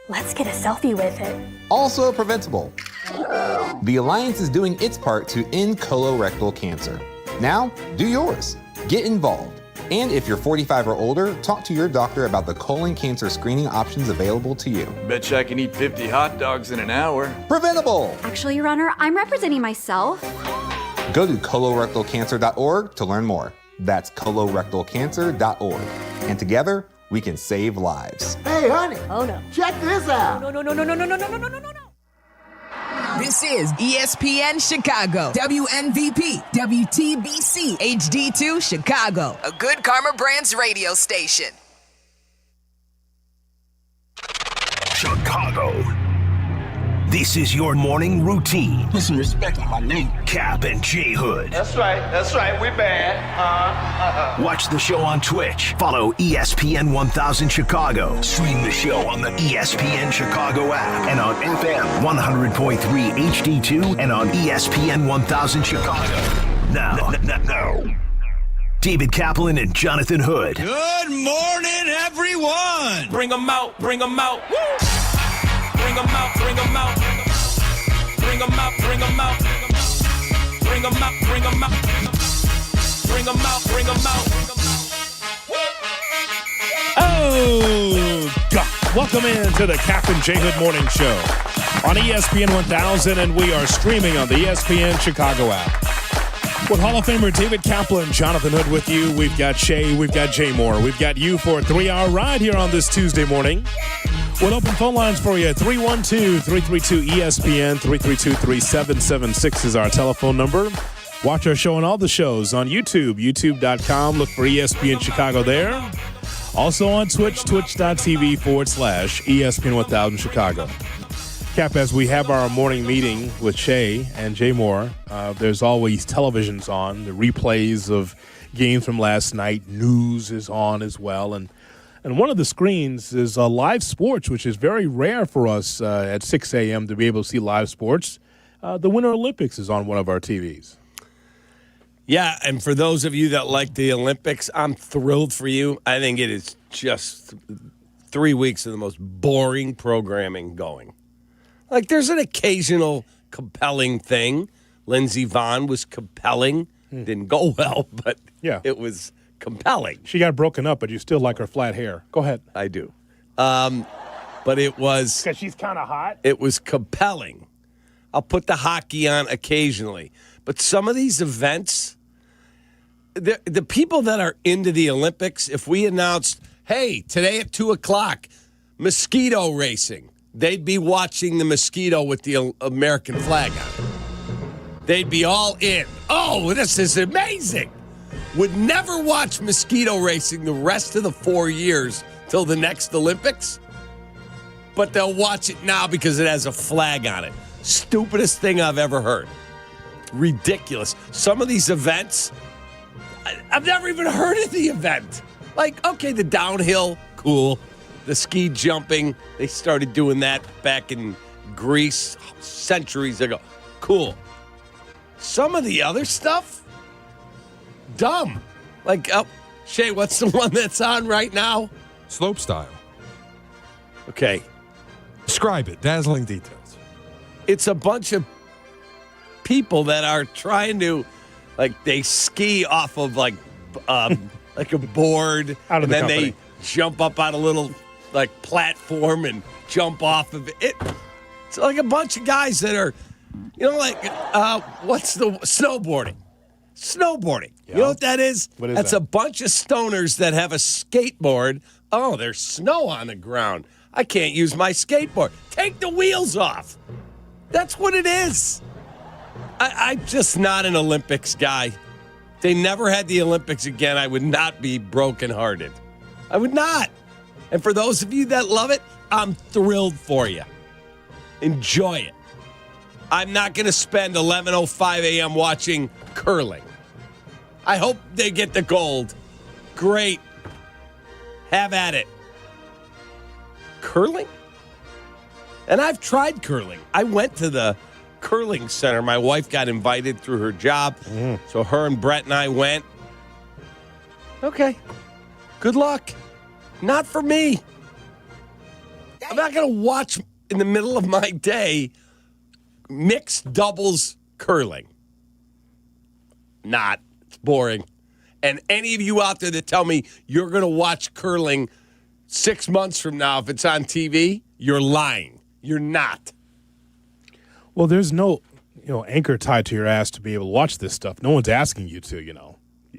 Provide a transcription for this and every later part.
Let's get a selfie with it. Also preventable. The Alliance is doing its part to end colorectal cancer. Now, do yours. Get involved. And if you're 45 or older, talk to your doctor about the colon cancer screening options available to you. Betcha I can eat 50 hot dogs in an hour. Preventable! Actually, Your Honor, I'm representing myself. Go to colorectalcancer.org to learn more. That's colorectalcancer.org. And together, we can save lives. Hey, honey. Oh, no. Check this out. No. This is ESPN Chicago, WNVP, WTBC, HD2 Chicago, a Good Karma Brands radio station. Chicago. This is your morning routine. Put some respect on my name. Kap and J Hood. That's right, we bad. Watch the show on Twitch. Follow ESPN 1000 Chicago. Stream the show on the ESPN Chicago app and on FM 100.3 HD2 and on ESPN 1000 Chicago. Now, David Kaplan and Jonathan Hood. Good morning, everyone. Bring them out. Woo! Bring them out. Bring them out. Bring them out. Bring them out. Bring them out. Bring them out. Bring them out. Bring them out. Oh, God. Welcome into the Kap and J Hood Morning Show on ESPN 1000, and we are streaming on the ESPN Chicago app. With Hall of Famer David Kaplan, Jonathan Hood with you. We've got Shay, we've got Jay Moore. We've got you for a 3-hour ride here on this Tuesday morning. With open phone lines for you, 312-332-ESPN, 332-3776 is our telephone number. Watch our show and all the shows on YouTube, youtube.com. Look for ESPN Chicago there. Also on Twitch, twitch.tv/ESPN 1000 Chicago. Cap, as we have our morning meeting with Shay and Jay Moore, there's always televisions on, the replays of games from last night. News is on as well. And one of the screens is live sports, which is very rare for us at 6 a.m. to be able to see live sports. The Winter Olympics is on one of our TVs. Yeah, and for those of you that like the Olympics, I'm thrilled for you. I think it is just 3 weeks of the most boring programming going. Like, there's an occasional compelling thing. Lindsey Vonn was compelling. Didn't go well, but it was compelling. She got broken up, but you still like her flat hair. Go ahead. I do. But it was... Because she's kind of hot? It was compelling. I'll put the hockey on occasionally. But some of these events, the people that are into the Olympics, if we announced, hey, today at 2 o'clock, mosquito racing, they'd be watching the mosquito with the American flag on it. They'd be all in. Oh, this is amazing. Would never watch mosquito racing the rest of the 4 years till the next Olympics. But they'll watch it now because it has a flag on it. Stupidest thing I've ever heard. Ridiculous. Some of these events, I've never even heard of the event. Like, okay, the downhill, cool. The ski jumping, they started doing that back in Greece centuries ago. Cool. Some of the other stuff, dumb. Like, Shay, what's the one that's on right now? Slopestyle. Okay. Describe it. Dazzling details. It's a bunch of people that are trying to, like, they ski off of, like a board. Out of the and then company. They jump up on a little, like, platform and jump off of it. It's like a bunch of guys that are, you know, like, what's the snowboarding? Snowboarding. Yeah. You know what that is? What is That's that? a bunch of stoners that have a skateboard. Oh, there's snow on the ground. I can't use my skateboard. Take the wheels off. That's what it is. I'm just not an Olympics guy. If they never had the Olympics again, I would not be brokenhearted. I would not. And for those of you that love it, I'm thrilled for you. Enjoy it. I'm not going to spend 11:05 a.m. watching curling. I hope they get the gold. Great. Have at it. Curling? And I've tried curling. I went to the curling center. My wife got invited through her job. So her and Brett and I went. Okay. Good luck. Not for me. I'm not going to watch in the middle of my day mixed doubles curling. Not. It's boring. And any of you out there that tell me you're going to watch curling 6 months from now if it's on TV, you're lying. You're not. Well, there's no, anchor tied to your ass to be able to watch this stuff. No one's asking you to,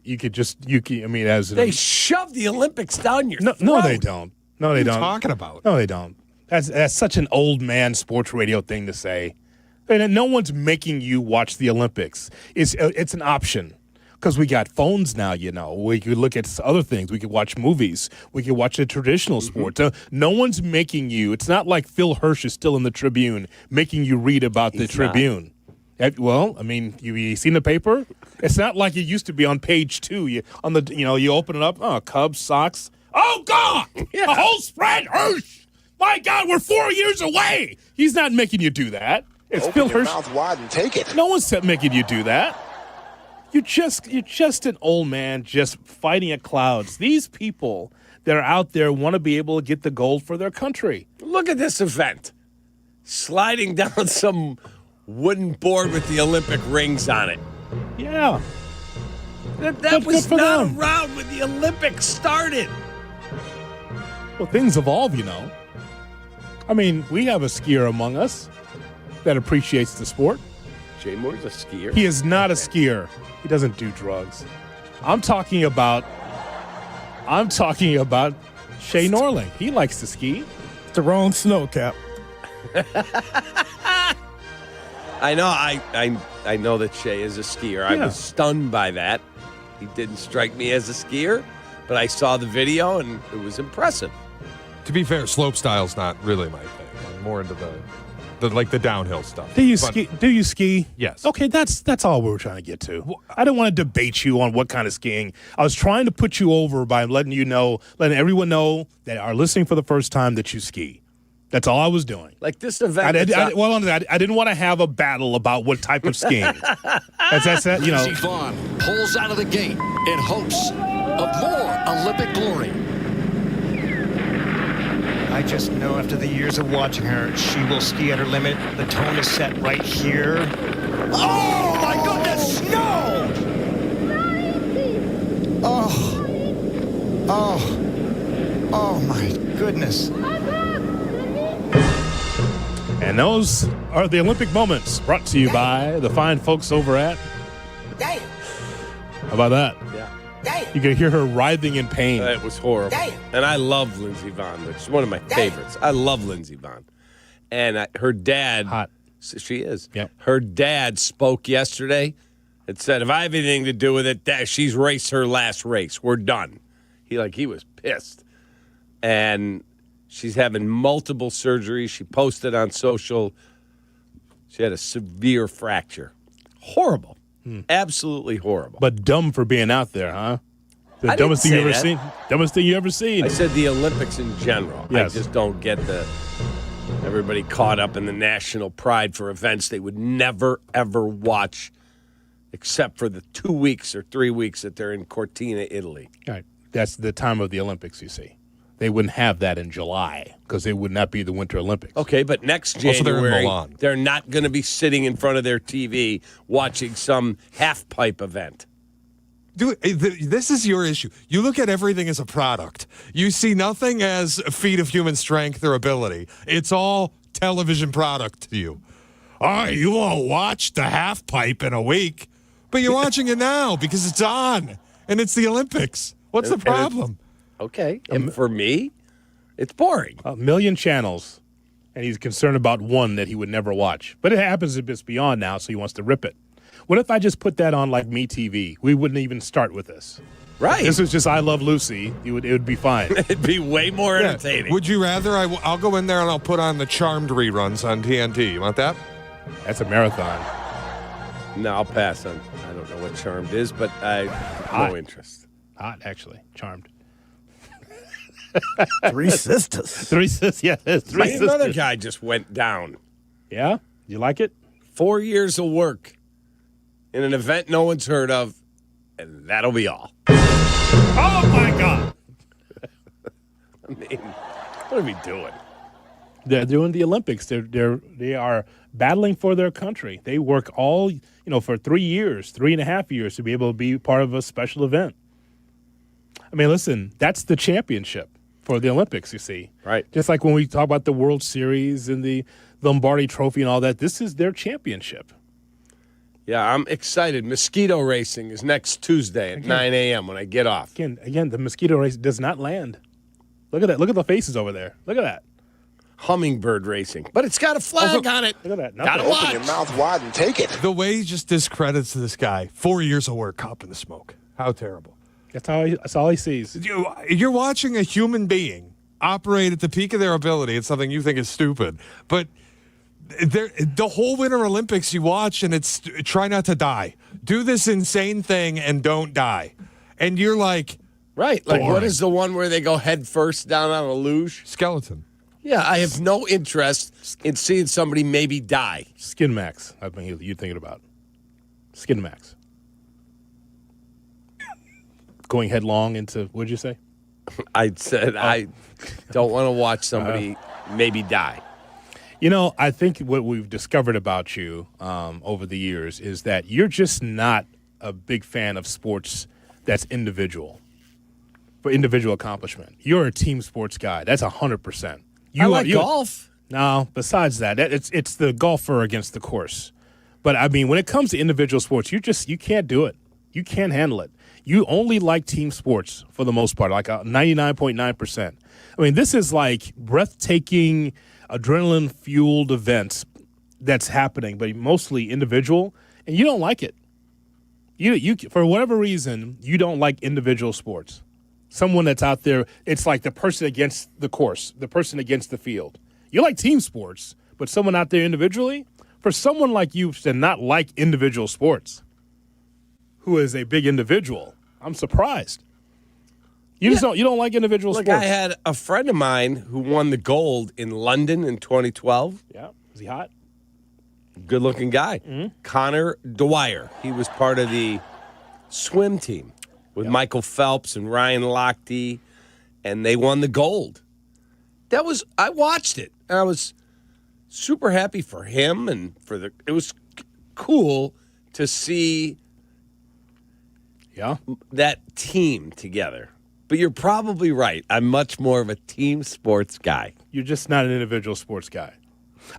You could just, They shove the Olympics down your throat. No, they don't. No, they don't. What are you talking about? No, they don't. That's such an old man sports radio thing to say. And no one's making you watch the Olympics. It's an option. Because we got phones now, We could look at other things. We could watch movies. We could watch the traditional sports. No one's making you. It's not like Phil Hirsch is still in the Tribune making you read about the Tribune. Well, you seen the paper? It's not like it used to be on page 2. You open it up. Oh, Cubs, Sox. Oh, God! Yeah. The whole spread, Hirsch! My God, we're 4 years away! He's not making you do that. It's Phil Hirsch. Open your mouth wide and take it. No one's making you do that. You're just an old man just fighting at clouds. These people that are out there want to be able to get the gold for their country. Look at this event. Sliding down some wooden board with the Olympic rings on it. Yeah. That was not around when the Olympics started. Well, things evolve, we have a skier among us that appreciates the sport. Jay Moore's a skier. He is not a skier. He doesn't do drugs. I'm talking about Shay Norling. He likes to ski. It's the wrong snow, Cap. I know. I know that Shay is a skier. Yeah. I was stunned by that. He didn't strike me as a skier, but I saw the video and it was impressive. To be fair, slope style's not really my thing. I'm more into the downhill stuff. Do you ski? Do you ski? Yes. Okay, that's all we were trying to get to. I didn't want to debate you on what kind of skiing. I was trying to put you over by letting everyone know that are listening for the first time that you ski. That's all I was doing. Like this event. I didn't want to have a battle about what type of skiing. That's Lindsey Vonn pulls out of the gate in hopes of more Olympic glory. I just know after the years of watching her, she will ski at her limit. The tone is set right here. Oh, my goodness, no! Oh, my goodness. And those are the Olympic moments brought to you by the fine folks over at... Damn. How about that? Yeah. You can hear her writhing in pain. It was horrible. Damn. And I love Lindsey Vonn, which is one of my favorites. I love Lindsey Vonn. And her dad... Hot. She is. Yep. Her dad spoke yesterday and said, if I have anything to do with it, she's raced her last race. We're done. He was pissed. And she's having multiple surgeries. She posted on social. She had a severe fracture. Horrible. Absolutely horrible. But dumb for being out there, huh? The dumbest thing you ever seen? Dumbest thing you ever seen? I said the Olympics in general. Yes. I just don't get everybody caught up in the national pride for events they would never, ever watch except for the 2 weeks or 3 weeks that they're in Cortina, Italy. All right. That's the time of the Olympics, you see. They wouldn't have that in July because it would not be the Winter Olympics. Okay, but next January, they're in Milan. They're not going to be sitting in front of their TV watching some half-pipe event. Dude, this is your issue. You look at everything as a product. You see nothing as a feat of human strength or ability. It's all television product to you. All right, you won't watch the half pipe in a week, but you're watching it now because it's on, and it's the Olympics. What's the problem? Okay, and for me, it's boring. 1 million channels, and he's concerned about one that he would never watch. But it happens if it's beyond now, so he wants to rip it. What if I just put that on like MeTV? We wouldn't even start with this. Right. This was just I Love Lucy. It would be fine. It'd be way more entertaining. Would you rather I'll go in there and I'll put on the Charmed reruns on TNT. You want that? That's a marathon. No, I'll pass on. I don't know what Charmed is, but I have no interest. Hot, actually. Charmed. Three sisters. Three sisters, yeah. Three sisters. Another guy just went down. Yeah? You like it? 4 years of work in an event no one's heard of, and that'll be all. Oh, my God. I mean, what are we doing? They're doing the Olympics. They are battling for their country. They work all, for 3 years, 3.5 years to be able to be part of a special event. I mean, listen, that's the championship for the Olympics, you see. Right. Just like when we talk about the World Series and the Lombardi Trophy and all that, this is their championship. Yeah, I'm excited. Mosquito racing is next Tuesday at 9 a.m. when I get off. Again, the mosquito race does not land. Look at that. Look at the faces over there. Look at that. Hummingbird racing. But it's got a flag on it. Look at that. Gotta watch. Open your mouth wide and take it. The way he just discredits this guy. 4 years of work, up in the smoke. How terrible. That's all he sees. You're watching a human being operate at the peak of their ability. It's something you think is stupid. But the whole Winter Olympics you watch, and it's try not to die. Do this insane thing and don't die. And you're like... Right. Like, boring. what is the one where they go head first down on a luge? Skeleton. Yeah, I have no interest in seeing somebody maybe die. Skin Max, I think you're thinking about. Skin Max. Going headlong into, what'd you say? I said I don't want to watch somebody maybe die. I think what we've discovered about you over the years is that you're just not a big fan of sports that's individual, for individual accomplishment. You're a team sports guy. That's 100%. I like golf. No, besides that, it's the golfer against the course. But, I mean, when it comes to individual sports, you can't do it. You can't handle it. You only like team sports for the most part, like 99.9%. I mean, this is like breathtaking, adrenaline-fueled events that's happening, but mostly individual, and you don't like it. You for whatever reason, you don't like individual sports. Someone that's out there, it's like the person against the course, the person against the field. You like team sports, but someone out there individually, for someone like you to not like individual sports, who is a big individual, I'm surprised. You don't like individual sports. I had a friend of mine who won the gold in London in 2012. Yeah, is he hot? Good-looking guy. Mm-hmm. Connor Dwyer. He was part of the swim team with Michael Phelps and Ryan Lochte, and they won the gold. I watched it, and I was super happy for him and it was cool to see that team together. But you're probably right. I'm much more of a team sports guy. You're just not an individual sports guy.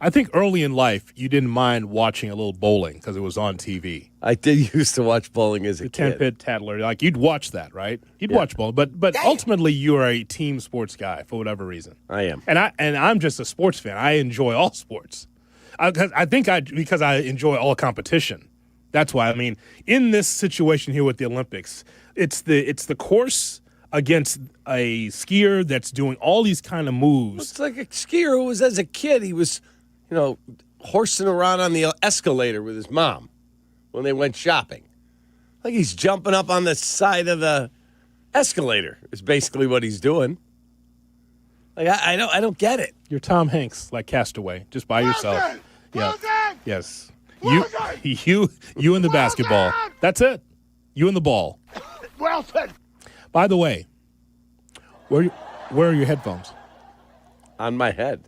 I think early in life, you didn't mind watching a little bowling because it was on TV. I did used to watch bowling as a kid. 10-pit tattler. Like, you'd watch that, right? You'd watch bowling. But ultimately, you are a team sports guy for whatever reason. I am. And I'm just a sports fan. I enjoy all sports. Because I enjoy all competition. That's why. I mean, in this situation here with the Olympics, it's the course against a skier that's doing all these kind of moves. It's like a skier who was, as a kid, he was, horsing around on the escalator with his mom when they went shopping. Like he's jumping up on the side of the escalator is basically what he's doing. Like, I don't get it. You're Tom Hanks, like Castaway, just by yourself. Yeah. Yes. You and the basketball. That's it. You and the ball. Wilson. By the way, where are your headphones? On my head.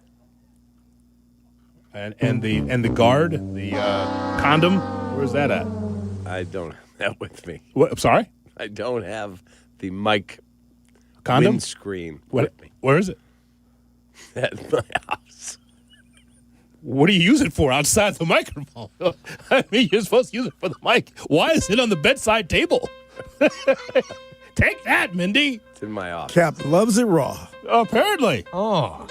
And the guard, the condom, where's that at? I don't have that with me. What? I'm sorry? I don't have the mic condom windscreen with me. Where is it? At my house. What do you use it for outside the microphone? I mean, you're supposed to use it for the mic. Why is it on the bedside table? Take that, Mindy. It's in my office. Cap loves it raw. Apparently. Oh.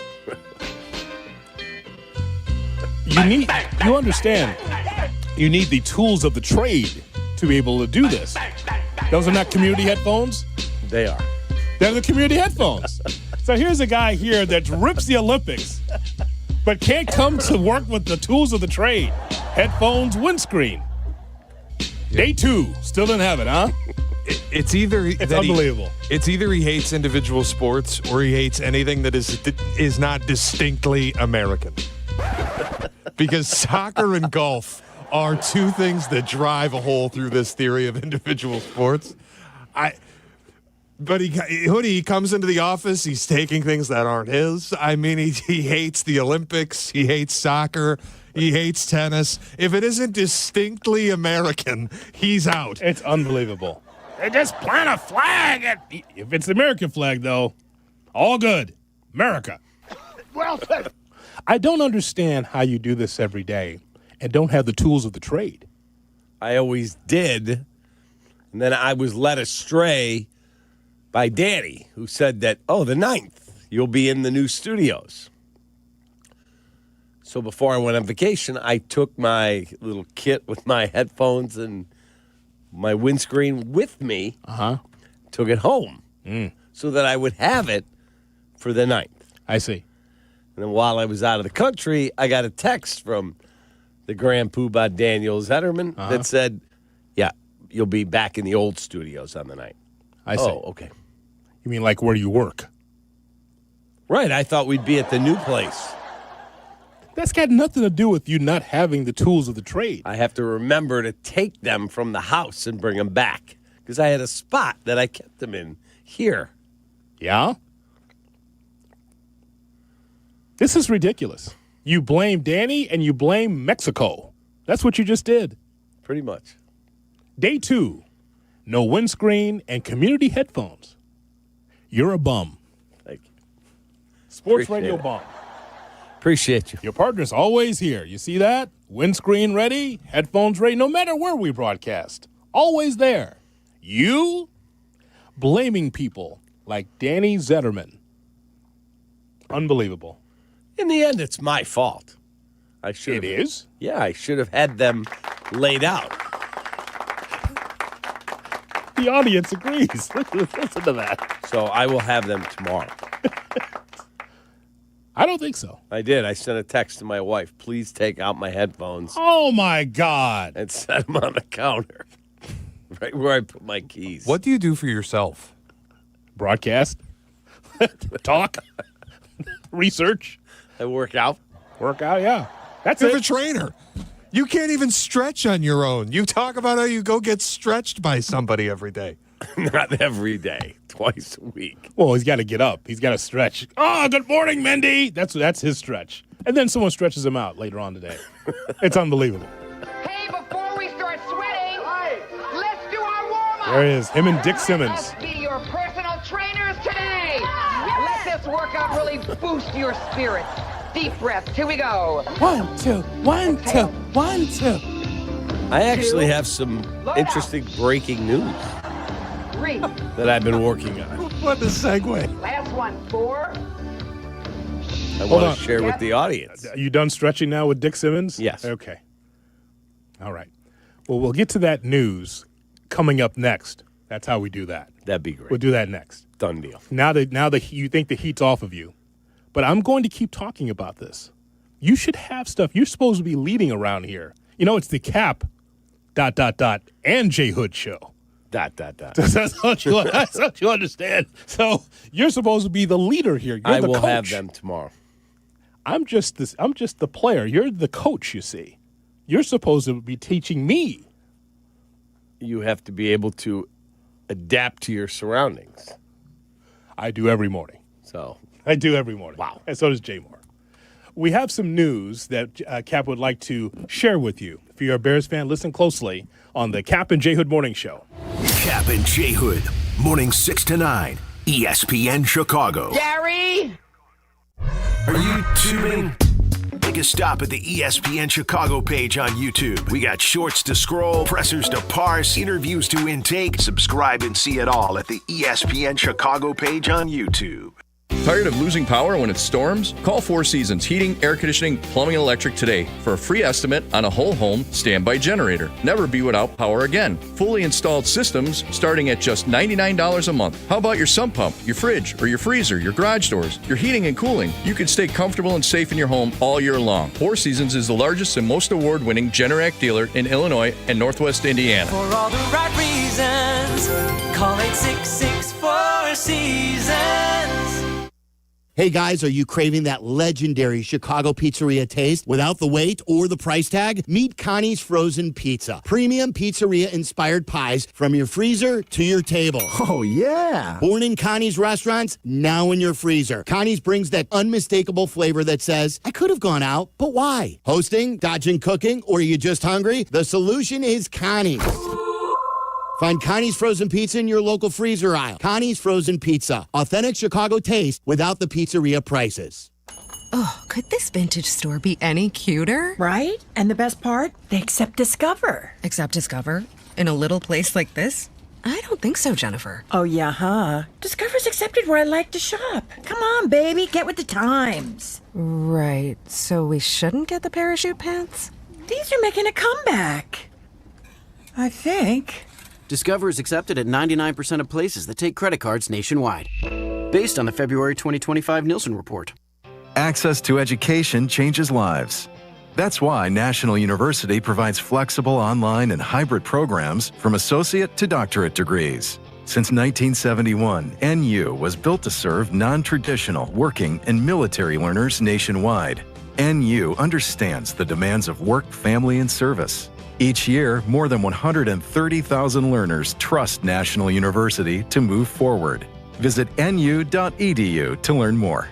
You understand, you need the tools of the trade to be able to do this. Those are not community headphones? They are. They're the community headphones. So here's a guy here that rips the Olympics, but can't come to work with the tools of the trade. Headphones, windscreen. Day 2, still didn't have it, huh? It's either it's unbelievable. It's either he hates individual sports or he hates anything that is not distinctly American. Because soccer and golf are two things that drive a hole through this theory of individual sports. But Hoodie comes into the office. He's taking things that aren't his. I mean, he hates the Olympics. He hates soccer. He hates tennis. If it isn't distinctly American, he's out. It's unbelievable. They just plant a flag. If it's the American flag, though, all good. America. Well said. I don't understand how you do this every day and don't have the tools of the trade. I always did. And then I was led astray by Danny, who said that, the 9th, you'll be in the new studios. So before I went on vacation, I took my little kit with my headphones and my windscreen with me, took it home so that I would have it for the 9th. I see. And then while I was out of the country, I got a text from the Grand Poobah Daniel Zetterman that said, yeah, you'll be back in the old studios on the 9th. I see. Oh, okay. You mean like where you work? Right. I thought we'd be at the new place. That's got nothing to do with you not having the tools of the trade. I have to remember to take them from the house and bring them back because I had a spot that I kept them in here. Yeah? This is ridiculous. You blame Danny and you blame Mexico. That's what you just did. Pretty much. Day 2, no windscreen and community headphones. You're a bum. Thank you. Sports Appreciate radio it. bum. Appreciate you. Your partner's always here. You see that? Windscreen ready, headphones ready, no matter where we broadcast. Always there. You blaming people like Danny Zetterman. Unbelievable. In the end, it's my fault. I should. It is? Yeah, I should have had them laid out. The audience agrees. Listen to that. So I will have them tomorrow. I don't think so. I did. I sent a text to my wife. Please take out my headphones Oh, my God. and set them on the counter, right where I put my keys. What do you do for yourself? Broadcast. Talk. Research. I work out. Workout, yeah. That's You're a it. trainer. You can't even stretch on your own. You talk about how you go get stretched by somebody every day. Not every day, twice a week. Well, he's got to get up. He's got to stretch. Oh, good morning, Mindy. That's his stretch. And then someone stretches him out later on today. It's unbelievable. Hey, before we start sweating, let's do our warm-up. There he is, him and Dick Simmons. Let's be your personal trainers today. Let this workout really boost your spirits. Deep breaths. Here we go. 1, 2, 1, 2, 1, 2. I actually have some interesting breaking news 3. that I've been working on. What a segue. Last one. 4. I want to share with the audience. Are you done stretching now with Dick Simmons? Yes. Okay. All right. Well, we'll get to that news coming up next. That's how we do that. That'd be great. We'll do that next. Done deal. Now that you think the heat's off of you. But I'm going to keep talking about this. You should have stuff. You're supposed to be leading around here. You know, it's the Kap ... and J Hood show. ... That's what you understand. So you're supposed to be the leader here. You're I the will coach. have them tomorrow. I'm just the player. You're the coach, you see. You're supposed to be teaching me. You have to be able to adapt to your surroundings. I do every morning. So I do every morning. Wow. And so does Jay Moore. We have some news that Kap would like to share with you. If you're a Bears fan, listen closely on the Kap and J Hood Morning Show. Kap and J Hood, morning 6 to 9, ESPN Chicago. Gary! Are you tuning? Take a stop at the ESPN Chicago page on YouTube. We got shorts to scroll, pressers to parse, interviews to intake. Subscribe and see it all at the ESPN Chicago page on YouTube. Tired of losing power when it storms? Call Four Seasons Heating, Air Conditioning, Plumbing, and Electric today for a free estimate on a whole home standby generator. Never be without power again. Fully installed systems starting at just $99 a month. How about your sump pump, your fridge, or your freezer, your garage doors, your heating and cooling? You can stay comfortable and safe in your home all year long. Four Seasons is the largest and most award-winning Generac dealer in Illinois and Northwest Indiana. For all the right reasons, call 866 4 Seasons. Hey guys, are you craving that legendary Chicago pizzeria taste without the wait or the price tag? Meet Connie's Frozen Pizza. Premium pizzeria-inspired pies from your freezer to your table. Oh, yeah. Born in Connie's restaurants, now in your freezer. Connie's brings that unmistakable flavor that says, I could have gone out, but why? Hosting, dodging cooking, or are you just hungry? The solution is Connie's. Find Connie's Frozen Pizza in your local freezer aisle. Connie's Frozen Pizza. Authentic Chicago taste without the pizzeria prices. Oh, could this vintage store be any cuter? Right? And the best part? They accept Discover. Accept Discover? In a little place like this? I don't think so, Jennifer. Oh, yeah, huh? Discover's accepted where I like to shop. Come on, baby, get with the times. Right, so we shouldn't get the parachute pants? These are making a comeback. I think. Discover is accepted at 99% of places that take credit cards nationwide. Based on the February 2025 Nielsen report. Access to education changes lives. That's why National University provides flexible online and hybrid programs from associate to doctorate degrees. Since 1971, NU was built to serve non-traditional working and military learners nationwide. NU understands the demands of work, family, and service. Each year, more than 130,000 learners trust National University to move forward. Visit nu.edu to learn more.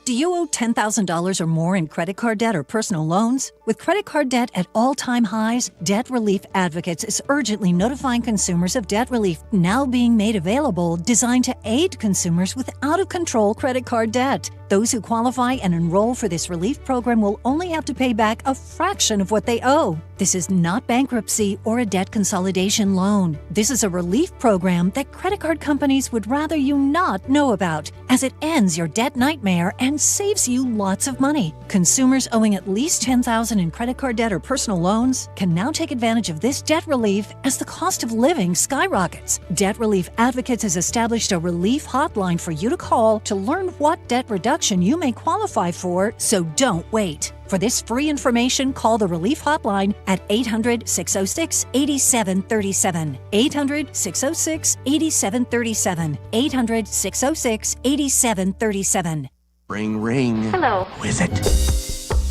Do you owe $10,000 or more in credit card debt or personal loans? With credit card debt at all-time highs, Debt Relief Advocates is urgently notifying consumers of debt relief now being made available, designed to aid consumers with out-of-control credit card debt. Those who qualify and enroll for this relief program will only have to pay back a fraction of what they owe. This is not bankruptcy or a debt consolidation loan. This is a relief program that credit card companies would rather you not know about, as it ends your debt nightmare and saves you lots of money. Consumers owing at least $10,000 in credit card debt or personal loans can now take advantage of this debt relief as the cost of living skyrockets. Debt Relief Advocates has established a relief hotline for you to call to learn what debt reduction you may qualify for, so don't wait. For this free information, call the Relief Hotline at 800-606-8737. 800-606-8737. 800-606-8737. Ring, ring. Hello. Who is it?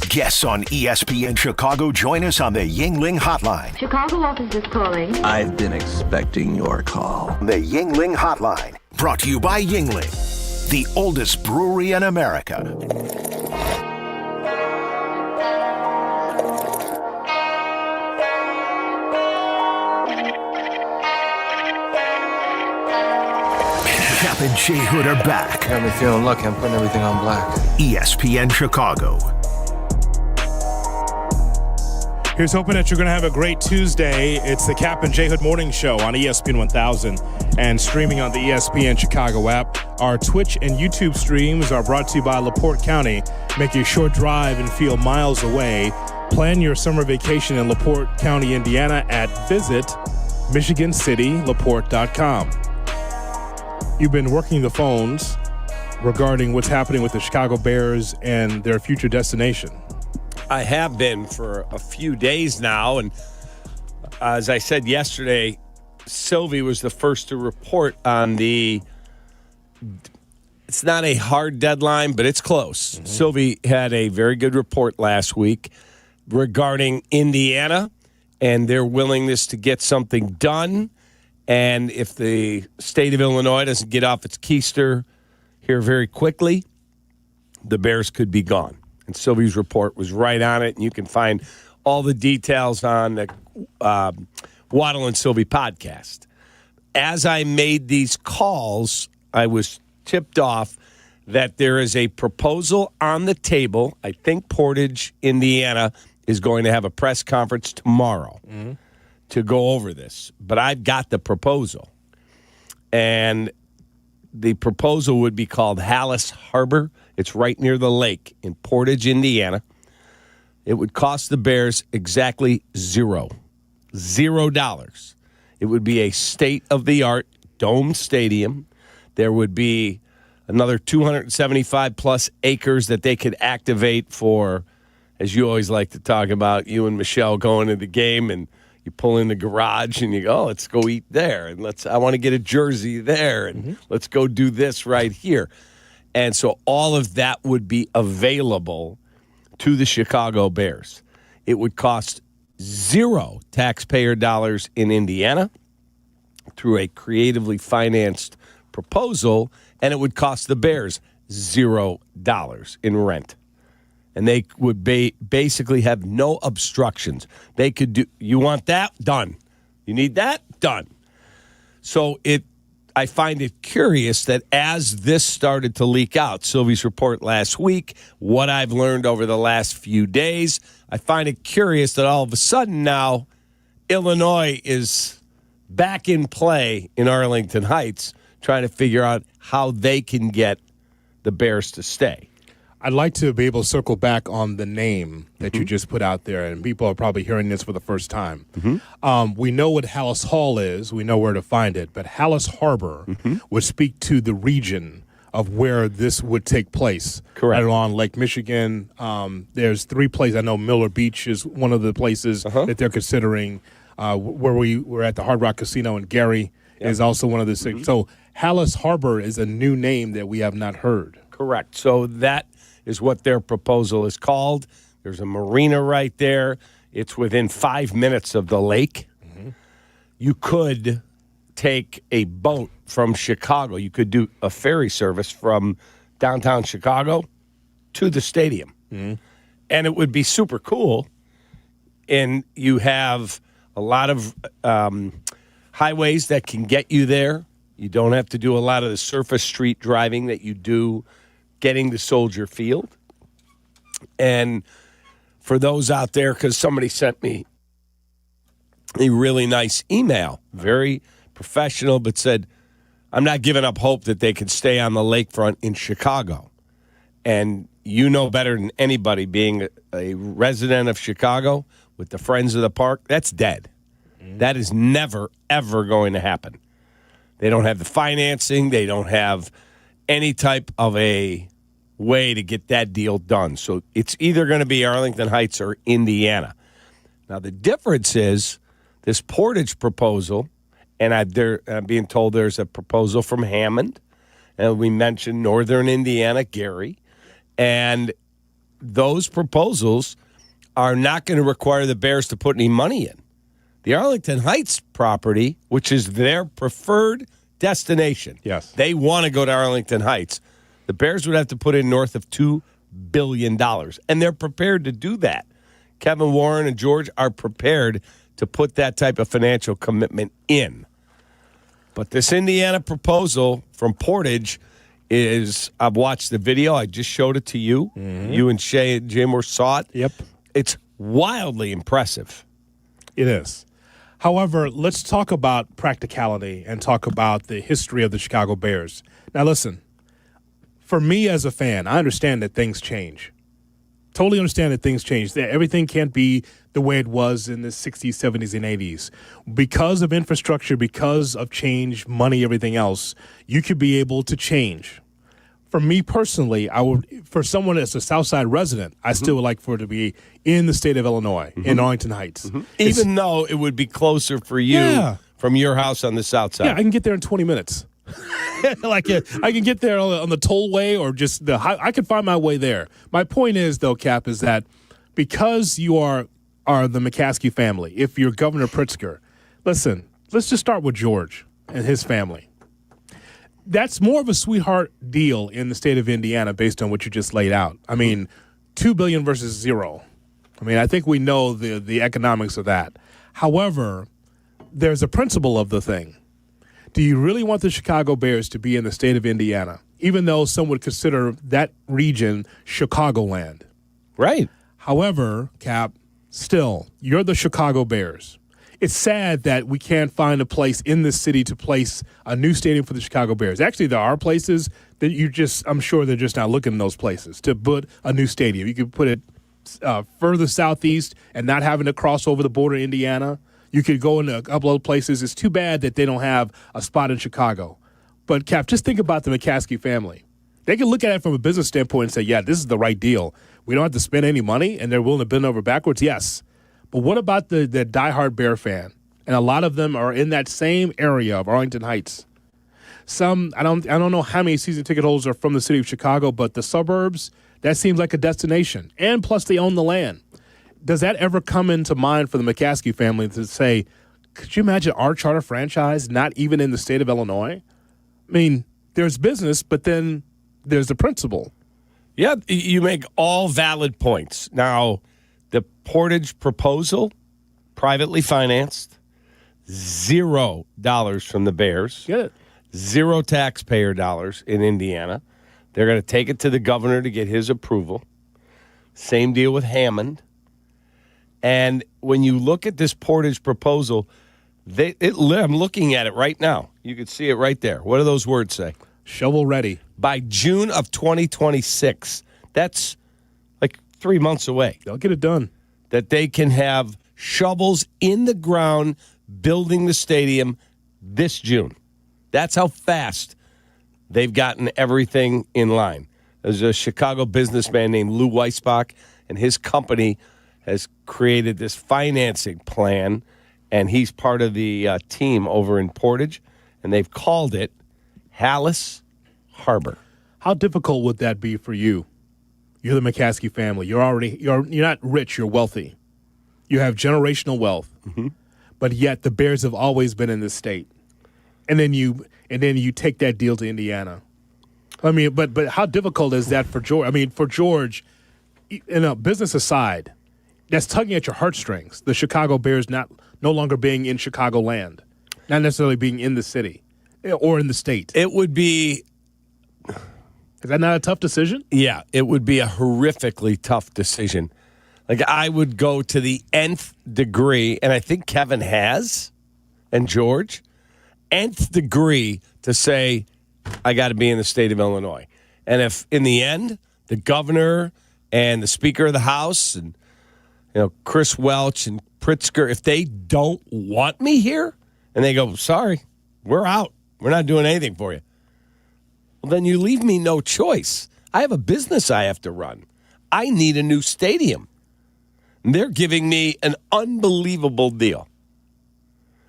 Guests on ESPN Chicago join us on the Yingling Hotline. Chicago office is calling. I've been expecting your call. The Yingling Hotline. Brought to you by Yingling, the oldest brewery in America. Kap and J Hood are back. Got me feeling lucky. I'm putting everything on black. ESPN Chicago. Here's hoping that you're going to have a great Tuesday. It's the Kap and J Hood Morning Show on ESPN 1000 and streaming on the ESPN Chicago app. Our Twitch and YouTube streams are brought to you by LaPorte County. Make your short drive and feel miles away. Plan your summer vacation in LaPorte County, Indiana at visitmichigancitylaporte.com. You've been working the phones regarding what's happening with the Chicago Bears and their future destination. I have been for a few days now, and as I said yesterday, Silvy was the first to report on the, it's not a hard deadline, but it's close. Silvy had a very good report last week regarding Indiana and their willingness to get something done. And if the state of Illinois doesn't get off its keister here very quickly, the Bears could be gone. And Silvy's report was right on it, and you can find all the details on the Waddle and Silvy podcast. As I made these calls, I was tipped off that there is a proposal on the table. I think Portage, Indiana, is going to have a press conference tomorrow to go over this. But I've got the proposal. And the proposal would be called Hallis Harbor. It's right near the lake in Portage, Indiana. It would cost the Bears exactly $0. It would be a state-of-the-art domed stadium. There would be another 275-plus acres that they could activate for, as you always like to talk about, you and Michelle going to the game, and you pull in the garage and you go, oh, let's go eat there. And I want to get a jersey there. And let's go do this right here. And so all of that would be available to the Chicago Bears. It would cost zero taxpayer dollars in Indiana through a creatively financed proposal, and it would cost the Bears $0 in rent. And they would basically have no obstructions. They could do, you want that? Done. You need that? Done. So I find it curious that as this started to leak out, Silvy's report last week, what I've learned over the last few days, I find it curious that all of a sudden now Illinois is back in play in Arlington Heights, trying to figure out how they can get the Bears to stay. I'd like to be able to circle back on the name that you just put out there, and people are probably hearing this for the first time. We know what Hallis Hall is. We know where to find it. But Hallis Harbor would speak to the region of where this would take place. Correct. Right along Lake Michigan. There's 3 places. I know Miller Beach is one of the places that they're considering. Where we were at the Hard Rock Casino in Gary is also one of the 6. So Hallis Harbor is a new name that we have not heard. Correct. So that is what their proposal is called. There's a marina right there. It's within 5 minutes of the lake. You could take a boat from Chicago. You could do a ferry service from downtown Chicago to the stadium. And it would be super cool. And you have a lot of highways that can get you there. You don't have to do a lot of the surface street driving that you do getting to Soldier Field. And for those out there, because somebody sent me a really nice email, very professional, but said, I'm not giving up hope that they can stay on the lakefront in Chicago. And you know better than anybody, being a resident of Chicago with the Friends of the Park, that's dead. That is never, ever going to happen. They don't have the financing. They don't have any type of a way to get that deal done. So it's either going to be Arlington Heights or Indiana. Now, the difference is this Portage proposal, and I'm being told there's a proposal from Hammond, and we mentioned Northern Indiana, Gary, and those proposals are not going to require the Bears to put any money in. The Arlington Heights property, which is their preferred destination. Yes. They want to go to Arlington Heights. The Bears would have to put in north of $2 billion, and they're prepared to do that. Kevin Warren and George are prepared to put that type of financial commitment in. But this Indiana proposal from Portage is, I've watched the video. I just showed it to you. You and Shay and Jim saw it. Yep. It's wildly impressive. It is. However, let's talk about practicality and talk about the history of the Chicago Bears. Now, listen, for me as a fan, I understand that things change. Totally understand that things change. That everything can't be the way it was in the 60s, 70s, and 80s. Because of infrastructure, because of change, money, everything else, you could be able to change. For me personally, for someone that's a Southside resident, I still would like for it to be in the state of Illinois, in Arlington Heights. Even though it would be closer for you from your house on the South Side. Yeah, I can get there in 20 minutes. I can get there on the tollway or just I can find my way there. My point is, though, Cap, is that because you are the McCaskey family, if you're Governor Pritzker, listen, let's just start with George and his family. That's more of a sweetheart deal in the state of Indiana based on what you just laid out. I mean, $2 billion versus zero. I mean, I think we know the economics of that. However, there's a principle of the thing. Do you really want the Chicago Bears to be in the state of Indiana, even though some would consider that region Chicagoland? Right. However, Cap, still, you're the Chicago Bears. It's sad that we can't find a place in this city to place a new stadium for the Chicago Bears. Actually, there are places that I'm sure they're just not looking in those places to put a new stadium. You could put it further southeast and not having to cross over the border of Indiana. You could go into a couple other places. It's too bad that they don't have a spot in Chicago. But, Cap, just think about the McCaskey family. They can look at it from a business standpoint and say, yeah, this is the right deal. We don't have to spend any money, and they're willing to bend over backwards. Yes. But what about the diehard Bear fan? And a lot of them are in that same area of Arlington Heights. some I don't know how many season ticket holders are from the city of Chicago, but the suburbs, that seems like a destination. And plus they own the land. Does that ever come into mind for the McCaskey family to say, could you imagine our charter franchise not even in the state of Illinois? I mean, there's business, but then there's the principle. Yeah, you make all valid points. Now, the Portage proposal, privately financed, $0 from the Bears. Good. $0 taxpayer dollars in Indiana. They're going to take it to the governor to get his approval. Same deal with Hammond. And when you look at this Portage proposal, I'm looking at it right now. You can see it right there. What do those words say? Shovel ready. By June of 2026. That's like 3 months away. They'll get it done. That they can have shovels in the ground building the stadium this June. That's how fast they've gotten everything in line. There's a Chicago businessman named Lou Weisbach, and his company has created this financing plan, and he's part of the team over in Portage, and they've called it Hallis Harbor. How difficult would that be for you? You're the McCaskey family. You're not rich. You're wealthy. You have generational wealth, but yet the Bears have always been in this state, and then you take that deal to Indiana. I mean, but how difficult is that for George? I mean, for George, business aside, that's tugging at your heartstrings. The Chicago Bears no longer being in Chicago land, not necessarily being in the city or in the state. It would be. Is that not a tough decision? Yeah, it would be a horrifically tough decision. Like, I would go to the nth degree, and I think Kevin has, and George, nth degree to say, I got to be in the state of Illinois. And if, in the end, the governor and the Speaker of the House and Chris Welch and Pritzker, if they don't want me here, and they go, sorry, we're out. We're not doing anything for you. Well, then you leave me no choice. I have a business I have to run. I need a new stadium. And they're giving me an unbelievable deal.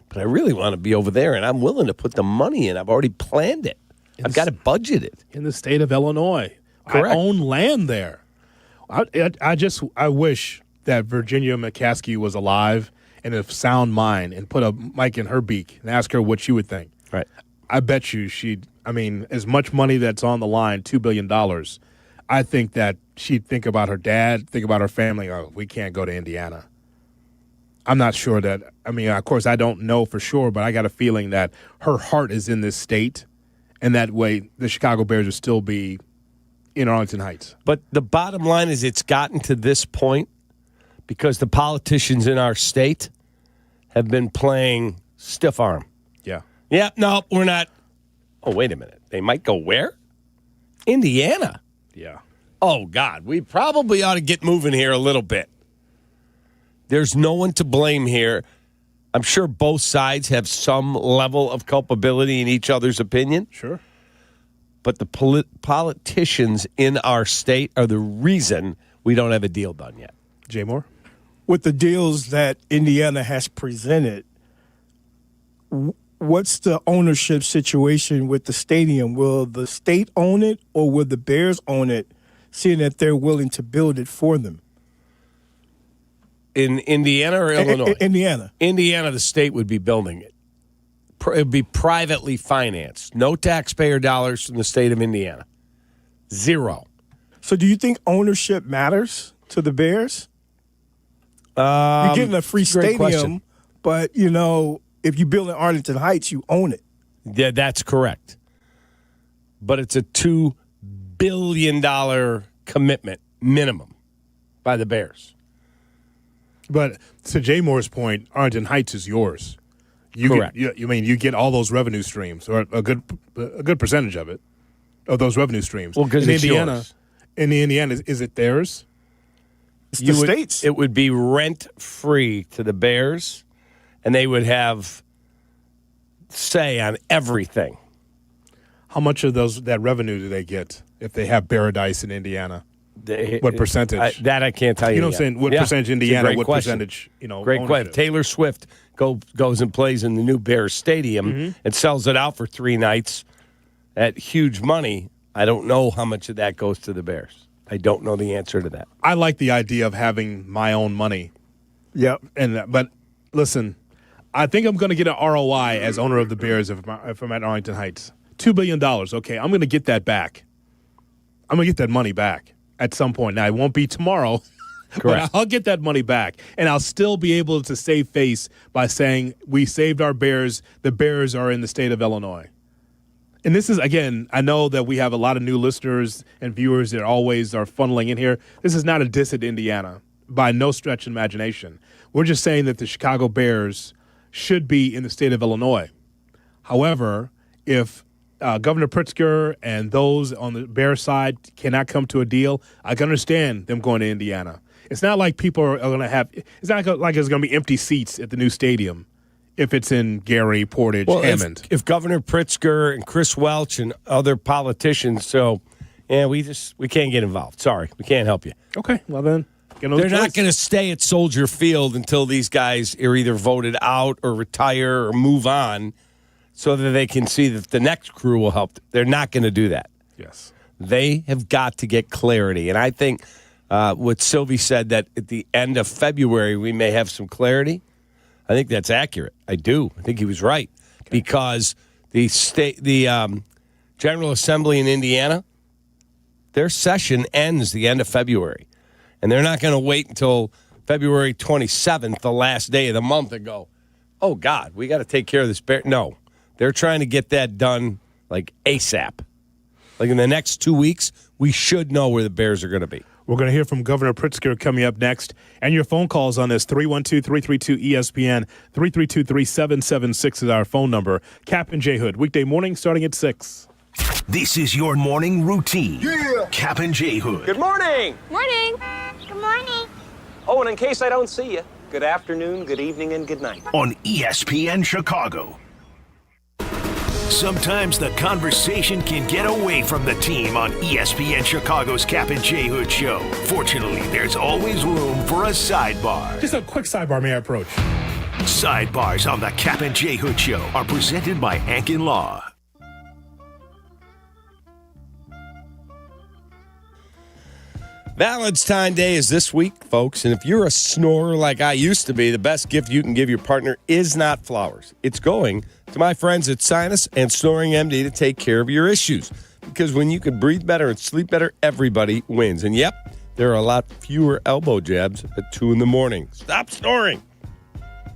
But I really want to be over there, and I'm willing to put the money in. I've already planned it. I've got it budgeted. In the state of Illinois. Correct. I own land there. I wish that Virginia McCaskey was alive and of sound mind and put a mic in her beak and ask her what she would think. Right. I bet you as much money that's on the line, $2 billion, I think that she'd think about her dad, think about her family. Oh, we can't go to Indiana. I'm not sure that, of course, I don't know for sure, but I got a feeling that her heart is in this state, and that way the Chicago Bears will still be in Arlington Heights. But the bottom line is it's gotten to this point because the politicians in our state have been playing stiff arm. Yeah. Yeah, no, we're not. Oh, wait a minute. They might go where? Indiana. Yeah. Oh, God. We probably ought to get moving here a little bit. There's no one to blame here. I'm sure both sides have some level of culpability in each other's opinion. Sure. But the politicians in our state are the reason we don't have a deal done yet. Jay Moore? With the deals that Indiana has presented, what's the ownership situation with the stadium? Will the state own it, or will the Bears own it, seeing that they're willing to build it for them? In Indiana or Illinois? Indiana. Indiana, the state would be building it. It would be privately financed. No taxpayer dollars from the state of Indiana. Zero. So do you think ownership matters to the Bears? You're getting a free stadium, question. but, if you build in Arlington Heights, you own it. Yeah, that's correct. But it's a $2 billion commitment minimum by the Bears. But to Jay Moore's point, Arlington Heights is yours. Correct. You get all those revenue streams, or a good percentage of those revenue streams. Well, because it's yours. In Indiana, is it theirs? It's the state's. It would be rent-free to the Bears, and they would have say on everything. How much of that revenue do they get if they have Paradise in Indiana? What percentage? That I can't tell you. You know what I'm saying? What percentage Indiana? What question. percentage? Great question. Taylor Swift goes and plays in the new Bears Stadium and sells it out for 3 nights at huge money, I don't know how much of that goes to the Bears. I don't know the answer to that. I like the idea of having my own money. Yep. But listen, I think I'm going to get an ROI as owner of the Bears if I'm at Arlington Heights. $2 billion. Okay, I'm going to get that back. I'm going to get that money back at some point. Now, it won't be tomorrow. Correct. But I'll get that money back, and I'll still be able to save face by saying we saved our Bears. The Bears are in the state of Illinois. And this is, again, I know that we have a lot of new listeners and viewers that always are funneling in here. This is not a diss at Indiana by no stretch of imagination. We're just saying that the Chicago Bears should be in the state of Illinois. However, if Governor Pritzker and those on the Bears side cannot come to a deal, I can understand them going to Indiana. It's not like people are going to have – it's not like there's going to be empty seats at the new stadium if it's in Gary, Portage, Hammond. If Governor Pritzker and Chris Welch and other politicians, we can't get involved. Sorry, we can't help you. Okay, well then. They're not going to stay at Soldier Field until these guys are either voted out or retire or move on so that they can see that the next crew will help. They're not going to do that. Yes. They have got to get clarity. And I think what Silvy said, that at the end of February we may have some clarity, I think that's accurate. I do. I think he was right. Okay. Because the General Assembly in Indiana, their session ends the end of February. And they're not going to wait until February 27th, the last day of the month, and go, oh, God, we got to take care of this bear. No, they're trying to get that done like ASAP. Like in the next 2 weeks, we should know where the Bears are going to be. We're going to hear from Governor Pritzker coming up next. And your phone calls on this, 312-332-ESPN, 332-3776 is our phone number. Kap and J Hood, weekday morning starting at 6. This is your morning routine. Yeah. Kap and J Hood. Good morning. Morning. Good morning. Oh, and in case I don't see you, good afternoon, good evening, and good night. On ESPN Chicago. Sometimes the conversation can get away from the team on ESPN Chicago's Kap and J Hood show. Fortunately, there's always room for a sidebar. Just a quick sidebar, may I approach? Sidebars on the Kap and J Hood show are presented by Ankin Law. Valentine's Day is this week, folks, and if you're a snorer like I used to be, the best gift you can give your partner is not flowers. It's going to my friends at Sinus and Snoring MD to take care of your issues. Because when you can breathe better and sleep better, everybody wins. And yep, there are a lot fewer elbow jabs at 2 in the morning. Stop snoring.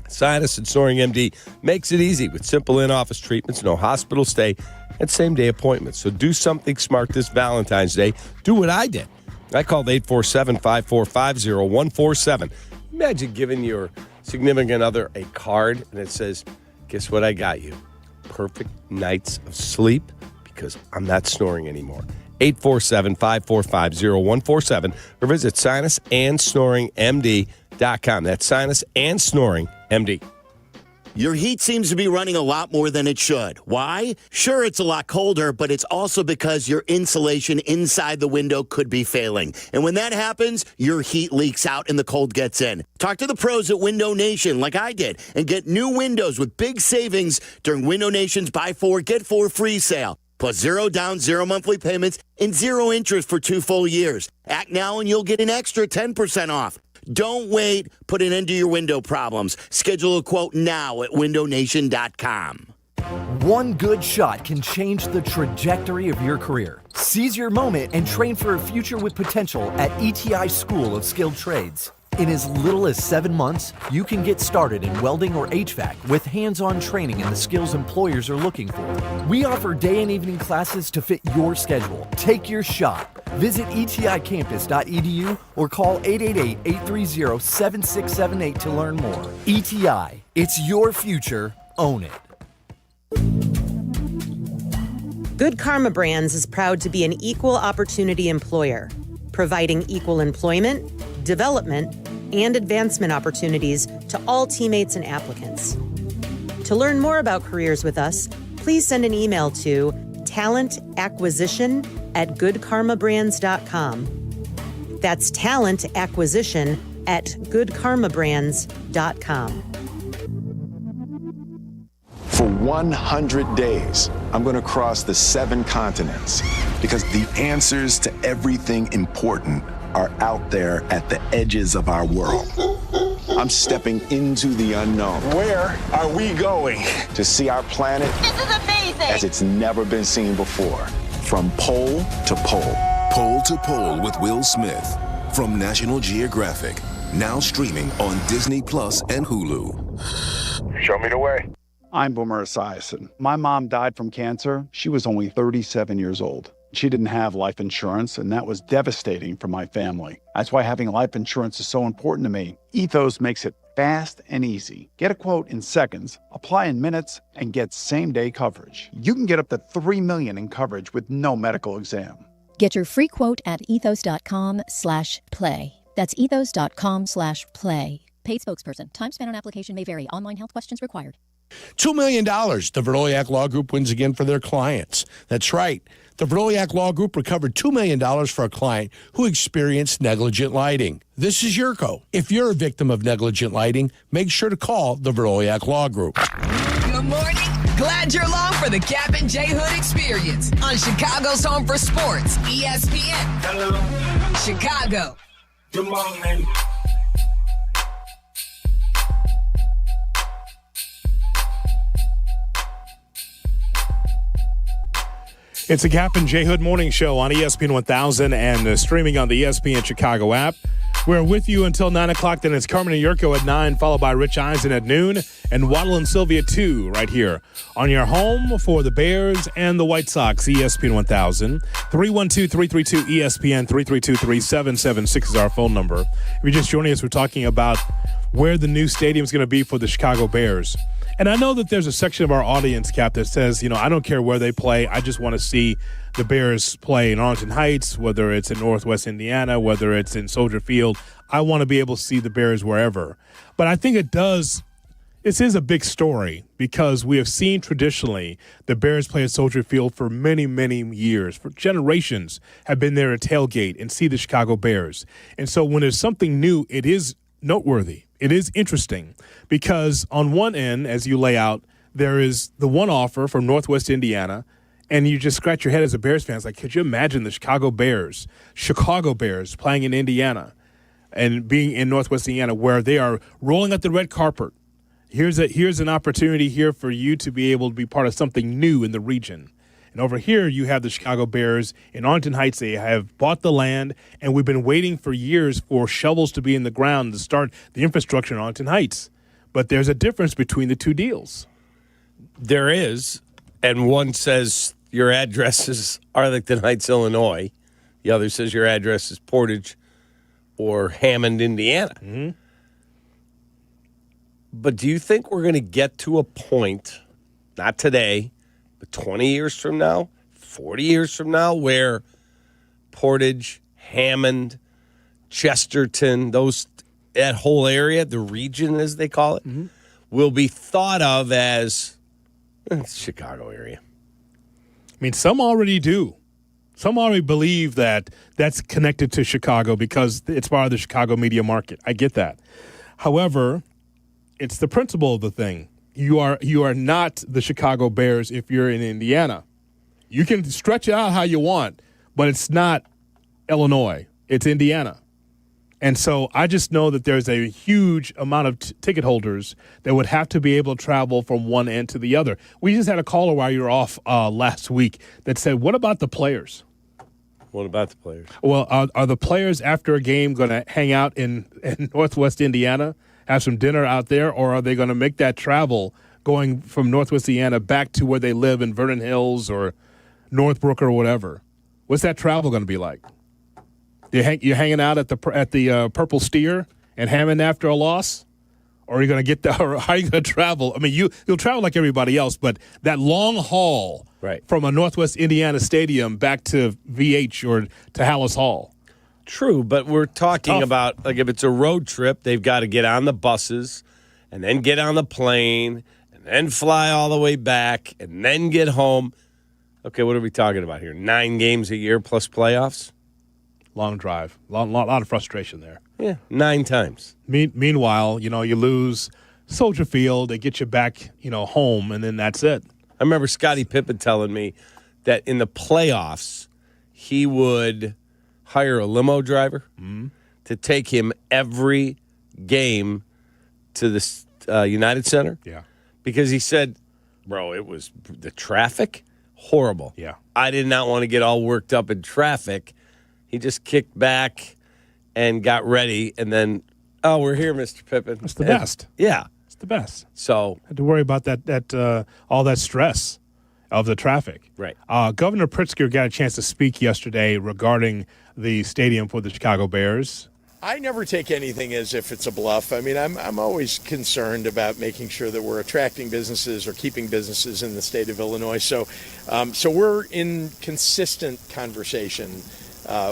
Sinus and Snoring MD makes it easy with simple in-office treatments, no hospital stay, and same-day appointments. So do something smart this Valentine's Day. Do what I did. I called 847-545-0147. Imagine giving your significant other a card and it says, guess what I got you? Perfect nights of sleep because I'm not snoring anymore. 847-545-0147 or visit sinusandsnoringmd.com. That's Sinus and Snoring MD. Your heat seems to be running a lot more than it should. Why? Sure, it's a lot colder, but it's also because your insulation inside the window could be failing. And when that happens, your heat leaks out and the cold gets in. Talk to the pros at Window Nation like I did and get new windows with big savings during Window Nation's Buy 4, Get 4 free sale. Plus 0 down, 0 monthly payments, and 0 interest for 2 full years. Act now and you'll get an extra 10% off. Don't wait. Put an end to your window problems. Schedule a quote now at windownation.com. One good shot can change the trajectory of your career. Seize your moment and train for a future with potential at ETI School of Skilled Trades. In as little as 7 months, you can get started in welding or HVAC with hands-on training in the skills employers are looking for. We offer day and evening classes to fit your schedule. Take your shot. Visit eticampus.edu or call 888-830-7678 to learn more. ETI, it's your future. Own it. Good Karma Brands is proud to be an equal opportunity employer, providing equal employment, development, and advancement opportunities to all teammates and applicants. To learn more about careers with us, please send an email to talentacquisition@goodkarmabrands.com. That's talentacquisition@goodkarmabrands.com. For 100 days, I'm going to cross the 7 continents because the answers to everything important are out there at the edges of our world. I'm stepping into the unknown. Where are we going? To see our planet This is amazing! as it's never been seen before. From pole to pole. Pole to Pole with Will Smith from National Geographic. Now streaming on Disney Plus and Hulu. Show me the way. I'm Boomer Esiason. My mom died from cancer. She was only 37 years old. She didn't have life insurance, and that was devastating for my family. That's why having life insurance is so important to me. Ethos makes it fast and easy. Get a quote in seconds, apply in minutes, and get same-day coverage. You can get up to $3 million in coverage with no medical exam. Get your free quote at ethos.com/play. That's ethos.com/play. Paid spokesperson. Time spent on application may vary. Online health questions required. $2 million the Verdoyak Law Group wins again for their clients. That's right. The Verdoyak Law Group recovered $2 million for a client who experienced negligent lighting. This is Jurko. If you're a victim of negligent lighting, make sure to call the Verdoyak Law Group. Good morning. Glad you're along for the Kap J Hood experience on Chicago's Home for Sports, ESPN. Hello. Chicago. Good morning. It's the Kap and J Hood Morning Show on ESPN 1000 and streaming on the ESPN Chicago app. We're with you until 9 o'clock. Then it's Carmen Jurko at 9, followed by Rich Eisen at noon, and Waddle Silvy at 2 right here on your home for the Bears and the White Sox, ESPN 1000. 312-332-ESPN, 332-3776 is our phone number. If you're just joining us, we're talking about where the new stadium is going to be for the Chicago Bears. And I know that there's a section of our audience, Cap, that says, I don't care where they play. I just want to see the Bears play in Arlington Heights, whether it's in Northwest Indiana, whether it's in Soldier Field. I want to be able to see the Bears wherever. But I think this is a big story because we have seen traditionally the Bears play at Soldier Field for many, many years. For generations have been there to tailgate and see the Chicago Bears. And so when there's something new, it is noteworthy. It is interesting because on one end, as you lay out, there is the one offer from Northwest Indiana, and you just scratch your head as a Bears fan. It's like, could you imagine the Chicago Bears playing in Indiana and being in Northwest Indiana where they are rolling out the red carpet? Here's an opportunity here for you to be able to be part of something new in the region. And over here, you have the Chicago Bears in Arlington Heights. They have bought the land, and we've been waiting for years for shovels to be in the ground to start the infrastructure in Arlington Heights. But there's a difference between the two deals. There is, and one says your address is Arlington Heights, Illinois. The other says your address is Portage or Hammond, Indiana. Mm-hmm. But do you think we're going to get to a point, not today, but 20 years from now, 40 years from now, where Portage, Hammond, Chesterton, that whole area, the region as they call it, will be thought of as Chicago area? I mean, some already do. Some already believe that that's connected to Chicago because it's part of the Chicago media market. I get that. However, it's the principle of the thing. You are not the Chicago Bears if you're in Indiana. You can stretch it out how you want, but it's not Illinois. It's Indiana. And so I just know that there's a huge amount of ticket holders that would have to be able to travel from one end to the other. We just had a caller while you were off last week that said, what about the players? What about the players? Well, are the players after a game going to hang out in Northwest Indiana, have some dinner out there, or are they going to make that travel going from Northwest Indiana back to where they live in Vernon Hills or Northbrook or whatever? What's that travel going to be like? You're hanging out at the Purple Steer and Hammond after a loss, or are you going to get or how are you going to travel? I mean, you'll travel like everybody else, but that long haul from a Northwest Indiana stadium back to VH or to Hallis Hall. True, but we're talking about, like, if it's a road trip, they've got to get on the buses and then get on the plane and then fly all the way back and then get home. Okay, what are we talking about here? 9 games a year plus playoffs? Long drive. Lot of frustration there. Yeah, 9 times. Meanwhile, you lose Soldier Field. They get you back, home, and then that's it. I remember Scottie Pippen telling me that in the playoffs, he would hire a limo driver to take him every game to the United Center. Yeah. Because he said, bro, it was the traffic, horrible. Yeah. I did not want to get all worked up in traffic. He just kicked back and got ready, and then, oh, we're here, Mr. Pippen. It's the best. Yeah. It's the best. So had to worry about that all that stress of the traffic. Right. Governor Pritzker got a chance to speak yesterday regarding the stadium for the Chicago Bears. I never take anything as if it's a bluff. I mean, I'm always concerned about making sure that we're attracting businesses or keeping businesses in the state of Illinois. So we're in consistent conversation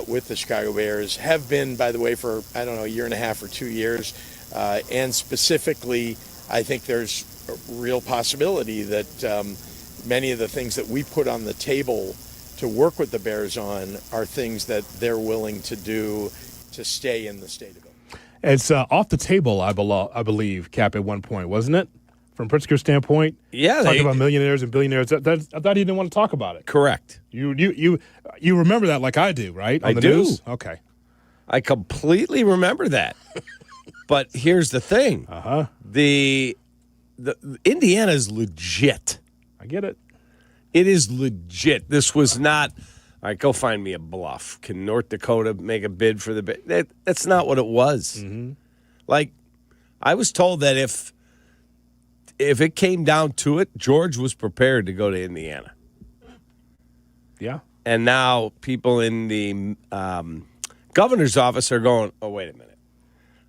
with the Chicago Bears, have been, by the way, for, I don't know, a year and a half or 2 years. And specifically, I think there's a real possibility that many of the things that we put on the table to work with the Bears on are things that they're willing to do to stay in the state of Illinois. It's off the table, I believe, Cap, at one point, wasn't it? From Pritzker's standpoint? Yeah. Talking about millionaires and billionaires. I thought he didn't want to talk about it. Correct. You remember that like I do, right? On I the do. News? Okay. I completely remember that. But here's the thing. Uh-huh. The Indiana is legit. I get it. It is legit. This was not, all right, go find me a bluff. Can North Dakota make a bid for the that's not what it was. Mm-hmm. Like, I was told that if it came down to it, George was prepared to go to Indiana. Yeah. And now people in the governor's office are going, oh, wait a minute.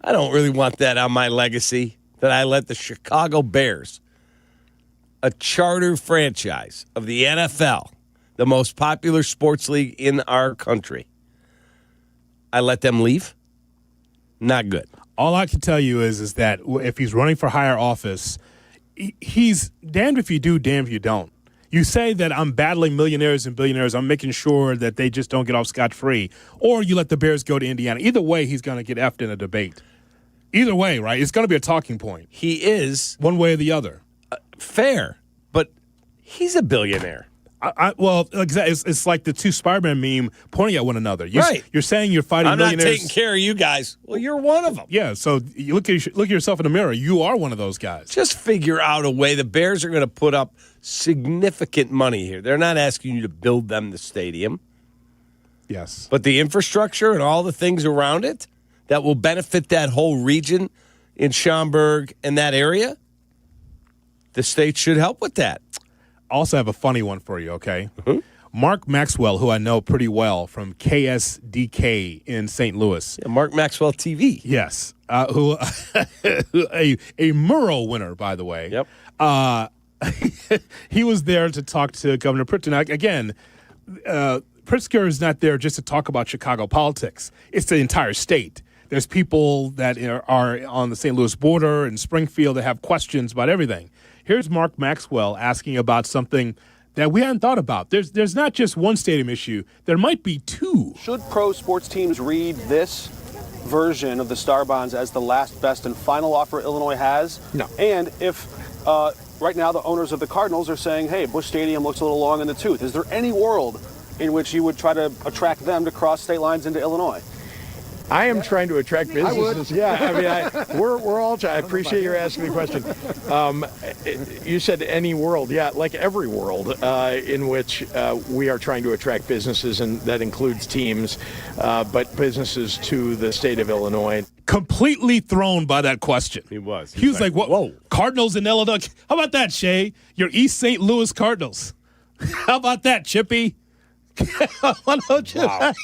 I don't really want that on my legacy, that I let the Chicago Bears, a charter franchise of the NFL, the most popular sports league in our country, I let them leave? Not good. All I can tell you is that if he's running for higher office, he's damned if you do, damned if you don't. You say that I'm battling millionaires and billionaires, I'm making sure that they just don't get off scot-free, or you let the Bears go to Indiana. Either way, he's going to get effed in a debate. Either way, right? It's going to be a talking point. He is. One way or the other. Fair, but he's a billionaire. Well, it's like the two Spider-Man meme pointing at one another. Right. You're saying you're fighting I'm not millionaires. taking care of you guys. Well, you're one of them. Yeah, so you look at yourself in the mirror. You are one of those guys. Just figure out a way. The Bears are going to put up significant money here. They're not asking you to build them the stadium. Yes. But the infrastructure and all the things around it that will benefit that whole region in Schaumburg and that area, the state should help with that. Also have a funny one for you, okay? Mm-hmm. Mark Maxwell, who I know pretty well from KSDK in St. Louis. Yeah, Mark Maxwell TV. Yes. Who a Murrow winner, by the way. Yep. He was there to talk to Governor Pritzker. Now, again, Pritzker is not there just to talk about Chicago politics. It's the entire state. There's people that are on the St. Louis border and Springfield that have questions about everything. Here's Mark Maxwell asking about something that we hadn't thought about. There's not just one stadium issue. There might be two. Should pro sports teams read this version of the Star Bonds as the last, best, and final offer Illinois has? No. And if right now the owners of the Cardinals are saying, hey, Busch Stadium looks a little long in the tooth, is there any world in which you would try to attract them to cross state lines into Illinois? I am trying to attract businesses. I would. Yeah, I mean, we're all trying. I appreciate your asking the question. You said any world. Yeah, like every world in which we are trying to attract businesses, and that includes teams, but businesses to the state of Illinois. Completely thrown by that question. He was. He was like, what? Whoa. Cardinals in Illinois? How about that, Shay? Your East St. Louis Cardinals. How about that, Chippy? Wow.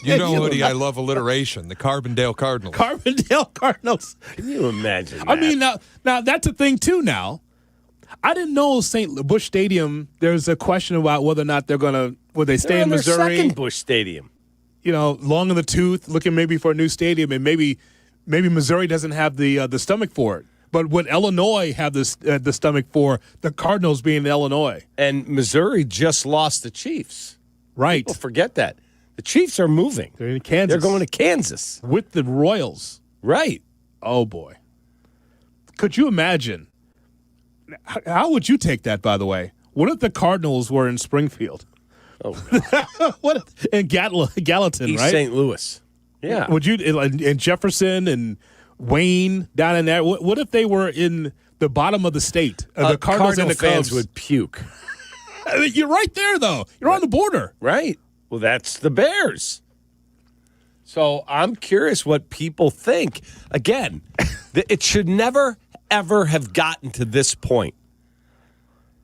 You know, Hoodie, I love alliteration. The Carbondale Cardinals. Carbondale Cardinals. Can you imagine that? I mean, now that's a thing, too, now. I didn't know Busch Stadium, there's a question about whether or not will they stay in Missouri? Their second Busch Stadium. You know, long in the tooth, looking maybe for a new stadium, and maybe Missouri doesn't have the stomach for it. But would Illinois have the stomach for the Cardinals being in Illinois? And Missouri just lost the Chiefs. Right. People forget that. The Chiefs are moving. They're in Kansas. They're going to Kansas. With the Royals. Right. Oh, boy. Could you imagine How would you take that, by the way? What if the Cardinals were in Springfield? Oh, what if, in Gallatin, East right? St. Louis. Yeah. Would you in Jefferson and Wayne down in there? What if they were in the bottom of the state? The Cardinals and the fans Cubs would puke. I mean, you're right there, though. You're on the border, right? Well, that's the Bears. So I'm curious what people think. Again, it should never, ever have gotten to this point.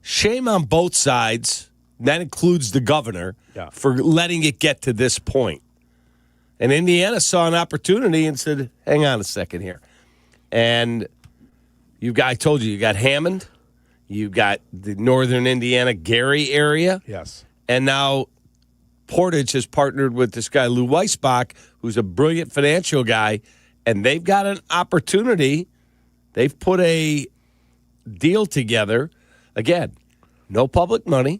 Shame on both sides. That includes the governor for letting it get to this point. And Indiana saw an opportunity and said, hang on a second here. And I told you got Hammond. You got the northern Indiana, Gary area. Yes. And now Portage has partnered with this guy, Lou Weisbach, who's a brilliant financial guy. And they've got an opportunity. They've put a deal together. Again, no public money,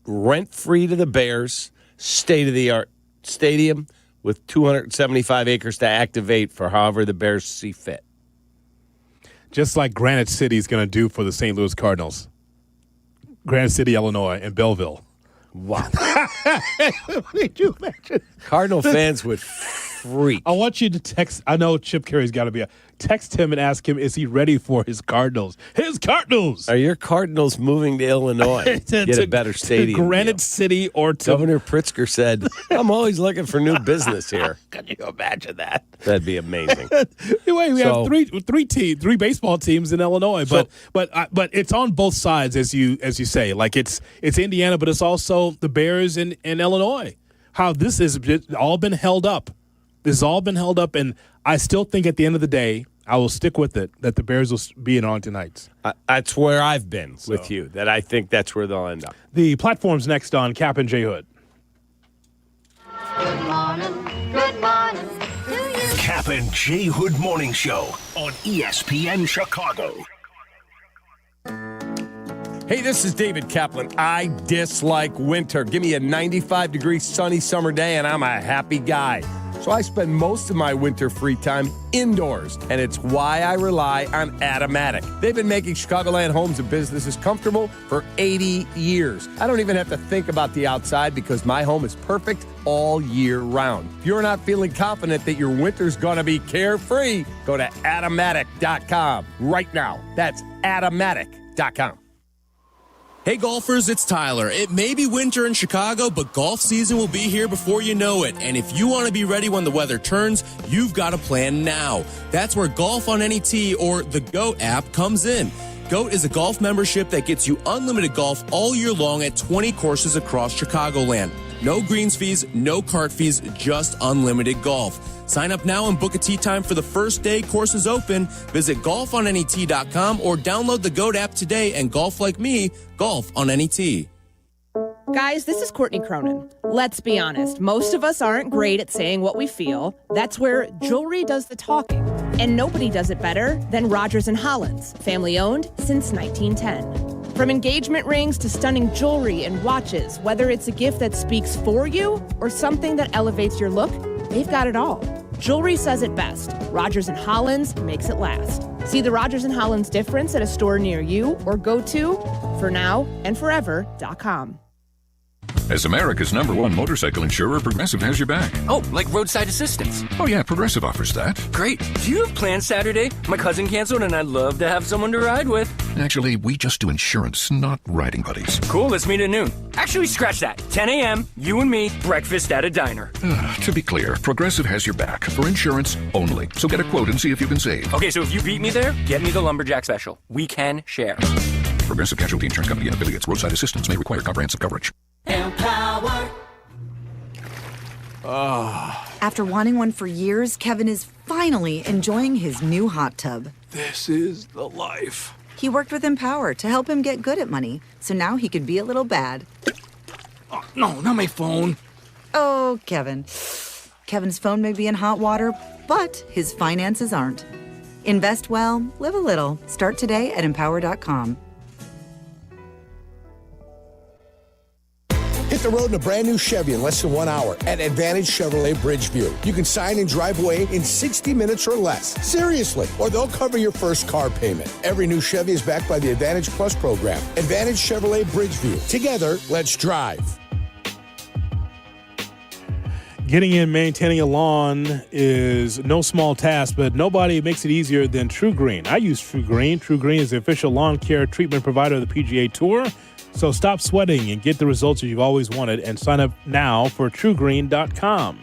rent-free to the Bears, state-of-the-art stadium with 275 acres to activate for however the Bears see fit. Just like Granite City is going to do for the St. Louis Cardinals. Granite City, Illinois, and Belleville. Wow. Did you imagine? Cardinal fans would freak. I want you to text. I know Chip Carey's got to be. Text him and ask him, is he ready for his Cardinals? His Cardinals! Are your Cardinals moving to Illinois? Get a better stadium. To Granite City or to. Governor Pritzker said, I'm always looking for new business here. Can you imagine that? That'd be amazing. Anyway, we have three baseball teams in Illinois, but it's on both sides, as you say. Like it's Indiana, but it's also the Bears in Illinois. How this has all been held up. This has all been held up, and I still think at the end of the day, I will stick with it, that the Bears will be in Arlington Heights. That's where I've been with you, that I think that's where they'll end up. The platform's next on Kap and J Hood. Good morning. Good morning. Kap and J Hood Morning Show on ESPN Chicago. Hey, this is David Kaplan. I dislike winter. Give me a 95-degree sunny summer day, and I'm a happy guy. So I spend most of my winter free time indoors, and it's why I rely on Automatic. They've been making Chicagoland homes and businesses comfortable for 80 years. I don't even have to think about the outside because my home is perfect all year round. If you're not feeling confident that your winter's going to be carefree, go to Automatic.com right now. That's Automatic.com. Hey golfers, it's Tyler. It may be winter in Chicago, but golf season will be here before you know it. And if you want to be ready when the weather turns, you've got to plan now. That's where Golf on Any Tee or the GOAT app comes in. GOAT is a golf membership that gets you unlimited golf all year long at 20 courses across Chicagoland. No greens fees, no cart fees, just unlimited golf. Sign up now and book a tee time for the first day courses open. Visit golfonanytee.com or download the GOAT app today and golf like me, golf on any tee. Guys, this is Courtney Cronin. Let's be honest, most of us aren't great at saying what we feel. That's where jewelry does the talking. And nobody does it better than Rogers & Hollins, family owned since 1910. From engagement rings to stunning jewelry and watches, whether it's a gift that speaks for you or something that elevates your look, they've got it all. Jewelry says it best. Rogers & Hollins makes it last. See the Rogers & Hollins difference at a store near you or go to fornowandforever.com. As America's #1 motorcycle insurer, Progressive has your back. Oh, like roadside assistance. Oh yeah, Progressive offers that. Great. Do you have plans Saturday? My cousin canceled and I'd love to have someone to ride with. Actually, we just do insurance, not riding buddies. Cool, let's meet at noon. Actually, scratch that. 10 a.m., you and me, breakfast at a diner. To be clear, Progressive has your back for insurance only. So get a quote and see if you can save. Okay, so if you beat me there, get me the Lumberjack Special. We can share. Progressive Casualty Insurance Company and affiliates. Roadside assistance may require comprehensive coverage. Empower. After wanting one for years, Kevin is finally enjoying his new hot tub. This is the life. He worked with Empower to help him get good at money, so now he can be a little bad. Oh, no, not my phone. Oh, Kevin. Kevin's phone may be in hot water, but his finances aren't. Invest well, live a little. Start today at Empower.com. Hit the road in a brand new Chevy in less than 1 hour at Advantage Chevrolet Bridgeview. You can sign and drive away in 60 minutes or less. Seriously. Or they'll cover your first car payment. Every new Chevy is backed by the Advantage Plus program. Advantage Chevrolet Bridgeview. Together, let's drive. Getting and maintaining a lawn is no small task, but nobody makes it easier than True Green. I use True Green. True Green is the official lawn care treatment provider of the PGA Tour. So stop sweating and get the results that you've always wanted and sign up now for TrueGreen.com.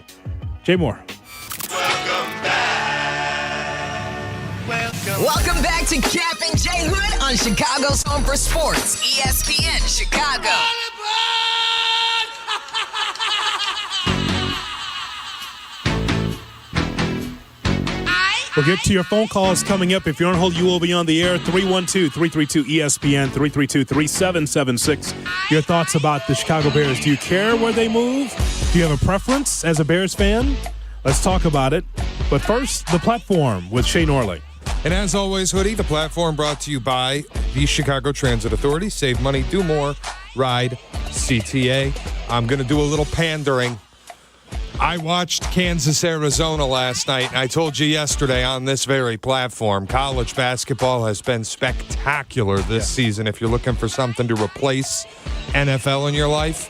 Jay Moore. Welcome back to Kap and J Hood on Chicago's Home for Sports, ESPN Chicago. We'll get to your phone calls coming up. If you're on hold, you will be on the air. 312-332-ESPN, 332-3776. Your thoughts about the Chicago Bears. Do you care where they move? Do you have a preference as a Bears fan? Let's talk about it. But first, the platform with Shay Norley. And as always, Hoodie, the platform brought to you by the Chicago Transit Authority. Save money, do more, ride CTA. I'm going to do a little pandering. I watched Kansas, Arizona last night, and I told you yesterday on this very platform, college basketball has been spectacular this season. If you're looking for something to replace NFL in your life,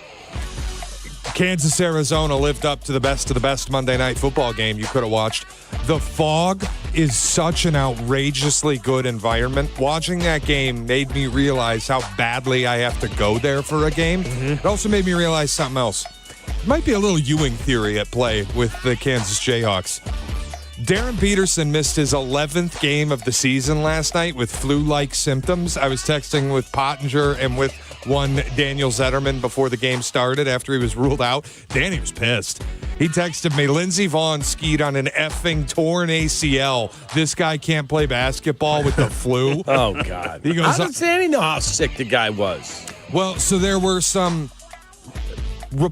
Kansas, Arizona lived up to the best of the best Monday Night Football game you could have watched. The Fog is such an outrageously good environment. Watching that game made me realize how badly I have to go there for a game. It also made me realize something else. Might be a little Ewing theory at play with the Kansas Jayhawks. Darren Peterson missed his 11th game of the season last night with flu-like symptoms. I was texting with Pottinger and with one Daniel Zetterman before the game started after he was ruled out. Danny was pissed. He texted me, Lindsey Vaughn skied on an effing torn ACL. This guy can't play basketball with the flu. Oh, God. He goes, how does Danny know how sick the guy was? Well, so there were some...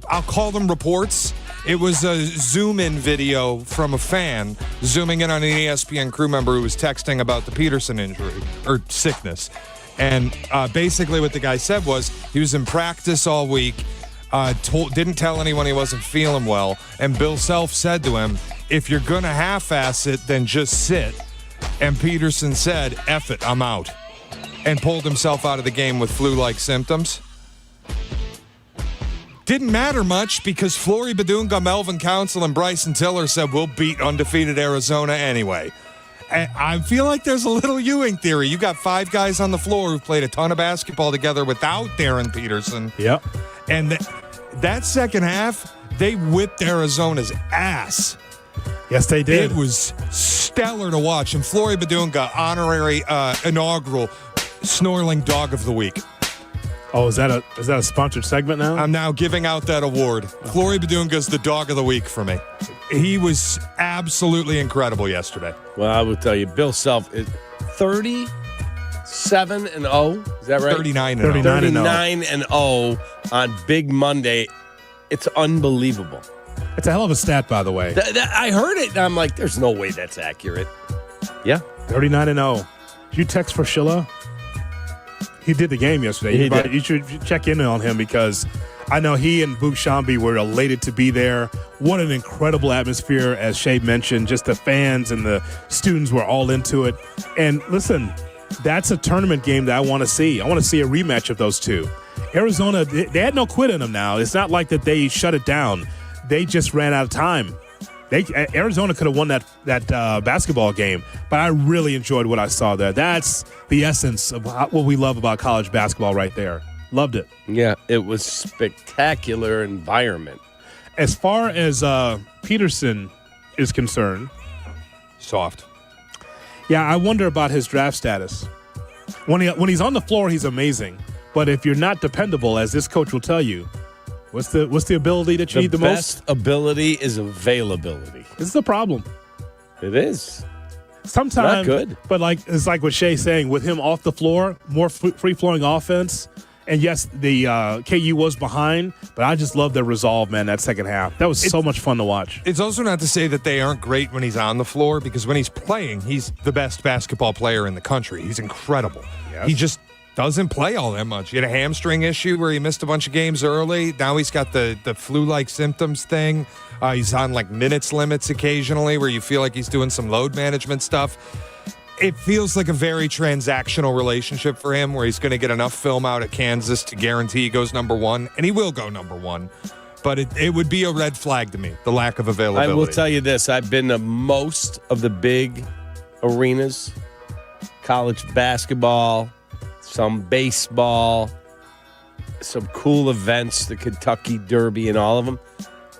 I'll call them reports. It was a zoom-in video from a fan zooming in on an ESPN crew member who was texting about the Peterson injury or sickness. And basically what the guy said was he was in practice all week, didn't tell anyone he wasn't feeling well, and Bill Self said to him, if you're going to half-ass it, then just sit. And Peterson said, F it, I'm out, and pulled himself out of the game with flu-like symptoms. Didn't matter much because Flory Badunga, Melvin Council, and Bryson Tiller said we'll beat undefeated Arizona anyway. And I feel like there's a little Ewing theory. You got 5 guys on the floor who played a ton of basketball together without Darren Peterson. Yep. And that second half, they whipped Arizona's ass. Yes, they did. It was stellar to watch. And Flory Badunga, honorary inaugural Snorling Dog of the Week. Oh, is that a sponsored segment now? I'm now giving out that award. Okay. Flory Badunga's the Dog of the Week for me. He was absolutely incredible yesterday. Well, I will tell you, Bill Self is 37-0. Is that right? 39-0. 39-0 on Big Monday. It's unbelievable. It's a hell of a stat, by the way. I heard it, and I'm like, there's no way that's accurate. Yeah. 39-0. Did you text for Shilla? He did the game yesterday. You should check in on him because I know he and Boog Shambi were elated to be there. What an incredible atmosphere, as Shay mentioned. Just the fans and the students were all into it. And listen, that's a tournament game that I want to see. I want to see a rematch of those two. Arizona, they had no quit in them now. It's not like that they shut it down. They just ran out of time. Arizona could have won that basketball game, but I really enjoyed what I saw there. That's the essence of what we love about college basketball right there. Loved it. Yeah, it was spectacular environment. As far as Peterson is concerned, soft. Yeah, I wonder about his draft status. When he's on the floor, he's amazing. But if you're not dependable, as this coach will tell you, what's the ability that you need the most? The best ability is availability. This is a problem. It is. Sometimes, not good. But it's like what Shay's saying, with him off the floor, more free-flowing offense. And yes, the KU was behind, but I just love their resolve, man, that second half. That was so much fun to watch. It's also not to say that they aren't great when he's on the floor, because when he's playing, he's the best basketball player in the country. He's incredible. Yes. He just doesn't play all that much. He had a hamstring issue where he missed a bunch of games early. Now he's got the flu-like symptoms thing. He's on like minutes limits occasionally where you feel like he's doing some load management stuff. It feels like a very transactional relationship for him where he's going to get enough film out at Kansas to guarantee he goes number one, and he will go number one. But it would be a red flag to me, the lack of availability. I will tell you this. I've been to most of the big arenas, college basketball, some baseball, some cool events, the Kentucky Derby and all of them.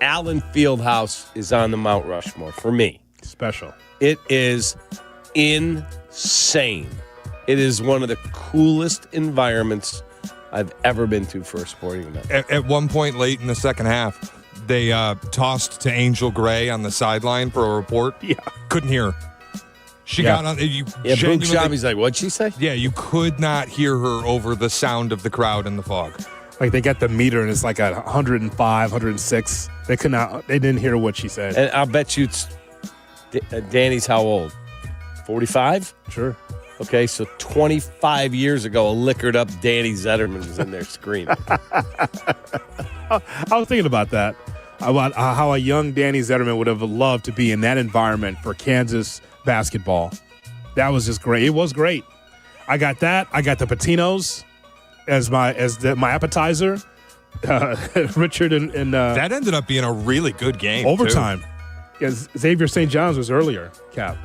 Allen Fieldhouse is on the Mount Rushmore for me. Special. It is insane. It is one of the coolest environments I've ever been to for a sporting event. At one point late in the second half, they tossed to Angel Gray on the sideline for a report. Yeah. Couldn't hear her. She got on. Boog Shabby's like, what'd she say? Yeah, you could not hear her over the sound of the crowd in the fog. Like they got the meter and it's like at 105, 106. They didn't hear what she said. And I'll bet you it's Danny's how old? 45? Sure. Okay, so 25 years ago, a liquored up Danny Zetterman was in there screaming. I was thinking about that. About how a young Danny Zetterman would have loved to be in that environment for Kansas basketball. That was just great. It was great. I got that. I got the patinos as my appetizer. Richard and that ended up being a really good game. Overtime. Because Xavier St. John's was earlier, Cap.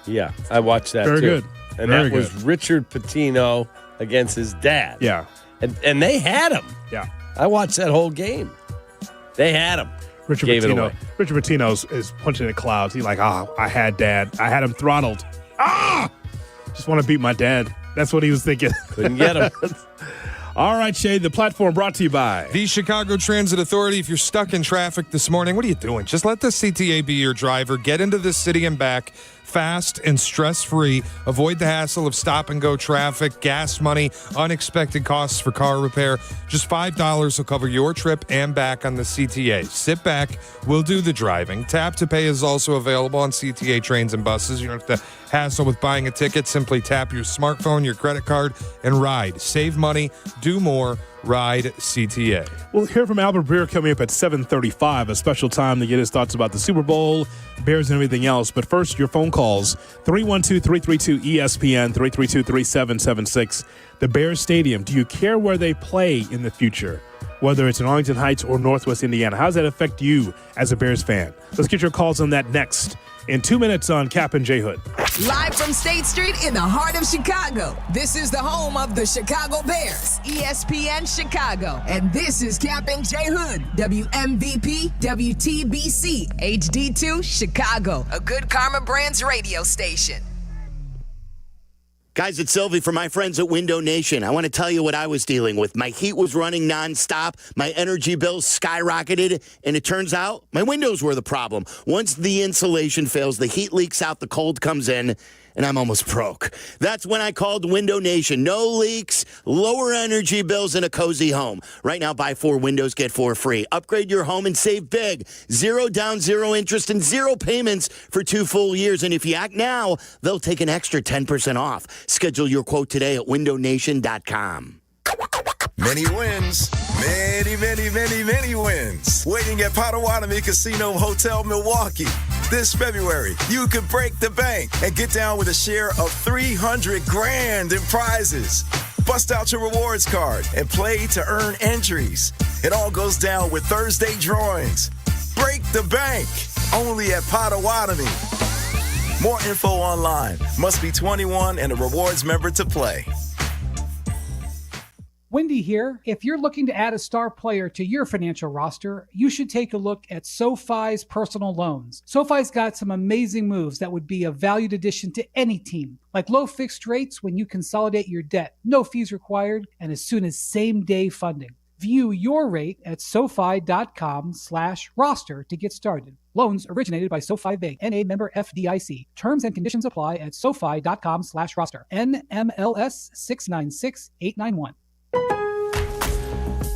Yeah, I watched that Very too. good. And Very that was good. Richard Pitino against his dad. Yeah. And they had him. Yeah. I watched that whole game. They had him. Richard Pitino is punching the clouds. He's like, I had dad. I had him throttled. Just want to beat my dad. That's what he was thinking. Couldn't get him. All right, Shay, the platform brought to you by the Chicago Transit Authority. If you're stuck in traffic this morning, what are you doing? Just let the CTA be your driver. Get into the city and back fast and stress-free. Avoid the hassle of stop-and-go traffic, gas money, unexpected costs for car repair. Just $5 will cover your trip and back on the CTA. Sit back. We'll do the driving. Tap to Pay is also available on CTA trains and buses. You don't have to hassle with buying a ticket. Simply tap your smartphone, your credit card, and ride. Save money. Do more. Ride CTA. We'll hear from Albert Breer coming up at 7:35, a special time to get his thoughts about the Super Bowl, Bears, and everything else. But first, your phone calls, 312-332-ESPN, 332-3776. The Bears Stadium, do you care where they play in the future? Whether it's in Arlington Heights or Northwest Indiana, how does that affect you as a Bears fan? Let's get your calls on that next. In 2 minutes on Kap and J Hood. Live from State Street in the heart of Chicago. This is the home of the Chicago Bears, ESPN Chicago. And this is Kap and J Hood, WMVP, WTBC, HD2, Chicago. A good Karma Brands radio station. Guys, it's Silvy from my friends at Window Nation. I want to tell you what I was dealing with. My heat was running nonstop. My energy bills skyrocketed. And it turns out my windows were the problem. Once the insulation fails, the heat leaks out, the cold comes in, and I'm almost broke. That's when I called Window Nation. No leaks, lower energy bills, and a cozy home. Right now, buy 4 windows, get 4 free. Upgrade your home and save big. 0 down, 0 interest, and 0 payments for 2 full years. And if you act now, they'll take an extra 10% off. Schedule your quote today at windownation.com. Many wins. Many, many, many, many wins. Waiting at Potawatomi Casino Hotel, Milwaukee. This February, you could break the bank and get down with a share of $300,000 in prizes. Bust out your rewards card and play to earn entries. It all goes down with Thursday drawings. Break the bank. Only at Potawatomi. More info online. Must be 21 and a rewards member to play. Wendy here. If you're looking to add a star player to your financial roster, you should take a look at SoFi's personal loans. SoFi's got some amazing moves that would be a valued addition to any team, like low fixed rates when you consolidate your debt, no fees required, and as soon as same-day funding. View your rate at SoFi.com/roster to get started. Loans originated by SoFi Bank, NA member FDIC. Terms and conditions apply at SoFi.com/roster. NMLS 696891.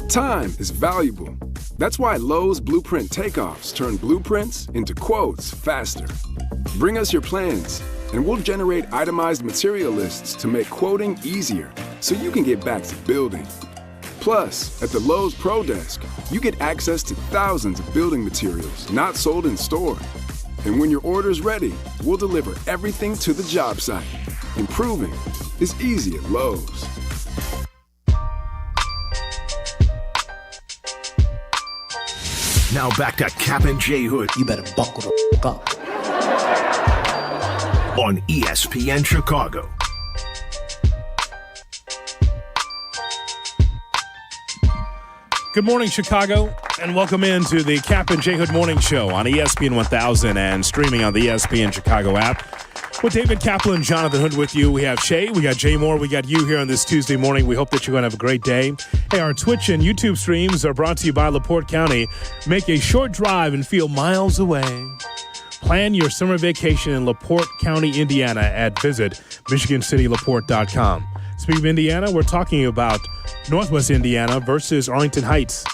Time is valuable. That's why Lowe's Blueprint Takeoffs turn blueprints into quotes faster. Bring us your plans, and we'll generate itemized material lists to make quoting easier, so you can get back to building. Plus, at the Lowe's Pro Desk, you get access to thousands of building materials not sold in store. And when your order's ready, we'll deliver everything to the job site. Improving is easy at Lowe's. Now back to Kap and J Hood. You better buckle the f*** up. On ESPN Chicago. Good morning, Chicago, and welcome into the Kap and J Hood Morning Show on ESPN 1000 and streaming on the ESPN Chicago app. With David Kaplan, Jonathan Hood with you. We have Shay, we got Jay Moore, we got you here on this Tuesday morning. We hope that you're going to have a great day. Hey, our Twitch and YouTube streams are brought to you by LaPorte County. Make a short drive and feel miles away. Plan your summer vacation in LaPorte County, Indiana at visit MichiganCityLaporte.com. Speaking of Indiana, we're talking about Northwest Indiana versus Arlington Heights.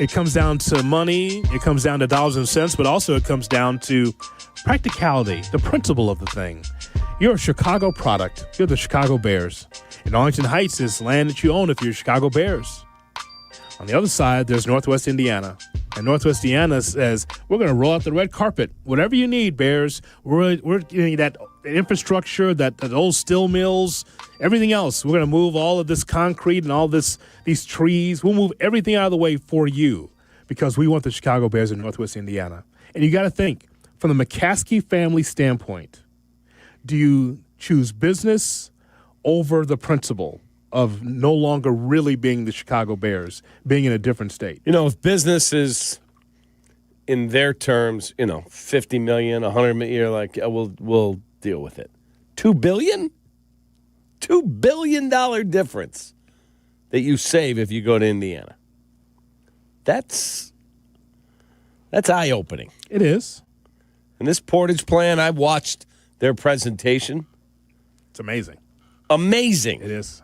It comes down to money, it comes down to dollars and cents, but also it comes down to practicality, the principle of the thing. You're a Chicago product. You're the Chicago Bears. And Arlington Heights is land that you own if you're Chicago Bears. On the other side, there's Northwest Indiana. And Northwest Indiana says, we're going to roll out the red carpet. Whatever you need, Bears. We're getting that infrastructure, that old steel mills, everything else. We're going to move all of this concrete and all these trees. We'll move everything out of the way for you because we want the Chicago Bears in Northwest Indiana. And you got to think, from the McCaskey family standpoint, do you choose business over the principle of no longer really being the Chicago Bears, being in a different state? You know, if business is, in their terms, $50 million, $100 million, you're like, we'll deal with it. $2 billion? $2 billion difference that you save if you go to Indiana. That's eye-opening. It is. And this Portage plan, I watched their presentation. It's amazing. Amazing. It is.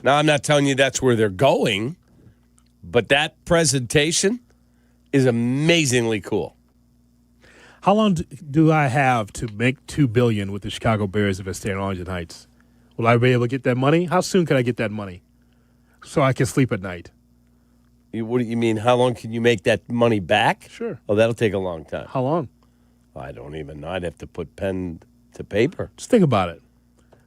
Now, I'm not telling you that's where they're going, but that presentation is amazingly cool. How long do I have to make $2 billion with the Chicago Bears if I stay in Arlington Heights? Will I be able to get that money? How soon can I get that money so I can sleep at night? What do you mean? How long can you make that money back? Sure. Oh, that'll take a long time. How long? I don't even know. I'd have to put pen to paper. Just think about it.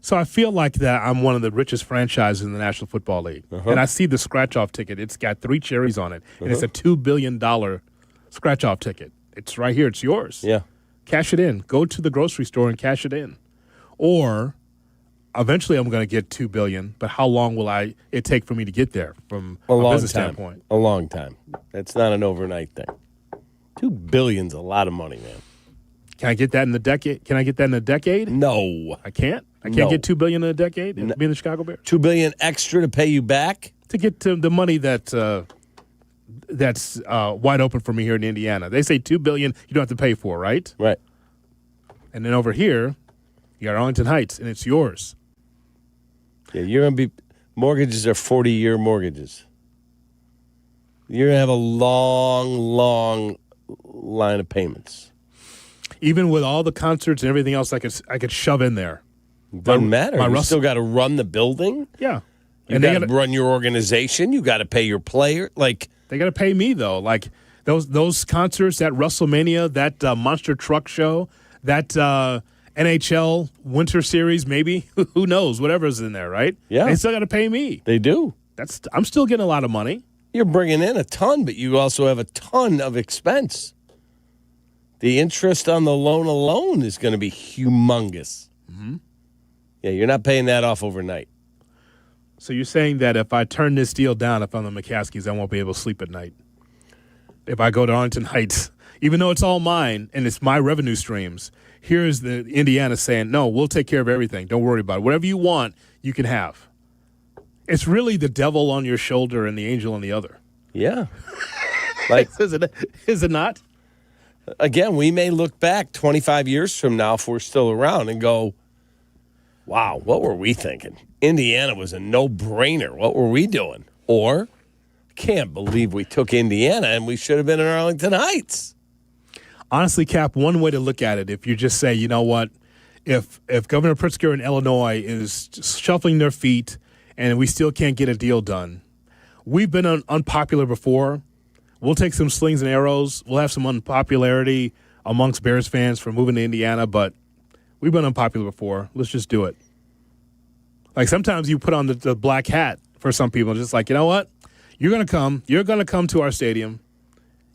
So I feel like that I'm one of the richest franchises in the National Football League. And I see the scratch-off ticket. It's got 3 cherries on it. And it's a $2 billion scratch-off ticket. It's right here. It's yours. Yeah. Cash it in. Go to the grocery store and cash it in. Or eventually I'm going to get $2 billion, but how long will it take for me to get there from a business standpoint? A long time. That's not an overnight thing. $2 billion's a lot of money, man. Can I get that in a decade? Can I get that in a decade? No. I can't? I can't get $2 billion in a decade being the Chicago Bears? $2 billion extra to pay you back? To get to the money that's wide open for me here in Indiana. They say $2 billion you don't have to pay for, right? Right. And then over here, you got Arlington Heights, and it's yours. Yeah, you're going to be – mortgages are 40-year mortgages. You're going to have a long, long line of payments. Even with all the concerts and everything else I could shove in there. Doesn't matter. You still got to run the building. Yeah. You got to run your organization. You got to pay your player. Like they got to pay me, though. Like those concerts, that WrestleMania, that Monster Truck Show, that NHL Winter Series, maybe. Who knows? Whatever's in there, right? Yeah. They still got to pay me. They do. I'm still getting a lot of money. You're bringing in a ton, but you also have a ton of expense. The interest on the loan alone is going to be humongous. Mm-hmm. Yeah, you're not paying that off overnight. So you're saying that if I turn this deal down, if I'm the McCaskies, I won't be able to sleep at night? If I go to Arlington Heights, even though it's all mine and it's my revenue streams, here's the Indiana saying, no, we'll take care of everything. Don't worry about it. Whatever you want, you can have. It's really the devil on your shoulder and the angel on the other. Yeah. Like, is it not? Again, we may look back 25 years from now if we're still around and go, wow, what were we thinking? Indiana was a no-brainer. What were we doing? Or, can't believe we took Indiana and we should have been in Arlington Heights. Honestly, Cap, one way to look at it, if you just say, you know what, if Governor Pritzker in Illinois is shuffling their feet and we still can't get a deal done. We've been unpopular before. We'll take some slings and arrows. We'll have some unpopularity amongst Bears fans for moving to Indiana, but we've been unpopular before. Let's just do it. Like sometimes you put on the black hat for some people, just like, you know what? You're going to come. You're going to come to our stadium.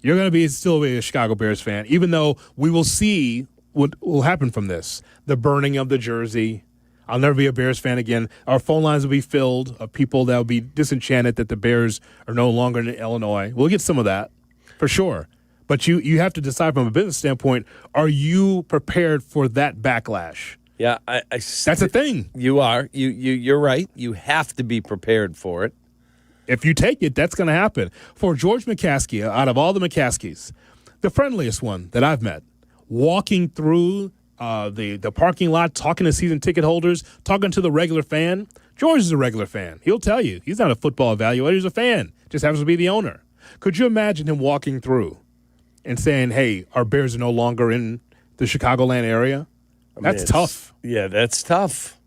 You're going to still be a Chicago Bears fan, even though we will see what will happen from this. The burning of the jersey. I'll never be a Bears fan again. Our phone lines will be filled of people that will be disenchanted that the Bears are no longer in Illinois. We'll get some of that, for sure. But you have to decide from a business standpoint, are you prepared for that backlash? Yeah, that's a thing. You are. You're right. You have to be prepared for it. If you take it, that's going to happen. For George McCaskey, out of all the McCaskies, the friendliest one that I've met, walking through the parking lot, talking to season ticket holders, talking to the regular fan. George is a regular fan. He'll tell you. He's not a football evaluator. He's a fan. Just happens to be the owner. Could you imagine him walking through and saying, hey, our Bears are no longer in the Chicagoland area? That's tough. Yeah, that's tough.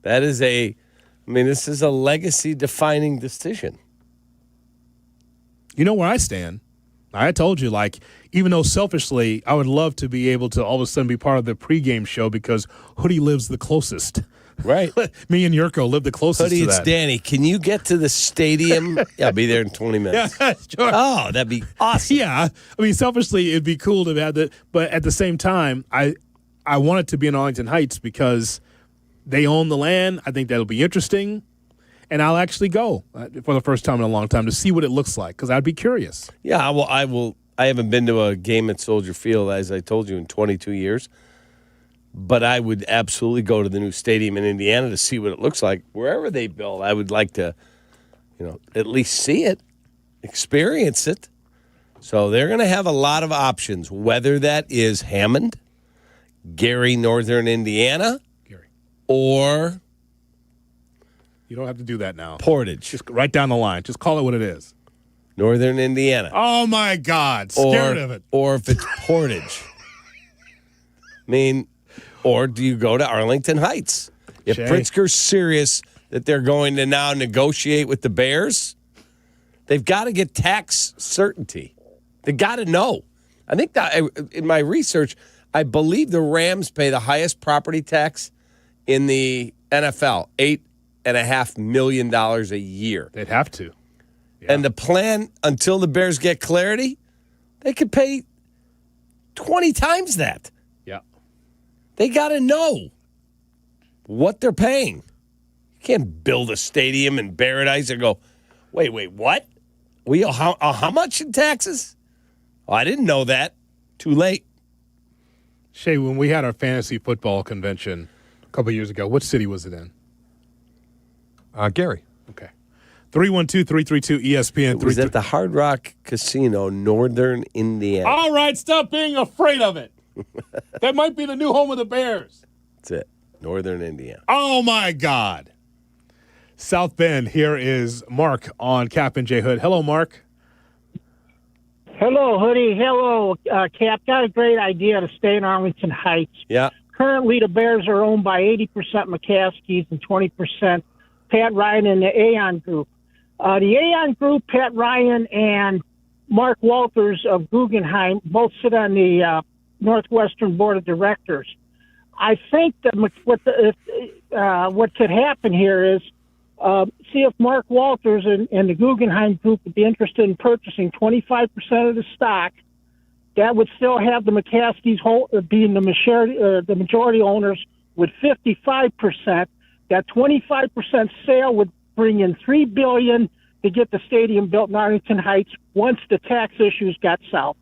That is this is a legacy-defining decision. You know where I stand. I told you, even though selfishly, I would love to be able to all of a sudden be part of the pregame show because Hoodie lives the closest. Right. Me and Jurko live the closest Hoodie, to that. it's Danny. Can you get to the stadium? Yeah, I'll be there in 20 minutes. Yeah, sure. Oh, that'd be awesome. Yeah. Selfishly, it'd be cool to have that. But at the same time, I want it to be in Arlington Heights because they own the land. I think that'll be interesting. And I'll actually go for the first time in a long time to see what it looks like because I'd be curious. Yeah, I will. I haven't been to a game at Soldier Field, as I told you, in 22 years. But I would absolutely go to the new stadium in Indiana to see what it looks like. Wherever they build, I would like to, at least see it, experience it. So they're going to have a lot of options, whether that is Hammond, Gary, Northern Indiana, or you don't have to do that now. Portage. Just right down the line. Just call it what it is. Northern Indiana. Oh, my God. Scared of it. Or if it's Portage. Or do you go to Arlington Heights? If Pritzker's serious that they're going to now negotiate with the Bears, they've got to get tax certainty. They got to know. I think that in my research, I believe the Rams pay the highest property tax in the NFL, $8.5 million a year. They'd have to. Yeah. And the plan, until the Bears get clarity, they could pay 20 times that. Yeah. They got to know what they're paying. You can't build a stadium in Paradise and go, wait, what? We owe how much in taxes? Oh, I didn't know that. Too late. Shay, when we had our fantasy football convention a couple of years ago, what city was it in? Gary. Okay. 312-332-ESPN. It was at the Hard Rock Casino, Northern Indiana. All right, stop being afraid of it. That might be the new home of the Bears. That's it. Northern Indiana. Oh, my God. South Bend, here is Mark on Kap and J Hood. Hello, Mark. Hello, Hoodie. Hello, Cap. Got a great idea to stay in Arlington Heights. Yeah. Currently, the Bears are owned by 80% McCaskies and 20% Pat Ryan and the Aon Group. The Aon Group, Pat Ryan and Mark Walters of Guggenheim both sit on the Northwestern Board of Directors. I think that what could happen here is see if Mark Walters and the Guggenheim Group would be interested in purchasing 25% of the stock. That would still have the McCaskies being the majority owners with 55%. That 25% sale would bring in $3 billion to get the stadium built in Arlington Heights once the tax issues got solved.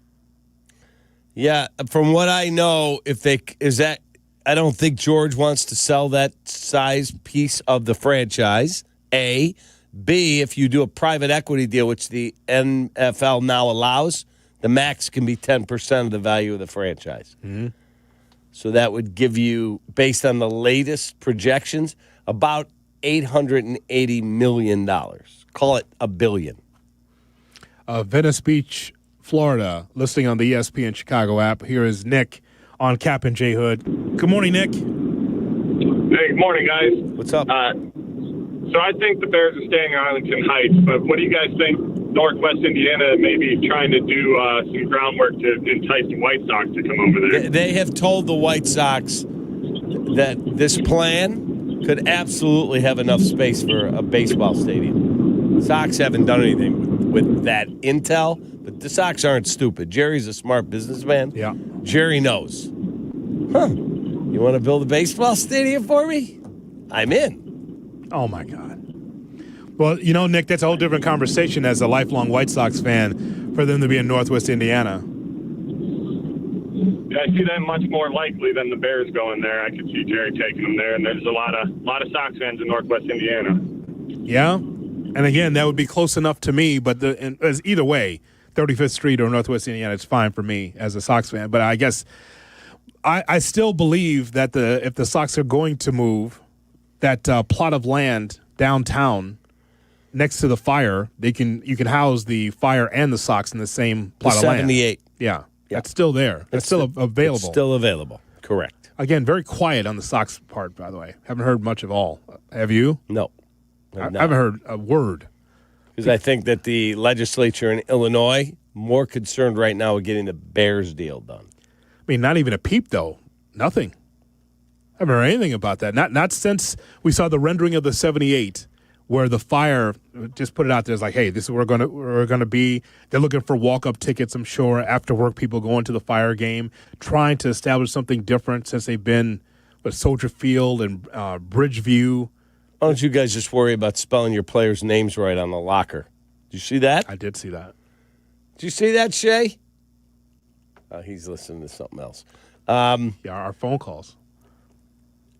Yeah, from what I know, I don't think George wants to sell that size piece of the franchise. A. B, if you do a private equity deal, which the NFL now allows, the max can be 10% of the value of the franchise. Mm-hmm. So that would give you, based on the latest projections, about $880 million. Call it $1 billion. Venice Beach, Florida, listening on the ESPN Chicago app. Here is Nick on Kap and J Hood. Good morning, Nick. Hey, good morning, guys. What's up? So I think the Bears are staying in Arlington Heights, but what do you guys think Northwest Indiana may be trying to do some groundwork to entice the White Sox to come over there? They have told the White Sox that this plan could absolutely have enough space for a baseball stadium. Sox haven't done anything with that intel, but the Sox aren't stupid. Jerry's a smart businessman. Yeah. Jerry knows. You want to build a baseball stadium for me? I'm in. Oh, my God. Well, you know, Nick, that's a whole different conversation as a lifelong White Sox fan for them to be in Northwest Indiana. Yeah, I see that much more likely than the Bears going there. I could see Jerry taking them there, and there's a lot of Sox fans in Northwest Indiana. Yeah, and again, that would be close enough to me. But as either way, 35th Street or Northwest Indiana, it's fine for me as a Sox fan. But I guess I still believe that if the Sox are going to move that plot of land downtown next to the Fire, you can house the Fire and the Sox in the same plot of land. 78. Yeah. That's still there. It's still available. It's still available. Correct. Again, very quiet on the Sox part, by the way. Haven't heard much of all. Have you? No. I haven't heard a word. Because I think that the legislature in Illinois more concerned right now with getting the Bears deal done. I mean, not even a peep, though. Nothing. I haven't heard anything about that. Not since we saw the rendering of the 78, where the Fire just put it out there. It's like, hey, this is where we're gonna be. They're looking for walk-up tickets, I'm sure, after work people going to the Fire game, trying to establish something different since they've been with Soldier Field and Bridgeview. Why don't you guys just worry about spelling your players' names right on the locker? Did you see that? I did see that. Did you see that, Shay? He's listening to something else. Yeah, our phone calls.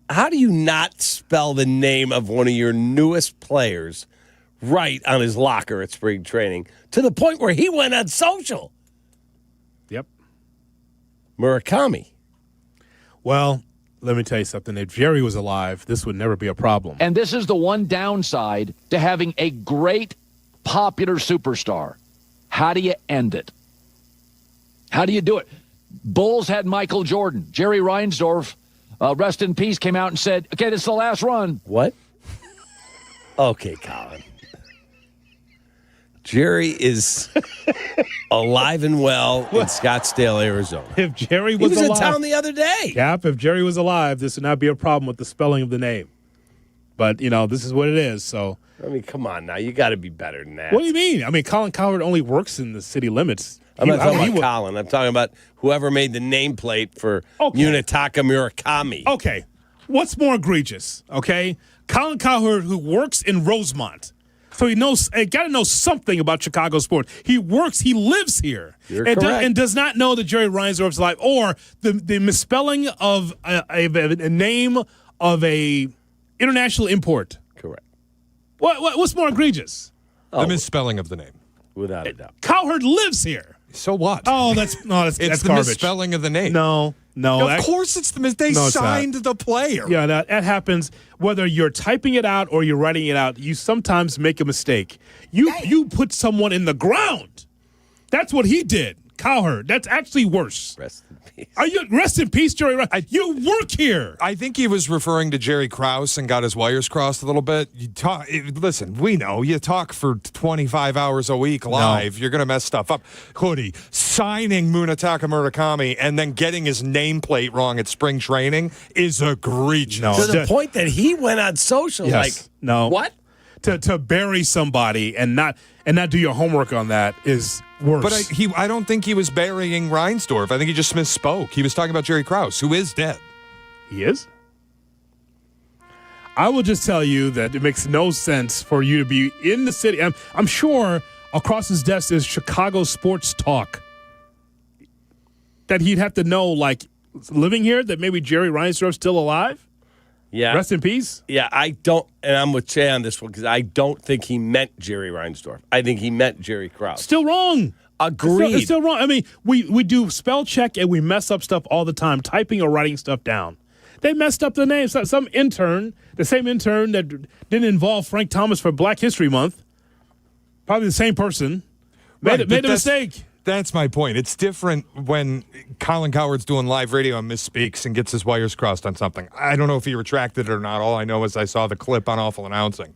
How do you not spell the name of one of your newest players right on his locker at spring training to the point where he went on social? Yep. Murakami. Well, let me tell you something. If Jerry was alive, this would never be a problem. And this is the one downside to having a great, popular superstar. How do you end it? How do you do it? Bulls had Michael Jordan. Jerry Reinsdorf, rest in peace, came out and said, okay, this is the last run. What? Okay, Colin. Jerry is alive and well in Scottsdale, Arizona. If Jerry was alive. He was in town the other day. Cap, if Jerry was alive, this would not be a problem with the spelling of the name. But, this is what it is, so. I mean, come on now. You got to be better than that. What do you mean? I mean, Colin Cowherd only works in the city limits. I'm not talking about Colin. I'm talking about whoever made the nameplate for Munetaka Murakami. Okay. What's more egregious, okay? Colin Cowherd, who works in Rosemont. So he got to know something about Chicago sports. He lives here. You're correct. And does not know that Jerry Reinsdorf's alive, or the misspelling of a name of a international import. Correct. What's more egregious? The misspelling of the name. Without a doubt. Cowherd lives here. So what? Oh, that's it's the garbage. misspelling of the name. No. Of course it's they signed the player. Yeah, that happens whether you're typing it out or you're writing it out. You sometimes make a mistake. You put someone in the ground. That's what he did. Cowherd. That's actually worse. Rest in peace. Rest in peace, Jerry? You work here. I think he was referring to Jerry Krause and got his wires crossed a little bit. Listen, we know you talk for 25 hours a week live. You're going to mess stuff up. Hoodie, signing Munetaka Murakami and then getting his nameplate wrong at spring training is egregious. No, to the point that he went on social what? To bury somebody and not do your homework on that is worse. But I don't think he was burying Reinsdorf. I think he just misspoke. He was talking about Jerry Krause, who is dead. He is? I will just tell you that it makes no sense for you to be in the city. I'm sure across his desk is Chicago Sports Talk. That he'd have to know, like, living here, that maybe Jerry Reinsdorf's still alive? Yeah. Rest in peace? Yeah, I don't, and I'm with Jay on this one because I don't think he meant Jerry Reinsdorf. I think he meant Jerry Krause. Still wrong. Agreed. It's still wrong. I mean, we do spell check and we mess up stuff all the time, typing or writing stuff down. They messed up the name. Some intern, the same intern that didn't involve Frank Thomas for Black History Month, probably the same person, made a mistake. That's my point. It's different when Colin Cowherd's doing live radio and misspeaks and gets his wires crossed on something. I don't know if he retracted it or not. All I know is I saw the clip on Awful Announcing.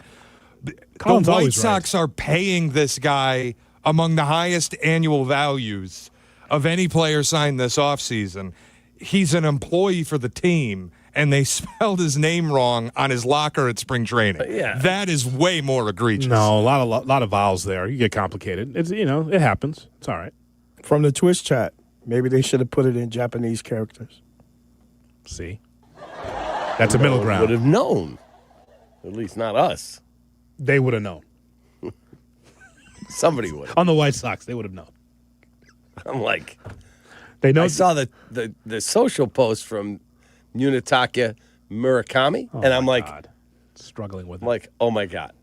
Colin's the White always Sox are paying this guy among the highest annual values of any player signed this offseason. He's an employee for the team, and they spelled his name wrong on his locker at spring training. Yeah. That is way more egregious. No, a lot of vowels there. You get complicated. It's it happens. It's all right. From the Twitch chat, maybe they should have put it in Japanese characters. See? That's a middle ground. Would have known. At least not us. They would have known. Somebody would. On the White Sox, they would have known. I'm like, they know. I saw the social post from Munetaka Murakami, and I'm like, God. Struggling with it. I'm like, oh my God,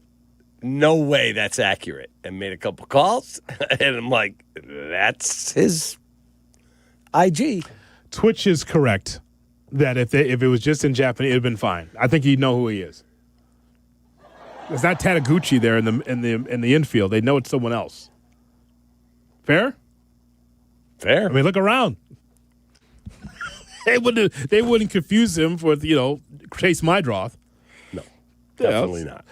no way that's accurate. And made a couple calls, and I'm like, that's his IG. Twitch is correct that if it was just in Japanese, it'd been fine. I think you'd know who he is. It's not Tadaguchi there in the infield. They know it's someone else. Fair? Fair. I mean, look around. They wouldn't confuse him with Chase Mydroth. No, definitely not.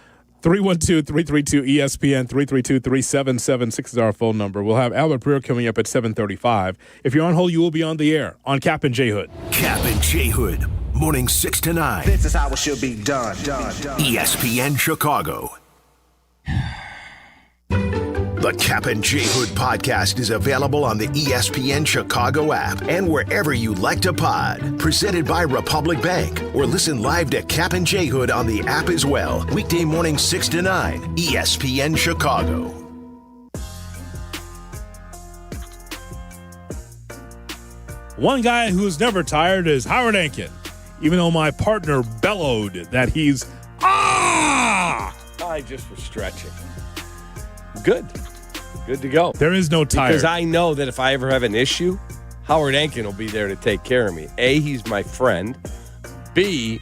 312-332-ESPN, 332-3776 is our phone number. We'll have Albert Breer coming up at 7:35. If you're on hold, you will be on the air on Kap and J Hood. Kap and J Hood, morning 6 to 9. This is how it should be done. ESPN Chicago. The Kap and J Hood podcast is available on the ESPN Chicago app and wherever you like to pod. Presented by Republic Bank. Or listen live to Kap and J Hood on the app as well. Weekday morning 6 to 9. ESPN Chicago. One guy who's never tired is Howard Ankin. Even though my partner bellowed that he's I just was stretching. Good to go. There is no tired. Because I know that if I ever have an issue, Howard Ankin will be there to take care of me. A, he's my friend. B,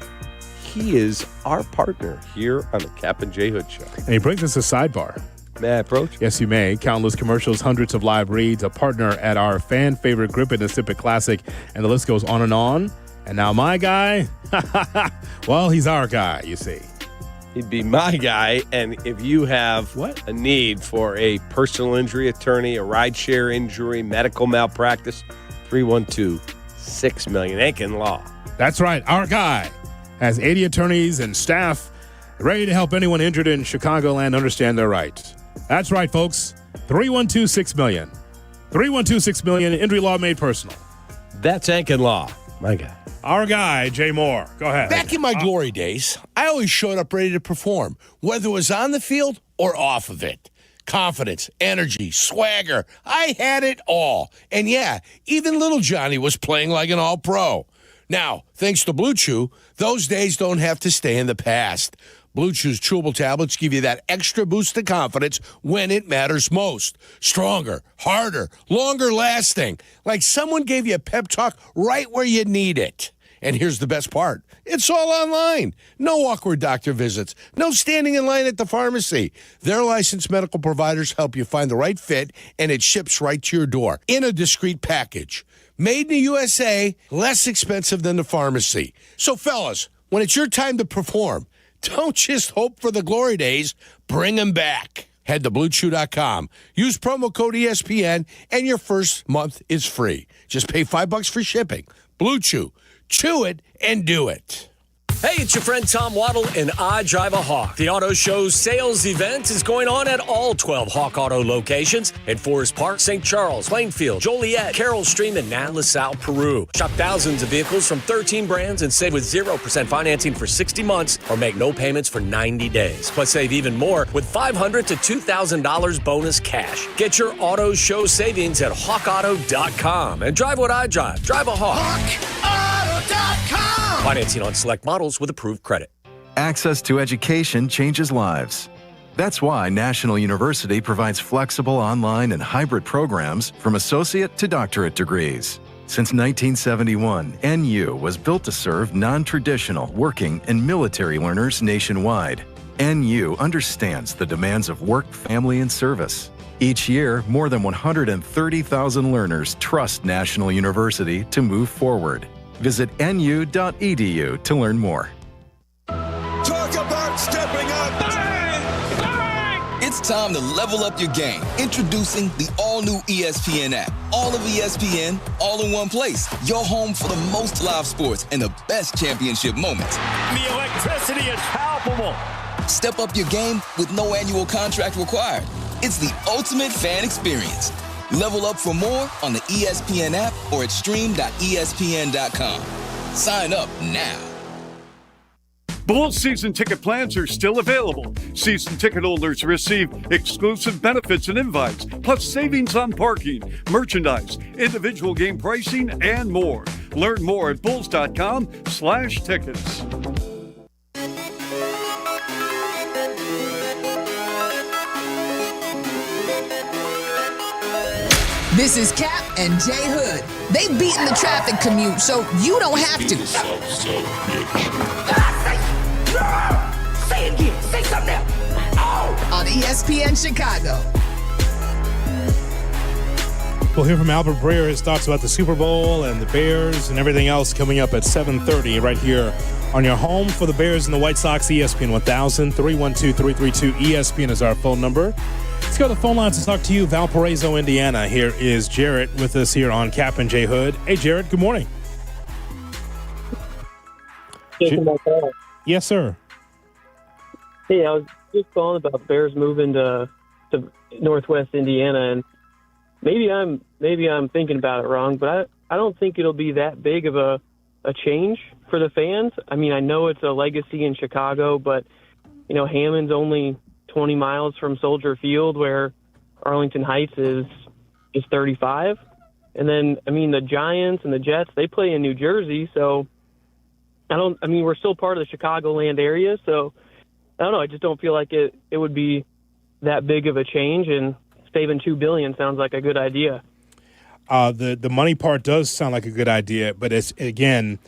he is our partner here on the Kap and J Hood Show. And he brings us a sidebar. May I approach? Yes, you may. Countless commercials, hundreds of live reads, a partner at our fan favorite Grip and the Sip It Classic, and the list goes on and on. And now my guy, well, he's our guy, you see. He'd be my guy, and if you have a need for a personal injury attorney, a rideshare injury, medical malpractice, 312-6-million, Ankin Law. That's right. Our guy has 80 attorneys and staff ready to help anyone injured in Chicagoland understand their rights. That's right, folks. 312-6-million. 312-6-million, injury law made personal. That's Ankin Law, my guy. Our guy, Jay Moore. Go ahead. Back in my glory days, I always showed up ready to perform, whether it was on the field or off of it. Confidence, energy, swagger. I had it all. And yeah, even little Johnny was playing like an all-pro. Now, thanks to Blue Chew, those days don't have to stay in the past. Blue Chew's chewable tablets give you that extra boost of confidence when it matters most. Stronger, harder, longer lasting. Like someone gave you a pep talk right where you need it. And here's the best part. It's all online. No awkward doctor visits. No standing in line at the pharmacy. Their licensed medical providers help you find the right fit, and it ships right to your door in a discreet package. Made in the USA, less expensive than the pharmacy. So, fellas, when it's your time to perform, don't just hope for the glory days. Bring them back. Head to BlueChew.com. Use promo code ESPN, and your first month is free. Just pay $5 for shipping. Blue Chew. Chew it and do it. Hey, it's your friend Tom Waddle, and I drive a Hawk. The Auto Show's sales event is going on at all 12 Hawk Auto locations in Forest Park, St. Charles, Plainfield, Joliet, Carroll Stream, and now LaSalle, Peru. Shop thousands of vehicles from 13 brands and save with 0% financing for 60 months or make no payments for 90 days. Plus, save even more with $500 to $2,000 bonus cash. Get your Auto Show savings at hawkauto.com and drive what I drive. Drive a Hawk. HawkAuto.com. Financing on select models with approved credit. Access to education changes lives. That's why National University provides flexible online and hybrid programs from associate to doctorate degrees. Since 1971, NU was built to serve non-traditional, working, and military learners nationwide. NU understands the demands of work, family, and service. Each year, more than 130,000 learners trust National University to move forward. Visit nu.edu to learn more. Talk about stepping up. time to level up your game. Introducing the all-new ESPN app. All of ESPN, all in one place. Your home for the most live sports and the best championship moments. The electricity is palpable. Step up your game with no annual contract required. It's the ultimate fan experience. Level up for more on the ESPN app or at stream.espn.com. Sign up now. Bulls season ticket plans are still available. Season ticket holders receive exclusive benefits and invites, plus savings on parking, merchandise, individual game pricing, and more. Learn more at bulls.com/tickets. This is Kap and J Hood. They beaten the traffic commute, so you don't have to. Say it again. Say something else. Oh. On ESPN Chicago. We'll hear from Albert Breer, his thoughts about the Super Bowl and the Bears and everything else coming up at 7:30 right here on your home for the Bears and the White Sox. ESPN 1000, 312-332. ESPN is our phone number. Let's go to the phone lines to talk to you, Valparaiso, Indiana. Here is Jarrett with us here on Kap and J Hood. Hey, Jarrett, good morning. Yes, sir. Hey, I was just calling about Bears moving to Northwest Indiana, and maybe I'm thinking about it wrong, but I don't think it'll be that big of a change for the fans. I mean, I know it's a legacy in Chicago, but Hammond's only 20 miles from Soldier Field, where Arlington Heights is 35. And then, the Giants and the Jets, they play in New Jersey, so we're still part of the Chicagoland area, so I don't know. I just don't feel like it would be that big of a change, and saving $2 billion sounds like a good idea. The money part does sound like a good idea, but it's, again,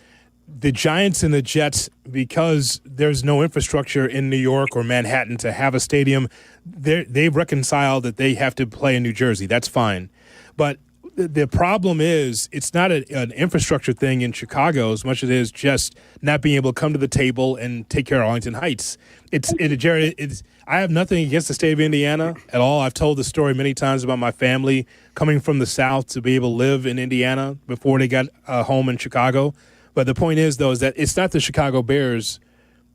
the Giants and the Jets, because there's no infrastructure in New York or Manhattan to have a stadium, they've reconciled that they have to play in New Jersey. That's fine. But the problem is it's not an infrastructure thing in Chicago as much as it is just not being able to come to the table and take care of Arlington Heights. Jared, I have nothing against the state of Indiana at all. I've told the story many times about my family coming from the South to be able to live in Indiana before they got a home in Chicago. But the point is, though, is that it's not the Chicago Bears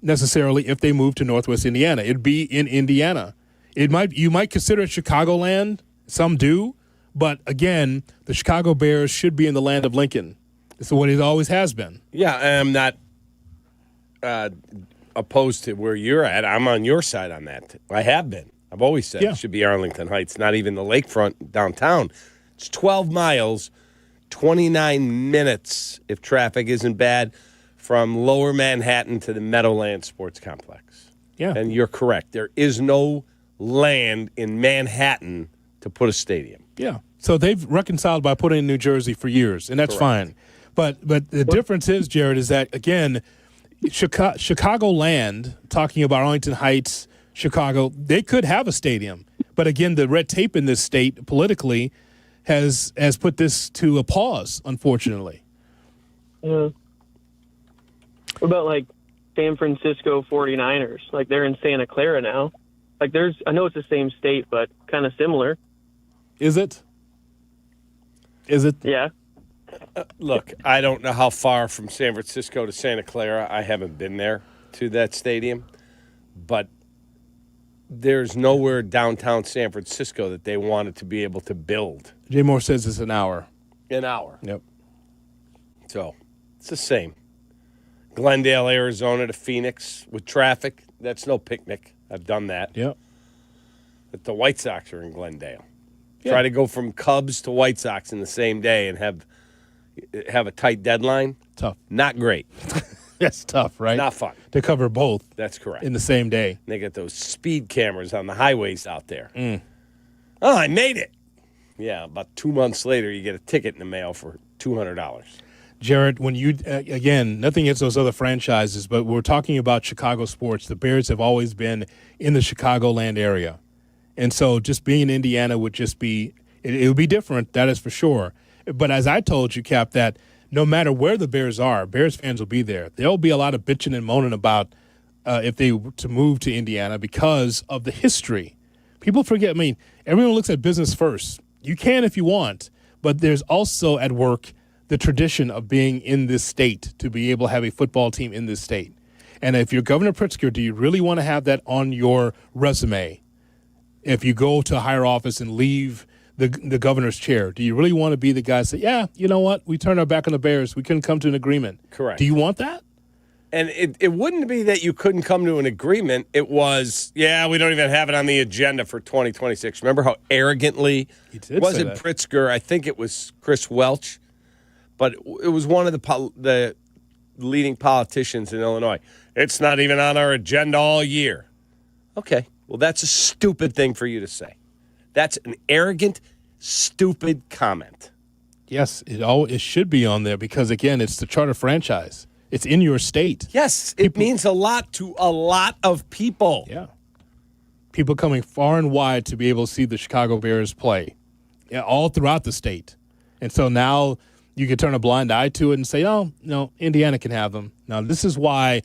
necessarily if they move to Northwest Indiana. It'd be in Indiana. You might consider it Chicagoland. Some do. But, again, the Chicago Bears should be in the land of Lincoln. It's what it always has been. Yeah, I'm not opposed to where you're at. I'm on your side on that. I have been. I've always said it should be Arlington Heights, not even the lakefront downtown. It's 12 miles, 29 minutes if traffic isn't bad, from Lower Manhattan to the Meadowlands Sports Complex. Yeah. And you're correct. There is no land in Manhattan to put a stadium. Yeah. So they've reconciled by putting in New Jersey for years, and that's fine. But the difference is, Jared, is that, again, Chicagoland, talking about Arlington Heights, Chicago, they could have a stadium. But, again, the red tape in this state politically has put this to a pause, unfortunately. Yeah. What about, San Francisco 49ers? They're in Santa Clara now. I know it's the same state, but kind of similar. Is it? Yeah. Look, I don't know how far from San Francisco to Santa Clara. I haven't been there to that stadium. But there's nowhere downtown San Francisco that they wanted to be able to build. Jay Moore says it's an hour. An hour. Yep. So it's the same. Glendale, Arizona to Phoenix with traffic, that's no picnic. I've done that. Yep. But the White Sox are in Glendale. Yeah. Try to go from Cubs to White Sox in the same day and have a tight deadline. Tough. Not great. That's tough, right? Not fun. To cover both. That's correct. In the same day. And they got those speed cameras on the highways out there. Mm. Oh, I made it. Yeah, about 2 months later, you get a ticket in the mail for $200. Jared, when you, again, nothing against those other franchises, but we're talking about Chicago sports. The Bears have always been in the Chicagoland area. And so just being in Indiana would just be, it would be different, that is for sure. But as I told you, Cap, that no matter where the Bears are, Bears fans will be there. There'll be a lot of bitching and moaning about if they were to move to Indiana because of the history. People forget, I mean, everyone looks at business first. You can if you want, but there's also at work the tradition of being in this state to be able to have a football team in this state. And if you're Governor Pritzker, do you really want to have that on your resume? If you go to a higher office and leave the governor's chair, do you really want to be the guy that say, yeah, you know what? We turned our back on the Bears. We couldn't come to an agreement. Correct. Do you want that? And it wouldn't be that you couldn't come to an agreement. It was, yeah, we don't even have it on the agenda for 2026. Remember how arrogantly it wasn't Pritzker. I think it was Chris Welch. But it was one of the leading politicians in Illinois. It's not even on our agenda all year. Okay, well, that's a stupid thing for you to say. That's an arrogant, stupid comment. Yes, it should be on there because, again, it's the charter franchise. It's in your state. Yes, it means a lot to a lot of people. Yeah. People coming far and wide to be able to see the Chicago Bears play all throughout the state. And so now you can turn a blind eye to it and say, oh, no, Indiana can have them. Now, this is why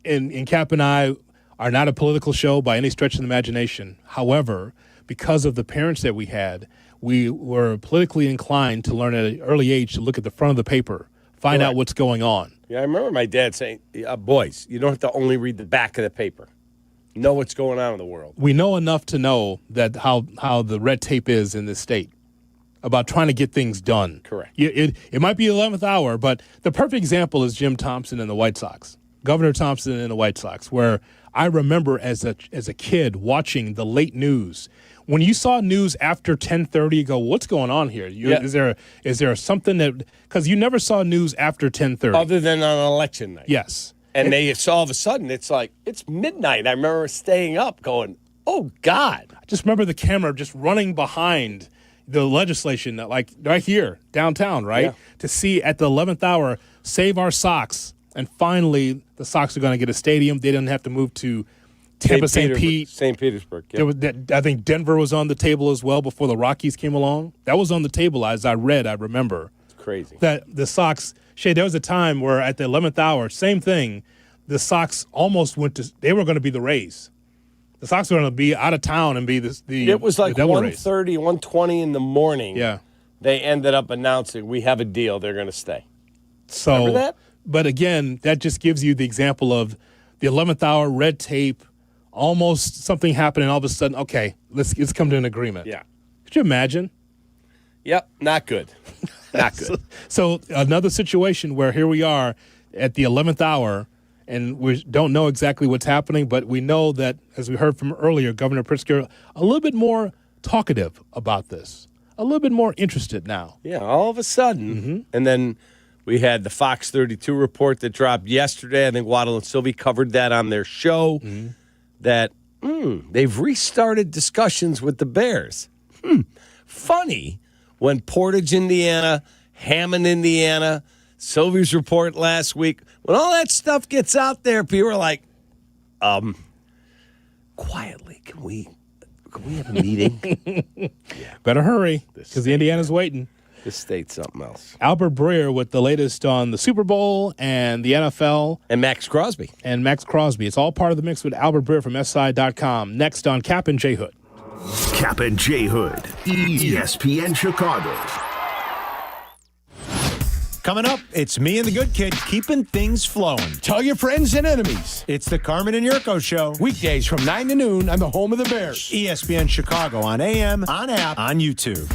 and Kap and I are not a political show by any stretch of the imagination. However, because of the parents that we had, we were politically inclined to learn at an early age to look at the front of the paper, find out what's going on. Yeah, I remember my dad saying, boys, you don't have to only read the back of the paper. Know what's going on in the world. We know enough to know that how the red tape is in this state about trying to get things done. Correct. It might be 11th hour, but the perfect example is Jim Thompson and the White Sox, Governor Thompson and the White Sox, where I remember as a kid watching the late news. When you saw news after 10:30, you go, what's going on here? Is there something that – because you never saw news after 10:30. Other than on election night. Yes. And they saw all of a sudden, it's like, it's midnight. I remember staying up going, oh, God. I just remember the camera just running behind the legislation, like right here, downtown, right? Yeah. To see at the 11th hour, save our Sox. And finally, the Sox are going to get a stadium. They didn't have to move to Tampa, St. Pete. St. Petersburg, yeah. I think Denver was on the table as well before the Rockies came along. That was on the table as I remember. It's crazy. That the Sox, Shay, there was a time where at the 11th hour, same thing, the Sox almost they were going to be the Rays. The Sox were going to be out of town and be It was like 1:30, 1:20 in the morning. Yeah. They ended up announcing, we have a deal, they're going to stay. So, remember that? But again, that just gives you the example of the 11th hour, red tape, almost something happening, all of a sudden, okay, let's come to an agreement. Yeah. Could you imagine? Yep, not good. Not good. So another situation where here we are at the 11th hour, and we don't know exactly what's happening, but we know that, as we heard from earlier, Governor Pritzker, a little bit more talkative about this, a little bit more interested now. Yeah, all of a sudden. And then we had the Fox 32 report that dropped yesterday. I think Waddle and Silvy covered that on their show, that they've restarted discussions with the Bears. Funny, when Portage, Indiana, Hammond, Indiana, Silvy's report last week, when all that stuff gets out there, people are like, quietly, can we have a meeting? Better hurry, because the Indiana's waiting. This state's something else. Albert Breer with the latest on the Super Bowl and the NFL. And Max Crosby. It's all part of the mix with Albert Breer from SI.com. Next on Kap and J Hood. Kap and J Hood, ESPN Chicago. Coming up, it's me and the good kid keeping things flowing. Tell your friends and enemies. It's the Carmen and Jurko Show. Weekdays from 9 to noon on the home of the Bears. ESPN Chicago on AM, on app, on YouTube.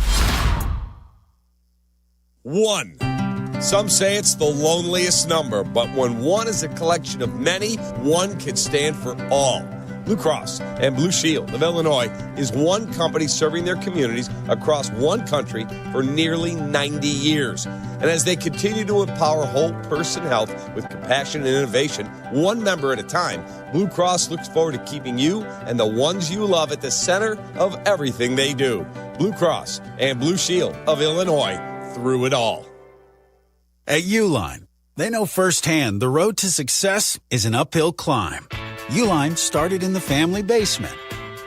1. Some say it's the loneliest number, but when one is a collection of many, one can stand for all. Blue Cross and Blue Shield of Illinois is one company serving their communities across one country for nearly 90 years. And as they continue to empower whole person health with compassion and innovation, one member at a time, Blue Cross looks forward to keeping you and the ones you love at the center of everything they do. Blue Cross and Blue Shield of Illinois, through it all. At Uline, they know firsthand the road to success is an uphill climb. Uline started in the family basement,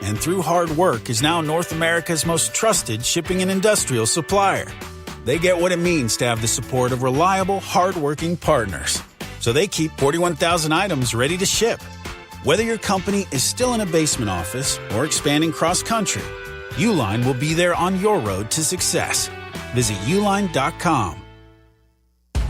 and through hard work is now North America's most trusted shipping and industrial supplier. They get what it means to have the support of reliable, hardworking partners. So they keep 41,000 items ready to ship. Whether your company is still in a basement office or expanding cross-country, Uline will be there on your road to success. Visit uline.com.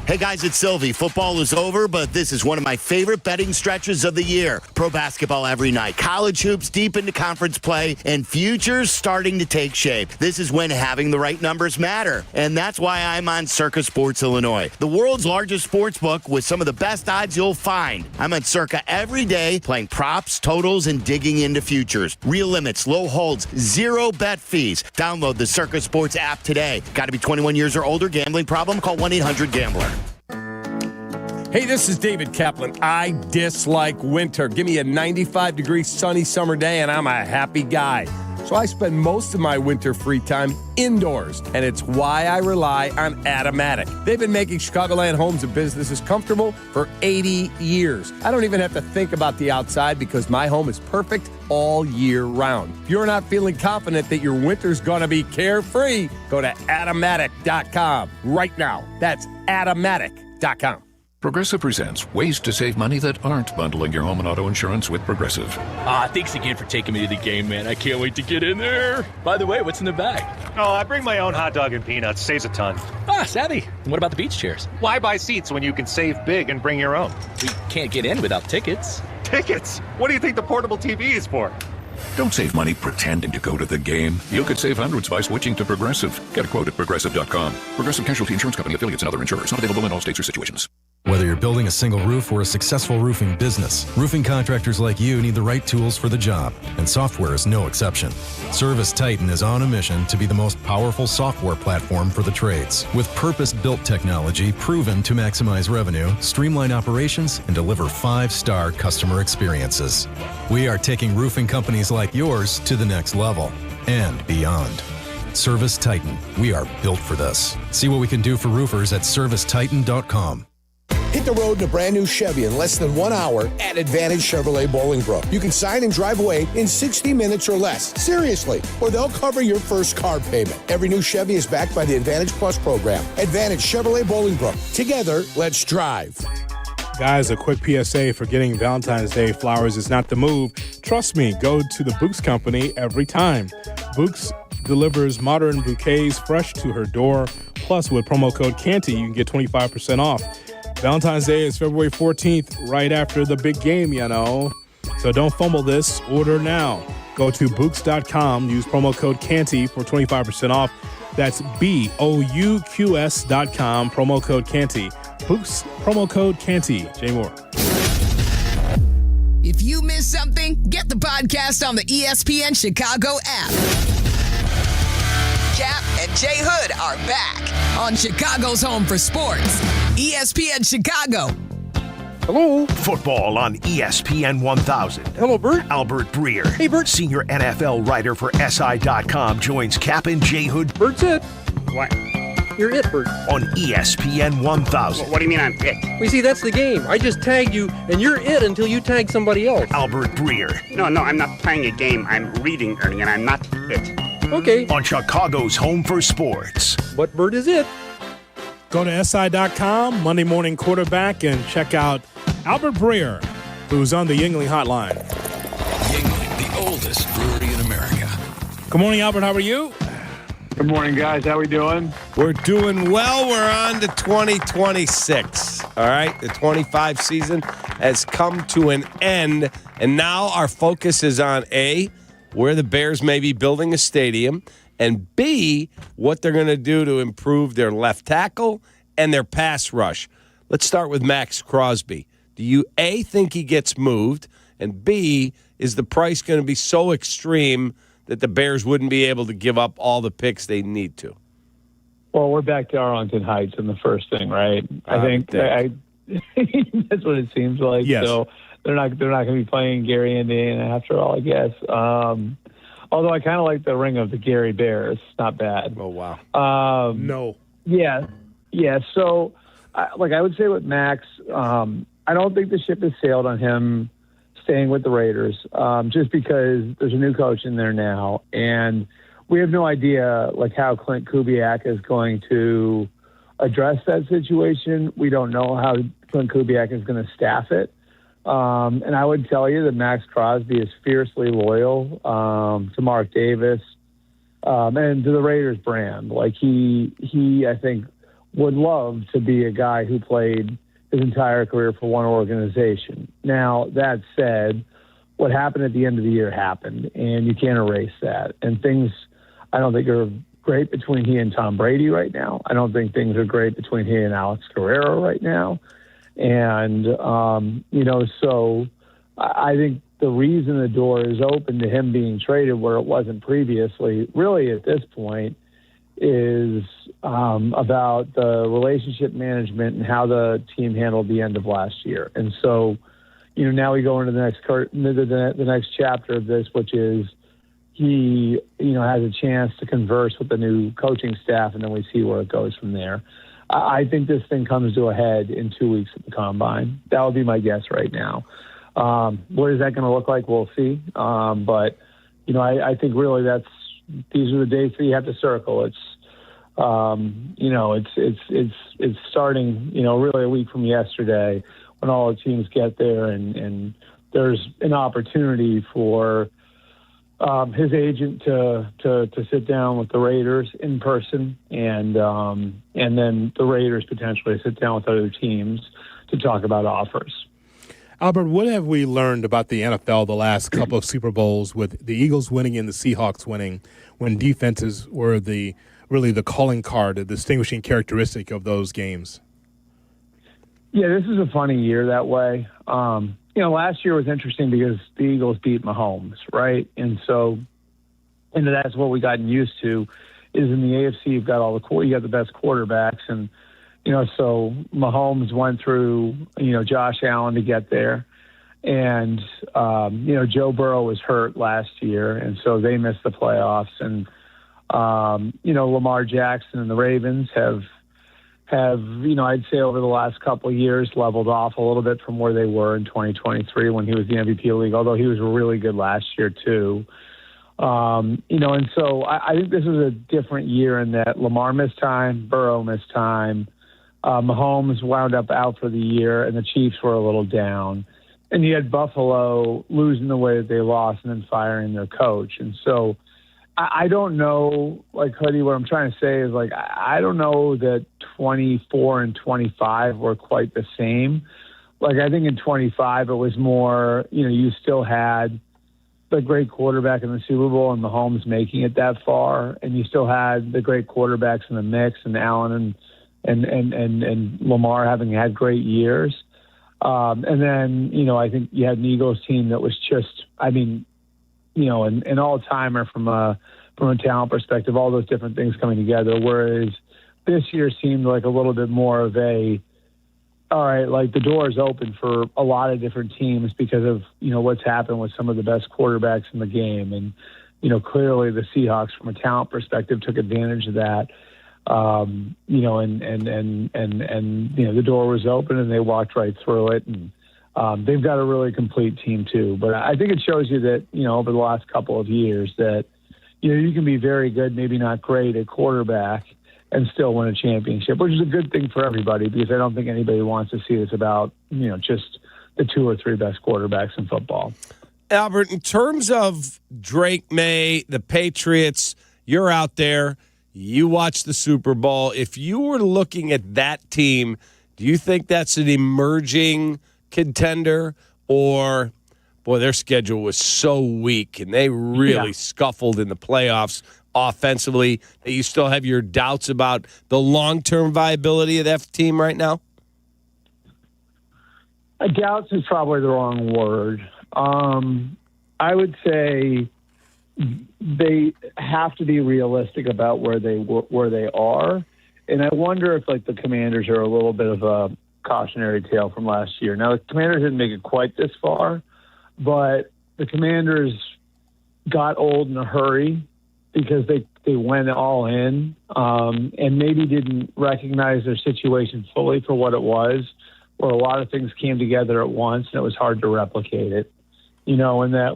Hey guys, it's Silvy. Football is over, but this is one of my favorite betting stretches of the year. Pro basketball every night, college hoops deep into conference play, and futures starting to take shape. This is when having the right numbers matter, and that's why I'm on Circa Sports Illinois, the world's largest sports book with some of the best odds you'll find. I'm on Circa every day, playing props, totals, and digging into futures. Real limits, low holds, zero bet fees. Download the Circa Sports app today. Got to be 21 years or older. Gambling problem? Call 1-800-GAMBLER. Hey, this is David Kaplan. I dislike winter. Give me a 95-degree sunny summer day, and I'm a happy guy. So I spend most of my winter free time indoors, and it's why I rely on Automatic. They've been making Chicagoland homes and businesses comfortable for 80 years. I don't even have to think about the outside because my home is perfect all year round. If you're not feeling confident that your winter's going to be carefree, go to Automatic.com right now. That's Automatic.com. Progressive presents ways to save money that aren't bundling your home and auto insurance with Progressive. Thanks again for taking me to the game, man. I can't wait to get in there. By the way, what's in the bag? Oh, I bring my own hot dog and peanuts. Saves a ton. Savvy. And what about the beach chairs? Why buy seats when you can save big and bring your own? We can't get in without tickets. Tickets? What do you think the portable TV is for? Don't save money pretending to go to the game. You could save hundreds by switching to Progressive. Get a quote at Progressive.com. Progressive Casualty Insurance Company, affiliates, and other insurers. Not available in all states or situations. Whether you're building a single roof or a successful roofing business, roofing contractors like you need the right tools for the job, and software is no exception. Service Titan is on a mission to be the most powerful software platform for the trades, with purpose-built technology proven to maximize revenue, streamline operations, and deliver 5-star customer experiences. We are taking roofing companies like yours to the next level and beyond. Service Titan, we are built for this. See what we can do for roofers at servicetitan.com. Hit the road in a brand new Chevy in less than 1 hour at Advantage Chevrolet Bolingbrook. You can sign and drive away in 60 minutes or less. Seriously. Or they'll cover your first car payment. Every new Chevy is backed by the Advantage Plus program. Advantage Chevrolet Bolingbrook. Together, let's drive. Guys, a quick PSA for getting Valentine's Day flowers is not the move. Trust me, go to the Bouquet Company every time. Bouquet delivers modern bouquets fresh to her door. Plus, with promo code Canty, you can get 25% off. Valentine's Day is February 14th, right after the big game, you know. So don't fumble this. Order now. Go to Bouqs.com. Use promo code Canty for 25% off. That's BOUQS.com. Promo code Canty. Bouqs, promo code Canty. Jay Moore. If you missed something, get the podcast on the ESPN Chicago app. Kap and J Hood are back on Chicago's home for sports, ESPN Chicago. Hello. Football on ESPN 1000. Hello, Bert. Albert Breer. Hey, Bert. Senior NFL writer for SI.com joins Kap and J Hood. Bert's it. What? You're it, Bert. On ESPN 1000. What do you mean I'm it? Well, you see, that's the game. I just tagged you, and you're it until you tag somebody else. Albert Breer. No, I'm not playing a game. I'm reading, Ernie, and I'm not it. Okay. On Chicago's home for sports. What Bert is it? Go to SI.com, Monday Morning Quarterback, and check out Albert Breer, who's on the Yuengling Hotline. Yuengling, the oldest brewery in America. Good morning, Albert. How are you? Good morning, guys. How we doing? We're doing well. We're on to 2026. All right. The 25 season has come to an end. And now our focus is on A, where the Bears may be building a stadium, and B, what they're going to do to improve their left tackle and their pass rush. Let's start with Max Crosby. Do you, A, think he gets moved, and B, is the price going to be so extreme that the Bears wouldn't be able to give up all the picks they need to? Well, we're back to Arlington Heights in the first thing, right? I think that's what it seems like. Yes. So they're not going to be playing Gary, Indiana after all, I guess. Although I kind of like the ring of the Gary Bears. It's not bad. Oh, wow. No. Yeah. So, I would say with Max, I don't think the ship has sailed on him staying with the Raiders, just because there's a new coach in there now, and we have no idea how Clint Kubiak is going to address that situation. We don't know how Clint Kubiak is going to staff it. And I would tell you that Max Crosby is fiercely loyal to Mark Davis and to the Raiders brand. Like he, I think, would love to be a guy who played his entire career for one organization. Now, that said, what happened at the end of the year happened, and you can't erase that. And things, I don't think, are great between he and Tom Brady right now. I don't think things are great between he and Alex Guerrero right now. And, so I think the reason the door is open to him being traded where it wasn't previously, really at this point, is about the relationship management and how the team handled the end of last year. And so, now we go into the next chapter of this, which is he, has a chance to converse with the new coaching staff, and then we see where it goes from there. I think this thing comes to a head in 2 weeks at the Combine. That would be my guess right now. What is that going to look like? We'll see. But I think really these are the dates that you have to circle. It's it's starting, really a week from yesterday when all the teams get there, and there's an opportunity for his agent to sit down with the Raiders in person, and then the Raiders potentially sit down with other teams to talk about offers. Albert, what have we learned about the NFL the last couple of Super Bowls, with the Eagles winning and the Seahawks winning, when defenses were really the calling card, the distinguishing characteristic of those games? Yeah, this is a funny year that way. Last year was interesting because the Eagles beat Mahomes, right? And that's what we've gotten used to. Is in the AFC you've got you got the best quarterbacks, and so Mahomes went through Josh Allen to get there, and Joe Burrow was hurt last year, and so they missed the playoffs, and Lamar Jackson and the Ravens have I'd say over the last couple of years leveled off a little bit from where they were in 2023 when he was the MVP of the league, although he was really good last year too. And so I think this is a different year in that Lamar missed time, Burrow missed time, Mahomes wound up out for the year, and the Chiefs were a little down. And you had Buffalo losing the way that they lost and then firing their coach. And so I don't know, Hoodie, what I'm trying to say is, I don't know that 24 and 25 were quite the same. I think in 25 it was more, you still had the great quarterback in the Super Bowl and Mahomes making it that far, and you still had the great quarterbacks in the mix, and Allen and Lamar having had great years. And then, I think you had an Eagles team that was just, an all-timer from a talent perspective, all those different things coming together, whereas this year seemed like a little bit more of the door is open for a lot of different teams because of, what's happened with some of the best quarterbacks in the game. And, clearly the Seahawks from a talent perspective took advantage of that. And the door was open and they walked right through it. And they've got a really complete team too. But I think it shows you that, over the last couple of years that, you can be very good, maybe not great at quarterback and still win a championship, which is a good thing for everybody because I don't think anybody wants to see this about, just the 2 or 3 best quarterbacks in football. Albert, in terms of Drake May, the Patriots, you're out there, you watch the Super Bowl. If you were looking at that team, do you think that's an emerging contender, or, boy, their schedule was so weak and they really scuffled in the playoffs offensively that you still have your doubts about the long-term viability of that team right now? Doubts is probably the wrong word. I would say they have to be realistic about where they are, and I wonder if the Commanders are a little bit of a cautionary tale from last year. Now the Commanders didn't make it quite this far, but the Commanders got old in a hurry because they went all in and maybe didn't recognize their situation fully for what it was, where a lot of things came together at once and it was hard to replicate it. And that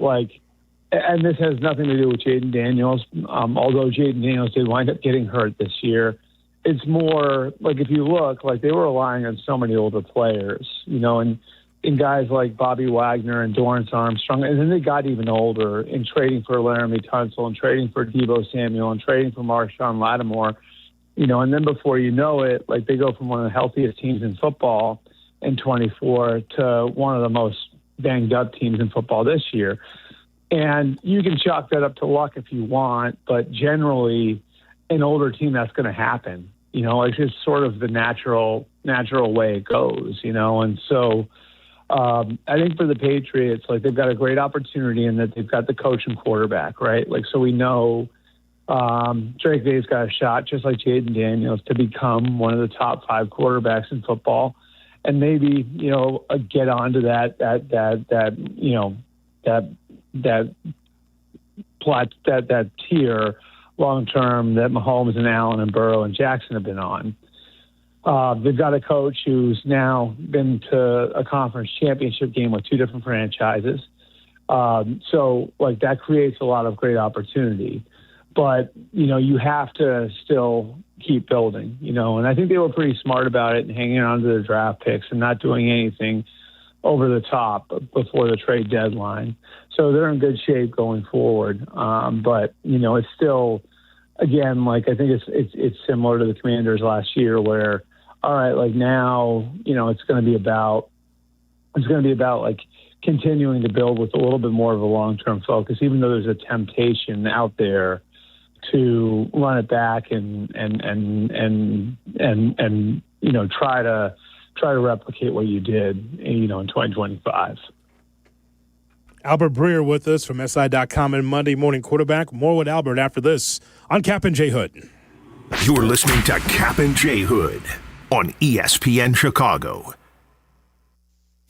and this has nothing to do with Jaden Daniels, although Jaden Daniels did wind up getting hurt this year. It's more if you look, they were relying on so many older players, and in guys like Bobby Wagner and Dorrance Armstrong, and then they got even older in trading for Laramie Tunsil and trading for Deebo Samuel and trading for Marshawn Lattimore, and then before you know it, like they go from one of the healthiest teams in football in 24 to one of the most banged up teams in football this year. And you can chalk that up to luck if you want, but generally an older team, that's going to happen. It's just sort of the natural way it goes, And so I think for the Patriots, like they've got a great opportunity in that they've got the coach and quarterback, right? Like, so we know Drake May's got a shot, just like Jaden Daniels, to become one of the top 5 quarterbacks in football, and maybe get onto that tier long term that Mahomes and Allen and Burrow and Jackson have been on. They've got a coach who's now been to a conference championship game with 2 different franchises. So like that creates a lot of great opportunity. But, you have to still keep building, and I think they were pretty smart about it and hanging on to their draft picks and not doing anything over the top before the trade deadline. So they're in good shape going forward. But, it's still, again, like I think it's similar to the Commanders last year where, all right, like now, it's going to be about like continuing to build with a little bit more of a long-term focus, even though there's a temptation out there to run it back and try to replicate what you did, in 2025. Albert Breer with us from SI.com and Monday Morning Quarterback. More with Albert after this on Kap and J Hood. You're listening to Kap and J Hood on ESPN Chicago.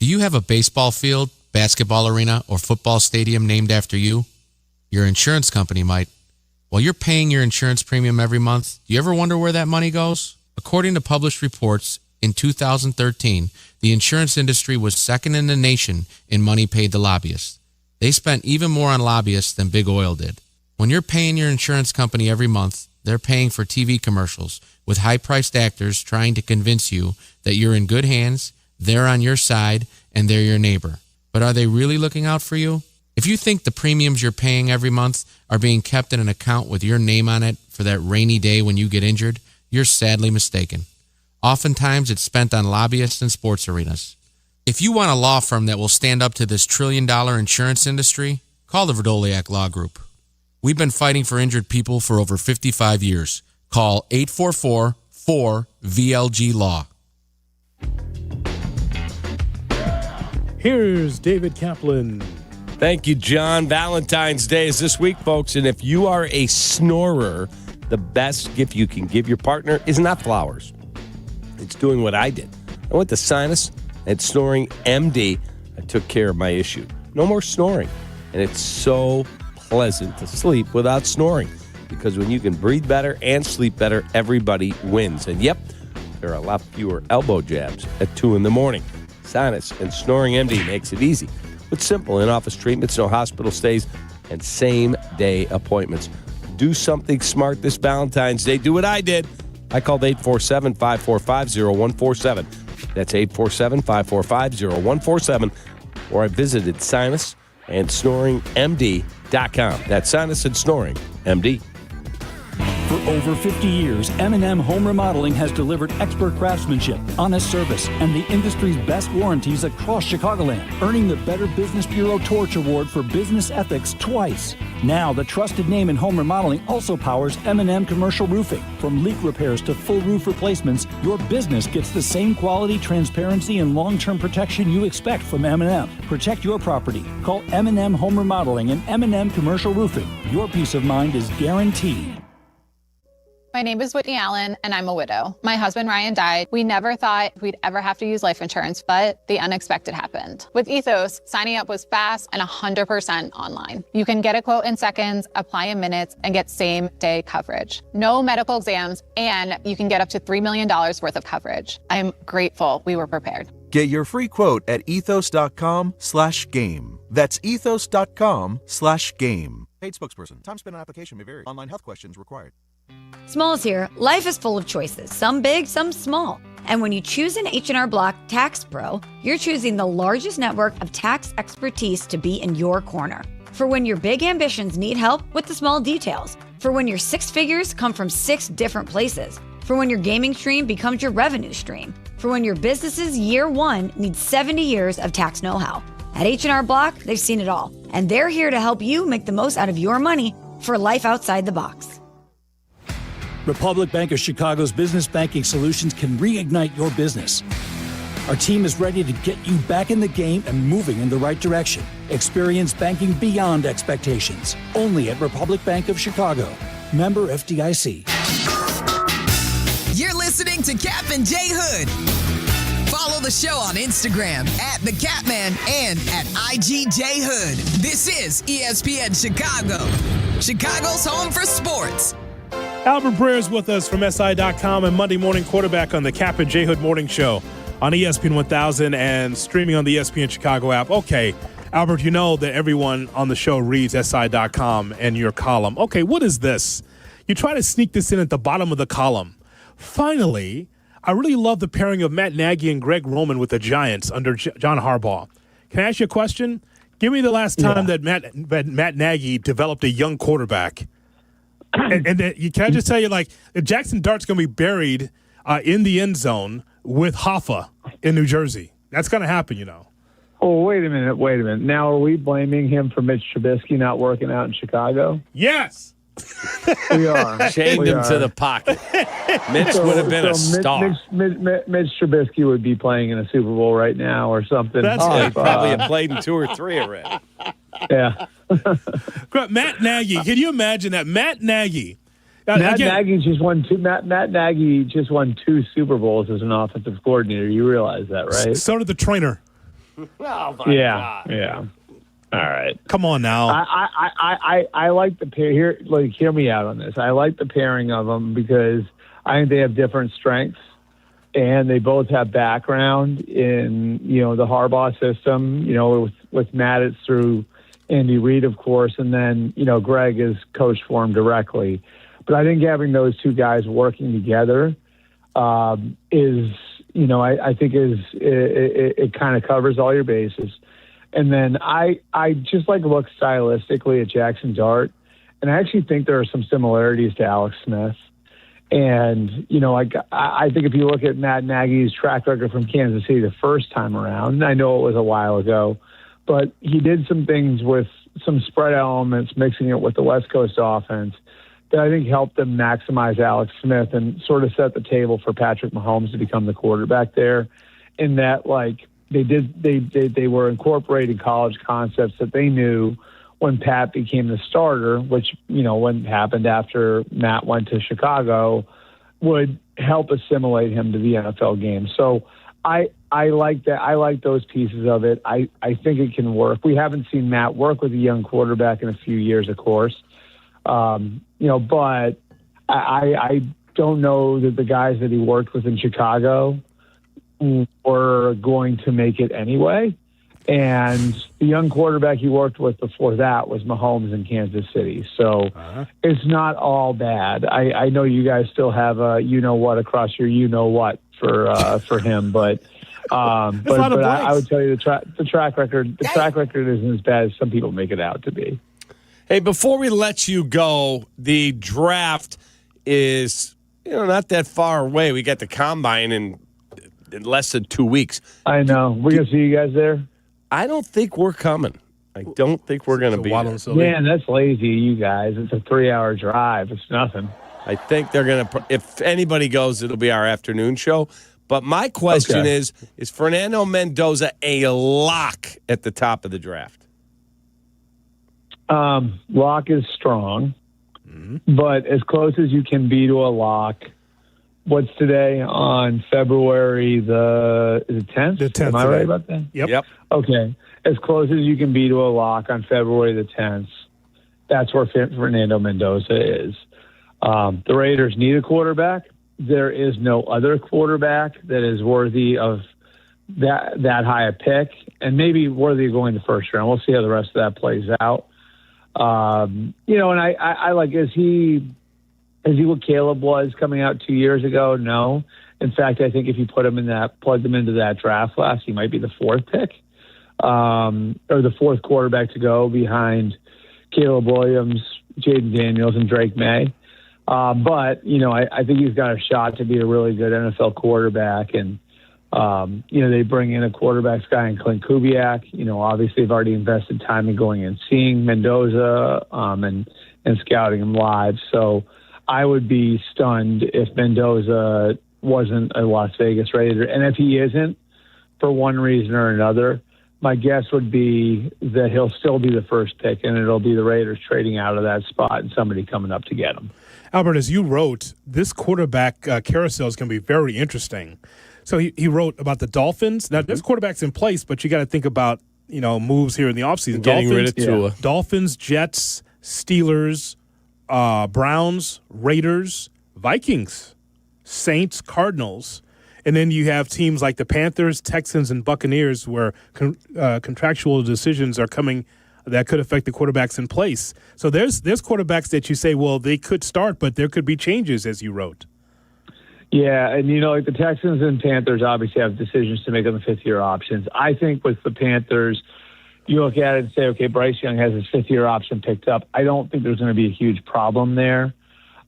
Do you have a baseball field, basketball arena, or football stadium named after you? Your insurance company might. While you're paying your insurance premium every month, do you ever wonder where that money goes? According to published reports, in 2013, the insurance industry was second in the nation in money paid to lobbyists. They spent even more on lobbyists than Big Oil did. When you're paying your insurance company every month, they're paying for TV commercials with high-priced actors trying to convince you that you're in good hands, they're on your side, and they're your neighbor. But are they really looking out for you? If you think the premiums you're paying every month are being kept in an account with your name on it for that rainy day when you get injured, you're sadly mistaken. Oftentimes, it's spent on lobbyists and sports arenas. If you want a law firm that will stand up to this trillion-dollar insurance industry, call the Verdoliak Law Group. We've been fighting for injured people for over 55 years. Call 844-4VLG-LAW. Here's David Kaplan. Thank you, John. Valentine's Day is this week, folks, and if you are a snorer, the best gift you can give your partner is not flowers. It's doing what I did. I went to Sinus and Snoring MD. I took care of my issue. No more snoring. And it's so pleasant to sleep without snoring because when you can breathe better and sleep better, everybody wins. And yep, there are a lot fewer elbow jabs at 2 in the morning. Sinus and Snoring MD makes it easy. It's simple. In-office treatments, no hospital stays, and same-day appointments. Do something smart this Valentine's Day. Do what I did. I called 847-545-0147. That's 847-545-0147. Or I visited sinusandsnoringmd.com. That's Sinus and Snoring MD. For over 50 years, M&M Home Remodeling has delivered expert craftsmanship, honest service, and the industry's best warranties across Chicagoland, earning the Better Business Bureau Torch Award for business ethics twice. Now, the trusted name in home remodeling also powers M&M Commercial Roofing. From leak repairs to full roof replacements, your business gets the same quality, transparency, and long-term protection you expect from M&M. Protect your property. Call M&M Home Remodeling and M&M Commercial Roofing. Your peace of mind is guaranteed. My name is Whitney Allen, and I'm a widow. My husband, Ryan, died. We never thought we'd ever have to use life insurance, but the unexpected happened. With Ethos, signing up was fast and 100% online. You can get a quote in seconds, apply in minutes, and get same-day coverage. No medical exams, and you can get up to $3 million worth of coverage. I'm grateful we were prepared. Get your free quote at ethos.com/game. That's ethos.com/game. Paid spokesperson. Time spent on application may vary. Online health questions required. Small's here. Life is full of choices, some big, some small. And when you choose an H&R Block Tax Pro, you're choosing the largest network of tax expertise to be in your corner. For when your big ambitions need help with the small details. For when your six figures come from 6 different places. For when your gaming stream becomes your revenue stream. For when your business's year one needs 70 years of tax know-how. At H&R Block, they've seen it all. And they're here to help you make the most out of your money for life outside the box. Republic Bank of Chicago's business banking solutions can reignite your business. Our team is ready to get you back in the game and moving in the right direction. Experience banking beyond expectations. Only at Republic Bank of Chicago. Member FDIC. You're listening to Kap and J Hood. Follow the show on Instagram at The Catman and at IGJ Hood. This is ESPN Chicago, Chicago's home for sports. Albert Breer is with us from SI.com and Monday Morning Quarterback on the Kap and J Hood Morning Show on ESPN 1000 and streaming on the ESPN Chicago app. Okay, Albert, you know that everyone on the show reads SI.com and your column. Okay, what is this? You try to sneak this in at the bottom of the column. Finally, I really love the pairing of Matt Nagy and Greg Roman with the Giants under John Harbaugh. Can I ask you a question? Give me the last time that Matt Nagy developed a young quarterback. And can I just tell you, like, Jackson Dart's going to be buried in the end zone with Hoffa in New Jersey. That's going to happen, you know. Oh, wait a minute. Now, are we blaming him for Mitch Trubisky not working out in Chicago? Yes. We are. Chained him to the pocket. Mitch would have been a star. Mitch Trubisky would be playing in a Super Bowl right now or something. He probably have played in 2 or 3 already. Yeah. Matt Nagy, can you imagine that? Matt Nagy. Nagy just won 2. Matt Nagy just won 2 Super Bowls as an offensive coordinator. You realize that, right? So did the trainer. Oh my God. Yeah. All right. Come on now. I like the pair here. Like, hear me out on this. I like the pairing of them because I think they have different strengths, and they both have background in the Harbaugh system. With Matt, it's through Andy Reid, of course, and then Greg is coached for him directly. But I think having those 2 guys working together is it kind of covers all your bases. And then I just look stylistically at Jackson Dart, and I actually think there are some similarities to Alex Smith. And, I think if you look at Matt Nagy's track record from Kansas City the first time around, I know it was a while ago, but he did some things with some spread elements, mixing it with the West Coast offense that I think helped them maximize Alex Smith and sort of set the table for Patrick Mahomes to become the quarterback there. In that, they were incorporating college concepts that they knew when Pat became the starter, which, when happened after Matt went to Chicago, would help assimilate him to the NFL game. So I like that. I like those pieces of it. I think it can work. We haven't seen Matt work with a young quarterback in a few years, of course. But I don't know that the guys that he worked with in Chicago were going to make it anyway. And the young quarterback he worked with before that was Mahomes in Kansas City. So it's not all bad. I know you guys still have a you-know-what across your you-know-what for him, but I would tell you the track record isn't as bad as some people make it out to be. Hey, before we let you go, the draft is not that far away. We got the combine in less than 2 weeks. I know. We're gonna see you guys there. I don't think we're coming. I don't think we're going to be there. Man, that's lazy, you guys. It's a 3-hour drive. It's nothing. I think they're going to – if anybody goes, it'll be our afternoon show. But my question is Fernando Mendoza a lock at the top of the draft? Lock is strong, but as close as you can be to a lock. What's today on February the 10th? The 10th. Am I right about that? Yep. Okay. As close as you can be to a lock on February the 10th, that's where Fernando Mendoza is. The Raiders need a quarterback. There is no other quarterback that is worthy of that high a pick, and maybe worthy of going the first round. We'll see how the rest of that plays out. And I like, is he Is he what Caleb was coming out 2 years ago? No. In fact, I think if you plugged him into that draft class, he might be the fourth pick, or the fourth quarterback to go behind Caleb Williams, Jaden Daniels, and Drake May. But, I think he's got a shot to be a really good NFL quarterback. And, they bring in a quarterbacks guy in Clint Kubiak. Obviously they've already invested time in going and seeing Mendoza and scouting him live. So I would be stunned if Mendoza wasn't a Las Vegas Raider. And if he isn't, for one reason or another, my guess would be that he'll still be the first pick, and it'll be the Raiders trading out of that spot and somebody coming up to get him. Albert, as you wrote, this quarterback carousel is going to be very interesting. So he wrote about the Dolphins. Now, there's quarterbacks in place, but you got to think about, moves here in the offseason. Getting rid of Tua. Dolphins, Jets, Steelers, Browns, Raiders, Vikings, Saints, Cardinals. And then you have teams like the Panthers, Texans, and Buccaneers where contractual decisions are coming that could affect the quarterbacks in place. So there's quarterbacks that you say, well, they could start, but there could be changes, as you wrote. Yeah, and like the Texans and Panthers obviously have decisions to make on the fifth-year options. I think with the Panthers, you look at it and say, okay, Bryce Young has his fifth-year option picked up. I don't think there's going to be a huge problem there.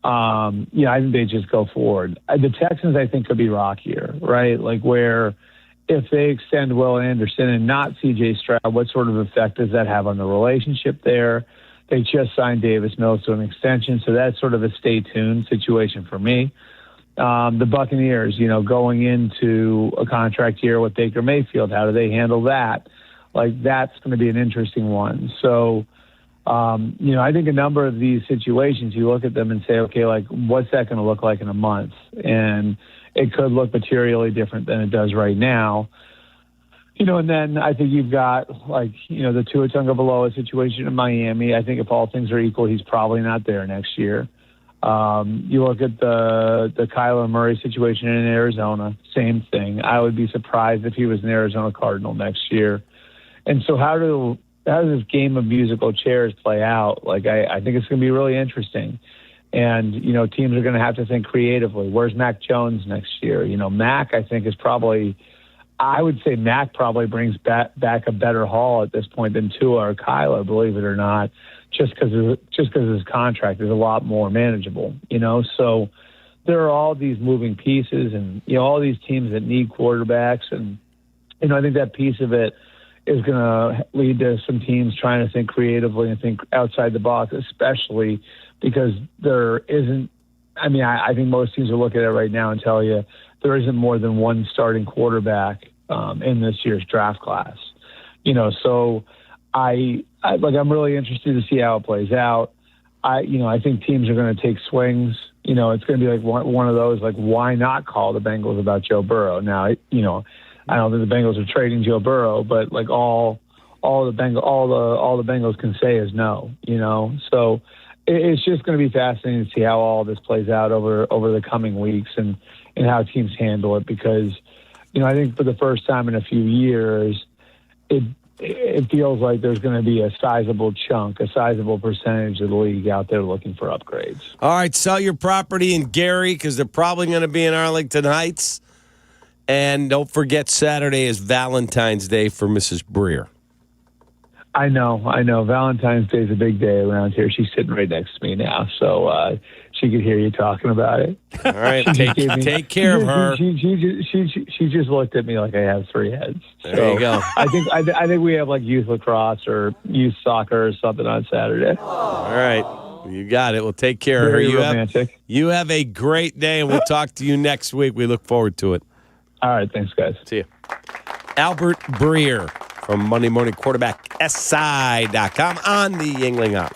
I think they just go forward. The Texans, I think, could be rockier, right? Like where if they extend Will Anderson and not C.J. Stroud, what sort of effect does that have on the relationship there? They just signed Davis Mills to an extension, so that's sort of a stay-tuned situation for me. The Buccaneers, going into a contract year with Baker Mayfield, how do they handle that? Like, that's going to be an interesting one. So, I think a number of these situations, you look at them and say, okay, like, what's that going to look like in a month? And it could look materially different than it does right now. And then I think you've got, the Tua Tagovailoa situation in Miami. I think if all things are equal, he's probably not there next year. You look at the Kyler Murray situation in Arizona, same thing. I would be surprised if he was an Arizona Cardinal next year. And so how does this game of musical chairs play out? I think it's going to be really interesting. And, teams are going to have to think creatively. Where's Mac Jones next year? Mac, I think, I would say Mac probably brings back a better haul at this point than Tua or Kyler, believe it or not, just because his contract is a lot more manageable, So there are all these moving pieces and, all these teams that need quarterbacks. And, I think that piece of it is going to lead to some teams trying to think creatively and think outside the box, especially because there isn't – I think most teams will look at it right now and tell you there isn't more than one starting quarterback in this year's draft class. So I'm really interested to see how it plays out. I think teams are going to take swings. It's going to be like one of those, why not call the Bengals about Joe Burrow? Now, I don't think the Bengals are trading Joe Burrow, but all the Bengals can say is no. So it's just going to be fascinating to see how all this plays out over the coming weeks and how teams handle it, because I think for the first time in a few years, it feels like there's going to be a sizable percentage of the league out there looking for upgrades. All right, sell your property in Gary because they're probably going to be in Arlington Heights. And don't forget, Saturday is Valentine's Day for Mrs. Breer. I know. Valentine's Day is a big day around here. She's sitting right next to me now, so she could hear you talking about it. All right, take care of her. She just looked at me like I have three heads. There you go. I think we have youth lacrosse or youth soccer or something on Saturday. All right, you got it. Well, take care of her. Romantic. You have a great day, and we'll talk to you next week. We look forward to it. All right, thanks, guys. See you. Albert Breer from Monday Morning Quarterback, SI.com on the Yuengling Hotline.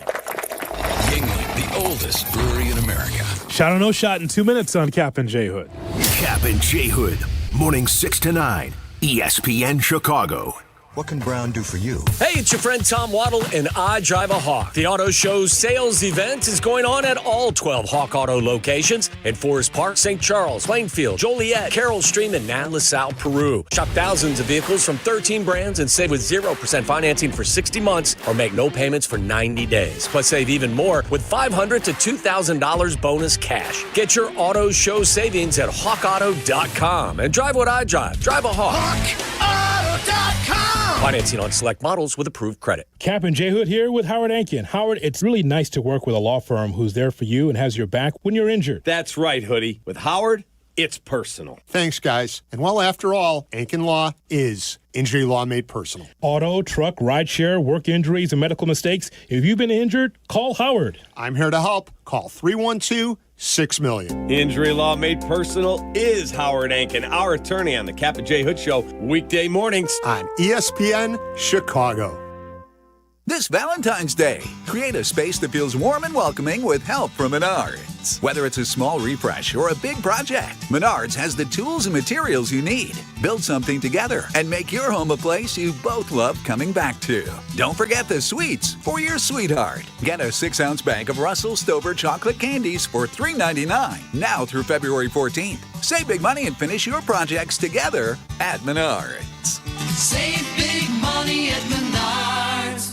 Yuengling, the oldest brewery in America. Shot or no shot in 2 minutes on Kap and J Hood. Kap and J Hood, morning 6 to 9, ESPN Chicago. What can Brown do for you? Hey, it's your friend Tom Waddle, and I drive a Hawk. The Auto Show sales event is going on at all 12 Hawk Auto locations in Forest Park, St. Charles, Plainfield, Joliet, Carroll Stream, and now LaSalle, Peru. Shop thousands of vehicles from 13 brands and save with 0% financing for 60 months or make no payments for 90 days. Plus, save even more with $500 to $2,000 bonus cash. Get your Auto Show savings at hawkauto.com and drive what I drive. Drive a Hawk. HawkAuto.com. Financing on select models with approved credit. Kap and J Hood here with Howard Ankin. Howard, it's really nice to work with a law firm who's there for you and has your back when you're injured. That's right, Hoodie. With Howard, it's personal. Thanks, guys. And well, after all, Ankin Law is injury law made personal. Auto, truck, rideshare, work injuries, and medical mistakes. If you've been injured, call Howard. I'm here to help. Call 312-6-million. Injury law made personal is Howard Ankin, our attorney on the Kap J Hood Show, weekday mornings on ESPN Chicago. This Valentine's Day, create a space that feels warm and welcoming with help from Menards. Whether it's a small refresh or a big project, Menards has the tools and materials you need. Build something together and make your home a place you both love coming back to. Don't forget the sweets for your sweetheart. Get a 6-ounce bag of Russell Stover chocolate candies for $3.99 now through February 14th. Save big money and finish your projects together at Menards. Save big money at Menards.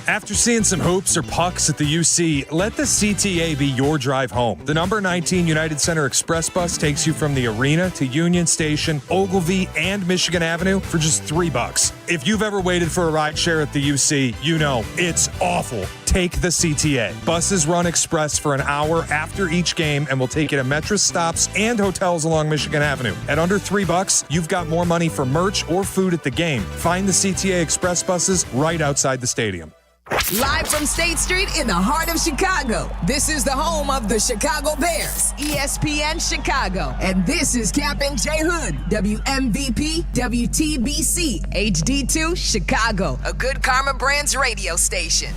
After seeing some hoops or pucks at the UC, let the CTA be your drive home. The number 19 United Center Express bus takes you from the arena to Union Station, Ogilvie, and Michigan Avenue for just $3. If you've ever waited for a ride share at the UC, you know it's awful. Take the CTA. Buses run express for an hour after each game and will take you to Metro stops and hotels along Michigan Avenue. At under $3, you've got more money for merch or food at the game. Find the CTA Express buses right outside the stadium. Live from State Street in the heart of Chicago, this is the home of the Chicago Bears, ESPN Chicago. And this is Kap and J Hood, WMVP, WTBC, HD2, Chicago, a good Karma Brands radio station.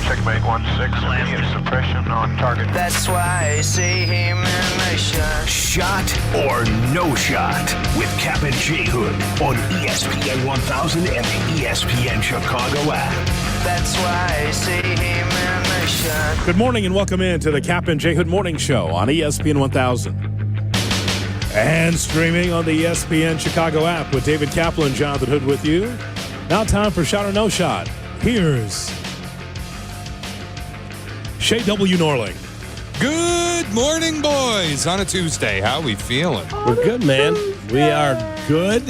Checkmate 1-6, immediate suppression on target. That's why I see him in the shot. Shot or no shot with Kap and J Hood on ESPN 1000 and the ESPN Chicago app. That's why I see him in the shot. Good morning and welcome in to the Kap and J Hood Morning Show on ESPN 1000. And streaming on the ESPN Chicago app with David Kaplan, Jonathan Hood with you. Now time for Shot or No Shot. Here's Shea W. Norling. Good morning, boys, on a Tuesday. How we feeling? We're good, man. We are good.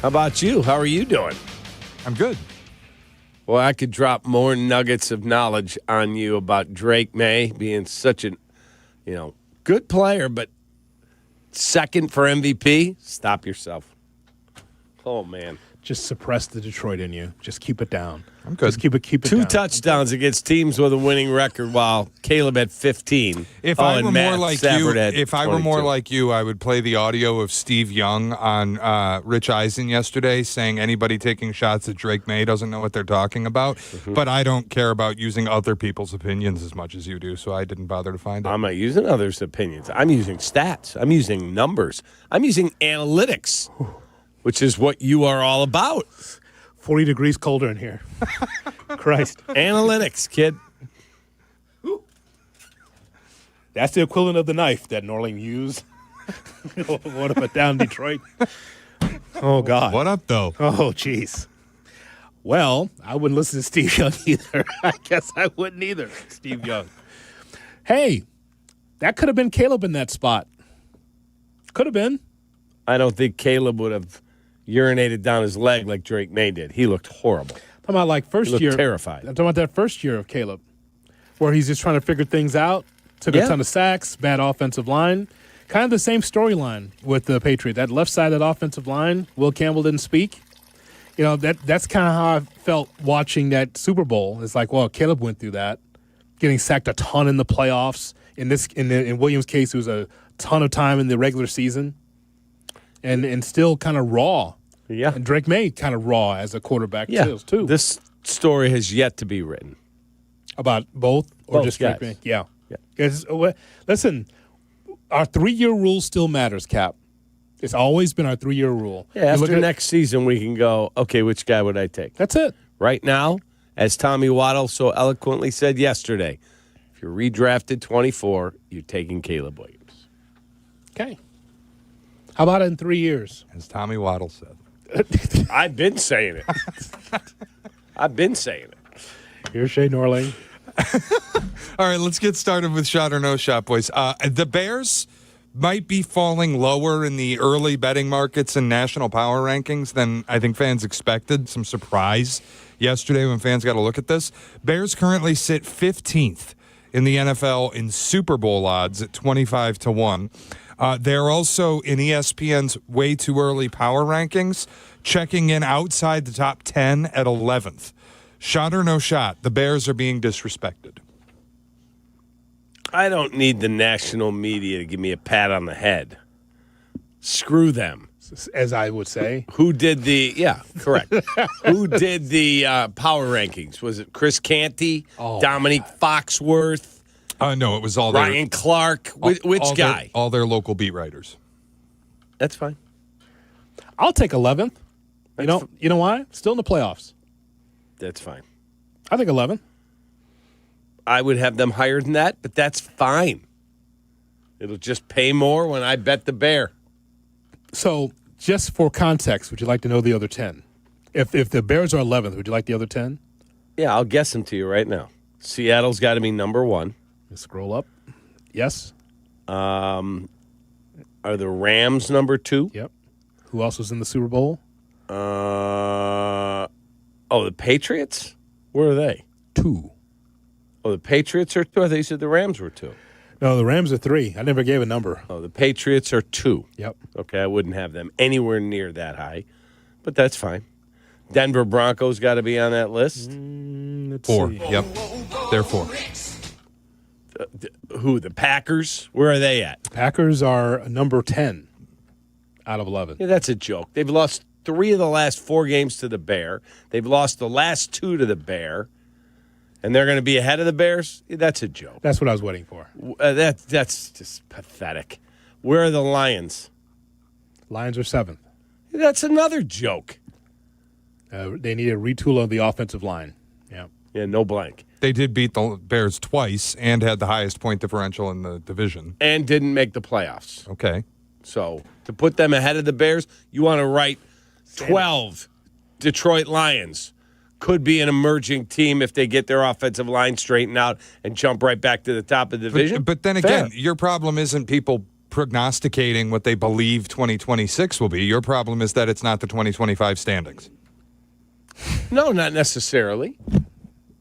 How about you? How are you doing? I'm good. Well, I could drop more nuggets of knowledge on you about Drake May being such an, good player, but second for MVP. Stop yourself. Oh, man. Just suppress the Detroit in you. Just keep it down. I'm good. Just keep it Two down. touchdowns against teams with a winning record, while Caleb had 15. If I were more like you, I would play the audio of Steve Young on Rich Eisen yesterday saying anybody taking shots at Drake May doesn't know what they're talking about. Mm-hmm. But I don't care about using other people's opinions as much as you do, so I didn't bother to find it. I'm not using others' opinions. I'm using stats. I'm using numbers. I'm using analytics, which is what you are all about. 40 degrees colder in here. Christ. Analytics, kid. That's the equivalent of the knife that Norling used. What about down Detroit? Oh, God. What up, though? Oh, jeez. Well, I wouldn't listen to Steve Young either. I guess I wouldn't either, Steve Young. Hey, that could have been Caleb in that spot. Could have been. I don't think Caleb would have urinated down his leg like Drake May did. He looked horrible. Talking about like first year. Terrified. I'm talking about that first year of Caleb, where he's just trying to figure things out. Took a ton of sacks, bad offensive line. Kind of the same storyline with the Patriots. That left side of that offensive line, Will Campbell didn't speak. That's kind of how I felt watching that Super Bowl. It's like, well, Caleb went through that, getting sacked a ton in the playoffs. In Williams' case, it was a ton of time in the regular season. And still kind of raw. Yeah. And Drake May kind of raw as a quarterback too. This story has yet to be written. About both or just Drake May? Yeah. Listen, our 3-year rule still matters, Cap. It's always been our 3-year rule. Yeah, after next season, we can go, okay, which guy would I take? That's it. Right now, as Tommy Waddle so eloquently said yesterday, if you're redrafted 24, you're taking Caleb Williams. Okay. How about in 3 years? As Tommy Waddle said. I've been saying it. I've been saying it. Here's Shay Norling. All right, let's get started with shot or no shot, boys. The Bears might be falling lower in the early betting markets and national power rankings than I think fans expected. Some surprise yesterday when fans got a look at this. Bears currently sit 15th in the NFL in Super Bowl odds at 25-1. They're also in ESPN's way too early power rankings, checking in outside the top 10 at 11th. Shot or no shot, the Bears are being disrespected. I don't need the national media to give me a pat on the head. Screw them. As I would say. Who did the, correct. Who did the power rankings? Was it Chris Canty, Dominique Foxworth? No, it was all Ryan Clark. Which guy? All their local beat writers. That's fine. I'll take 11th. You know why? Still in the playoffs. That's fine. I think 11. I would have them higher than that, but that's fine. It'll just pay more when I bet the Bear. So, just for context, would you like to know the other 10? If the Bears are 11th, would you like the other 10? Yeah, I'll guess them to you right now. Seattle's got to be number 1. Let's scroll up. Yes. Are the Rams number 2? Yep. Who else was in the Super Bowl? The Patriots? Where are they? 2. Oh, the Patriots are 2? I thought you said the Rams were 2. No, the Rams are 3. I never gave a number. Oh, the Patriots are 2. Yep. Okay, I wouldn't have them anywhere near that high, but that's fine. Denver Broncos got to be on that list. 4. Yep. They're 4. Who? The Packers? Where are they at? Packers are number 10 out of 11. Yeah, that's a joke. They've lost 3 of the last 4 games to the Bear. They've lost the last 2 to the Bear. And they're going to be ahead of the Bears? That's a joke. That's what I was waiting for. That's just pathetic. Where are the Lions? Lions are 7th. That's another joke. They need a retool of the offensive line. Yeah. Yeah, no blank. They did beat the Bears twice and had the highest point differential in the division. And didn't make the playoffs. Okay. So to put them ahead of the Bears, you want to write 12 Detroit Lions. Could be an emerging team if they get their offensive line straightened out and jump right back to the top of the division. But then again, your problem isn't people prognosticating what they believe 2026 will be. Your problem is that it's not the 2025 standings. No, not necessarily.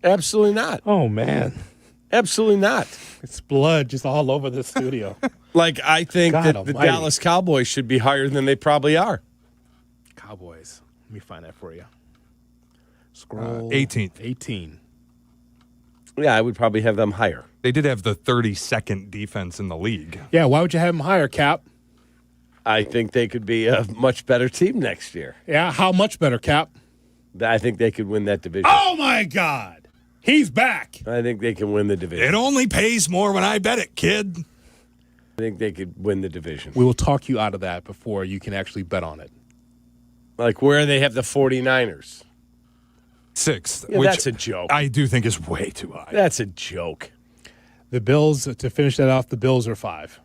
Absolutely not. Oh, man. Absolutely not. It's blood just all over the studio. Like, I think God that almighty. the Dallas Cowboys should be higher than they probably are. Cowboys. Let me find that for you. Scroll. 18th. 18. Yeah, I would probably have them higher. They did have the 32nd defense in the league. Yeah, why would you have them higher, Cap? I think they could be a much better team next year. Yeah, how much better, Cap? I think they could win that division. Oh, my God. He's back. I think they can win the division. It only pays more when I bet it, kid. I think they could win the division. We will talk you out of that before you can actually bet on it. Like where they have the 49ers. 6th. Yeah, which that's a joke. I do think is way too high. That's a joke. The Bills, to finish that off, the Bills are 5.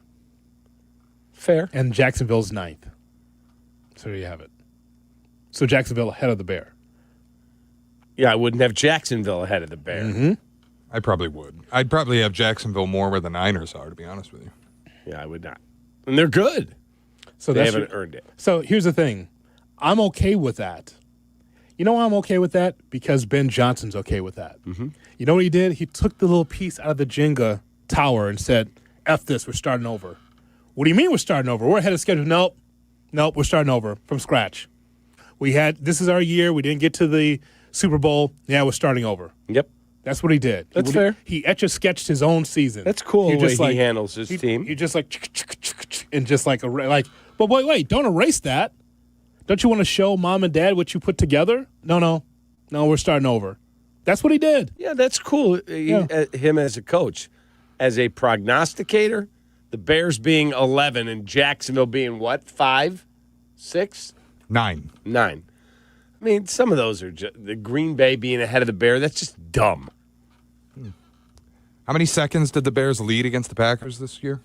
Fair. And Jacksonville's 9th. So there you have it. So Jacksonville ahead of the Bear. Yeah, I wouldn't have Jacksonville ahead of the Bear. Mm-hmm. I probably would. I'd probably have Jacksonville more where the Niners are, to be honest with you. Yeah, I would not. And they're good. So they haven't earned it. So here's the thing. I'm okay with that. You know why I'm okay with that? Because Ben Johnson's okay with that. Mm-hmm. You know what he did? He took the little piece out of the Jenga tower and said, F this, we're starting over. What do you mean we're starting over? We're ahead of schedule. Nope, we're starting over from scratch. This is our year. We didn't get to the Super Bowl. Yeah, we're starting over. Yep. That's what he did. That's fair. He etch-a-sketched his own season. That's cool the way he handles his team. He just and just but wait, don't erase that. Don't you want to show mom and dad what you put together? No, we're starting over. That's what he did. Yeah, that's cool. Him as a coach. As a prognosticator, the Bears being 11 and Jacksonville being what, 5? 6? 9. 9. I mean, some of those are just the Green Bay being ahead of the Bears. That's just dumb. How many seconds did the Bears lead against the Packers this year?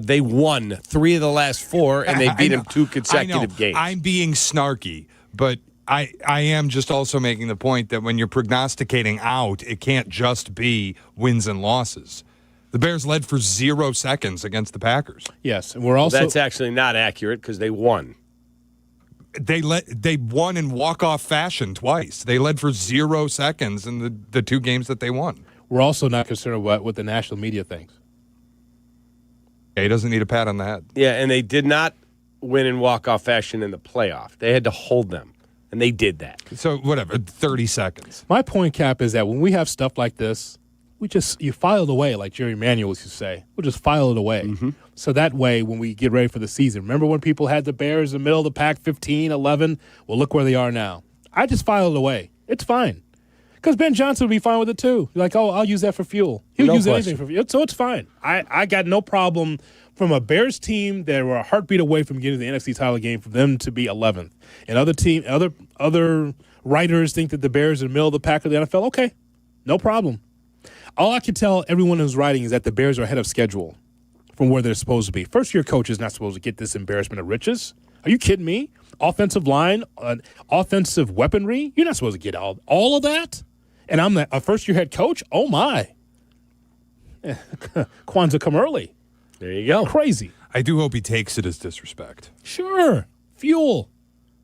They won 3 of the last 4, and they beat them 2 consecutive games. I'm being snarky, but I am just also making the point that when you're prognosticating out, it can't just be wins and losses. The Bears led for 0 seconds against the Packers. Yes, and we're also that's actually not accurate because they won. They won in walk-off fashion twice. They led for 0 seconds in the 2 games that they won. We're also not concerned with what the national media thinks. Yeah, he doesn't need a pat on the head. Yeah, and they did not win in walk-off fashion in the playoff. They had to hold them, and they did that. So whatever, 30 seconds. My point, Cap, is that when we have stuff like this, you file it away, like Jerry Manuel used to say. We'll just file it away. Mm-hmm. So that way, when we get ready for the season, remember when people had the Bears in the middle of the pack, 15, 11? Well, look where they are now. I just file it away. It's fine. Because Ben Johnson would be fine with it, too. Like, oh, I'll use that for fuel. He'll use anything for fuel. So it's fine. I got no problem from a Bears team that were a heartbeat away from getting the NFC title game for them to be 11th. And other writers think that the Bears are in the middle of the pack of the NFL. Okay, no problem. All I can tell everyone who's writing is that the Bears are ahead of schedule from where they're supposed to be. First-year coach is not supposed to get this embarrassment of riches. Are you kidding me? Offensive line, offensive weaponry, you're not supposed to get all of that? And I'm a first-year head coach? Oh, my. Kwanzaa come early. There you go. Crazy. I do hope he takes it as disrespect. Sure. Fuel.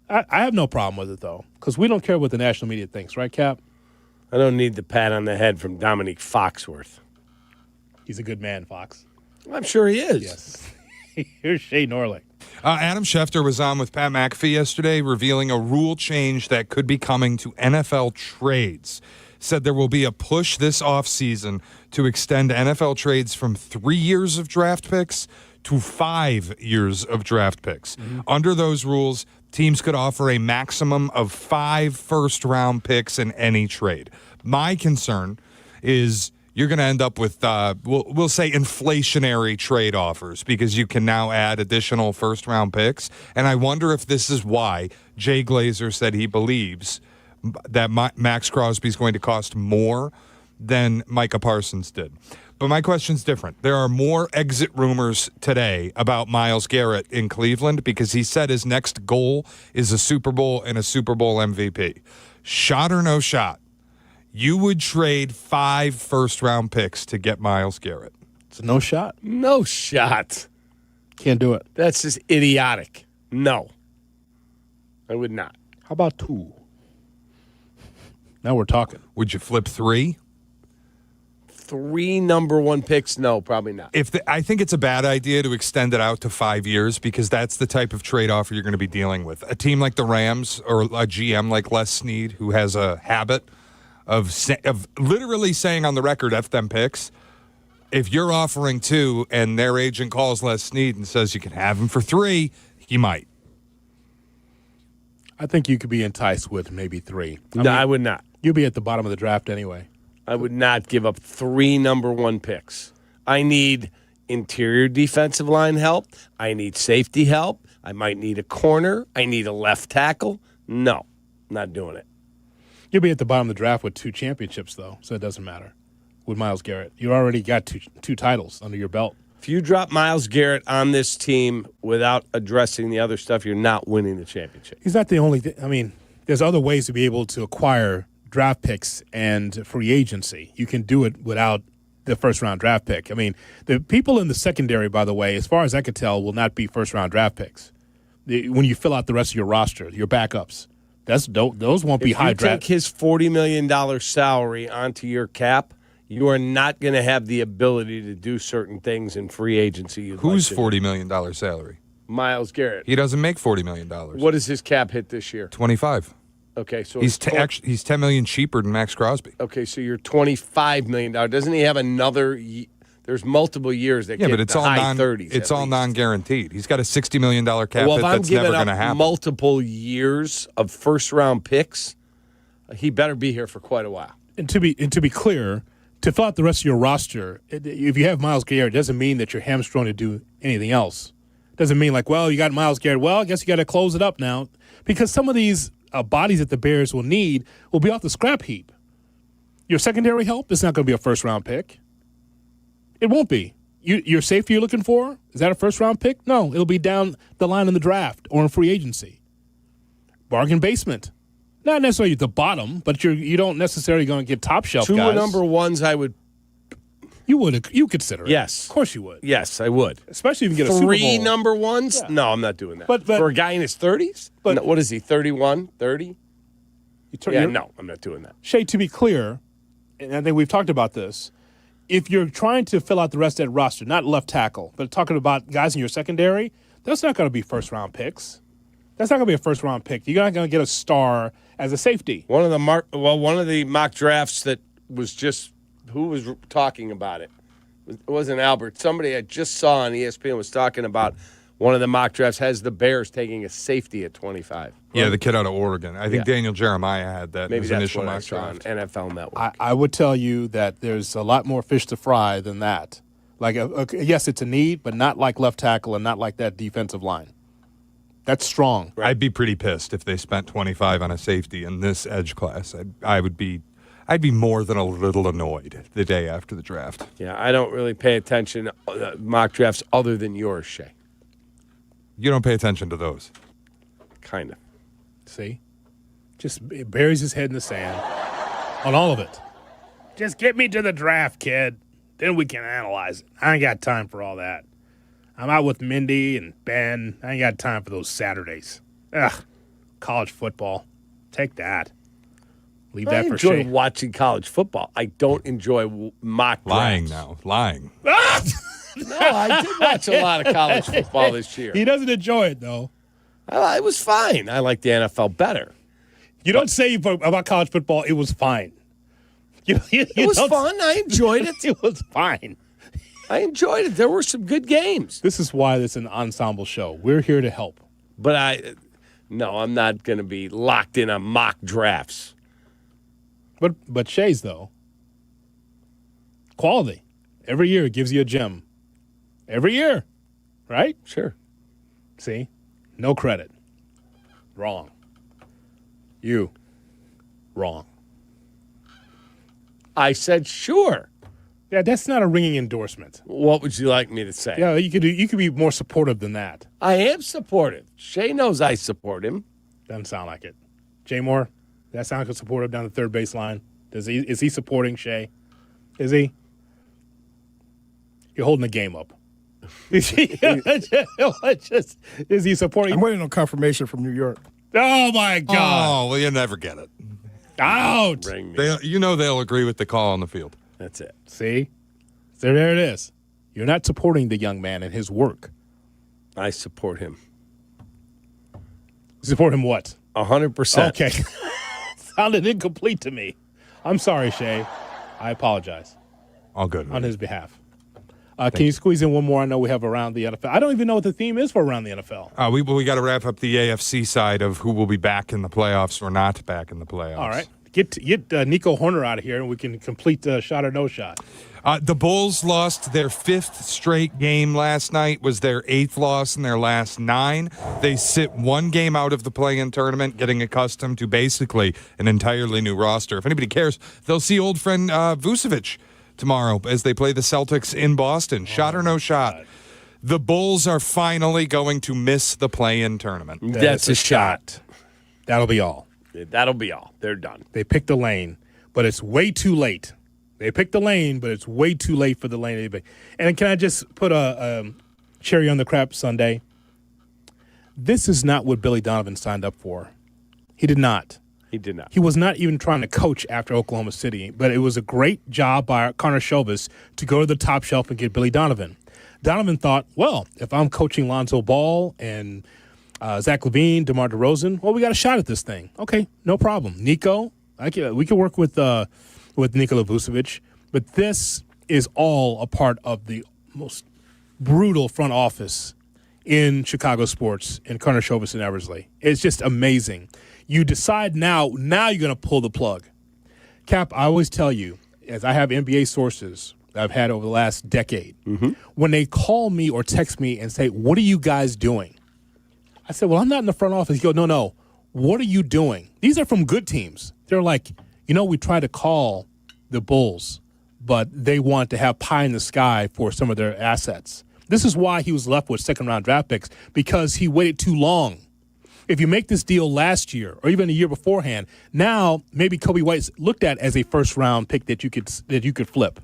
I have no problem with it, though, because we don't care what the national media thinks, right, Cap? I don't need the pat on the head from Dominique Foxworth. He's a good man, Fox. I'm sure he is. Yes. Here's Shay Norling. Adam Schefter was on with Pat McAfee yesterday, revealing a rule change that could be coming to NFL trades. Said there will be a push this offseason to extend NFL trades from 3 years of draft picks to 5 years of draft picks. Mm-hmm. Under those rules, teams could offer a maximum of 5 first-round picks in any trade. My concern is you're going to end up with, we'll say, inflationary trade offers because you can now add additional first-round picks. And I wonder if this is why Jay Glazer said he believes that Max Crosby is going to cost more than Micah Parsons did. But my question's different. There are more exit rumors today about Myles Garrett in Cleveland because he said his next goal is a Super Bowl and a Super Bowl MVP. Shot or no shot, you would trade 5 first-round picks to get Myles Garrett. It's a no shot. No shot. Can't do it. That's just idiotic. No. I would not. How about 2? Now we're talking. Would you flip 3? 3 number 1 picks? No, probably not. I think it's a bad idea to extend it out to 5 years because that's the type of trade offer you're going to be dealing with. A team like the Rams or a GM like Les Snead who has a habit of literally saying on the record, F them picks. If you're offering 2 and their agent calls Les Snead and says you can have him for 3, he might. I think you could be enticed with maybe 3. I would not. You'd be at the bottom of the draft anyway. I would not give up 3 number 1 picks. I need interior defensive line help. I need safety help. I might need a corner. I need a left tackle. No, not doing it. You'll be at the bottom of the draft with 2 championships, though, so it doesn't matter. With Myles Garrett, you already got two titles under your belt. If you drop Myles Garrett on this team without addressing the other stuff, you're not winning the championship. He's not the only I mean, there's other ways to be able to acquire draft picks and free agency. You can do it without the first-round draft pick. I mean, the people in the secondary, by the way, as far as I could tell, will not be first-round draft picks. When you fill out the rest of your roster, your backups, those won't be high draft. If you take his $40 million salary onto your cap, you are not going to have the ability to do certain things in free agency. Who's $40 million salary? Myles Garrett. He doesn't make $40 million. What is his cap hit this year? 25. Okay, so he's $10 million cheaper than Max Crosby. Okay, so you're $25 million. Doesn't he have another? There's multiple years that get but it's the all high 30s. It's all non-guaranteed. He's got a $60 million cap hit if that's never going to happen. Multiple years of first-round picks, he better be here for quite a while. And to be clear, to fill out the rest of your roster, if you have Myles Garrett, it doesn't mean that you're hamstrung to do anything else. Doesn't mean like, well, you got Myles Garrett. Well, I guess you got to close it up now. Because some of these bodies that the Bears will need will be off the scrap heap. Your secondary help is not going to be a first-round pick. It won't be. Your safety you're looking for, is that a first-round pick? No, it'll be down the line in the draft or in free agency. Bargain basement. Not necessarily the bottom, but you don't necessarily going to get top shelf Two guys. number ones I would. You consider it. Yes. Of course you would. Yes, I would. Especially if you get a Super Bowl. Three number ones? Yeah. No, I'm not doing that. But for a guy in his 30s? But no, what is he, 31, 30? Yeah, no, I'm not doing that. Shay, to be clear, and I think we've talked about this, if you're trying to fill out the rest of that roster, not left tackle, but talking about guys in your secondary, that's not going to be first-round picks. That's not going to be a first-round pick. You're not going to get a star as a safety. One of the mock drafts that was just who was talking about it? It wasn't Albert. Somebody I just saw on ESPN was talking about one of the mock drafts has the Bears taking a safety at 25. Yeah, the kid out of Oregon. I think Daniel Jeremiah had that Maybe in his that's initial what I mock saw on draft. NFL Network. I would tell you that there's a lot more fish to fry than that. Like, yes, it's a need, but not like left tackle and not like that defensive line. That's strong. Right. I'd be pretty pissed if they spent 25 on a safety in this edge class. I'd be more than a little annoyed the day after the draft. Yeah, I don't really pay attention to mock drafts other than yours, Shay. You don't pay attention to those. Kind of. See? Just buries his head in the sand on all of it. Just get me to the draft, kid. Then we can analyze it. I ain't got time for all that. I'm out with Mindy and Ben. I ain't got time for those Saturdays. Ugh. College football. Take that. Leave that for I enjoy Shay. watching college football. I don't enjoy mock Lying drafts. now. Lying. No, I did watch a lot of college football this year. He doesn't enjoy it, though. It was fine. I like the NFL better. You don't say about college football, it was fine. It was fun. I enjoyed it. It was fine. I enjoyed it. There were some good games. This is why it's an ensemble show. We're here to help. But I'm not going to be locked in on mock drafts. But Shay's, though, quality. Every year it gives you a gem. Every year, right? Sure. See? No credit. Wrong. You. Wrong. I said sure. Yeah, that's not a ringing endorsement. What would you like me to say? Yeah, you could be more supportive than that. I am supportive. Shay knows I support him. Doesn't sound like it. Jay Moore, that sound like supportive down the third baseline. Is he supporting Shay? Is he? You're holding the game up. Is he supporting? I'm waiting on confirmation from New York. Oh my God! Oh, well, you never get it. Out. They'll agree with the call on the field. That's it. See? So there it is. You're not supporting the young man and his work. I support him. Support him what? 100%. Okay. Sounded incomplete to me. I'm sorry, Shay. I apologize. All good. On his behalf. Can you squeeze in one more? I know we have Around the NFL. I don't even know what the theme is for Around the NFL. We got to wrap up the AFC side of who will be back in the playoffs or not back in the playoffs. All right. Get Nico Horner out of here, and we can complete shot or no shot. The Bulls lost their 5th straight game last night, was their 8th loss in their last 9. They sit 1 game out of the play-in tournament, getting accustomed to basically an entirely new roster. If anybody cares, they'll see old friend Vucevic tomorrow as they play the Celtics in Boston. Shot or no shot. The Bulls are finally going to miss the play-in tournament. That's a shot. That'll be all. That'll be all. They're done. They picked a lane, but it's way too late. They picked the lane, but it's way too late for the lane they picked. And can I just put a cherry on the crap sundae? This is not what Billy Donovan signed up for. He did not. He did not. He was not even trying to coach after Oklahoma City, but it was a great job by Connor Shovis to go to the top shelf and get Billy Donovan. Donovan thought, well, if I'm coaching Lonzo Ball and Zach LaVine, DeMar DeRozan, well, we got a shot at this thing. Okay, no problem. Nico, we can work with Nikola Vucevic, but this is all a part of the most brutal front office in Chicago sports in Connor Shovis and Eversley. It's just amazing. You decide now you're going to pull the plug. Cap, I always tell you, as I have NBA sources I've had over the last decade. When they call me or text me and say, "What are you guys doing?" I said, "Well, I'm not in the front office." He goes, "No. What are you doing?" These are from good teams. They're like, we tried to call the Bulls, but they want to have pie in the sky for some of their assets. This is why he was left with second-round draft picks, because he waited too long. If you make this deal last year or even a year beforehand, now maybe Kobe White's looked at as a first-round pick that you could flip.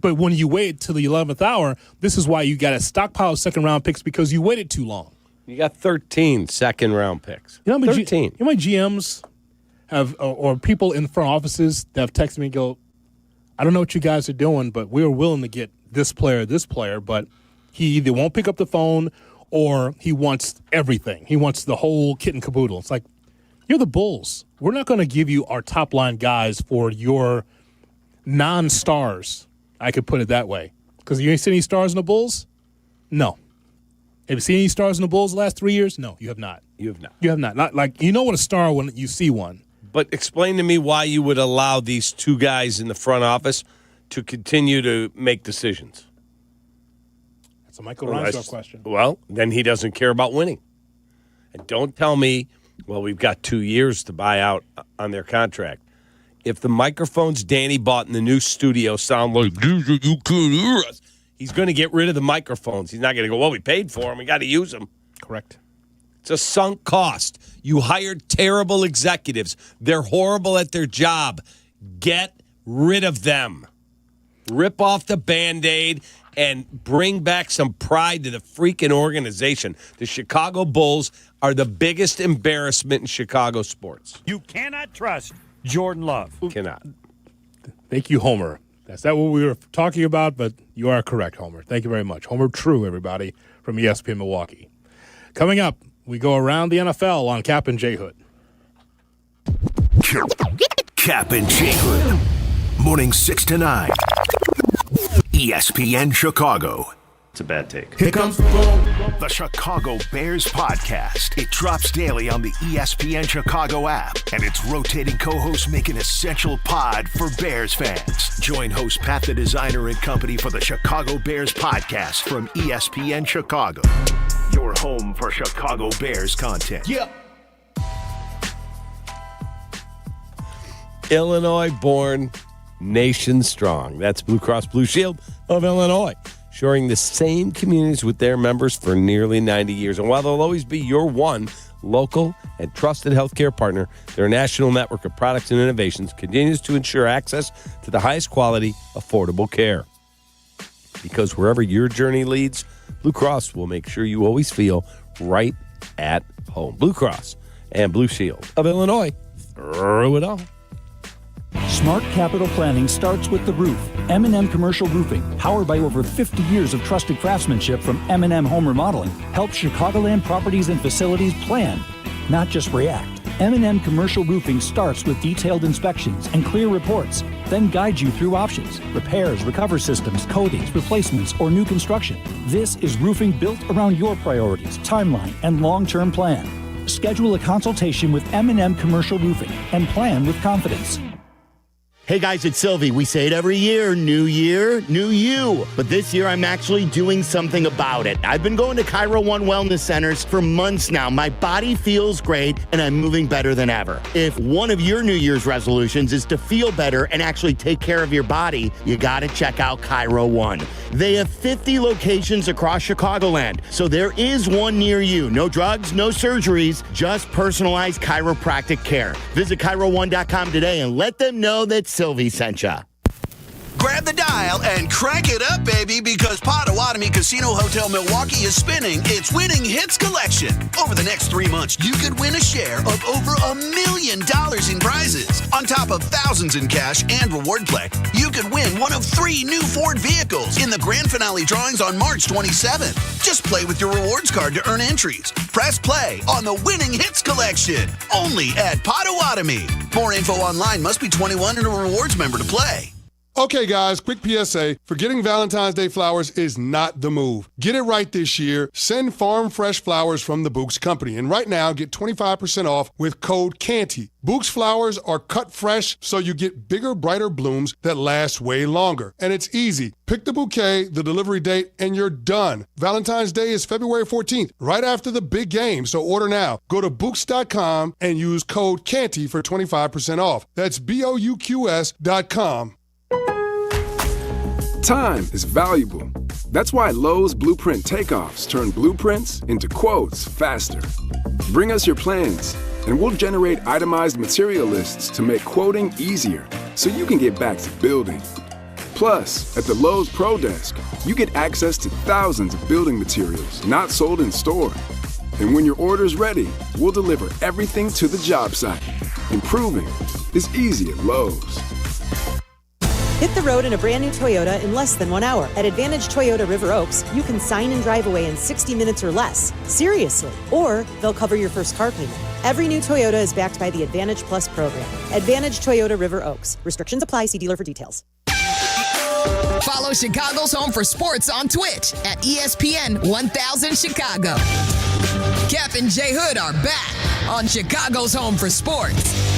But when you wait till the 11th hour, this is why you got a stockpile of second-round picks, because you waited too long. You got 13 second-round picks. 13. You know my GMs have, or people in the front offices that have texted me and go, "I don't know what you guys are doing, but we're willing to get this player, but he either won't pick up the phone or he wants everything. He wants the whole kit and caboodle." It's like, you're the Bulls. We're not going to give you our top-line guys for your non-stars. I could put it that way. Because you ain't seen any stars in the Bulls? No. Have you seen any stars in the Bulls the last 3 years? No, you have not. You have not. You have not. Not like, you know what a star when you see one. But explain to me why you would allow these two guys in the front office to continue to make decisions. That's a Michael Reinsdorf question. Well, then he doesn't care about winning. And don't tell me, well, we've got 2 years to buy out on their contract. If the microphones Danny bought in the new studio sound like, "You can't hear us," he's going to get rid of the microphones. He's not going to go, "Well, we paid for them. We got to use them." Correct. It's a sunk cost. You hired terrible executives. They're horrible at their job. Get rid of them. Rip off the Band-Aid and bring back some pride to the freaking organization. The Chicago Bulls are the biggest embarrassment in Chicago sports. You cannot trust Jordan Love. Cannot. Thank you, Homer. That's not what we were talking about, but you are correct, Homer. Thank you very much. Homer True, everybody, from ESPN Milwaukee. Coming up, we go around the NFL on Kap and J Hood. Kap and J Hood. Morning 6 to 9. ESPN Chicago. It's a bad take. Here comes the Chicago Bears podcast. It drops daily on the ESPN Chicago app, and its rotating co-hosts make an essential pod for Bears fans. Join host Pat the Designer and company for the Chicago Bears podcast from ESPN Chicago. Your home for Chicago Bears content. Yep. Illinois-born, nation strong. That's Blue Cross Blue Shield of Illinois, sharing the same communities with their members for nearly 90 years. And while they'll always be your one local and trusted healthcare partner, their national network of products and innovations continues to ensure access to the highest quality, affordable care. Because wherever your journey leads, Blue Cross will make sure you always feel right at home. Blue Cross and Blue Shield of Illinois. Through it all. Smart capital planning starts with the roof. M&M Commercial Roofing, powered by over 50 years of trusted craftsmanship from M&M Home Remodeling, helps Chicagoland properties and facilities plan, not just react. M&M Commercial Roofing starts with detailed inspections and clear reports, then guides you through options, repairs, recover systems, coatings, replacements, or new construction. This is roofing built around your priorities, timeline, and long-term plan. Schedule a consultation with M&M Commercial Roofing and plan with confidence. Hey guys, it's Silvy. We say it every year, new you. But this year I'm actually doing something about it. I've been going to Cairo One Wellness Centers for months now. My body feels great and I'm moving better than ever. If one of your New Year's resolutions is to feel better and actually take care of your body, you gotta check out Cairo One. They have 50 locations across Chicagoland, so there is one near you. No drugs, no surgeries, just personalized chiropractic care. Visit ChiroOne.com today and let them know that Silvy sent ya. Grab the dial and crank it up, baby, because Potawatomi Casino Hotel Milwaukee is spinning its Winning Hits collection. Over the next 3 months, you could win a share of over $1 million in prizes. On top of thousands in cash and reward play, you could win one of 3 new Ford vehicles in the grand finale drawings on March 27th. Just play with your rewards card to earn entries. Press play on the Winning Hits collection, only at Potawatomi. More info online. Must be 21 and a rewards member to play. Okay, guys, quick PSA. Forgetting Valentine's Day flowers is not the move. Get it right this year. Send farm fresh flowers from the Books Company. And right now, get 25% off with code CANTY. Books flowers are cut fresh, so you get bigger, brighter blooms that last way longer. And it's easy. Pick the bouquet, the delivery date, and you're done. Valentine's Day is February 14th, right after the big game, so order now. Go to Books.com and use code CANTY for 25% off. That's BOUQS.com. Time is valuable. That's why Lowe's Blueprint Takeoffs turn blueprints into quotes faster. Bring us your plans, and we'll generate itemized material lists to make quoting easier so you can get back to building. Plus, at the Lowe's Pro Desk, you get access to thousands of building materials not sold in store. And when your order's ready, we'll deliver everything to the job site. Improving is easy at Lowe's. Hit the road in a brand new Toyota in less than 1 hour. At Advantage Toyota River Oaks, you can sign and drive away in 60 minutes or less. Seriously. Or they'll cover your first car payment. Every new Toyota is backed by the Advantage Plus program. Advantage Toyota River Oaks. Restrictions apply. See dealer for details. Follow Chicago's Home for Sports on Twitch at ESPN 1000 Chicago. Kap and J Hood are back on Chicago's Home for Sports.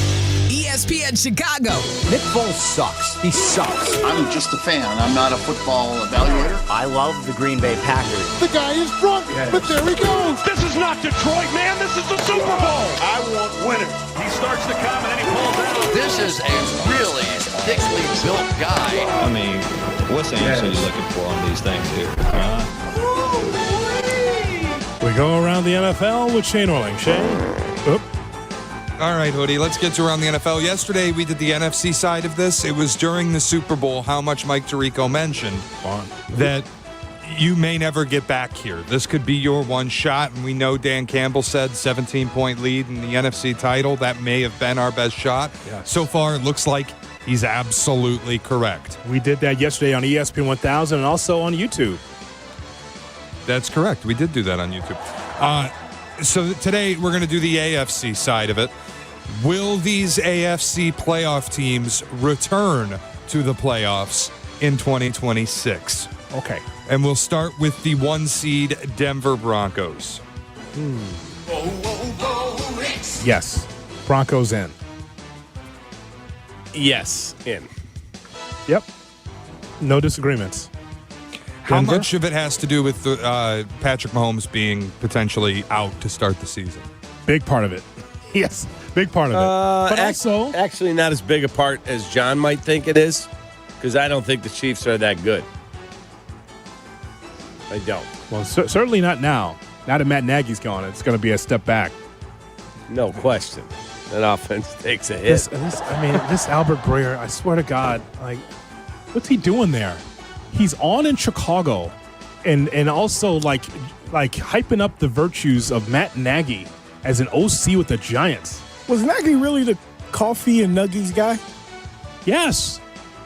ESPN Chicago. Nick Foles sucks. He sucks. I'm just a fan. I'm not a football evaluator. I love the Green Bay Packers. The guy is drunk, but there he goes. This is not Detroit, man. This is the Super Bowl. I want winners. He starts to come and then he pulls out. This is a really thickly built guy. I mean, what's the answer you're looking for on these things here? We go around the NFL with Shane Orling. Shane? Oop. All right, Hoodie, let's get to around the NFL. Yesterday, we did the NFC side of this. It was during the Super Bowl, how much Mike Tirico mentioned that you may never get back here. This could be your one shot, and we know Dan Campbell said 17-point lead in the NFC title. That may have been our best shot. Yes. So far, it looks like he's absolutely correct. We did that yesterday on ESPN 1000 and also on YouTube. That's correct. We did do that on YouTube. So today, we're going to do the AFC side of it. Will these AFC playoff teams return to the playoffs in 2026? Okay. And we'll start with the 1 seed Denver Broncos. Yes. Broncos in. Yes, in. Yep. No disagreements. How Denver? much of it has to do with the, Patrick Mahomes being potentially out to start the season? Big part of it. Yes, big part of it. But also, actually not as big a part as John might think it is, because I don't think the Chiefs are that good. I don't. Well, certainly not now. Now that Matt Nagy's gone, it's going to be a step back. No question. That offense takes a hit. This Albert Breer, I swear to God, like, what's he doing there? He's on in Chicago, and also like hyping up the virtues of Matt Nagy as an OC with the Giants. Was Nagy really the coffee and nuggies guy? Yes.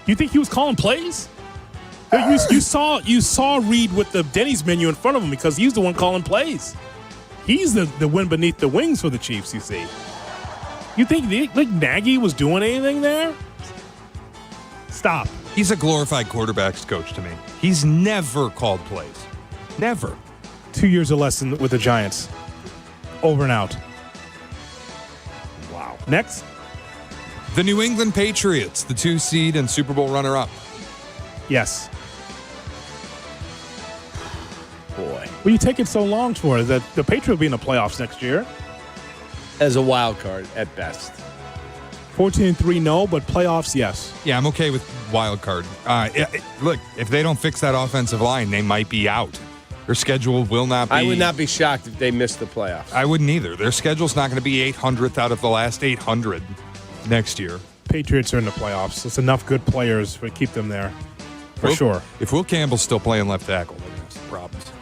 You think he was calling plays? You saw Reed with the Denny's menu in front of him because he's the one calling plays. He's the wind beneath the wings for the Chiefs, you see. You think Nagy was doing anything there? Stop. He's a glorified quarterbacks coach to me. He's never called plays. Never. 2 years or less with the Giants. Over and out. Wow. Next. The New England Patriots, the 2 seed and Super Bowl runner-up. Yes. Boy. What are you taking so long for? That the Patriots will be in the playoffs next year. As a wild card at best. 14-3, no, but playoffs, yes. Yeah, I'm okay with wild card. Look, if they don't fix that offensive line, they might be out. Their schedule will not be. I would not be shocked if they missed the playoffs. I wouldn't either. Their schedule's not going to be 800th out of the last 800 next year. Patriots are in the playoffs. It's enough good players to keep them there, for sure. If Will Campbell's still playing left tackle, they're going to have some problems.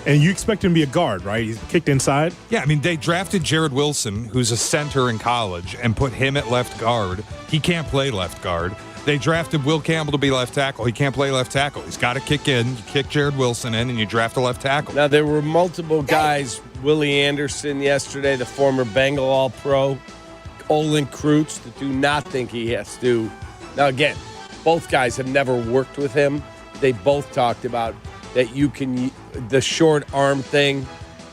And you expect him to be a guard, right? He's kicked inside? Yeah, I mean, they drafted Jared Wilson, who's a center in college, and put him at left guard. He can't play left guard. They drafted Will Campbell to be left tackle. He can't play left tackle. He's got to kick in. You kick Jared Wilson in, and you draft a left tackle. Now, there were multiple guys. Willie Anderson yesterday, the former Bengal All-Pro. Olin Kreutz, that do not think he has to. Now, again, both guys have never worked with him. They both talked about that the short arm thing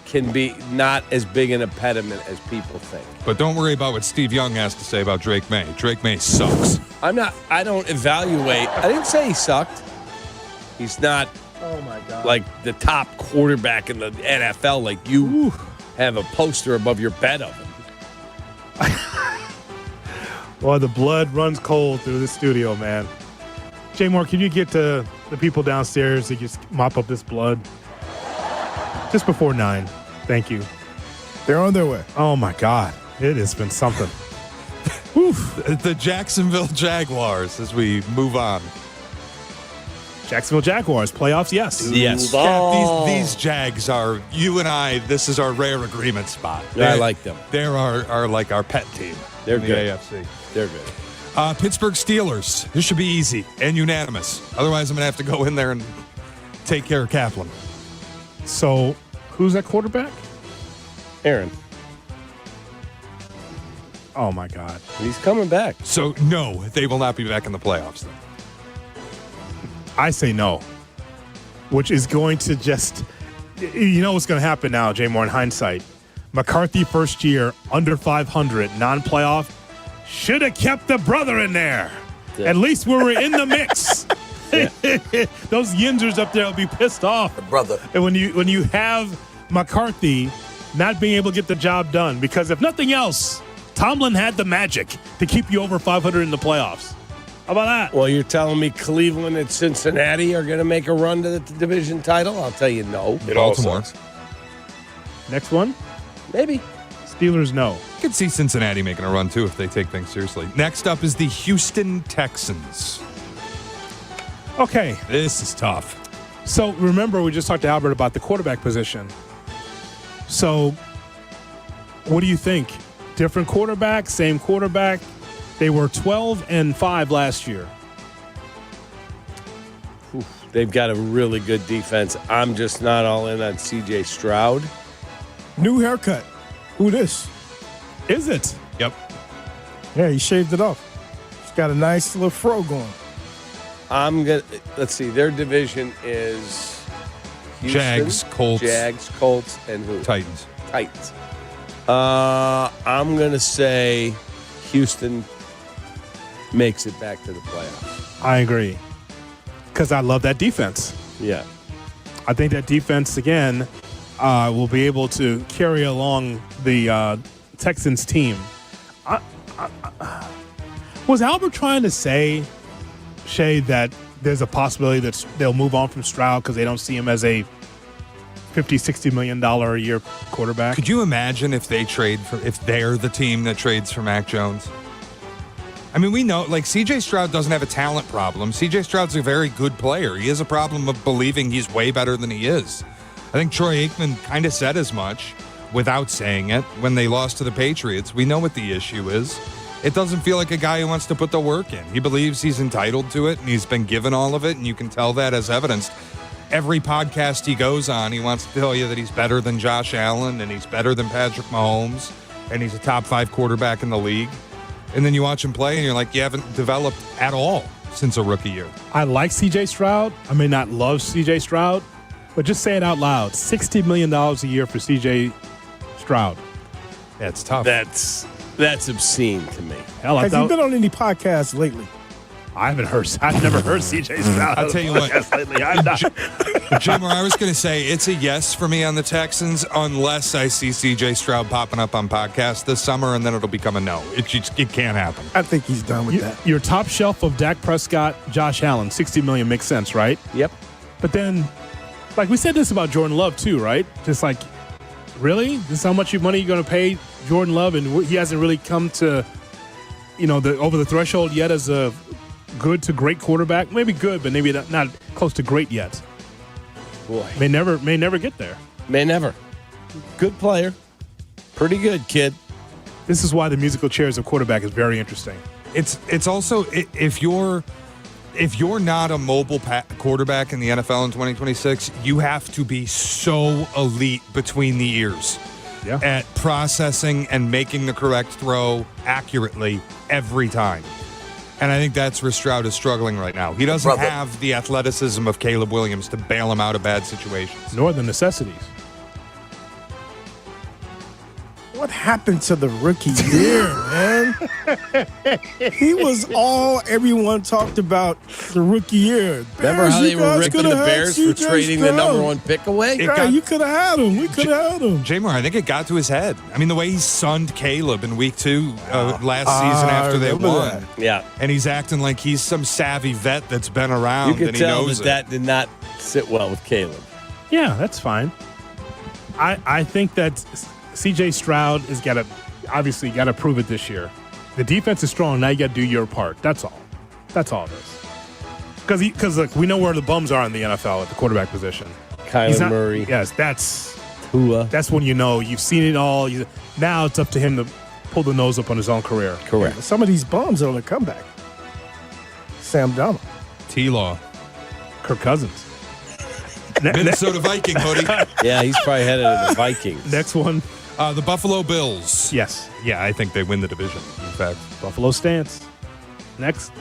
can be not as big an impediment as people think. But don't worry about what Steve Young has to say about Drake May. Drake May sucks. I don't evaluate. I didn't say he sucked. He's not like the top quarterback in the NFL like you have a poster above your bed of him. Well, the blood runs cold through the studio, man. Jay Moore, can you get to the people downstairs to just mop up this blood? Just before 9. Thank you. They're on their way. Oh, my God. It has been something. The Jacksonville Jaguars as we move on. Jacksonville Jaguars, playoffs, yes. Yes. Cap, these Jags are, you and I, this is our rare agreement spot. I like them. They're our like our pet team. They're in the good. AFC. They're good. Pittsburgh Steelers. This should be easy and unanimous. Otherwise, I'm going to have to go in there and take care of Kaplan. So, who's that quarterback? Aaron. Oh, my God. He's coming back. So, no, they will not be back in the playoffs then. I say no, which is going to just, you know what's going to happen now, Jay Moore, in hindsight. McCarthy first year, under 500, non-playoff, should have kept the brother in there. Yeah. At least we were in the mix. Those Yinzers up there will be pissed off. The brother. And when you have McCarthy not being able to get the job done, because if nothing else, Tomlin had the magic to keep you over 500 in the playoffs. How about that? Well, you're telling me Cleveland and Cincinnati are going to make a run to the division title? I'll tell you no. Baltimore. Next one? Maybe. Steelers, no. I could see Cincinnati making a run, too, if they take things seriously. Next up is the Houston Texans. Okay. This is tough. So, remember, we just talked to Albert about the quarterback position. So, what do you think? Different quarterback, same quarterback? They were 12-5 last year. They've got a really good defense. I'm just not all in on C.J. Stroud. New haircut. Who this? Is it? Yep. Yeah, he shaved it off. He's got a nice little fro going. Let's see. Their division is Houston, Jags, Colts, and who? Titans. I'm going to say Houston makes it back to the playoffs. I agree. Because I love that defense. Yeah. I think that defense, again, will be able to carry along the Texans team. Was Albert trying to say, Shay, that there's a possibility that they'll move on from Stroud because they don't see him as a $50-60 million a year quarterback? Could you imagine if they if they're the team that trades for Mac Jones? I mean, we know, like, C.J. Stroud doesn't have a talent problem. C.J. Stroud's a very good player. He has a problem of believing he's way better than he is. I think Troy Aikman kind of said as much without saying it when they lost to the Patriots. We know what the issue is. It doesn't feel like a guy who wants to put the work in. He believes he's entitled to it, and he's been given all of it, and you can tell that as evidenced. Every podcast he goes on, he wants to tell you that he's better than Josh Allen, and he's better than Patrick Mahomes, and he's a top 5 quarterback in the league. And then you watch him play, and you're like, you haven't developed at all since a rookie year. I like C.J. Stroud. I may not love C.J. Stroud, but just say it out loud. $60 million a year for C.J. Stroud. That's tough. That's obscene to me. Hell, Has he been on any podcasts lately? I've never heard C.J. Stroud. I'll tell you what. Lately. I'm not. Jim, I was going to say it's a yes for me on the Texans unless I see C.J. Stroud popping up on podcasts this summer, and then it'll become a no. It can't happen. I think he's done with that. Your top shelf of Dak Prescott, Josh Allen, $60 million makes sense, right? Yep. But then, like we said this about Jordan Love too, right? Just like, really? This is how much money you're going to pay Jordan Love, and he hasn't really come to, over the threshold yet as a good to great quarterback. Maybe good, but maybe not close to great yet. Boy, may never get there. May never. Good player, pretty good kid. This is why the musical chairs of quarterback is very interesting. It's also if you're not a mobile quarterback in the NFL in 2026, you have to be so elite between the ears at processing and making the correct throw accurately every time. And I think that's where Stroud is struggling right now. He doesn't have the athleticism of Caleb Williams to bail him out of bad situations. Nor the necessities. What happened to the rookie year, man? He was all everyone talked about the rookie year. Remember how they were ripping the Bears for trading the number 1 pick away? You could have had him. We could have had him. J. Moore, I think it got to his head. I mean, the way he sunned Caleb in week 2 last season after they won. Yeah. And he's acting like he's some savvy vet that's been around You and could he tell knows that did not sit well with Caleb. Yeah, that's fine. I think that C.J. Stroud has got to prove it this year. The defense is strong. Now you got to do your part. That's all. That's all it is. Because look, we know where the bums are in the NFL at the quarterback position. Kyler Murray. Yes, that's Tua. That's when you know you've seen it all. Now it's up to him to pull the nose up on his own career. Correct. Yeah, some of these bums are on the comeback. Sam Darnold. T-Law. Kirk Cousins. Minnesota Viking, hoodie. Yeah, he's probably headed to the Vikings. Next one. The Buffalo Bills. Yes. Yeah, I think they win the division, in fact. Buffalo stance. Next.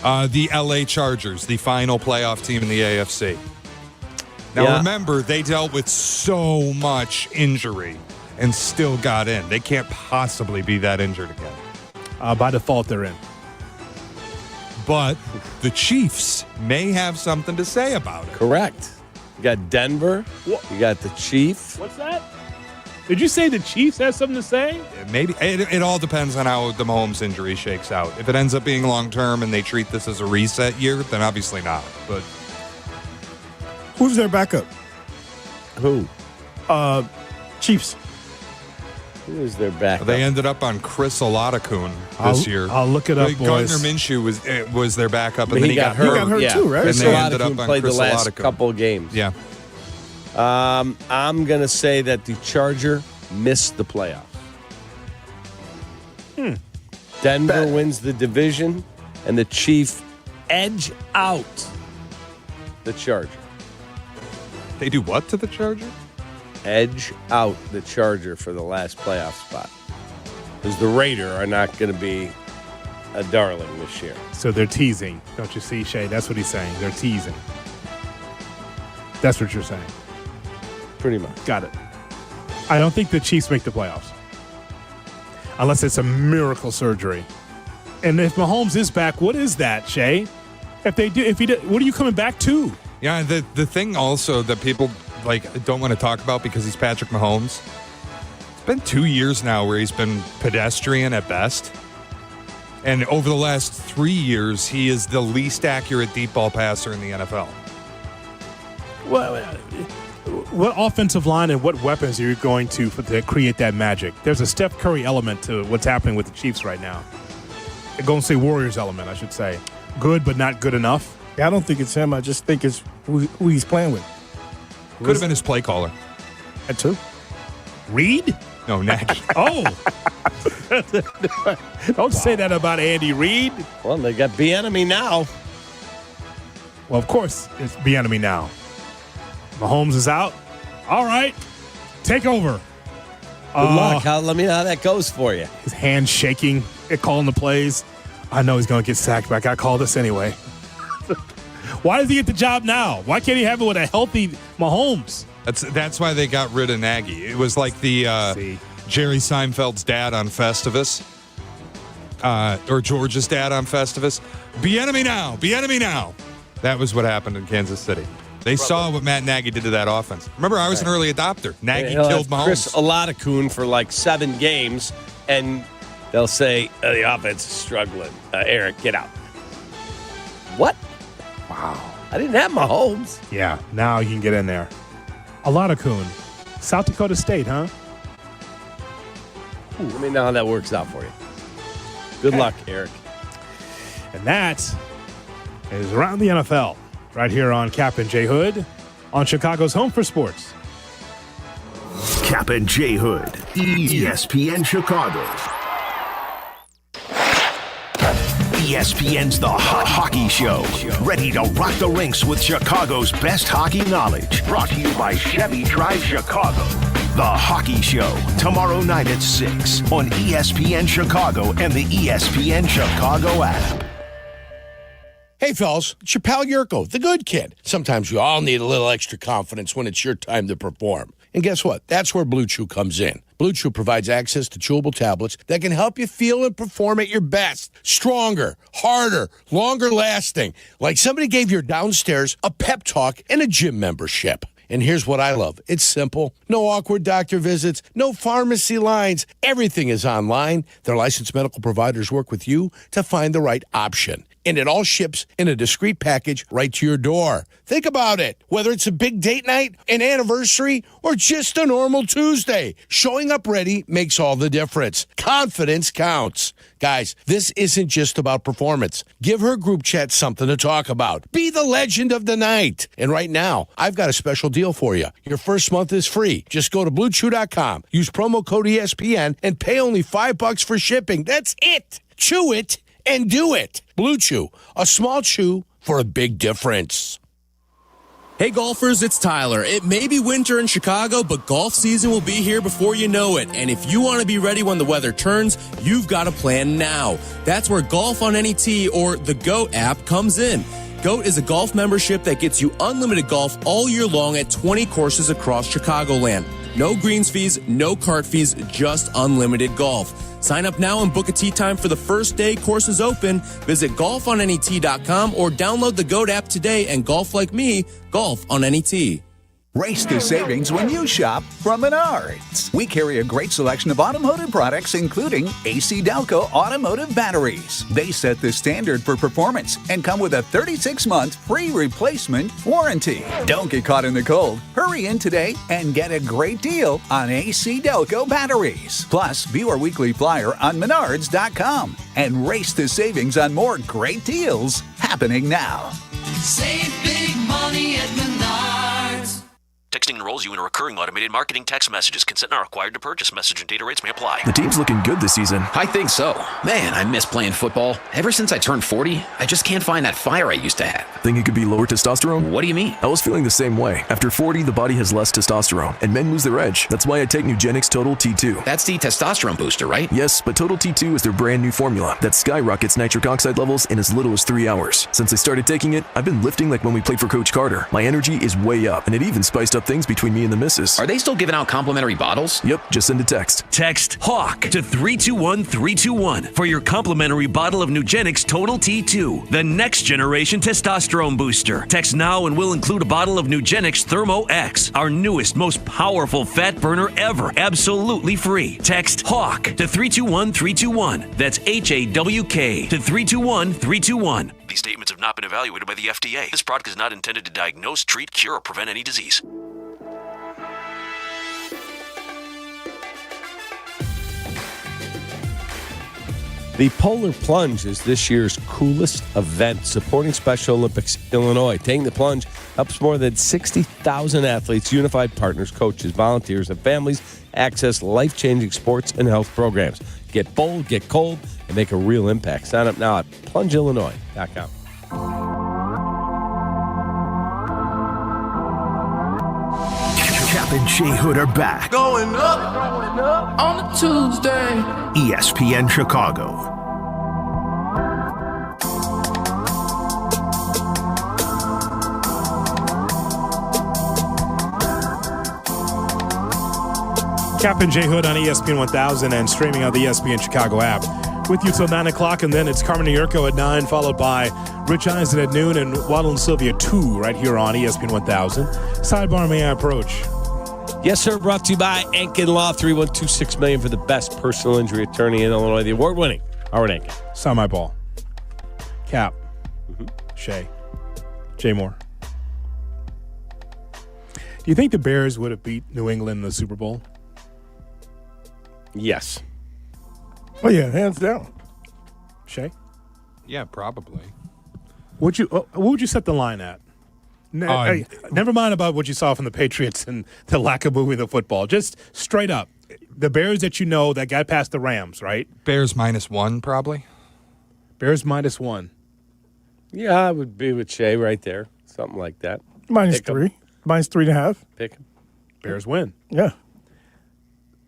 The LA Chargers, the final playoff team in the AFC. Now, remember, they dealt with so much injury and still got in. They can't possibly be that injured again. By default, they're in. But the Chiefs may have something to say about it. Correct. You got Denver. You got the Chiefs. What's that? Did you say the Chiefs have something to say? Maybe. It all depends on how the Mahomes injury shakes out. If it ends up being long-term and they treat this as a reset year, then obviously not. But who's their backup? Who? Chiefs. Who is their backup? They ended up on Chris Olatakun this year. I'll look it up, boys. Gardner Minshew was their backup, and But then he got hurt. He got hurt too, right? And Chris they ended up Olatakun on played Chris the last Olatakun. couple of games. Yeah. I'm going to say that the Charger missed the playoffs. Denver wins the division, and the Chiefs edge out the Charger. They do what to the Charger? Edge out the Charger for the last playoff spot. Because the Raider are not going to be a darling this year. So they're teasing. Don't you see, Shay? That's what he's saying. They're teasing. That's what you're saying. Pretty much. Got it. I don't think the Chiefs make the playoffs. Unless it's a miracle surgery. And if Mahomes is back, what is that, Shay? If he did, what are you coming back to? Yeah, the thing also that people don't want to talk about because he's Patrick Mahomes. It's been 2 years now where he's been pedestrian at best. And over the last 3 years, he is the least accurate deep ball passer in the NFL. Well, what offensive line and what weapons are you going to create that magic? There's a Steph Curry element to what's happening with the Chiefs right now. A Golden State Warriors element, I should say. Good, but not good enough. Yeah, I don't think it's him. I just think it's who he's playing with. Could have been his play caller. That too. Reed? No, Nagy. Oh. Don't say that about Andy Reid. Well, they got Bieniemy now. Well, of course, it's Bieniemy now. Mahomes is out. All right. Take over. Good luck. Let me know how that goes for you. His hands shaking, calling the plays. I know he's going to get sacked, but I got to call this anyway. Why does he get the job now? Why can't he have it with a healthy Mahomes? That's why they got rid of Nagy. It was like the Jerry Seinfeld's dad on Festivus, or George's dad on Festivus. Bieniemy now. Bieniemy now. That was what happened in Kansas City. They saw what Matt Nagy did to that offense. Remember, I was an early adopter. Nagy killed Mahomes. Chris Olatakun for like 7 games, and they'll say, the offense is struggling. Eric, get out. What? Wow. I didn't have Mahomes. Yeah, now you can get in there. Olatakun, South Dakota State, huh? Let me know how that works out for you. Good luck, Eric. And that is Around the NFL, right here on Kap J Hood, on Chicago's Home for Sports. Kap J Hood, ESPN Chicago. ESPN's The Hot Hockey Show. Ready to rock the rinks with Chicago's best hockey knowledge. Brought to you by Chevy Drive Chicago. The Hockey Show, tomorrow night at 6 on ESPN Chicago and the ESPN Chicago app. Hey, fellas, it's your pal Jurko, the good kid. Sometimes we all need a little extra confidence when it's your time to perform. And guess what? That's where Blue Chew comes in. Blue Chew provides access to chewable tablets that can help you feel and perform at your best. Stronger, harder, longer lasting. Like somebody gave your downstairs a pep talk and a gym membership. And here's what I love. It's simple. No awkward doctor visits, no pharmacy lines. Everything is online. Their licensed medical providers work with you to find the right option. And it all ships in a discreet package right to your door. Think about it. Whether it's a big date night, an anniversary, or just a normal Tuesday, showing up ready makes all the difference. Confidence counts. Guys, this isn't just about performance. Give her group chat something to talk about. Be the legend of the night. And right now, I've got a special deal for you. Your first month is free. Just go to BlueChew.com, use promo code ESPN, and pay only $5 for shipping. That's it. Chew it and do it. Blue Chew, a small chew for a big difference. Hey golfers, it's Tyler. It may be winter in Chicago, but golf season will be here before you know it. And if you want to be ready when the weather turns, you've got to plan now. That's where Golf on Any Tee or the GOAT app comes in. GOAT is a golf membership that gets you unlimited golf all year long at 20 courses across Chicagoland. No greens fees, no cart fees, just unlimited golf. Sign up now and book a tee time for the first day courses open. Visit golfonanytee.com or download the GOAT app today and golf like me, golf on any tee. Race to savings when you shop from Menards. We carry a great selection of automotive products, including AC Delco automotive batteries. They set the standard for performance and come with a 36-month free replacement warranty. Don't get caught in the cold. Hurry in today and get a great deal on AC Delco batteries. Plus, view our weekly flyer on Menards.com and race to savings on more great deals happening now. Save big money at Menards. Texting enrolls you in a recurring automated marketing text messages. Consent not required to purchase. Message and data rates may apply. The team's looking good this season. I think so. Man, I miss playing football. Ever since I turned 40, I just can't find that fire I used to have. Think it could be lower testosterone? What do you mean? I was feeling the same way. After 40, the body has less testosterone, and men lose their edge. That's why I take Nugenix Total T2. That's the testosterone booster, right? Yes, but Total T2 is their brand new formula that skyrockets nitric oxide levels in as little as 3 hours. Since I started taking it, I've been lifting like when we played for Coach Carter. My energy is way up, and it even spiced up things between me and the missus. Are they still giving out complimentary bottles? Yep, just send a text. Text HAWK to 321-321 for your complimentary bottle of Nugenix Total T2, the next generation testosterone booster. Text now and we'll include a bottle of Nugenix Thermo X, our newest, most powerful fat burner ever, absolutely free. Text HAWK to 321-321. That's HAWK to 321-321. These statements have not been evaluated by the FDA. This product is not intended to diagnose, treat, cure, or prevent any disease. The Polar Plunge is this year's coolest event, supporting Special Olympics Illinois. Taking the plunge helps more than 60,000 athletes, unified partners, coaches, volunteers, and families access life-changing sports and health programs. Get bold, get cold, and make a real impact. Sign up now at plungeillinois.com. Kap and J Hood are back. Going up on a Tuesday. ESPN Chicago. Kap and J Hood on ESPN 1000 and streaming on the ESPN Chicago app. With you till 9 o'clock, and then it's Carmen Jurko at 9, followed by Rich Eisen at noon and Waddle Silvy at 2 right here on ESPN 1000. Sidebar, may I approach? Yes, sir. Brought to you by Ankin Law, 312-6 million for the best personal injury attorney in Illinois. The award-winning Howard Ankin. Sign my ball. Cap. Shay. Jay Moore. Do you think the Bears would have beat New England in the Super Bowl? Yes. Oh, yeah, hands down. Shay? Yeah, probably. What would you set the line at? Never mind about what you saw from the Patriots and the lack of moving the football. Just straight up, the Bears that you know that got past the Rams, right? Bears -1, probably. Bears -1. Yeah, I would be with Shay right there. Something like that. -3. -3.5. Pick 'em. Bears win. Yeah.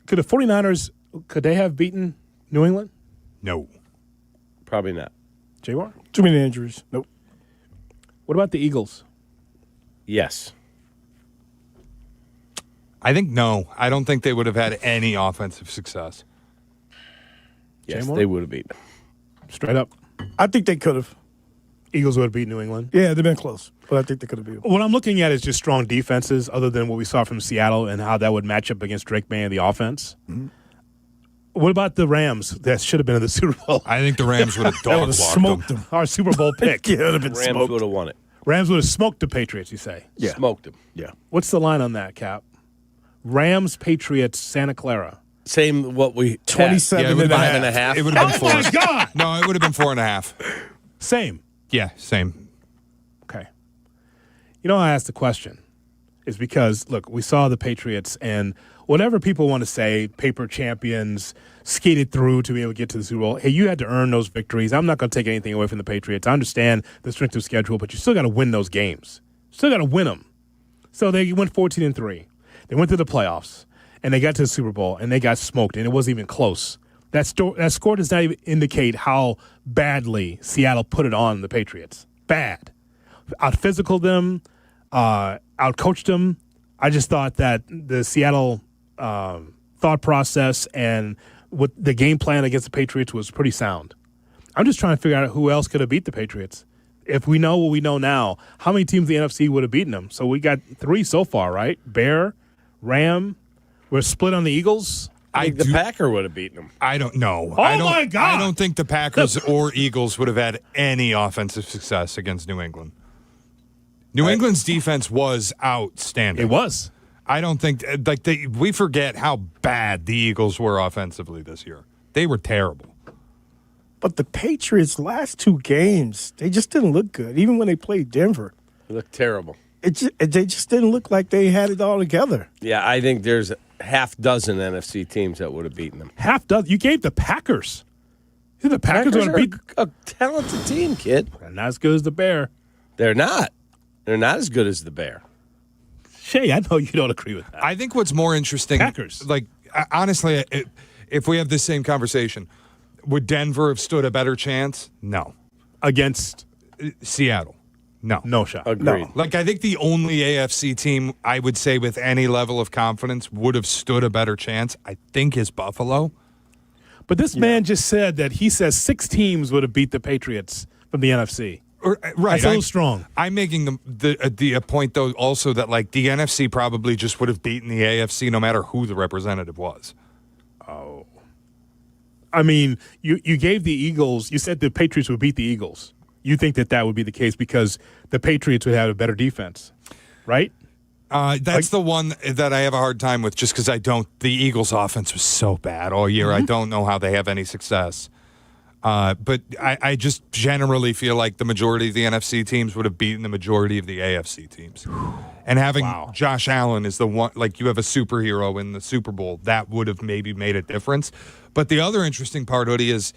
Could the 49ers, could they have beaten New England? No. Probably not. J-War? Too many injuries. Nope. What about the Eagles? Yes. I think no. I don't think they would have had any offensive success. Yes, J-Moore? they would have beaten them. Straight up. I think they could have. Eagles would have beat New England. Yeah, they've been close, but I think they could have beat them. What I'm looking at is just strong defenses, other than what we saw from Seattle and how that would match up against Drake May and the offense. Mm-hmm. What about the Rams that should have been in the Super Bowl? I think the Rams would have dog smoked them. Our Super Bowl pick. Yeah, it would have been Rams smoked. would have won it. Rams would have smoked the Patriots, you say? Yeah. Smoked them. Yeah. What's the line on that, Cap? Rams, Patriots, Santa Clara. Same what we 27 had. and a 5 and a half. It would have been Oh, my God! No, it would have been 4.5. Same. Yeah, same. Okay. You know, I asked the question is because, look, we saw the Patriots and whatever people want to say, paper champions, skated through to be able to get to the Super Bowl. Hey, you had to earn those victories. I'm not going to take anything away from the Patriots. I understand the strength of schedule, but you still got to win those games. Still got to win them. So they went 14-3. They went to the playoffs, and they got to the Super Bowl, and they got smoked, and it wasn't even close. That score does not even indicate how badly Seattle put it on the Patriots. Bad. Out-physical them, out-coached them. I just thought that the Seattle thought process and what the game plan against the Patriots was pretty sound. I'm just trying to figure out who else could have beat the Patriots. If we know what we know now, how many teams in the NFC would have beaten them? So we got 3 so far, right? Bear, Ram. We're split on the Eagles. I think the Packer would have beaten them. I don't know. Oh, my God. I don't think the Packers or Eagles would have had any offensive success against New England. New England's defense was outstanding. It was. I don't think we forget how bad the Eagles were offensively this year. They were terrible. But the Patriots' last 2 games, they just didn't look good. Even when they played Denver, They looked terrible. they just didn't look like they had it all together. Yeah, I think there's half dozen NFC teams that would have beaten them. Half dozen. You gave the Packers. The Packers would have beat a talented team, kid. Not as good as the Bear. They're not. They're not as good as the Bear. Shay, I know you don't agree with that. I think what's more interesting, Packers. like honestly, if we have this same conversation, would Denver have stood a better chance? No. Against Seattle? No. No shot. Agreed. No. Like I think the only AFC team I would say with any level of confidence would have stood a better chance, I think, is Buffalo. But this man just said that he says 6 teams would have beat the Patriots from the NFC. Right. That's a little strong. I'm making the point, though, also that, like, the NFC probably just would have beaten the AFC no matter who the representative was. Oh. I mean, you gave the Eagles, you said the Patriots would beat the Eagles. You think that would be the case because the Patriots would have a better defense, right? That's the one that I have a hard time with just because the Eagles' offense was so bad all year. I don't know how they have any success. But I just generally feel like the majority of the NFC teams would have beaten the majority of the AFC teams. And having Josh Allen is the one, like you have a superhero in the Super Bowl, that would have maybe made a difference. But the other interesting part, Hoodie, is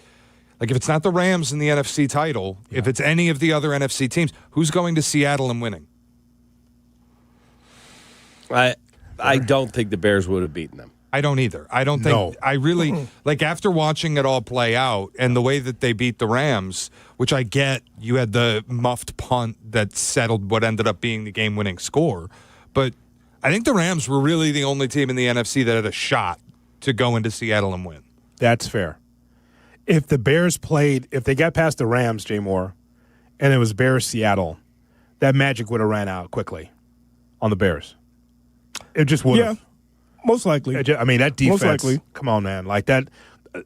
like if it's not the Rams in the NFC title, if it's any of the other NFC teams, who's going to Seattle and winning? I don't think the Bears would have beaten them. I don't either. I don't think. No. I really like after watching it all play out and the way that they beat the Rams, which I get. You had the muffed punt that settled what ended up being the game-winning score, but I think the Rams were really the only team in the NFC that had a shot to go into Seattle and win. That's fair. If the Bears if they got past the Rams, Jay Moore, and it was Bears-Seattle, that magic would have ran out quickly on the Bears. It just would have. Yeah, most likely. I mean, that defense. Most likely. Come on, man. Like that,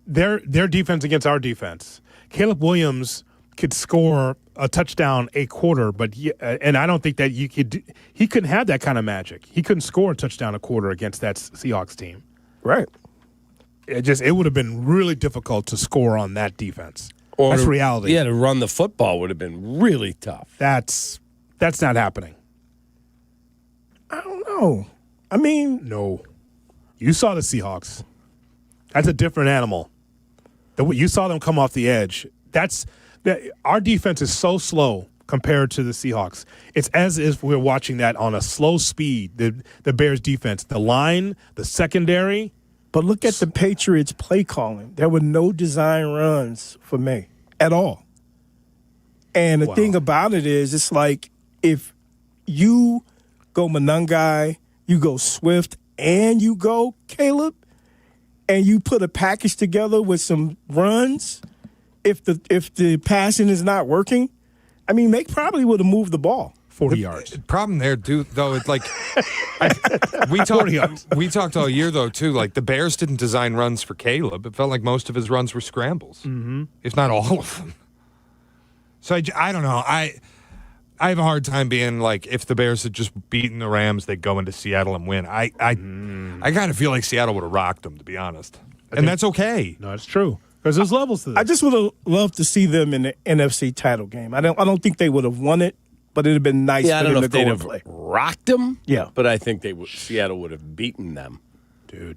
their defense against our defense. Caleb Williams could score a touchdown a quarter, and I don't think that he couldn't have that kind of magic. He couldn't score a touchdown a quarter against that Seahawks team. Right. It would have been really difficult to score on that defense. That's reality. Yeah, to run the football would have been really tough. That's not happening. I don't know. I mean, no. You saw the Seahawks. That's a different animal. You saw them come off the edge. Our defense is so slow compared to the Seahawks. It's as if we're watching that on a slow speed, the Bears defense. The line, the secondary, But look at the Patriots' play calling. There were no design runs for May at all. And the thing about it is, it's like if you go Monangai, you go Swift, and you go Caleb, and you put a package together with some runs, if the passing is not working, I mean, May probably would have moved the ball. 40 yards. The problem there, dude, though, it's like we talked all year, though, too. Like, the Bears didn't design runs for Caleb. It felt like most of his runs were scrambles, if not all of them. So I don't know. I have a hard time being like, if the Bears had just beaten the Rams, they'd go into Seattle and win. I kind of feel like Seattle would have rocked them, to be honest. And that's okay. No, it's true. Because there's levels to this. I just would have loved to see them in the NFC title game. I don't think they would have won it, but it would have been nice for them to go and play. Rocked them? Yeah. But I think Seattle would have beaten them. Dude,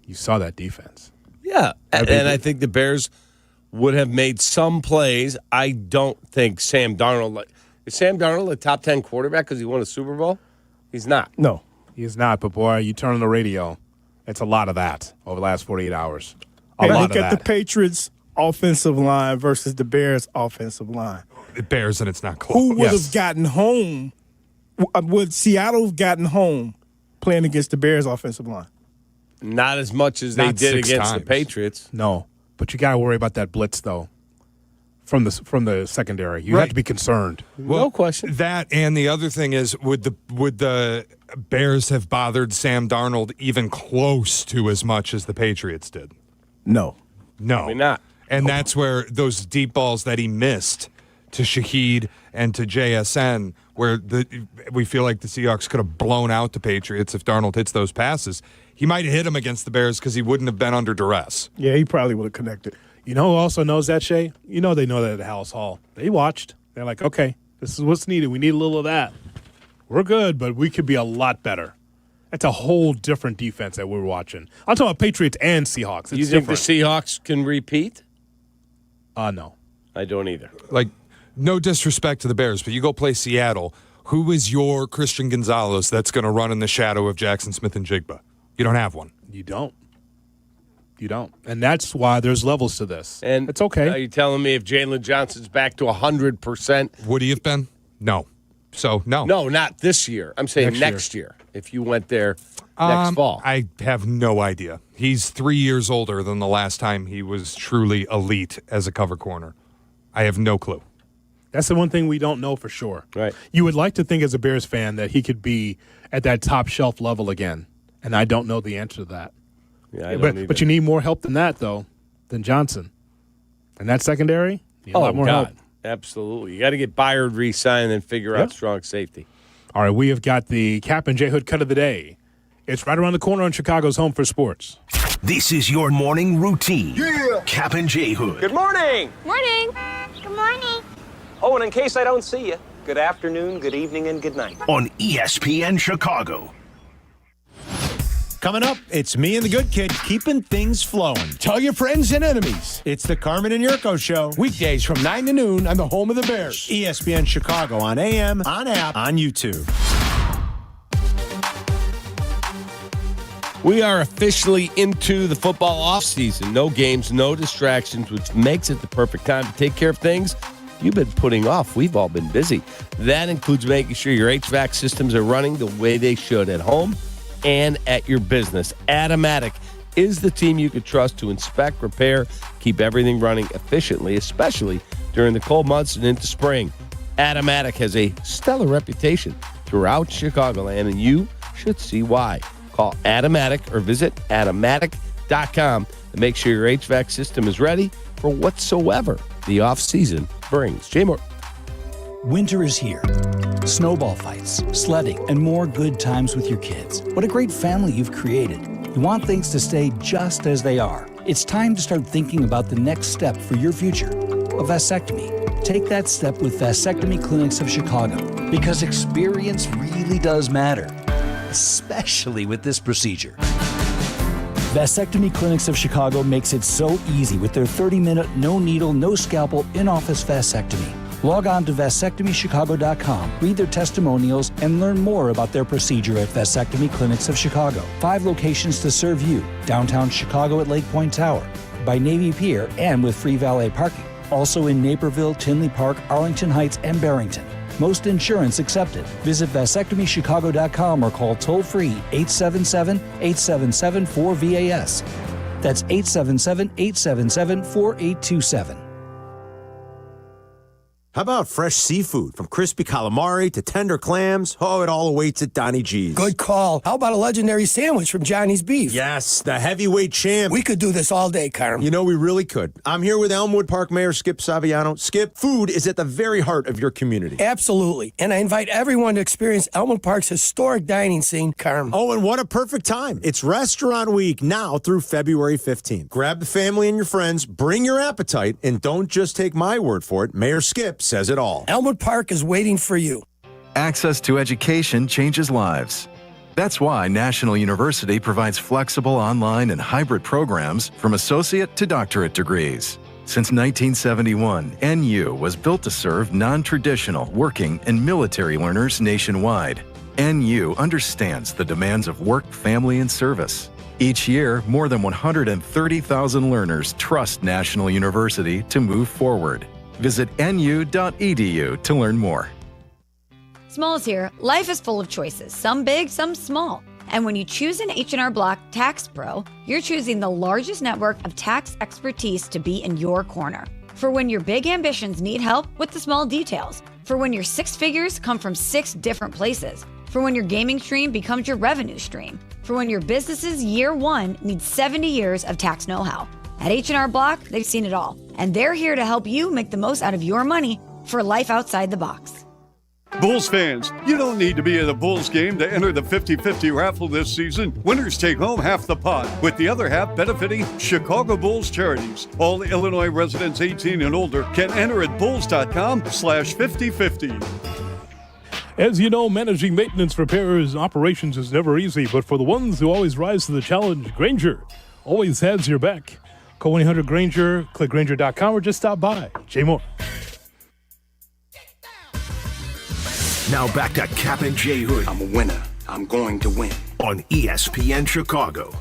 you saw that defense. Yeah, and I think the Bears would have made some plays. I don't think Sam Darnold – is Sam Darnold a top 10 quarterback because he won a Super Bowl? He's not. No. He is not, but boy, you turn on the radio, it's a lot of that over the last 48 hours. Look at the Patriots' offensive line versus the Bears' offensive line. The Bears, and it's not close. Who would have gotten home? Would Seattle have gotten home playing against the Bears' offensive line? Not as much as they did against the Patriots. No, but you got to worry about that blitz, though, from the secondary. You have to be concerned. Well, no question. That, and the other thing is, would the Bears have bothered Sam Darnold even close to as much as the Patriots did? No. Probably not. And that's where those deep balls that he missed to Shaheed and to JSN, where we feel like the Seahawks could have blown out the Patriots if Darnold hits those passes. He might have hit them against the Bears because he wouldn't have been under duress. Yeah, he probably would have connected. You know who also knows that, Shay? You know they know that at House Hall. They watched. They're like, okay, this is what's needed. We need a little of that. We're good, but we could be a lot better. That's a whole different defense that we're watching. I'm talking about Patriots and Seahawks. It's you think different. the Seahawks can repeat? No. I don't either. Like, no disrespect to the Bears, but you go play Seattle. Who is your Christian Gonzalez that's going to run in the shadow of Jackson Smith and Jigba? You don't have one. You don't. And that's why there's levels to this. And it's okay. Are you telling me if Jalen Johnson's back to 100%? Would he have been? No. So, no. No, not this year. I'm saying next year. If you went there next fall. I have no idea. He's 3 years older than the last time he was truly elite as a cover corner. I have no clue. That's the one thing we don't know for sure. Right. You would like to think as a Bears fan that he could be at that top shelf level again, and I don't know the answer to that. Yeah, I don't but you need more help than that, though, than Johnson. And that secondary, you need a lot more help. Absolutely. You got to get Byard re-signed and then figure out strong safety. All right, we have got the Kap and J Hood cut of the day. It's right around the corner on Chicago's Home for Sports. This is your morning routine. Yeah. Kap and J Hood. Good morning. Morning. Good morning. Oh, and in case I don't see you, good afternoon, good evening, and good night. On ESPN Chicago. Coming up, it's me and the good kid keeping things flowing. Tell your friends and enemies. It's the Carmen and Jurko Show. Weekdays from 9 to noon on the home of the Bears. ESPN Chicago on AM, on app, on YouTube. We are officially into the football offseason. No games, no distractions, which makes it the perfect time to take care of things you've been putting off. We've all been busy. That includes making sure your HVAC systems are running the way they should at home and at your business. Automatic is the team you can trust to inspect, repair, keep everything running efficiently, especially during the cold months and into spring. Automatic has a stellar reputation throughout Chicagoland, and you should see why. Call Automatic or visit automatic.com to make sure your HVAC system is ready for whatsoever the off-season brings. Jay Moore. Winter is here. Snowball fights, sledding, and more good times with your kids. What a great family you've created. You want things to stay just as they are. It's time to start thinking about the next step for your future, a vasectomy. Take that step with Vasectomy Clinics of Chicago, because experience really does matter, especially with this procedure. Vasectomy Clinics of Chicago makes it so easy with their 30-minute, no needle, no scalpel, in-office vasectomy. Log on to vasectomychicago.com, read their testimonials, and learn more about their procedure at Vasectomy Clinics of Chicago. 5 locations to serve you: downtown Chicago at Lake Point Tower, by Navy Pier, and with free valet parking. Also in Naperville, Tinley Park, Arlington Heights, and Barrington. Most insurance accepted. Visit vasectomychicago.com or call toll-free 877-877-4VAS. That's 877-877-4827. How about fresh seafood? From crispy calamari to tender clams, it all awaits at Donnie G's. Good call. How about a legendary sandwich from Johnny's Beef? Yes, the heavyweight champ. We could do this all day, Carm. You know, we really could. I'm here with Elmwood Park Mayor Skip Saviano. Skip, food is at the very heart of your community. Absolutely. And I invite everyone to experience Elmwood Park's historic dining scene, Carm. Oh, and what a perfect time. It's Restaurant Week now through February 15th. Grab the family and your friends, bring your appetite, and don't just take my word for it. Mayor Skip says it all. Elmwood Park is waiting for you. Access to education changes lives. That's why National University provides flexible online and hybrid programs from associate to doctorate degrees. Since 1971, NU was built to serve non-traditional, working, and military learners nationwide. NU understands the demands of work, family, and service. Each year, more than 130,000 learners trust National University to move forward. Visit nu.edu to learn more. Smalls here. Life is full of choices, some big, some small. And when you choose an H&R Block Tax Pro, you're choosing the largest network of tax expertise to be in your corner. For when your big ambitions need help with the small details. For when your 6 figures come from 6 different places. For when your gaming stream becomes your revenue stream. For when your business's year 1 needs 70 years of tax know-how. At H&R Block, they've seen it all, and they're here to help you make the most out of your money for life outside the box. Bulls fans, you don't need to be at a Bulls game to enter the 50-50 raffle this season. Winners take home half the pot, with the other half benefiting Chicago Bulls charities. All Illinois residents 18 and older can enter at bulls.com/5050. As you know, managing maintenance, repairs, and operations is never easy, but for the ones who always rise to the challenge, Grainger always has your back. Call 1-800-GRAINGER, click Grainger.com, or just stop by. Jay Moore. Now back to Kap and J Hood. I'm a winner. I'm going to win. On ESPN Chicago.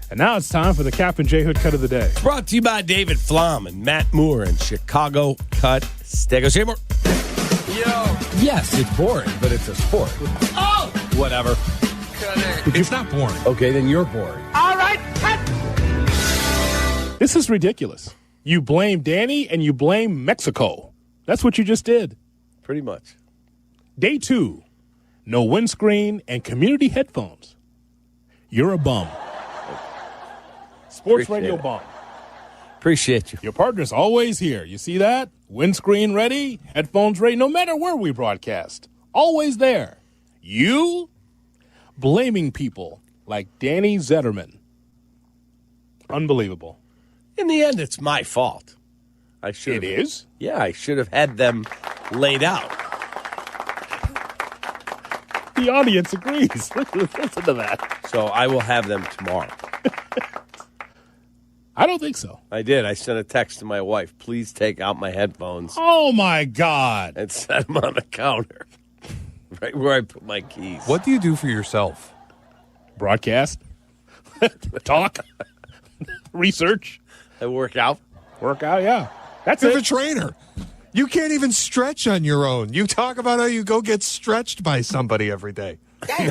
And now it's time for the Kap and J Hood Cut of the Day. Brought to you by David Flom and Matt Moore and Chicago Cut Steak. Jay Moore. Yo. Yes, it's boring, but it's a sport. Oh! Whatever. It's not boring. Okay, then you're boring. All right, cut. This is ridiculous. You blame Danny and you blame Mexico. That's what you just did. Pretty much. Day 2, no windscreen and community headphones. You're a bum. Sports radio bum. Appreciate you. Your partner's always here. You see that? Windscreen ready, headphones ready, no matter where we broadcast. Always there. You blaming people like Danny Zetterman. Unbelievable. In the end, it's my fault. It is? Yeah, I should have had them laid out. The audience agrees. Listen to that. So I will have them tomorrow. I don't think so. I did. I sent a text to my wife. Please take out my headphones. Oh, my God. And set them on the counter. Right where I put my keys. What do you do for yourself? Broadcast. Talk. Research. I work out. Yeah. That's You're it. the trainer. You can't even stretch on your own. You talk about how you go get stretched by somebody every day.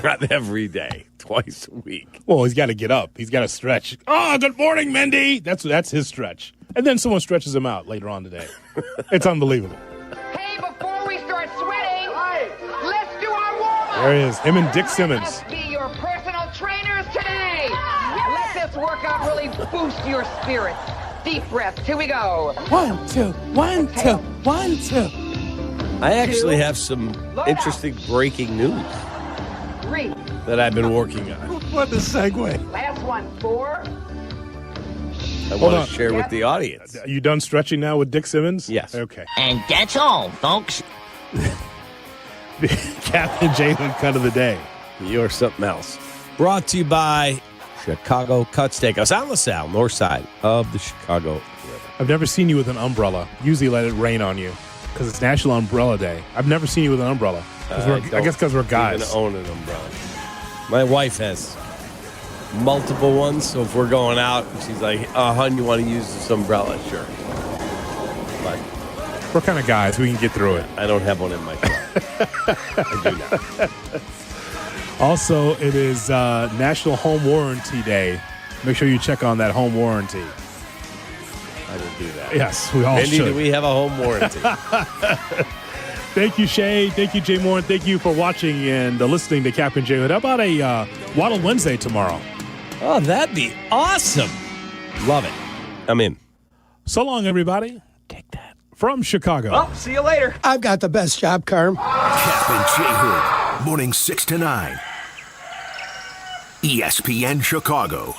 Not every day. Twice a week. Well, he's got to get up. He's got to stretch. Oh, good morning, Mindy. That's his stretch. And then someone stretches him out later on today. It's unbelievable. Hey, before we start sweating, let's do our warm-up. There he is. Him and Dick Simmons. Let's be your personal trainers today. Let this workout really boost your spirits. Deep breaths. Here we go. 1, 2, 1, 2, 1, 2. I actually have some interesting breaking news 3. that I've been working on. What a segue. Last one. 4. I want to share with the audience. Are you done stretching now with Dick Simmons? Yes. Okay. And that's all, folks. Kap and J Hood Cut of the Day. You're something else. Brought to you by Chicago Cut Steakhouse on LaSalle, north side of the Chicago River. I've never seen you with an umbrella. Usually let it rain on you because it's National Umbrella Day. I've never seen you with an umbrella. I guess because we're guys. I don't even own an umbrella. My wife has multiple ones, so if we're going out, she's like, hon, you want to use this umbrella? Sure. But we're kind of guys. We can get through it. I don't have one in my car. I do not. Also, it is National Home Warranty Day. Make sure you check on that home warranty. I will do that. Yes, we all Andy, should. do we have a home warranty? Thank you, Shay. Thank you, Jay Moore. And thank you for watching and listening to Kap J Hood. How about a Waddle Wednesday tomorrow? Oh, that'd be awesome. Love it. I'm in. So long, everybody. Take that. From Chicago. Well, see you later. I've got the best job, Carm. Kap J Hood, morning 6 to 9. ESPN Chicago.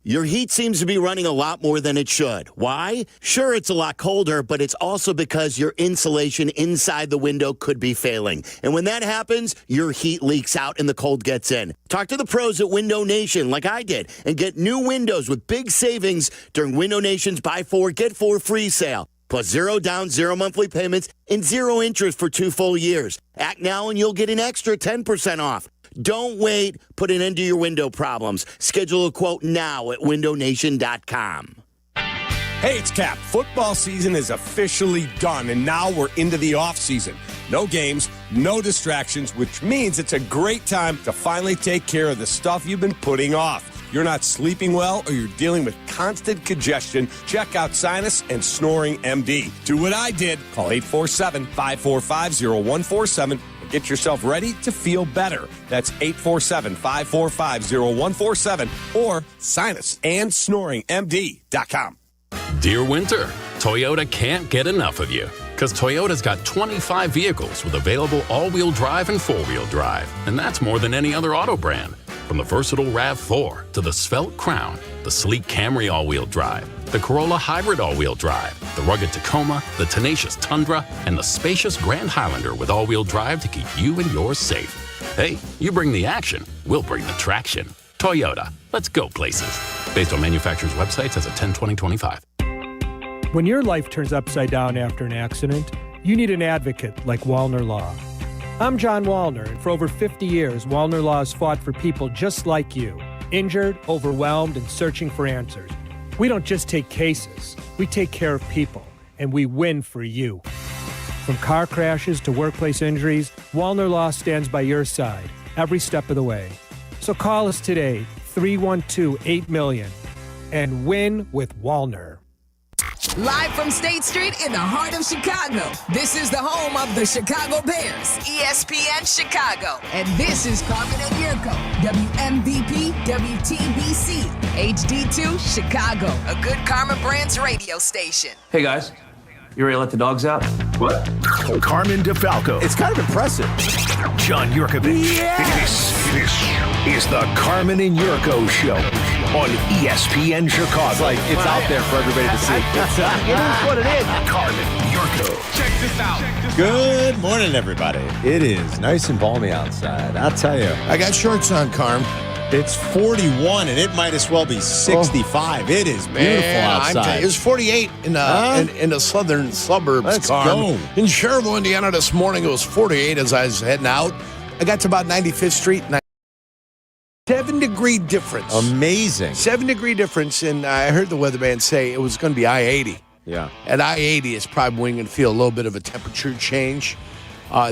Your heat seems to be running a lot more than it should. Why? Sure, it's a lot colder, but it's also because your insulation inside the window could be failing. And when that happens, your heat leaks out and the cold gets in. Talk to the pros at Window Nation like I did and get new windows with big savings during Window Nation's Buy 4, Get 4 free sale. Plus 0 down, 0 monthly payments, and 0 interest for 2 full years. Act now and you'll get an extra 10% off. Don't wait. Put an end to your window problems. Schedule a quote now at windownation.com. Hey, it's Cap. Football season is officially done, and now we're into the offseason. No games, no distractions, which means it's a great time to finally take care of the stuff you've been putting off. You're not sleeping well or you're dealing with constant congestion, check out Sinus and Snoring MD. Do what I did. Call 847-545-0147. Get yourself ready to feel better. That's 847-545-0147 or sinusandsnoringmd.com. Dear Winter, Toyota can't get enough of you. Because Toyota's got 25 vehicles with available all-wheel drive and four-wheel drive. And that's more than any other auto brand. From the versatile RAV4 to the svelte Crown, the sleek Camry all-wheel drive, the Corolla Hybrid all-wheel drive, the rugged Tacoma, the tenacious Tundra, and the spacious Grand Highlander with all-wheel drive to keep you and yours safe. Hey, you bring the action, we'll bring the traction. Toyota, let's go places. Based on manufacturer's websites as of 10/20/25. When your life turns upside down after an accident, you need an advocate like Wallner Law. I'm John Wallner, and for over 50 years, Wallner Law has fought for people just like you, injured, overwhelmed, and searching for answers. We don't just take cases, we take care of people, and we win for you. From car crashes to workplace injuries, Wallner Law stands by your side every step of the way. So call us today, 312-8-MILLION, and win with Wallner. Live from State Street in the heart of Chicago, this is the home of the Chicago Bears, ESPN Chicago. And this is Carmen Jurko, WMVP, WTBC, HD2, Chicago, a good Karma Brands radio station. Hey guys, you ready to let the dogs out? What? Carmen DeFalco. It's kind of impressive. John Yurkovich. Yes! This is the Carmen and Yurko Show on ESPN Chicago. It's like it's out there for everybody to see. It is what it is. Carmen Yurko. Check this out. Good morning, everybody. It is nice and balmy outside. I'll tell you. I got shorts on, Carm. It's 41, and it might as well be 65. It is beautiful outside. It was 48 in the southern suburbs, Let's Carm. go. In Cherville, Indiana this morning, it was 48 as I was heading out. I got to about 95th Street, and 7-degree difference. Amazing. 7-degree difference, and I heard the weatherman say it was going to be I-80. Yeah. At I-80, it's probably going to feel a little bit of a temperature change.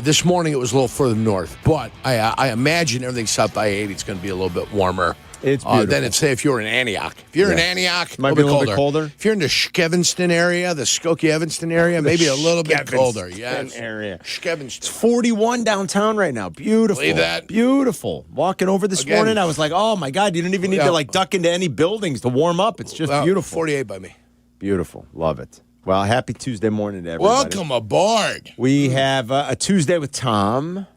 This morning, it was a little further north, but I imagine everything south I-80 is going to be a little bit warmer. It's beautiful. Than if, say, if you're in Antioch. If you're in Antioch, might be a little bit colder. If you're in the Skevinston area, the Skokie-Evanston area, maybe a little bit colder. Yes. Area. Skevinston. It's 41 downtown right now. Beautiful. Believe that? Beautiful. Walking over this morning, I was like, oh my God, you didn't even need to duck into any buildings to warm up. It's just beautiful. 48 by me. Beautiful. Love it. Well, happy Tuesday morning to everybody. Welcome aboard. We have a Tuesday with Tom.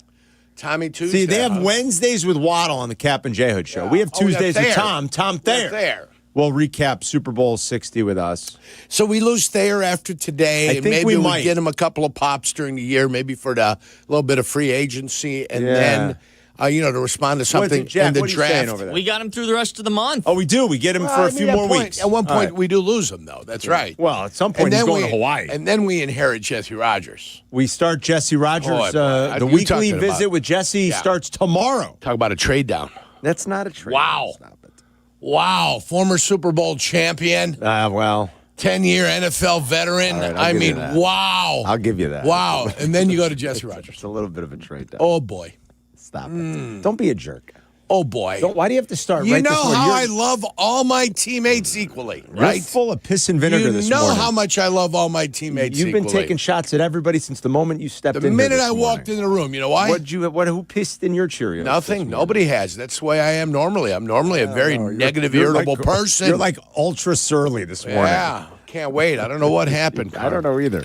Tommy Tuesday. See, they have Wednesdays with Waddle on the Cap and J Hood show. We have Tuesdays with Tom. Tom Thayer. We'll recap Super Bowl 60 with us. So we lose Thayer after today. I think maybe we we'll might get him a couple of pops during the year, maybe for the little bit of free agency. And then to respond to something Jack, in the what are you saying draft. over there? We got him through the rest of the month. Oh, we do. We get him for a few more weeks. At one point, All right. we do lose him, though. That's right. Well, at some point, he's going to Hawaii. And then we inherit Jesse Rogers. We start Jesse Rogers. Boy, the you weekly talking visit about- with Jesse starts tomorrow. Talk about a trade down. That's not a trade. Wow. Stop it. Wow. Former Super Bowl champion. Well. 10-year NFL veteran. All right, I'll give you that. Wow. I'll give you that. Wow. And then you go to Jesse Rogers. It's a little bit of a trade down. Oh, boy. Stop it. Don't be a jerk. Oh, boy. Why do you have to start You right know this morning? how I love all my teammates equally, right? You're full of piss and vinegar this morning. You know how much I love all my teammates You've been equally. taking shots at everybody since the moment you stepped in. The here minute this I walked in the room, you know why? Who pissed in your Cheerios? Nothing. Nobody has. That's the way I am normally. I'm normally a very negative, irritable person. You're like ultra surly this morning. Yeah. Can't wait. I don't know what happened. I don't know either.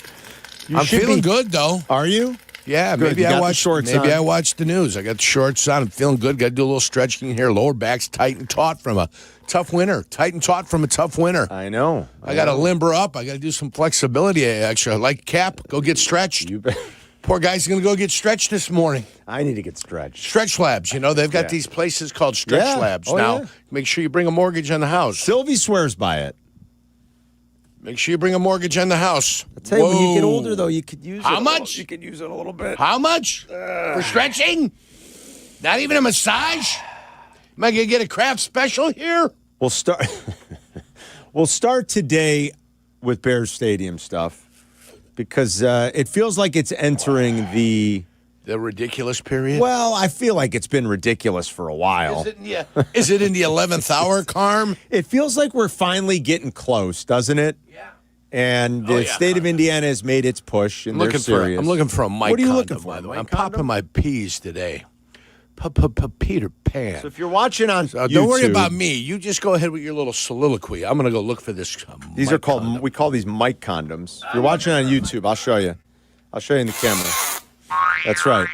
I'm feeling good, though. Are you? Yeah, Good. maybe You I got the watched shorts maybe on. I watched the news. I got the shorts on. I'm feeling good. Got to do a little stretching here. Lower back's tight and taut from a tough winter. Tight and taut from a tough winter. I know. I got to limber up. I got to do some flexibility extra. Like Cap, go get stretched. Poor guy's going to go get stretched this morning. I need to get stretched. Stretch labs. They've got Yeah. these places called stretch labs Oh, now. yeah. Make sure you bring a mortgage on the house. Sylvie swears by it. Make sure you bring a mortgage on the house. I'll tell you, when you get older, though, you could use it. How much? You could use it a little bit. How much? For stretching? Not even a massage? Am I going to get a craft special here? We'll start. We'll start today with Bears Stadium stuff because it feels like it's entering the ridiculous period. Well, I feel like it's been ridiculous for a while. Is it in the 11th hour, Carm? It feels like we're finally getting close, doesn't it? Yeah. And the state of Indiana has made its push, and they're serious. I'm looking for a Mike What are you condom, looking for? by the way. Mike I'm condom? popping my peas today. Peter Pan. So if you're watching on YouTube, don't worry about me. You just go ahead with your little soliloquy. I'm going to go look for this. These are called. We call these Mike condoms. If you're watching on YouTube, I'll show you. I'll show you in the camera. That's right.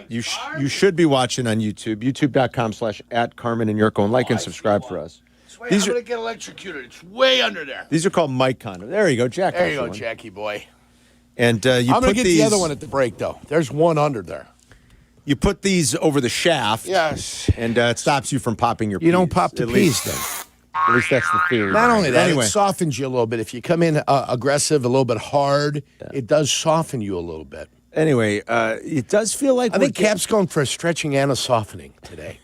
You should be watching on YouTube. YouTube.com/@Carmen and Jurko, and like and subscribe for us. I'm going to get electrocuted. It's way under there. These are called Mike condoms. There you go, Jack. There you go, Jackie boy. And you I'm going put to get these, the other one at the break, though. There's one under there. You put these over the shaft. Yes. And it stops you from popping your peas. You don't pop the At peas, least- then. At least that's the theory. Not only that, anyway. it softens you a little bit. If you come in aggressive, a little bit hard, it does soften you a little bit. Anyway, it does feel like I think Cap's going for a stretching and a softening today.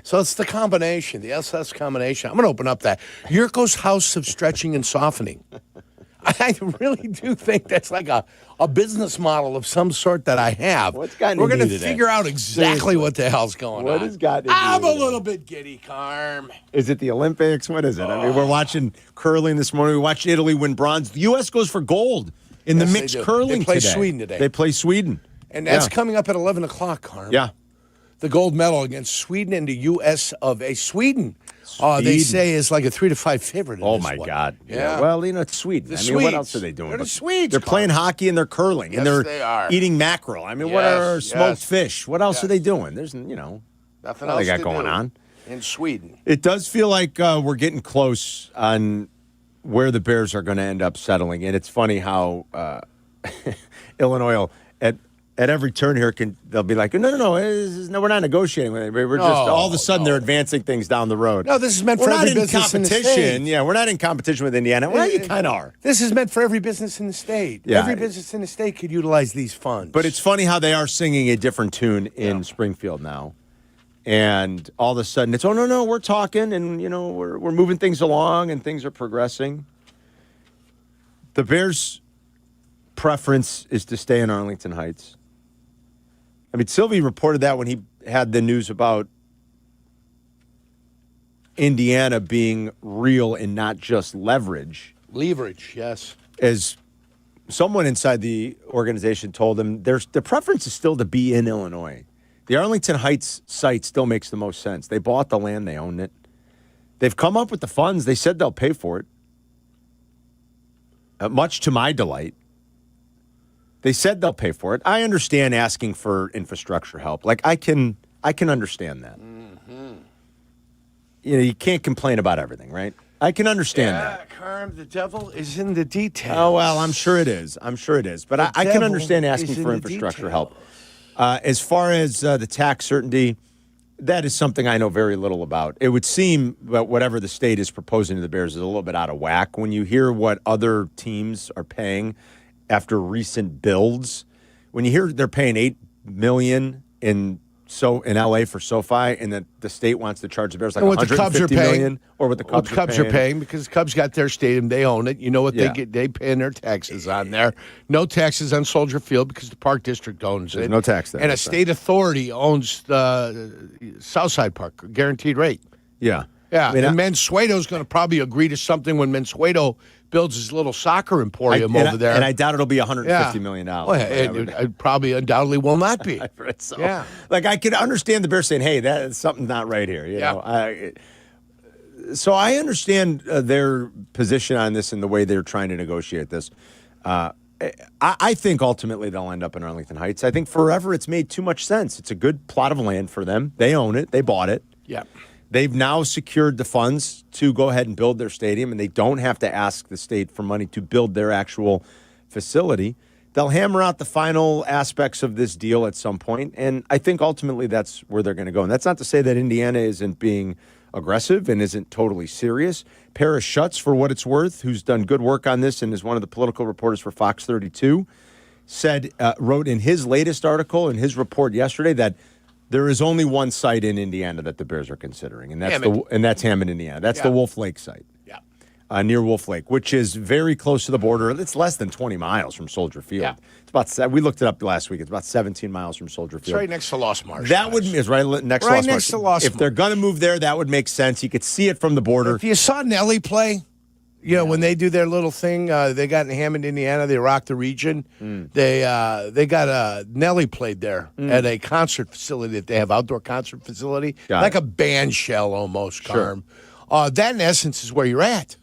So it's the combination, the SS combination. I'm going to open up that Jurko's House of Stretching and Softening. I really do think that's like a business model of some sort that I have. What's gotten We're going into to that? figure out exactly what the hell's going on. What has gotten into I'm a that? little bit giddy, Carm. Is it the Olympics? What is it? I mean, we're watching curling this morning. We watched Italy win bronze. The U.S. goes for gold in the Yes, they mixed do. curling They play today. Sweden today. They play Sweden. And that's Yeah. coming up at 11 o'clock, Carm. Yeah. The gold medal against Sweden and the U.S. of A. Sweden, they say is like a 3-5 favorite. in Oh, this my one. God. Yeah. Well, it's Sweden. The I mean, what Swedes. else are they doing? They're the But Swedes, They're playing Carl. hockey and they're curling. Yes, and they're they are. eating mackerel. I mean, what Yes, are smoked yes. fish? What else are they doing? There's, nothing Nothing what else they got to going do on. in Sweden. It does feel like we're getting close on where the Bears are going to end up settling. And it's funny how Illinois will, at every turn here, they'll be like, no, we're not negotiating with anybody. We're just all of a sudden they're advancing things down the road. No, this is meant We're for not every in business in the competition. state. Yeah, we're not in competition with Indiana. Well, you kind of are. This is meant for every business in the state. Yeah. Every business in the state could utilize these funds. But it's funny how they are singing a different tune in Springfield now. And all of a sudden it's, no, we're talking and, we're moving things along and things are progressing. The Bears' preference is to stay in Arlington Heights. I mean, Silvy reported that when he had the news about Indiana being real and not just leverage. Leverage, yes. As someone inside the organization told him, the preference is still to be in Illinois. The Arlington Heights site still makes the most sense. They bought the land, they own it. They've come up with the funds. They said they'll pay for it, much to my delight. They said they'll pay for it. I understand asking for infrastructure help. Like, I can understand that. Mm-hmm. You can't complain about everything, right? I can understand that. Carm, the devil is in the details. Oh, well, I'm sure it is. But I can devil understand is asking in for the infrastructure details. help. As far as the tax certainty, that is something I know very little about. It would seem that whatever the state is proposing to the Bears is a little bit out of whack. When you hear what other teams are paying after recent builds, when you hear they're paying $8 million in LA for SoFi, and that the state wants to charge the Bears like $150 million, or what the Cubs are paying, because the Cubs got their stadium, they own it. You know what they get? They paying their taxes on there. No taxes on Soldier Field because the Park District owns There's it. no tax there. And a state authority owns the Southside Park, guaranteed rate. Yeah. Yeah, and Mansueto's going to probably agree to something when Mansueto builds his little soccer emporium over there. And I doubt it'll be $150 million. Well, it probably undoubtedly will not be. So, like, I could understand the Bears saying, hey, that's something not right here. You know? So I understand their position on this and the way they're trying to negotiate this. I think ultimately they'll end up in Arlington Heights. I think forever it's made too much sense. It's a good plot of land for them. They own it. They bought it. Yeah. They've now secured the funds to go ahead and build their stadium, and they don't have to ask the state for money to build their actual facility. They'll hammer out the final aspects of this deal at some point, and I think ultimately that's where they're going to go. And that's not to say that Indiana isn't being aggressive and isn't totally serious. Paris Schutz, for what it's worth, who's done good work on this and is one of the political reporters for Fox 32, wrote in his latest article, in his report yesterday, that there is only one site in Indiana that the Bears are considering, and that's Hammond, Indiana. That's the Wolf Lake site. Yeah. Near Wolf Lake, which is very close to the border. It's less than 20 miles from Soldier Field. Yeah. It's about, we looked it up last week. It's about 17 miles from Soldier Field. It's right next to Lost Marsh. Is right next to Lost Marsh. To Lost Marsh. If they're going to move there, that would make sense. You could see it from the border. If you saw Nelly play, when they do their little thing, they got in Hammond, Indiana. They rock the region. They got Nelly played there at a concert facility that they have, outdoor concert facility, like a band shell almost. Carm. That in essence is where you're at.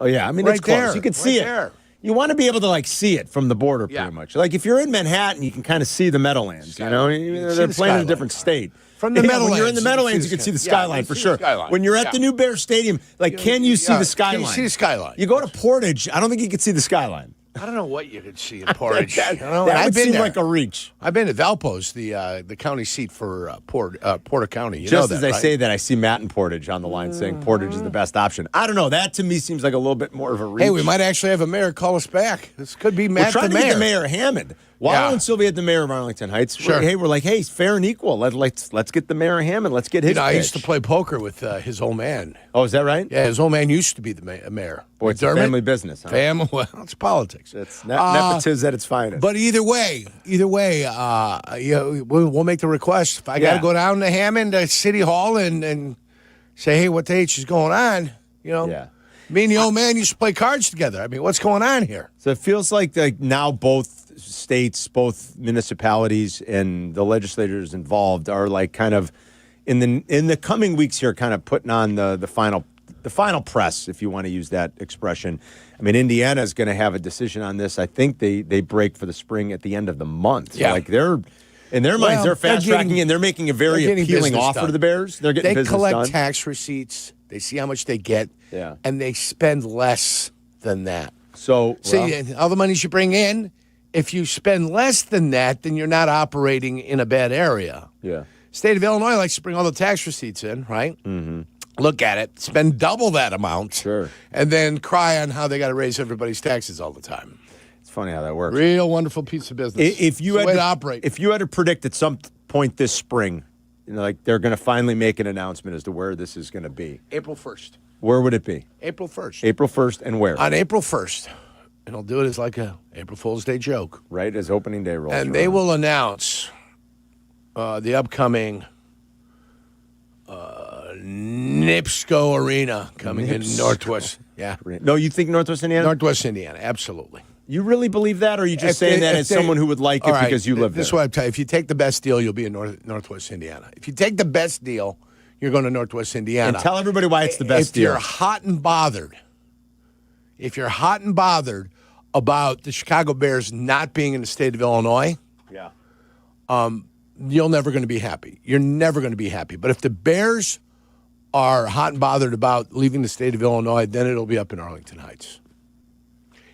Oh yeah, I mean right it's close. There. You can see it. There. You want to be able to see it from the border, pretty much. Like if you're in Manhattan, you can kind of see the Meadowlands. You know, they're playing in a different state. From the Meadowlands. When you're in the Meadowlands, you can see the skyline for sure. When you're at the new Bear Stadium, can you see the skyline? Can you see the skyline? You go to Portage, I don't think you can see the skyline. I don't know what you could see in Portage. that would seem like a reach. I've been to Valpo's, the county seat for Porter County. You Just know as that, I right? say that, I see Matt in Portage on the line saying Portage is the best option. I don't know. That to me seems like a little bit more of a reach. Hey, we might actually have a mayor call us back. This could be Matt We're trying the to mayor. get the mayor Hammond. Waddle and Silvy had the mayor of Arlington Heights. Sure. We're like, hey, fair and equal. Let's get the mayor of Hammond. Let's get his pitch. I used to play poker with his old man. Oh, is that right? Yeah, his old man used to be the mayor. Boy, it's a family business. Huh? Well, it's politics. It's nepotism at its finest. But either way, we'll make the request. If I got to go down to Hammond City Hall and say, hey, what the H is going on? Yeah. Me and the old man used to play cards together. I mean, what's going on here? So it feels like now both states, both municipalities, and the legislators involved are like kind of in the coming weeks here, kind of putting on the final press, if you want to use that expression. I mean, Indiana is going to have a decision on this. I think they break for the spring at the end of the month. Yeah. So like they're in their minds, they're fast tracking and they're making a very appealing offer to the Bears. They're getting business done. They collect tax receipts. They see how much they get. Yeah. And they spend less than that. So see, all the monies you bring in, if you spend less than that, then you're not operating in a bad area. Yeah. State of Illinois likes to bring all the tax receipts in, right? Mm-hmm. Look at it, spend double that amount, sure, and then cry on how they got to raise everybody's taxes all the time. It's funny how that works. Real wonderful piece of business. If you had to operate, if you had to predict at some point this spring, like they're going to finally make an announcement as to where this is going to be. April 1st. Where would it be? April 1st. April 1st, and where? On April 1st. And I'll do it as like a April Fool's Day joke. Right, as opening day rolls around. And they will announce the upcoming NIPSCO Arena coming in Northwest. Yeah. No, you think Northwest Indiana? Northwest Indiana, absolutely. You really believe that, or are you just saying that as someone who would like it because you live there? This is what I'm telling you. If you take the best deal, you'll be in Northwest Indiana. If you take the best deal, you're going to Northwest Indiana. And tell everybody why it's the best deal. If you're hot and bothered about the Chicago Bears not being in the state of Illinois, you're never going to be happy. You're never going to be happy. But if the Bears are hot and bothered about leaving the state of Illinois, then it'll be up in Arlington Heights.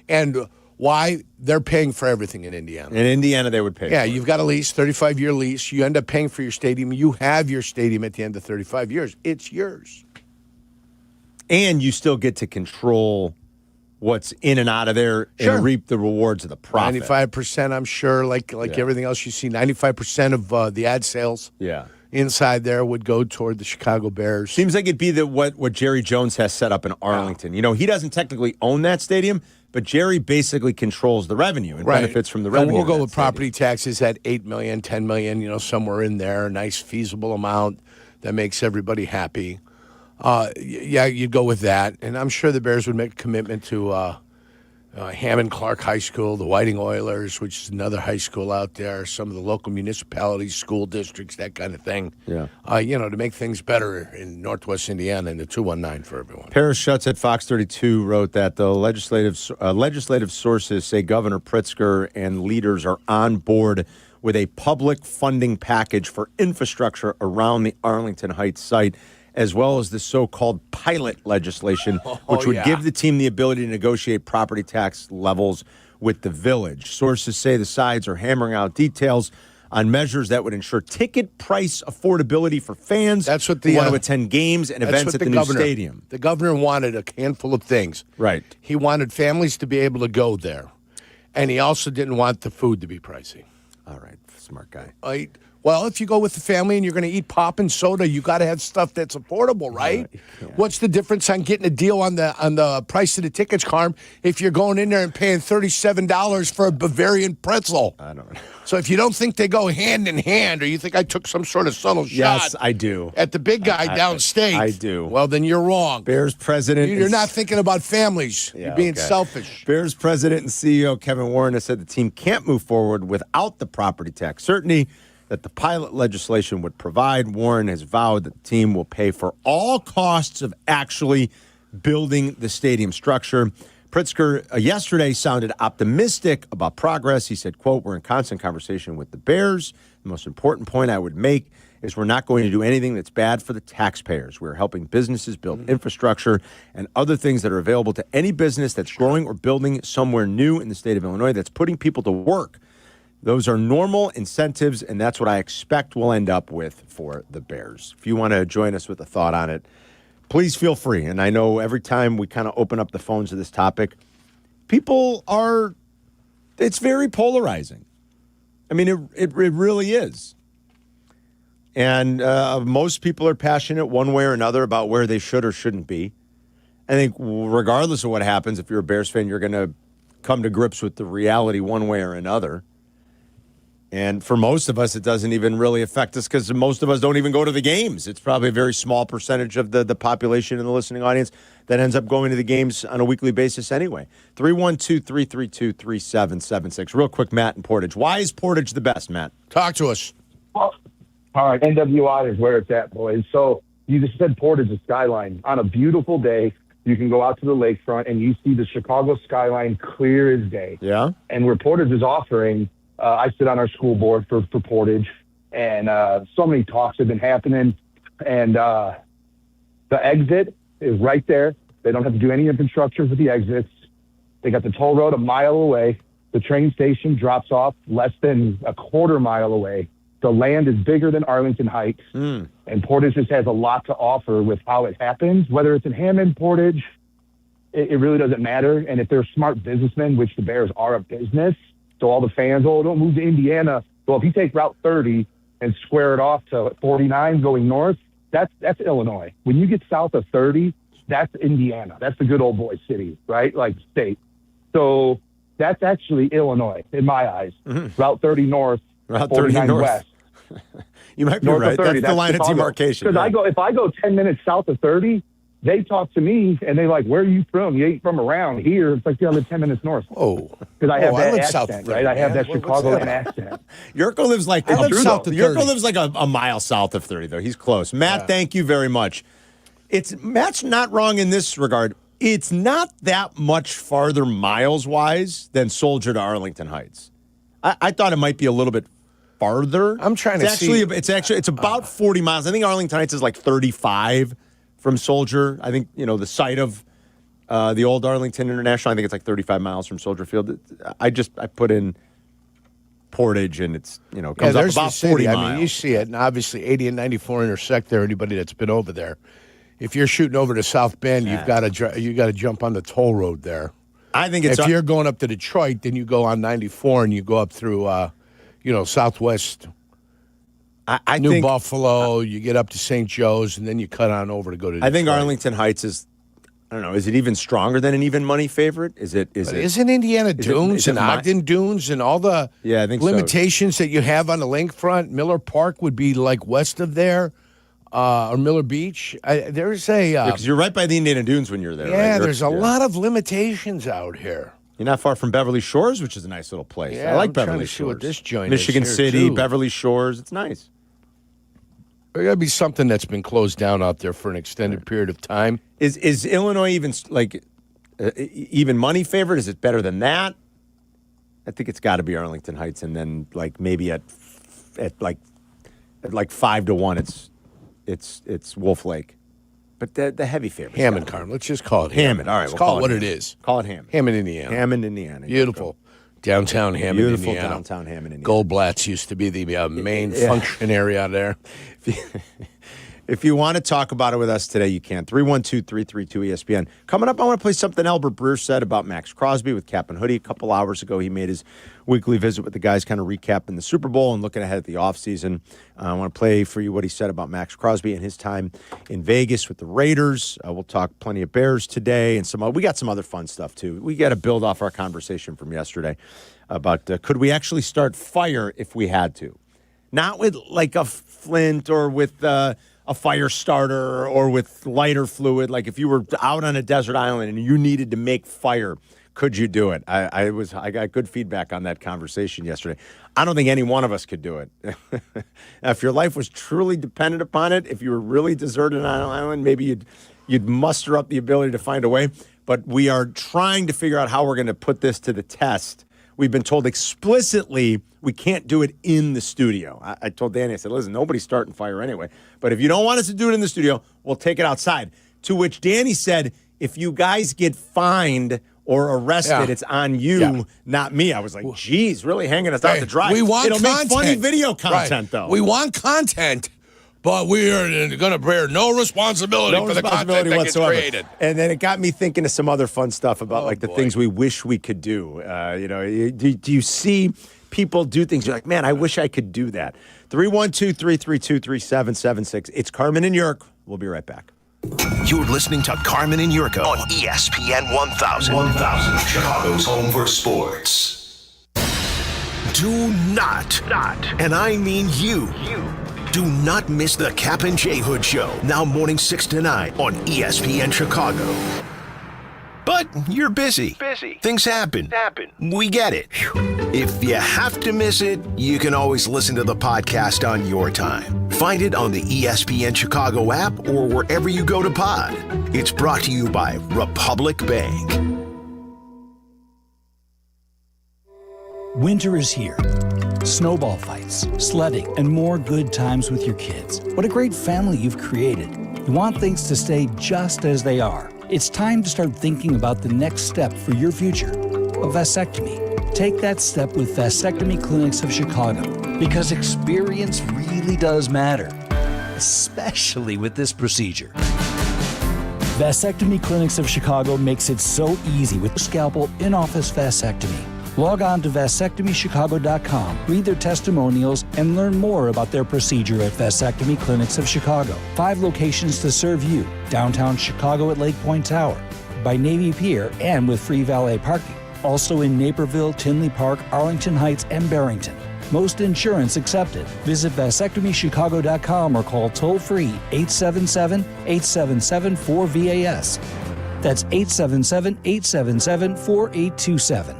And Why? They're paying for everything in Indiana. In Indiana, they would pay. Yeah, for you've it. got a lease, 35-year lease. You end up paying for your stadium. You have your stadium at the end of 35 years. It's yours. And you still get to control what's in and out of there and reap the rewards of the profit. 95%, I'm sure, like everything else you see, 95% of the ad sales inside there would go toward the Chicago Bears. Seems like it'd be what Jerry Jones has set up in Arlington. You know, he doesn't technically own that stadium, but Jerry basically controls the revenue and benefits from the revenue. And we'll go with property taxes at $8 million, $10 million, somewhere in there, a nice feasible amount that makes everybody happy. Yeah, you'd go with that. And I'm sure the Bears would make a commitment to Hammond Clark High School, the Whiting Oilers, which is another high school out there, some of the local municipalities, school districts, that kind of thing. Yeah. To make things better in Northwest Indiana, and the 219 for everyone. Paris Schutz at Fox 32 wrote that the legislative sources say Governor Pritzker and leaders are on board with a public funding package for infrastructure around the Arlington Heights site, as well as the so-called pilot legislation, which would give the team the ability to negotiate property tax levels with the village. Sources say the sides are hammering out details on measures that would ensure ticket price affordability for fans who want to attend games and events at the new stadium. The governor wanted a handful of things. Right. He wanted families to be able to go there, and he also didn't want the food to be pricey. All right, smart guy. Well, if you go with the family and you're going to eat pop and soda, you got to have stuff that's affordable, right? What's the difference on getting a deal on the price of the tickets, Carm, if you're going in there and paying $37 for a Bavarian pretzel? I don't know. So if you don't think they go hand in hand, or you think I took some sort of subtle shot, Yes, I do. at the big guy downstate, I do. Well, then you're wrong. Bears president. You're not thinking about families. You're being selfish. Bears president and CEO Kevin Warren has said the team can't move forward without the property tax certainty that the pilot legislation would provide. Warren has vowed that the team will pay for all costs of actually building the stadium structure. Pritzker yesterday sounded optimistic about progress. He said, quote, "We're in constant conversation with the Bears. The most important point I would make is we're not going to do anything that's bad for the taxpayers. We're helping businesses build infrastructure and other things that are available to any business that's growing or building somewhere new in the state of Illinois that's putting people to work. Those are normal incentives, and that's what I expect we'll end up with for the Bears." If you want to join us with a thought on it, please feel free. And I know every time we kind of open up the phones to this topic, it's very polarizing. I mean, it really is. And most people are passionate one way or another about where they should or shouldn't be. I think regardless of what happens, if you're a Bears fan, you're going to come to grips with the reality one way or another. And for most of us, it doesn't even really affect us because most of us don't even go to the games. It's probably a very small percentage of the population in the listening audience that ends up going to the games on a weekly basis anyway. 312-332-3776. Real quick, Matt in Portage. Why is Portage the best, Matt? Talk to us. Well, all right, NWI is where it's at, boys. So you just said Portage is skyline. On a beautiful day, you can go out to the lakefront and you see the Chicago skyline clear as day. Yeah. And where Portage is offering... I sit on our school board for Portage, and so many talks have been happening. And the exit is right there. They don't have to do any infrastructure for the exits. They got the toll road a mile away. The train station drops off less than a quarter mile away. The land is bigger than Arlington Heights. And Portage just has a lot to offer with how it happens. Whether it's in Hammond, Portage, it really doesn't matter. And if they're smart businessmen, which the Bears are a business, so all the fans, don't move to Indiana. Well, if you take Route 30 and square it off to 49 going north, that's Illinois. When you get south of 30, that's Indiana. That's the good old boy city, right? Like state. So that's actually Illinois in my eyes. Route 30 north, Route 49 30 north. west. You might be North right. Of 30, that's the line of demarcation. Because if I go 10 minutes south of 30, they talk to me and they like, "Where are you from? You ain't from around here." It's like, "Yeah, I live 10 minutes north." Oh, because I have that live south accent, of 30, right? I have man. that Chicagoan accent. Yurko lives like south of 30. Yurko lives like a mile south of 30, though. He's close. Matt, thank you very much. Matt's not wrong in this regard. It's not that much farther miles-wise than Soldier to Arlington Heights. I thought it might be a little bit farther. I'm trying to see. It's about 40 miles. I think Arlington Heights is like 35 from Soldier. I think, the site of The old Arlington International, I think it's like 35 miles from Soldier Field. I put in Portage, and it's, comes up about 40 miles. I mean, you see it, and obviously 80 and 94 intersect there. Anybody that's been over there, if you're shooting over to South Bend, you got to jump on the toll road there. I think it's if you're going up to Detroit, then you go on 94 and you go up through, Southwest. I New think Buffalo. You get up to St. Joe's, and then you cut on over to go to Detroit. I think Arlington Heights is. I don't know. Is it even stronger than an even money favorite? Isn't Indiana Dunes and Ogden Dunes and all the I think limitations that you have on the lakefront? Miller Park would be like west of there, or Miller Beach. There's a because you're right by the Indiana Dunes when you're there. Yeah, right? there's a lot of limitations out here. You're not far from Beverly Shores, which is a nice little place. Yeah, I like I'm trying Beverly to see Shores. what this joint Michigan is here, City, too. Beverly Shores. It's nice. There got to be something that's been closed down out there for an extended period of time. Is Illinois even even money favorite? Is it better than that? I think it's got to be Arlington Heights, and then maybe at 5-1, it's Wolf Lake. But the heavy favorite. Hammond, Carmen. Let's just call it Hammond. All right, let's call it what it is. Call it Hammond. Hammond, Indiana. Hammond, Indiana. Beautiful. Downtown Hammond, Beautiful Indiana. downtown Hammond, Indiana. Goldblatt's used to be the main functionary out there. If you want to talk about it with us today, you can. 312-332-ESPN. Coming up, I want to play something Albert Breer said about Max Crosby with Cap and Hoodie. A couple hours ago, he made his weekly visit with the guys, kind of recapping the Super Bowl and looking ahead at the offseason. I want to play for you what he said about Max Crosby and his time in Vegas with the Raiders. We'll talk plenty of Bears today, and we got some other fun stuff, too. We got to build off our conversation from yesterday about could we actually start fire if we had to? Not with like a flint or with a fire starter or with lighter fluid. Like if you were out on a desert island and you needed to make fire, could you do it? I got good feedback on that conversation yesterday. I don't think any one of us could do it. Now, if your life was truly dependent upon it, if you were really deserted on an island, maybe you'd muster up the ability to find a way. But we are trying to figure out how we're going to put this to the test. We've been told explicitly we can't do it in the studio. I told Danny, I said, listen, nobody's starting fire anyway. But if you don't want us to do it in the studio, we'll take it outside. To which Danny said, if you guys get fined or arrested, it's on you, not me. I was like, geez, really hanging us out to dry. We want It'll content. make funny video content, though. We want content, but we are going to bear no responsibility for the content that gets created. And then it got me thinking of some other fun stuff about the things we wish we could do. Do you see people do things? You're like, man, I wish I could do that. 312-332-3776. It's Carmen and Jurko. We'll be right back. You're listening to Carmen and Jurko on ESPN 1000. 1000, Chicago's home for sports. Do not, and I mean you, do not miss the Kap J Hood Show, now morning 6 to 9 on ESPN Chicago. But you're busy. Things happen. We get it. If you have to miss it, you can always listen to the podcast on your time. Find it on the ESPN Chicago app or wherever you go to pod. It's brought to you by Republic Bank. Winter is here. Snowball fights, sledding, and more good times with your kids. What a great family you've created. You want things to stay just as they are. It's time to start thinking about the next step for your future, a vasectomy. Take that step with Vasectomy Clinics of Chicago, because experience really does matter, especially with this procedure. Vasectomy Clinics of Chicago makes it so easy with scalpel in-office vasectomy. Log on to vasectomychicago.com, read their testimonials, and learn more about their procedure at Vasectomy Clinics of Chicago. 5 locations to serve you: downtown Chicago at Lake Point Tower, by Navy Pier, and with free valet parking. Also in Naperville, Tinley Park, Arlington Heights, and Barrington. Most insurance accepted. Visit vasectomychicago.com or call toll-free 877-877-4VAS. That's 877-877-4827.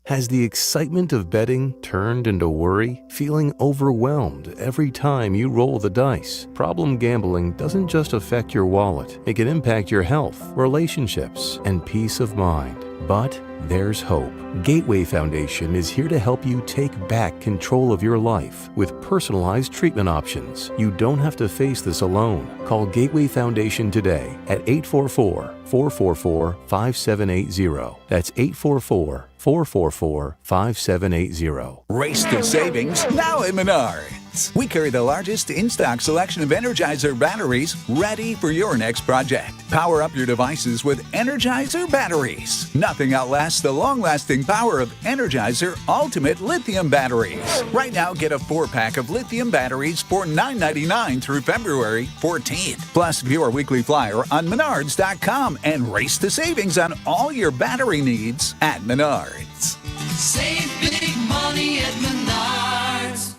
Has the excitement of betting turned into worry? Feeling overwhelmed every time you roll the dice? Problem gambling doesn't just affect your wallet. It can impact your health, relationships, and peace of mind. But there's hope. Gateway Foundation is here to help you take back control of your life with personalized treatment options. You don't have to face this alone. Call Gateway Foundation today at 844-444-5780. That's 844-444-5780. Race to savings now at Menards. We carry the largest in-stock selection of Energizer batteries ready for your next project. Power up your devices with Energizer batteries. Nothing outlasts the long-lasting power of Energizer Ultimate Lithium batteries. Right now, get a 4-pack of lithium batteries for $9.99 through February 14th. Plus, view our weekly flyer on Menards.com and race to savings on all your battery needs at Menards. Save big money at Menards.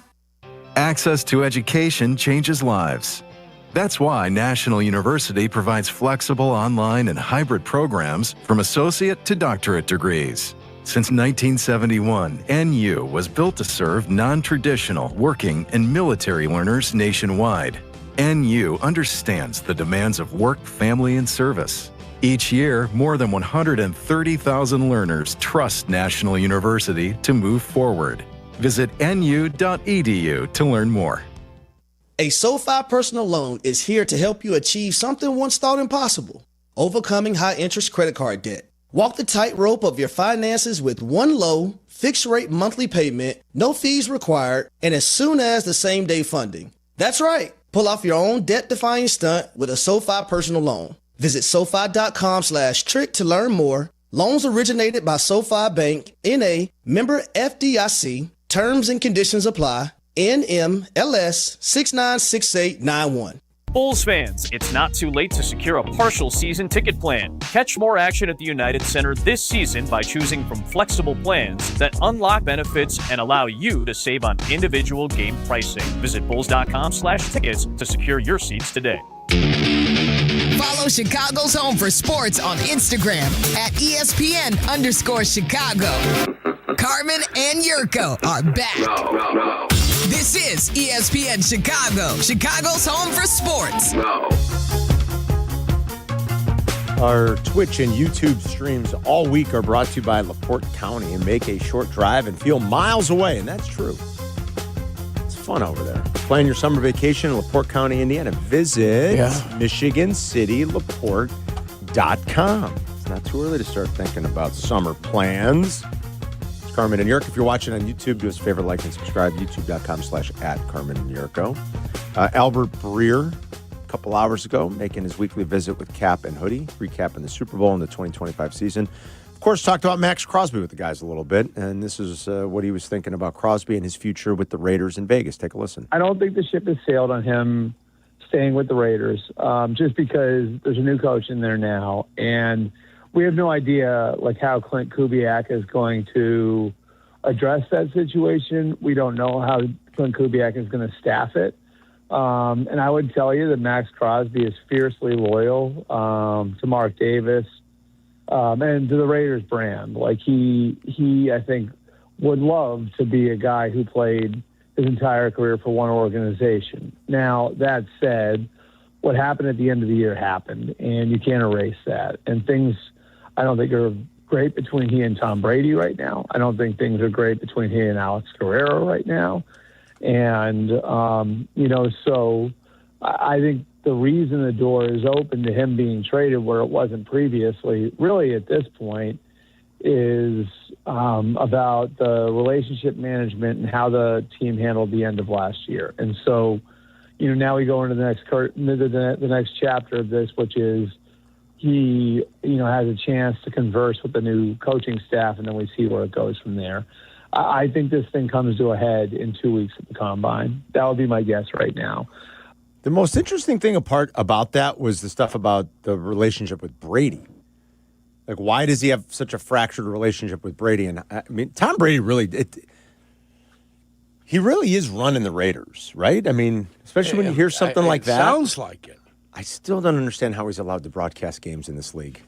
Access to education changes lives. That's why National University provides flexible online and hybrid programs from associate to doctorate degrees. Since 1971, NU was built to serve non-traditional working and military learners nationwide. NU understands the demands of work, family, and service. Each year, more than 130,000 learners trust National University to move forward. Visit nu.edu to learn more. A SoFi personal loan is here to help you achieve something once thought impossible: overcoming high-interest credit card debt. Walk the tightrope of your finances with one low, fixed-rate monthly payment, no fees required, and as soon as the same-day funding. That's right. Pull off your own debt-defying stunt with a SoFi personal loan. Visit SoFi.com/trick to learn more. Loans originated by SoFi Bank, N.A., member FDIC. Terms and conditions apply. NMLS 696891. Bulls fans, it's not too late to secure a partial season ticket plan. Catch more action at the United Center this season by choosing from flexible plans that unlock benefits and allow you to save on individual game pricing. Visit bulls.com/tickets to secure your seats today. Follow Chicago's Home for Sports on Instagram at ESPN_Chicago. Carmen and Jurko are back. This is ESPN Chicago, Chicago's Home for Sports. Our Twitch and YouTube streams all week are brought to you by LaPorte County, and make a short drive and feel miles away, and that's true. It's fun over there. Plan your summer vacation in LaPorte County, Indiana. Visit MichiganCityLaPorte.com. It's not too early to start thinking about summer plans. It's Carmen and Jurko. If you're watching on YouTube, do us a favor, like and subscribe. YouTube.com/@Carmen and Jurko. Albert Breer, a couple hours ago, making his weekly visit with Kap and Hoodie, recapping the Super Bowl and the 2025 season. Of course, talked about Max Crosby with the guys a little bit, and this is what he was thinking about Crosby and his future with the Raiders in Vegas. Take a listen. I don't think the ship has sailed on him staying with the Raiders, just because there's a new coach in there now, and we have no idea how Clint Kubiak is going to address that situation. We don't know how Clint Kubiak is going to staff it. And I would tell you that Max Crosby is fiercely loyal to Mark Davis and to the Raiders brand. He, I think, would love to be a guy who played his entire career for one organization. Now, that said, what happened at the end of the year happened, and you can't erase that. And things, I don't think, are great between he and Tom Brady right now. I don't think things are great between he and Alex Guerrero right now. And, so I think the reason the door is open to him being traded where it wasn't previously, really at this point, is about the relationship management and how the team handled the end of last year. And so, now we go into the next chapter of this, which is he, has a chance to converse with the new coaching staff, and then we see where it goes from there. I think this thing comes to a head in 2 weeks at the Combine. That would be my guess right now. The most interesting thing about that was the stuff about the relationship with Brady. Why does he have such a fractured relationship with Brady? And I mean, Tom Brady he really is running the Raiders, right? I mean, especially when you hear something like that. Sounds like it. I still don't understand how he's allowed to broadcast games in this league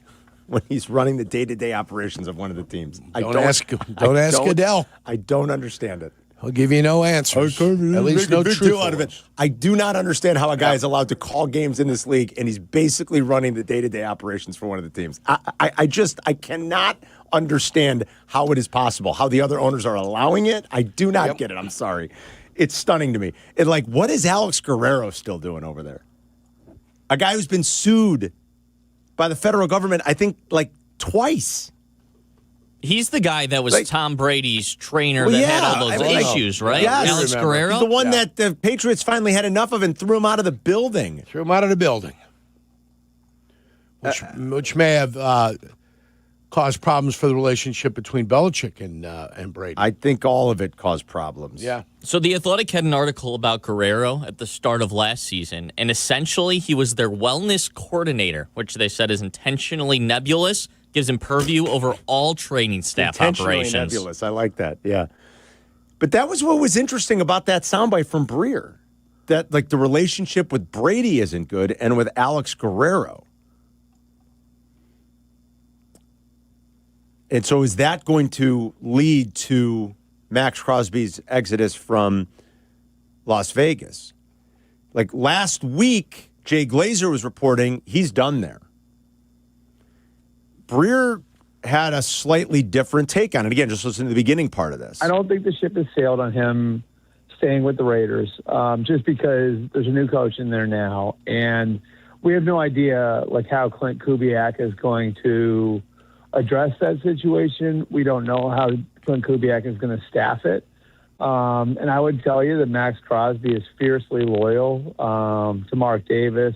when he's running the day-to-day operations of one of the teams. Don't ask Goodell. I don't understand it. I'll give you no answers. At least no truth out of it. I do not understand how a guy is allowed to call games in this league, and he's basically running the day-to-day operations for one of the teams. I cannot understand how it is possible, how the other owners are allowing it. I do not get it. I'm sorry. It's stunning to me. And, like, what is Alex Guerrero still doing over there? A guy who's been sued by the federal government, I think, like, twice. He's the guy that was Tom Brady's trainer had all those issues, right? Yes. Alex Guerrero? The one that the Patriots finally had enough of and threw him out of the building. Threw him out of the building. Which may have caused problems for the relationship between Belichick and Brady. I think all of it caused problems. Yeah. So The Athletic had an article about Guerrero at the start of last season, and essentially he was their wellness coordinator, which they said is intentionally nebulous, gives him purview over all training staff operations. Nebulous. I like that, yeah. But that was what was interesting about that soundbite from Breer, that, like, the relationship with Brady isn't good and with Alex Guerrero. And so is that going to lead to Max Crosby's exodus from Las Vegas? Like, last week, Jay Glazer was reporting he's done there. Breer had a slightly different take on it. Again, just listen to the beginning part of this. I don't think the ship has sailed on him staying with the Raiders, just because there's a new coach in there now, and we have no idea like how Clint Kubiak is going to address that situation. We don't know how Clint Kubiak is going to staff it. And I would tell you that Max Crosby is fiercely loyal to Mark Davis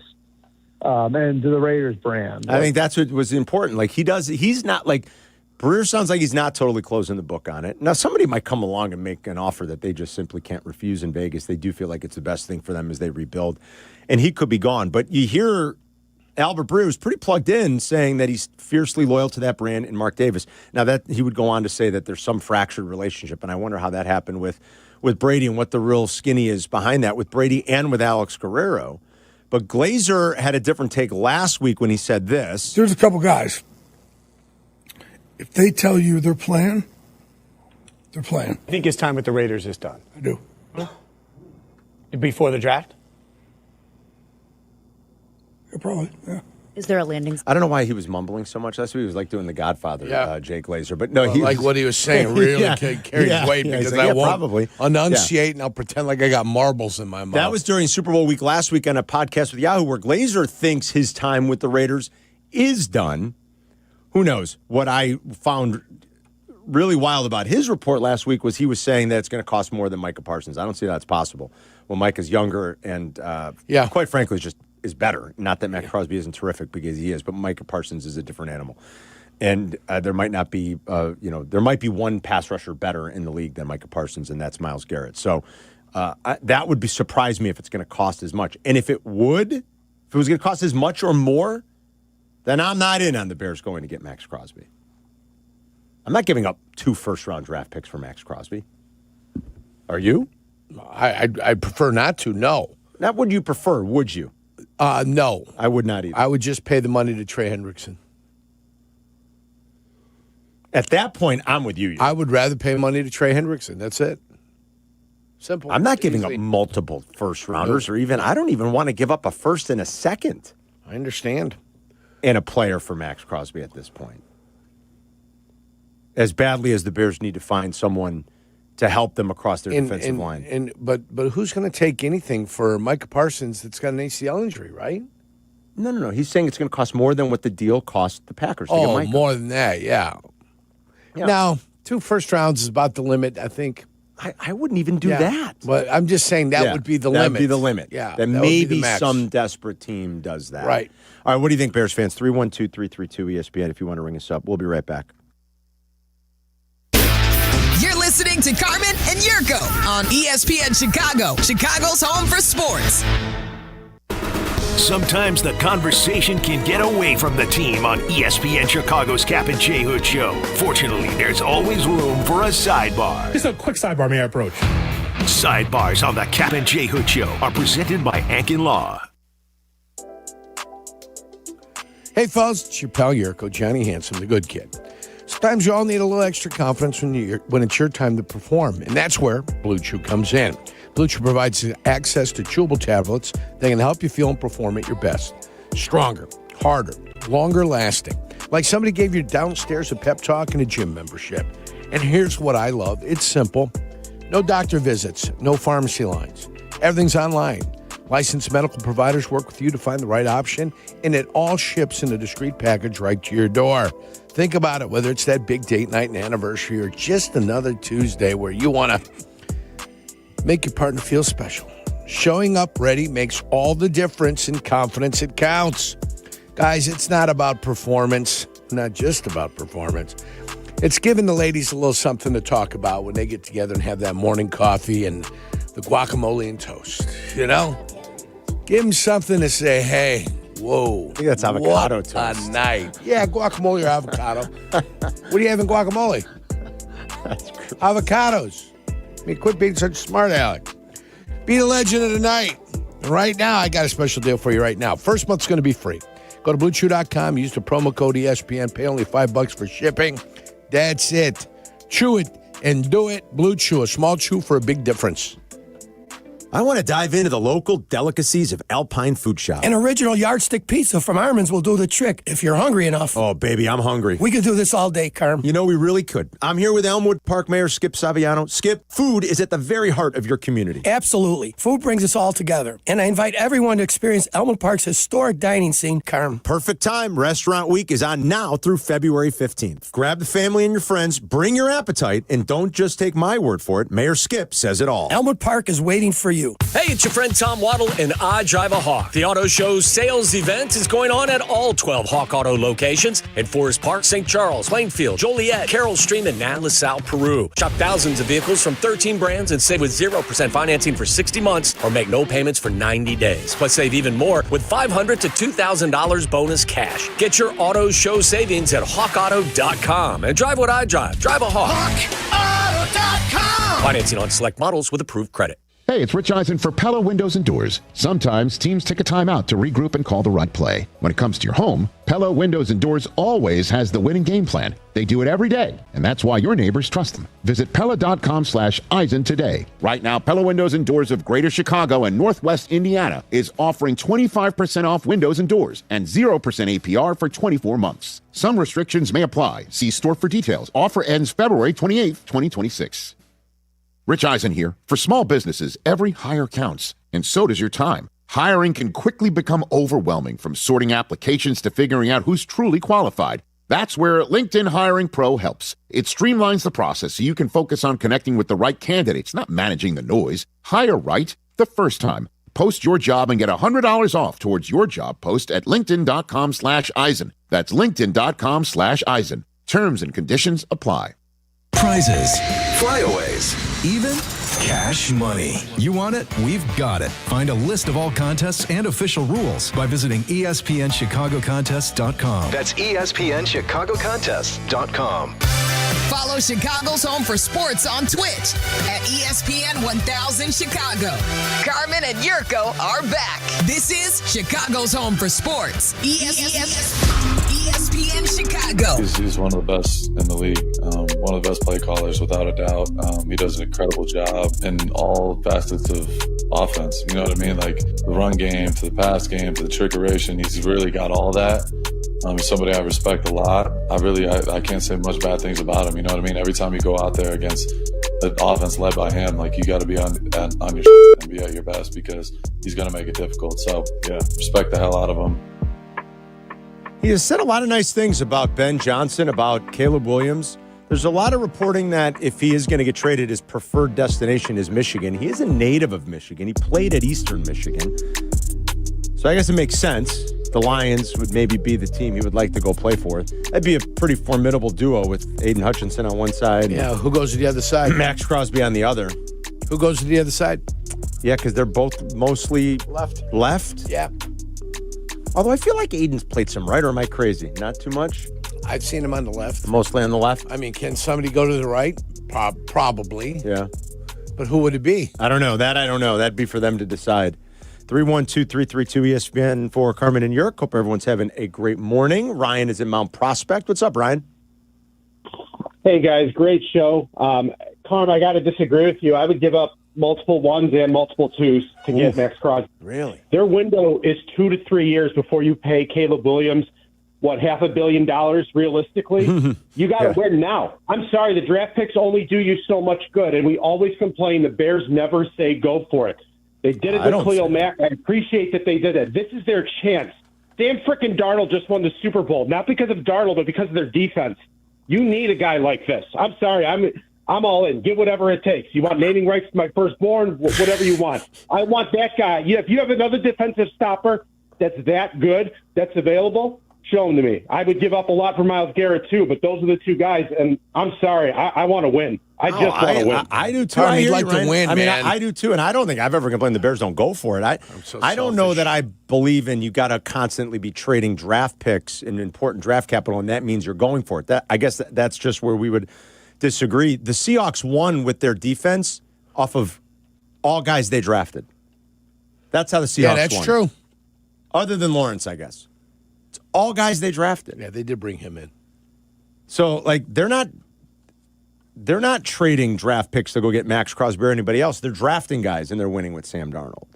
and to the Raiders brand. I think that's what was important. Like, he's not like, Breer sounds like he's not totally closing the book on it. Now, somebody might come along and make an offer that they just simply can't refuse in Vegas. They do feel like it's the best thing for them as they rebuild. And he could be gone. But you hear Albert Breer was pretty plugged in, saying that he's fiercely loyal to that brand and Mark Davis. Now, that he would go on to say that there's some fractured relationship, and I wonder how that happened with Brady and what the real skinny is behind that with Brady and with Alex Guerrero. But Glazer had a different take last week when he said this. There's a couple guys. If they tell you they're playing, they're playing. I think his time with the Raiders is done. I do. Before the draft? Yeah, probably, yeah. Is there a landing? I don't know why he was mumbling so much. That's what he was like doing The Godfather, Jay Glazer. But no, well, he like was, what he was saying really carries weight because like, I won't probably enunciate and I'll pretend like I got marbles in my mouth. That was during Super Bowl week last week on a podcast with Yahoo where Glazer thinks his time with the Raiders is done. Who knows? What I found really wild about his report last week was he was saying that it's going to cost more than Micah Parsons. I don't see that's possible. Well, Mike is younger and, quite frankly, just is better. Not that Max Crosby isn't terrific, because he is, but Micah Parsons is a different animal. And there might not be, there might be one pass rusher better in the league than Micah Parsons, and that's Myles Garrett. So that would surprise me if it's going to cost as much. And if it was going to cost as much or more, then I'm not in on the Bears going to get Max Crosby. I'm not giving up 2 first-round draft picks for Max Crosby. Are you? I prefer not to, no. Not would you prefer, would you? No. I would not either. I would just pay the money to Trey Hendrickson. At that point, I'm with you. I would rather pay money to Trey Hendrickson. That's it. Simple. I'm not giving up multiple first-rounders or even, I don't even want to give up a first and a second. I understand. And a player for Max Crosby at this point. As badly as the Bears need to find someone to help them across their defensive line. But who's going to take anything for Micah Parsons that's got an ACL injury, right? No. He's saying it's going to cost more than what the deal cost the Packers to get Micah. More than that, yeah. Now, 2 first rounds is about the limit, I think. I wouldn't even do that. But I'm just saying that would be the limit. That would be the limit. Yeah. That maybe some desperate team does that. Right. All right, what do you think, Bears fans? 312-332-ESPN if you want to ring us up. We'll be right back. You're listening to Carmen and Jurko on ESPN Chicago, Chicago's home for sports. Sometimes the conversation can get away from the team on ESPN Chicago's Kap J Hood show. Fortunately, there's always room for a sidebar. Just a quick sidebar, may I approach? Sidebars on the Kap J Hood show are presented by Ankin Law. Hey, fellas, it's your pal Jurko, Johnny Handsome, the good kid. Sometimes you all need a little extra confidence when it's your time to perform, and that's where Blue Chew comes in. Blue Chew provides access to chewable tablets that can help you feel and perform at your best. Stronger, harder, longer lasting. Like somebody gave you downstairs a pep talk and a gym membership. And here's what I love. It's simple. No doctor visits, no pharmacy lines. Everything's online. Licensed medical providers work with you to find the right option, and it all ships in a discreet package right to your door. Think about it, whether it's that big date night and anniversary or just another Tuesday where you want to make your partner feel special. Showing up ready makes all the difference in confidence. It counts. Guys, it's not about performance, not just about performance. It's giving the ladies a little something to talk about when they get together and have that morning coffee and the guacamole and toast, you know? Give them something to say, hey, whoa. I think that's avocado what toast. A night. Yeah, guacamole or avocado. What do you have in guacamole? That's great. Avocados. I mean, quit being such a smart aleck. Be the legend of the night. And right now, I got a special deal for you right now. First month's going to be free. Go to BlueChew.com, use the promo code ESPN, pay only $5 for shipping. That's it. Chew it and do it. Blue Chew, a small chew for a big difference. I want to dive into the local delicacies of Alpine Food Shop. An original yardstick pizza from Armin's will do the trick if you're hungry enough. Oh, baby, I'm hungry. We could do this all day, Carm. You know, we really could. I'm here with Elmwood Park Mayor Skip Saviano. Skip, food is at the very heart of your community. Absolutely. Food brings us all together. And I invite everyone to experience Elmwood Park's historic dining scene, Carm. Perfect time. Restaurant Week is on now through February 15th. Grab the family and your friends, bring your appetite, and don't just take my word for it. Mayor Skip says it all. Elmwood Park is waiting for you. Hey, it's your friend Tom Waddle, and I drive a Hawk. The Auto Show's sales event is going on at all 12 Hawk Auto locations in Forest Park, St. Charles, Plainfield, Joliet, Carroll Stream, and now LaSalle, Peru. Shop thousands of vehicles from 13 brands and save with 0% financing for 60 months or make no payments for 90 days. Plus, save even more with $500 to $2,000 bonus cash. Get your Auto Show savings at hawkauto.com and drive what I drive. Drive a Hawk. HawkAuto.com. Financing on select models with approved credit. Hey, it's Rich Eisen for Pella Windows and Doors. Sometimes teams take a timeout to regroup and call the right play. When it comes to your home, Pella Windows and Doors always has the winning game plan. They do it every day, and that's why your neighbors trust them. Visit Pella.com/Eisen today. Right now, Pella Windows and Doors of Greater Chicago and Northwest Indiana is offering 25% off windows and doors and 0% APR for 24 months. Some restrictions may apply. See store for details. Offer ends February 28th, 2026. Rich Eisen here. For small businesses, every hire counts, and so does your time. Hiring can quickly become overwhelming, from sorting applications to figuring out who's truly qualified. That's where LinkedIn Hiring Pro helps. It streamlines the process so you can focus on connecting with the right candidates, not managing the noise. Hire right the first time. Post your job and get $100 off towards your job post at linkedin.com/Eisen. That's linkedin.com/Eisen. Terms and conditions apply. Prizes, flyaways, even cash money. You want it? We've got it. Find a list of all contests and official rules by visiting ESPNChicagoContests.com. That's ESPNChicagoContests.com. Follow Chicago's Home for Sports on Twitch at ESPN 1000 Chicago. Carmen and Jurko are back. This is Chicago's Home for Sports. ESPN Chicago. He's one of the best in the league. One of the best play callers, without a doubt. He does an incredible job in all facets of offense. You know what I mean? Like the run game, to the pass game, to the trickeration. He's really got all that. He's somebody I respect a lot. I can't say much bad things about him. You know what I mean? Every time you go out there against an offense led by him, like you got to be on your shit and be at your best, because he's going to make it difficult. So yeah, respect the hell out of him. He has said a lot of nice things about Ben Johnson, about Caleb Williams. There's a lot of reporting that if he is going to get traded, his preferred destination is Michigan. He is a native of Michigan. He played at Eastern Michigan. So I guess it makes sense. The Lions would maybe be the team he would like to go play for. That'd be a pretty formidable duo with Aiden Hutchinson on one side. Yeah, who goes to the other side? Max Crosby on the other. Who goes to the other side? Yeah, because they're both mostly left. Yeah. Although I feel like Aiden's played some right, or am I crazy? Not too much? I've seen him on the left. Mostly on the left? I mean, can somebody go to the right? Probably. Yeah. But who would it be? I don't know. I don't know. That'd be for them to decide. 312-332-ESPN for Carmen and Jurko. Hope everyone's having a great morning. Ryan is in Mount Prospect. What's up, Ryan? Hey, guys, great show. Carm, I got to disagree with you. I would give up multiple ones and multiple twos to get Max Crosby. Really? Their window is 2 to 3 years before you pay Caleb Williams, $500 million realistically? You got to win now. I'm sorry, the draft picks only do you so much good, and we always complain the Bears never say go for it. They did it with Khalil Mack. I appreciate that they did it. This is their chance. Damn frickin' Darnold just won the Super Bowl, not because of Darnold, but because of their defense. You need a guy like this. I'm sorry. I'm all in. Give whatever it takes. You want naming rights to my firstborn? Whatever you want. I want that guy. If you have another defensive stopper that's that good, that's available, show him to me. I would give up a lot for Myles Garrett, too, but those are the two guys, and I'm sorry. I want to win. I just want to win. I do, too. I'd like to win, I mean, man. I do, too, and I don't think I've ever complained the Bears don't go for it. I don't know that I believe in you got to constantly be trading draft picks and important draft capital, and that means you're going for it. I guess that's just where we would disagree. The Seahawks won with their defense off of all guys they drafted. That's how the Seahawks won. Yeah, that's true. Other than Lawrence, I guess. It's all guys they drafted. Yeah, they did bring him in. So, like, they're not trading draft picks to go get Max Crosby or anybody else. They're drafting guys, and they're winning with Sam Darnold.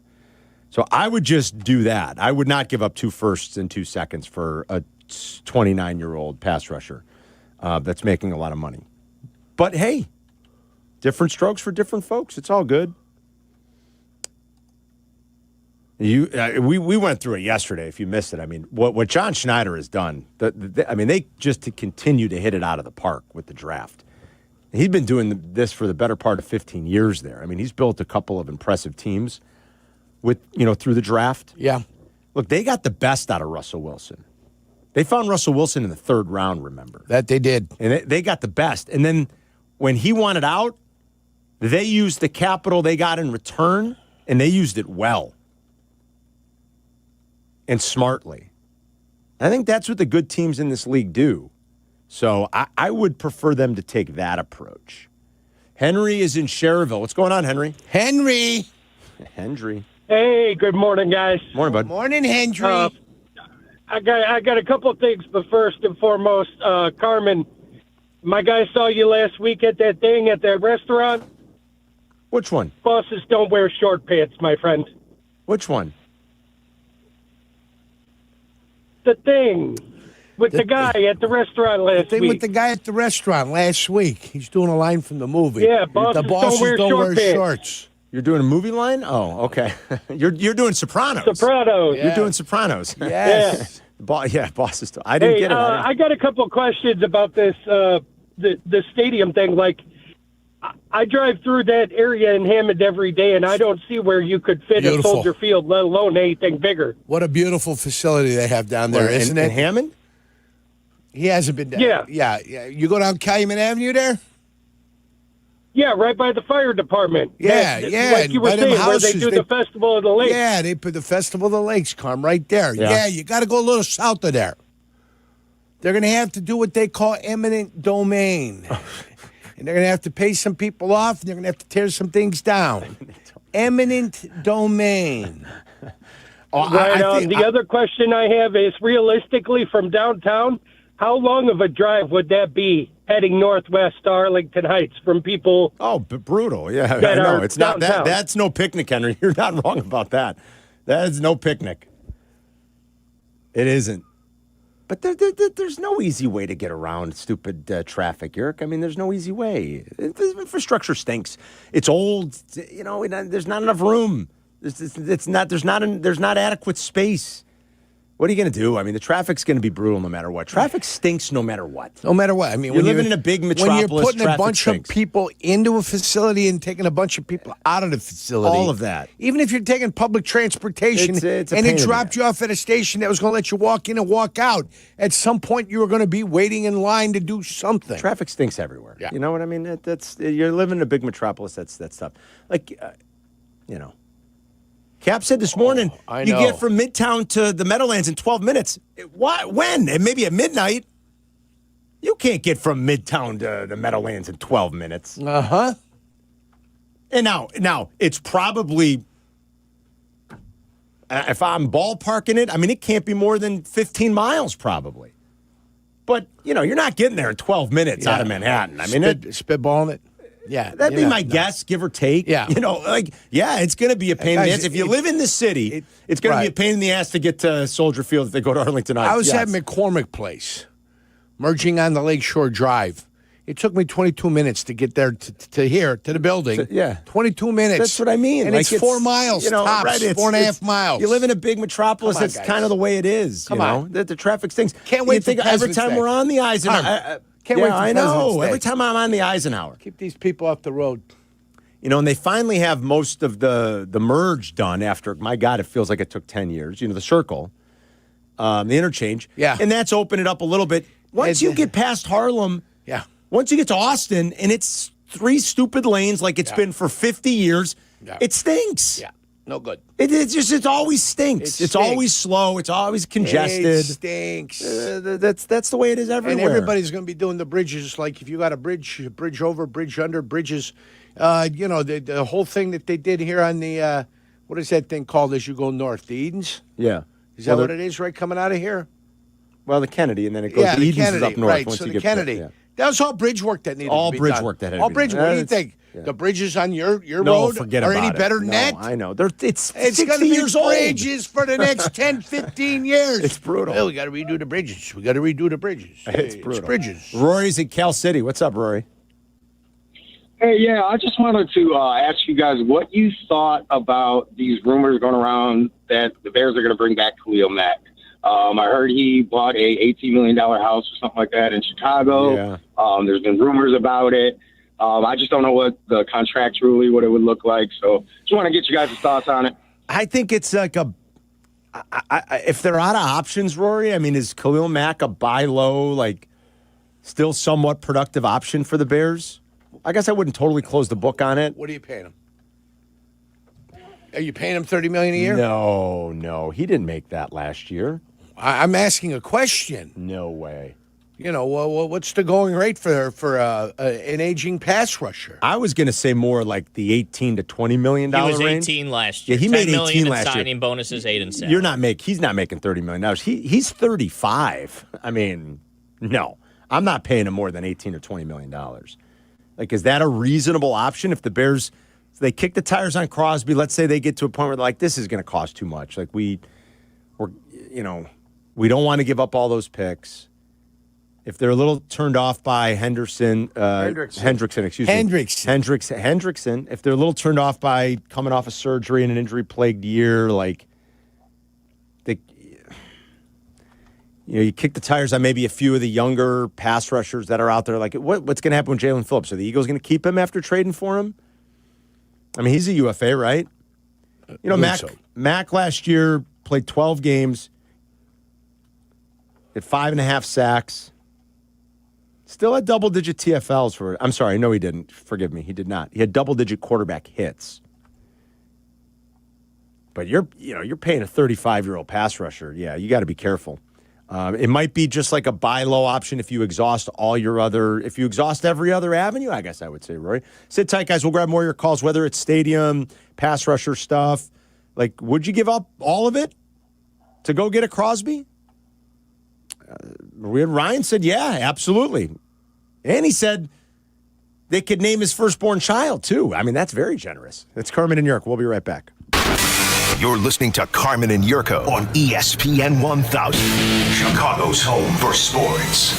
So I would just do that. I would not give up 2 firsts and 2 seconds for a 29-year-old pass rusher that's making a lot of money. But, hey, different strokes for different folks. It's all good. We went through it yesterday. If you missed it, I mean, what John Schneider has done. They just continue to hit it out of the park with the draft. He's been doing this for the better part of 15 years there. I mean, he's built a couple of impressive teams through the draft. Yeah. Look, they got the best out of Russell Wilson. They found Russell Wilson in the 3rd round, remember? That they did. And they got the best. And then when he wanted out, they used the capital they got in return, and they used it well and smartly. I think that's what the good teams in this league do. So I would prefer them to take that approach. Henry is in Cherville. What's going on, Henry? Henry. Hey, good morning, guys. Morning, bud. Morning, Henry. I got a couple of things, but first and foremost, Carmen, my guy saw you last week at that thing at that restaurant. Which one? Bosses don't wear short pants, my friend. Which one? The thing with the guy at the restaurant last week. With the guy at the restaurant last week. He's doing a line from the movie. Yeah, bosses don't wear pants. shorts. You're doing a movie line? Oh, okay. You're doing Sopranos. Sopranos. You're doing Sopranos. Yes. Bosses. I didn't get it. I got a couple of questions about this the stadium thing. Like, I drive through that area in Hammond every day, and I don't see where you could fit a Soldier Field, let alone anything bigger. What a beautiful facility they have down there, isn't it? In Hammond? He hasn't been down. Yeah. You go down Calumet Avenue there? Yeah, right by the fire department. Yeah. Like you were saying, where they do the Festival of the Lakes. Yeah, they put the Festival of the Lakes, Carm, right there. Yeah. You got to go a little south of there. They're going to have to do what they call eminent domain. And they're going to have to pay some people off, and they're going to have to tear some things down. Eminent domain. The other question I have is, realistically, from downtown, how long of a drive would that be heading northwest to Arlington Heights from people? Oh, brutal. Yeah, I know. It's not that. That's no picnic, Henry. You're not wrong about that. That is no picnic. It isn't. But there's no easy way to get around stupid traffic, Yerk. I mean, there's no easy way. The infrastructure stinks. It's old. There's not enough room. There's not adequate space. What are you going to do? I mean, the traffic's going to be brutal no matter what. Traffic stinks no matter what. No matter what. I mean, you're living in a big metropolis. When you're putting a bunch stinks. of people into a facility and taking a bunch of people out of the facility. All of that. Even if you're taking public transportation it's a and pain it in dropped you off at a station that was going to let you walk in and walk out, at some point you were going to be waiting in line to do something. Traffic stinks everywhere. Yeah. You know what I mean? You're living in a big metropolis. That's tough. Cap said this morning, you get from Midtown to the Meadowlands in 12 minutes. What? When? And maybe at midnight. You can't get from Midtown to the Meadowlands in 12 minutes. Uh-huh. And now it's probably, if I'm ballparking it, I mean, it can't be more than 15 miles probably. But, you're not getting there in 12 minutes out of Manhattan. I mean, spitballing it. Yeah. That'd be my guess, give or take. Yeah. It's going to be a pain in the ass. If you live in the city, it's going to be a pain in the ass to get to Soldier Field if they go to Arlington Heights. I was at McCormick Place, merging on the Lakeshore Drive. It took me 22 minutes to get there to here, to the building. 22 minutes. That's what I mean. And it's 4 miles, tops, right, 4.5 miles. You live in a big metropolis. Come on, That's guys. kind of the way it is. Come on. The traffic stinks. Can't wait You think for every President's time Day. we're on the Eisenhower. Can't wait for I President's know. Day. Every time I'm on the Eisenhower. Keep these people off the road. And they finally have most of the merge done after, my God, it feels like it took 10 years. The circle, the interchange. Yeah. And that's opened it up a little bit. Once you get past Harlem, once you get to Austin, and it's 3 stupid lanes like it's been for 50 years, it stinks. Yeah, no good. It always stinks. It's always slow. It's always congested. It stinks. That's the way it is everywhere. And everybody's going to be doing the bridges. Like if you got a bridge over, bridge under, bridges. The whole thing that they did here on the, what is that thing called as you go north? The Edens? Yeah. Is that what it is, right, coming out of here? Well, the Kennedy, and then it goes to Edens Kennedy, is up north. right, Once so you the get Kennedy. Yeah. That was all bridge work that needed to be done. Work that had all to be bridge done. work. What do you think? Yeah. The bridges on your No, road forget are about any it. better than No, that? I know. It's It's 60 going to be years old. bridges for the next 10, 15 years. It's brutal. Well, we got to redo the bridges. It's brutal. It's bridges. Rory's at Cal City. What's up, Rory? Hey, yeah, I just wanted to ask you guys what you thought about these rumors going around that the Bears are going to bring back Khalil Mack. I heard he bought a $18 million house or something like that in Chicago. Yeah. There's been rumors about it. I just don't know what the contractually, what it would look like. So just want to get you guys' thoughts on it. I think it's like if they're out of options, Rory, I mean, is Khalil Mack a buy low, still somewhat productive option for the Bears? I guess I wouldn't totally close the book on it. What are you paying him? Are you paying him $30 million a year? No. He didn't make that last year. I'm asking a question. No way. What's the going rate for an aging pass rusher? I was going to say more like the $18 to $20 million He was range. 18 last year. Yeah, he made 18 last year. Signing bonuses, 8 and 7. He's not making $30 million. He's 35. I mean, no. I'm not paying him more than $18 or $20 million. Is that a reasonable option if the Bears, they kick the tires on Crosby, let's say they get to a point where they're like, this is going to cost too much. We don't want to give up all those picks. If they're a little turned off by Hendrickson, if they're a little turned off by coming off a surgery in an injury-plagued year, you kick the tires on maybe a few of the younger pass rushers that are out there. What's going to happen with Jalen Phillips? Are the Eagles going to keep him after trading for him? I mean, he's a UFA, right? Mack last year played 12 games, had 5.5 sacks, still had double-digit TFLs I'm sorry, no, he didn't. Forgive me, he did not. He had double-digit quarterback hits. But you're paying a 35-year-old pass rusher. Yeah, you got to be careful. It might be just like a buy low option if you exhaust every other avenue, I guess I would say, Roy. Sit tight, guys. We'll grab more of your calls, whether it's stadium, pass rusher stuff. Would you give up all of it to go get a Crosby? Ryan said, yeah, absolutely. And he said they could name his firstborn child, too. I mean, that's very generous. It's Carmen and Jurko. We'll be right back. You're listening to Carmen and Jurko on ESPN 1000, Chicago's home for sports.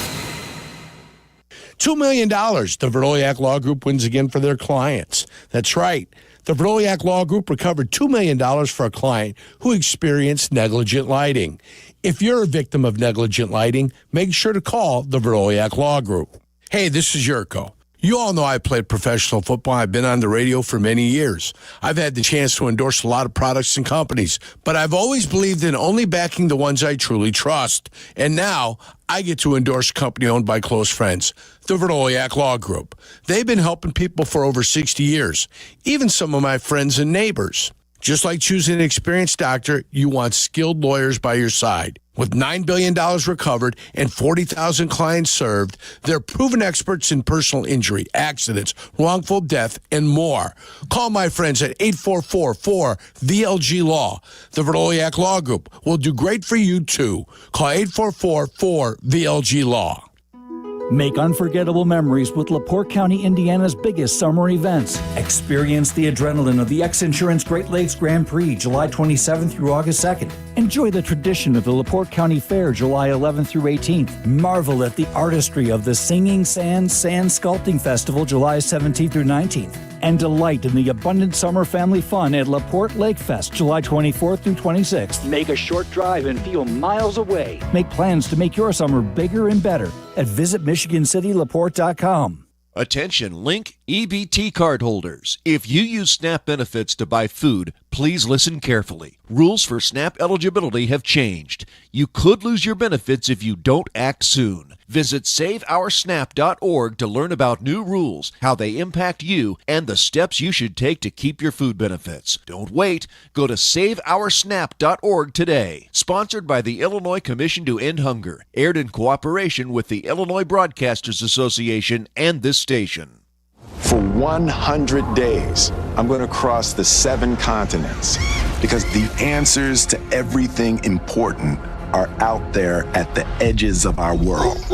$2 million the Verloyak Law Group wins again for their clients. That's right. The Verloyak Law Group recovered $2 million for a client who experienced negligent lighting. If you're a victim of negligent lighting, make sure to call the Verloyak Law Group. Hey, this is Jurko. You all know I played professional football. I've been on the radio for many years. I've had the chance to endorse a lot of products and companies, but I've always believed in only backing the ones I truly trust. And now I get to endorse a company owned by close friends, the Verloyak Law Group. They've been helping people for over 60 years, even some of my friends and neighbors. Just like choosing an experienced doctor, you want skilled lawyers by your side. With $9 billion recovered and 40,000 clients served, they're proven experts in personal injury, accidents, wrongful death, and more. Call my friends at 844-4VLG-LAW. The Verdoliak Law Group will do great for you, too. Call 844-4VLG-LAW. Make unforgettable memories with LaPorte County, Indiana's biggest summer events. Experience the adrenaline of the X-Insurance Great Lakes Grand Prix, July 27th through August 2nd. Enjoy the tradition of the LaPorte County Fair, July 11th through 18th. Marvel at the artistry of the Singing Sand Sculpting Festival, July 17th through 19th. And delight in the abundant summer family fun at LaPorte Lake Fest, July 24th through 26th. Make a short drive and feel miles away. Make plans to make your summer bigger and better at visitmichigancitylaporte.com. Attention Link EBT card holders. If you use SNAP benefits to buy food, please listen carefully. Rules for SNAP eligibility have changed. You could lose your benefits if you don't act soon. Visit SaveOurSNAP.org to learn about new rules, how they impact you, and the steps you should take to keep your food benefits. Don't wait. Go to SaveOurSNAP.org today. Sponsored by the Illinois Commission to End Hunger. Aired in cooperation with the Illinois Broadcasters Association and this station. For 100 days, I'm going to cross the 7 continents because the answers to everything important are out there at the edges of our world.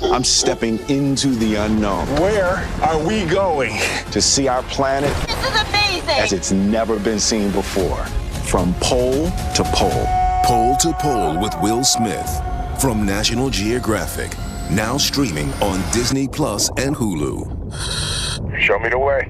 I'm stepping into the unknown. Where are we going? To see our planet This is amazing. as it's never been seen before. From pole to pole. Pole to Pole with Will Smith from National Geographic. Now streaming on Disney Plus and Hulu. Show me the way.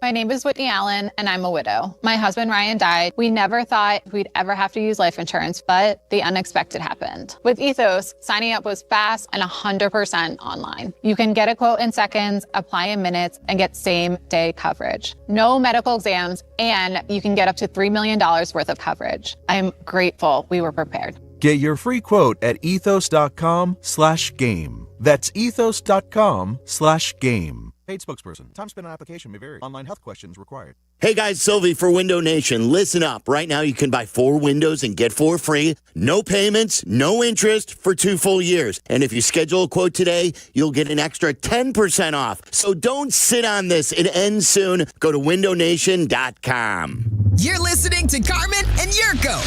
My name is Whitney Allen, and I'm a widow. My husband, Ryan, died. We never thought we'd ever have to use life insurance, but the unexpected happened. With Ethos, signing up was fast and 100% online. You can get a quote in seconds, apply in minutes, and get same-day coverage. No medical exams, and you can get up to $3 million worth of coverage. I'm grateful we were prepared. Get your free quote at ethos.com/game. That's ethos.com/game. Paid spokesperson. Time spent on application may vary. Online health questions required. Hey guys, Silvy for Window Nation. Listen up. Right now you can buy 4 windows and get 4 free. No payments, no interest for 2 full years. And if you schedule a quote today, you'll get an extra 10% off. So don't sit on this. It ends soon. Go to windownation.com. You're listening to Carmen and Jurko.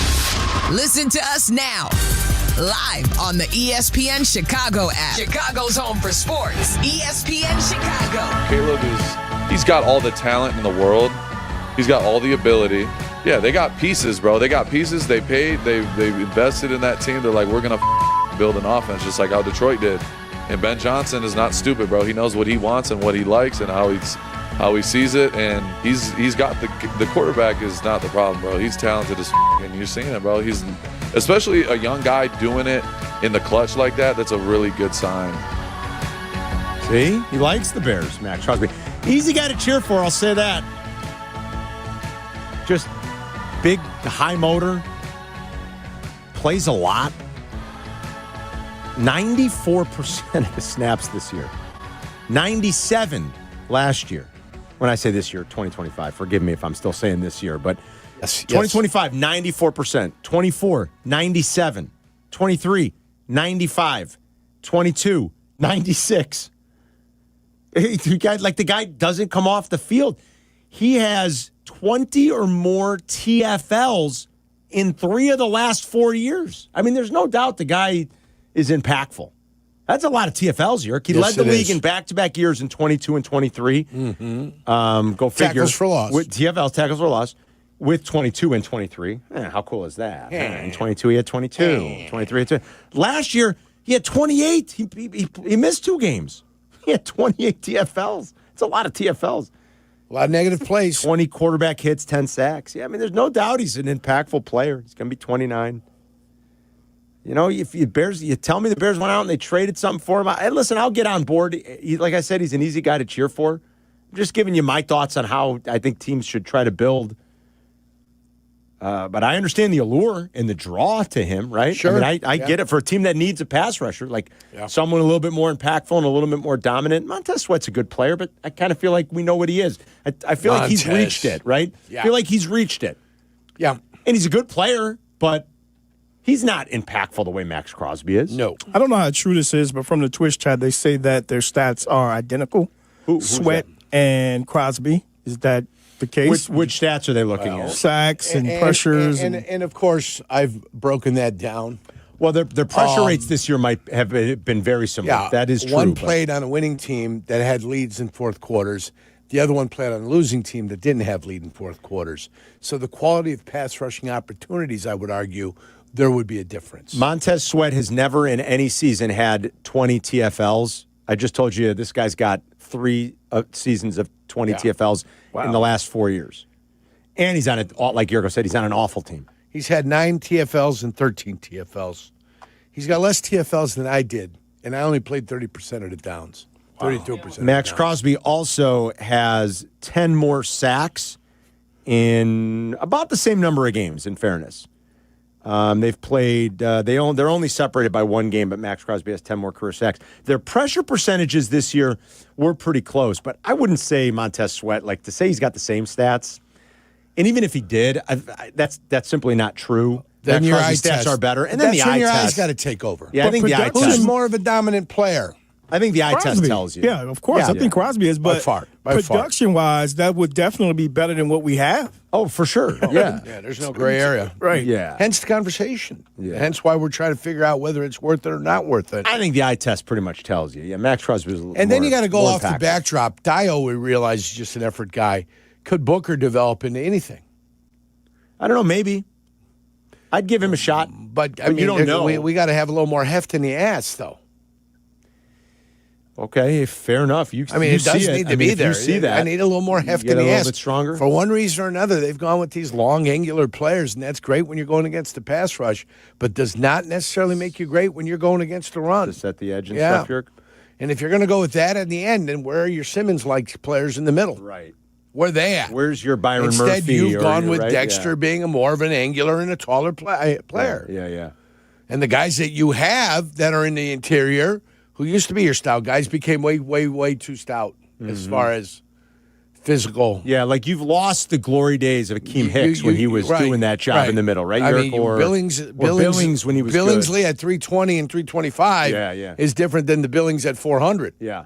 Listen to us now. Live on the ESPN Chicago app. Chicago's home for sports. ESPN Chicago. Caleb he's got all the talent in the world. He's got all the ability. Yeah, they got pieces, bro. They got pieces. They paid. They invested in that team. They're like, we're going to build an offense just like how Detroit did. And Ben Johnson is not stupid, bro. He knows what he wants and what he likes and how he sees it. And he's got the quarterback is not the problem, bro. He's talented as and you're seeing it, bro. He's especially a young guy doing it in the clutch like that. That's a really good sign. See? He likes the Bears, Max Crosby. Easy guy to cheer for, I'll say that. Just big, high motor. Plays a lot. 94% of his snaps this year. 97 last year. When I say this year, 2025. Forgive me if I'm still saying this year, but 2025, 94%. 24, 97. 23, 95. 22, 96. The guy doesn't come off the field. He has 20 or more TFLs in 3 of the last 4 years. I mean, there's no doubt the guy is impactful. That's a lot of TFLs, Yerk. He led the league in back-to-back years in 22 and 23. Mm-hmm. Go figure. Tackles for loss. With TFLs, tackles for loss. With 22 and 23. How cool is that? In 22, he had 22. 23, he had 20. Last year, he had 28. He missed 2 games. He had 28 TFLs. It's a lot of TFLs. A lot of negative plays. 20 quarterback hits, 10 sacks. Yeah, I mean, there's no doubt he's an impactful player. He's going to be 29. You know, if you tell me the Bears went out and they traded something for him, listen, I'll get on board. Like I said, he's an easy guy to cheer for. I'm just giving you my thoughts on how I think teams should try to build But I understand the allure and the draw to him, right? Sure. I mean, I get it. For a team that needs a pass rusher, like someone a little bit more impactful and a little bit more dominant. Montez Sweat's a good player, but I kind of feel like we know what he is. I feel like he's reached it, right? Yeah. I feel like he's reached it. Yeah. And he's a good player, but he's not impactful the way Max Crosby is. No. I don't know how true this is, but from the Twitch chat, they say that their stats are identical. Who's Sweat and Crosby. Is that the case? Which stats are they looking at? Sacks and pressures. And of course, I've broken that down. Well, their pressure rates this year might have been very similar. Yeah, that is true. One played on a winning team that had leads in fourth quarters. The other one played on a losing team that didn't have lead in fourth quarters. So the quality of pass rushing opportunities, I would argue, there would be a difference. Montez Sweat has never in any season had 20 TFLs. I just told you this guy's got 3 seasons of 20 TFLs in the last 4 years. And he's on it, like Jurko said, he's on an awful team. He's had 9 TFLs and 13 TFLs. He's got less TFLs than I did, and I only played 30% of the downs. 32%. Max Crosby also has 10 more sacks in about the same number of games, in fairness. They've played, they're only separated by 1 game, but Max Crosby has 10 more career sacks. Their pressure percentages this year were pretty close, but I wouldn't say Montez Sweat, like to say he's got the same stats. And even if he did, that's simply not true. Then Max your Crosby's eye stats test are better. And then that's the when eye your test. eyes got to take over. Yeah, I think the eye test. Who's more of a dominant player? I think the eye test Crosby. tells you. Yeah, of course. I think Crosby is, but By far. production-wise, that would definitely be better than what we have. Oh, for sure. Yeah. Yeah, there's no gray area. Right. Yeah. Hence the conversation. Yeah. Hence why we're trying to figure out whether it's worth it or not worth it. I think the eye test pretty much tells you. Yeah, Max Crosby is a little And then more- you got to go more off the impactful. backdrop. Dio, we realize, is just an effort guy. Could Booker develop into anything? I don't know, maybe. I'd give him a shot. But I mean, you don't know. We got to have a little more heft in the ass, though. Okay, fair enough. It does need to be there. You see that. I need a little more heft get in a the little ass. bit stronger. For one reason or another, they've gone with these long, angular players, and that's great when you're going against the pass rush, but does not necessarily make you great when you're going against the run. To set the edge and Yeah. stuff, Jurk. And if you're going to go with that in the end, then where are your Simmons-like players in the middle? Right. Where are they at? Where's your Byron Instead, Murphy? you've gone with right? Dexter Yeah. being a more of an angular and a taller player. Yeah. And the guys that you have that are in the interior, who used to be your stout guys, became way, way, way too stout as far as physical. Yeah, like you've lost the glory days of Akeem Hicks when he was doing that job in the middle, right? I mean, Or Billings when he was Billingsley good. at 320 and 325 is different than the Billings at 400. Yeah.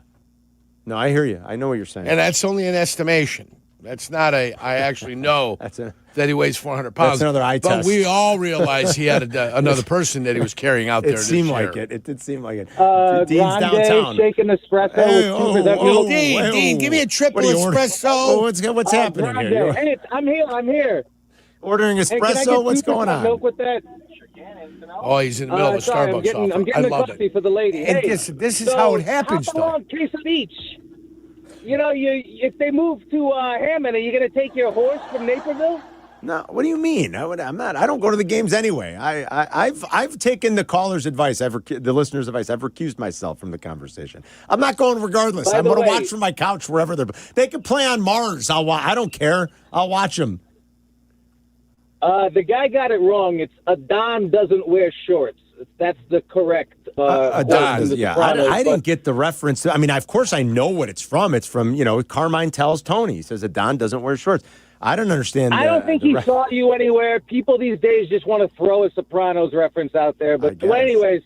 No, I hear you. I know what you're saying. And that's only an estimation. That's not I actually know that he weighs 400 pounds. That's another eye but test. we all realize he had another person that he was carrying out there. It seemed like it. It did seem like it. Dean's Grande, downtown. shaken espresso with 2% milk. Dean, give me a triple What are you ordering? espresso. Oh, what's happening Grande. here? Hey, I'm here. Ordering Hey, can I espresso? get What's 2% going on? milk with that? Oh, he's in the middle of a Sorry, Starbucks offer. I'm getting I the love coffee it. for the lady. And Hey, this is how it happens, hop though. along, case of each. You know, if they move to Hammond, are you going to take your horse from Naperville? No, what do you mean? I'm not. I don't go to the games anyway. I've taken the caller's advice, the listener's advice. I've recused myself from the conversation. I'm not going regardless. I'm going to watch from my couch wherever they can play on Mars. I don't care. I'll watch them. The guy got it wrong. It's Adon doesn't wear shorts. That's the correct. Adon, yeah. I didn't get the reference. I mean, of course, I know what it's from. It's from, Carmine tells Tony. He says Adon doesn't wear shorts. I don't understand. I don't think he saw you anywhere. People these days just want to throw a Sopranos reference out there. But anyways,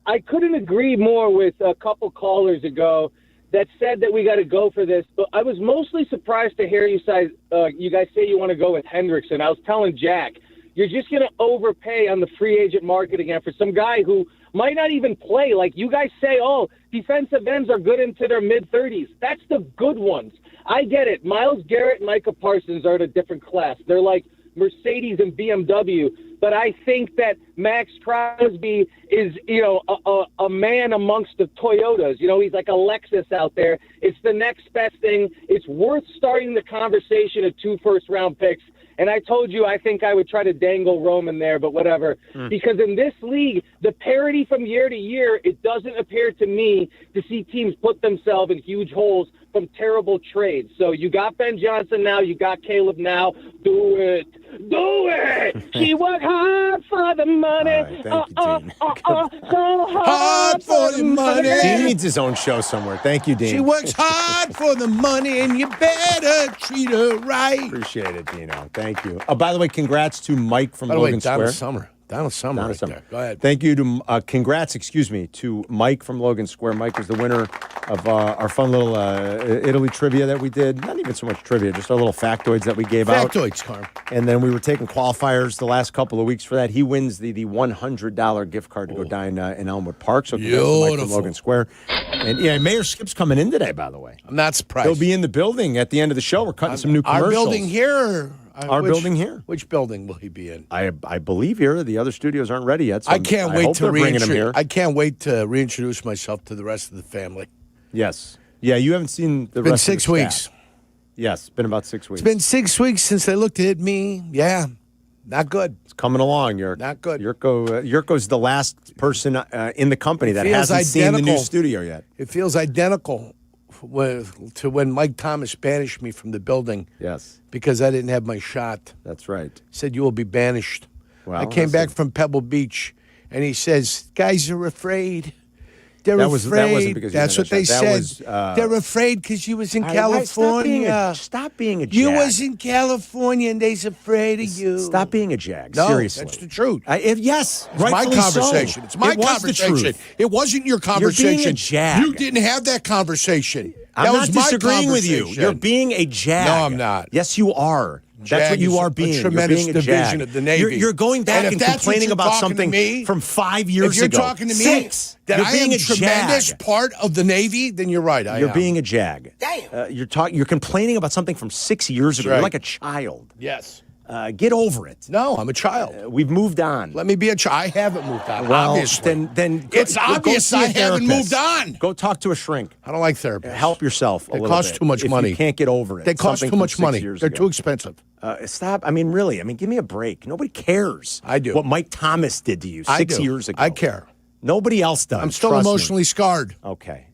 I couldn't agree more with a couple callers ago that said that we got to go for this. But I was mostly surprised to hear you guys say you want to go with Hendrickson. I was telling Jack, you're just going to overpay on the free agent market again for some guy who might not even play. Like you guys say, defensive ends are good into their mid-30s. That's the good ones. I get it. Myles Garrett and Micah Parsons are in a different class. They're like Mercedes and BMW. But I think that Max Crosby is, a man amongst the Toyotas. He's like a Lexus out there. It's the next best thing. It's worth starting the conversation at 2 first-round picks. And I told you I think I would try to dangle Roman there, but whatever. Because in this league, the parity from year to year, it doesn't appear to me to see teams put themselves in huge holes from terrible trades. So you got Ben Johnson now, you got Caleb now. Do it. Do it. She worked hard for the money. All right, thank you, Dean. So hard for the money. Dean needs his own show somewhere. Thank you, Dean. She works hard for the money, and you better treat her right. Appreciate it, Dino. Thank you. By the way, congrats to Mike from By the way, Logan Square. Donald Summer. Donald Summer right there. Go ahead. Thank you to, congrats, to Mike from Logan Square. Mike was the winner of our fun little Italy trivia that we did. Not even so much trivia, just our little factoids that we gave out. Factoids, Carm. And then we were taking qualifiers the last couple of weeks for that. He wins the $100 gift card to go dine in Elmwood Park. So congrats to Mike from Logan Square. And yeah, Mayor Skip's coming in today, by the way. I'm not surprised. He'll be in the building at the end of the show. We're cutting some new commercials. Our building here. Our building here. Which building will he be in? I believe here. The other studios aren't ready yet. So I can't wait hope to they're bringing him here. I can't wait to reintroduce myself to the rest of the family. Yes. Yeah, you haven't seen the Been rest of 6 the weeks. staff. Yes, it's been about 6 weeks. It's been 6 weeks since they looked at me. Yeah, not good. It's coming along, Yurko. Not good. Yurko's the last person in the company that hasn't seen the new studio yet. It feels identical to when Mike Thomas banished me from the building. Yes. Because I didn't have my shot. That's right. Said, you will be banished. Well, I came back from Pebble Beach, and he says, guys are afraid. They're That afraid. wasn't because you That's didn't what they have a shot. said. That was, They're afraid because you was in All right, California. Stop being a jag. You was in California, and they's afraid of you. Stop being a jag. No, Seriously. that's the truth. Yes, It's my rightfully conversation. so. It's my It was the conversation. truth. It wasn't your conversation. You're being a jag. You didn't have that conversation. I'm That not was my disagreeing with you. conversation. You're being a jag. No, I'm not. Yes, you are. That's Jag what you is are a being. tremendous You're being a division jag. of the Navy. You're going back And and if that's what complaining you're about talking to something me, from 5 years ago. If you're talking to me, 6. that You're I being am a a tremendous jag. part of the Navy, then you're right. You're being a jag. Damn. You're complaining about something from 6 years ago. right. You're like a child. Yes. Get over it. No, I'm a child. We've moved on. Let me be a child. I haven't moved on, Well, obviously. then It's go obvious see a I haven't therapist. moved on. Go talk to a shrink. I don't like therapists. Help yourself a They little cost bit. too much If money. You can't get over it. They cost Something too from much 6 money. years They're ago. too expensive. Stop. I mean, really. I mean, give me a break. Nobody cares. I do. What Mike Thomas did to you I 6 do. years ago. I care. Nobody else does. I'm still Trust me. emotionally scarred. Okay.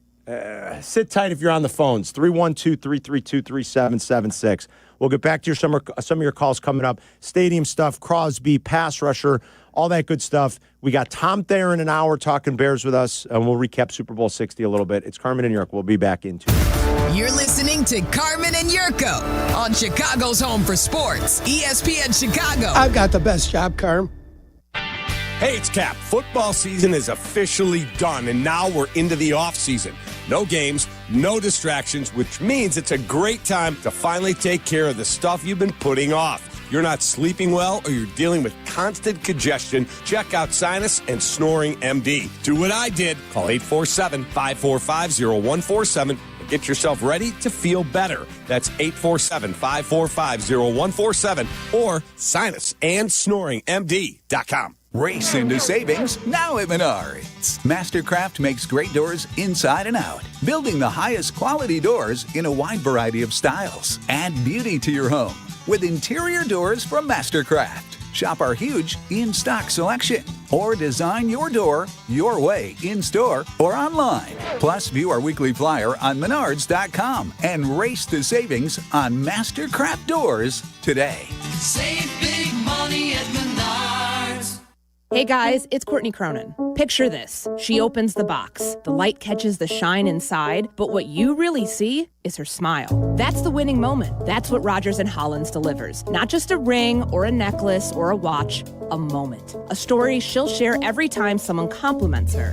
Sit tight if you're on the phones. 312-332-3776. We'll get back to some of your calls coming up. Stadium stuff, Crosby, pass rusher, all that good stuff. We got Tom Thayer in an hour talking Bears with us, and we'll recap Super Bowl 60 a little bit. It's Carmen and Yurko. We'll be back in 2 minutes. You're listening to Carmen and Yurko on Chicago's Home for Sports, ESPN Chicago. I've got the best job, Carm. Hey, it's Cap. Football season is officially done, and now we're into the offseason. No games, no distractions, which means it's a great time to finally take care of the stuff you've been putting off. You're not sleeping well or you're dealing with constant congestion, check out Sinus and Snoring MD. Do what I did. Call 847-545-0147 and get yourself ready to feel better. That's 847-545-0147 or sinusandsnoringmd.com. Race into savings now at Menards. Mastercraft makes great doors inside and out, building the highest quality doors in a wide variety of styles. Add beauty to your home with interior doors from Mastercraft. Shop our huge in-stock selection or design your door your way in-store or online. Plus, view our weekly flyer on Menards.com and race to savings on Mastercraft doors today. Save big money at Menards. Hey guys, it's Courtney Cronin. Picture this. She opens the box. The light catches the shine inside, but what you really see is her smile. That's the winning moment. That's what Rogers & Hollins delivers. Not just a ring or a necklace or a watch, a moment. A story she'll share every time someone compliments her.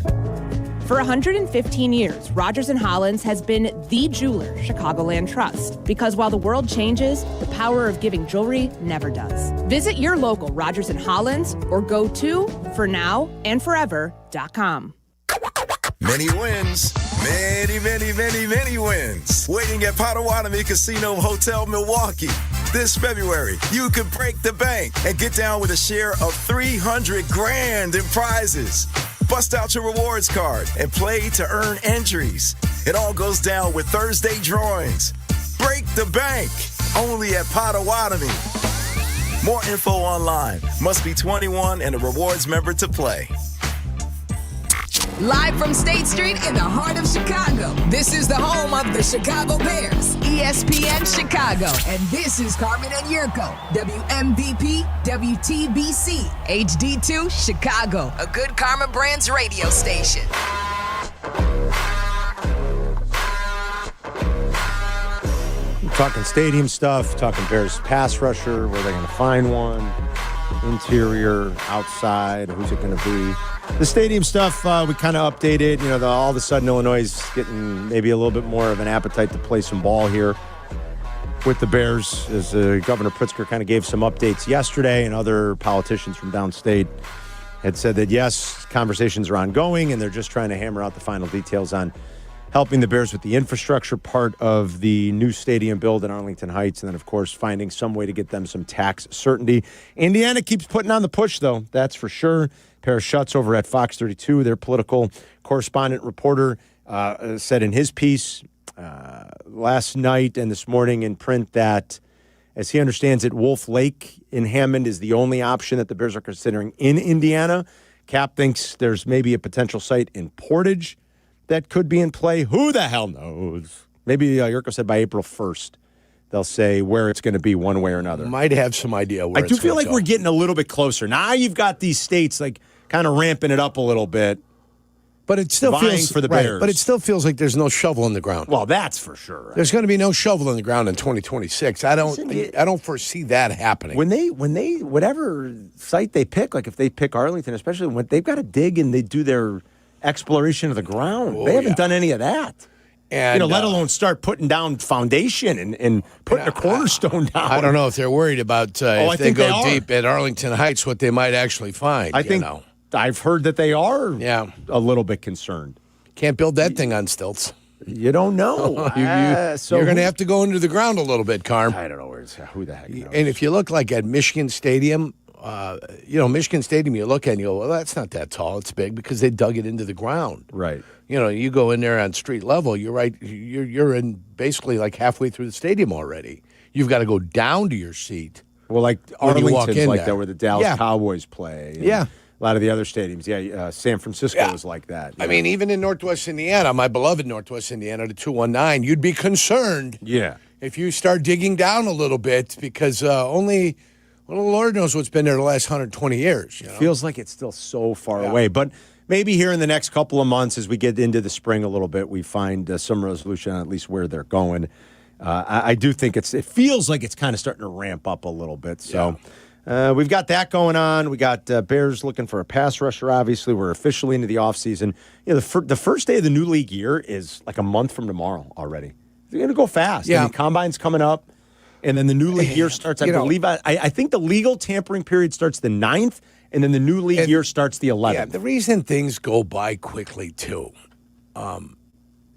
For 115 years, Rogers & Hollins has been the jeweler Chicagoland trusts. Because while the world changes, the power of giving jewelry never does. Visit your local Rogers & Hollins or go to fornowandforever.com. Many wins. Many wins. Waiting at Potawatomi Casino Hotel Milwaukee. This February, you could break the bank and get down with a share of $300,000 in prizes. Bust out your rewards card and play to earn entries. It all goes down with Thursday drawings. Break the bank. Only at Potawatomi. More info online. Must be 21 and a rewards member to play. Live from State Street in the heart of Chicago, this is the home of the Chicago Bears, ESPN Chicago. And this is Carmen and Jurko, WMVP, WTBC, HD2, Chicago, a good Karma Brands radio station. Talking stadium stuff, talking Bears pass rusher, where they're going to find one, interior, outside, who's it going to be. The stadium stuff, we kind of updated. You know, all of a sudden Illinois is getting maybe a little bit more of an appetite to play some ball here with the Bears, as Governor Pritzker kind of gave some updates yesterday, and other politicians from downstate had said that, yes, conversations are ongoing, and they're just trying to hammer out the final details on helping the Bears with the infrastructure part of the new stadium build in Arlington Heights, and then, of course, finding some way to get them some tax certainty. Indiana keeps putting on the push, though, that's for sure. Pair of Schutz over at Fox 32, their political correspondent reporter, said in his piece last night and this morning in print that, as he understands it, Wolf Lake in Hammond is the only option that the Bears are considering in Indiana. Cap thinks there's maybe a potential site in Portage that could be in play. Who the hell knows? Maybe Jurko said by April 1st, they'll say where it's going to be one way or another. Might have some idea where I do feel like we're getting a little bit closer. Now you've got these states like kind of ramping it up a little bit. But it still feels for the right, Bears. but it still feels like there's no shovel in the ground. Well, that's for sure. There's going to be no shovel in the ground in 2026. I don't foresee that happening. When they whatever site they pick, like if they pick Arlington, especially when they've got to dig and they do their exploration of the ground. They haven't done any of that. And, let alone start putting down foundation and putting a cornerstone down. I don't know if they're worried about if they go deep at Arlington Heights, what they might actually find. I think I've heard that they are a little bit concerned. Can't build that thing on stilts. You don't know. You're going to have to go into the ground a little bit, Carm. I don't know who the heck knows. And if you look like at Michigan Stadium, Michigan Stadium, you look at and you go, well, that's not that tall. It's big because they dug it into the ground. Right. You go in there on street level, you're right. You're in basically like halfway through the stadium already. You've got to go down to your seat. Well, like Arlington's like that where the Dallas Cowboys play. Yeah. A lot of the other stadiums. San Francisco is like that. I mean, even in Northwest Indiana, my beloved Northwest Indiana, the 219, you'd be concerned. Yeah. If you start digging down a little bit, because only the Lord knows what's been there the last 120 years. It feels like it's still so far away. But maybe here in the next couple of months, as we get into the spring a little bit, we find some resolution on at least where they're going. I do think it feels like it's kind of starting to ramp up a little bit. So we've got that going on. We got Bears looking for a pass rusher, obviously. We're officially into the offseason. The first day of the new league year is like a month from tomorrow already. They're going to go fast. Yeah. I mean, Combine's coming up, and then the new league year starts, I believe. I think the legal tampering period starts the 9th, and then the new league year starts the 11th. Yeah, the reason things go by quickly, too,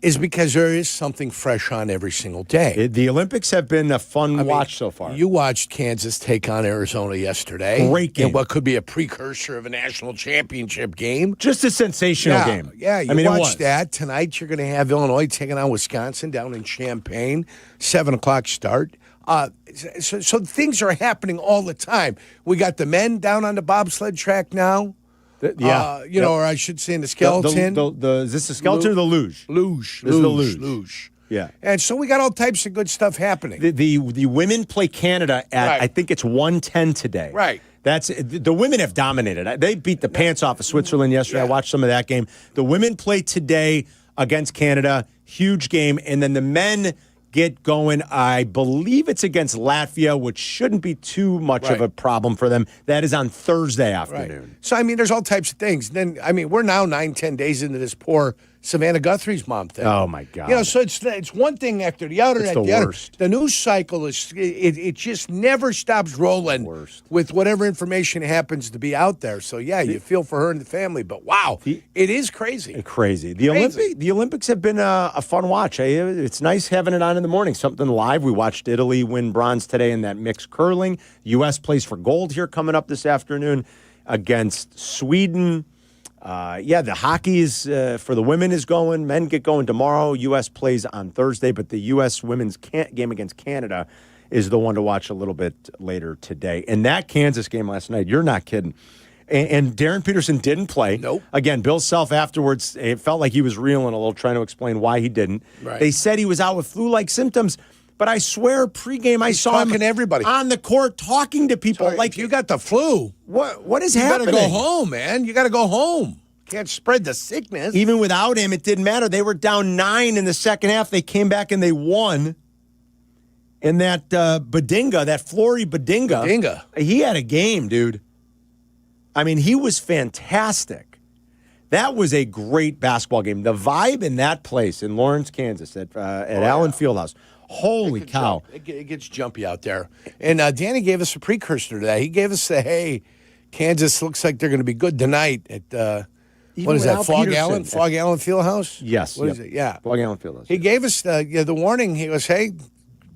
is because there is something fresh on every single day. The Olympics have been a fun watch so far. You watched Kansas take on Arizona yesterday. Great game. In what could be a precursor of a national championship game. Just a sensational game. Yeah, you watched that. Tonight you're going to have Illinois taking on Wisconsin down in Champaign, 7 o'clock start. So things are happening all the time. We got the men down on the bobsled track now. Or I should say in the skeleton. Is this the skeleton or the luge? Luge. This is the luge. Yeah. And so we got all types of good stuff happening. The women play Canada at, I think it's 1:10 today. Right. The women have dominated. They beat the pants off of Switzerland yesterday. I watched some of that game. The women play today against Canada. Huge game. And then the men get going. I believe it's against Latvia, which shouldn't be too much of a problem for them. That is on Thursday afternoon. Right. So, there's all types of things. Then, we're now 9-10 days into this poor Savannah Guthrie's mom thing. Oh, my God. So it's one thing after the other. It's the worst. The news cycle is, it just never stops rolling with whatever information happens to be out there. So, you feel for her and the family. But, wow, it is crazy. Crazy. The Olympics have been a fun watch. It's nice having it on in the morning, something live. We watched Italy win bronze today in that mixed curling. U.S. plays for gold here coming up this afternoon against Sweden. The hockey is for the women is going. Men get going tomorrow. U.S. plays on Thursday, but the U.S. women's game against Canada is the one to watch a little bit later today. And that Kansas game last night, you're not kidding. And Darren Peterson didn't play. Nope. Again, Bill Self afterwards, it felt like he was reeling a little, trying to explain why he didn't. Right. They said he was out with flu-like symptoms, but I swear pregame I saw him talking to everybody on the court talking to people. Like, if you got the flu, what is you happening? You got to go home, man. You got to go home. Can't spread the sickness. Even without him, it didn't matter. They were down 9 in the second half. They came back and they won. And that Badinga, that Flory Badinga, he had a game, dude. I mean, he was fantastic. That was a great basketball game. The vibe in that place in Lawrence, Kansas, at Allen Fieldhouse. Holy cow. It gets jumpy out there. And Danny gave us a precursor to that. He gave us hey, Kansas looks like they're going to be good tonight at, what is that, Fog Allen Fieldhouse? Yes. What is it? Yeah. Fog Allen Fieldhouse. He gave us the warning. He goes, hey,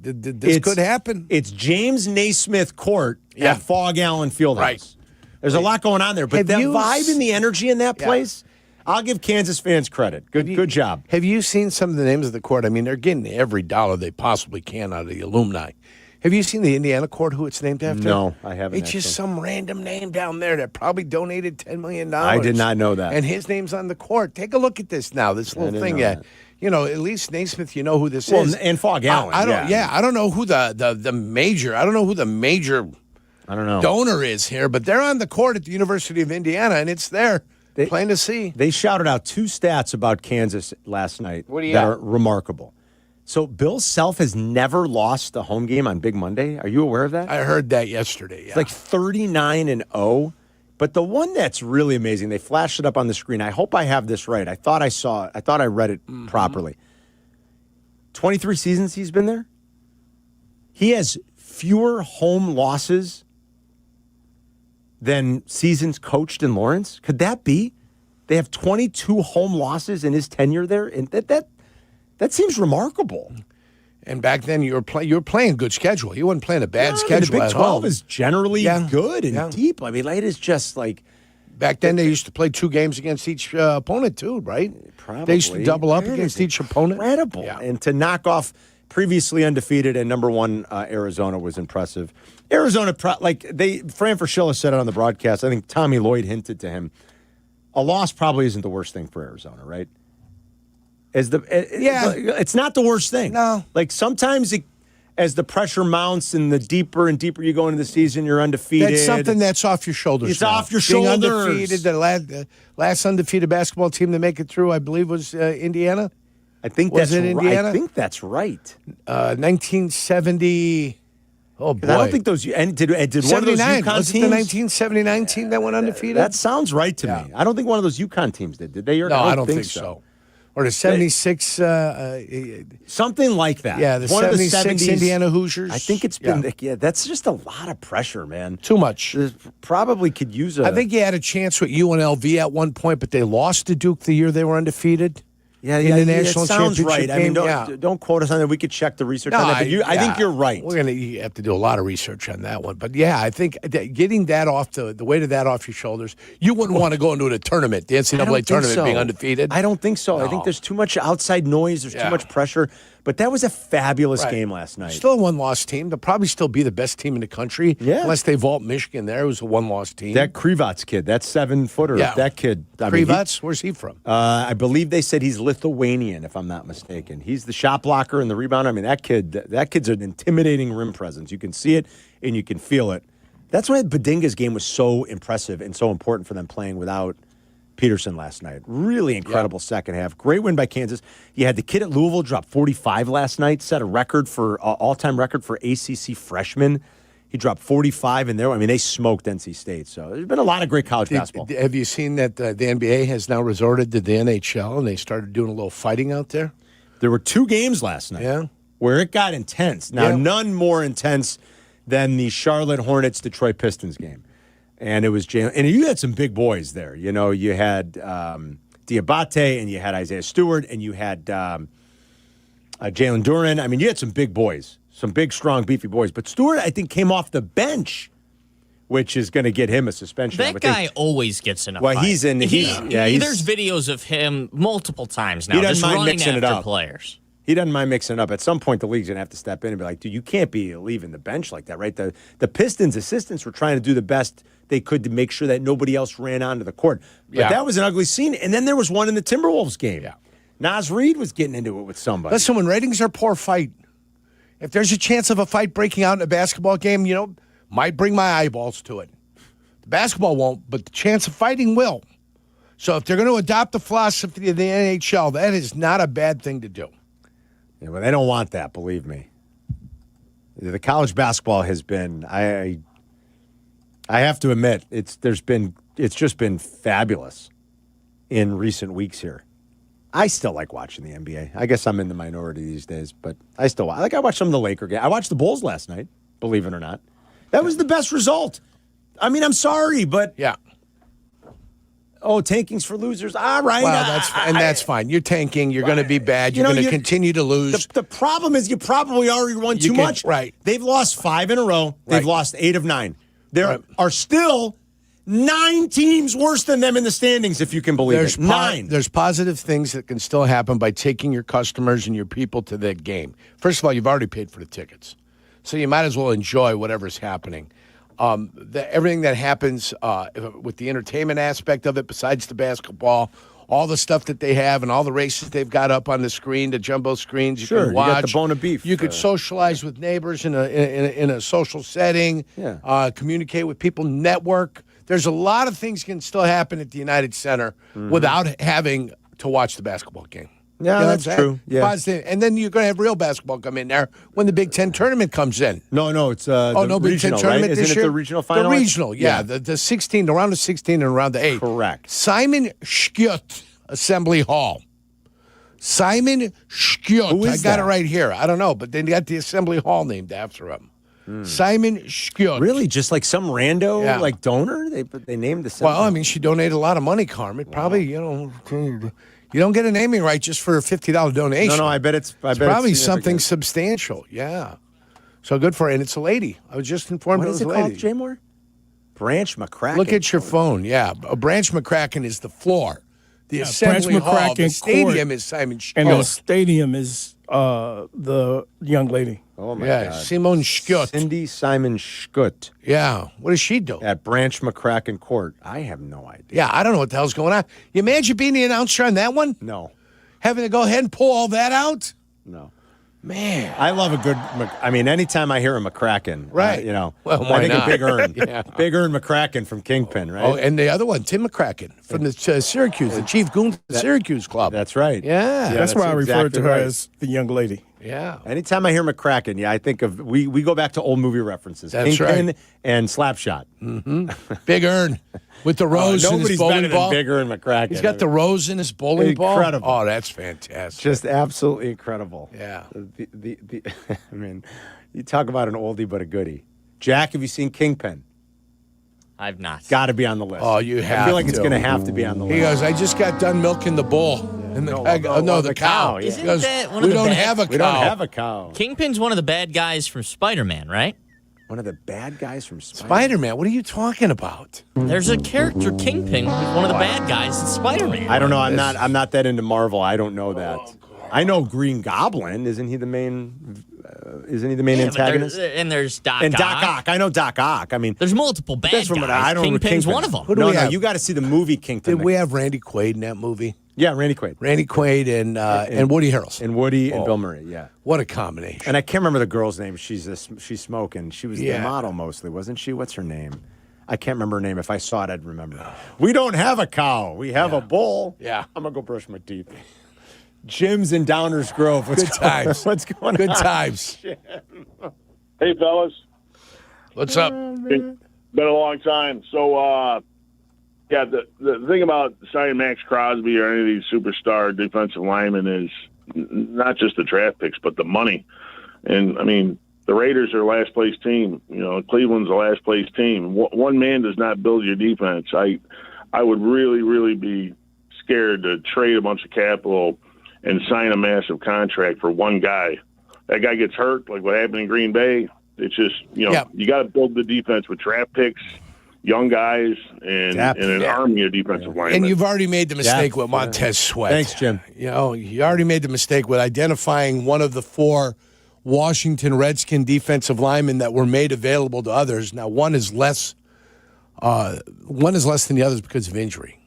this could happen. It's James Naismith Court at Fog Allen Fieldhouse. Right. There's a lot going on there, but the vibe and the energy in that place, I'll give Kansas fans credit. Good job. Have you seen some of the names of the court? I mean, they're getting every dollar they possibly can out of the alumni. Have you seen the Indiana court, who it's named after? No, I haven't. It's just some random name down there that probably donated $10 million. I did not know that. And his name's on the court. Take a look at this now, this little thing. At least Naismith, you know who this is. And Fog Allen. I don't know who the major, I don't know who the major donor is here, but they're on the court at the University of Indiana, and it's there. Plain to see. They shouted out 2 stats about Kansas last night that are remarkable. So Bill Self has never lost a home game on Big Monday. Are you aware of that? I heard that yesterday. Yeah. It's like 39-0. But the one that's really amazing, they flashed it up on the screen. I hope I have this right. I thought I read it properly. 23 seasons he's been there. He has fewer home losses than seasons coached in Lawrence. Could that be? They have 22 home losses in his tenure there, and that seems remarkable. And back then, you were playing good schedule. You weren't playing a bad schedule. The Big 12 is is generally good and deep. I mean, it is just like back then. They used to play 2 games against each opponent too, right? Probably. They used to double up against each opponent. Incredible. Yeah. And to knock off previously undefeated and number 1 Arizona was impressive. Arizona, Fran Fraschilla said it on the broadcast. I think Tommy Lloyd hinted to him. A loss probably isn't the worst thing for Arizona, right? It's not the worst thing. No. Like sometimes as the pressure mounts and the deeper and deeper you go into the season, you're undefeated. That's something that's off your shoulders. It's off your shoulders. Being undefeated, the last undefeated basketball team to make it through, I believe, was Indiana. I think was that's it Indiana? I think that's right. 1970. Oh boy! I don't think those. And did one of those UConn was teams? it the 1979 team that went undefeated? That sounds right to me. I don't think one of those UConn teams did. Did they? No, I don't think so. Or the 76. Something like that. Yeah, the 76 Indiana Hoosiers. I think it's been. Yeah, that's just a lot of pressure, man. Too much. Probably could use a. I think you had a chance with UNLV at one point, but they lost to Duke the year they were undefeated. Yeah, in the national sounds championship right. game. I mean, don't quote us on that. We could check the research on that. But I think you're right. We're going to have to do a lot of research on that one. But yeah, I think getting that off the weight of that off your shoulders, you wouldn't want to go into a tournament, the NCAA tournament, being undefeated. I don't think so. No. I think there's too much outside noise. There's too much pressure. But that was a fabulous game last night. Still a one-loss team. They'll probably still be the best team in the country. Yeah. Unless they vault Michigan there. It was a one-loss team. That Krivats kid, that 7-footer, that kid. Krivats? Where's he from? I believe they said he's Lithuanian, if I'm not mistaken. He's the shot blocker and the rebounder. I mean, that kid's an intimidating rim presence. You can see it and you can feel it. That's why Badinga's game was so impressive and so important for them playing without Peterson last night. Really incredible second half. Great win by Kansas. You had the kid at Louisville drop 45 last night, set a record for all-time record for ACC freshmen. He dropped 45 in there. I mean, they smoked NC State. So there's been a lot of great college basketball. Have you seen that the NBA has now resorted to the NHL and they started doing a little fighting out there? There were 2 games last night where it got intense. Now, none more intense than the Charlotte Hornets Detroit Pistons game. And it was Jalen. And you had some big boys there. You know, you had Diabate and you had Isaiah Stewart and you had Jalen Duren. I mean, you had some big boys, some big, strong, beefy boys. But Stewart, I think, came off the bench, which is going to get him a suspension. That guy always gets in a fight. There's videos of him multiple times now. He doesn't just mind running mixing it after up. players. He doesn't mind mixing it up. At some point, the league's going to have to step in and be like, dude, you can't be leaving the bench like that, right? The Pistons' assistants were trying to do the best they could to make sure that nobody else ran onto the court. But that was an ugly scene. And then there was one in the Timberwolves game. Yeah. Nas Reed was getting into it with somebody. Listen, when ratings are poor, fight. If there's a chance of a fight breaking out in a basketball game, might bring my eyeballs to it. The basketball won't, but the chance of fighting will. So if they're going to adopt the philosophy of the NHL, that is not a bad thing to do. Yeah, well, they don't want that, believe me. The college basketball has been, I have to admit, it's just been fabulous in recent weeks here. I still like watching the NBA. I guess I'm in the minority these days, but I still I watched some of the Laker game. I watched the Bulls last night, believe it or not. That was the best result. I mean, I'm sorry, but tanking's for losers. All right. Well, that's fine. You're tanking. You're going to be bad. You're going to continue to lose. The problem is you probably already won too much. Right. They've lost 5 in a row. They've lost 8 of 9. There are still 9 teams worse than them in the standings, if you can believe it. 9. There's positive things that can still happen by taking your customers and your people to that game. First of all, you've already paid for the tickets, so you might as well enjoy whatever's happening. Everything that happens with the entertainment aspect of it, besides the basketball, all the stuff that they have and all the races they've got up on the screen, the jumbo screens you can watch. You got the bone of beef. You could socialize with neighbors in a social setting, communicate with people, network. There's a lot of things can still happen at the United Center without having to watch the basketball game. Yeah, that's true. Yeah. Positive. And then you're going to have real basketball come in there when the Big Ten tournament comes in. No, it's no Big Ten regional, tournament right? this Isn't year? it the regional final? The regional, yeah. The 16, the round of 16 and around the 8. Correct. Simon Skjut Assembly Hall. Simon Skjut. Who is I got that? it right here. I don't know, but they got the Assembly Hall named after him. Simon Skjut. Really? Just like some rando donor? They named the Well, I mean, she donated a lot of money, Carmen. Probably, you don't get a naming right just for a $50 donation. No, I bet it's probably something substantial. Yeah. So good for her. And it's a lady. I was just informed What it is was it a called, lady. Jay Moore? Branch McCracken. Look at your phone. Yeah. Branch McCracken is the floor. The Assembly Branch Hall. McCracken The stadium Court. is Simon Skjut. And the stadium is the young lady. Oh, my God. Simone Skjut. Cindy Simon Skjut. Yeah. What does she do? At Branch McCracken Court. I have no idea. Yeah, I don't know what the hell's going on. You imagine being the announcer on that one? No. Having to go ahead and pull all that out? No. Man. I love a good, anytime I hear a McCracken, Right. Well, why I think not? of Big Earn. Yeah. Big Earn McCracken from Kingpin, right? Oh, and the other one, Tim McCracken from the Syracuse, the chief goon of the Syracuse club. That's right. Yeah. That's why I refer exactly to her right. as the young lady. Yeah. Anytime I hear McCracken, I think of, we go back to old movie references. That's Kingpin right. and Slapshot. Mm-hmm. Big Earn with the rose in his Nobody's bowling better ball. than Big Earn McCracken. He's got the rose in his bowling ball. Incredible. Oh, that's fantastic. Just absolutely incredible. Yeah. I mean, you talk about an oldie but a goodie. Jack, have you seen Kingpin? I've not. Got to be on the list. Oh, you have I feel like it's to. going to have to be on the list. He goes, I just got done milking the bull. And the the cow. Yeah. Isn't He goes, that one we of the don't bad- have a cow. We don't have a cow. Kingpin's one of the bad guys from Spider-Man, right? One of the bad guys from Spider-Man. What are you talking about? There's a character, Kingpin, who's one of the bad guys in Spider-Man. I don't know. I'm not that into Marvel. I don't know that. I know Green Goblin. Isn't he the main? Isn't he the main antagonist? There's Doc And Ock. Doc Ock. I know Doc Ock. I mean, There's multiple bad that's from guys. what I don't. Kingpin's Kingpin. one of them. Who do we have? You got to see the movie Kingpin. Did we have Randy Quaid in that movie? Yeah, Randy Quaid. Randy Quaid and Woody Harrelson. And Woody and Bill Murray. Yeah. What a combination. And I can't remember the girl's name. She's smoking. She was the Yeah. model mostly, wasn't she? What's her name? I can't remember her name. If I saw it, I'd remember. We don't have a cow. We have a bull. Yeah. I'm going to go brush my teeth. Jim's in Downers Grove. What's Good times. What's going Good on? times. Hey, fellas. What's up? Been a long time. So, the thing about signing Max Crosby or any of these superstar defensive linemen is not just the draft picks, but the money. And, I mean, the Raiders are a last-place team. Cleveland's a last-place team. One man does not build your defense. I would really, really be scared to trade a bunch of capital and sign a massive contract for one guy. That guy gets hurt, like what happened in Green Bay. It's just, you got to build the defense with draft picks young guys and an army of defensive linemen. And you've already made the mistake with Montez Sweat. Thanks, Jim. You already made the mistake with identifying one of the 4 Washington Redskin defensive linemen that were made available to others. Now, one is less than the others because of injury.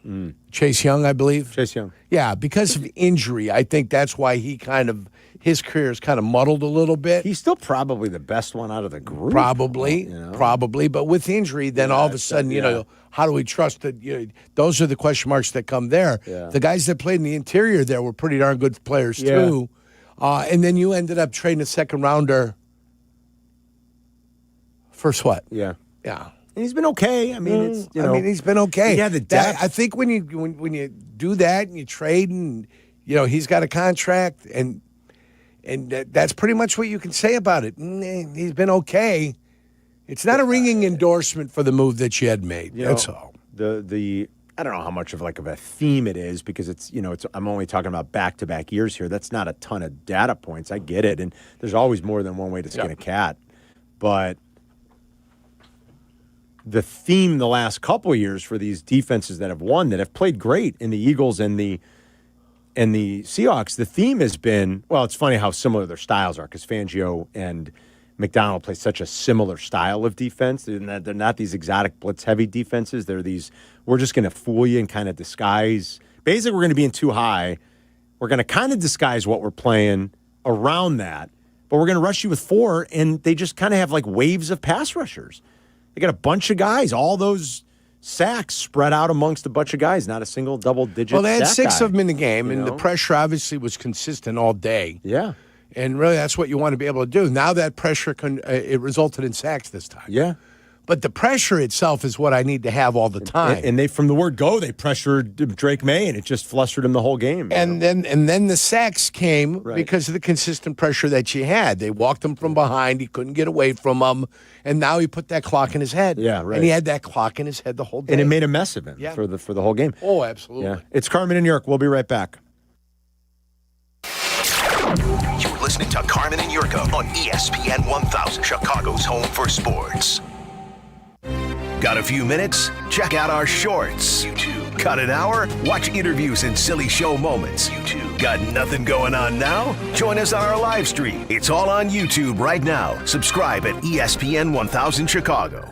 Chase Young, I believe. Chase Young. Yeah, because of injury. I think that's why his career is kind of muddled a little bit. He's still probably the best one out of the group. Probably. But with injury, then all of a sudden, how do we trust that? Those are the question marks that come there. Yeah. The guys that played in the interior there were pretty darn good players too. And then you ended up trading a second rounder for Sweat. Yeah. Yeah. And he's been okay. I mean, he's been okay. Yeah, the depth. I think when you do that and you trade and he's got a contract and that's pretty much what you can say about it. He's been okay. It's not a ringing endorsement for the move that you had made. That's all. The I don't know how much of a theme it is because it's I'm only talking about back-to-back years here. That's not a ton of data points. I get it, and there's always more than one way to skin a cat, but the theme the last couple of years for these defenses that have won, that have played great in the Eagles and the Seahawks, the theme has been, well, it's funny how similar their styles are because Fangio and McDonald play such a similar style of defense. They're not these exotic blitz-heavy defenses. They're these, we're just going to fool you and kind of disguise. Basically, we're going to be in too high. We're going to kind of disguise what we're playing around that, but we're going to rush you with 4, and they just kind of have like waves of pass rushers. They got a bunch of guys. All those sacks spread out amongst a bunch of guys, not a single double-digit. Well, they had sack 6 guy, of them in the game, and the pressure obviously was consistent all day. Yeah. And really, that's what you want to be able to do. Now that pressure, it resulted in sacks this time. Yeah. But the pressure itself is what I need to have all the time. And they, from the word go, they pressured Drake May, and it just flustered him the whole game. And then the sacks came because of the consistent pressure that you had. They walked him from behind. He couldn't get away from them. And now he put that clock in his head. Yeah, right. And he had that clock in his head the whole day. And it made a mess of him for the whole game. Oh, absolutely. Yeah. It's Carmen and York. We'll be right back. You're listening to Carmen and Jurko on ESPN 1000, Chicago's home for sports. Got a few minutes? Check out our shorts. YouTube. Got an hour? Watch interviews and silly show moments. YouTube. Got nothing going on now? Join us on our live stream. It's all on YouTube right now. Subscribe at ESPN 1000 Chicago.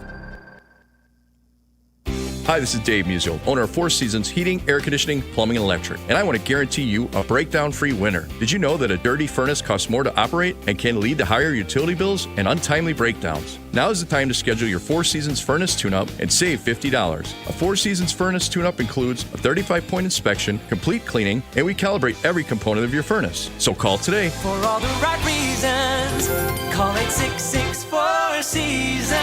Hi, this is Dave Musial, owner of 4 Seasons Heating, Air Conditioning, Plumbing, and Electric, and I want to guarantee you a breakdown-free winter. Did you know that a dirty furnace costs more to operate and can lead to higher utility bills and untimely breakdowns? Now is the time to schedule your 4 Seasons furnace tune-up and save $50. A 4 Seasons furnace tune-up includes a 35-point inspection, complete cleaning, and we calibrate every component of your furnace. So call today. For all the right reasons, call 866-4 Seasons.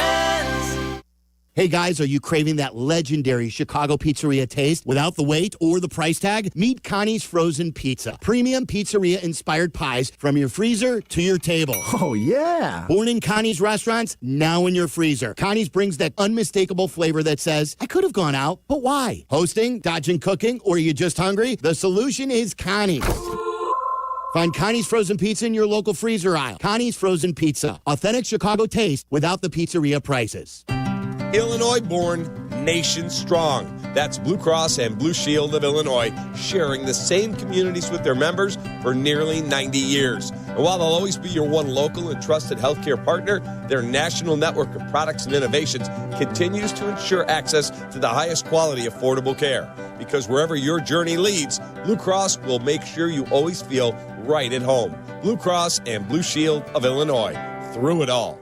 Hey guys, are you craving that legendary Chicago pizzeria taste without the wait or the price tag? Meet Connie's Frozen Pizza. Premium pizzeria-inspired pies from your freezer to your table. Oh, yeah. Born in Connie's restaurants, now in your freezer. Connie's brings that unmistakable flavor that says, I could have gone out, but why? Hosting, dodging cooking, or are you just hungry? The solution is Connie's. Find Connie's Frozen Pizza in your local freezer aisle. Connie's Frozen Pizza. Authentic Chicago taste without the pizzeria prices. Illinois born, nation strong. That's Blue Cross and Blue Shield of Illinois, sharing the same communities with their members for nearly 90 years. And while they'll always be your one local and trusted healthcare partner, their national network of products and innovations continues to ensure access to the highest quality, affordable care. Because wherever your journey leads, Blue Cross will make sure you always feel right at home. Blue Cross and Blue Shield of Illinois, through it all.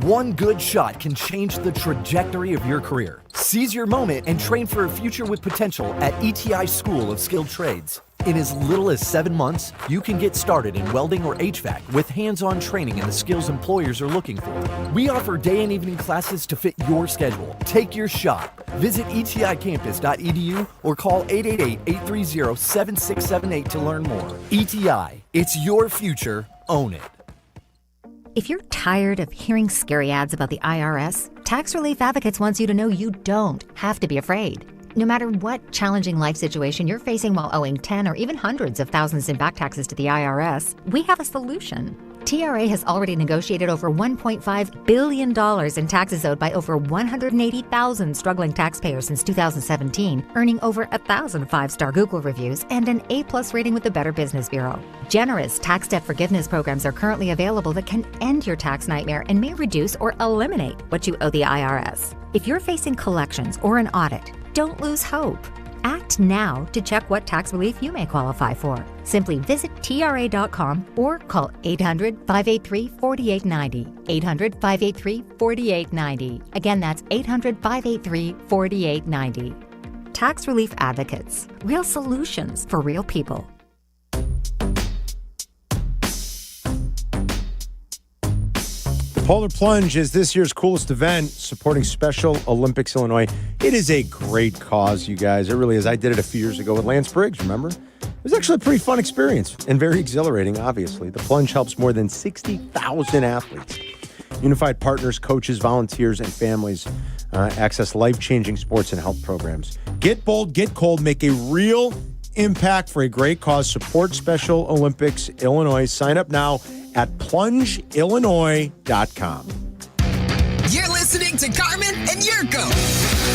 One good shot can change the trajectory of your career. Seize your moment and train for a future with potential at ETI School of Skilled Trades. In as little as 7 months, you can get started in welding or HVAC with hands-on training and the skills employers are looking for. We offer day and evening classes to fit your schedule. Take your shot. Visit eticampus.edu or call 888-830-7678 to learn more. ETI, it's your future. Own it. If you're tired of hearing scary ads about the IRS, Tax Relief Advocates wants you to know you don't have to be afraid. No matter what challenging life situation you're facing while owing 10 or even hundreds of thousands in back taxes to the IRS, we have a solution. TRA has already negotiated over $1.5 billion in taxes owed by over 180,000 struggling taxpayers since 2017, earning over 1,000 5-star Google reviews and an A+ rating with the Better Business Bureau. Generous tax debt forgiveness programs are currently available that can end your tax nightmare and may reduce or eliminate what you owe the IRS. If you're facing collections or an audit, don't lose hope. Act now to check what tax relief you may qualify for. Simply visit TRA.com or call 800-583-4890. 800-583-4890. Again, that's 800-583-4890. Tax Relief Advocates. Real solutions for real people. Polar Plunge is this year's coolest event supporting Special Olympics Illinois. It is a great cause, you guys. It really is. I did it a few years ago with Lance Briggs, remember? It was actually a pretty fun experience and very exhilarating, obviously. The Plunge helps more than 60,000 athletes. Unified partners, coaches, volunteers, and families access life-changing sports and health programs. Get bold, get cold, make a real impact for a great cause. Support Special Olympics Illinois. Sign up now at plungeillinois.com. You're listening to Carmen and Jurko.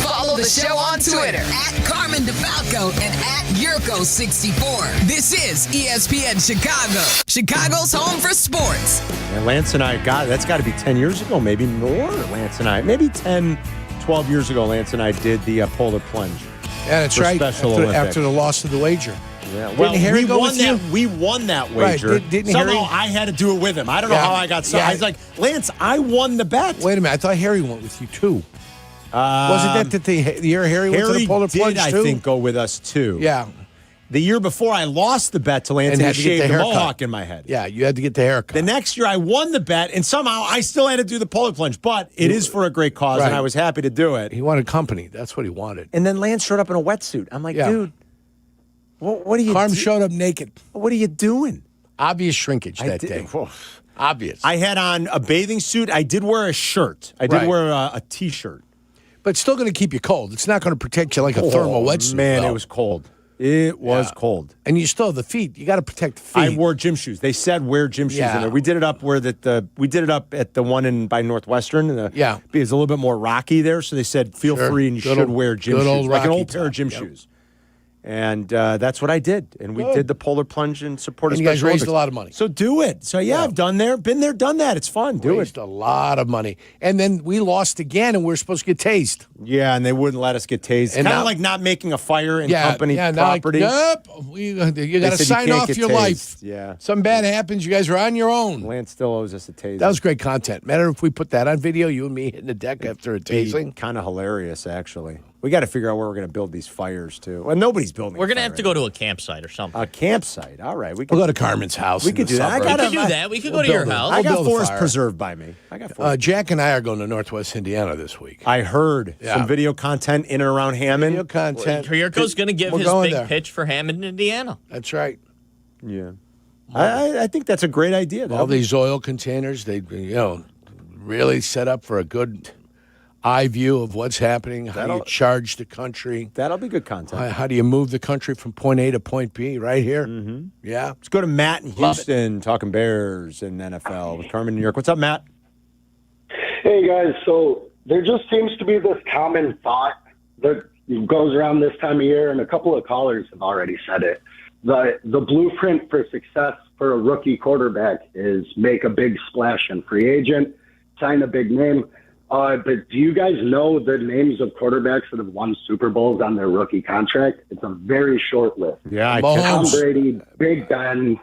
Follow the show on Twitter at Carmen DeFalco and at Jurko64. This is ESPN Chicago, Chicago's home for sports. And Lance and I that's got to be 10 years ago, maybe more. Lance and I, maybe 10, 12 years ago, Lance and I did the Polar Plunge. Yeah, that's right. After the loss of the wager. Yeah, well, we won that wager. Right. Didn't Somehow Harry? I had to do it with him. I don't know how I got so. I was like, Lance, I won the bet. Wait a minute. I thought Harry went with you, too. Wasn't that the year Harry went to the Polar Plunge, I too? think, go with us, too. Yeah. The year before, I lost the bet to Lance and had to get shaved the the haircut. mohawk in my head. Yeah, you had to get the haircut. The next year, I won the bet, and somehow I still had to do the Polar Plunge. But it is for a great cause, and I was happy to do it. He wanted company. That's what he wanted. And then Lance showed up in a wetsuit. I'm like, dude, what are you Carm showed up naked. What are you doing? Obvious shrinkage that day. Whoa. Obvious. I had on a bathing suit. I did wear a shirt. I did wear a T-shirt. But it's still going to keep you cold. It's not going to protect you like a thermal wetsuit. Man, though. it was cold. It was cold. And you still have the feet. You got to protect the feet. I wore gym shoes. They said wear gym shoes in there. We did it up we did it up at the one by Northwestern. It's a little bit more rocky there, so they said feel free and you should wear gym shoes, like an old pair of gym shoes. And that's what I did. And we did the Polar Plunge and supported. And you guys Special raised Olympics. a lot of money. So do it. So I've been there, done that. It's fun. Do raised a lot of money. And then we lost again, and we were supposed to get tased. Yeah, and they wouldn't let us get tased. Kind of like not making a fire in company property. Nope. You got to sign off your life. Yeah. Something bad happens, you guys are on your own. Lance still owes us a tasing. That was great content. Matter if we put that on video, you and me hitting the deck after a tasing. Kind of hilarious, actually. We got to figure out where we're going to build these fires, too. Well, nobody's building We're going to have to go to a campsite or something. A campsite. All right. We'll go to Carmen's house. We could do that. We could do that. We could go to your house. I got forest preserved by me. Jack and I are going to Northwest Indiana this week. I heard some video content in and around Hammond. Video content. Jurko's going to give his big pitch for Hammond, Indiana. That's right. Yeah. I think that's a great idea. All these oil containers, they really set up for a good eye view of what's happening, how do you charge the country. That'll be good content. How do you move the country from point A to point B right here? Mm-hmm. Yeah. Let's go to Matt in Houston, talking Bears and NFL with Carmen in New York. What's up, Matt? Hey, guys. So there just seems to be this common thought that goes around this time of year, and a couple of callers have already said it. The blueprint for success for a rookie quarterback is make a big splash in free agent, sign a big name. But do you guys know the names of quarterbacks that have won Super Bowls on their rookie contract? It's a very short list. Yeah, Tom Brady, Big Ben.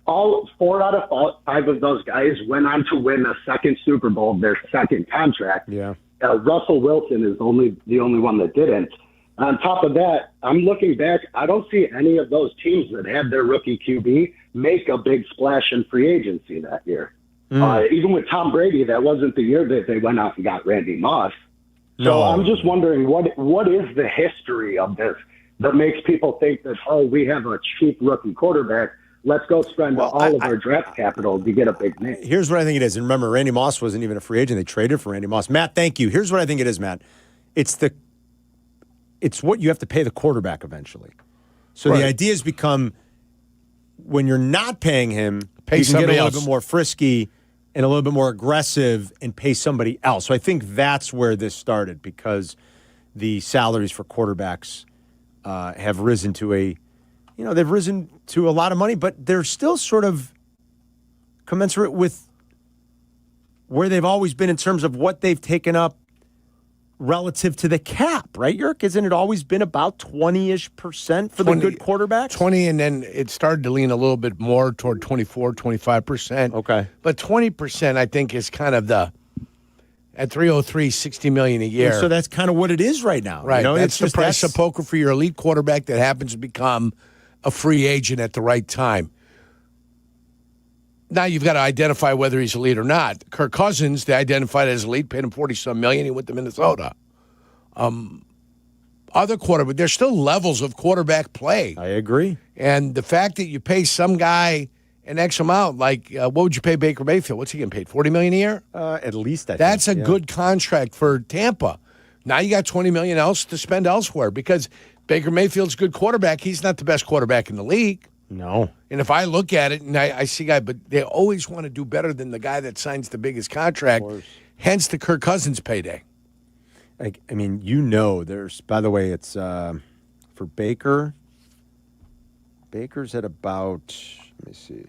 All 4 out of 5 of those guys went on to win a second Super Bowl, their second contract. Yeah. Russell Wilson is the only one that didn't. On top of that, I'm looking back. I don't see any of those teams that had their rookie QB make a big splash in free agency that year. Even with Tom Brady, that wasn't the year that they went out and got Randy Moss. So I'm just wondering, what is the history of this that makes people think that, we have a cheap rookie quarterback, let's go spend all of our draft capital to get a big name. Here's what I think it is. And remember, Randy Moss wasn't even a free agent. They traded for Randy Moss. Matt, thank you. Here's what I think it is, Matt. It's what you have to pay the quarterback eventually. So the idea has become when you're not paying him, Pay you can get somebody a else. little bit more frisky and a little bit more aggressive and pay somebody else. So I think that's where this started because the salaries for quarterbacks have risen to they've risen to a lot of money, but they're still sort of commensurate with where they've always been in terms of what they've taken up relative to the cap, right, Yerk? Isn't it always been about 20-ish% for the good quarterbacks? 20, and then it started to lean a little bit more toward 24, 25%. Okay. But 20%, I think, is kind of at 303, $60 million a year. So that's kind of what it is right now. Right. You know, That's the price of poker for your elite quarterback that happens to become a free agent at the right time. Now you've got to identify whether he's elite or not. Kirk Cousins, they identified as elite, paid him $40-some million. He went to Minnesota. Other quarterback, there's still levels of quarterback play. I agree. And the fact that you pay some guy an X amount, like what would you pay Baker Mayfield? What's he getting paid? $40 million a year? At least That's a good contract for Tampa. Now you got $20 million else to spend elsewhere because Baker Mayfield's a good quarterback. He's not the best quarterback in the league. No. And if I look at it and I see guys, but they always want to do better than the guy that signs the biggest contract, hence the Kirk Cousins payday. I mean, there's, by the way, it's for Baker. Baker's at about, let me see.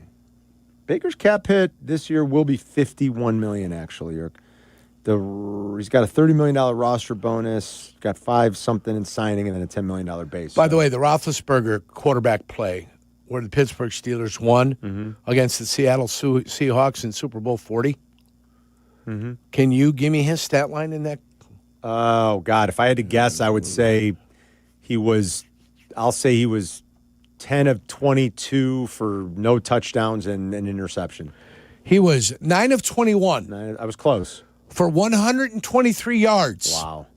Baker's cap hit this year will be $51 million, actually. He's got a $30 million roster bonus, got 5-something in signing, and then a $10 million base. By the way, the Roethlisberger quarterback play, where the Pittsburgh Steelers won against the Seattle Seahawks in Super Bowl 40. Mm-hmm. Can you give me his stat line in that? Oh, God. If I had to guess, I would say he was 10 of 22 for no touchdowns and an interception. He was 9 of 21. I was close. For 123 yards. Wow.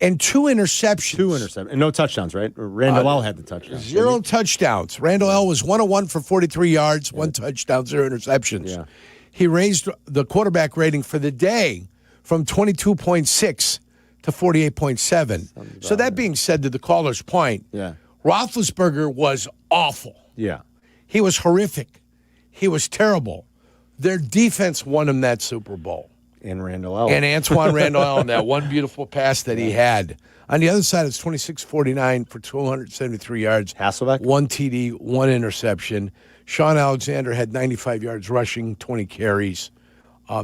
And 2 interceptions. And no touchdowns, right? Randall L had the touchdown. 0 touchdowns. Randall L was 1 of 1 for 43 yards, 1 touchdown, 0 interceptions. Yeah. He raised the quarterback rating for the day from 22.6 to 48.7. So that being said, to the caller's point, Roethlisberger was awful. Yeah. He was horrific. He was terrible. Their defense won him that Super Bowl. And Randall L. And Antoine Randall L. and that one beautiful pass that he had. On the other side, it's 26-49 for 273 yards. Hasselbeck? 1 TD, 1 interception. Sean Alexander had 95 yards rushing, 20 carries.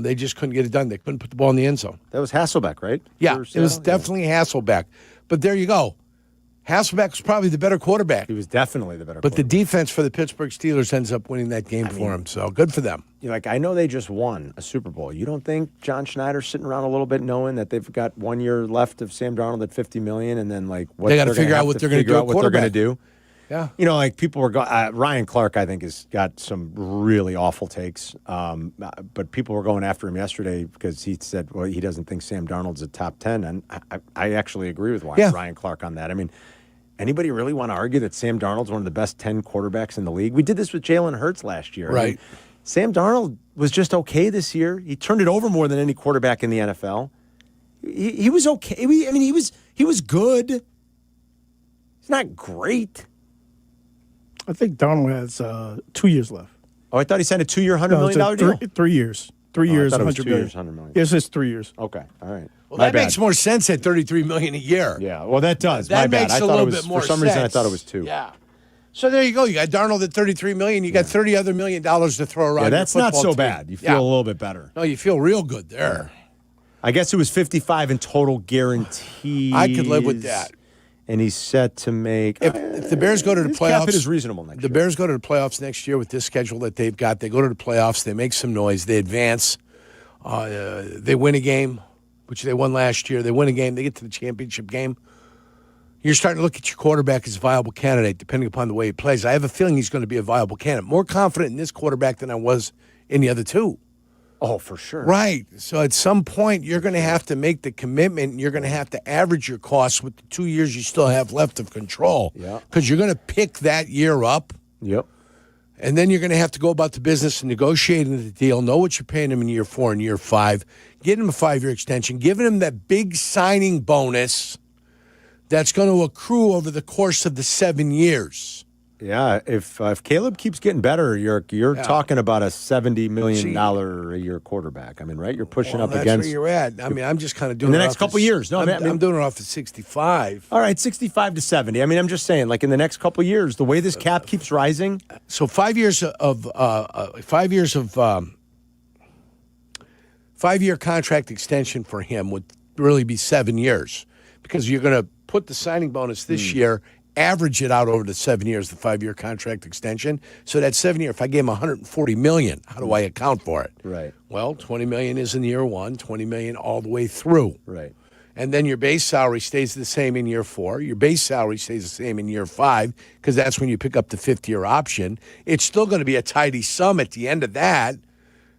They just couldn't get it done. They couldn't put the ball in the end zone. That was Hasselbeck, right? Yeah, it was definitely Hasselbeck. But there you go. Hasselbeck was probably the better quarterback. He was definitely the better But the defense for the Pittsburgh Steelers ends up winning that game for him. So good for them. I know they just won a Super Bowl. You don't think John Schneider's sitting around a little bit knowing that they've got 1 year left of Sam Darnold at $50 million and then what they got to figure out what they're going to do at quarterback. Yeah. People were going. Ryan Clark, I think, has got some really awful takes. But people were going after him yesterday because he said, well, he doesn't think Sam Darnold's a top 10. And I actually agree with Ryan Clark on that. I mean, anybody really want to argue that Sam Darnold's one of the best 10 quarterbacks in the league? We did this with Jalen Hurts last year. Right. I mean, Sam Darnold was just okay this year. He turned it over more than any quarterback in the NFL. He was okay. He was good. He's not great. I think Donald has 2 years left. Oh, I thought he signed a 2 year, $100 million deal? 3 years. 3 years, I thought it was 100 2 million. years, $100 million. Yes, it's 3 years. Okay, all right. Well, that makes more sense at $33 million a year. Yeah, well, that does. That My bad. makes I a thought little it was bit more for some reason. I sense. thought it was 2. Yeah. So there you go. You got Darnold at $33 million. You got $30 other million to throw around. Yeah, that's your not football so team. bad. You feel a little bit better. No, you feel real good there. I guess it was 55 in total guarantees. I could live with that. And he's set to make. If the Bears go to the his playoffs, cap hit is reasonable next year. The Bears go to the playoffs next year with this schedule that they've got. They go to the playoffs. They make some noise. They advance. They win a game, which they won last year. They win a game. They get to the championship game. You're starting to look at your quarterback as a viable candidate, depending upon the way he plays. I have a feeling he's going to be a viable candidate. More confident in this quarterback than I was in the other two. Oh, for sure. Right. So at some point, you're going to have to make the commitment, and you're going to have to average your costs with the 2 years you still have left of control. Yeah. Because you're going to pick that year up. Yep. And then you're going to have to go about the business of negotiating the deal, know what you're paying him in year 4 and year 5, getting him a 5-year extension, giving him that big signing bonus that's going to accrue over the course of the 7 years. Yeah, if Caleb keeps getting better, you're talking about a $70 million a year quarterback. I mean, right? You're pushing up that's against. That's where you're at. I mean, I'm just kind of doing in the it next off couple of, years. No, I'm doing it off of 65. All right, 65 to 70. I mean, I'm just saying, like in the next couple years, the way this cap keeps rising. So 5 years of 5-year contract extension for him would really be 7 years, because you're going to put the signing bonus this year, average it out over the 7 years, the 5-year contract extension. So that 7 year, if I gave him $140 million, how do I account for it? Right. Well, $20 million is in year one, $20 million all the way through. Right. And then your base salary stays the same in year 4. Your base salary stays the same in year 5, because that's when you pick up the 5th-year option. It's still going to be a tidy sum at the end of that.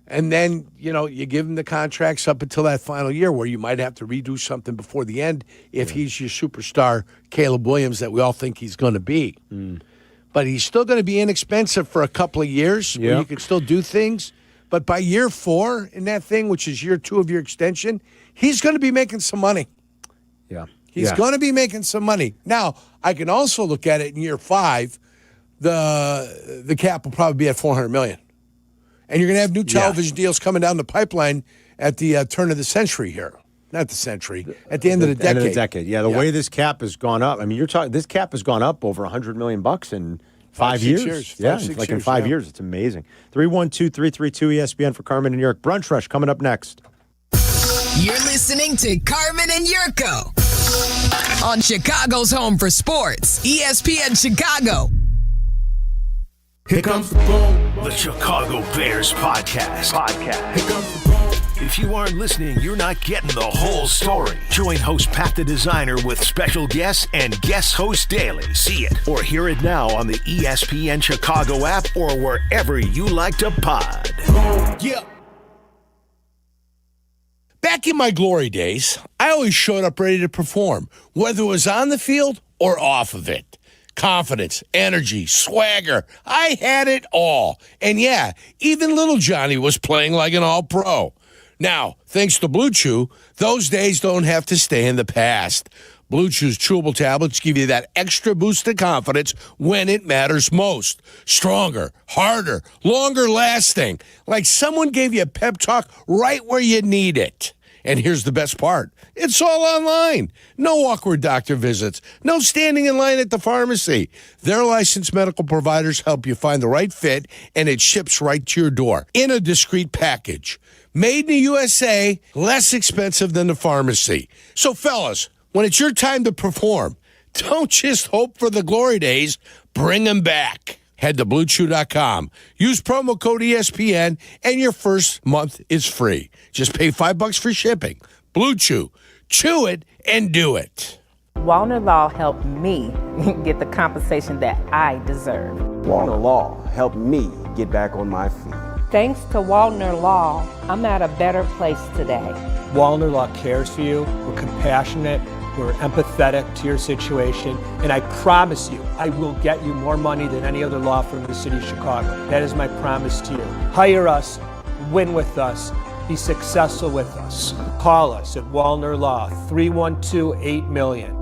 And then, you give him the contracts up until that final year, where you might have to redo something before the end if he's your superstar Caleb Williams that we all think he's going to be. But he's still going to be inexpensive for a couple of years where you can still do things. But by year 4 in that thing, which is year 2 of your extension, he's going to be making some money. Yeah. He's going to be making some money. Now, I can also look at it in year 5, the cap will probably be at $400 million. And you're going to have new television deals coming down the pipeline at the turn of the century here. Not the century, at the end of the decade. End of the decade. Yeah, the way this cap has gone up. I mean, you're talking. This cap has gone up over $100 million in 5 years. Yeah, in 5 years. It's amazing. 312-332-ESPN for Carmen and Yurko. Brunch Rush coming up next. You're listening to Carmen and Yurko on Chicago's home for sports, ESPN Chicago. Here comes the boom. The Chicago Bears podcast. Here comes the boom. If you aren't listening, you're not getting the whole story. Join host Pat the Designer with special guests and guest host daily. See it or hear it now on the ESPN Chicago app or wherever you like to pod. Yeah. Back in my glory days, I always showed up ready to perform, whether it was on the field or off of it. Confidence, energy, swagger. I had it all. And yeah, even little Johnny was playing like an all-pro. Now, thanks to Blue Chew, those days don't have to stay in the past. Blue Chew's chewable tablets give you that extra boost of confidence when it matters most. Stronger, harder, longer lasting. Like someone gave you a pep talk right where you need it. And here's the best part. It's all online. No awkward doctor visits. No standing in line at the pharmacy. Their licensed medical providers help you find the right fit, and it ships right to your door in a discreet package. Made in the USA, less expensive than the pharmacy. So, fellas, when it's your time to perform, don't just hope for the glory days. Bring them back. Head to BlueChew.com. Use promo code ESPN, and your first month is free. Just pay $5 for shipping. Blue Chew. Chew it and do it. Wallner Law helped me get the compensation that I deserve. Wallner Law helped me get back on my feet. Thanks to Wallner Law, I'm at a better place today. Wallner Law cares for you. We're compassionate. We're empathetic to your situation. And I promise you, I will get you more money than any other law firm in the city of Chicago. That is my promise to you. Hire us, win with us, be successful with us. Call us at Wallner Law, 312-8-million.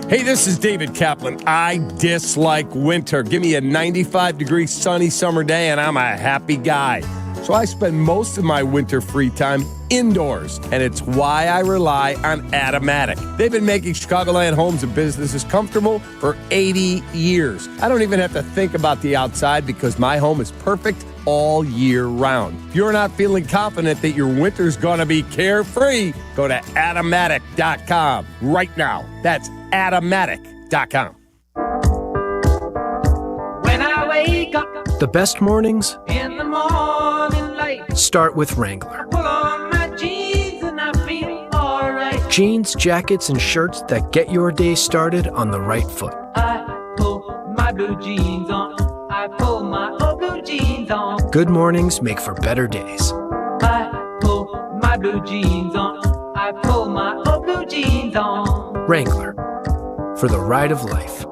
Hey, this is David Kaplan. I dislike winter. Give me a 95-degree sunny summer day and I'm a happy guy. So I spend most of my winter free time indoors, and it's why I rely on Automatic. They've been making Chicagoland homes and businesses comfortable for 80 years. I don't even have to think about the outside because my home is perfect all year round. If you're not feeling confident that your winter's gonna be carefree, go to Automatic.com right now. That's Automatic.com. When I wake up The best mornings in the morning light, start with Wrangler. pull on my jeans and I feel alright. Jeans, jackets, and shirts that get your day started on the right foot. I pull my blue jeans on. I pull my old blue jeans on. Good mornings make for better days. I pull my blue jeans on. I pull my old blue jeans on. Wrangler, for the ride of life.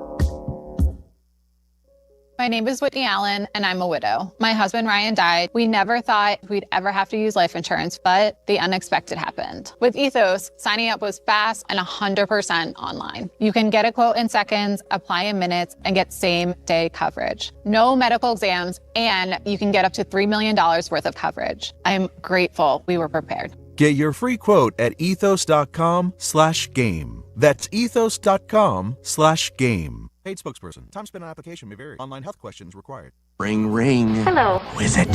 My My name is Whitney Allen, and I'm a widow. My husband, Ryan, died. We never thought we'd ever have to use life insurance, but the unexpected happened. With Ethos, signing up was fast and 100% online. You can get a quote in seconds, apply in minutes, and get same-day coverage. No medical exams, and you can get up to $3 million worth of coverage. I'm grateful we were prepared. Get your free quote at ethos.com/game. That's ethos.com/game. Paid spokesperson. Time spent on application may vary. Online health questions required. Ring, ring. Hello. Who is it?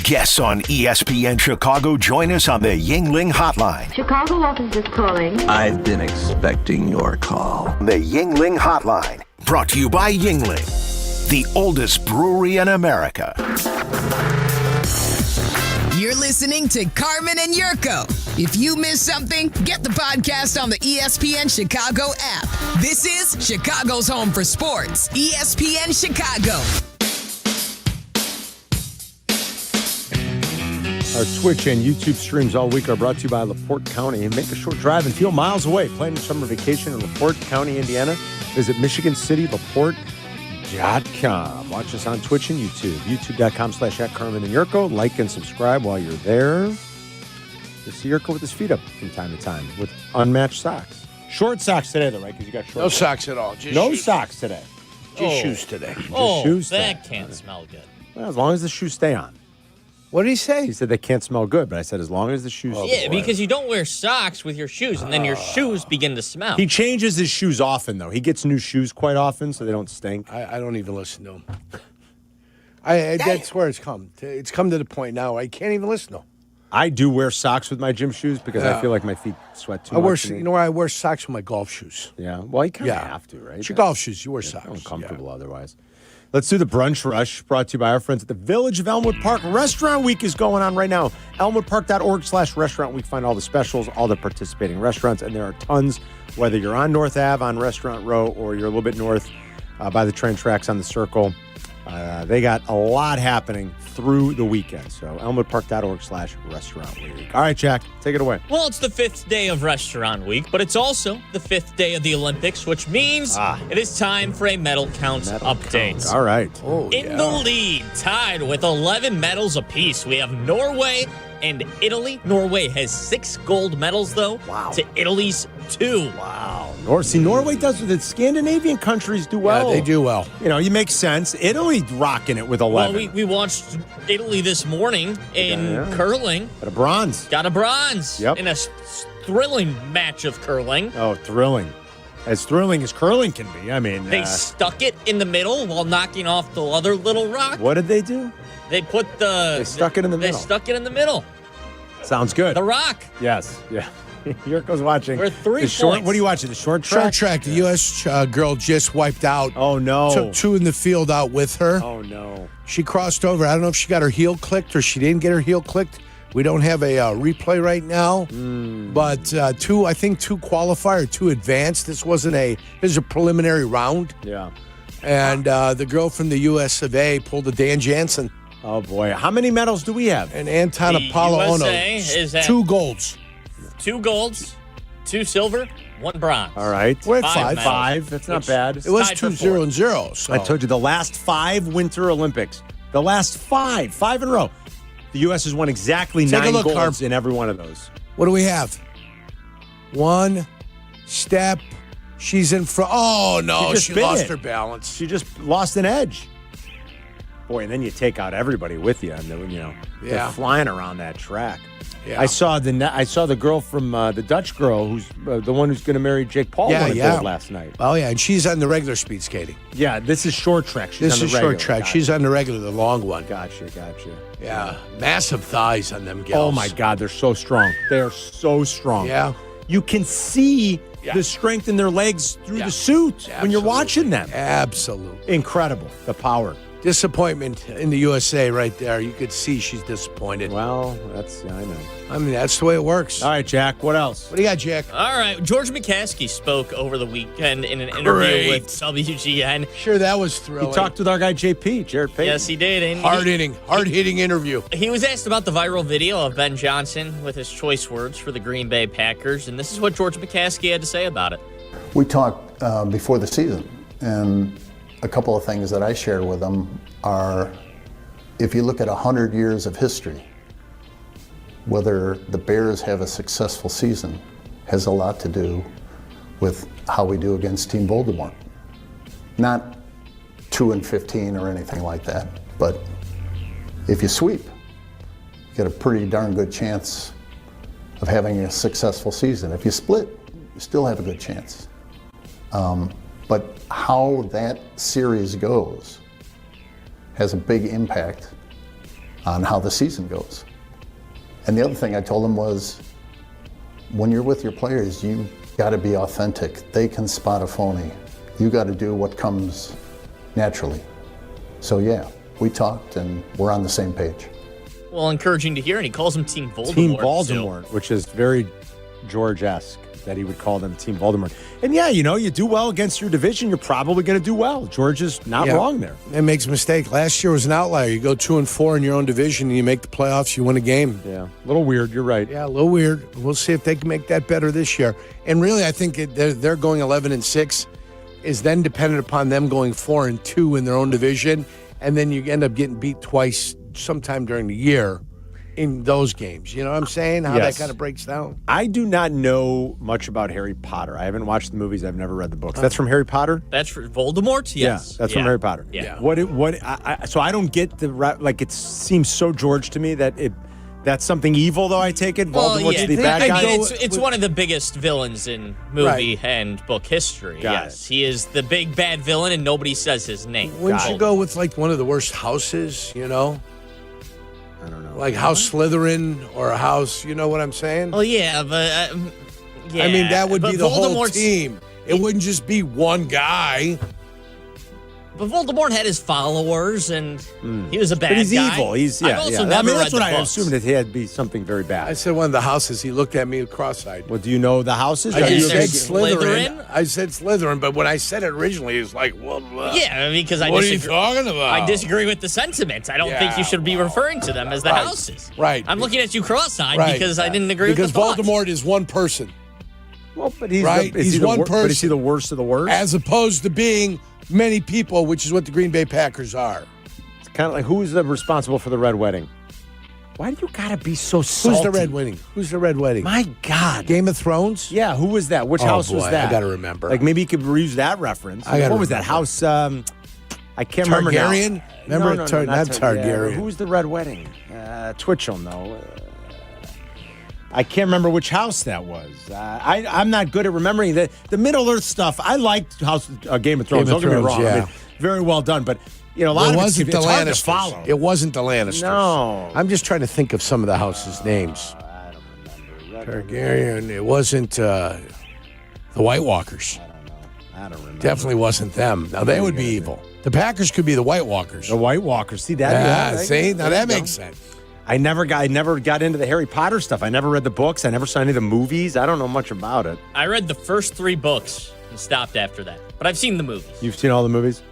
Guests on ESPN Chicago join us on the Yingling Hotline. Chicago office is calling. I've been expecting your call. The Yingling Hotline. Brought to you by Yingling, the oldest brewery in America. You're listening to Carmen and Jurko. If you missed something, get the podcast on the ESPN Chicago app. This is Chicago's home for sports, ESPN Chicago. Our Twitch and YouTube streams all week are brought to you by LaPorte County. And make a short drive and feel miles away. Plan your summer vacation in LaPorte County, Indiana. Visit Michigan City, LaPorte.com. Watch us on Twitch and YouTube. YouTube.com/@Carmen and Jurko. Like and subscribe while you're there. You'll see Jurko with his feet up from time to time with unmatched socks. Short socks today, though, right? Because you got short No socks at all. Just no shoes. socks today. Just shoes today. Oh, shoes that today. can't smell good. Well, as long as the shoes stay on. What did he say? He said they can't smell good, but I said as long as the shoes Yeah, because you don't wear socks with your shoes, and then your shoes begin to smell. He changes his shoes often, though. He gets new shoes quite often, so they don't stink. I don't even listen to him. That's where it's come. It's come to the point now I can't even listen to him. I do wear socks with my gym shoes because I feel like my feet sweat too much. You know where I wear socks with my golf shoes. Yeah, well, you kind of have to, right? It's your golf shoes. You wear socks. Uncomfortable otherwise. Let's do the brunch rush, brought to you by our friends at the Village of Elmwood Park. Restaurant Week is going on right now. ElmwoodPark.org/restaurant week. Find all the specials, all the participating restaurants, and there are tons, whether you're on North Ave on Restaurant Row or you're a little bit north by the train tracks on the Circle. They got a lot happening through the weekend. So ElmwoodPark.org/restaurant week. All right, Jack, take it away. Well, it's the 5th day of Restaurant Week, but it's also the 5th day of the Olympics, which means it is time for a medal count update. All right. In the lead, tied with 11 medals apiece, we have Norway and Italy. Norway has 6 gold medals, though, to Italy's 2. Wow. Norway does what the Scandinavian countries do well. Yeah, they do well. You know, you make sense. Italy rocking it with 11. Well, we watched Italy this morning in curling. Got a bronze. Got a bronze. Yep. In a thrilling match of curling. Oh, thrilling. As thrilling as curling can be. I mean, They stuck it in the middle while knocking off the other little rock. What did they do? They put the... They stuck it in the middle. They stuck it in the middle. Sounds good. The rock. Yes. Yeah. Yurko's watching. We're 3 the short, points. What are you watching? The short track? Short track. The U.S. Girl just wiped out. Oh, no. Took 2 in the field out with her. Oh, no. She crossed over. I don't know if she got her heel clicked or she didn't get her heel clicked. We don't have a replay right now. But 2 qualifier, 2 advanced. This was a preliminary round. Yeah. And the girl from the U.S. of A. pulled a Dan Jansen. Oh, boy. How many medals do we have? And Anton The Apollo USA is at 2 golds. 2 golds, 2 silver, 1 bronze. All right. We're at 5 5. medals. 5. That's not bad. It was Tied for 2-0 and 0. I So. told you the last 5 Winter Olympics. The last 5 in a row. The U.S. has won exactly Take a 9 look, golds Carp. in every one of those. What do we have? 1 step. She's in front. Oh, no. just She bit lost it. her balance. She just lost an edge. Boy, and then you take out everybody with you, and then, they're Yeah. flying around that track. Yeah. I saw the girl from the Dutch girl who's the one who's going to marry Jake Paul won a gold last night. Oh, yeah. And she's on the regular speed skating. Yeah, this is short track. She's This on the is regular. short track. Gotcha. She's on the regular, the long one. Gotcha. Yeah. Massive thighs on them gals. Oh, my God. They're so strong. They are so strong. Yeah. You can see the strength in their legs through the suit when you're watching them. Absolutely. Incredible. The power. Disappointment in the USA right there. You could see she's disappointed. Well, I know. I mean, that's the way it works. All right, Jack. What else? What do you got, Jack? All right. George McCaskey spoke over the weekend in an interview Great. with WGN. Sure, that was thrilling. He talked with our guy JP, Jared Payton. Yes, he did. And hard-hitting interview. He was asked about the viral video of Ben Johnson with his choice words for the Green Bay Packers, and this is what George McCaskey had to say about it. We talked before the season, and a couple of things that I share with them are, if you look at 100 years of history, whether the Bears have a successful season has a lot to do with how we do against Team Voldemort. Not 2-15 or anything like that, but if you sweep, you get a pretty darn good chance of having a successful season. If you split, you still have a good chance. But how that series goes has a big impact on how the season goes. And the other thing I told them was, when you're with your players, you got to be authentic. They can spot a phony. You got to do what comes naturally. So yeah, we talked and we're on the same page. Well, encouraging to hear, and he calls them Team Voldemort. Team Voldemort, which is very George-esque, that he would call them Team Voldemort. And yeah, you do well against your division, you're probably going to do well. George is not wrong there. It makes a mistake. Last year was an outlier. You go 2-4 in your own division and you make the playoffs, you win a game. Yeah, a little weird. You're right. Yeah, a little weird. We'll see if they can make that better this year. And really, I think they're going 11-6 is then dependent upon them going 4-2 in their own division, and then you end up getting beat twice sometime during the year in those games. You know what I'm saying? How that kind of breaks down. I do not know much about Harry Potter. I haven't watched the movies. I've never read the books. That's from Harry Potter? That's for Voldemort? Yes. Yeah, that's from Harry Potter. Yeah. So I don't get it seems so George to me that that's something evil, though, I take it. Voldemort's the bad guy. I mean, it's one of the biggest villains in movie and book history. He is the big bad villain, and nobody says his name. Wouldn't you go with like one of the worst houses, I don't know. Like House Slytherin or a house, you know what I'm saying? Oh, yeah, but... I mean, that would be the whole team. It wouldn't just be one guy. But Voldemort had his followers, and he was a bad guy. But he's evil. I've also never read that's what the I books. assumed, that he had to be something very bad. I said one of the houses. He looked at me cross-eyed. Well, do you know the houses? I said Slytherin. I said Slytherin, but when I said it originally, he was like, well, yeah, because I what disagree. What are you talking about? I disagree with the sentiment. I don't think you should be referring to them as the houses. Right. I'm looking at you cross-eyed because I didn't agree with the Because Voldemort is one person. Well, but he's he's one person. But is he the worst of the worst? As opposed to being many people, which is what the Green Bay Packers are. It's kind of like, who's responsible for the Red Wedding? Why do you gotta be so salty? Who's the Red Wedding? Who's the Red Wedding? My God. Game of Thrones? Yeah, who was that? Which house was that? I gotta remember. Like, maybe you could reuse that reference. What was that house? I can't remember now. Targaryen? Remember? No, not Targaryen. Yeah, who was the Red Wedding? Twitch will know. I can't remember which house that was. I'm not good at remembering the Middle Earth stuff. I liked Game of Thrones. Don't get me wrong. Yeah. I mean, very well done, but a lot of it's hard to follow. It wasn't the Lannisters. No. I'm just trying to think of some of the houses' names. I don't remember. Targaryen. It wasn't the White Walkers. I don't remember. Definitely wasn't them. Now they would be evil. The Packers could be the White Walkers. The White Walkers. See that? See? Now that makes sense. I never got into the Harry Potter stuff. I never read the books. I never saw any of the movies. I don't know much about it. I read the first 3 books and stopped after that. But I've seen the movies. You've seen all the movies?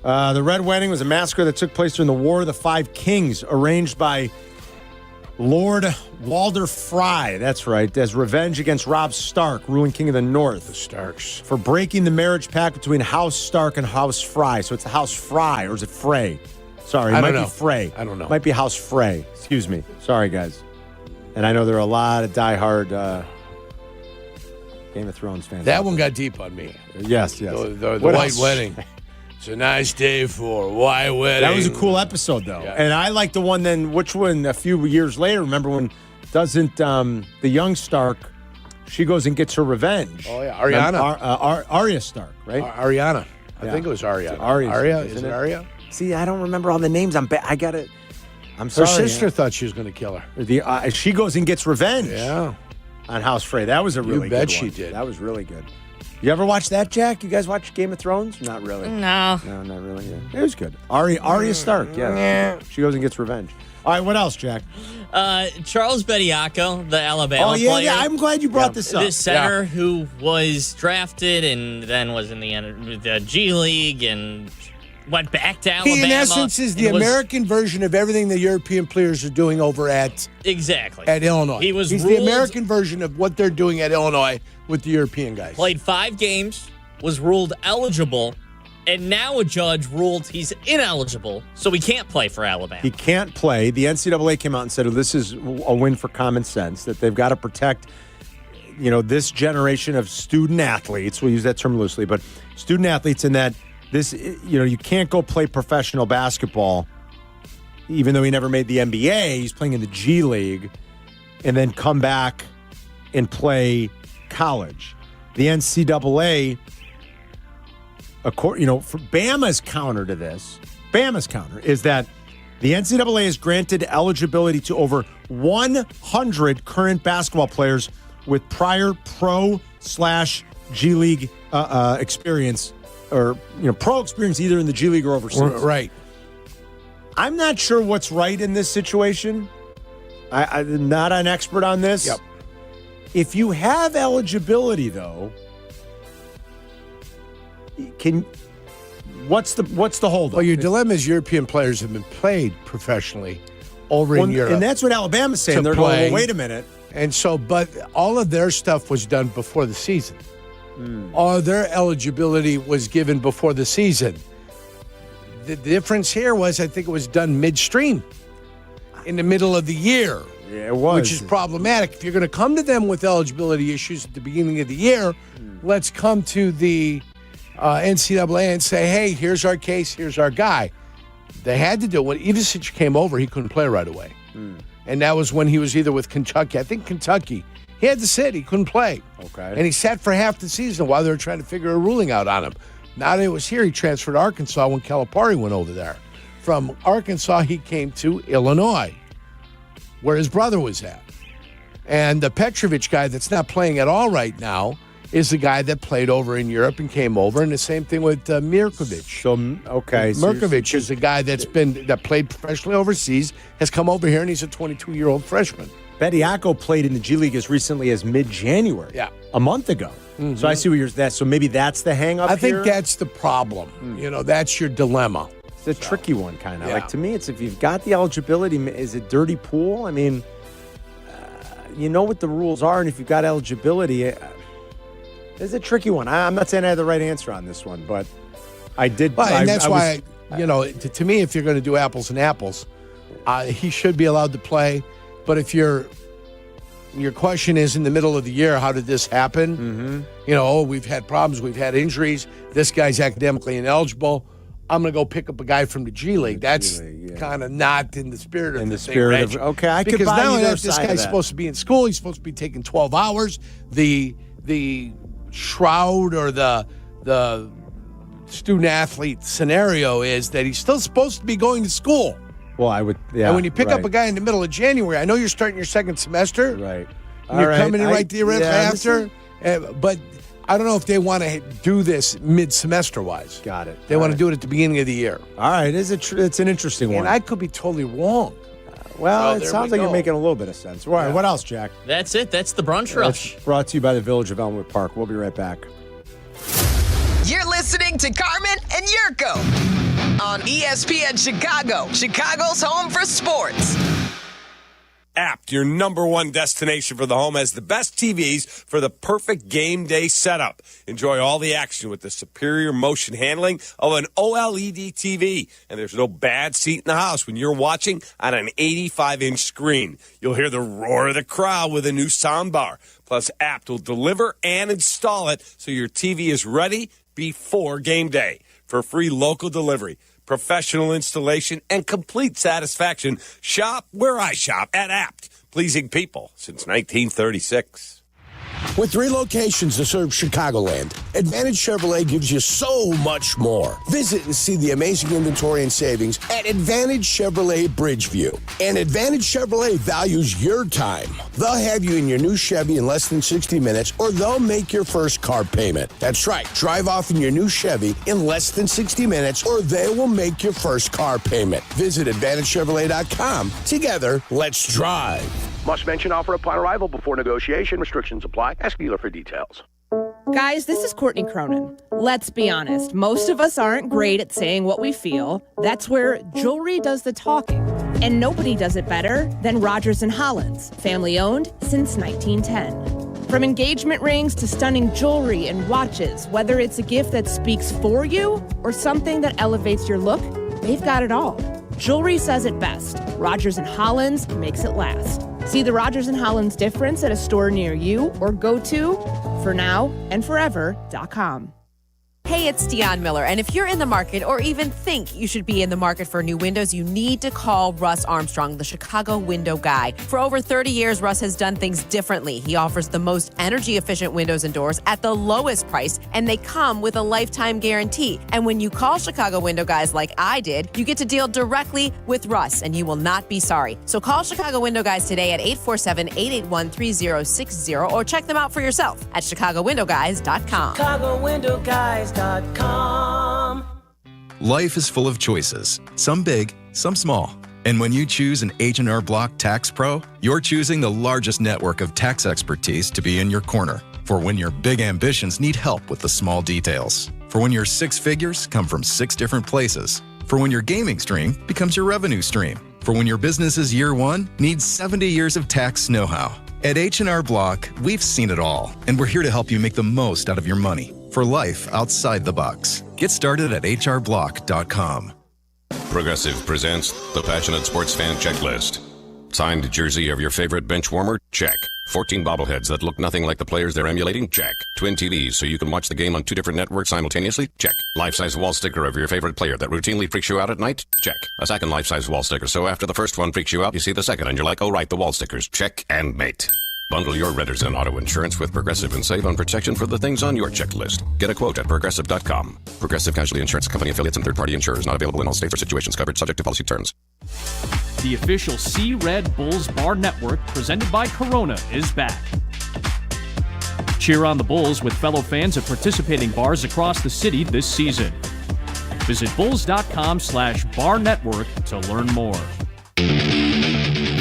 The Red Wedding was a massacre that took place during the War of the Five Kings, arranged by Lord Walder Frey. That's right. As revenge against Robb Stark, ruling king of the North. The Starks. For breaking the marriage pact between House Stark and House Frey. So it's the House Frey, or is it Frey? Sorry, it might be Frey. I don't know. Might be House Frey. Excuse me. Sorry, guys. And I know there are a lot of diehard Game of Thrones fans. That one got deep on me. Yes. The White Wedding. It's a nice day for a white wedding. That was a cool episode, though. Yeah. And I like the one then, which one a few years later, remember when doesn't the young Stark, she goes and gets her revenge. Oh, yeah. Ariana. Arya Stark, right? Ariana. I think it was Arya. Arya. Is it Arya? See, I don't remember all the names. I'm sorry. Her sister thought she was going to kill her. She goes and gets revenge. Yeah. On House Frey. That was a really good one. You bet she did. That was really good. You ever watch that, Jack? You guys watch Game of Thrones? Not really. No. No, not really. Yeah. It was good. Arya Stark, yeah. She goes and gets revenge. All right, what else, Jack? Charles Bediako, the Alabama player. Yeah. I'm glad you brought this up. This center who was drafted and then was in the G League and went back to Alabama. He, in essence, is the American version of everything the European players are doing over at Illinois. He's the American version of what they're doing at Illinois with the European guys. Played 5 games, was ruled eligible And now a judge ruled he's ineligible, so he can't play for Alabama. He can't play. The NCAA came out and said, this is a win for common sense, that they've got to protect, this generation of student athletes. We'll use that term loosely, but student athletes in that this, you can't go play professional basketball, even though he never made the NBA. He's playing in the G League, and then come back and play college. The NCAA, for Bama's counter to this, is that the NCAA has granted eligibility to over 100 current basketball players with prior pro/G League experience, or pro experience either in the G League or overseas. Right. I'm not sure what's right in this situation. I'm not an expert on this. Yep. If you have eligibility, though, what's the holdup? Well, your dilemma is European players have been played professionally over in Europe. And that's what Alabama's saying. They're going, well, wait a minute. And so, but all of their stuff was done before the season. All their eligibility was given before the season. The difference here was, I think it was done midstream, in the middle of the year. Yeah, it was. Which is problematic. If you're going to come to them with eligibility issues at the beginning of the year, let's come to the NCAA and say, hey, here's our case, here's our guy. They had to do it. When Ivisic came over, he couldn't play right away. And that was when he was either with Kentucky. I think Kentucky. He had to sit. He couldn't play. Okay. And he sat for half the season while they were trying to figure a ruling out on him. Now that it was here, he transferred to Arkansas when Calipari went over there. From Arkansas, he came to Illinois, where his brother was at. And the Petrovic guy that's not playing at all right now is the guy that played over in Europe and came over. And the same thing with Mirkovic. So, okay. Mirkovic is a guy that played professionally overseas, has come over here, and he's a 22-year-old freshman. Bediako played in the G League as recently as mid-January. Yeah. A month ago. Mm-hmm. So I see where you're at. So maybe that's the hang-up I think here? that's the problem. That's your dilemma. It's a tricky one, kind of. Yeah. Like, to me, it's if you've got the eligibility, is it dirty pool? I mean, you know what the rules are, and if you've got eligibility, it's a tricky one. I'm not saying I have the right answer on this one, but I did. Well, and that's why, to me, if you're going to do apples and apples, he should be allowed to play. But if your question is in the middle of the year, how did this happen? Mm-hmm. We've had problems, we've had injuries. This guy's academically ineligible. I'm going to go pick up a guy from the G League. That's kind of not in the spirit of the spirit thing, of, okay, I could buy because not only either that, this side of guy's that. supposed to be in school. He's supposed to be taking 12 hours. The shroud or the student athlete scenario is that he's still supposed to be going to school. Well, I would, yeah. And when you pick up a guy in the middle of January, I know you're starting your second semester. Right. And you're coming in right theoretically after. But I don't know if they want to do this mid-semester-wise. Got it. They want to do it at the beginning of the year. All right. It's an interesting one. And I could be totally wrong. It sounds like you're making a little bit of sense. All right. What else, Jack? That's it. That's the Brunch Rush. It's brought to you by the Village of Elmwood Park. We'll be right back. You're listening to Carmen and Jurko on ESPN Chicago, Chicago's home for sports. Apt, your number one destination for the home, has the best TVs for the perfect game day setup. Enjoy all the action with the superior motion handling of an OLED TV. And there's no bad seat in the house when you're watching on an 85-inch screen. You'll hear the roar of the crowd with a new soundbar. Plus, Apt will deliver and install it so your TV is ready before game day. For free local delivery, professional installation, and complete satisfaction, shop where I shop at Apt. Pleasing people since 1936. With 3 locations to serve Chicagoland, Advantage Chevrolet gives you so much more. Visit and see the amazing inventory and savings at Advantage Chevrolet Bridgeview. And Advantage Chevrolet values your time. They'll have you in your new Chevy in less than 60 minutes, or they'll make your first car payment. That's right. Drive off in your new Chevy in less than 60 minutes, or they will make your first car payment. Visit AdvantageChevrolet.com. Together, let's drive. Must mention offer upon arrival before negotiation. Restrictions apply. Ask dealer for details. Guys, this is Courtney Cronin. Let's be honest. Most of us aren't great at saying what we feel. That's where jewelry does the talking. And nobody does it better than Rogers & Hollins, family owned since 1910. From engagement rings to stunning jewelry and watches, whether it's a gift that speaks for you or something that elevates your look, they've got it all. Jewelry says it best. Rogers & Hollins makes it last. See the Rogers & Hollins difference at a store near you or go to fornowandforever.com. Hey, it's Dionne Miller, and if you're in the market or even think you should be in the market for new windows, you need to call Russ Armstrong, the Chicago window guy. For over 30 years, Russ has done things differently. He offers the most energy-efficient windows and doors at the lowest price, and they come with a lifetime guarantee. And when you call Chicago window guys like I did, you get to deal directly with Russ, and you will not be sorry. So call Chicago window guys today at 847-881-3060 or check them out for yourself at ChicagoWindowGuys.com. ChicagoWindowGuys.com. Life is full of choices, some big, some small. And when you choose an H&R Block Tax Pro, you're choosing the largest network of tax expertise to be in your corner. For when your big ambitions need help with the small details. For when your six figures come from 6 different places. For when your gaming stream becomes your revenue stream. For when your business's year one needs 70 years of tax know-how. At H&R Block, we've seen it all, and we're here to help you make the most out of your money for life outside the box. Get started at hrblock.com. Progressive presents the Passionate Sports Fan Checklist. Signed jersey of your favorite bench warmer? Check. 14 bobbleheads that look nothing like the players they're emulating? Check. Twin TVs so you can watch the game on 2 different networks simultaneously? Check. Life-size wall sticker of your favorite player that routinely freaks you out at night? Check. A second life-size wall sticker so after the first one freaks you out, you see the second and you're like, oh right, the wall stickers. Check and mate. Bundle your renters and auto insurance with Progressive and save on protection for the things on your checklist. Get a quote at Progressive.com. Progressive Casualty Insurance Company affiliates and third-party insurers not available in all states or situations covered subject to policy terms. The official Sea Red Bulls Bar Network, presented by Corona, is back. Cheer on the Bulls with fellow fans at participating bars across the city this season. Visit bulls.com/bar network to learn more.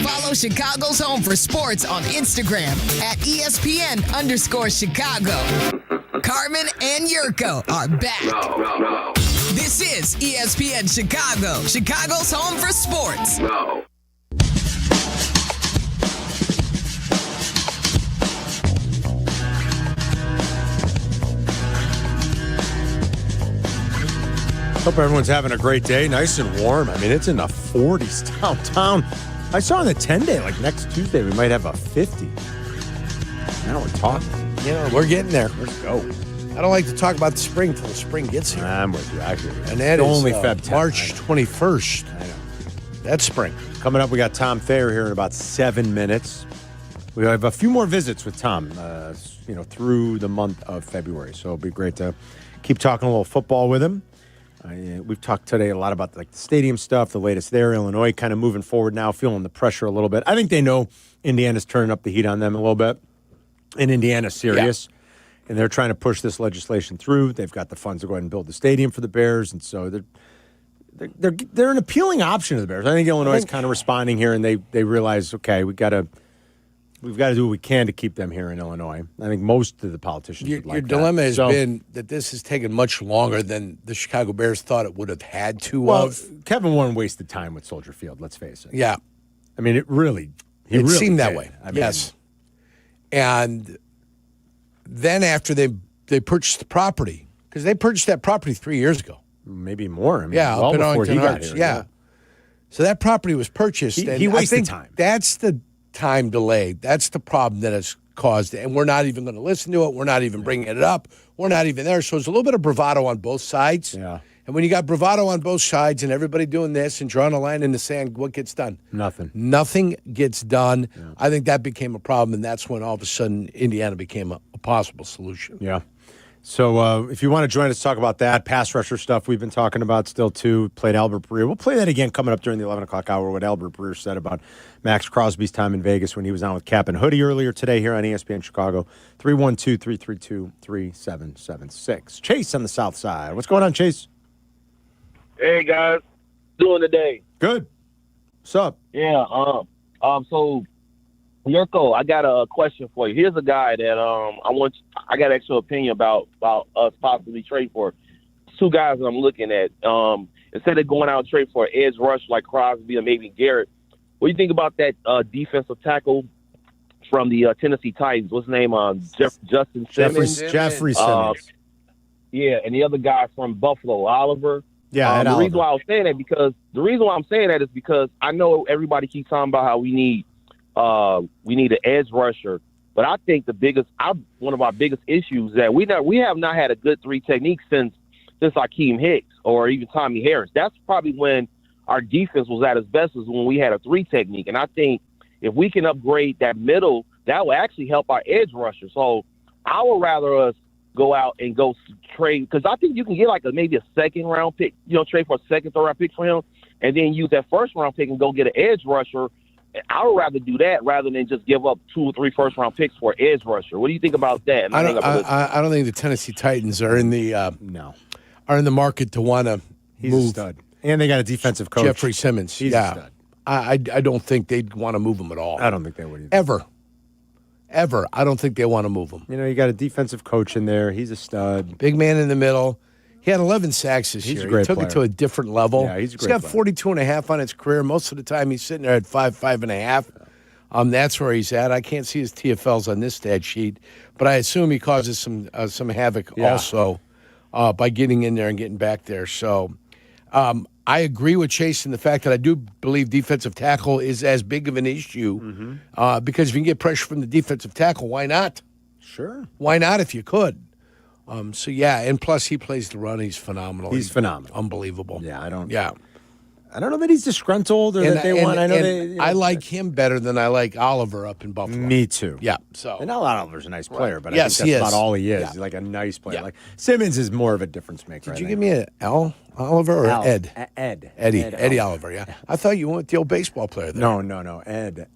Follow Chicago's Home for Sports on Instagram at ESPN_Chicago. Carmen and Jurko are back. This is ESPN Chicago, Chicago's Home for Sports. Hope everyone's having a great day. Nice and warm. I mean, it's in the 40s downtown. I saw on the 10-day, like next Tuesday, we might have a 50. Now we're talking. You know, we're getting there. Let's go. I don't like to talk about the spring till the spring gets here. I'm with you. I hear you. And that it's is only Feb 10. March 21st. I know. That's spring. Coming up, we got Tom Thayer here in about 7 minutes. We have a few more visits with Tom, through the month of February. So it'll be great to keep talking a little football with him. We've talked today a lot about the stadium stuff, the latest there. Illinois kind of moving forward now, feeling the pressure a little bit. I think they know Indiana's turning up the heat on them a little bit. And Indiana's serious. Yeah. And they're trying to push this legislation through. They've got the funds to go ahead and build the stadium for the Bears. And so they're an appealing option to the Bears. I think Illinois is kind of responding here, and they realize, okay, we've got to do what we can to keep them here in Illinois. I think most of the politicians would like your dilemma has been that this has taken much longer than the Chicago Bears thought it would have had to. Well, Kevin Warren wasted time with Soldier Field, let's face it. Yeah. I mean, it really seemed that did. way. I mean, yes. And then after they purchased the property, because they purchased that property 3 years ago. Maybe more. I mean, yeah, well up in before he got Arlington here. Yeah. So that property was purchased. He wasted time. That's the time delay. That's the problem that has caused it. And we're not even going to listen to it. We're not even bringing it up. We're not even there. So there's a little bit of bravado on both sides. Yeah. And when you got bravado on both sides and everybody doing this and drawing a line in the sand, what gets done? Nothing. Nothing gets done. Yeah. I think that became a problem, and that's when all of a sudden Indiana became a possible solution. Yeah. So if you want to join us, talk about that pass rusher stuff we've been talking about still too. Played Albert Breer. We'll play that again coming up during the 11 o'clock hour, what Albert Breer said about Max Crosby's time in Vegas when he was on with Cap and Hoodie earlier today here on ESPN Chicago. 312-332-3776. Chase on the south side. What's going on, Chase? Hey, guys. Doing today? Good. What's up? Yeah. So, Jurko, I got a question for you. Here's a guy that I got extra opinion about us possibly trade for. 2 guys that I'm looking at. Instead of going out and trade for an edge rush like Crosby or maybe Garrett, what do you think about that defensive tackle from the Tennessee Titans. What's his name? Justin Simmons. Jeffrey Simmons. Yeah, and the other guy from Buffalo, Oliver. Yeah, the reason why I was saying that is because I know everybody keeps talking about how we need an edge rusher, but I think one of our biggest issues is that we have not had a good 3 technique since Akeem Hicks or even Tommy Harris. That's probably when our defense was at its best, is when we had a 3 technique, and I think if we can upgrade that middle, that will actually help our edge rusher. So I would rather us go out and go trade, because I think you can get maybe a second-round pick, trade for a second, third-round pick for him, and then use that first-round pick and go get an edge rusher. I would rather do that rather than just give up 2 or 3 first-round picks for an edge rusher. What do you think about that? I don't think the Tennessee Titans are in the market to want to move. A stud. And they got a defensive coach. Jeffrey Simmons. He's a stud. I don't think they'd want to move him at all. I don't think they would either. Ever. I don't think they want to move him. You got a defensive coach in there. He's a stud. Big man in the middle. He had 11 sacks this He's year. A great he took player. it to a different level. Yeah, he's a great got player. 42 and a half on his career. Most of the time he's sitting there at 5.5. That's where he's at. I can't see his TFLs on this stat sheet, but I assume he causes some havoc also by getting in there and getting back there. So I agree with Chase in the fact that I do believe defensive tackle is as big of an issue because if you can get pressure from the defensive tackle, why not? Sure. Why not if you could? And plus he plays the run. He's phenomenal. He's phenomenal. Unbelievable. Yeah, I don't know that he's disgruntled or that they want. I know I like him better than I like Oliver up in Buffalo. Me too. Yeah. So and Oliver's a nice player, but yes, I think that's he about is. all he is. Yeah. He's like a nice player. Yeah. Like Simmons is more of a difference maker. Did you give me an L, Oliver, or Ed? Eddie Oliver. Oliver. Yeah. I thought you went with the old baseball player there. No. Ed.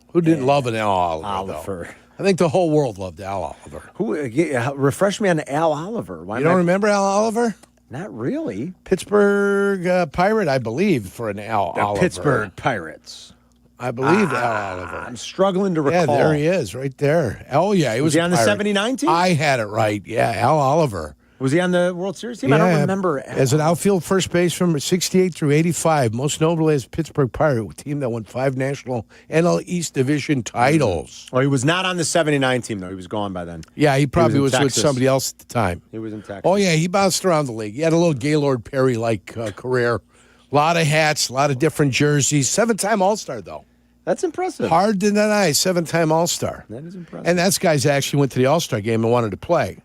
Who didn't love an Al Oliver? Though? I think the whole world loved Al Oliver. Who? Refresh me on Al Oliver. You don't remember Al Oliver? Not really. Pittsburgh Pirate, I believe, for an Al Oliver. Pittsburgh Pirates. I believe Al Oliver. I'm struggling to recall. Yeah, there he is, right there. Oh, yeah. He was he on the Pirate. 79 team? I had it right. Yeah, Al Oliver. Was he on the World Series team? I don't remember. As an outfield first base from 68 through 85, most notably as Pittsburgh Pirate, a team that won 5 national NL East Division titles. Well, he was not on the 79 team, though. He was gone by then. Yeah, he probably was with Texas. somebody else at the time. He was in Texas. Oh, yeah, he bounced around the league. He had a little Gaylord Perry-like career. A lot of hats, a lot of different jerseys. 7-time All-Star, though. That's impressive. Hard to deny, 7-time All-Star. That is impressive. And that's guys actually went to the All-Star game and wanted to play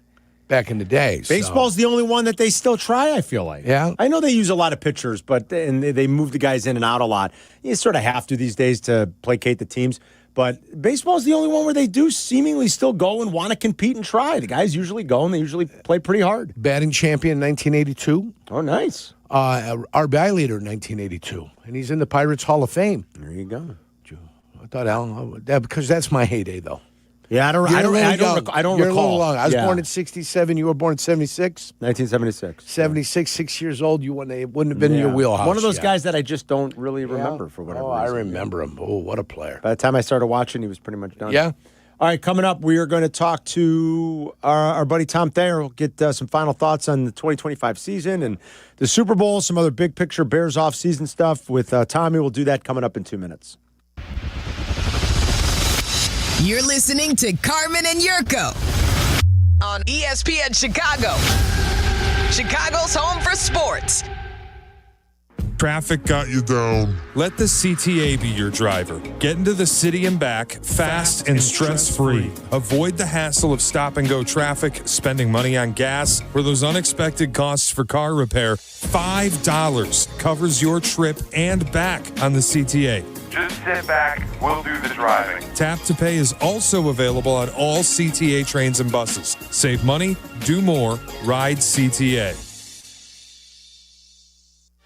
back in the day. Baseball's the only one that they still try, I feel like. Yeah. I know they use a lot of pitchers, but they move the guys in and out a lot. You sort of have to these days to placate the teams. But baseball's the only one where they do seemingly still go and want to compete and try. The guys usually go and they usually play pretty hard. Batting champion in 1982. Oh, nice. RBI leader in 1982. And he's in the Pirates Hall of Fame. There you go. I thought because that's my heyday, though. Yeah, I don't You're recall. A little long. I was born in 67. You were born in 76? 1976. 76, 6 years old. It wouldn't have been in your wheelhouse. One of those guys that I just don't really remember for whatever reason. I remember him. Oh, what a player. By the time I started watching, he was pretty much done. Yeah. All right, coming up, we are going to talk to our buddy Tom Thayer. We'll get some final thoughts on the 2025 season and the Super Bowl, some other big picture Bears off-season stuff with Tommy. We'll do that coming up in 2 minutes. You're listening to Carmen and Jurko on ESPN Chicago, Chicago's home for sports. Traffic got you down. Let the CTA be your driver. Get into the city and back fast and stress-free. Avoid the hassle of stop-and-go traffic, spending money on gas, or those unexpected costs for car repair. $5 covers your trip and back on the CTA. Just sit back, we'll do the driving. Tap to Pay is also available on all CTA trains and buses. Save money, do more, ride CTA.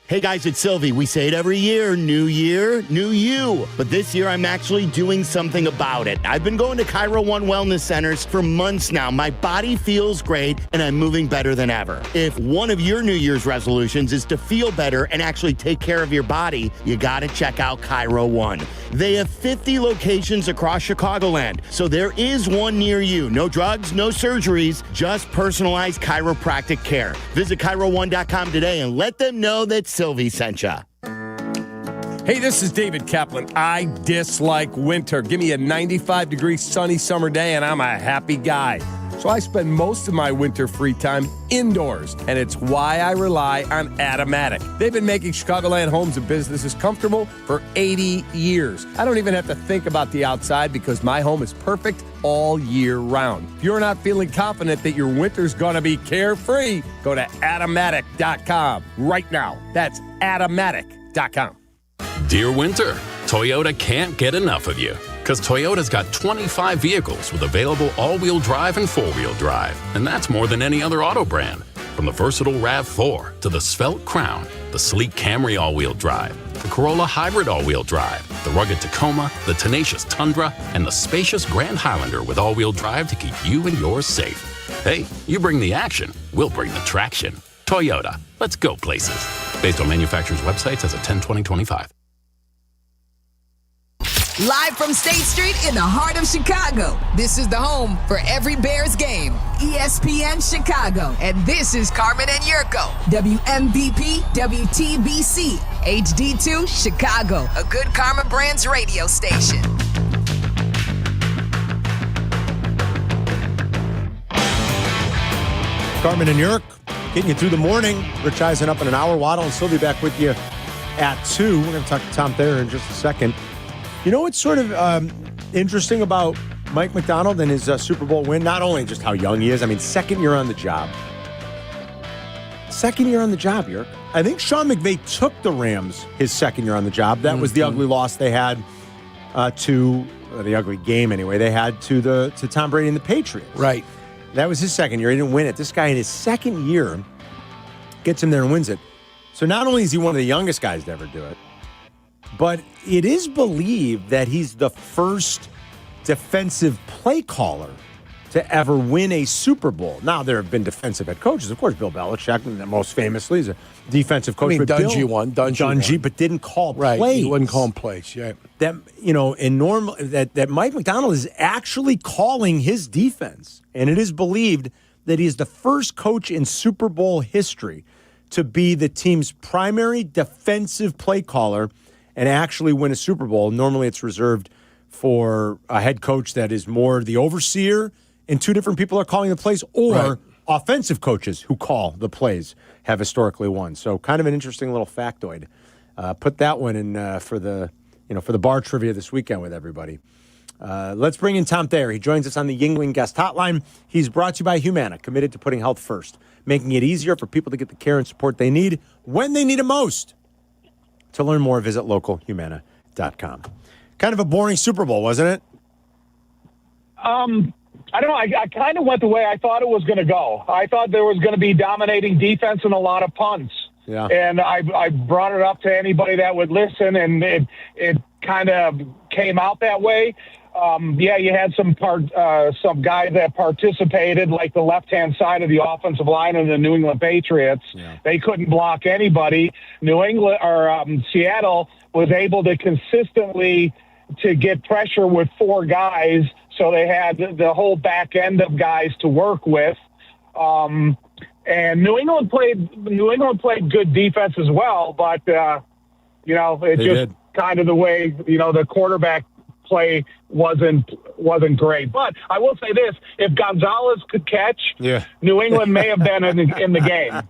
Hey guys, it's Silvy. We say it every year, new you. But this year I'm actually doing something about it. I've been going to Cairo One Wellness Centers for months now. My body feels great and I'm moving better than ever. If one of your New Year's resolutions is to feel better and actually take care of your body, you gotta check out Cairo One. They have 50 locations across Chicagoland, so there is one near you. No drugs, no surgeries, just personalized chiropractic care. Visit ChiroOne.com today and let them know that Silvy sent ya. Hey, this is David Kaplan. I dislike winter. Give me a 95-degree sunny summer day and I'm a happy guy. So I spend most of my winter free time indoors, and it's why I rely on Automatic. They've been making Chicagoland homes and businesses comfortable for 80 years. I don't even have to think about the outside because my home is perfect all year round. If you're not feeling confident that your winter's going to be carefree, go to Automatic.com right now. That's Automatic.com. Dear Winter, Toyota can't get enough of you. Because Toyota's got 25 vehicles with available all-wheel drive and four-wheel drive. And that's more than any other auto brand. From the versatile RAV4 to the svelte Crown, the sleek Camry all-wheel drive, the Corolla Hybrid all-wheel drive, the rugged Tacoma, the tenacious Tundra, and the spacious Grand Highlander with all-wheel drive to keep you and yours safe. Hey, you bring the action, we'll bring the traction. Toyota, let's go places. Based on manufacturer's websites as of 10/20/25. Live from State Street in the heart of Chicago, this is the home for every Bears game. ESPN Chicago. And this is Carmen and Jurko. WMVP, WTBC, HD2, Chicago. A good Karma Brands radio station. Carmen and Jurk, getting you through the morning. Rich Eisen up in an hour. Waddle and Silvy back with you at 2. We're going to talk to Tom Thayer in just a second. You know what's sort of interesting about Mike Macdonald and his Super Bowl win? Not only just how young he is, I mean, second year on the job. Second year on the job, Jurk. I think Sean McVay took the Rams his second year on the job. That was the ugly loss they had the ugly game anyway, they had to Tom Brady and the Patriots. Right. That was his second year. He didn't win it. This guy in his second year gets him there and wins it. So not only is he one of the youngest guys to ever do it, but it is believed that he's the first defensive play caller to ever win a Super Bowl. Now, there have been defensive head coaches. Of course, Bill Belichick, most famously, is a defensive coach. I mean, Dungy won. But didn't call plays. Right, he wouldn't call plays, yeah. That, in normal, that Mike Macdonald is actually calling his defense. And it is believed that he is the first coach in Super Bowl history to be the team's primary defensive play caller and actually win a Super Bowl. Normally it's reserved for a head coach that is more the overseer and two different people are calling the plays, or offensive coaches who call the plays have historically won. So kind of an interesting little factoid. Put that one in for the bar trivia this weekend with everybody. Let's bring in Tom Thayer. He joins us on the Yingling Guest Hotline. He's brought to you by Humana, committed to putting health first, making it easier for people to get the care and support they need when they need it most. To learn more, visit localhumana.com. Kind of a boring Super Bowl, wasn't it? I don't know. I kind of went the way I thought it was going to go. I thought there was going to be dominating defense and a lot of punts. Yeah. And I brought it up to anybody that would listen, and it kind of came out that way. You had some guys that participated, like the left-hand side of the offensive line of the New England Patriots. Yeah. They couldn't block anybody. Seattle was able to consistently to get pressure with four guys, so they had the whole back end of guys to work with. And New England played good defense as well, but kind of the way the quarterback play wasn't great. But I will say this: if Gonzalez could catch, New England may have been in the game.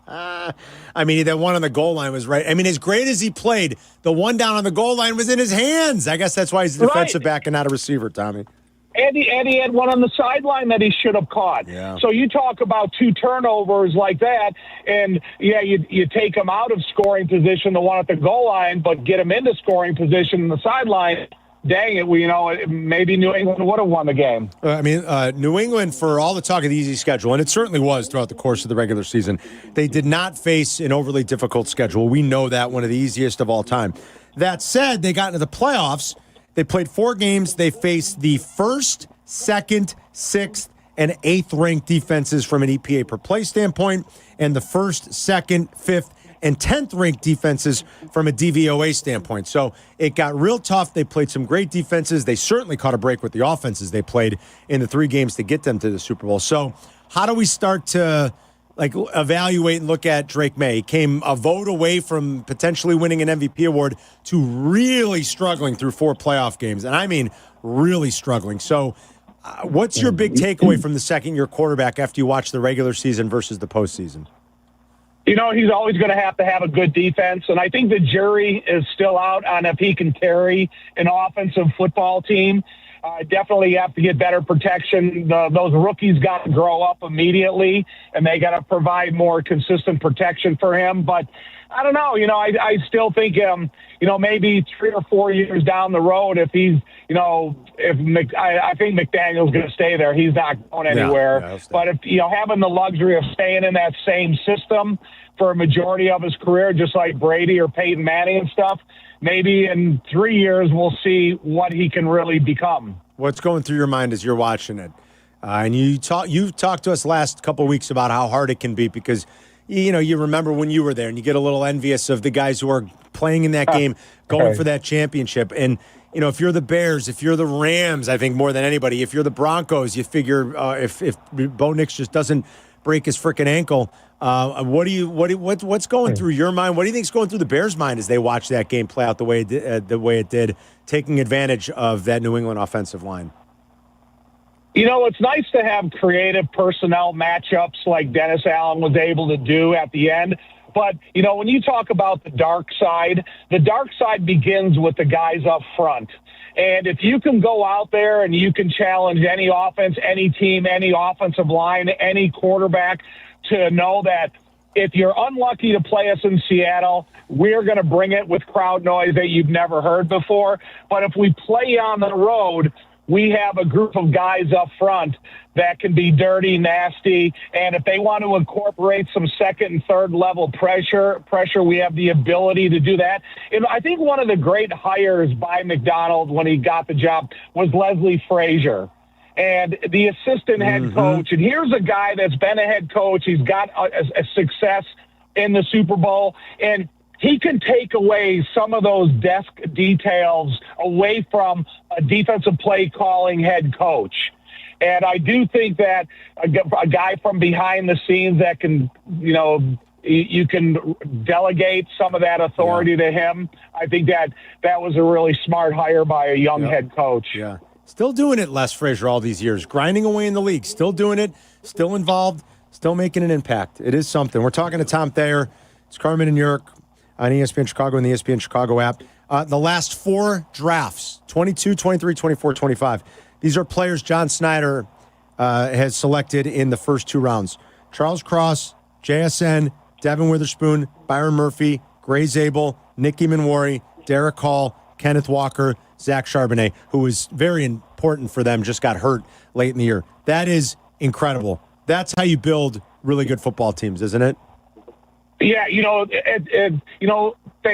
I mean, that one on the goal line was right. I mean, as great as he played, the one down on the goal line was in his hands. I guess that's why he's a defensive back and not a receiver, Tommy. And he had one on the sideline that he should have caught. Yeah. So you talk about two turnovers like that, and you take him out of scoring position, the one at the goal line, but get him into scoring position in the sideline. Dang it, maybe New England would have won the game. New England, for all the talk of the easy schedule, and it certainly was throughout the course of the regular season, they did not face an overly difficult schedule. We know that, one of the easiest of all time. That said, they got into the playoffs. They played 4 games. They faced the 1st, 2nd, 6th, and 8th ranked defenses from an EPA per play standpoint, and the 1st, 2nd, 5th, and 10th ranked defenses from a DVOA standpoint. So it got real tough. They played some great defenses. They certainly caught a break with the offenses they played in the 3 games to get them to the Super Bowl. So how do we start to evaluate and look at Drake May. He came a vote away from potentially winning an MVP award to really struggling through 4 playoff games. And I mean, really struggling. So what's your big takeaway from the second-year quarterback after you watch the regular season versus the postseason? He's always going to have a good defense, and I think the jury is still out on if he can carry an offensive football team. Definitely have to get better protection. Those rookies got to grow up immediately, and they got to provide more consistent protection for him. But I don't know. I still think, maybe 3 or 4 years down the road, if he's, I think McDaniel's going to stay there. He's not going anywhere. Yeah, but if, having the luxury of staying in that same system for a majority of his career, just like Brady or Peyton Manning and stuff, maybe in 3 years we'll see what he can really become. What's going through your mind as you're watching it? And you've talked to us last couple of weeks about how hard it can be because, you remember when you were there and you get a little envious of the guys who are playing in that game, going for that championship. And, if you're the Bears, if you're the Rams, I think more than anybody, if you're the Broncos, you figure if Bo Nix just doesn't break his freaking ankle, what's going through your mind? What do you think's going through the Bears' mind as they watch that game play out the way it did, taking advantage of that New England offensive line? It's nice to have creative personnel matchups like Dennis Allen was able to do at the end. But, when you talk about the dark side begins with the guys up front. And if you can go out there and you can challenge any offense, any team, any offensive line, any quarterback to know that if you're unlucky to play us in Seattle, we're going to bring it with crowd noise that you've never heard before. But if we play on the road, we have a group of guys up front that can be dirty, nasty, and if they want to incorporate some second and third level pressure, we have the ability to do that. And I think one of the great hires by McDonald when he got the job was Leslie Frazier. And the assistant head coach, and here's a guy that's been a head coach. He's got a success in the Super Bowl, and he can take away some of those desk details away from a defensive play calling head coach. And I do think that a guy from behind the scenes that can, you can delegate some of that authority to him. I think that was a really smart hire by a young head coach. Yeah. Still doing it, Les Frazier, all these years, grinding away in the league, still doing it, still involved, still making an impact. It is something. We're talking to Tom Thayer. It's Carmen and Jurko on ESPN Chicago and the ESPN Chicago app. The last 4 drafts, 22, 23, 24, 25. These are players John Snyder has selected in the first 2 rounds. Charles Cross, JSN, Devin Witherspoon, Byron Murphy, Gray Zabel, Nicky Manwari, Derek Hall, Kenneth Walker, Zach Charbonnet, who was very important for them, just got hurt late in the year. That is incredible. That's how you build really good football teams, isn't it? Yeah, they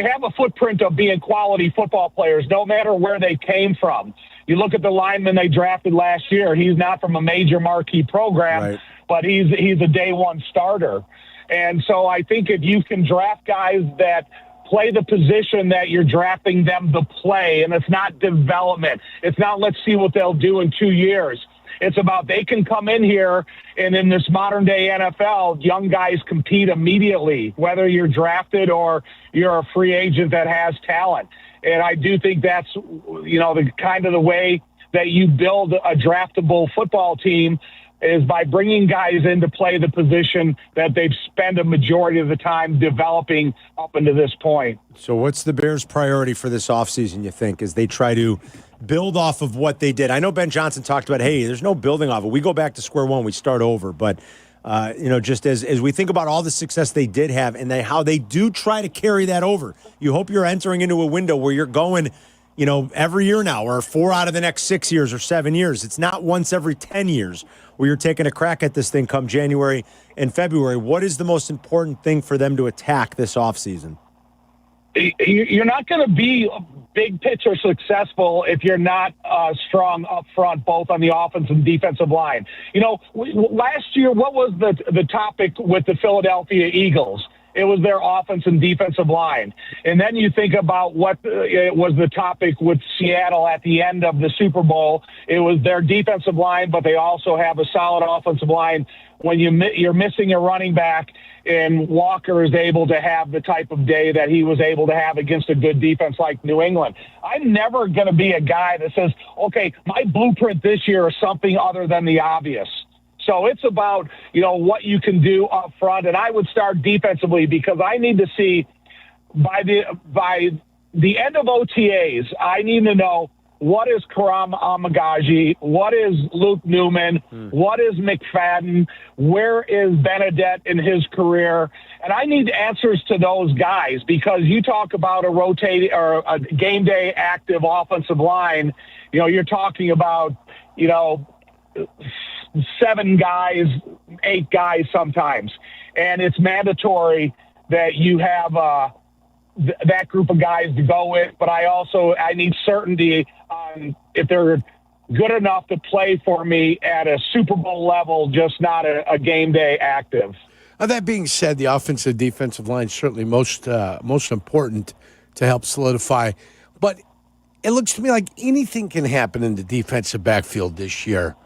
have a footprint of being quality football players, no matter where they came from. You look at the lineman they drafted last year. He's not from a major marquee program, but he's a day one starter. And so I think if you can draft guys that play the position that you're drafting them to play, and it's not development. It's not let's see what they'll do in 2 years. It's about they can come in here, and in this modern-day NFL, young guys compete immediately, whether you're drafted or you're a free agent that has talent. And I do think that's, the kind of the way that you build a draftable football team is by bringing guys in to play the position that they've spent a majority of the time developing up into this point. So what's the Bears' priority for this offseason, you think, as they try to build off of what they did? I know Ben Johnson talked about, hey, there's no building off it. We go back to square one. We start over. But, just as we think about all the success they did have and how they do try to carry that over, you hope you're entering into a window where you're going – every year now, or 4 out of the next 6 years or 7 years. It's not once every 10 years where you're taking a crack at this thing come January and February. What is the most important thing for them to attack this offseason? You're not going to be big picture successful if you're not strong up front, both on the offensive and defensive line. Last year, what was the topic with the Philadelphia Eagles? it was their offense and defensive line. And then you think about what it was the topic with Seattle at the end of the Super Bowl. It was their defensive line, but they also have a solid offensive line. When you're missing a running back, and Walker is able to have the type of day that he was able to have against a good defense like New England. I'm never going to be a guy that says, okay, my blueprint this year is something other than the obvious. So it's about, what you can do up front. And I would start defensively because I need to see by the end of OTAs, I need to know what is Karam Amagaji, what is Luke Newman, what is McFadden, where is Benedette in his career. And I need answers to those guys because you talk about a rotating or a game day active offensive line, you're talking about, 7 guys, 8 guys sometimes. And it's mandatory that you have that group of guys to go with. But I need certainty on if they're good enough to play for me at a Super Bowl level, just not a game day active. That being said, the offensive defensive line is certainly most important to help solidify. But it looks to me like anything can happen in the defensive backfield this year.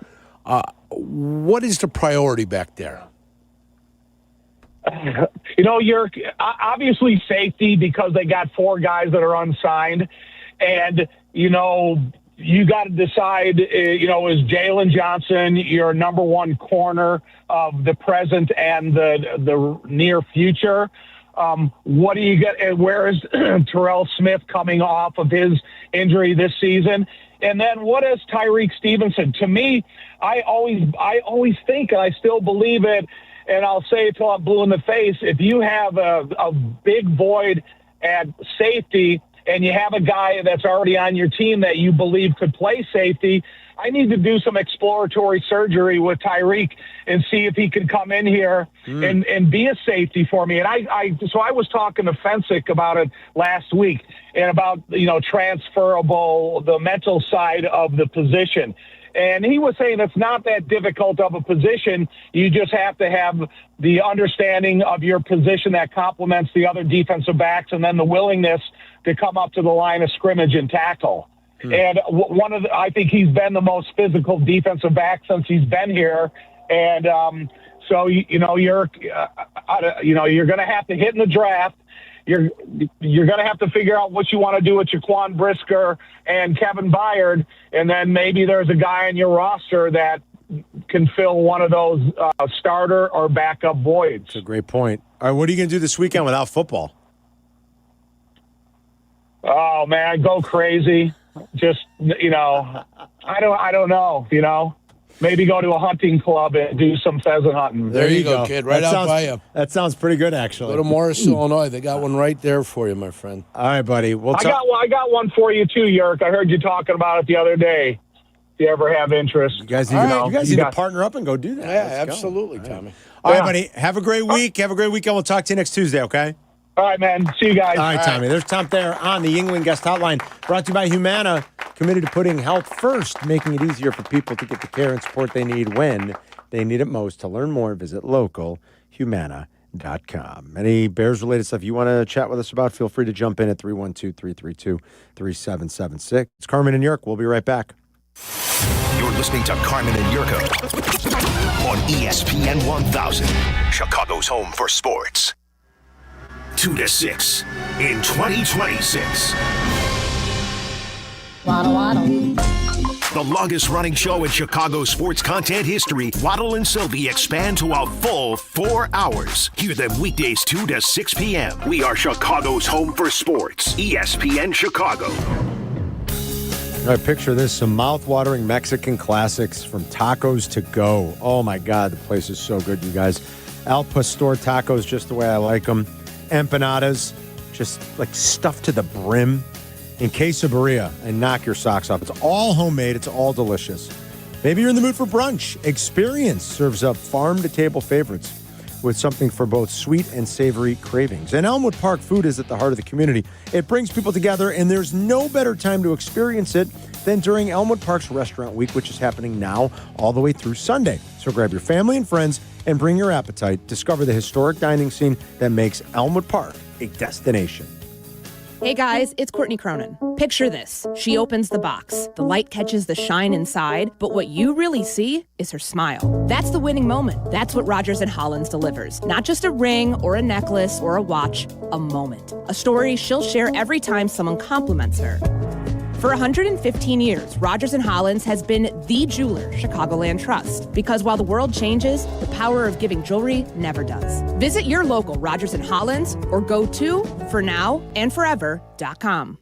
What is the priority back there? You're obviously safety because they got 4 guys that are unsigned. And, you got to decide, is Jalen Johnson your number 1 corner of the present and the near future? What do you get? And where is Terrell Smith coming off of his injury this season? And then what is Tyreek Stevenson? To me, I always think, and I still believe it, and I'll say it till I'm blue in the face, if you have a big void at safety and you have a guy that's already on your team that you believe could play safety, I need to do some exploratory surgery with Tyreek and see if he can come in here and be a safety for me. And so I was talking to Fensick about it last week and about, transferable, the mental side of the position. And he was saying it's not that difficult of a position. You just have to have the understanding of your position that complements the other defensive backs and then the willingness to come up to the line of scrimmage and tackle. And I think he's been the most physical defensive back since he's been here. And so, you're going to have to hit in the draft. You're going to have to figure out what you want to do with Jaquan Brisker and Kevin Byard, and then maybe there's a guy on your roster that can fill one of those starter or backup voids. That's a great point. All right, what are you going to do this weekend without football? Oh man, go crazy. Just I don't know. Maybe go to a hunting club and do some pheasant hunting. There you go, kid. Right out by you. That sounds pretty good, actually. Go to Morris, Illinois. They got one right there for you, my friend. All right, buddy. I got one for you too, Yerk. I heard you talking about it the other day. If you ever have interest, you guys need to partner up and go do that. Yeah, absolutely, Tommy. All right, buddy. Have a great week. Have a great weekend. We'll talk to you next Tuesday, okay? All right, man. See you guys. All right, Tommy. There's Tom Thayer on the Yingling Guest Hotline, brought to you by Humana, committed to putting health first, making it easier for people to get the care and support they need when they need it most. To learn more, visit localhumana.com. Any Bears-related stuff you want to chat with us about, feel free to jump in at 312-332-3776. It's Carmen and Jurko. We'll be right back. You're listening to Carmen and Jurko on ESPN 1000, Chicago's home for sports. 2 to 6 in 2026. Waddle, waddle. The longest running show in Chicago sports content history, Waddle and Silvy expand to a full 4 hours. Hear them weekdays 2 to 6 p.m. We are Chicago's home for sports. ESPN Chicago. All right, picture this, some mouth-watering Mexican classics from Tacos to Go. Oh, my God, the place is so good, you guys. Al Pastor tacos, just the way I like them. Empanadas, just like stuffed to the brim. In quesadilla, and knock your socks off. It's all homemade. It's all delicious. Maybe you're in the mood for brunch. Experience serves up farm-to-table favorites with something for both sweet and savory cravings. And Elmwood Park food is at the heart of the community. It brings people together, and there's no better time to experience it than during Elmwood Park's Restaurant Week, which is happening now all the way through Sunday. So grab your family and friends and bring your appetite. Discover the historic dining scene that makes Elmwood Park a destination. Hey guys, it's Courtney Cronin. Picture this. She opens the box. The light catches the shine inside, but what you really see is her smile. That's the winning moment. That's what Rogers & Hollins delivers. Not just a ring or a necklace or a watch, a moment. A story she'll share every time someone compliments her. For 115 years, Rogers & Hollins has been the jeweler Chicagoland trusts. Because while the world changes, the power of giving jewelry never does. Visit your local Rogers & Hollins or go to fornowandforever.com.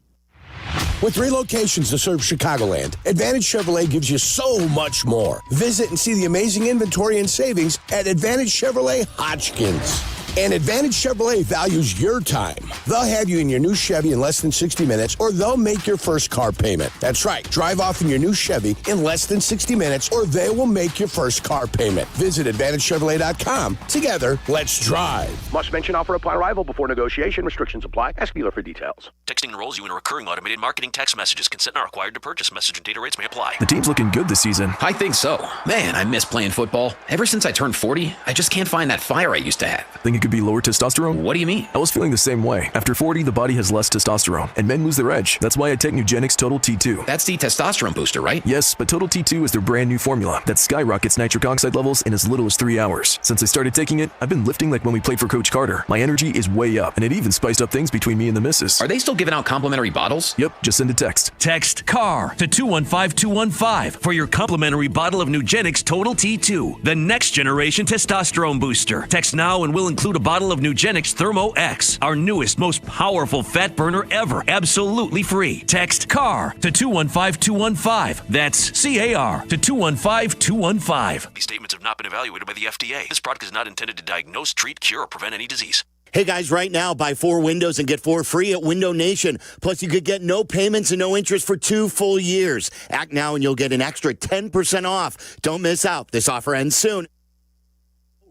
With 3 locations to serve Chicagoland, Advantage Chevrolet gives you so much more. Visit and see the amazing inventory and savings at Advantage Chevrolet Hodgkins. And Advantage Chevrolet values your time. They'll have you in your new Chevy in less than 60 minutes, or they'll make your first car payment. That's right. Drive off in your new Chevy in less than 60 minutes, or they will make your first car payment. Visit AdvantageChevrolet.com. Together, let's drive. Must mention offer upon arrival before negotiation. Restrictions apply. Ask dealer for details. Texting enrolls you in recurring automated marketing text messages. Consent not required to purchase. Message and data rates may apply. The team's looking good this season. I think so. Man, I miss playing football. Ever since I turned 40, I just can't find that fire I used to have. Think it could be lower testosterone? What do you mean? I was feeling the same way. After 40, the body has less testosterone, and men lose their edge. That's why I take Nugenix Total T2. That's the testosterone booster, right? Yes, but Total T2 is their brand new formula that skyrockets nitric oxide levels in as little as 3 hours. Since I started taking it, I've been lifting like when we played for Coach Carter. My energy is way up, and it even spiced up things between me and the missus. Are they still giving out complimentary bottles? Yep, just send a text. Text CAR to 215215 for your complimentary bottle of Nugenix Total T2, the next generation testosterone booster. Text now and we'll include a bottle of Nugenix Thermo X, our newest, most powerful fat burner ever, absolutely free. Text CAR to 215215. That's CAR to 215215. These statements have not been evaluated by the FDA. This product is not intended to diagnose, treat, cure, or prevent any disease. Hey guys, right now, buy 4 windows and get 4 free at Window Nation. Plus, you could get no payments and no interest for 2 full years. Act now and you'll get an extra 10% off. Don't miss out. This offer ends soon.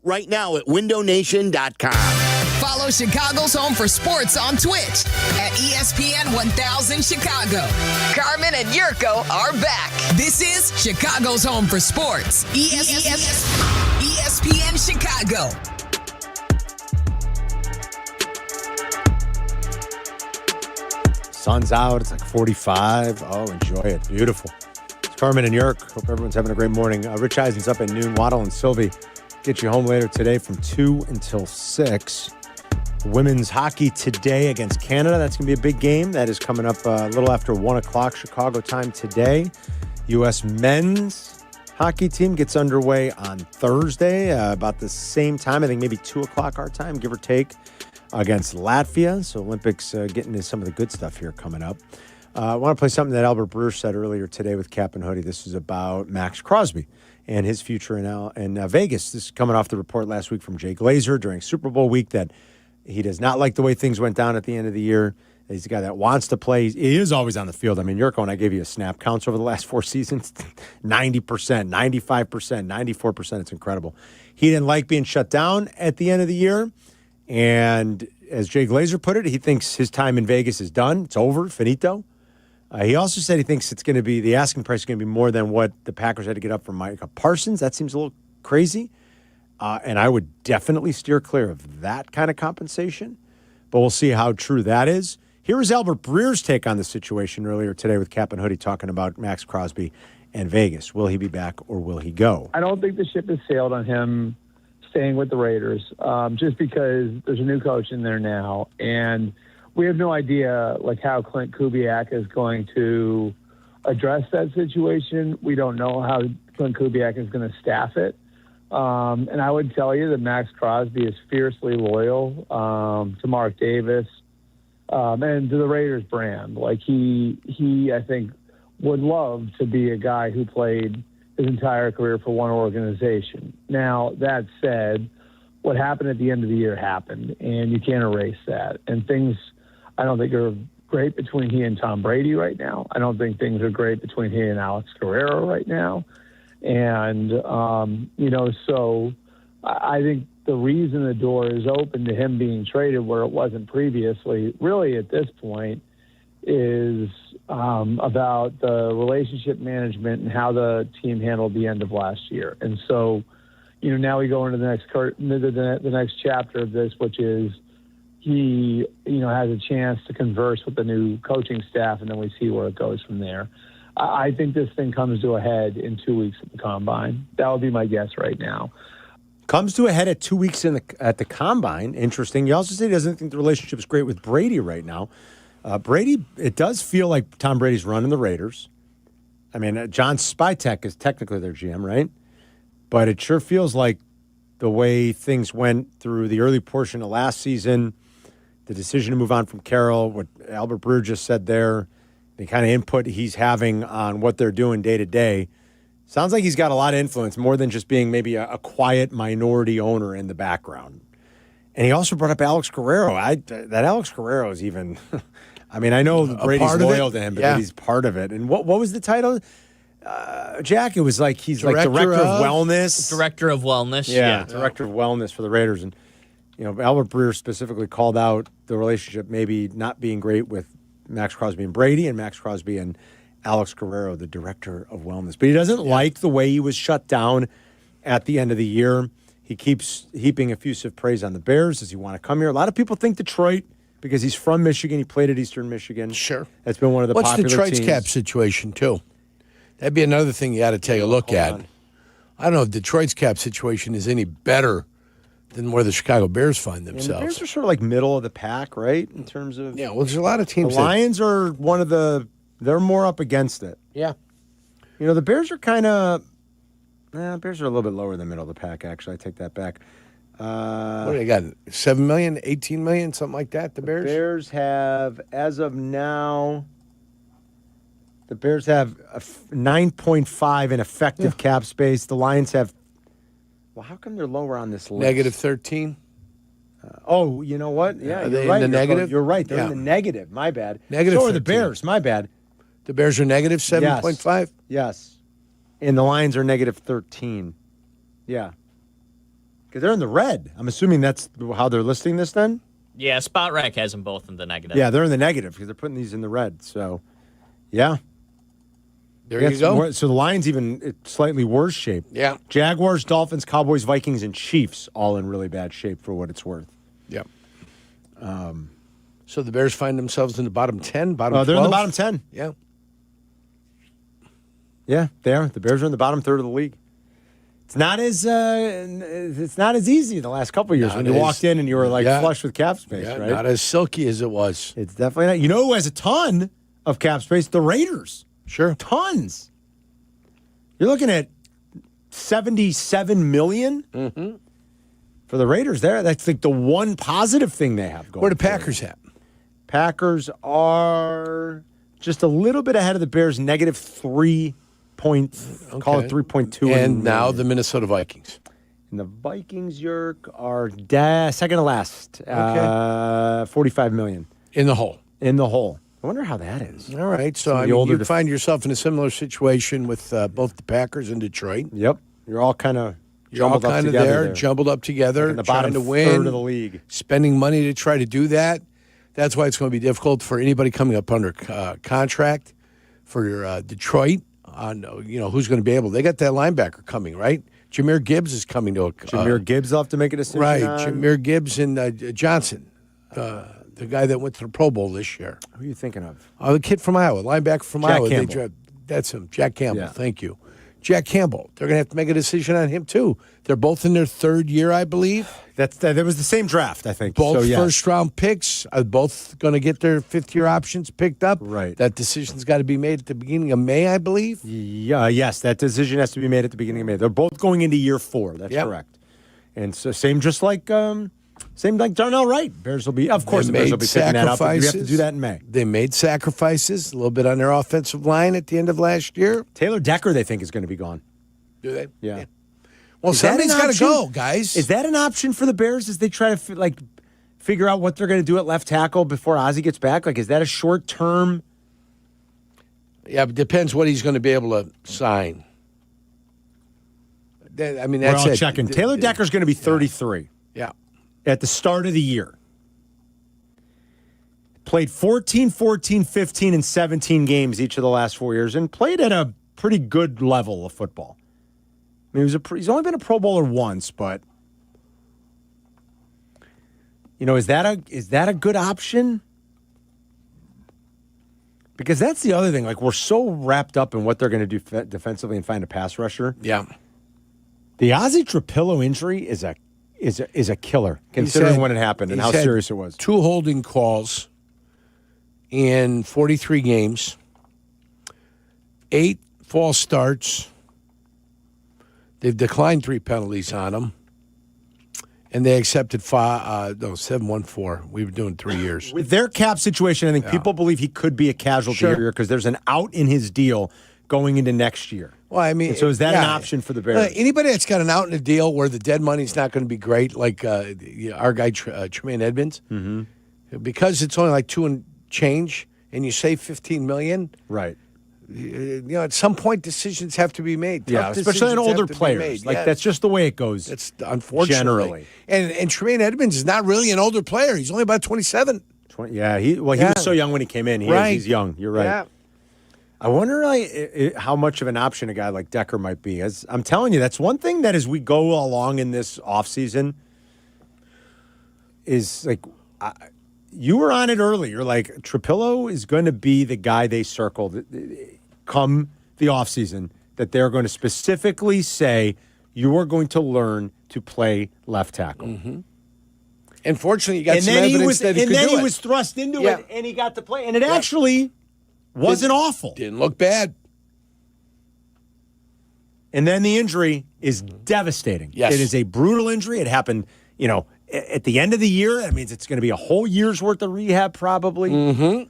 Right now at windownation.com. Follow Chicago's Home for Sports on Twitch at ESPN 1000 Chicago. Carmen and Jurko are back. This is Chicago's Home for Sports. ESPN Chicago. Sun's out. It's like 45. Oh, enjoy it. Beautiful. It's Carmen and Jurk. Hope everyone's having a great morning. Rich Eisen's up at noon. Waddle and Silvy get you home later today from 2 until 6. Women's hockey today against Canada. That's going to be a big game. That is coming up a little after 1 o'clock Chicago time today. U.S. men's hockey team gets underway on Thursday about the same time. I think maybe 2 o'clock our time, give or take, against Latvia. So Olympics getting into some of the good stuff here coming up. I want to play something that Albert Breer said earlier today with Kap and Hoodie. This is about Max Crosby and his future in Vegas. This is coming off the report last week from Jay Glazer during Super Bowl week that he does not like the way things went down at the end of the year. He's a guy that wants to play. He is always on the field. I mean, Jurko and I gave you a snap counts over the last 4 seasons, 90%, 95%, 94%. It's incredible. He didn't like being shut down at the end of the year. And as Jay Glazer put it, he thinks his time in Vegas is done. It's over, finito. He also said he thinks it's going to be, the asking price is going to be more than what the Packers had to get up for Micah Parsons. That seems a little crazy. And I would definitely steer clear of that kind of compensation. But we'll see how true that is. Here is Albert Breer's take on the situation earlier today with Kap and Hoodie talking about Max Crosby and Vegas. Will he be back or will he go? I don't think the ship has sailed on him staying with the Raiders just because there's a new coach in there now. And we have no idea how Clint Kubiak is going to address that situation. We don't know how Clint Kubiak is going to staff it. And I would tell you that Max Crosby is fiercely loyal to Mark Davis and to the Raiders brand. He, I think, would love to be a guy who played his entire career for one organization. Now, that said, what happened at the end of the year happened, and you can't erase that. And things, I don't think, are great between he and Tom Brady right now. I don't think things are great between he and Alex Guerrero right now. And, so I think the reason the door is open to him being traded where it wasn't previously, really at this point, is about the relationship management and how the team handled the end of last year. And so, now we go into the next chapter of this, which is he, has a chance to converse with the new coaching staff, and then we see where it goes from there. I think this thing comes to a head in 2 weeks at the Combine. That would be my guess right now. Comes to a head at 2 weeks at the Combine. Interesting. You also say he doesn't think the relationship is great with Brady right now. Brady, it does feel like Tom Brady's running the Raiders. I mean, John Spytek is technically their GM, right? But it sure feels like the way things went through the early portion of last season, the decision to move on from Carroll, what Albert Breer just said there, the kind of input he's having on what they're doing day to day. Sounds like he's got a lot of influence, more than just being maybe a quiet minority owner in the background. And he also brought up Alex Guerrero. That Alex Guerrero is even, I mean, I know Brady's loyal to him, but he's part of it. And what was the title? Jack, it was like he's director of wellness. Director of wellness. Yeah, director of wellness for the Raiders. And, Albert Breer specifically called out the relationship maybe not being great with Max Crosby and Brady, and Max Crosby and Alex Guerrero, the director of wellness. But he doesn't like the way he was shut down at the end of the year. He keeps heaping effusive praise on the Bears. Does he want to come here? A lot of people think Detroit, because he's from Michigan. He played at Eastern Michigan. Sure. That's been one of the popular Detroit's teams. cap situation, too? That'd be another thing you got to take a look at. I don't know if Detroit's cap situation is any better than where the Chicago Bears find themselves. And the Bears are sort of like middle of the pack, right, in terms of... Yeah, well, there's a lot of teams... The Lions are one of the... They're more up against it. Yeah. The Bears are kind of... Bears are a little bit lower than middle of the pack, actually. I take that back. What do they got? 7 million, 18 million, something like that, the Bears? The Bears have, as of now... The Bears have 9.5 in effective cap space. The Lions have... Well, how come they're lower on this list? Negative 13. You know what? Yeah, Are you're they right. in the negative? You're right. They're in the negative. My bad. Negative So are the 13. Bears. My bad. The Bears are negative 7.5? Yes. And the Lions are negative 13. Yeah. Because they're in the red. I'm assuming that's how they're listing this then? Yeah, Spot Rack has them both in the negative. Yeah, they're in the negative because they're putting these in the red. So, yeah. There you go. So the Lions even slightly worse shape. Yeah. Jaguars, Dolphins, Cowboys, Vikings, and Chiefs all in really bad shape for what it's worth. Yep. So the Bears find themselves in the bottom 10, bottom 12? They're in the bottom 10. Yeah. Yeah, they are. The Bears are in the bottom third of the league. It's not as easy the last couple of years when you walked in and you were flush with cap space, right? Not as silky as it was. It's definitely not. You know who has a ton of cap space? The Raiders. Sure. Tons. You're looking at $77 million for the Raiders there. That's like the one positive thing they have going. Where the Packers at? Packers are just a little bit ahead of the Bears, negative 3 points, call it 3.2. And now the Minnesota Vikings. And the Vikings, Yerk, are second to last. Okay. 45 million. In the hole. In the hole. I wonder how that is. All right. So you find yourself in a similar situation with both the Packers and Detroit. Yep. You're all kind of jumbled up together, in the trying bottom to win, third of the league. Spending money to try to do that. That's why it's going to be difficult for anybody coming up under contract for Detroit. Who's going to be able. They got that linebacker coming, right? Jahmyr Gibbs is coming to a. Jahmyr Gibbs will have to make a decision. Right. Jahmyr Gibbs and Johnson. The guy that went to the Pro Bowl this year. Who are you thinking of? The kid from Iowa, linebacker from Jack Iowa. Campbell. That's him, Jack Campbell. Yeah. Thank you. Jack Campbell. They're going to have to make a decision on him, too. They're both in their third year, I believe. That was the same draft, I think. Both so, first-round picks are both going to get their fifth-year options picked up. Right. That decision's got to be made at the beginning of May, I believe. Yeah, yes, that decision has to be made at the beginning of May. They're both going into year 4. That's correct. And so same like Darnell Wright. Bears will be, of course, the Bears will be picking that up. But you have to do that in May. They made sacrifices a little bit on their offensive line at the end of last year. Taylor Decker, they think, is going to be gone. Do they? Yeah. Well, somebody's got to go, guys. Is that an option for the Bears as they try to figure out what they're going to do at left tackle before Ozzie gets back? Is that a short term? Yeah, but it depends what he's going to be able to sign. That's We're all it. checking. Taylor Decker's going to be 33. Yeah. At the start of the year. Played 14, 14, 15, and 17 games each of the last 4 years and played at a pretty good level of football. I mean, he's only been a Pro Bowler once, but is that a good option? Because that's the other thing. Like, we're so wrapped up in what they're going to do defensively and find a pass rusher. Yeah. The Ozzie Trapillo injury is a killer, considering when it happened and how serious it was. 2 holding calls in 43 games, 8 false starts. They've declined 3 penalties on him, and they accepted 7-1-4. We've been doing 3 years. With their cap situation, I think people believe he could be a casualty here because there's an out in his deal going into next year. Well, I mean, and so is that an option for the Bears? Anybody that's got an out in a deal where the dead money's not going to be great, like our guy Tremaine Edmonds, because it's only like 2 and change, and you save $15 million, right? At some point decisions have to be made. Yeah, especially on older players. Like that's just the way it goes. That's unfortunately generally. And Tremaine Edmonds is not really an older player. He's only about 27. He was so young when he came in. He's young. You're right. Yeah. I wonder how much of an option a guy like Decker might be. As I'm telling you, that's one thing that as we go along in this offseason is like you were on it early. You're like, Trapillo is going to be the guy they circled come the offseason that they're going to specifically say you are going to learn to play left tackle. Mm-hmm. And fortunately, you got some evidence that he could do it. And then he was thrust into it, and he got to play. And it actually wasn't awful. Didn't look bad. And then the injury is devastating. Yes. It is a brutal injury. It happened, at the end of the year. That means it's going to be a whole year's worth of rehab probably. Mm-hmm.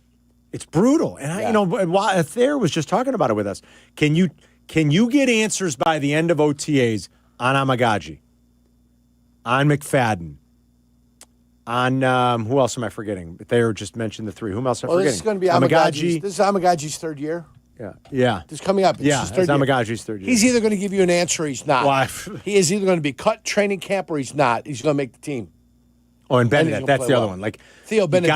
It's brutal. And, Thayer was just talking about it with us. Can you get answers by the end of OTAs on Amagaji, on McFadden, on who else am I forgetting? Thayer just mentioned the 3. Whom else am I forgetting? This is going to be Amagaji. This is Amagaji's 3rd year. Yeah. This is coming up. It's Amagaji's 3rd year. He's either going to give you an answer or he's not. Why? He is either going to be cut training camp or he's not. He's going to make the team. Oh, and Benedict. That's the other one. Like Theo Benedict.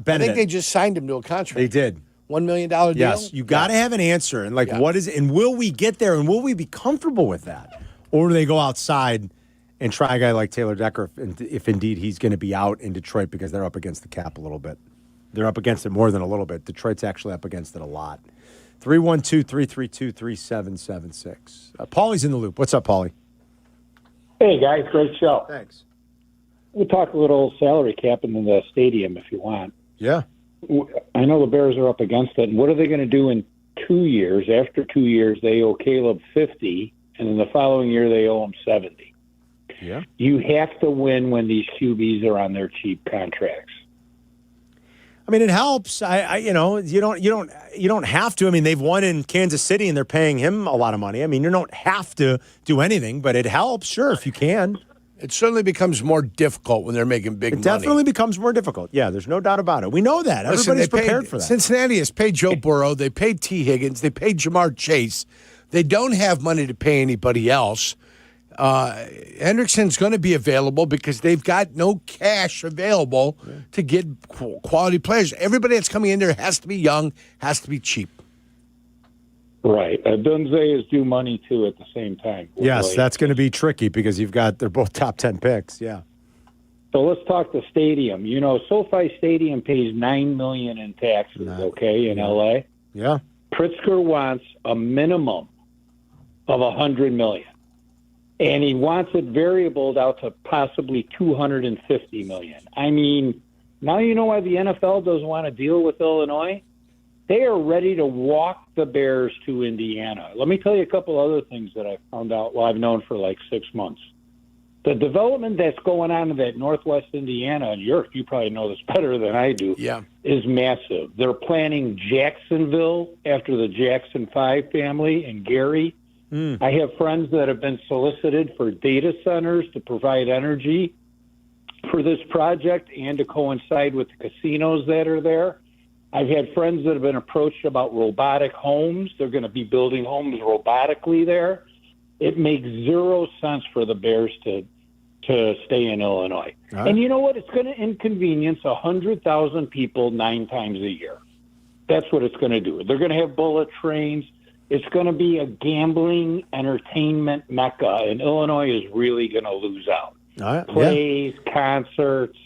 I think they just signed him to a contract. They did. $1 million deal? Yes. You got to have an answer. And what is it? And will we get there? And will we be comfortable with that? Or do they go outside and try a guy like Taylor Decker if indeed he's going to be out in Detroit because they're up against the cap a little bit? They're up against it more than a little bit. Detroit's actually up against it a lot. 312-332-3776. Paulie's in the loop. What's up, Paulie? Hey, guys. Great show. Thanks. We'll talk a little salary cap in the stadium if you want. Yeah. I know the Bears are up against it. And what are they going to do in 2 years? After 2 years, they owe Caleb 50, and then the following year they owe him 70. Yeah. You have to win when these QBs are on their cheap contracts. I mean, it helps. You don't have to. I mean, they've won in Kansas City and they're paying him a lot of money. I mean, you don't have to do anything, but it helps, sure, if you can. It certainly becomes more difficult when they're making big money. It definitely becomes more difficult. Yeah, there's no doubt about it. We know that. Everybody's prepared for that. Cincinnati has paid Joe Burrow. They paid T. Higgins. They paid Jamar Chase. They don't have money to pay anybody else. Hendrickson's going to be available because they've got no cash available to get quality players. Everybody that's coming in there has to be young, has to be cheap. Right. Dunze is due money, too, at the same time. Yes, that's going to be tricky because they're both top 10 picks, yeah. So let's talk the stadium. SoFi Stadium pays $9 million in taxes, in L.A.? Yeah. Pritzker wants a minimum of $100 million. And he wants it variabled out to possibly $250 million. I mean, now you know why the NFL doesn't want to deal with Illinois? They are ready to walk the Bears to Indiana. Let me tell you a couple other things that I found out. Well, I've known for like 6 months. The development that's going on in that Northwest Indiana, and you probably know this better than I do, is massive. They're planning Jacksonville after the Jackson 5 family and Gary. I have friends that have been solicited for data centers to provide energy for this project and to coincide with the casinos that are there. I've had friends that have been approached about robotic homes. They're going to be building homes robotically there. It makes zero sense for the Bears to stay in Illinois. Right. And you know what? It's going to inconvenience 100,000 people 9 times a year. That's what it's going to do. They're going to have bullet trains. It's going to be a gambling entertainment mecca, and Illinois is really going to lose out. Plays, concerts,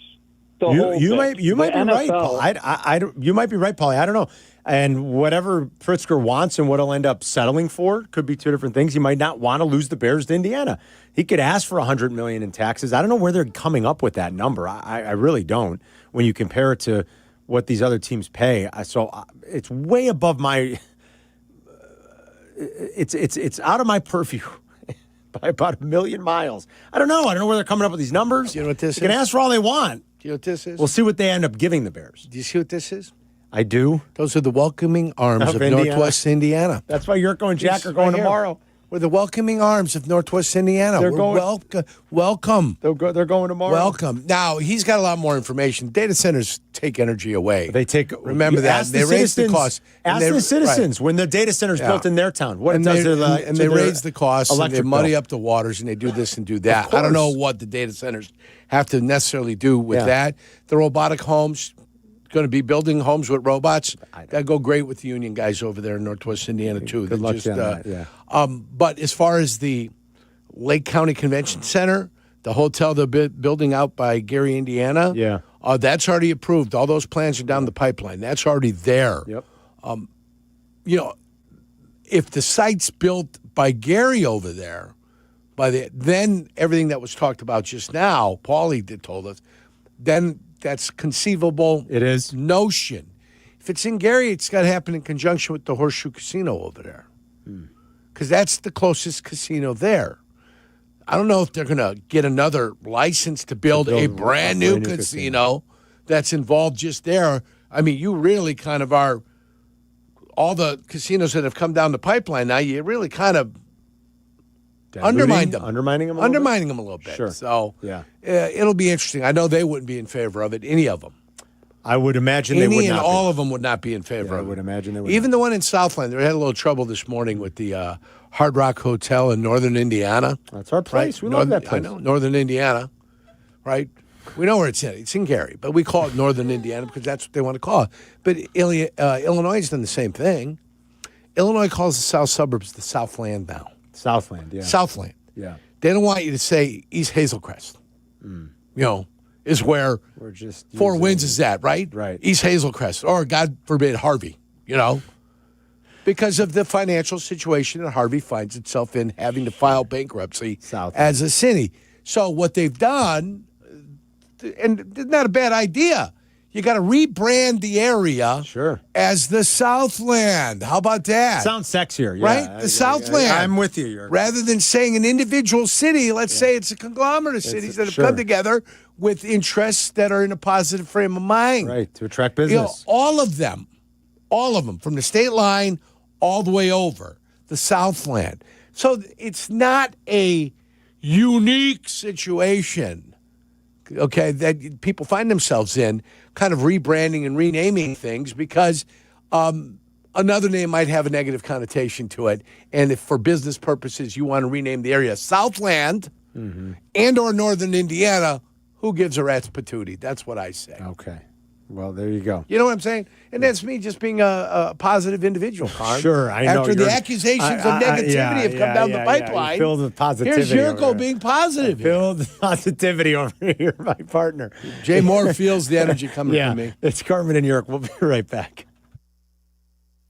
the whole You thing. might be right, Paul. You might be right, Paulie. I don't know. And whatever Pritzker wants and what he'll end up settling for could be two different things. He might not want to lose the Bears to Indiana. He could ask for $100 million in taxes. I don't know where they're coming up with that number. I really don't. When you compare it to what these other teams pay, so it's way above my. It's out of my purview by about 1 million miles. I don't know. I don't know where they're coming up with these numbers. You know what this They can ask for all they want. Do you know what this is? We'll see what they end up giving the Bears. Do you see what this is? I do. Those are the welcoming arms of Indiana. Northwest Indiana. That's why Yurko and Jack are going tomorrow. We're the welcoming arms of Northwest Indiana. We're welcome. They're going tomorrow. Welcome. Now, he's got a lot more information. Data centers take energy away. They take. Remember that. They raise the cost. Ask the citizens when the data center's built in their town. What it does to the and they raise the costs. And they muddy bill. up the waters, and they do this and do that. I don't know what the data centers have to necessarily do with that. The robotic homes. Going to be building homes with robots. That go great with the union guys over there in Northwest Indiana too. Good luck to that. Yeah. But as far as the Lake County Convention Center, the hotel they're building out by Gary, Indiana, that's already approved. All those plans are down the pipeline. That's already there. Yep. If the site's built by Gary over there, then everything that was talked about just now, Paulie told us, then that's conceivable. It is. Notion. If it's in Gary, it's got to happen in conjunction with the Horseshoe Casino over there. Because that's the closest casino there. I don't know if they're going to get another license to build a brand new casino that's involved just there. I mean, you really kind of are, all the casinos that have come down the pipeline now, you really kind of undermining them a little bit. Sure. So it'll be interesting. I know they wouldn't be in favor of it, any of them. I would imagine they would not. And all of them would not be in favor of it. I would imagine they would. Even the one in Southland, they had a little trouble this morning with the Hard Rock Hotel in Northern Indiana. That's our place. Right? We love that place. I know, Northern Indiana, right? We know where it's in. It's in Gary, but we call it Northern Indiana because that's what they want to call it. But Illinois has done the same thing. Illinois calls the South Suburbs the Southland now. Southland, yeah. Southland. Yeah. They don't want you to say East Hazelcrest. Is where we're just Four Winds is at, right? Right. East Hazelcrest, or God forbid, Harvey, because of the financial situation that Harvey finds itself in, having to file bankruptcy as a city. So what they've done, and it's not a bad idea, you got to rebrand the area as the Southland. How about that? Sounds sexier, yeah. Right? The Southland. I'm with you. Rather than saying an individual city, let's say it's a conglomerate of cities that have come together with interests that are in a positive frame of mind. Right, to attract business. All of them, from the state line all the way over, the Southland. So it's not a unique situation, okay, that people find themselves in, kind of rebranding and renaming things because another name might have a negative connotation to it. And if for business purposes you want to rename the area Southland and or Northern Indiana, who gives a rat's patootie? That's what I say. Okay. Well, there you go. You know what I'm saying? And that's me just being a positive individual, Carm. Sure, I know. After the accusations of negativity have come down the pipeline, filled with positivity. Here's Yurko being positive. Filled with positivity over here, my partner. Jay Moore feels the energy coming from me. It's Carmen and Yurko. We'll be right back.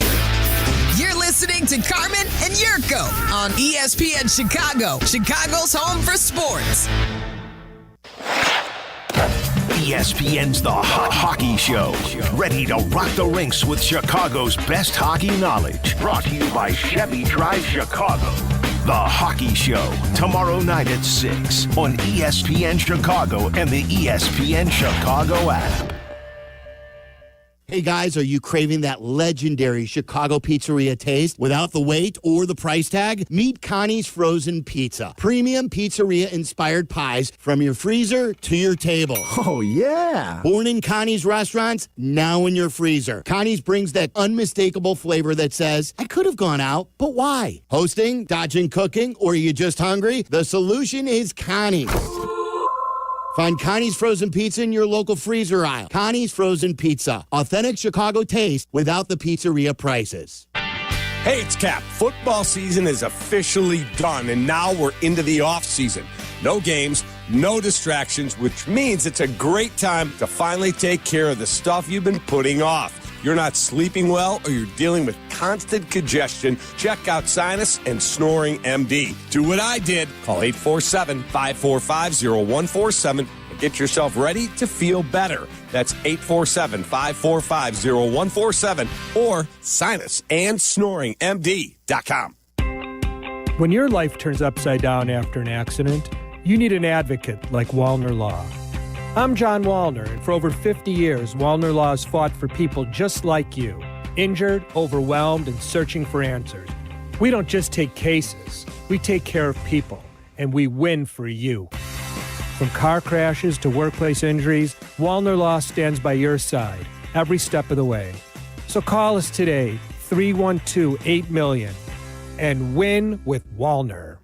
You're listening to Carmen and Yurko on ESPN Chicago, Chicago's home for sports. ESPN's The Hockey Show. Ready to rock the rinks with Chicago's best hockey knowledge. Brought to you by Chevy Drive Chicago. The Hockey Show, tomorrow night at 6 on ESPN Chicago and the ESPN Chicago app. Hey guys, are you craving that legendary Chicago pizzeria taste without the wait or the price tag? Meet Connie's Frozen Pizza. Premium pizzeria-inspired pies from your freezer to your table. Oh, yeah. Born in Connie's restaurants, now in your freezer. Connie's brings that unmistakable flavor that says, I could have gone out, but why? Hosting, dodging cooking, or are you just hungry? The solution is Connie's. Find Connie's Frozen Pizza in your local freezer aisle. Connie's Frozen Pizza. Authentic Chicago taste without the pizzeria prices. Hey, it's Kap. Football season is officially done, and now we're into the offseason. No games, no distractions, which means it's a great time to finally take care of the stuff you've been putting off. You're not sleeping well or you're dealing with constant congestion, check out Sinus and Snoring MD. Do what I did. Call 847-545-0147 and get yourself ready to feel better. That's 847-545-0147 or sinusandsnoringmd.com. When your life turns upside down after an accident, you need an advocate like Wallner Law. I'm John Wallner, and for over 50 years, Wallner Law has fought for people just like you, injured, overwhelmed, and searching for answers. We don't just take cases, we take care of people, and we win for you. From car crashes to workplace injuries, Wallner Law stands by your side every step of the way. So call us today, 312-8-MILLION, and win with Wallner.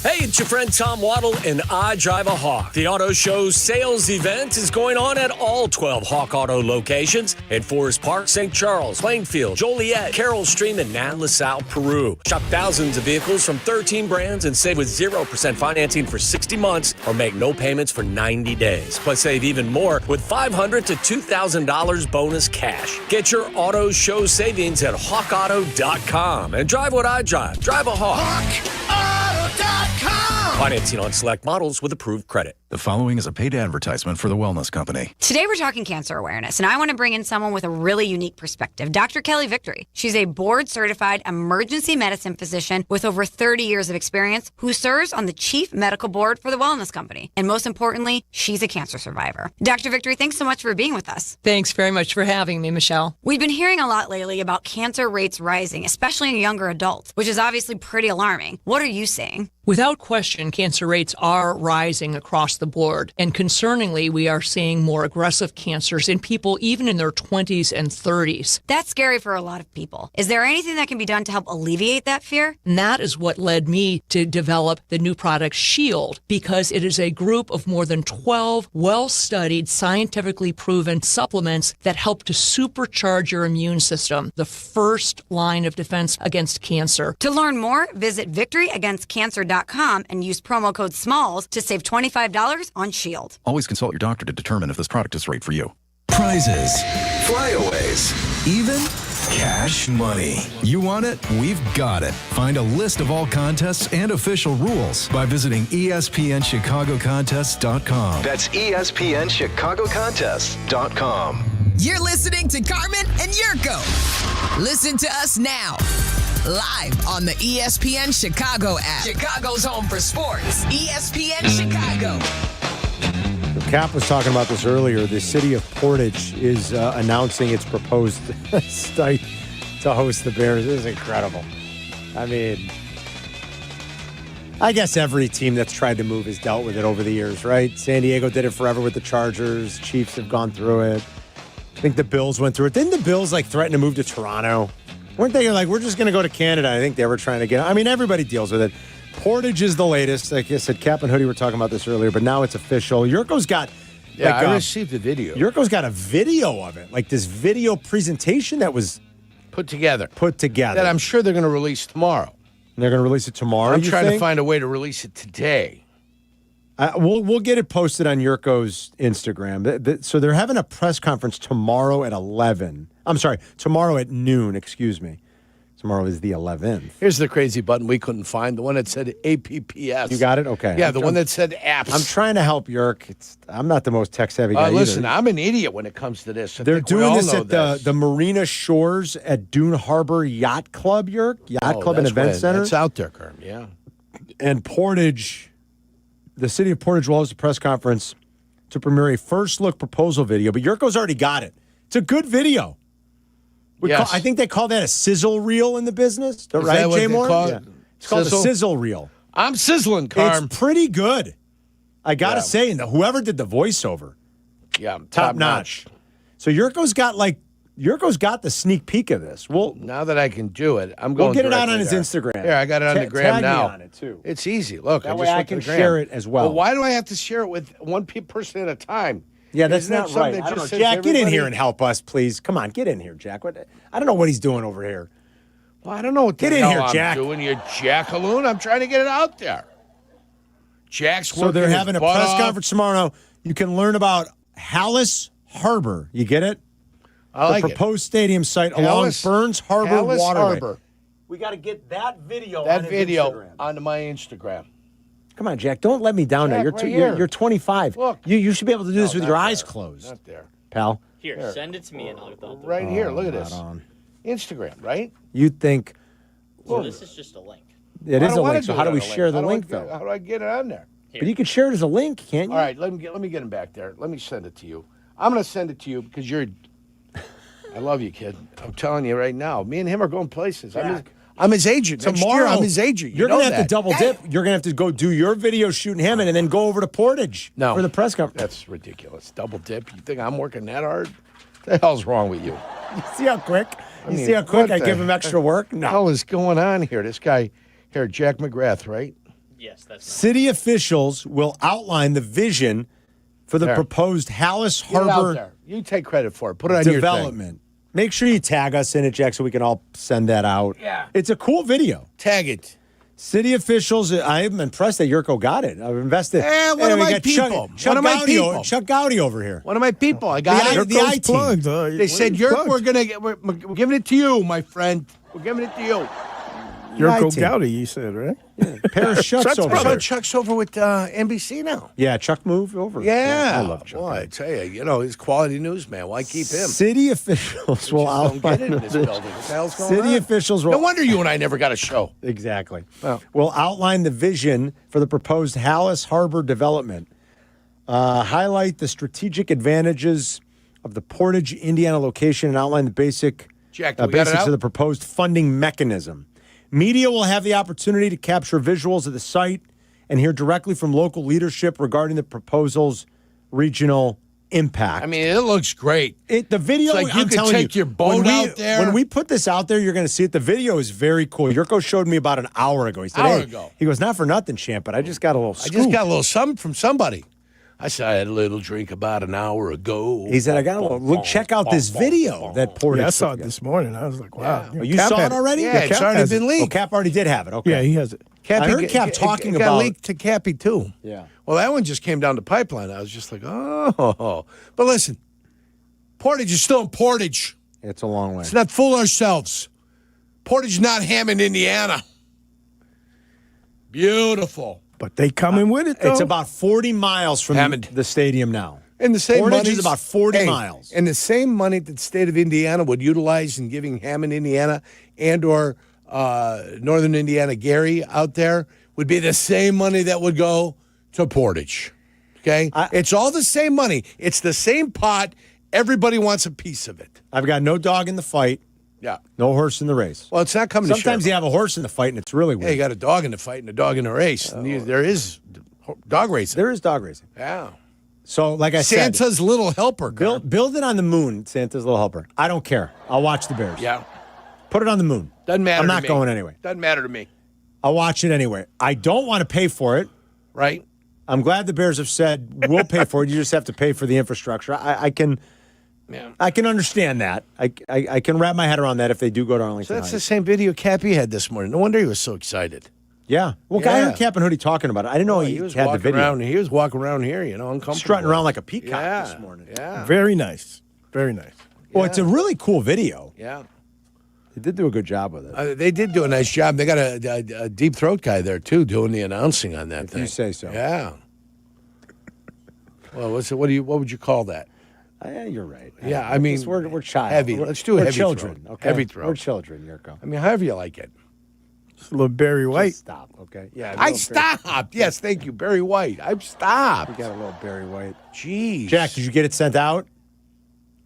Hey, it's your friend Tom Waddle, and I drive a Hawk. The Auto Show's sales event is going on at all 12 Hawk Auto locations in Forest Park, St. Charles, Plainfield, Joliet, Carroll Stream, and now LaSalle, Peru. Shop thousands of vehicles from 13 brands and save with 0% financing for 60 months or make no payments for 90 days. Plus, save even more with $500 to $2,000 bonus cash. Get your Auto Show savings at hawkauto.com and drive what I drive. Drive a Hawk. Financing on select models with approved credit. The following is a paid advertisement for the Wellness Company. Today we're talking cancer awareness, and I want to bring in someone with a really unique perspective, Dr. Kelly Victory. She's a board-certified emergency medicine physician with over 30 years of experience who serves on the chief medical board for the Wellness Company. And most importantly, she's a cancer survivor. Dr. Victory, thanks so much for being with us. Thanks very much for having me, Michelle. We've been hearing a lot lately about cancer rates rising, especially in younger adults, which is obviously pretty alarming. What are you seeing? Without question, cancer rates are rising across the board. And concerningly, we are seeing more aggressive cancers in people even in their 20s and 30s. That's scary for a lot of people. Is there anything that can be done to help alleviate that fear? And that is what led me to develop the new product Shield, because it is a group of more than 12 well-studied, scientifically proven supplements that help to supercharge your immune system, the first line of defense against cancer. To learn more, visit victoryagainstcancer.com and use promo code SMALLS to save $25 on Shield. Always consult your doctor to determine if this product is right for you. Prizes, flyaways, even cash money. You want it? We've got it. Find a list of all contests and official rules by visiting ESPNChicagoContests.com. That's ESPNChicagoContests.com. You're listening to Carmen and Jurko. Listen to us now. Live on the ESPN Chicago app. Chicago's home for sports. ESPN Chicago. Kap was talking about this earlier. The city of Portage is announcing its proposed site to host the Bears. This is incredible. I mean, I guess every team that's tried to move has dealt with it over the years, right? San Diego did it forever with the Chargers. Chiefs have gone through it. I think the Bills went through it. Didn't the Bills threaten to move to Toronto? Weren't they we're just going to go to Canada? I think they were trying to get. I mean, everybody deals with it. Portage is the latest. Like I said, Kap and Hoodie were talking about this earlier, but now it's official. Jurko's got. I received the video. Jurko's got a video of it, this video presentation that was put together. That I'm sure they're going to release tomorrow. And they're going to release it tomorrow. I'm trying to find a way to release it today. We'll get it posted on Jurko's Instagram. So they're having a press conference tomorrow at 11. I'm sorry, tomorrow at noon, excuse me. Tomorrow is the 11th. Here's the crazy button we couldn't find, the one that said APPS. You got it? Okay. Yeah, the one that said apps. I'm trying to help Jurk. I'm not the most tech-savvy guy listen, either. I'm an idiot when it comes to this. They're doing this at the Marina Shores at Dune Harbor Yacht Club, Jurk. Yacht Club and Event Center. That's out there, Carm, yeah. And Portage... The city of Portage will host a press conference to premiere a first-look proposal video, but Jurko's already got it. It's a good video. Yes. I think they call that a sizzle reel in the business, right, Jay Moore? Yeah. It's called a sizzle reel. I'm sizzling, Carm. It's pretty good. I got to say, and whoever did the voiceover, top notch. So Jurko's got the sneak peek of this. Well, now that I can do it, we'll get it out on his Instagram. Yeah, I got it on the gram now. Me on it too. It's easy. Look, that way I can share it as well. Well, why do I have to share it with one person at a time? Yeah, that's not right. I don't know. Jack, get in here and help us, please. Come on, get in here, Jack. I don't know what he's doing over here. Well, I don't know what the Get in hell here, I'm Jack. doing, you jackaloon. I'm trying to get it out there. Jack's working So they're his having a butt press off. conference tomorrow. You can learn about Hallis Harbor. You get it? I like the it. proposed stadium site Hallis- along Burns Harbor Hallis Waterway. Harbor. We got to get that video. That on his video Instagram. onto my Instagram. Come on, Jack. Don't let me down now. Jack, You're, right you're here. you're 25. Look. You should be able to do this with not your there. eyes closed, Not there. pal. Here, send it to me and I'll do it. Right here. Look at right this. on. Instagram, right? You'd think So this is just a link. it I is don't a wanna link. So do how it do on we a share the How do I link, get- though? How do I get it on there? But you can share it as a link, can't you? All right, let me get him back there. Let me send it to you. I'm going to send it to you because you're. I love you, kid. I'm telling you right now. Me and him are going places. I'm his agent. Next year, I'm his agent. You're going gonna to have to double dip. You're gonna have to go do your video shooting him and then go over to Portage for the press conference. That's ridiculous. Double dip. You think I'm working that hard? What the hell's wrong with you? You see how quick? I You mean, see how quick what I the give him extra work? What No. the hell is going on here? This guy, here, Jack McGrath, right? Yes, that's City officials will outline the vision for the There. proposed Hallis Get it out Harbor there. You take credit for it. Put it on your thing. development. Make sure you tag us in it, Jack, so we can all send that out. Yeah. It's a cool video. Tag it. City officials, I'm impressed that Yurko got it. I've invested. One of we my got people. Chuck One of my Gowdy people. Chuck Gowdy over here. One of my people. I got it. The IT. plugged. They said, Yerk, we're giving it to you, my friend. We're giving it to you. Yurko IT. Gowdy, you said, right? Pair of Chucks over Brother here. Chuck's over with NBC now. Yeah, Chuck moved over. Yeah. I love Chuck. Boy, I tell you, he's quality news, man. Why keep him? City officials will Don't get outline it in this building. What the hell's going on? City officials will No wonder you and I never got a show. Exactly. Oh. Will outline the vision for the proposed Hallis Harbor development. Highlight the strategic advantages of the Portage, Indiana location, and outline the basics we got it out? of the proposed funding mechanism. Media will have the opportunity to capture visuals of the site and hear directly from local leadership regarding the proposal's regional impact. I mean, it looks great. The video, It's like you I'm could telling take you, your boat when we- out there. When we put this out there, you're going to see it. The video is very cool. Yurko showed me about an hour ago. He said, Hour "Hey," ago. he goes, "Not for nothing, champ, but I just got a little I scoop." just got a little something from somebody. I said I had a little drink about an hour ago. He said, "I got a little look. Check out this video that Portage." Yeah, I saw it put this morning. I was like, wow. together. Oh, you Cap saw had it already? Yeah, it's Cap already has been it. leaked. Oh, Cap already did have it. Okay. Yeah, he has it. I heard Cap talking it got about leaked to Cappy too. Yeah. Well, that one just came down the pipeline. I was just like, oh. But listen, Portage is still in Portage. It's a long way. Let's not fool ourselves. Portage, not Hammond, Indiana. Beautiful. But they coming with it, though. It's about 40 miles from Hammond. the stadium now. And the same Portage money is about 40 miles. And the same money that the state of Indiana would utilize in giving Hammond, Indiana, and or Northern Indiana, Gary out there, would be the same money that would go to Portage. Okay? It's all the same money. It's the same pot. Everybody wants a piece of it. I've got no dog in the fight. Yeah. No horse in the race. Well, it's not coming Sometimes to you have a horse in the fight, and it's really weird. Yeah, you got a dog in the fight and a dog in the race. And there is dog racing. There is dog racing. Yeah. So, like I said, Santa's little helper. build it on the moon, Santa's little helper. I don't care. I'll watch the Bears. Yeah. Put it on the moon. Doesn't matter I'm to not me. going anyway. Doesn't matter to me. I'll watch it anyway. I don't want to pay for it. Right? I'm glad the Bears have said we'll pay for it. You just have to pay for the infrastructure. I can understand that. I can wrap my head around that if they do go to Arlington So that's the Heights. same video Cappy had this morning. No wonder he was so excited. Yeah. Well, I heard Cap and Hoodie talking about it. I didn't know he was had the walking video. around. He was walking around here, uncomfortable. Strutting around like a peacock Yeah. this morning. Yeah. Very nice. Very nice. Well, it's a really cool video. Yeah. They did do a good job with it. They did do a nice job. They got a deep throat guy there, too, doing the announcing on that If thing. you say so. Yeah. Well, what would you call that? Yeah, you're right. Yeah, I mean, we're child. heavy. Let's do a we're heavy children. throat. Okay? Heavy throat. We're children, Yurko. I mean, however you like it. Just a little Barry White. Just stop, okay? Yeah. I stopped. Yes, thank you, Barry White. I've stopped. We got a little Barry White. Jeez. Jack, did you get it sent out?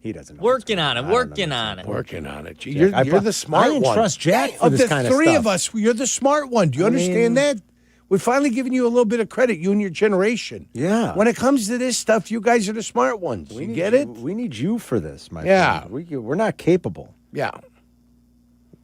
He doesn't know. Working on it. Working on it. Working on it. Gee, Jack, you're the smart I didn't one. trust Jack for Of this the kind of three stuff. of us, you're the smart one. Do you understand that? We're finally giving you a little bit of credit, you and your generation. Yeah. When it comes to this stuff, you guys are the smart ones. You get it? We need you for this, my Yeah. friend. We're not capable. Yeah.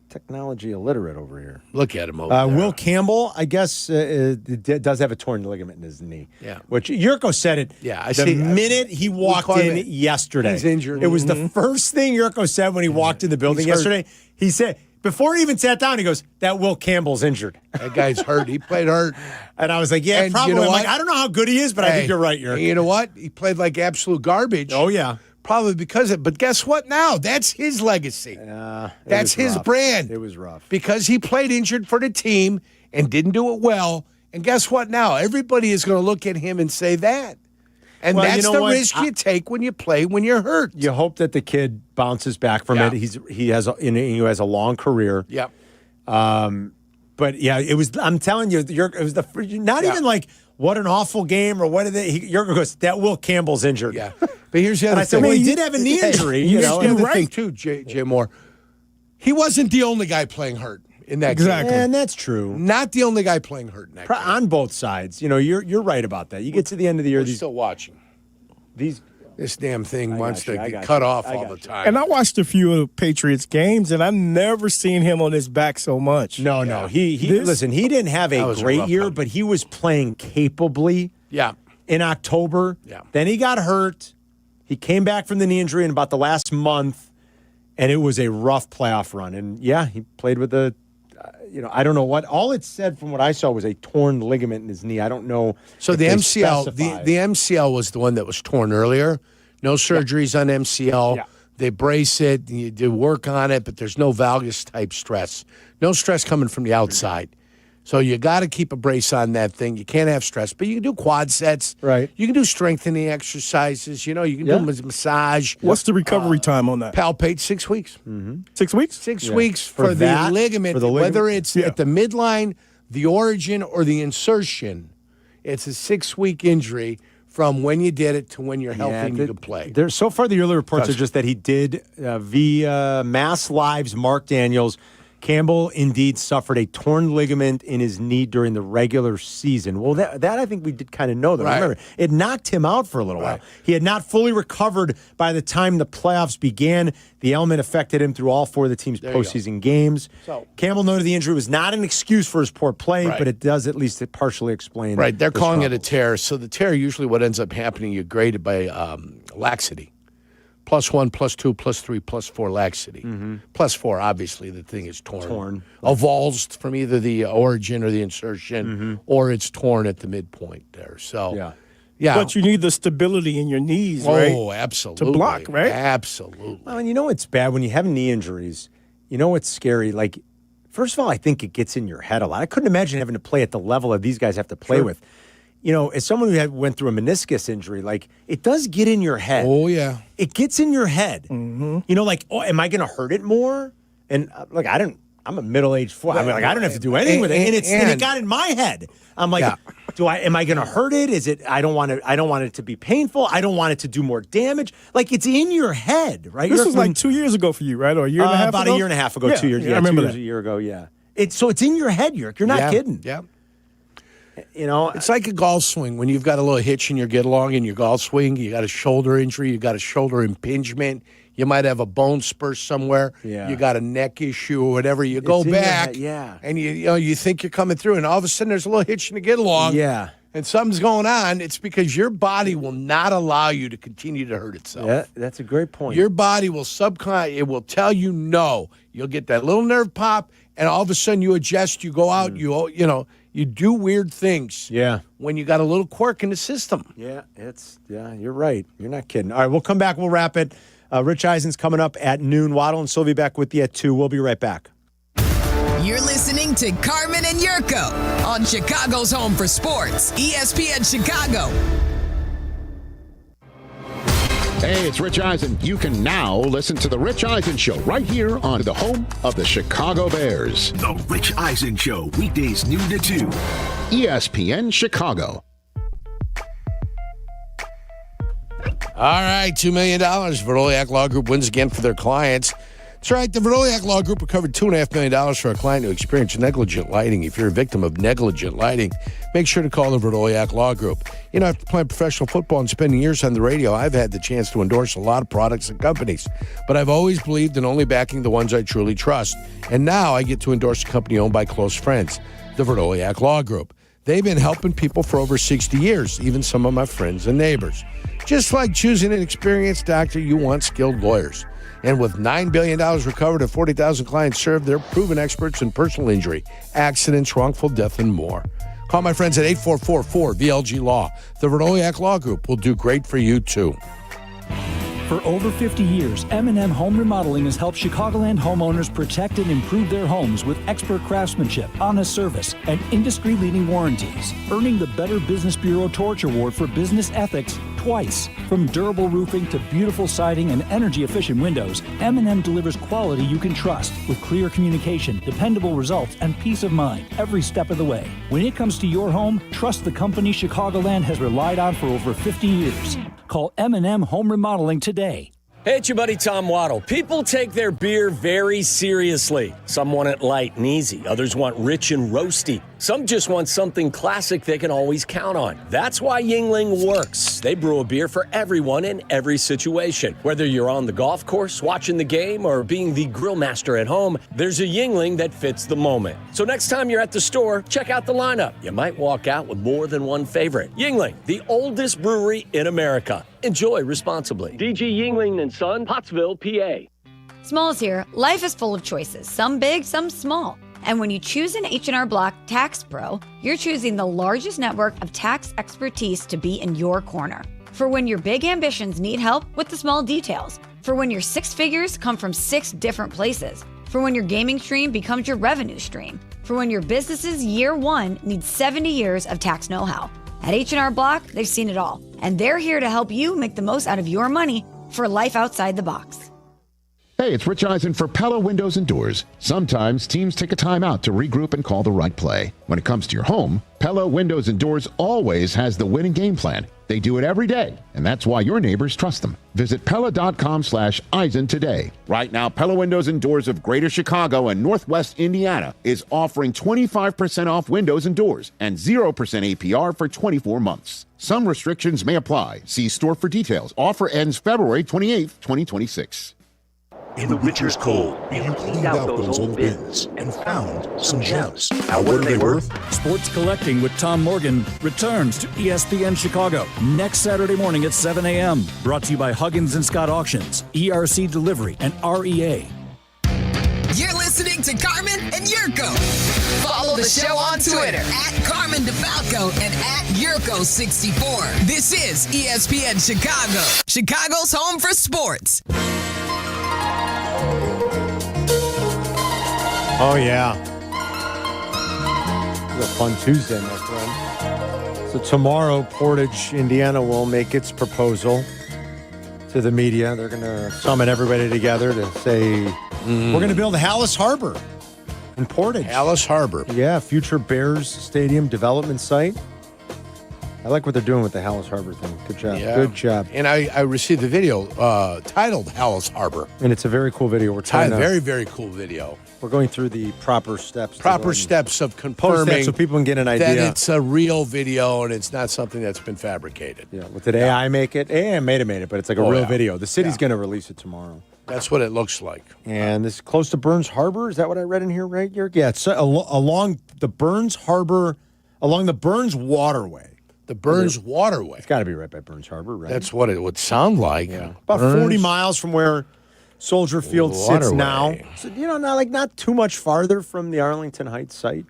Technology illiterate over here. Look at him over there. Will Campbell, I guess, does have a torn ligament in his knee. Yeah. Which Yurko said it. Yeah, I the see. minute he walked caught in him. yesterday. He's injured. It was the first thing Yurko said when he walked in the building He's hurt. yesterday. He said, before he even sat down, he goes, that Will Campbell's injured. That guy's hurt. He played hurt. And I was like, yeah, And probably. you know I'm what? like, I don't know how good he is, but I think you're right, Yerk. You know what? He played like absolute garbage. Oh, yeah. Probably because of it. But guess what now? That's his legacy. That's his brand. It was rough. Because he played injured for the team and didn't do it well. And guess what now? Everybody is going to look at him and say that. And Well, that's you know the what? risk you take when you play when you're hurt. You hope that the kid bounces back from it. He has a long career. Yep. But yeah, it was. I'm telling you, it was not even like what an awful game or what did they? Yerker goes, that Will Campbell's injured. Yeah. But here's the other and I thing. said, well, he did have a knee injury. Here's You know, the other right. thing too, Jay Moore. He wasn't the only guy playing hurt in that Exactly. game. And that's true. Not the only guy playing hurt in that game. On both sides. You know, you're right about that. You get to the end of the year, We're still watching. This damn thing wants to get cut off all the time. And I watched a few of the Patriots games, and I've never seen him on his back so much. No. He listen, he didn't have a great year, but he was playing capably. Yeah. In October. Yeah. Then he got hurt. He came back from the knee injury in about the last month, and it was a rough playoff run. And yeah, he played with I don't know what. All it said from what I saw was a torn ligament in his knee. I don't know. So if the they MCL, specified. the MCL was the one that was torn earlier. No surgeries on MCL. Yeah. They brace it. You do work on it, but there's no valgus type stress. No stress coming from the outside. So you got to keep a brace on that thing. You can't have stress, but you can do quad sets. Right. You can do strengthening exercises. You can do massage. What's the recovery time on that? Palpate 6 weeks. 6 weeks? 6 weeks For for, that? the ligament, For the ligament? whether it's at the midline, the origin, or the insertion. It's a 6-week injury from when you did it to when you're healthy and you can play. There's so far the early reports are just that he did via Mass Live's Mark Daniels. Campbell indeed suffered a torn ligament in his knee during the regular season. Well, that I think we did kind of know that. Right. Remember, it knocked him out for a little while. He had not fully recovered by the time the playoffs began. The ailment affected him through all 4 of the team's postseason games. So- Campbell noted the injury was not an excuse for his poor play, Right. but it does at least partially explain. Right, they're the calling it a struggles. tear. So the tear, usually what ends up happening, you're graded by laxity. +1, +2, +3, +4 laxity. +4, obviously, the thing is torn. Avulsed from either the origin or the insertion, or it's torn at the midpoint there. So, yeah. But you need the stability in your knees, right? Oh, absolutely. To block, right? Absolutely. Well, and you know what's bad when you have knee injuries? You know what's scary? Like, first of all, I think it gets in your head a lot. I couldn't imagine having to play at the level that these guys have to play with. You know, as someone who went through a meniscus injury, like, it does get in your head. Oh, yeah. It gets in your head. Mm-hmm. You know, like, am I going to hurt it more? And, look, I'm a middle-aged fool. I don't have to do anything with it. And it got in my head. I'm like, am I going to hurt it? Is it, I don't want it to be painful. I don't want it to do more damage. Like, it's in your head, right? This was like 2 years ago for you, right? Or a year and a half about ago? a year and a half ago, 2 years. I remember 2 years, that. a year ago, yeah. So it's in your head, Yerk. You're not kidding. Yeah. You know, It's like a golf swing. When you've got a little hitch in your get along in your golf swing, you got a shoulder injury, you got a shoulder impingement, you might have a bone spur somewhere, Yeah. you got a neck issue or whatever. You go in your back, head, yeah. and you think you're coming through, and all of a sudden there's a little hitch in the get along. Yeah. And something's going on. It's because your body will not allow you to continue to hurt itself. Yeah, that's a great point. Your body will it will tell you no. You'll get that little nerve pop, and all of a sudden you adjust, you go out, you do weird things. Yeah. When you got a little quirk in the system. Yeah, you're right. You're not kidding. All right, we'll come back. We'll wrap it. Rich Eisen's coming up at noon. Waddle and Silvy back with you at 2. We'll be right back. You're listening to Carmen and Jurko on Chicago's Home for Sports, ESPN Chicago. Hey, it's Rich Eisen. You can now listen to The Rich Eisen Show right here on the home of the Chicago Bears. The Rich Eisen Show, weekdays noon to 2. ESPN Chicago. All right, $2 million. Verdoliak Law Group wins again for their clients. That's right. The Verdoliak Law Group recovered $2.5 million for a client who experienced negligent lighting. If you're a victim of negligent lighting, make sure to call the Verdoliak Law Group. You know, after playing professional football and spending years on the radio, I've had the chance to endorse a lot of products and companies. But I've always believed in only backing the ones I truly trust. And now I get to endorse a company owned by close friends, the Verdoliak Law Group. They've been helping people for over 60 years, even some of my friends and neighbors. Just like choosing an experienced doctor, you want skilled lawyers. And with $9 billion recovered and 40,000 clients served, they're proven experts in personal injury, accidents, wrongful death, and more. Call my friends at 844-4VLG-LAW. The Vernoyak Law Group will do great for you, too. For over 50 years, M&M Home Remodeling has helped Chicagoland homeowners protect and improve their homes with expert craftsmanship, honest service, and industry-leading warranties, earning the Better Business Bureau Torch Award for business ethics twice. From durable roofing to beautiful siding and energy-efficient windows, M&M delivers quality you can trust with clear communication, dependable results, and peace of mind every step of the way. When it comes to your home, trust the company Chicagoland has relied on for over 50 years. Call M&M Home Remodeling today. Hey, it's your buddy Tom Waddle. People take their beer very seriously. Some want it light and easy. Others want rich and roasty. Some just want something classic they can always count on. That's why Yuengling works. They brew a beer for everyone in every situation. Whether you're on the golf course, watching the game, or being the grill master at home, there's a Yuengling that fits the moment. So next time you're at the store, check out the lineup. You might walk out with more than one favorite. Yuengling, the oldest brewery in America. Enjoy responsibly. DG Yuengling & Son, Pottsville, PA. Smalls here. Life is full of choices, some big, some small. And when you choose an H&R Block Tax Pro, you're choosing the largest network of tax expertise to be in your corner. For when your big ambitions need help with the small details. For when your six figures come from 6 different places. For when your gaming stream becomes your revenue stream. For when your business's year one needs 70 years of tax know-how. At H&R Block, they've seen it all. And they're here to help you make the most out of your money for life outside the box. Hey, it's Rich Eisen for Pella Windows and Doors. Sometimes teams take a time out to regroup and call the right play. When it comes to your home, Pella Windows and Doors always has the winning game plan. They do it every day, and that's why your neighbors trust them. Visit Pella.com/Eisen today. Right now, Pella Windows and Doors of Greater Chicago and Northwest Indiana is offering 25% off windows and doors and 0% APR for 24 months. Some restrictions may apply. See store for details. Offer ends February 28th, 2026. In the winter's cold, you cleaned out those old bins and found some gems. Now, what are they worth? Sports Collecting with Tom Morgan returns to ESPN Chicago next Saturday morning at 7 a.m. Brought to you by Huggins & Scott Auctions, ERC Delivery, and REA. You're listening to Carmen and Jurko. Follow the show on Twitter at Carmen DeFalco and at Jurko64. This is ESPN Chicago, Chicago's home for sports. Oh, yeah. It's a fun Tuesday, my friend. So tomorrow, Portage, Indiana will make its proposal to the media. They're going to summon everybody together to say, we're going to build Hallis Harbor in Portage. Hallis Harbor. Yeah, future Bears Stadium development site. I like what they're doing with the Hallis Harbor thing. Good job. Yeah. Good job. And I received the video titled Hallis Harbor. And it's a very cool video. We're trying to, very, very cool video. We're going through the proper steps. Proper steps of confirming so people can get an idea. that it's a real video and it's not something that's been fabricated. Yeah. Well, did AI make it? AI made it, but it's like a real video. The city's going to release it tomorrow. That's what it looks like. And this is close to Burns Harbor. Is that what I read in here, right? Yeah, it's along the Burns Harbor, along the Burns Waterway. The Burns Waterway. It's got to be right by Burns Harbor, right? That's what it would sound like. Yeah. About 40 miles from where Soldier Field sits now. So, not too much farther from the Arlington Heights site.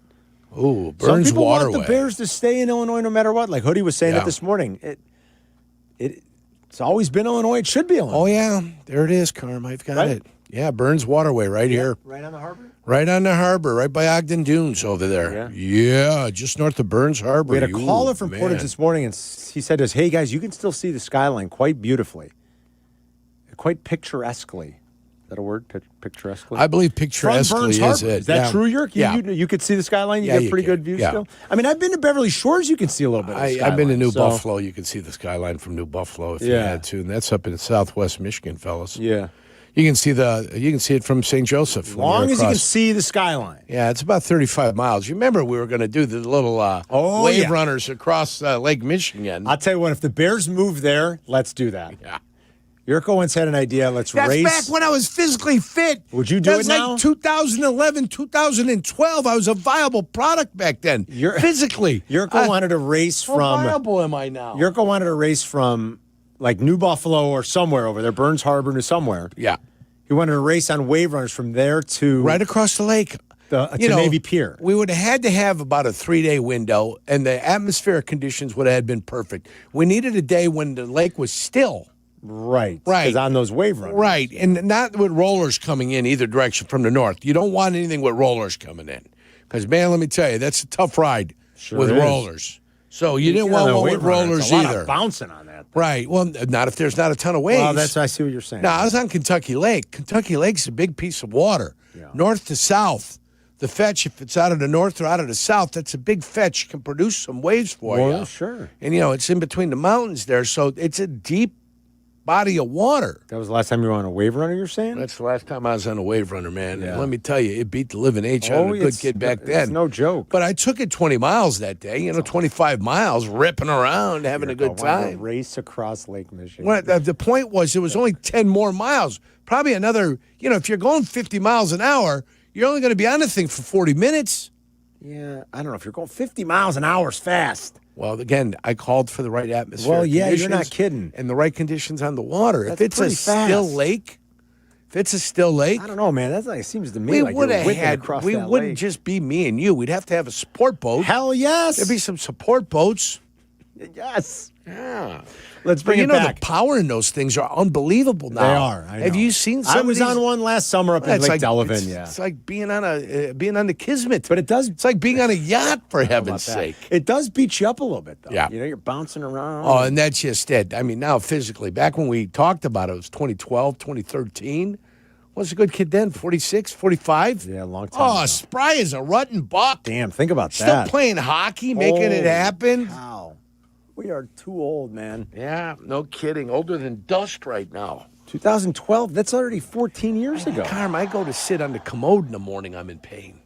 Ooh, Burns Some people Waterway. want the Bears to stay in Illinois no matter what. Like Hoodie was saying it this morning. It's always been Illinois. It should be Illinois. Oh, yeah. There it is, Carm. I've got it. Yeah, Burns Waterway right here. Right on the harbor? Right on the harbor, right by Ogden Dunes over there. Yeah, just north of Burns Harbor. We had a caller from Portage this morning, and he said to us, hey, guys, you can still see the skyline quite beautifully. Quite picturesquely. Is that a word? Picturesquely? I believe picturesquely is it. Is that true, Yerk? You could see the skyline? You get pretty good view still? I mean, I've been to Beverly Shores. You can see a little bit of the skyline. I've been to New Buffalo. You can see the skyline from New Buffalo if you had to. And that's up in southwest Michigan, fellas. Yeah. You can see it from St. Joseph. As long as you can see the skyline. Yeah, it's about 35 miles. You remember we were going to do the little wave runners across Lake Michigan. I'll tell you what, if the Bears move there, let's do that. Yeah. Yurko once had an idea. Let's That's race. back when I was physically fit. Would you do That's it now? like 2011, 2012. I was a viable product back then. Physically. Yurko wanted to race How from. viable am I now? Yurko wanted to race from like New Buffalo or somewhere over there, Burns Harbor to somewhere. Yeah. He wanted to race on wave runners from there to right across the lake. To Navy Pier. We would have had to have about a 3-day window, and the atmospheric conditions would have been perfect. We needed a day when the lake was still. Right. Right. Because on those wave runners. Right. And not with rollers coming in either direction from the north. You don't want anything with rollers coming in. Because, man, let me tell you, that's a tough ride with is. rollers. So you didn't want one with rollers a lot either. Of bouncing on that. Right. Well, not if there's not a ton of waves. Well, I see what you're saying. No, I was on Kentucky Lake. Kentucky Lake's a big piece of water. North to south. The fetch, if it's out of the north or out of the south, that's a big fetch. Can produce some waves for you. Well, sure. And, it's in between the mountains there, so it's a deep body of water. That was the last time you were on a wave runner, you're saying? That's the last time I was on a wave runner, man. Yeah. And let me tell you, it beat the living H out of a good kid back then. It's no joke. But I took it 20 miles that day, 25 miles, ripping around, having a good time. Race across Lake Michigan. Well, the point was, it was only 10 more miles. Probably another, if you're going 50 miles an hour, you're only going to be on the thing for 40 minutes. Yeah, I don't know. If you're going 50 miles an hour is fast. Well, again, I called for the right atmosphere. Well, yeah, you're not kidding. And the right conditions on the water. That's if it's a pretty still fast. lake, I don't know, man. That's like, it seems to me we like would you're have whipping had. across We that wouldn't lake. just be me and you. We'd have to have a support boat. Hell yes. There'd be some support boats. Yes. Yeah. Let's bring But it back. The power in those things are unbelievable now. They are. I Have know. you seen some I of was these? on one last summer up in It's Lake like, Delavan, yeah. It's like being on the Kismet. But it does. It's like being on a yacht, for heaven's about that. sake. It does beat you up a little bit, though. Yeah. You're bouncing around. Oh, and that's just it. I mean, now physically, back when we talked about it was 2012, 2013. Was a good kid then, 46, 45? Yeah, a long time Oh, ago. spry as a rutting buck. Damn, think about Still that. playing hockey, making it Holy happen. cow. We are too old, man. Yeah, no kidding. Older than dust right now. 2012, that's already 14 years ago. Carm, I go to sit on the commode in the morning, I'm in pain.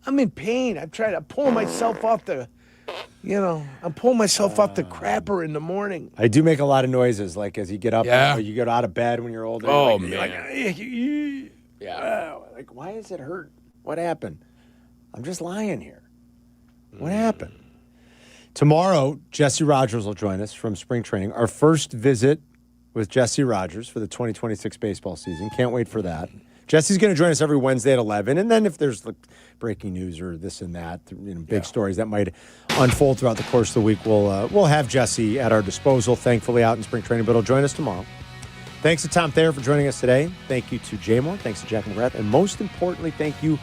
I'm in pain. I'm pulling myself off the, I'm pulling myself off the crapper in the morning. I do make a lot of noises, like as you get up, Yeah. or you get out of bed when you're older. Oh, you're like, man. yeah. Like, why does it hurt? What happened? I'm just lying here. What happened? Tomorrow, Jesse Rogers will join us from spring training. Our first visit with Jesse Rogers for the 2026 baseball season. Can't wait for that. Jesse's going to join us every Wednesday at 11. And then if there's like breaking news or this and that, big stories that might unfold throughout the course of the week, we'll have Jesse at our disposal, thankfully out in spring training, but he'll join us tomorrow. Thanks to Tom Thayer for joining us today. Thank you to Jay Moore. Thanks to Jack McGrath. And most importantly, thank you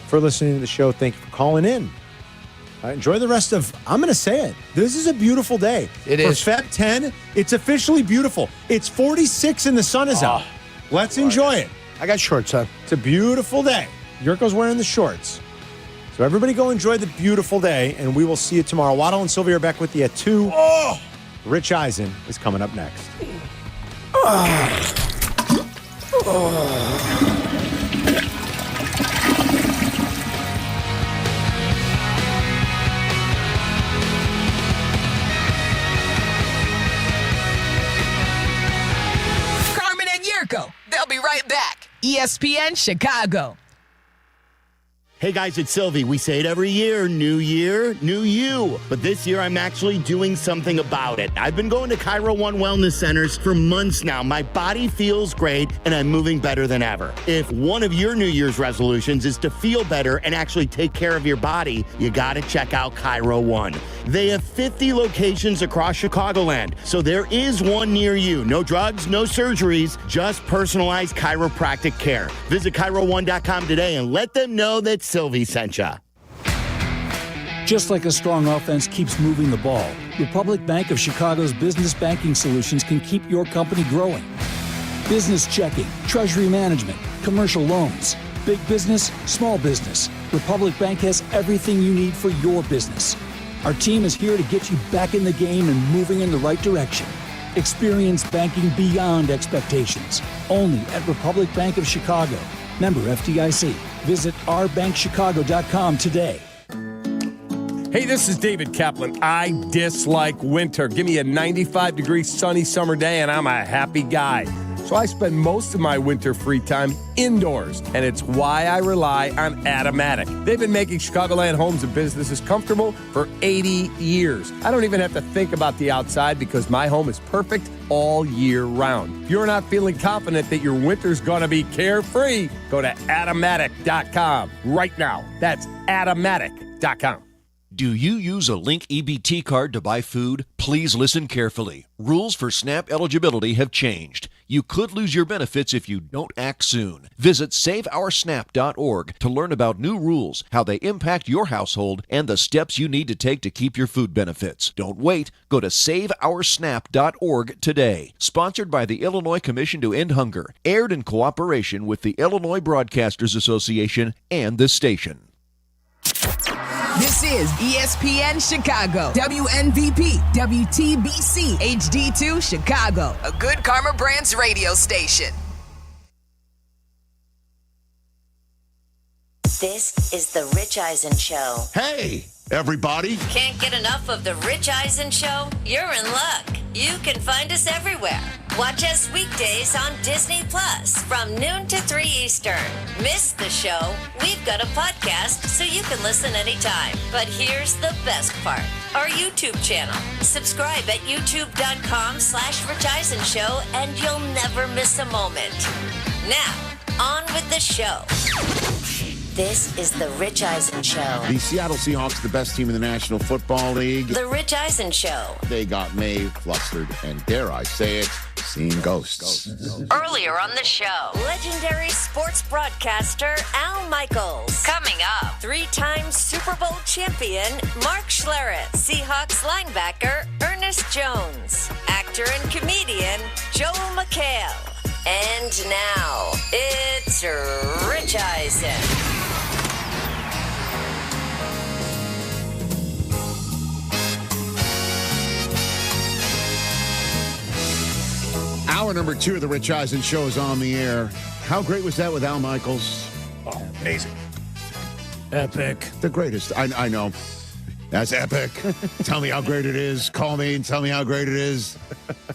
for listening to the show. Thank you for calling in. Enjoy the rest of, I'm going to say it, this is a beautiful day. It for is. Feb 10, it's officially beautiful. It's 46 and the sun is out. Let's enjoy it. I got shorts on. It's a beautiful day. Yurko's wearing the shorts. So everybody go enjoy the beautiful day, and we will see you tomorrow. Waddle and Silvy are back with you at 2. Rich Eisen is coming up next. Carmen and Yurko, they'll be right back. ESPN Chicago. Hey guys, it's Silvy. We say it every year, new you. But this year I'm actually doing something about it. I've been going to Cairo One Wellness Centers for months now. My body feels great and I'm moving better than ever. If one of your New Year's resolutions is to feel better and actually take care of your body, you gotta check out Cairo One. They have 50 locations across Chicagoland, so there is one near you. No drugs, no surgeries, just personalized chiropractic care. Visit CairoOne.com today and let them know that Silvy sent ya. Just like a strong offense keeps moving the ball, Republic Bank of Chicago's business banking solutions can keep your company growing. Business checking, treasury management, commercial loans, big business, small business. Republic Bank has everything you need for your business. Our team is here to get you back in the game and moving in the right direction. Experience banking beyond expectations. Only at Republic Bank of Chicago. Member FDIC. Visit ourbankchicago.com today. Hey, this is David Kaplan. I dislike winter. Give me a 95-degree sunny summer day and I'm a happy guy. So I spend most of my winter free time indoors, and it's why I rely on Automatic. They've been making Chicagoland homes and businesses comfortable for 80 years. I don't even have to think about the outside because my home is perfect all year round. If you're not feeling confident that your winter's going to be carefree, go to Automatic.com right now. That's Automatic.com. Do you use a Link EBT card to buy food? Please listen carefully. Rules for SNAP eligibility have changed. You could lose your benefits if you don't act soon. Visit SaveOurSNAP.org to learn about new rules, how they impact your household, and the steps you need to take to keep your food benefits. Don't wait. Go to SaveOurSNAP.org today. Sponsored by the Illinois Commission to End Hunger. Aired in cooperation with the Illinois Broadcasters Association and this station. This is ESPN Chicago, WNVP, WTBC, HD2 Chicago, a Good Karma Brands radio station. This is the Rich Eisen Show. Hey, everybody. Can't get enough of the Rich Eisen Show? You're in luck. You can find us everywhere. Watch us weekdays on Disney Plus from noon to 3 Eastern. Miss the show? We've got a podcast so you can listen anytime. But here's the best part. Our YouTube channel. Subscribe at youtube.com/Rich Eisen Show and you'll never miss a moment. Now, on with the show. This is the Rich Eisen Show. The Seattle Seahawks, the best team in the National Football League. The Rich Eisen Show. They got May flustered and, dare I say it, seeing ghosts. Earlier on the show, legendary sports broadcaster Al Michaels. Coming up, 3-time Super Bowl champion Mark Schlereth. Seahawks linebacker Ernest Jones. Actor and comedian Joel McHale. And now, it's Rich Eisen. Hour number 2 of the Rich Eisen Show is on the air. How great was that with Al Michaels? Oh, amazing. Epic. The greatest. I know. That's epic. Tell me how great it is. Call me and tell me how great it is.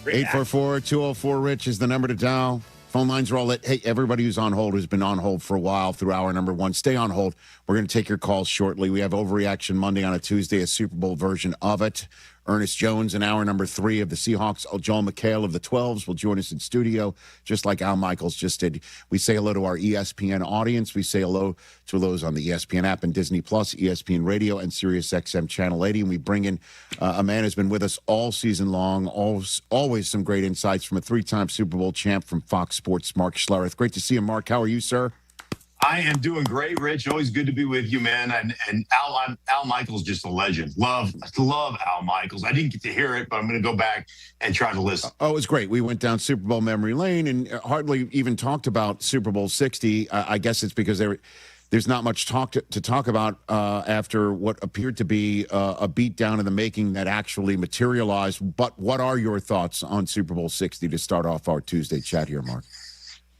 844-204-RICH is the number to dial. Phone lines are all lit. Hey, everybody who's on hold, who's been on hold for a while through hour number 1, stay on hold. We're going to take your calls shortly. We have Overreaction Monday on a Tuesday, a Super Bowl version of it. Ernest Jones in hour number 3 of the Seahawks. Joel McHale of the 12s will join us in studio, just like Al Michaels just did. We say hello to our ESPN audience. We say hello to those on the ESPN app and Disney Plus, ESPN Radio, and Sirius XM Channel 80. And we bring in a man who's been with us all season long. Always some great insights from a 3-time Super Bowl champ from Fox Sports, Mark Schlereth. Great to see you, Mark. How are you, sir? I am doing great, Rich. Always good to be with you, man. And Al Michaels just a legend. Love Al Michaels. I didn't get to hear it, but I'm going to go back and try to listen. Oh, it was great. We went down Super Bowl memory lane and hardly even talked about Super Bowl 60. I guess it's because there's not much to talk about after what appeared to be a beatdown in the making that actually materialized. But what are your thoughts on Super Bowl 60 to start off our Tuesday chat here, Mark?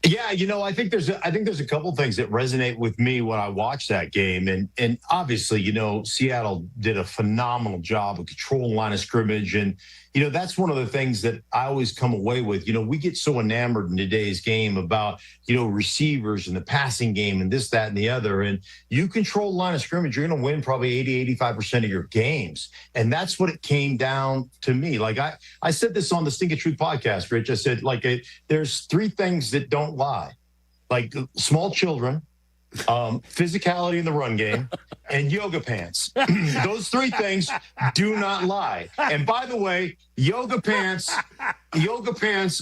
Yeah, I think there's a couple things that resonate with me when I watch that game, and obviously, Seattle did a phenomenal job of controlling line of scrimmage, and that's one of the things that I always come away with. We get so enamored in today's game about receivers and the passing game and this, that, and the other, and you control line of scrimmage, you're going to win probably 80-85% of your games, and that's what it came down to me. Like I said this on the Stink of Truth podcast, Rich. I said there's 3 things that don't lie, like small children, physicality in the run game, and yoga pants. Those 3 things do not lie. And by the way, yoga pants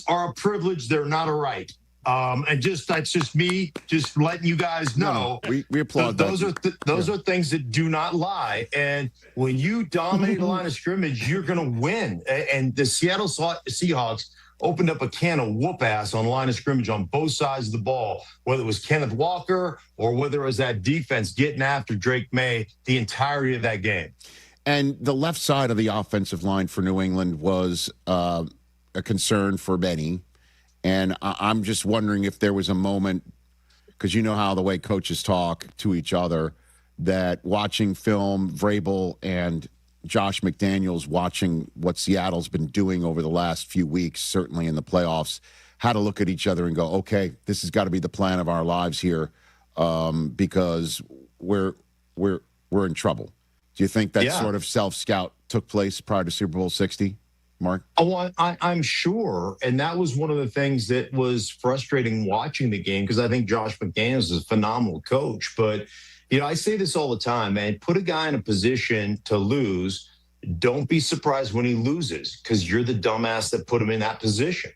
are a privilege. They're not a right. And that's just me just letting you guys know. No, we applaud those are things that do not lie. And when you dominate a line of scrimmage, you're going to win. And the Seattle Seahawks opened up a can of whoop-ass on line of scrimmage on both sides of the ball, whether it was Kenneth Walker or whether it was that defense getting after Drake May the entirety of that game. And the left side of the offensive line for New England was a concern for many. And I'm just wondering if there was a moment, because you know how the way coaches talk to each other, that watching film, Vrabel and Josh McDaniels watching what Seattle's been doing over the last few weeks, certainly in the playoffs, had to look at each other and go, okay, this has got to be the plan of our lives here, because we're in trouble. Do you think that sort of self-scout took place prior to Super Bowl 60, Mark? Oh, I'm sure. And that was one of the things that was frustrating watching the game, because I think Josh McDaniels is a phenomenal coach. But, I say this all the time, man. Put a guy in a position to lose. Don't be surprised when he loses, because you're the dumbass that put him in that position.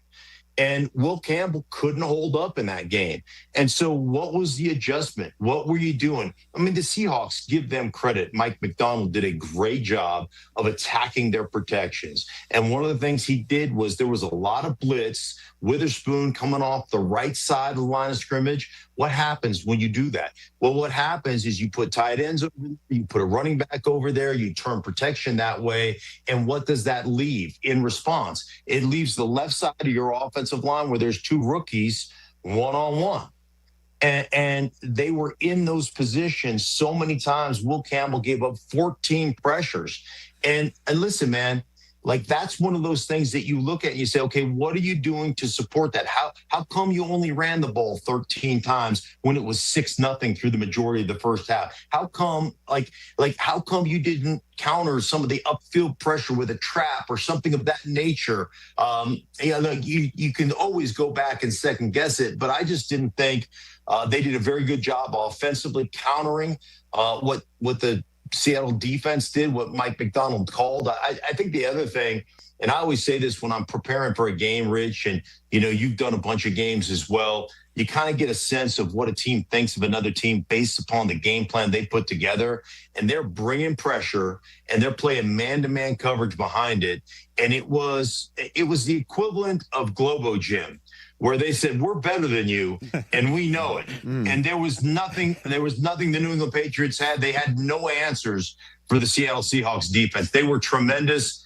And Will Campbell couldn't hold up in that game. And so what was the adjustment? What were you doing? I mean, the Seahawks, give them credit. Mike McDonald did a great job of attacking their protections. And one of the things he did was there was a lot of blitz, Witherspoon coming off the right side of the line of scrimmage. What happens when you do that? Well, what happens is you put tight ends over there, you put a running back over there, you turn protection that way. And what does that leave in response? It leaves the left side of your offensive line where there's two rookies one-on-one. And they were in those positions so many times. Will Campbell gave up 14 pressures. And listen, man, like, that's one of those things that you look at and you say, okay, what are you doing to support that? How come you only ran the ball 13 times when it was 6-0 through the majority of the first half? How come, how come you didn't counter some of the upfield pressure with a trap or something of that nature? You can always go back and second guess it, but I just didn't think they did a very good job offensively countering what the Seattle defense did, what Mike McDonald called. I think the other thing, and I always say this when I'm preparing for a game, Rich, and you've done a bunch of games as well, you kind of get a sense of what a team thinks of another team based upon the game plan they put together. And they're bringing pressure and they're playing man-to-man coverage behind it. And it was the equivalent of Globo Gym, where they said, we're better than you, and we know it. And there was nothing the New England Patriots had. They had no answers for the Seattle Seahawks defense. They were tremendous.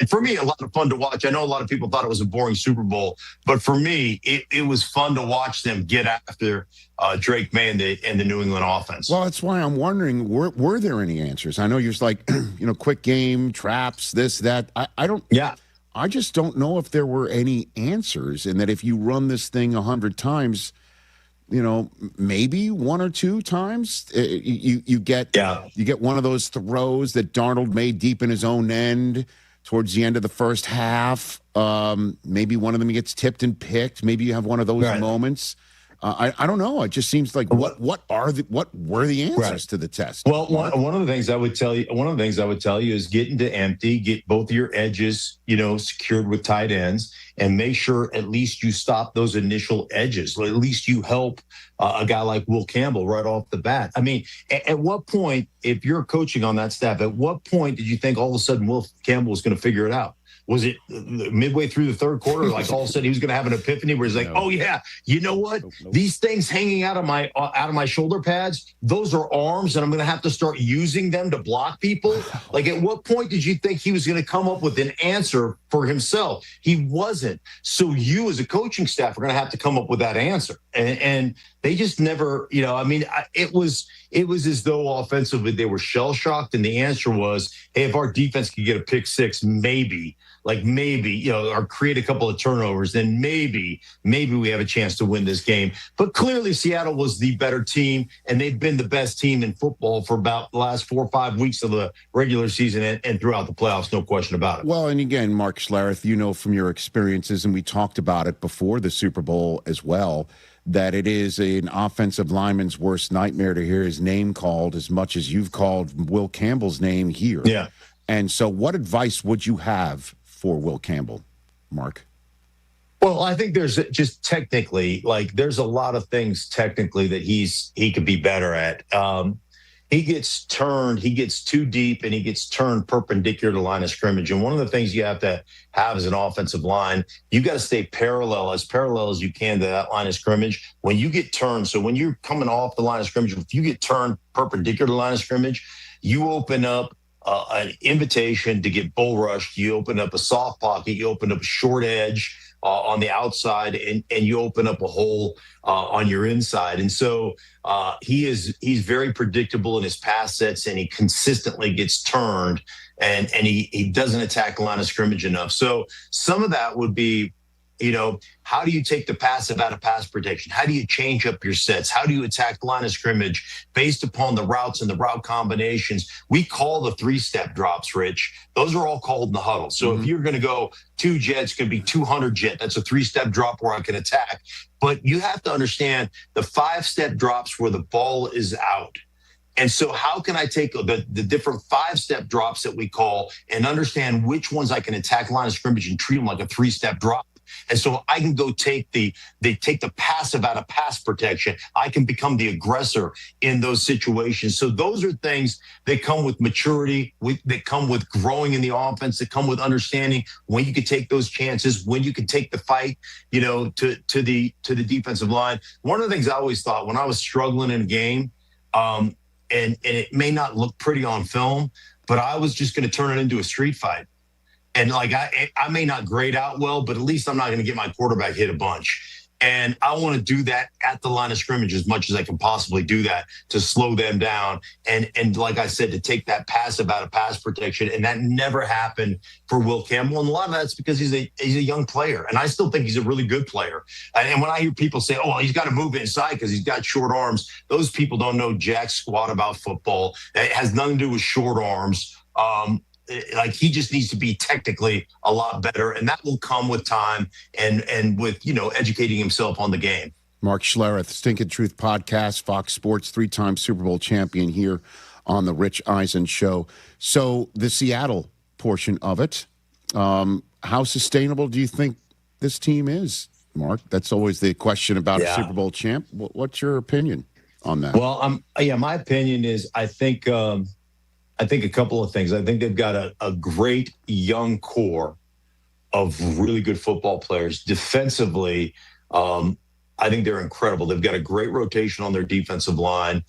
For me, a lot of fun to watch. I know a lot of people thought it was a boring Super Bowl, but for me, it was fun to watch them get after Drake May and the New England offense. Well, that's why I'm wondering, were there any answers? I know you're just like, quick game, traps, this, that. I don't. Yeah. I just don't know if there were any answers, and that if you run this thing 100 times, maybe one or two times you get one of those throws that Darnold made deep in his own end towards the end of the first half. Maybe one of them gets tipped and picked. Maybe you have one of those moments. I don't know. It just seems like what were the answers to the test? Well, one of the things I would tell you is get into empty, get both of your edges, secured with tight ends, and make sure at least you stop those initial edges. At least you help a guy like Will Campbell right off the bat. I mean, at what point, if you're coaching on that staff, at what point did you think all of a sudden Will Campbell was going to figure it out? Was it midway through the third quarter? Like all of a sudden he was going to have an epiphany where he's like, "Oh yeah, you know what? These things hanging out of my shoulder pads, those are arms, and I'm going to have to start using them to block people." Like, at what point did you think he was going to come up with an answer for himself? He wasn't. So you, as a coaching staff, are going to have to come up with that answer, and they just never. It was as though offensively they were shell shocked, and the answer was, "Hey, if our defense could get a pick six, maybe, or create a couple of turnovers, then maybe we have a chance to win this game." But clearly Seattle was the better team, and they've been the best team in football for about the last 4 or 5 weeks of the regular season and throughout the playoffs, no question about it. Well, and again, Mark Schlereth, from your experiences, and we talked about it before the Super Bowl as well, that it is an offensive lineman's worst nightmare to hear his name called as much as you've called Will Campbell's name here. Yeah. And so what advice would you have for Will Campbell, Mark? Well, I think there's just technically, there's a lot of things technically that he could be better at. He gets too deep, and he gets turned perpendicular to the line of scrimmage. And one of the things you have to have as an offensive line, you got to stay parallel as you can to that line of scrimmage. When you get turned, so when you're coming off the line of scrimmage, if you get turned perpendicular to the line of scrimmage, you open up an invitation to get bull rushed. You open up a soft pocket. You open up a short edge. on the outside, and you open up a hole on your inside. And so he's very predictable in his pass sets, and he consistently gets turned, and he doesn't attack the line of scrimmage enough. So some of that would be, how do you take the passive out of pass protection? How do you change up your sets? How do you attack the line of scrimmage based upon the routes and the route combinations? We call the 3-step drops, Rich. Those are all called in the huddle. So if you're going to go 2 jet, it's going to be 200 jet. That's a 3-step drop where I can attack. But you have to understand the 5-step drops where the ball is out. And so how can I take the different 5-step drops that we call and understand which ones I can attack line of scrimmage and treat them like a 3-step drop? And so I can go take the passive out of pass protection. I can become the aggressor in those situations. So those are things that come with maturity, that come with growing in the offense, that come with understanding when you can take those chances, when you can take the fight, to the defensive line. One of the things I always thought when I was struggling in a game, and it may not look pretty on film, but I was just going to turn it into a street fight. And I may not grade out well, but at least I'm not going to get my quarterback hit a bunch. And I want to do that at the line of scrimmage as much as I can possibly do that to slow them down. And like I said, to take that passive out of pass protection. And that never happened for Will Campbell. And a lot of that's because he's a young player. And I still think he's a really good player. And when I hear people say, oh, he's got to move inside because he's got short arms, those people don't know jack squat about football. It has nothing to do with short arms. He just needs to be technically a lot better, and that will come with time and with educating himself on the game. Mark Schlereth, Stinkin' Truth Podcast, Fox Sports, 3-time Super Bowl champion here on the Rich Eisen Show. So the Seattle portion of it, how sustainable do you think this team is, Mark? That's always the question about a Super Bowl champ. What's your opinion on that? Well, my opinion is I think a couple of things. I think they've got a great young core of really good football players. Defensively, I think they're incredible. They've got a great rotation on their defensive line.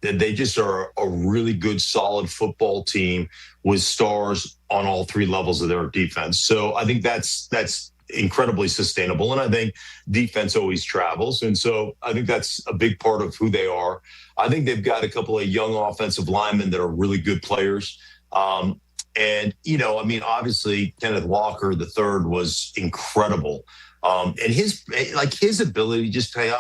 They just are a really good, solid football team with stars on all 3 levels of their defense. So I think that's incredibly sustainable. And I think defense always travels. And so I think that's a big part of who they are. I think they've got a couple of young offensive linemen that are really good players. Obviously Kenneth Walker III was incredible. And his ability to just play,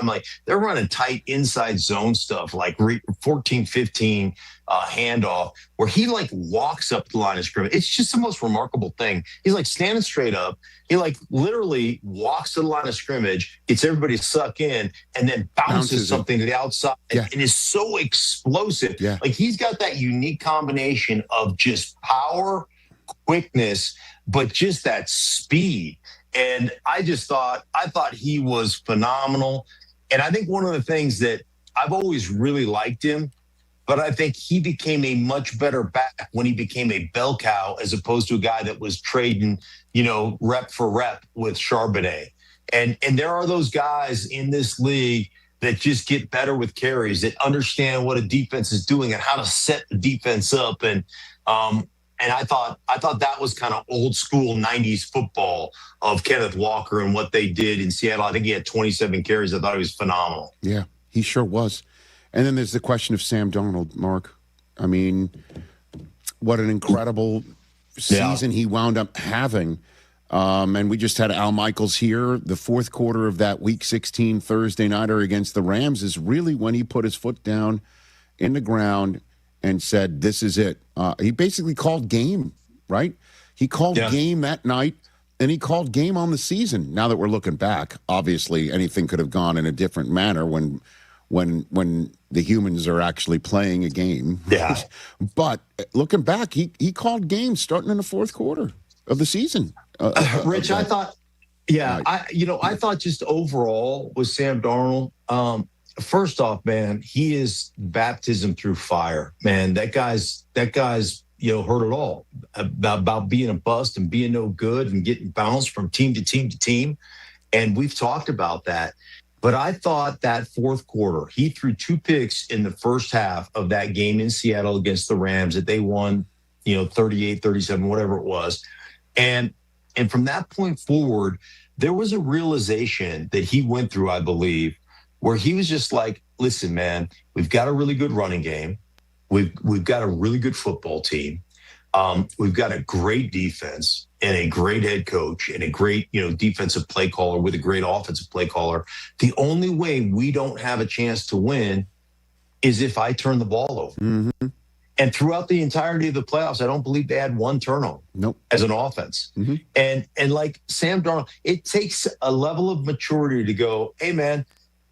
they're running tight inside zone stuff, like 14-15 handoff, where he walks up the line of scrimmage. It's just the most remarkable thing. He's standing straight up. He literally walks to the line of scrimmage, gets everybody to suck in, and then bounces something to the outside and is so explosive. Yeah. He's got that unique combination of just power, quickness, but just that speed. And I thought he was phenomenal. And I think one of the things that I've always really liked him, but I think he became a much better back when he became a bell cow as opposed to a guy that was trading, rep for rep with Charbonnet. And there are those guys in this league that just get better with carries, that understand what a defense is doing and how to set the defense up. And I thought that was kind of old school 90s football of Kenneth Walker and what they did in Seattle. I think he had 27 carries. I thought he was phenomenal. Yeah, he sure was. And then there's the question of Sam Darnold, Mark. I mean, what an incredible season he wound up having. And we just had Al Michaels here. The fourth quarter of that Week 16 Thursday nighter against the Rams is really when he put his foot down in the ground and said, this is it. He basically called game, right? He called game that night, and he called game on the season. Now that we're looking back, obviously anything could have gone in a different manner when the humans are actually playing a game. Yeah. But looking back, he called games starting in the fourth quarter of the season. Rich, I thought, I thought just overall with Sam Darnold, first off, man, he is baptism through fire, man. That guy's heard it all about being a bust and being no good and getting bounced from team to team to team. And we've talked about that. But I thought that fourth quarter, he threw 2 picks in the first half of that game in Seattle against the Rams that they won, 38-37, whatever it was. And from that point forward, there was a realization that he went through, I believe, where he was just like, listen, man, we've got a really good running game. We've got a really good football team. We've got a great defense and a great head coach and a great, defensive play caller with a great offensive play caller. The only way we don't have a chance to win is if I turn the ball over. Mm-hmm. And throughout the entirety of the playoffs, I don't believe they had one turnover as an offense. Mm-hmm. And like Sam Darnold, it takes a level of maturity to go, hey man,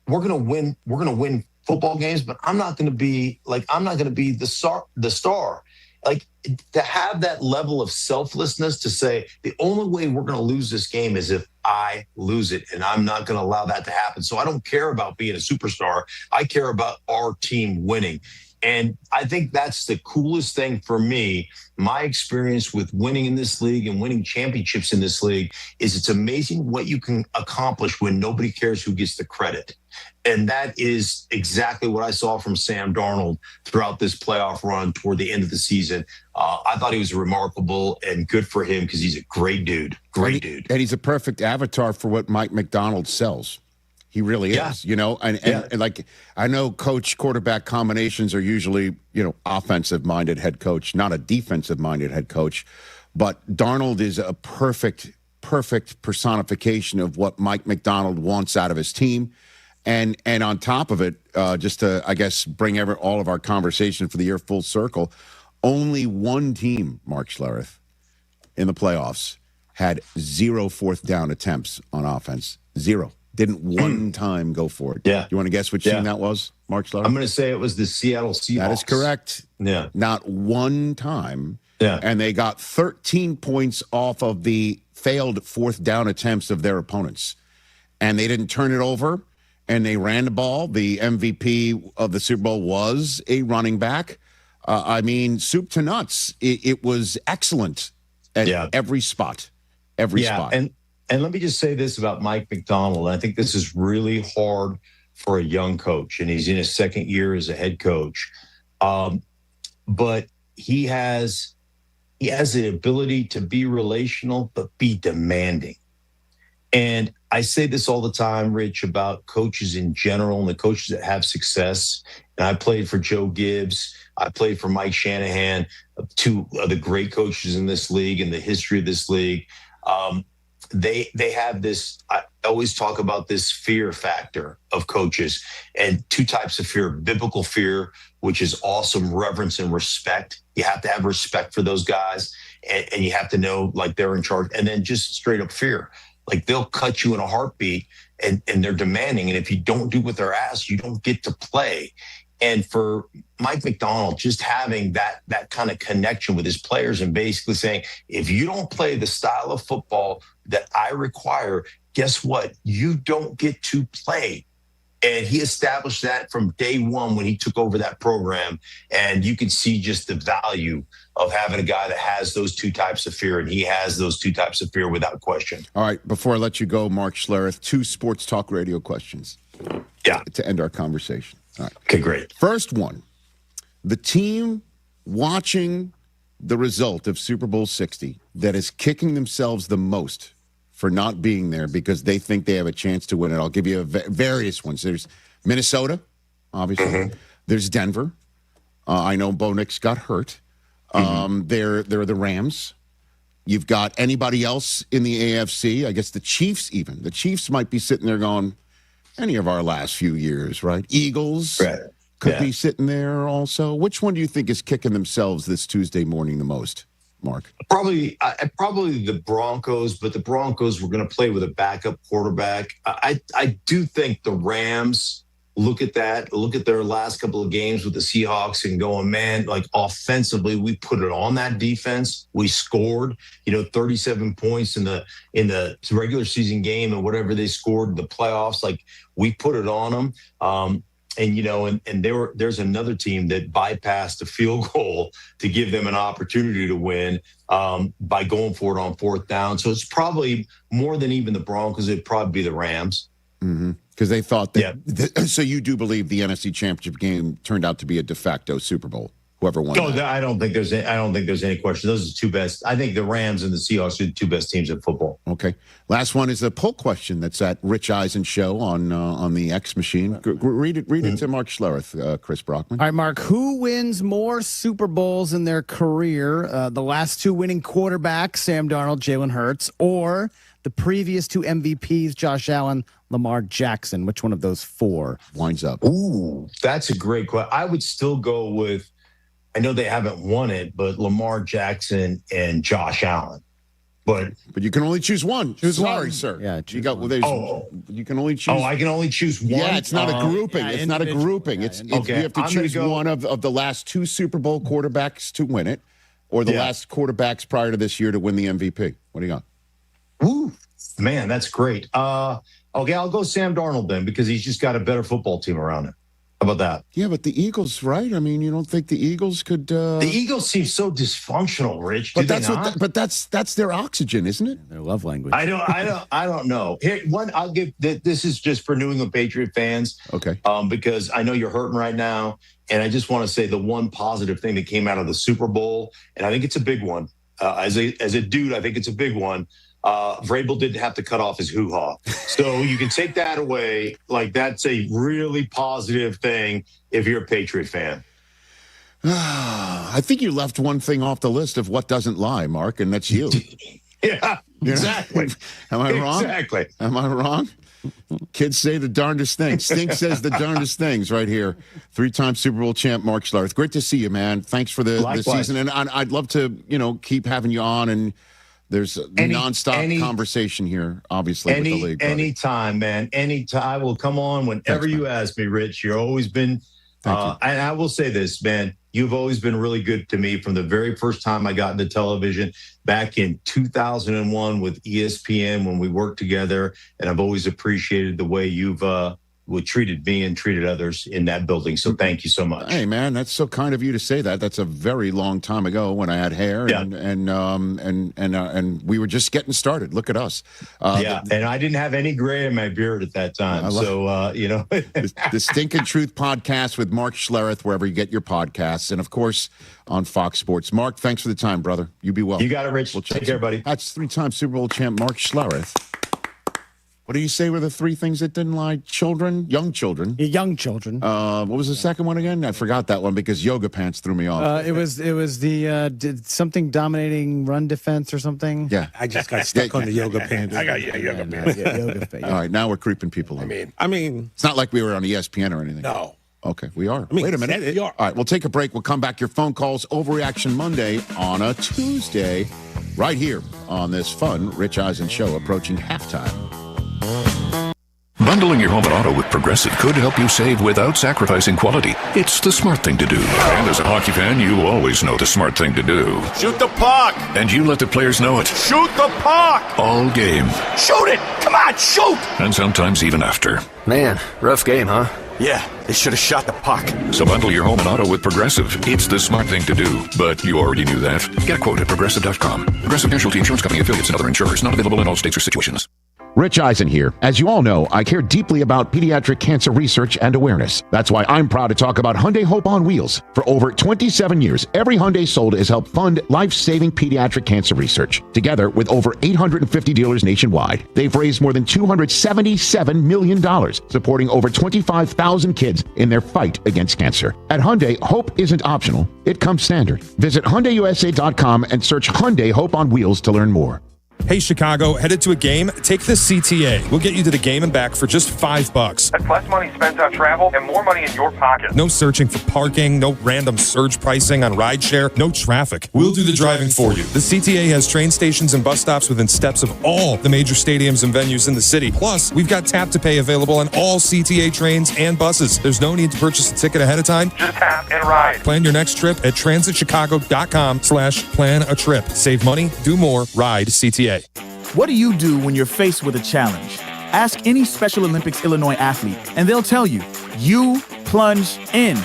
we're gonna win football games, but I'm not gonna be the star. Like, to have that level of selflessness to say the only way we're going to lose this game is if I lose it, and I'm not going to allow that to happen. So I don't care about being a superstar. I care about our team winning. And I think that's the coolest thing for me. My experience with winning in this league and winning championships in this league is it's amazing what you can accomplish when nobody cares who gets the credit. And that is exactly what I saw from Sam Darnold throughout this playoff run toward the end of the season. I thought he was remarkable, and good for him because he's a great dude. Great dude. And he's a perfect avatar for what Mike McDonald sells. He really is, and like, I know coach quarterback combinations are usually, offensive minded head coach, not a defensive minded head coach, but Darnold is a perfect personification of what Mike McDonald wants out of his team. And on top of it, just to, I guess, bring all of our conversation for the year full circle, only one team, Mark Schlereth, in the playoffs had 0 fourth down attempts on offense. 0. Didn't one time go for it. Yeah. You want to guess which team that was, Mark Schlereth? I'm going to say it was the Seattle Seahawks. That is correct. Yeah. Not one time. Yeah. And they got 13 points off of the failed fourth down attempts of their opponents. And they didn't turn it over, and they ran the ball. The MVP of the Super Bowl was a running back. Soup to nuts. It was excellent at every spot. Every spot. And let me just say this about Mike McDonald. I think this is really hard for a young coach, and he's in his second year as a head coach. But he has the ability to be relational, but be demanding. And I say this all the time, Rich, about coaches in general and the coaches that have success. And I played for Joe Gibbs. I played for Mike Shanahan, two of the great coaches in this league and the history of this league. They have this, I always talk about this fear factor of coaches, and two types of fear: biblical fear, which is awesome, reverence and respect. You have to have respect for those guys, and you have to know like they're in charge. And then just straight up fear, like they'll cut you in a heartbeat, and they're demanding. And if you don't do what they're asked, you don't get to play. And for Mike McDonald, just having that kind of connection with his players and basically saying, if you don't play the style of football that I require, guess what? You don't get to play. And he established that from day one when he took over that program. And you can see just the value of having a guy that has those two types of fear, and he has those two types of fear without question. All right, before I let you go, Mark Schlereth, 2 Sports Talk Radio questions. Yeah. To end our conversation. All right. Okay, great. First one, the team watching the result of Super Bowl 60 that is kicking themselves the most for not being there because they think they have a chance to win it. I'll give you various ones. There's Minnesota, obviously. Mm-hmm. There's Denver. I know Bo Nix got hurt. Mm-hmm. They're the Rams. You've got anybody else in the AFC? I guess the Chiefs even. The Chiefs might be sitting there going, any of our last few years, right? Eagles could be sitting there also. Which one do you think is kicking themselves this Tuesday morning the most, Mark? Probably the Broncos, but the Broncos were going to play with a backup quarterback. I do think the Rams look at their last couple of games with the Seahawks and going, man, like offensively, we put it on that defense. We scored, 37 points in the regular season game and whatever they scored in the playoffs. Like, we put it on them. And there's another team that bypassed a field goal to give them an opportunity to win by going for it on fourth down. So it's probably more than even the Broncos. It'd probably be the Rams. Mm-hmm. Because they thought that. Yeah. So you do believe the NFC Championship game turned out to be a de facto Super Bowl? whoever won. No, I don't think there's any question. Those are the two best. I think the Rams and the Seahawks are the two best teams in football. Okay. Last one is a poll question that's at Rich Eisen Show on the X machine. Read it to Mark Schlereth, Chris Brockman. All right, Mark. Who wins more Super Bowls in their career? The last two winning quarterbacks, Sam Darnold, Jalen Hurts, or the previous two MVPs, Josh Allen, Lamar Jackson? Which one of those four winds up? Ooh, that's a great question. I would still go with, I know they haven't won it, but Lamar Jackson and Josh Allen. But you can only choose one. Sorry, sir. Yeah, you can only choose. Oh, I can only choose one. Yeah, it's not a grouping. It's not a grouping. It's okay. You have to choose one of the last two Super Bowl quarterbacks to win it, or the last quarterbacks prior to this year to win the MVP. What do you got? Ooh, man, that's great. Okay, I'll go Sam Darnold then, because he's just got a better football team around him. How about that? Yeah, but the Eagles, right? I mean, you don't think the Eagles could? The Eagles seem so dysfunctional, Rich. But that's their oxygen, isn't it? Their love language. I don't know. Here, one, I'll give. This is just for New England Patriot fans. Okay. Because I know you're hurting right now, and I just want to say the one positive thing that came out of the Super Bowl, and I think it's a big one. As a dude, I think it's a big one. Vrabel didn't have to cut off his hoo-ha. So you can take that away. Like, that's a really positive thing if you're a Patriot fan. I think you left one thing off the list of what doesn't lie, Mark, and that's you. Yeah, exactly. Am I wrong? Exactly. Am I wrong? Kids say the darndest things. Stink says the darndest things right here. 3-time Super Bowl champ Mark Schlereth. Great to see you, man. Thanks for the season. And I'd love to, keep having you on, and there's nonstop conversation here, obviously, with the league. Brother. Anytime, man. Anytime. I will come on whenever you ask me, Rich. You've always been, and I will say this, man. You've always been really good to me from the very first time I got into television back in 2001 with ESPN when we worked together. And I've always appreciated the way you've treated me and treated others in that building. So thank you so much. Hey, man, that's so kind of you to say that. That's a very long time ago when I had hair, and we were just getting started. Look at us. And I didn't have any gray in my beard at that time. The Stinkin' Truth podcast with Mark Schlereth, wherever you get your podcasts, and of course on Fox Sports. Mark, thanks for the time, brother. You be well. You got it, Rich. Take care, buddy. That's 3-time Super Bowl champ Mark Schlereth. What do you say were the three things that didn't lie? Young children. Young children. What was the second one again? I forgot that one because yoga pants threw me off. It was the something dominating run defense or something. Yeah, I just got stuck on the yoga pants. I got yoga pants. Yoga pants. All right, now we're creeping people in. I mean, it's not like we were on ESPN or anything. No. Okay, we are. Wait a minute. All right, we'll take a break. We'll come back. Your phone calls, Overreaction Monday on a Tuesday, right here on this fun Rich Eisen show approaching halftime. Bundling your home and auto with Progressive could help you save without sacrificing quality. It's the smart thing to do. And as a hockey fan, you always know the smart thing to do. Shoot the puck! And you let the players know it. Shoot the puck! All game. Shoot it! Come on, shoot! And sometimes even after. Man, rough game, huh? Yeah, they should have shot the puck. So bundle your home and auto with Progressive. It's the smart thing to do. But you already knew that. Get a quote at Progressive.com. Progressive Casualty Insurance Company affiliates and other insurers. Not available in all states or situations. Rich Eisen here. As you all know, I care deeply about pediatric cancer research and awareness. That's why I'm proud to talk about Hyundai Hope on Wheels. For over 27 years, every Hyundai sold has helped fund life-saving pediatric cancer research. Together with over 850 dealers nationwide, they've raised more than $277 million, supporting over 25,000 kids in their fight against cancer. At Hyundai, hope isn't optional. It comes standard. Visit HyundaiUSA.com and search Hyundai Hope on Wheels to learn more. Hey, Chicago, headed to a game? Take the CTA. We'll get you to the game and back for just $5. That's less money spent on travel and more money in your pocket. No searching for parking, no random surge pricing on rideshare, no traffic. We'll do the driving for you. The CTA has train stations and bus stops within steps of all the major stadiums and venues in the city. Plus, we've got tap to pay available on all CTA trains and buses. There's no need to purchase a ticket ahead of time. Just tap and ride. Plan your next trip at transitchicago.com/plan-a-trip. Save money, do more, ride CTA. What do you do when you're faced with a challenge? Ask any Special Olympics Illinois athlete, and they'll tell you, you plunge in.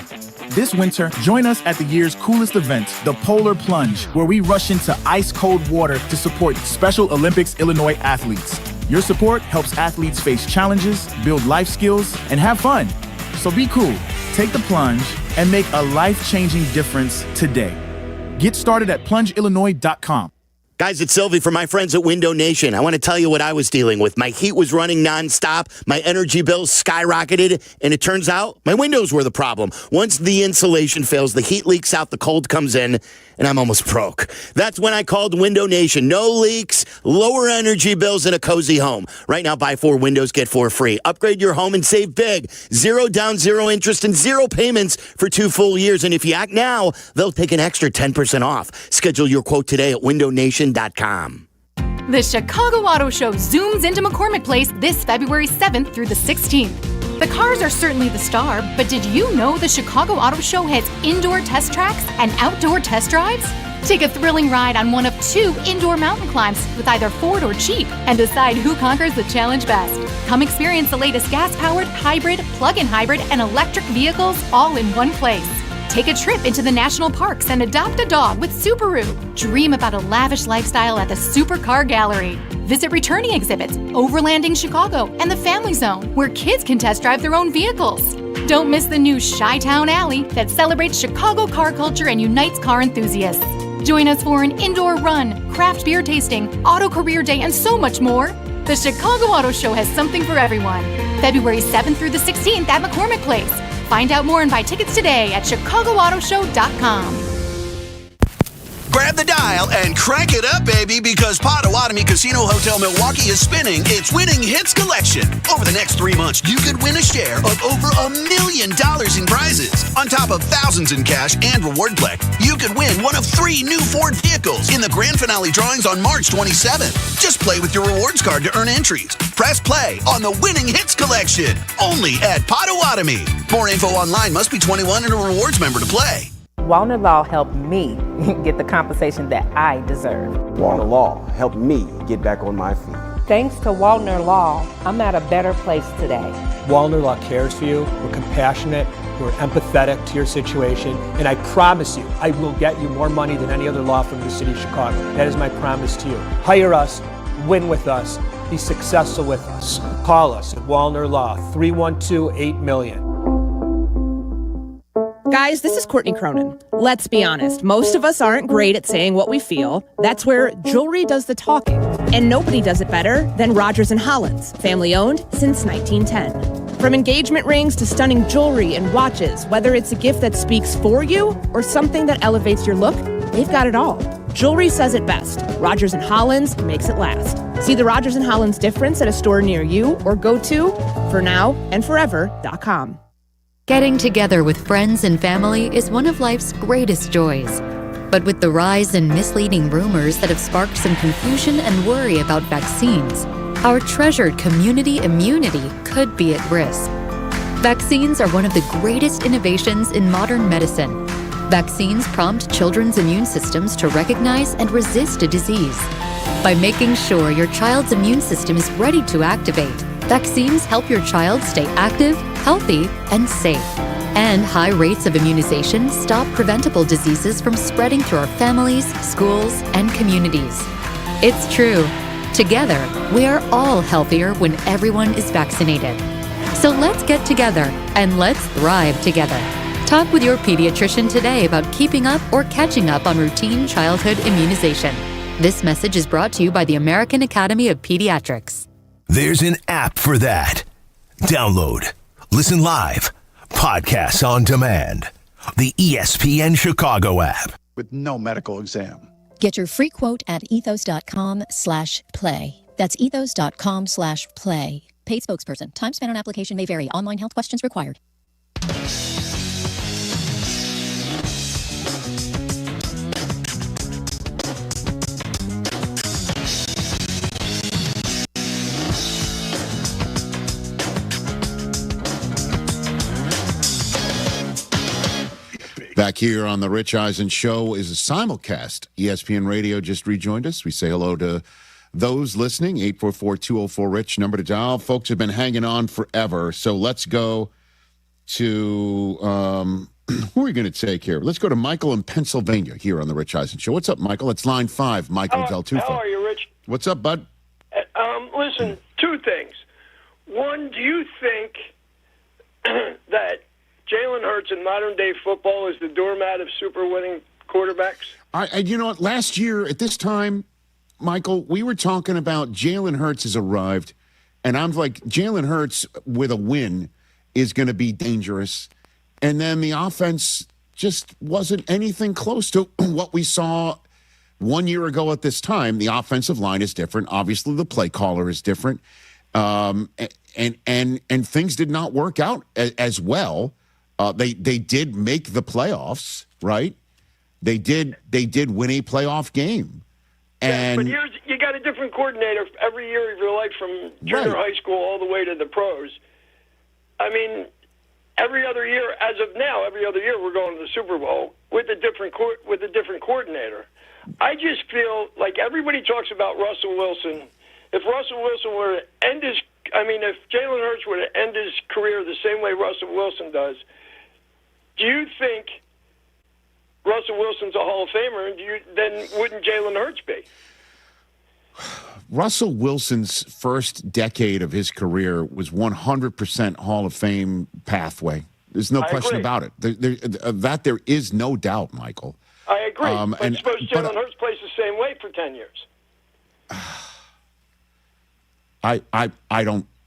This winter, join us at the year's coolest event, the Polar Plunge, where we rush into ice-cold water to support Special Olympics Illinois athletes. Your support helps athletes face challenges, build life skills, and have fun. So be cool. Take the plunge and make a life-changing difference today. Get started at plungeillinois.com. Guys, it's Silvy from my friends at Window Nation. I want to tell you what I was dealing with. My heat was running nonstop. My energy bills skyrocketed. And it turns out my windows were the problem. Once the insulation fails, the heat leaks out, the cold comes in, and I'm almost broke. That's when I called Window Nation. No leaks, lower energy bills, and a cozy home. Right now, buy 4 windows, get 4 free. Upgrade your home and save big. 0 down, 0 interest, and 0 payments for 2 full years. And if you act now, they'll take an extra 10% off. Schedule your quote today at windownation.com. The Chicago Auto Show zooms into McCormick Place this February 7th through the 16th. The cars are certainly the star, but did you know the Chicago Auto Show has indoor test tracks and outdoor test drives? Take a thrilling ride on one of 2 indoor mountain climbs with either Ford or Jeep and decide who conquers the challenge best. Come experience the latest gas-powered, hybrid, plug-in hybrid, and electric vehicles all in one place. Take a trip into the national parks and adopt a dog with Subaru. Dream about a lavish lifestyle at the Supercar Gallery. Visit returning exhibits, Overlanding Chicago, and the Family Zone, where kids can test drive their own vehicles. Don't miss the new Chi-Town Alley that celebrates Chicago car culture and unites car enthusiasts. Join us for an indoor run, craft beer tasting, auto career day, and so much more. The Chicago Auto Show has something for everyone. February 7th through the 16th at McCormick Place. Find out more and buy tickets today at ChicagoAutoShow.com. Grab the dial and crank it up, baby, because Potawatomi Casino Hotel Milwaukee is spinning its Winning Hits collection. Over the next 3 months, you could win a share of over $1 million in prizes. On top of thousands in cash and reward play, you could win one of 3 new Ford vehicles in the grand finale drawings on March 27th. Just play with your rewards card to earn entries. Press play on the Winning Hits collection, only at Potawatomi. More info online. Must be 21 and a rewards member to play. Wallner Law helped me get the compensation that I deserve. Wallner Law helped me get back on my feet. Thanks to Wallner Law, I'm at a better place today. Wallner Law cares for you. We're compassionate. We're empathetic to your situation. And I promise you, I will get you more money than any other law firm in the city of Chicago. That is my promise to you. Hire us, win with us, be successful with us. Call us at Wallner Law, 312-8-million. Guys, this is Courtney Cronin. Let's be honest, most of us aren't great at saying what we feel. That's where jewelry does the talking. And nobody does it better than Rogers & Hollins, family owned since 1910. From engagement rings to stunning jewelry and watches, whether it's a gift that speaks for you or something that elevates your look, they've got it all. Jewelry says it best. Rogers & Hollins makes it last. See the Rogers & Hollins difference at a store near you or go to fornowandforever.com. Getting together with friends and family is one of life's greatest joys. But with the rise in misleading rumors that have sparked some confusion and worry about vaccines, our treasured community immunity could be at risk. Vaccines are one of the greatest innovations in modern medicine. Vaccines prompt children's immune systems to recognize and resist a disease. By making sure your child's immune system is ready to activate, vaccines help your child stay active, healthy, and safe. And high rates of immunization stop preventable diseases from spreading through our families, schools, and communities. It's true. Together, we are all healthier when everyone is vaccinated. So let's get together and let's thrive together. Talk with your pediatrician today about keeping up or catching up on routine childhood immunization. This message is brought to you by the American Academy of Pediatrics. There's an app for that. Download, listen live, podcasts on demand. The ESPN Chicago app. With no medical exam. Get your free quote at ethos.com/play. That's ethos.com/play. Paid spokesperson. Time spent on application may vary. Online health questions required. Back here on the Rich Eisen Show is a simulcast. ESPN Radio just rejoined us. We say hello to those listening. 844-204-RICH, number to dial. Folks have been hanging on forever. So let's go to, who are we going to take here? Let's go to Michael in Pennsylvania here on the Rich Eisen Show. What's up, Michael? It's line 5, Michael Del Tufo. How are you, Rich? What's up, bud? Listen, 2 things. One, do you think that Jalen Hurts in modern-day football is the doormat of super-winning quarterbacks? You know what? Last year at this time, Michael, we were talking about Jalen Hurts has arrived, and I'm like, Jalen Hurts with a win is going to be dangerous. And then the offense just wasn't anything close to what we saw 1 year ago at this time. The offensive line is different. Obviously, the play caller is different. And things did not work out as well. They did make the playoffs, right? They did win a playoff game. And but you got a different coordinator every year of your life, from junior high school all the way to the pros. I mean, every other year, as of now, every other year we're going to the Super Bowl with a different coordinator. I just feel like everybody talks about Russell Wilson. If Russell Wilson were to end if Jalen Hurts were to end his career the same way Russell Wilson does, do you think Russell Wilson's a Hall of Famer, and then wouldn't Jalen Hurts be? Russell Wilson's first decade of his career was 100% Hall of Fame pathway. There's no question about it. There is no doubt, Michael. I agree. But suppose Jalen Hurts plays the same way for 10 years. I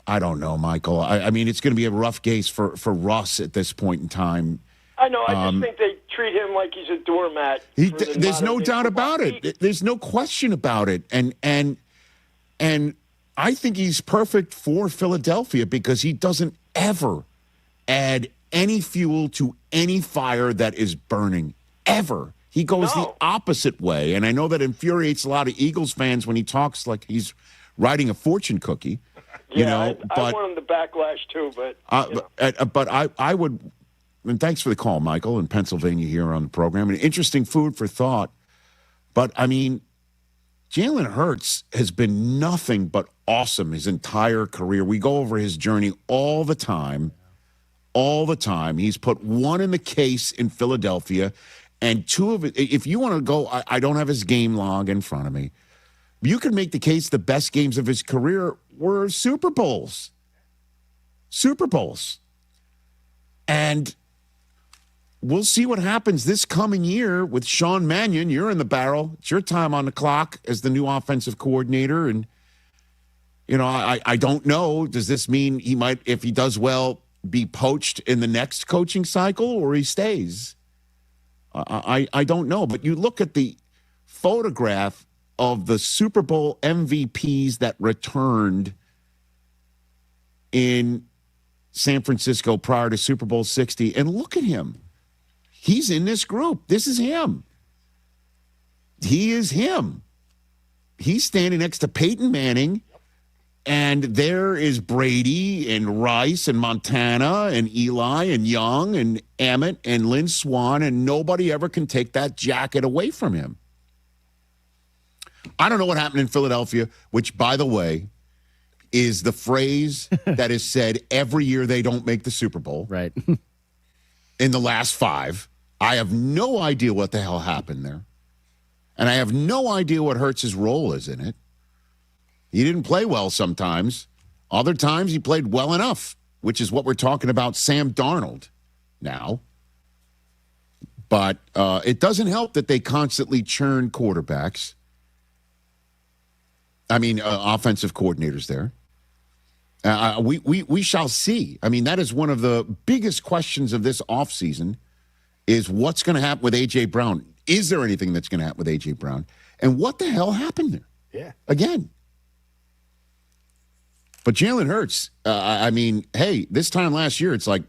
don't know, Michael. I mean, it's going to be a rough case for Russ at this point in time. I know. I just think they treat him like he's a doormat. There's no doubt about it. There's no question about it. And I think he's perfect for Philadelphia because he doesn't ever add any fuel to any fire that is burning, ever. He goes the opposite way. And I know that infuriates a lot of Eagles fans when he talks like he's riding a fortune cookie. I want him to backlash too, but I would. And thanks for the call, Michael, in Pennsylvania here on the program. And interesting food for thought. But, I mean, Jalen Hurts has been nothing but awesome his entire career. We go over his journey all the time. All the time. He's put one in the case in Philadelphia, and two of it. If you want to go, I don't have his game log in front of me. You can make the case the best games of his career were Super Bowls. Super Bowls. And we'll see what happens this coming year with Sean Mannion. You're in the barrel. It's your time on the clock as the new offensive coordinator. And, I don't know. Does this mean he might, if he does well, be poached in the next coaching cycle, or he stays? I don't know. But you look at the photograph of the Super Bowl MVPs that returned in San Francisco prior to Super Bowl 60, and look at him. He's in this group. This is him. He is him. He's standing next to Peyton Manning, and there is Brady and Rice and Montana and Eli and Young and Emmett and Lynn Swann, and nobody ever can take that jacket away from him. I don't know what happened in Philadelphia, which, by the way, is the phrase that is said every year they don't make the Super Bowl. Right. In the last 5. I have no idea what the hell happened there. And I have no idea what Hurts' role is in it. He didn't play well sometimes. Other times he played well enough, which is what we're talking about Sam Darnold now. But it doesn't help that they constantly churn quarterbacks. I mean, offensive coordinators there. We shall see. I mean, that is one of the biggest questions of this offseason is what's going to happen with A.J. Brown. Is there anything that's going to happen with A.J. Brown? And what the hell happened there? Yeah. Again. But Jalen Hurts, I mean, hey, this time last year, it's like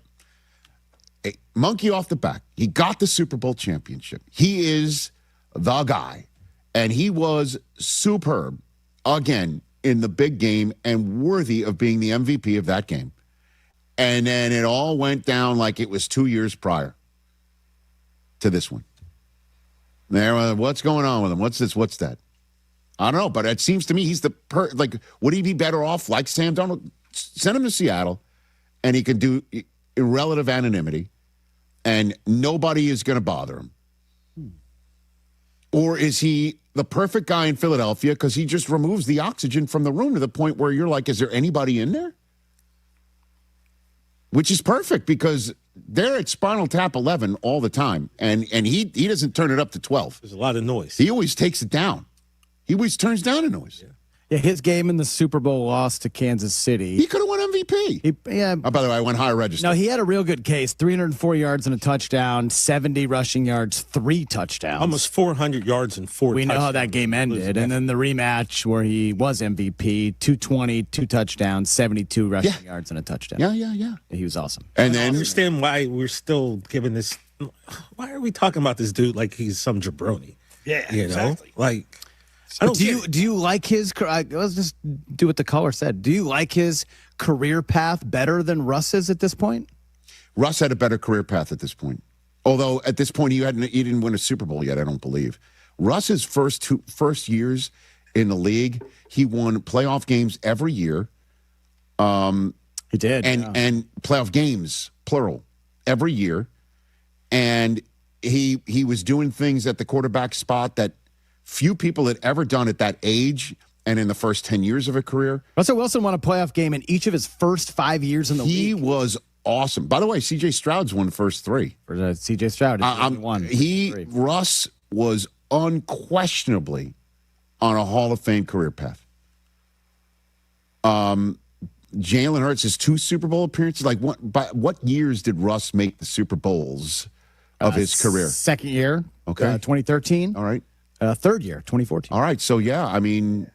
a monkey off the back. He got the Super Bowl championship. He is the guy. And he was superb again in the big game and worthy of being the MVP of that game. And then it all went down like it was 2 years prior to this one. What's going on with him? What's this? What's that? I don't know, but it seems to me he's would he be better off like Sam Darnold? Send him to Seattle, and he can do relative anonymity, and nobody is going to bother him. Or is he the perfect guy in Philadelphia because he just removes the oxygen from the room to the point where you're like, is there anybody in there? Which is perfect because they're at Spinal Tap 11 all the time, and he doesn't turn it up to 12. There's a lot of noise. He always takes it down. He always turns down the noise. Yeah, his game in the Super Bowl loss to Kansas City. He could have won MVP. Oh, by the way, I went higher register. No, he had a real good case. 304 yards and a touchdown, 70 rushing yards, 3 touchdowns. Almost 400 yards and 4 We touchdowns. know how that game ended. And then the rematch where he was MVP, 220, 2 touchdowns, 72 rushing yards and a touchdown. Yeah. He was awesome. And then I don't understand why we're still giving this. Why are we talking about this dude like he's some jabroni? Yeah, you know, exactly. like. I don't do you like his? Let's just do what the caller said. Do you like his career path better than Russ's at this point? Russ had a better career path at this point. Although at this point he didn't win a Super Bowl yet, I don't believe. Russ's first years in the league, he won playoff games every year. He did, and playoff games plural every year, and he was doing things at the quarterback spot that few people had ever done at that age and in the first 10 years of a career. Russell Wilson won a playoff game in each of his first 5 years in the league. He was awesome. By the way, C.J. Stroud's won the first 3. For C.J. Stroud, won. Russ was unquestionably on a Hall of Fame career path. Jalen Hurts, his 2 Super Bowl appearances. Like, what years did Russ make the Super Bowls of his career? Second year, okay, 2013. All right. Third year, 2014. All right, so yeah, I mean,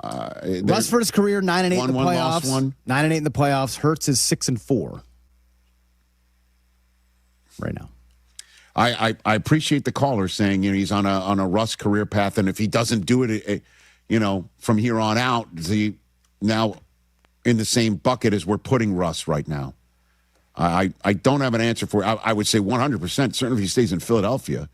Russ for his career 9-8 in the playoffs. 9-8 in the playoffs. Hurts is 6-4 right now. I appreciate the caller saying he's on a Russ career path, and if he doesn't do it, from here on out, is he now in the same bucket as we're putting Russ right now? I don't have an answer for it. I would say 100%. Certainly, if he stays in Philadelphia,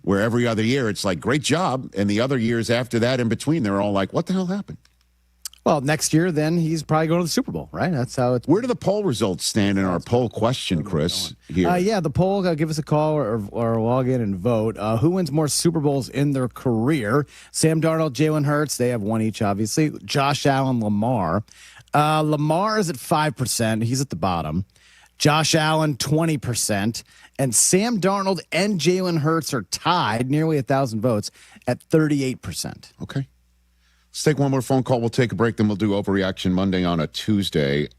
where every other year it's like, great job. And the other years after that, in between, they're all like, what the hell happened? Well, next year, then he's probably going to the Super Bowl, right? That's how it's. Where do the poll results stand in our poll question, Chris? Here, yeah, the poll. Give us a call or log in and vote. Who wins more Super Bowls in their career? Sam Darnold, Jalen Hurts. They have one each, obviously. Josh Allen, Lamar. Lamar is at 5%. He's at the bottom. Josh Allen, 20%. And Sam Darnold and Jalen Hurts are tied, nearly 1,000 votes, at 38%. Okay. Let's take one more phone call. We'll take a break, then we'll do Overreaction Monday on a Tuesday.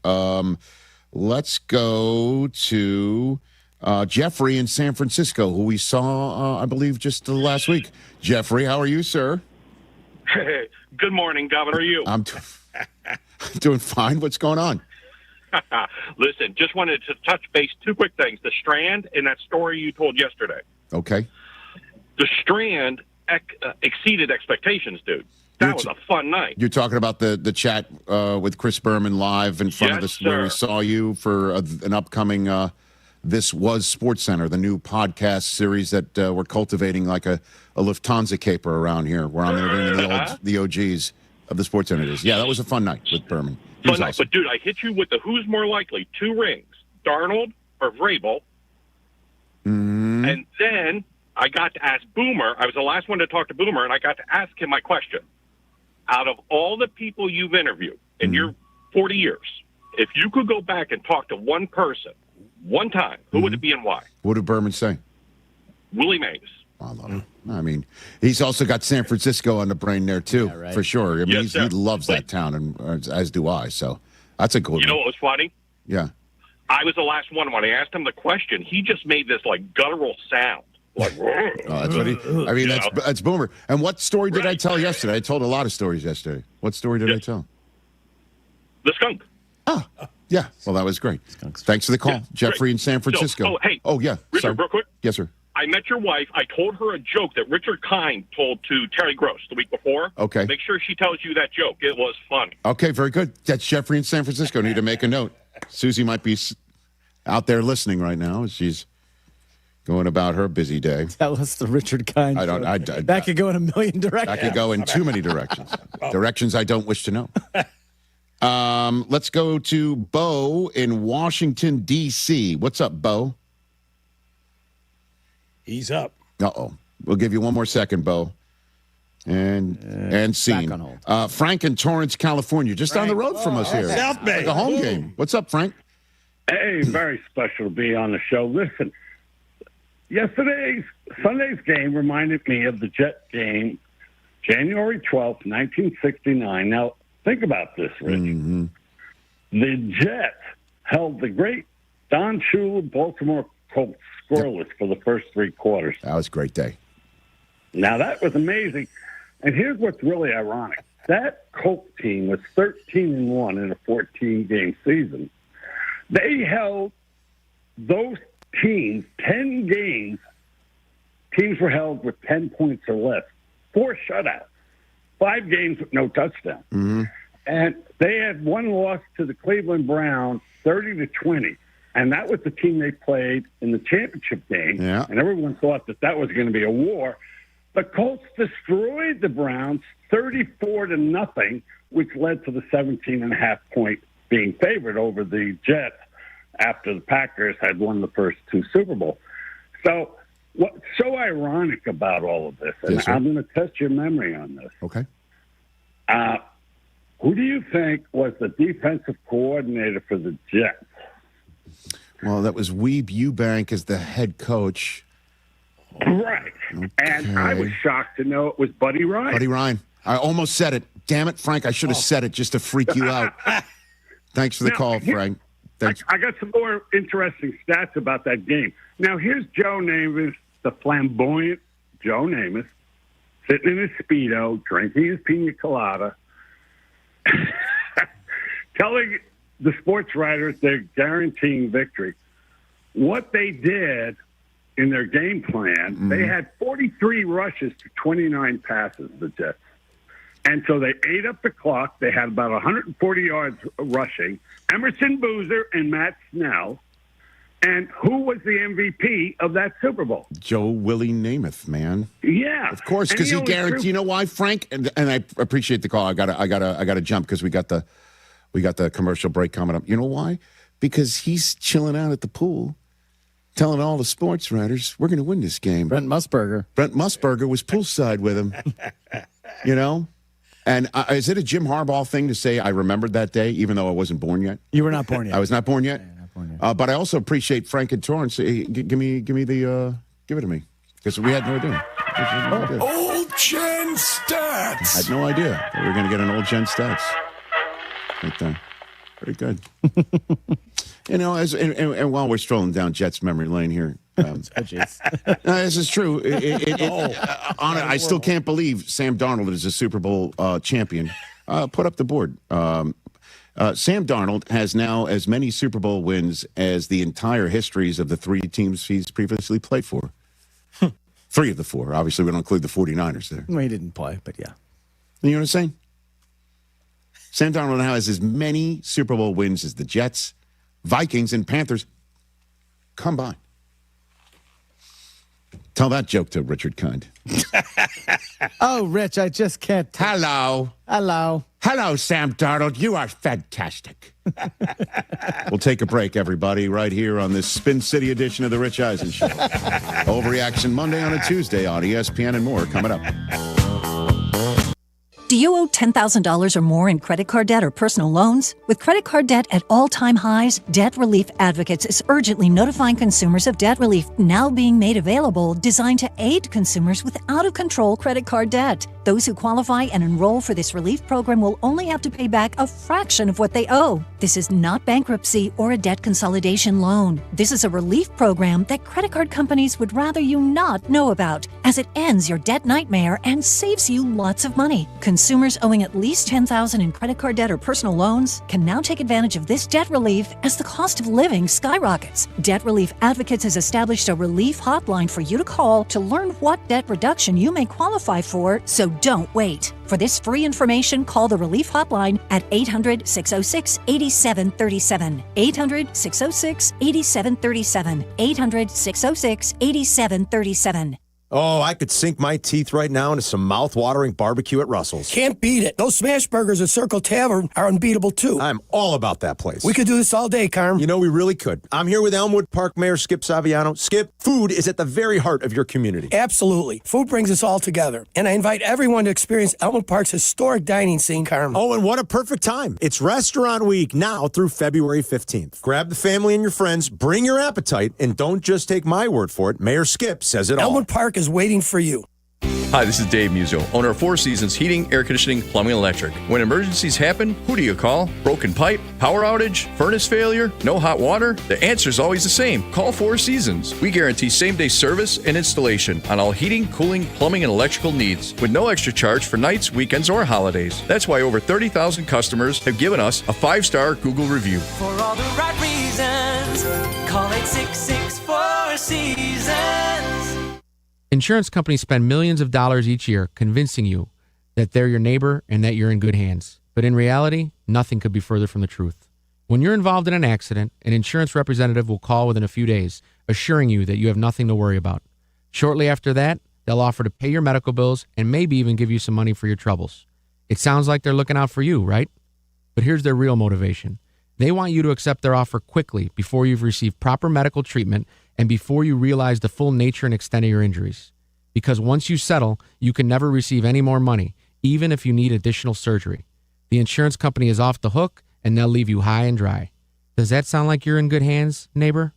Let's go to Jeffrey in San Francisco, who we saw, I believe, just last week. Jeffrey, how are you, sir? Hey, good morning, Governor. How are you? I'm doing fine. What's going on? Listen, just wanted to touch base. 2 quick things. The Strand and that story you told yesterday. Okay. The Strand exceeded expectations, dude. That was a fun night. You're talking about the chat with Chris Berman live in front of us, where we saw you for an upcoming This Was Sports Center, the new podcast series that we're cultivating like a Lufthansa caper around here, where I'm interviewing the OGs of the Sports Center. Yeah, that was a fun night with Berman. Fun night. Awesome. But, dude, I hit you with the who's more likely, 2 rings, Darnold or Vrabel. Mm-hmm. And then I got to ask Boomer. I was the last one to talk to Boomer, and I got to ask him my question. Out of all the people you've interviewed in your 40 years, if you could go back and talk to one person, one time, who would it be and why? What did Berman say? Willie Mays. I love him. I mean, he's also got San Francisco on the brain there, too, for sure. I mean, he loves that town, and as do I. So that's a good one. You know what was funny? Yeah. I was the last one. When I asked him the question, he just made this, like, guttural sound. Like, that's what that's Boomer. And what story did I tell yesterday? I told a lot of stories yesterday. What story did I tell? The skunk. Oh, yeah. Well, that was great. Thanks for the call, Jeffrey in San Francisco. So, hey. Oh, yeah. Richard, sorry. real quick. Yes, sir. I met your wife. I told her a joke that Richard Kind told to Terry Gross the week before. Okay. Make sure she tells you that joke. It was funny. Okay, very good. That's Jeffrey in San Francisco. Need to make a note. Susie might be out there listening right now as she's going about her busy day. Tell us the Richard Kind joke. That could go in a million directions. That could go in too many directions. Directions I don't wish to know. Let's go to Bo in Washington, D.C. What's up, Bo? He's up. Uh-oh. We'll give you one more second, Bo. And scene. Back on hold. Frank in Torrance, California. Just down the road from us here. South Bay. Like a home game. What's up, Frank? Hey, very special to be on the show. Listen, Sunday's game reminded me of the Jet game, January 12th, 1969. Now, think about this, Rich. Mm-hmm. The Jets held the great Don Shula Baltimore Colts scoreless for the first three quarters. That was a great day. Now, that was amazing. And here's what's really ironic. That Colts team was 13-1 in a 14-game season. They held those teams 10 games. Teams were held with 10 points or less. 4 shutouts. 5 games with no touchdown. Mm-hmm. And they had one loss to the Cleveland Browns, 30-20. And that was the team they played in the championship game. Yeah. And everyone thought that was going to be a war. The Colts destroyed the Browns 34-0, which led to the 17.5-point being favored over the Jets after the Packers had won the first 2 Super Bowls. So what's so ironic about all of this, and yes, I'm going to test your memory on this. Okay. Who do you think was the defensive coordinator for the Jets? Well, that was Weeb Eubank as the head coach. Right. Okay. And I was shocked to know it was Buddy Ryan. Buddy Ryan. I almost said it. Damn it, Frank. I should have said it just to freak you out. Thanks for the call, Frank. Thanks. I got some more interesting stats about that game. Now, here's Joe Namath, the flamboyant Joe Namath, sitting in his Speedo, drinking his pina colada, telling the sports writers they're guaranteeing victory. What they did in their game plan, they had 43 rushes to 29 passes, the Jets. And so they ate up the clock. They had about 140 yards rushing. Emerson Boozer and Matt Snell. And who was the MVP of that Super Bowl? Joe Willie Namath, man. Yeah, of course, because he guaranteed. You know why, Frank? And I appreciate the call. I gotta jump because we got the commercial break coming up. You know why? Because he's chilling out at the pool, telling all the sports writers, "We're going to win this game." Brent Musburger was poolside with him. You know. And is it a Jim Harbaugh thing to say I remembered that day, even though I wasn't born yet? You were not born yet. I was not born yet. Yeah, not born yet. But I also appreciate Frank and Torrance. Hey, give it to me, because we had no idea. Old Gen Stats. I had no idea that we were going to get an Old Gen Stats right there. Pretty good. You know, and while we're strolling down Jets memory lane here. This is true. I still can't believe Sam Darnold is a Super Bowl champion. Put up the board. Sam Darnold has now as many Super Bowl wins as the entire histories of the 3 teams he's previously played for. 3 of the 4. Obviously, we don't include the 49ers there. Well, he didn't play, but yeah. You know what I'm saying? Sam Darnold now has as many Super Bowl wins as the Jets, Vikings, and Panthers combined. Tell that joke to Richard Kind. Oh, Rich, I just can't. Hello, Sam Darnold. You are fantastic. We'll take a break, everybody, right here on this Spin City edition of the Rich Eisen Show. Overreaction Monday on a Tuesday on ESPN and more coming up. Do you owe $10,000 or more in credit card debt or personal loans? With credit card debt at all-time highs, Debt Relief Advocates is urgently notifying consumers of debt relief now being made available, designed to aid consumers with out-of-control credit card debt. Those who qualify and enroll for this relief program will only have to pay back a fraction of what they owe. This is not bankruptcy or a debt consolidation loan. This is a relief program that credit card companies would rather you not know about, as it ends your debt nightmare and saves you lots of money. Consumers owing at least $10,000 in credit card debt or personal loans can now take advantage of this debt relief as the cost of living skyrockets. Debt Relief Advocates has established a relief hotline for you to call to learn what debt reduction you may qualify for, so don't wait. For this free information, call the Relief Hotline at 800-606-8737. 800-606-8737. 800-606-8737. Oh, I could sink my teeth right now into some mouth-watering barbecue at Russell's. Can't beat it. Those smash burgers at Circle Tavern are unbeatable, too. I'm all about that place. We could do this all day, Carm. You know, we really could. I'm here with Elmwood Park Mayor Skip Saviano. Skip, food is at the very heart of your community. Absolutely. Food brings us all together. And I invite everyone to experience Elmwood Park's historic dining scene, Carm. Oh, and what a perfect time. It's Restaurant Week now through February 15th. Grab the family and your friends, bring your appetite, and don't just take my word for it. Mayor Skip says it all. Elmwood Park is waiting for you. Hi, this is Dave Musil, owner of Four Seasons Heating, Air Conditioning, Plumbing, and Electric. When emergencies happen, who do you call? Broken pipe, power outage, furnace failure, no hot water? The answer is always the same. Call Four Seasons. We guarantee same-day service and installation on all heating, cooling, plumbing, and electrical needs with no extra charge for nights, weekends, or holidays. That's why over 30,000 customers have given us a 5-star Google review. For all the right reasons, call 866-4 Seasons. Insurance companies spend millions of dollars each year convincing you that they're your neighbor and that you're in good hands. But in reality, nothing could be further from the truth. When you're involved in an accident, an insurance representative will call within a few days, assuring you that you have nothing to worry about. Shortly after that, they'll offer to pay your medical bills and maybe even give you some money for your troubles. It sounds like they're looking out for you, right? But here's their real motivation. They want you to accept their offer quickly before you've received proper medical treatment and before you realize the full nature and extent of your injuries. Because once you settle, you can never receive any more money, even if you need additional surgery. The insurance company is off the hook, and they'll leave you high and dry. Does that sound like you're in good hands, neighbor?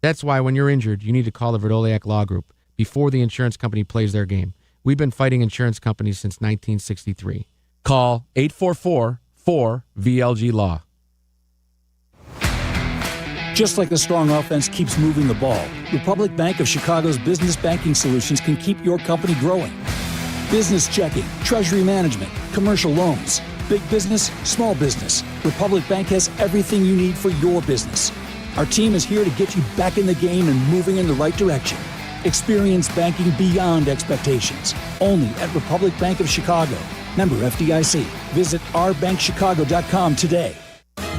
That's why when you're injured, you need to call the Verdoliak Law Group before the insurance company plays their game. We've been fighting insurance companies since 1963. Call 844-4VLG-LAW. Just like a strong offense keeps moving the ball, Republic Bank of Chicago's business banking solutions can keep your company growing. Business checking, treasury management, commercial loans, big business, small business. Republic Bank has everything you need for your business. Our team is here to get you back in the game and moving in the right direction. Experience banking beyond expectations. Only at Republic Bank of Chicago. Member FDIC. Visit ourbankchicago.com today.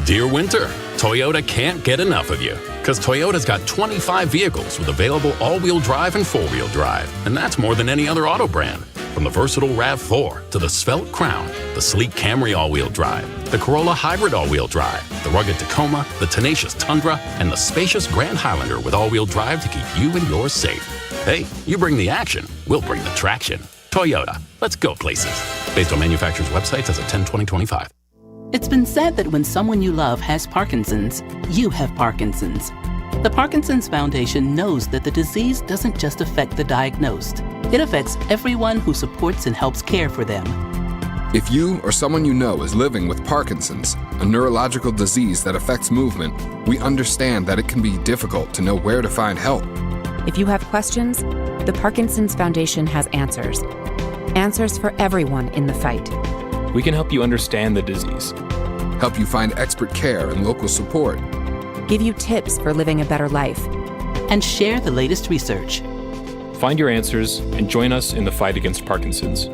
Dear Winter, Toyota can't get enough of you. Because Toyota's got 25 vehicles with available all-wheel drive and four-wheel drive. And that's more than any other auto brand. From the versatile RAV4 to the svelte Crown, the sleek Camry all-wheel drive, the Corolla Hybrid all-wheel drive, the rugged Tacoma, the tenacious Tundra, and the spacious Grand Highlander with all-wheel drive to keep you and yours safe. Hey, you bring the action, we'll bring the traction. Toyota, let's go places. Based on manufacturer's websites as of 10/20/25. It's been said that when someone you love has Parkinson's, you have Parkinson's. The Parkinson's Foundation knows that the disease doesn't just affect the diagnosed. It affects everyone who supports and helps care for them. If you or someone you know is living with Parkinson's, a neurological disease that affects movement, we understand that it can be difficult to know where to find help. If you have questions, the Parkinson's Foundation has answers. Answers for everyone in the fight. We can help you understand the disease, help you find expert care and local support, give you tips for living a better life, and share the latest research. Find your answers and join us in the fight against Parkinson's.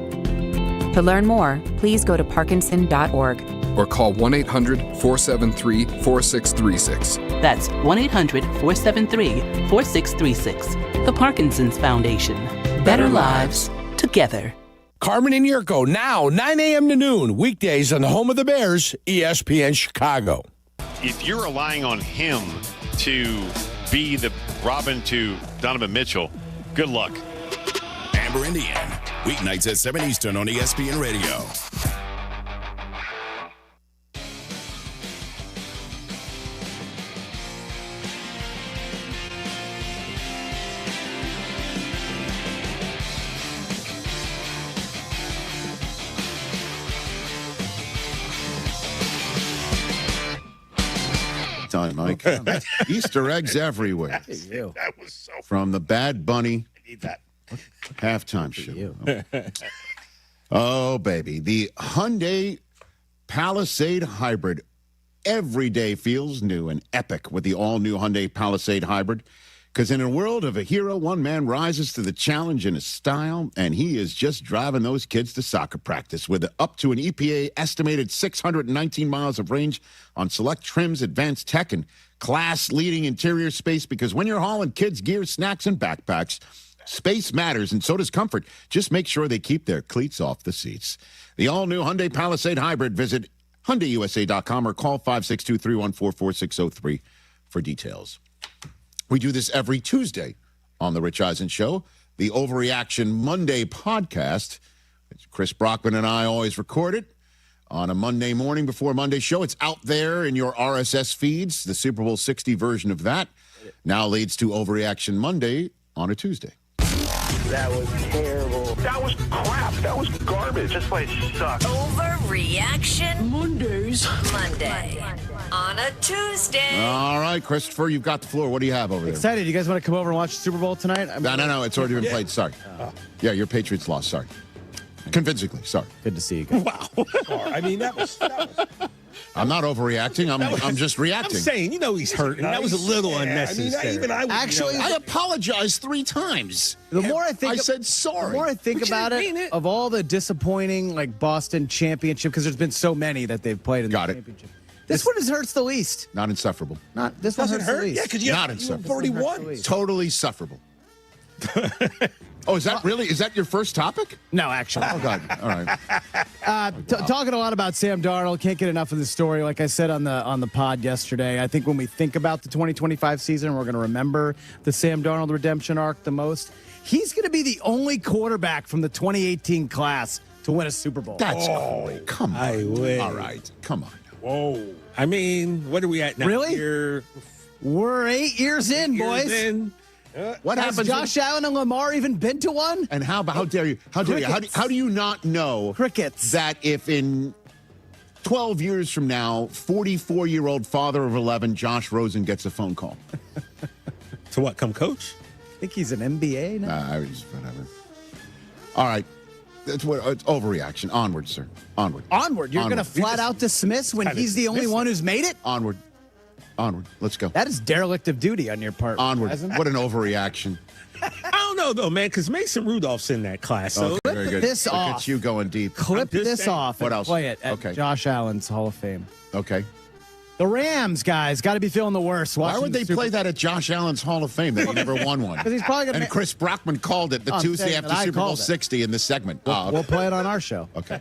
To learn more, please go to parkinson.org or call 1-800-473-4636. That's 1-800-473-4636. The Parkinson's Foundation. Better lives together. Carmen and Jurko, now 9 a.m. to noon, weekdays on the home of the Bears, ESPN Chicago. If you're relying on him to be the Robin to Donovan Mitchell, good luck. Amber Indian, weeknights at 7 Eastern on ESPN Radio. Time, Mike. Easter eggs everywhere. That was so from the Bad Bunny I need that. halftime show. Oh, baby. The Hyundai Palisade Hybrid. Every day feels new and epic with the all-new Hyundai Palisade Hybrid. Because in a world of a hero, one man rises to the challenge in his style, and he is just driving those kids to soccer practice with up to an EPA estimated 619 miles of range on select trims, advanced tech, and class-leading interior space. Because when you're hauling kids' gear, snacks, and backpacks, Space matters, and so does comfort. Just make sure they keep their cleats off the seats. The all-new Hyundai Palisade Hybrid. Visit HyundaiUSA.com or call 562-314-4603 for details. We do this every Tuesday on The Rich Eisen Show, the Overreaction Monday podcast. Chris Brockman and I always record it on a Monday morning before Monday show. It's out there in your RSS feeds. The Super Bowl 60 version of that now leads to Overreaction Monday on a Tuesday. That was terrible. That was crap. That was garbage. This place sucks. Overreaction Mondays. Monday on a Tuesday. All right, Christopher, you've got the floor. What do you have over there? Excited. You guys want to come over and watch the Super Bowl tonight? No. It's already been played. Sorry. Yeah, your Patriots lost. Sorry. Convincingly. Sorry. Good to see you guys. Wow. I mean, that was I'm not overreacting. I'm just reacting. I'm saying, he's hurting. That was a little unnecessary. I apologized 3 times. The more I think, I said sorry. The more I think about it, of all the disappointing Boston championship, because there's been so many that they've played in the championship. This one hurts the least. Not insufferable. This one hurts the least. Yeah, because not insufferable. 41. Totally sufferable. Oh, is that your first topic? No, actually. Oh, God. All right. Talking a lot about Sam Darnold. Can't get enough of the story. Like I said on the pod yesterday, I think when we think about the 2025 season, we're going to remember the Sam Darnold redemption arc the most. He's going to be the only quarterback from the 2018 class to win a Super Bowl. That's great. Come on. I wish. All right. Come on. Whoa. I mean, what are we at now? Really? We're 8 years in, boys. What Has happens? Josh Allen and Lamar even been to one? And how dare you? How do you not know that if in 12 years from now, 44-year-old father of 11, Josh Rosen gets a phone call? To what? Come coach? I think he's an MBA now. Whatever. All right. It's overreaction. Onward, sir. Onward. You're going to flat out dismiss when he's the only one who's made it? Onward. Let's go. That is derelict of duty on your part. Onward. What an overreaction. I don't know, though, man, because Mason Rudolph's in that class. So okay, very good. This Look off. at you going deep. Clip this off What and else? play it at Josh Allen's Hall of Fame. Okay. The Rams, guys, got to be feeling the worst. Why would they play that at Josh Allen's Hall of Fame that he never won one? Because he's probably going to. And Chris Brockman called it the Tuesday after Super Bowl 60 in this segment. We'll play it on our show. Okay.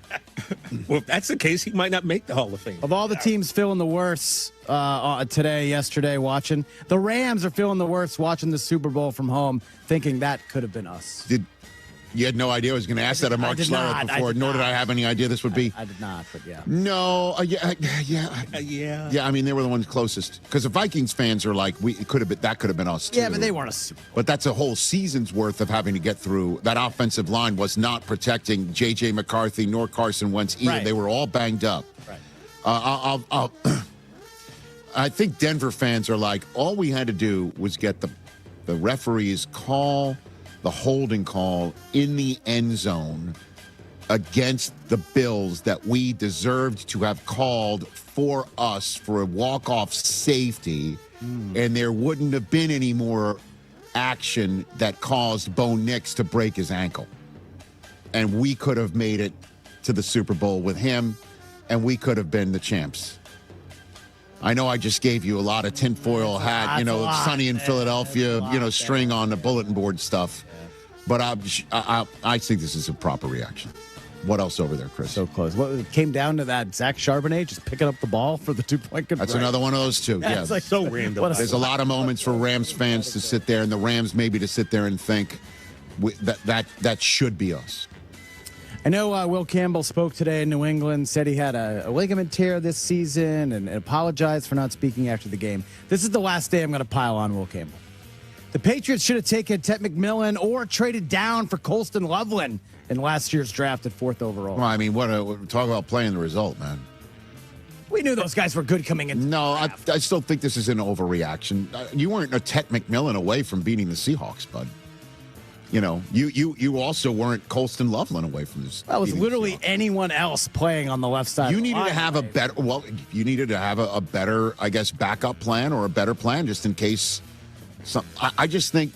Well, if that's the case, he might not make the Hall of Fame. Of all the teams feeling the worst yesterday, watching, the Rams are feeling the worst watching the Super Bowl from home, thinking that could have been us. You had no idea I was going to ask that of Mark Schlereth before, nor did I have any idea this would be. I did not, but yeah. No, yeah. I mean, they were the ones closest because the Vikings fans are like, that could have been us too. Yeah, but they weren't a Super Bowl. But that's a whole season's worth of having to get through. That offensive line was not protecting J.J. McCarthy nor Carson Wentz either. Right. They were all banged up. Right. I think Denver fans are like, all we had to do was get the referees call the holding call in the end zone against the Bills that we deserved to have called for us for a walk-off safety, and there wouldn't have been any more action that caused Bo Nix to break his ankle. And we could have made it to the Super Bowl with him, and we could have been the champs. I know I just gave you a lot of tinfoil hat, sunny in Philadelphia, string on the bulletin board stuff. But I think this is a proper reaction. What else over there, Chris? So close. What it came down to that Zach Charbonnet just picking up the ball for the 2-point conversion. That's another one of those two. Yeah, it's like so random. There's a lot of moments for Rams fans to sit there, and the Rams maybe to sit there and think that should be us. I know Will Campbell spoke today in New England, said he had a ligament tear this season and apologized for not speaking after the game. This is the last day I'm going to pile on Will Campbell. The Patriots should have taken Ted McMillan or traded down for Colston Loveland in last year's draft at 4th overall. Well, I mean, talk about playing the result, man. We knew those guys were good coming in. No, I still think this is an overreaction. You weren't a Ted McMillan away from beating the Seahawks, bud. You also weren't Colston Loveland away from this. That was literally anyone else playing on the left side. You needed to have a better. Well, you needed to have a better, I guess, backup plan or a better plan just in case. I just think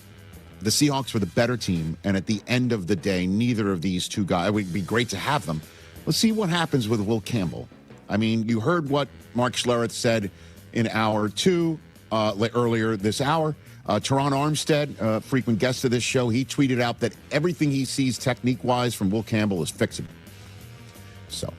the Seahawks were the better team, and at the end of the day, neither of these two guys. It would be great to have them. Let's see what happens with Will Campbell. I mean, you heard what Mark Schlereth said in hour 2 earlier this hour. Teron Armstead, frequent guest of this show, he tweeted out that everything he sees technique-wise from Will Campbell is fixable. So,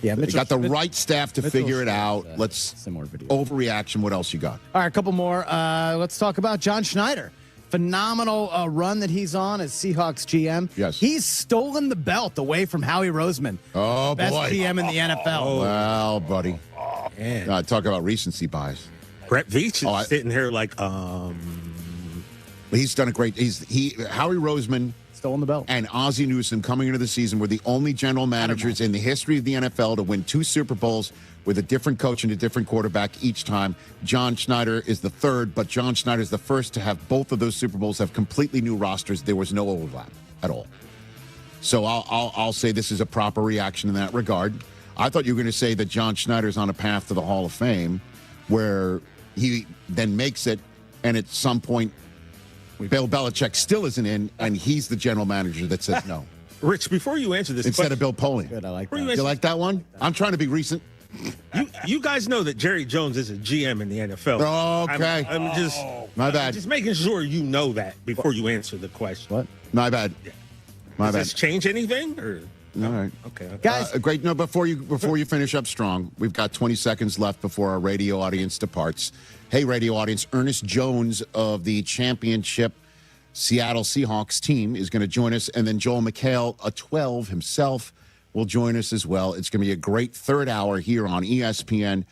yeah, they got the right staff to figure it out. Let's similar video. Overreaction. What else you got? All right, a couple more. Let's talk about John Schneider. Phenomenal run that he's on as Seahawks GM. Yes. He's stolen the belt away from Howie Roseman. Oh, Best boy. GM in the NFL. Well, buddy. Man. Talk about recency bias. Brett Veach is sitting here like, He's done a great. Howie Roseman stolen the belt, and Ozzie Newsome coming into the season were the only general managers in the history of the NFL to win 2 Super Bowls with a different coach and a different quarterback each time. John Schneider is the third, but John Schneider is the first to have both of those Super Bowls have completely new rosters. There was no overlap at all. So I'll say this is a proper reaction in that regard. I thought you were going to say that John Schneider's on a path to the Hall of Fame, where he then makes it, and at some point, Bill Belichick still isn't in, and he's the general manager that says no. Rich, before you answer this instead of Bill Polian. Good, I like that. You like that one? I'm trying to be recent. You guys know that Jerry Jones is a GM in the NFL. Okay. I'm just my bad. Just making sure you know that before you answer the question. What? My bad. My Does bad. this change anything? Or all right. Okay. Guys, great. No, before you finish up strong, we've got 20 seconds left before our radio audience departs. Hey, radio audience, Ernest Jones of the championship Seattle Seahawks team is going to join us, and then Joel McHale, a 12 himself, will join us as well. It's going to be a great third hour here on ESPN,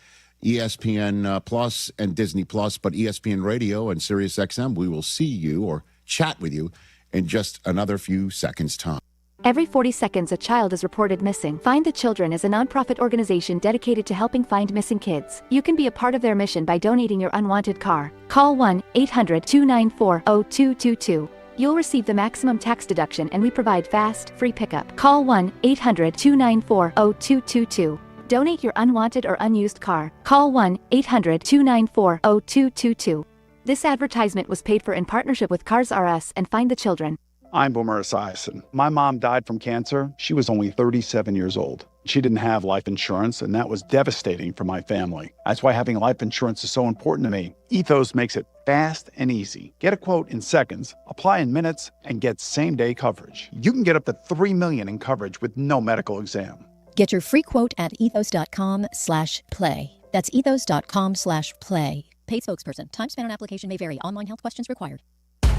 ESPN Plus, and Disney Plus, but ESPN Radio and Sirius XM. We will see you or chat with you in just another few seconds' time. Every 40 seconds, a child is reported missing. Find the Children is a nonprofit organization dedicated to helping find missing kids. You can be a part of their mission by donating your unwanted car. Call 1-800-294-0222. You'll receive the maximum tax deduction, and we provide fast, free pickup. Call 1-800-294-0222. Donate your unwanted or unused car. Call 1-800-294-0222. This advertisement was paid for in partnership with Cars R Us and Find the Children. I'm Boomer Esiason. My mom died from cancer. She was only 37 years old. She didn't have life insurance, and that was devastating for my family. That's why having life insurance is so important to me. Ethos makes it fast and easy. Get a quote in seconds, apply in minutes, and get same-day coverage. You can get up to $3 million in coverage with no medical exam. Get your free quote at ethos.com/play. That's ethos.com/play. Paid spokesperson. Time spent on application may vary. Online health questions required.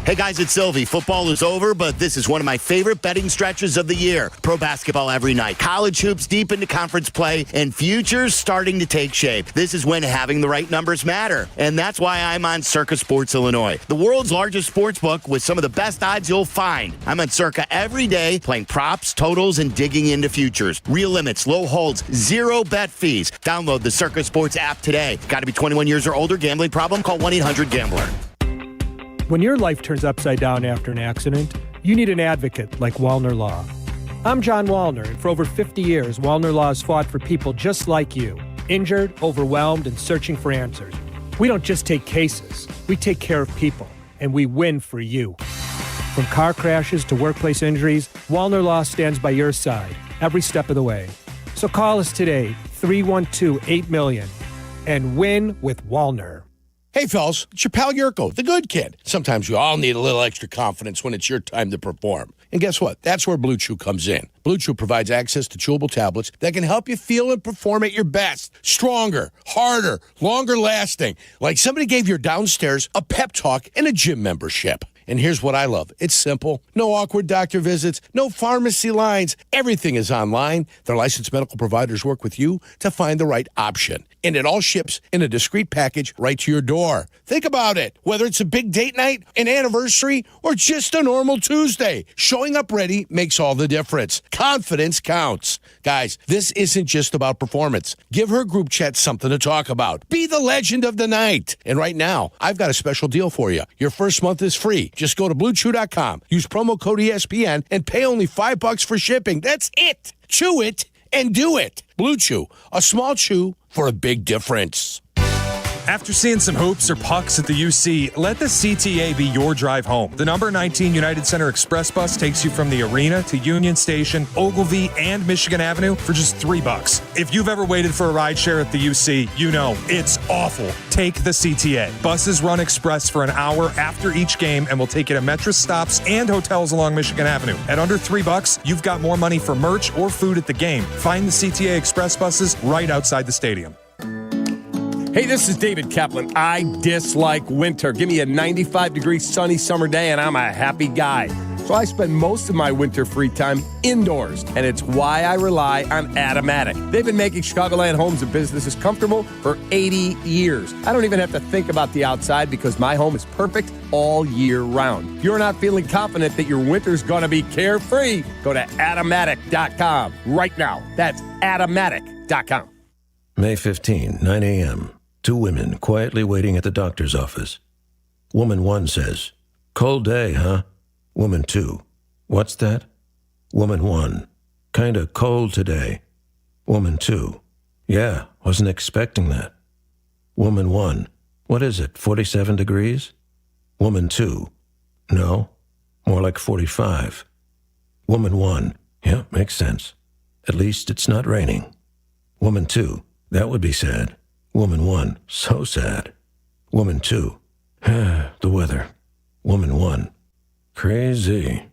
Hey guys, it's Silvy. Football is over, but this is one of my favorite betting stretches of the year. Pro basketball every night, college hoops deep into conference play, and futures starting to take shape. This is when having the right numbers matter, and that's why I'm on Circa Sports Illinois, the world's largest sports book with some of the best odds you'll find. I'm on Circa every day, playing props, totals, and digging into futures. Real limits, low holds, zero bet fees. Download the Circa Sports app today. Got to be 21 years or older. Gambling problem? Call 1-800-GAMBLER. When your life turns upside down after an accident, you need an advocate like Wallner Law. I'm John Wallner, and for over 50 years, Wallner Law has fought for people just like you, injured, overwhelmed, and searching for answers. We don't just take cases, we take care of people, and we win for you. From car crashes to workplace injuries, Wallner Law stands by your side every step of the way. So call us today, 312-8-MILLION, and win with Wallner. Hey, fellas, it's your pal Jurko, the good kid. Sometimes we all need a little extra confidence when it's your time to perform. And guess what? That's where Blue Chew comes in. Blue Chew provides access to chewable tablets that can help you feel and perform at your best. Stronger, harder, longer lasting. Like somebody gave your downstairs a pep talk and a gym membership. And here's what I love. It's simple. No awkward doctor visits, no pharmacy lines. Everything is online. Their licensed medical providers work with you to find the right option. And it all ships in a discreet package right to your door. Think about it. Whether it's a big date night, an anniversary, or just a normal Tuesday, showing up ready makes all the difference. Confidence counts. Guys, this isn't just about performance. Give her group chat something to talk about. Be the legend of the night. And right now, I've got a special deal for you. Your first month is free. Just go to BlueChew.com, use promo code ESPN, and pay only $5 for shipping. That's it. Chew it and do it. Blue Chew, a small chew for a big difference. After seeing some hoops or pucks at the UC, let the CTA be your drive home. The number 19 United Center Express bus takes you from the arena to Union Station, Ogilvie, and Michigan Avenue for just $3. If you've ever waited for a ride share at the UC, you know it's awful. Take the CTA. Buses run express for an hour after each game and will take you to Metro stops and hotels along Michigan Avenue. At under $3, you've got more money for merch or food at the game. Find the CTA Express buses right outside the stadium. Hey, this is David Kaplan. I dislike winter. Give me a 95-degree sunny summer day and I'm a happy guy. So I spend most of my winter free time indoors, and it's why I rely on Atomatic. They've been making Chicagoland homes and businesses comfortable for 80 years. I don't even have to think about the outside because my home is perfect all year round. If you're not feeling confident that your winter's going to be carefree, go to Atomatic.com right now. That's Atomatic.com. May 15, 9 a.m. Two women quietly waiting at the doctor's office. Woman 1 says, "Cold day, huh?" Woman 2, "What's that?" Woman 1, "Kinda cold today." Woman 2, "Yeah, wasn't expecting that." Woman 1, "What is it, 47 degrees?" Woman 2, "No, more like 45. Woman 1, "Yeah, makes sense. At least it's not raining." Woman 2, "That would be sad." Woman 1, "So sad." Woman 2, "The weather." Woman 1, "Crazy."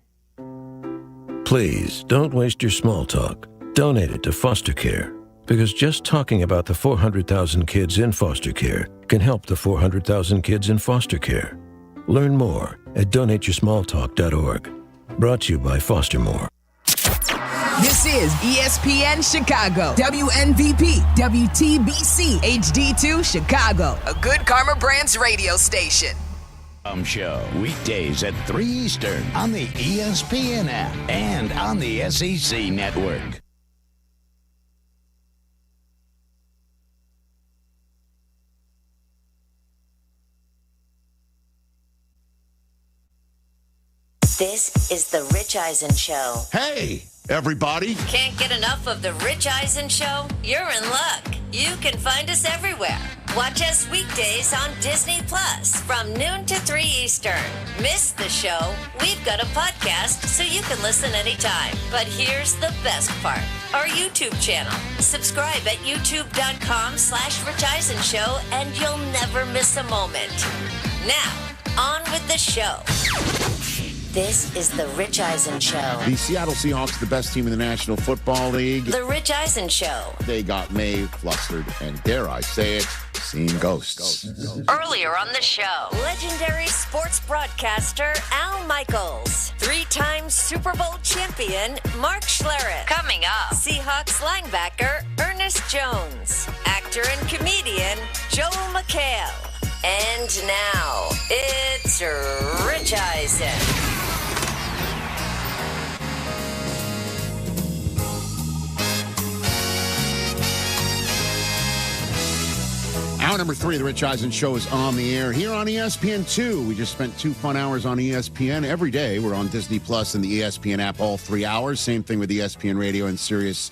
Please, don't waste your small talk. Donate it to foster care, because just talking about the 400,000 kids in foster care can help the 400,000 kids in foster care. Learn more at donateyoursmalltalk.org. Brought to you by Foster More. This is ESPN Chicago, WNVP, WTBC, HD2 Chicago, a Good Karma Brands radio station. Show weekdays at 3 Eastern on the ESPN app and on the SEC network. This is the Rich Eisen Show. Hey, everybody. Can't get enough of the Rich Eisen Show? You're in luck. You can find us everywhere. Watch us weekdays on Disney Plus from noon to 3 Eastern. Miss the show? We've got a podcast so you can listen anytime. But here's the best part. Our YouTube channel. Subscribe at youtube.com/Rich Eisen Show and you'll never miss a moment. Now, on with the show. This is the Rich Eisen Show. The Seattle Seahawks, the best team in the National Football League. The Rich Eisen Show. They got May flustered and, dare I say it, seen ghosts. Earlier on the show, legendary sports broadcaster Al Michaels. 3-time Super Bowl champion Mark Schlereth. Coming up, Seahawks linebacker Ernest Jones. Actor and comedian Joel McHale. And now, it's Rich Eisen. Hour number 3 of the Rich Eisen Show is on the air here on ESPN2. We just spent 2 fun hours on ESPN. Every day we're on Disney Plus and the ESPN app all 3 hours. Same thing with ESPN Radio and Sirius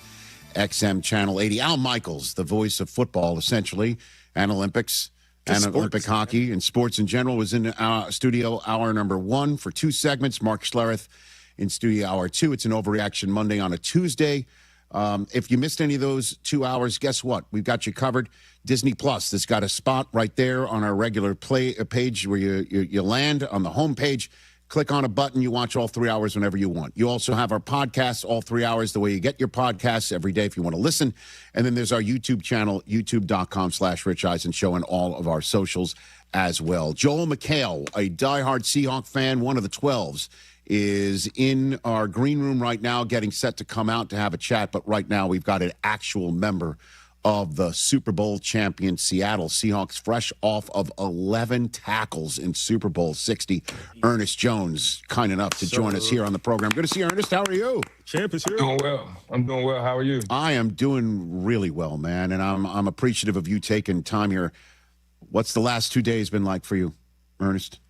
XM Channel 80. Al Michaels, the voice of football, essentially, and Olympics. And Olympic hockey and sports in general, was in studio hour number 1 for 2 segments. Mark Schlereth in studio hour 2. It's an Overreaction Monday on a Tuesday. If you missed any of those 2 hours, guess what? We've got you covered. Disney Plus, that's got a spot right there on our regular play page where you land on the home page. Click on a button. You watch all 3 hours whenever you want. You also have our podcasts all 3 hours, the way you get your podcasts every day if you want to listen. And then there's our YouTube channel, youtube.com/Rich Eisen Show, and all of our socials as well. Joel McHale, a diehard Seahawk fan, one of the 12s, is in our green room right now getting set to come out to have a chat. But right now we've got an actual member of the Super Bowl champion Seattle Seahawks, fresh off of 11 tackles in Super Bowl 60. Ernest Jones, kind enough to join us here on the program. Good to see you, Ernest. How are you? Champ is here. Doing well. I'm doing well. How are you? I am doing really well, man, and I'm appreciative of you taking time here. What's the last 2 days been like for you, Ernest?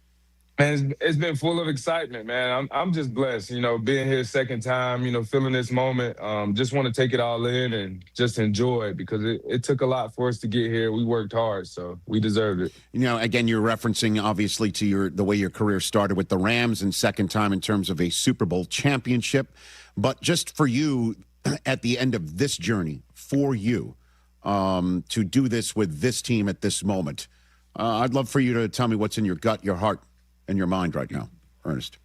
Man, it's been full of excitement, man. I'm just blessed, being here second time, feeling this moment. Just want to take it all in and just enjoy it because it took a lot for us to get here. We worked hard, so we deserved it. Again, you're referencing obviously to the way your career started with the Rams and second time in terms of a Super Bowl championship. But just for you, at the end of this journey, for you, to do this with this team at this moment, I'd love for you to tell me what's in your gut, your heart, and your mind right now, Ernest.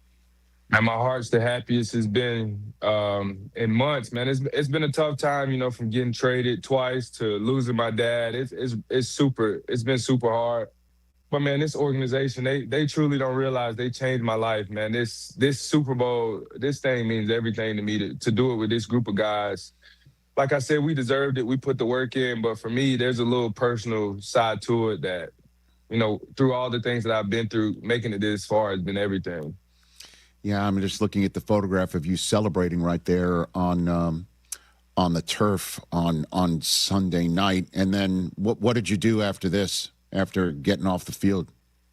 And my heart's the happiest it's been in months, man. It's been a tough time, from getting traded twice to losing my dad. It's been super hard. But man, this organization, they truly don't realize they changed my life, man. This Super Bowl, this thing means everything to me to do it with this group of guys. Like I said, we deserved it. We put the work in. But for me, there's a little personal side to it that, through all the things that I've been through, making it this far has been everything. Yeah, I'm just looking at the photograph of you celebrating right there on the turf on Sunday night. And then what did you do after this, after getting off the field,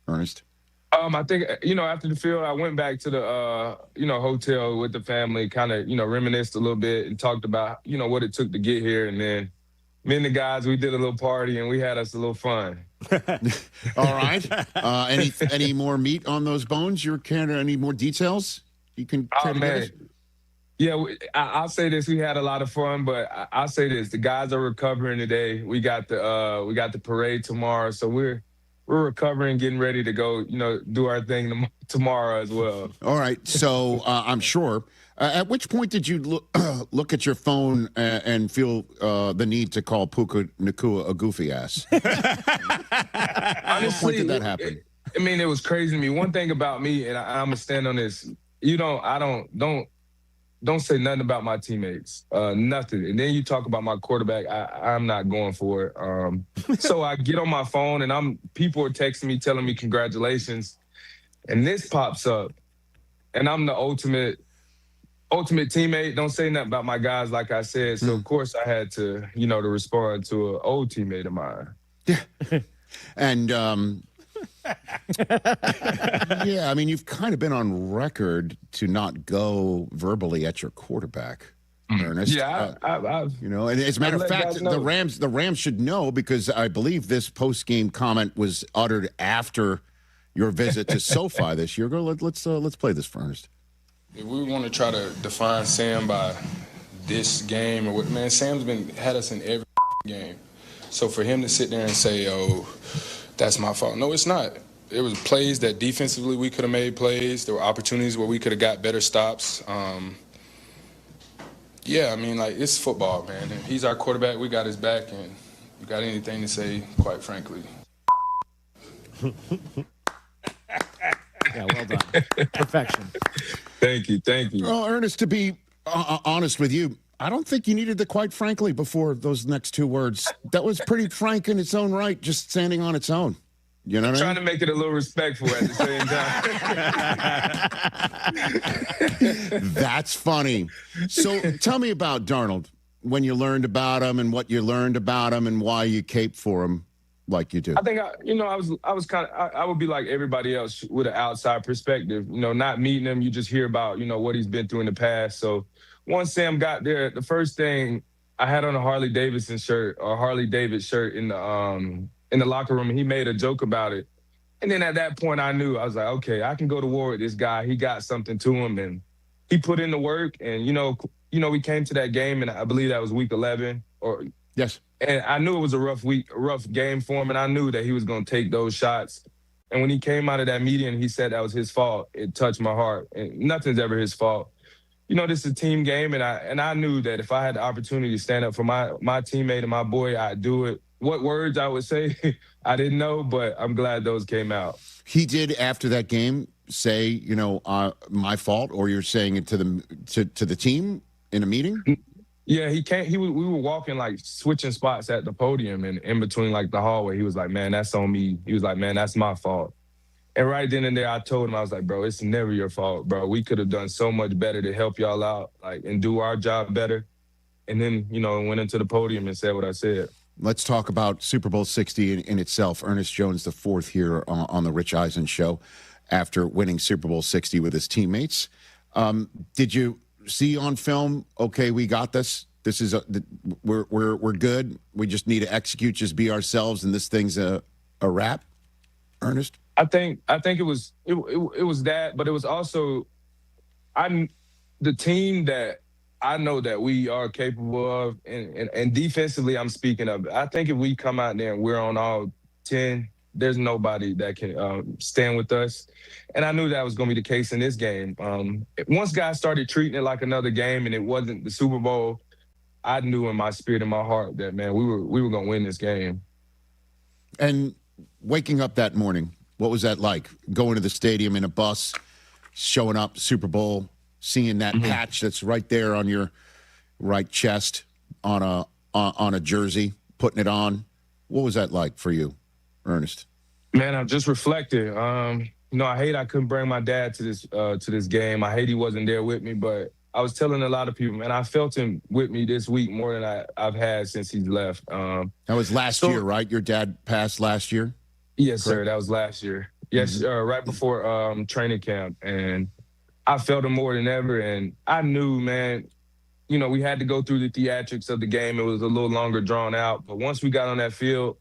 Ernest? I think, after the field, I went back to the, hotel with the family, kind of, reminisced a little bit and talked about, what it took to get here. And then me and the guys, we did a little party and we had us a little fun. All right. Any more meat on those bones? Any more details you can care to give us? Yeah, I'll say this: we had a lot of fun, but I'll say this: the guys are recovering today. We got the parade tomorrow, so we're recovering, getting ready to go. Do our thing tomorrow as well. All right. So I'm sure. At which point did you look at your phone and feel the need to call Puka Nacua a goofy ass? Honestly, when did that happen? It was crazy to me. One thing about me, and I'm gonna stand on this. Don't say nothing about my teammates. Nothing. And then you talk about my quarterback. I'm not going for it. So I get on my phone and people are texting me, telling me congratulations, and this pops up, and I'm the ultimate teammate. Don't say nothing about my guys, like I said. So of course I had to, to respond to an old teammate of mine. Yeah. And yeah, you've kind of been on record to not go verbally at your quarterback, Ernest. Yeah, and as a matter of fact, the Rams should know, because I believe this post-game comment was uttered after your visit to SoFi this year. Let's play this for Ernest. If we want to try to define Sam by this game or what, man, Sam's had us in every game. So for him to sit there and say, "Oh, that's my fault," no, it's not. It was plays that defensively we could have made plays. There were opportunities where we could have got better stops. It's football, man. And he's our quarterback. We got his back, and you got anything to say, quite frankly. Yeah, well done. Perfection. Thank you. Well, Ernest, to be honest with you, I don't think you needed the "quite frankly" before those next two words. That was pretty frank in its own right, just standing on its own. You know what trying to make it a little respectful at the same time. That's funny. So tell me about Darnold, when you learned about him and what you learned about him and why you caped for him like you do. I think, I would be like everybody else with an outside perspective, not meeting him. You just hear about, what he's been through in the past. So once Sam got there, the first thing I had on a Harley Davidson shirt in the locker room, and he made a joke about it. And then at that point, I knew, I was like, okay, I can go to war with this guy. He got something to him, and he put in the work. And, we came to that game, and I believe that was week 11. Yes. And I knew it was a rough game for him, and I knew that he was going to take those shots. And when he came out of that meeting and he said that was his fault, it touched my heart. And nothing's ever his fault. This is a team game, and I knew that if I had the opportunity to stand up for my teammate and my boy, I'd do it. What words I would say, I didn't know, but I'm glad those came out. He did, after that game, say, my fault, or you're saying it to the team in a meeting? Yeah, he can't. We were walking, switching spots at the podium, and in between the hallway, he was like, "Man, that's on me." He was like, "Man, that's my fault." And right then and there, I told him, I was like, "Bro, it's never your fault, bro. We could have done so much better to help y'all out, and do our job better." And then, went into the podium and said what I said. Let's talk about Super Bowl 60 in itself. Ernest Jones IV here on the Rich Eisen Show. after winning Super Bowl 60 with his teammates. Did you see on film, okay, we got this? This is we're good. We just need to execute, just be ourselves, and this thing's a wrap. Ernest, I think it was that, but it was also the team that I know that we are capable of, and defensively, I'm speaking of. I think if we come out there and we're on all 10, there's nobody that can stand with us. And I knew that was going to be the case in this game. Once guys started treating it like another game and it wasn't the Super Bowl, I knew in my spirit, in my heart, that, man, we were going to win this game. And waking up that morning, what was that like? Going to the stadium in a bus, showing up, Super Bowl, seeing that patch that's right there on your right chest on a jersey, putting it on. What was that like for you, Ernest? Man, I just reflected. I hate I couldn't bring my dad to this game. I hate he wasn't there with me, but I was telling a lot of people, man, I felt him with me this week more than I've had since he's left. That was last year, right? Your dad passed last year? Yes, sir. That was last year. Yes, right before training camp. And I felt him more than ever. And I knew, man, we had to go through the theatrics of the game. It was a little longer drawn out. But once we got on that field,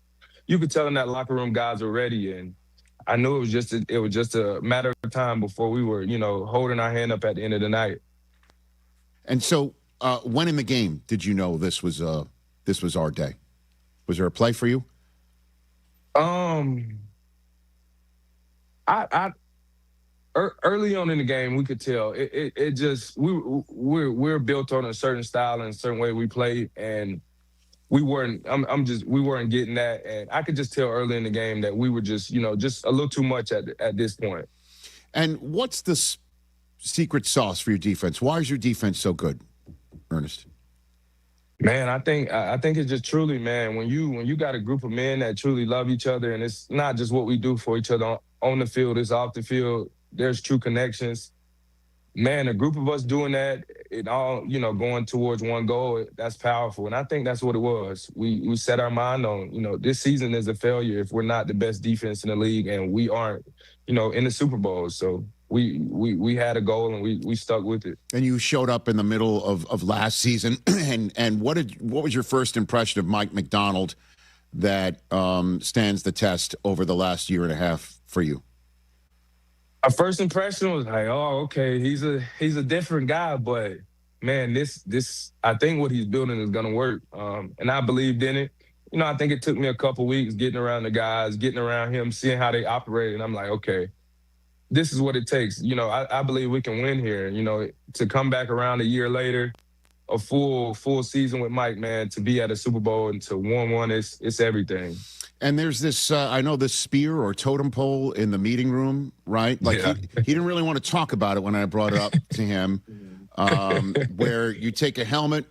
you could tell in that locker room guys were ready. And I knew it was just a matter of time before we were, holding our hand up at the end of the night. And so when in the game did you know this was our day? Was there a play for you? Early on in the game, we could tell it just we're built on a certain style and a certain way we play, and we weren't getting that, and I could just tell early in the game that we were just a little too much at this point. And what's the secret sauce for your defense? Why is your defense so good, Ernest? Man, I think it's just truly, man, when you got a group of men that truly love each other, and it's not just what we do for each other on the field, it's off the field. There's true connections. Man, a group of us doing that, it all, going towards one goal, that's powerful. And I think that's what it was. We set our mind on, this season is a failure if we're not the best defense in the league and we aren't, in the Super Bowl. So we had a goal and we stuck with it. And you showed up in the middle of last season. and what was your first impression of Mike Macdonald that stands the test over the last year and a half for you? Our first impression was like, oh, okay, he's a different guy, but man, this I think what he's building is gonna work. And I believed in it. I think it took me a couple weeks getting around the guys, getting around him, seeing how they operate, and I'm like, okay, this is what it takes. I believe we can win here. To come back around a year later, a full season with Mike, man, to be at a Super Bowl and to win one, it's everything. And there's this, I know, this spear or totem pole in the meeting room, right? Like he didn't really want to talk about it when I brought it up to him, where you take a helmet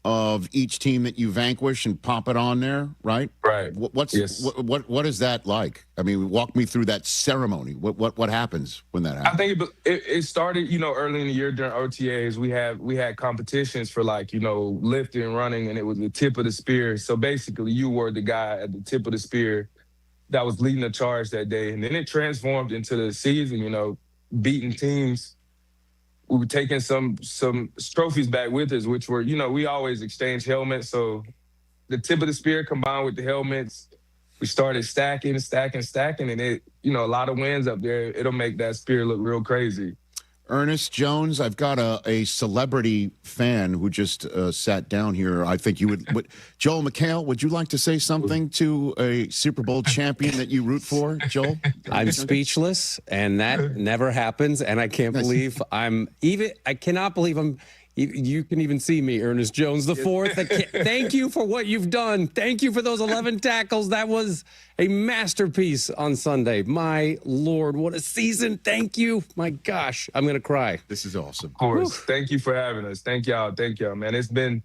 of each team that you vanquish and pop it on there, right? Right. What is that like? I mean, walk me through that ceremony. What happens when that happens? I think it started, early in the year during OTAs. We had competitions for lifting and running, and it was the tip of the spear. So basically, you were the guy at the tip of the spear that was leading the charge that day, and then it transformed into the season. Beating teams. We were taking some trophies back with us, which were, we always exchange helmets. So the tip of the spear combined with the helmets, we started stacking, and it, a lot of wins up there. It'll make that spear look real crazy. Ernest Jones, I've got a celebrity fan who just sat down here. I think you would. Joel McHale, would you like to say something to a Super Bowl champion that you root for, Joel? I'm speechless, and that never happens. And I can't believe I cannot believe you can even see me, Ernest Jones the fourth. Thank you for what you've done. Thank you for those 11 tackles. That was a masterpiece on Sunday. My Lord, what a season. Thank you. My gosh, I'm going to cry. This is awesome. Of course. Thank you for having us. Thank y'all, man. It's been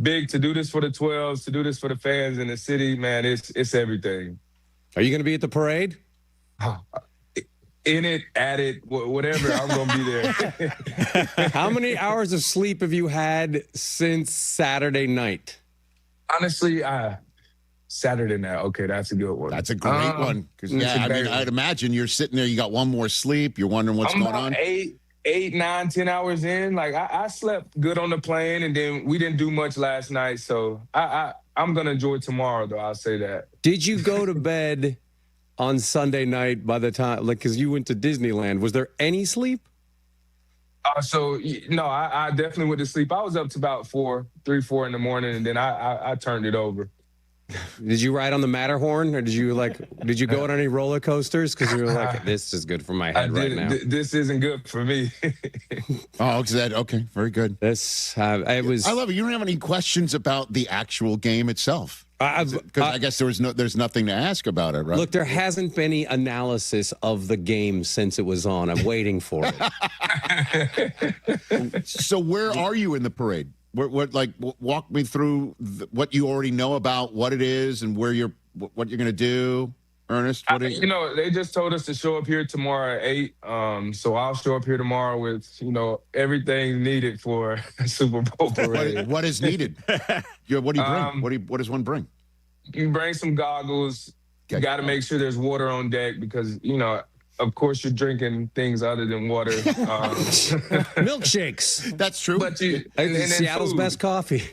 big to do this for the 12s, to do this for the fans in the city. Man, it's everything. Are you going to be at the parade? In it, at it, whatever, I'm going to be there. How many hours of sleep have you had since Saturday night? Honestly, Saturday night. Okay, that's a good one. That's a great one. Because I'd imagine you're sitting there. You got one more sleep. You're wondering what's going on. 8, 9, 10 hours in. Like I slept good on the plane, and then we didn't do much last night. So I'm gonna enjoy tomorrow, though. I'll say that. Did you go to bed on Sunday night by the time, because you went to Disneyland? Was there any sleep? No, I definitely went to sleep. I was up to about 3, 4 in the morning, and then I turned it over. Did you ride on the Matterhorn, or did you go on any roller coasters? Because you were like, this is good for my head right now. This isn't good for me. Okay, very good. I love it. You don't have any questions about the actual game itself. Because I guess there's nothing to ask about it, right? Look, there hasn't been any analysis of the game since it was on. I'm waiting for it. So where are you in the parade? Walk me through what you already know about what it is and what you're going to do, Ernest. They just told us to show up here tomorrow at 8. So I'll show up here tomorrow with everything needed for a Super Bowl parade. What is needed? What do you bring? What does one bring? You bring some goggles. You got to make sure there's water on deck because of course, you're drinking things other than water. Milkshakes. That's true. But Seattle's best coffee.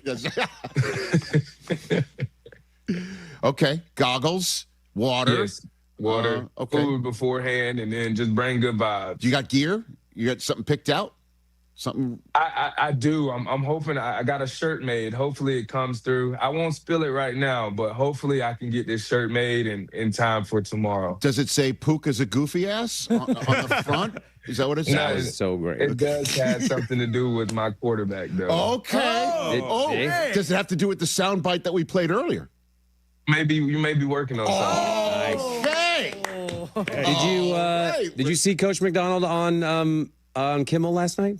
Okay. Goggles, water. Yes. Water, food beforehand, and then just bring good vibes. You got gear? You got something picked out? Something? I do. I'm hoping I got a shirt made. Hopefully it comes through. I won't spill it right now, but hopefully I can get this shirt made in time for tomorrow. Does it say Puka's a goofy ass on the front? Is that what it says? That is so great. It does have something to do with my quarterback, though. Okay. Does it have to do with the sound bite that we played earlier? Maybe you may be working on something. Okay. Did you see Coach McDonald on Kimmel last night?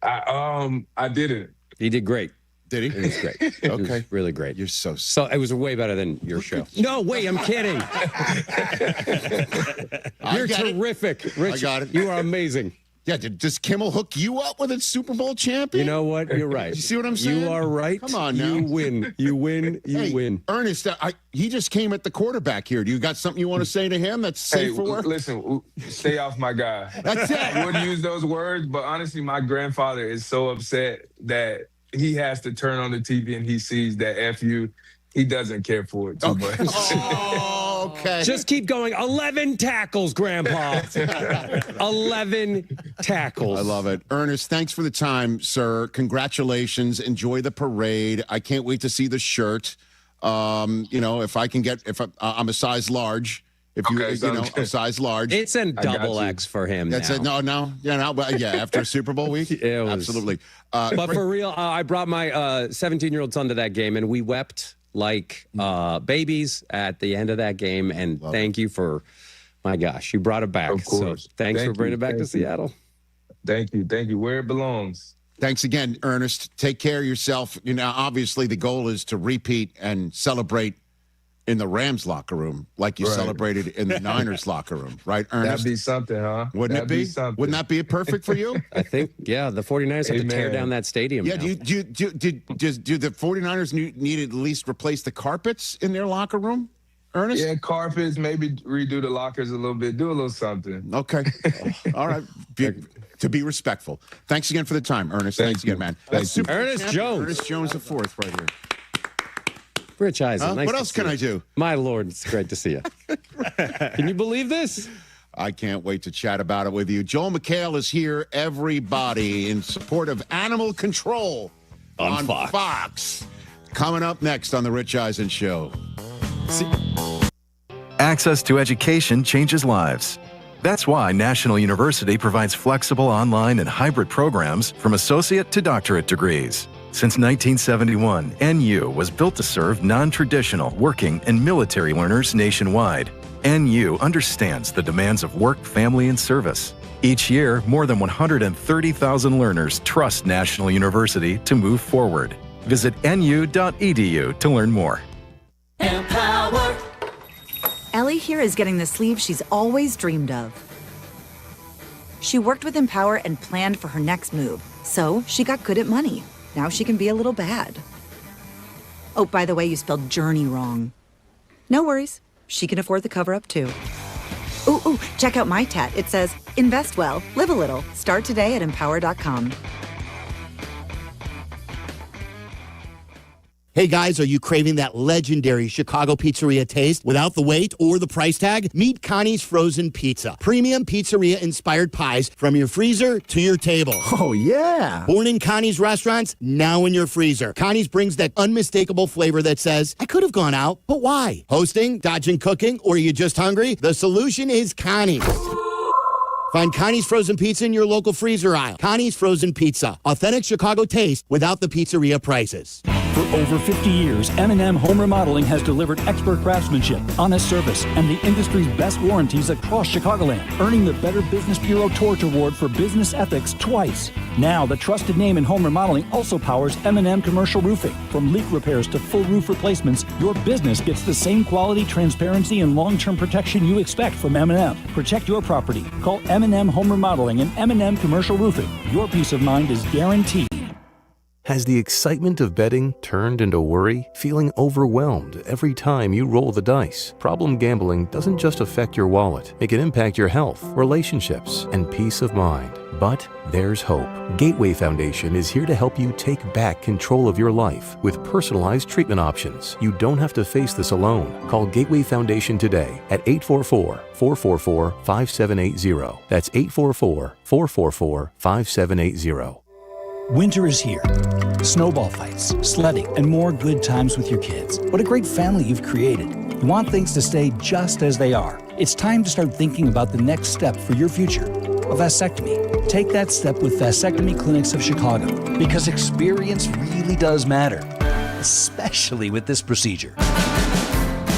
I didn't. He did great. Did he? It was great. Okay. It was really great. You're so it was way better than your show. No, wait, I'm kidding. You're terrific. Rich, I got it. You are amazing. Yeah, does Kimmel hook you up with a Super Bowl champion? You know what? You're right. You see what I'm saying? You are right. Come on now. You win. You win. You win. Ernest, he just came at the quarterback here. Do you got something you want to say to him that's safe for work? Listen, stay off my guy. That's it. I wouldn't use those words, but honestly, my grandfather is so upset that he has to turn on the TV and he sees that FU. He doesn't care for it too much. Okay. Just keep going. 11 tackles, Grandpa. 11 tackles. I love it. Ernest, thanks for the time, sir. Congratulations. Enjoy the parade. I can't wait to see the shirt. If I can I'm a size large. If a size large. It's in double X for him That's now. it. After Super Bowl week? Absolutely. But for real, I brought my 17-year-old son to that game, and we wept like babies at the end of that game. And thank you for, my gosh, you brought it back. Of course. So thanks for bringing it back to Seattle. Thank you. Where it belongs. Thanks again, Ernest. Take care of yourself. Obviously the goal is to repeat and celebrate in the Rams locker room like you celebrated in the Niners locker room, right, Ernest? That'd be something, huh? Wouldn't it be? Wouldn't that be perfect for you? I think, the 49ers have to tear down that stadium now. Do the 49ers need to at least replace the carpets in their locker room, Ernest? Yeah, carpets, maybe redo the lockers a little bit, do a little something. Okay. All right. To be respectful. Thanks again for the time, Ernest. Thanks again, man. Ernest Jones. Ernest Jones the fourth right here. Rich Eisen. Nice what else can I do? My Lord, it's great to see you. Can you believe this? I can't wait to chat about it with you. Joel McHale is here, everybody, in support of animal control on Fox. Coming up next on The Rich Eisen Show. Access to education changes lives. That's why National University provides flexible online and hybrid programs from associate to doctorate degrees. Since 1971, NU was built to serve non-traditional working and military learners nationwide. NU understands the demands of work, family, and service. Each year, more than 130,000 learners trust National University to move forward. Visit nu.edu to learn more. Empower. Ellie here is getting the sleeve she's always dreamed of. She worked with Empower and planned for her next move, so she got good at money. Now she can be a little bad. Oh, by the way, you spelled journey wrong. No worries. She can afford the cover-up, too. Ooh, check out my tat. It says, invest well, live a little. Start today at empower.com. Hey guys, are you craving that legendary Chicago pizzeria taste without the wait or the price tag? Meet Connie's Frozen Pizza. Premium pizzeria-inspired pies from your freezer to your table. Oh, yeah. Born in Connie's restaurants, now in your freezer. Connie's brings that unmistakable flavor that says, I could have gone out, but why? Hosting, dodging cooking, or are you just hungry? The solution is Connie's. Find Connie's Frozen Pizza in your local freezer aisle. Connie's Frozen Pizza. Authentic Chicago taste without the pizzeria prices. For over 50 years, M&M Home Remodeling has delivered expert craftsmanship, honest service, and the industry's best warranties across Chicagoland, earning the Better Business Bureau Torch Award for business ethics twice. Now, the trusted name in home remodeling also powers M&M Commercial Roofing. From leak repairs to full roof replacements, your business gets the same quality, transparency, and long-term protection you expect from M&M. Protect your property. Call M&M Home Remodeling and M&M Commercial Roofing. Your peace of mind is guaranteed. Has the excitement of betting turned into worry? Feeling overwhelmed every time you roll the dice? Problem gambling doesn't just affect your wallet. It can impact your health, relationships, and peace of mind. But there's hope. Gateway Foundation is here to help you take back control of your life with personalized treatment options. You don't have to face this alone. Call Gateway Foundation today at 844-444-5780. That's 844-444-5780. Winter is here. Snowball fights, sledding, and more good times with your kids. What a great family you've created. You want things to stay just as they are. It's time to start thinking about the next step for your future. A vasectomy. Take that step with Vasectomy Clinics of Chicago, because experience really does matter, especially with this procedure.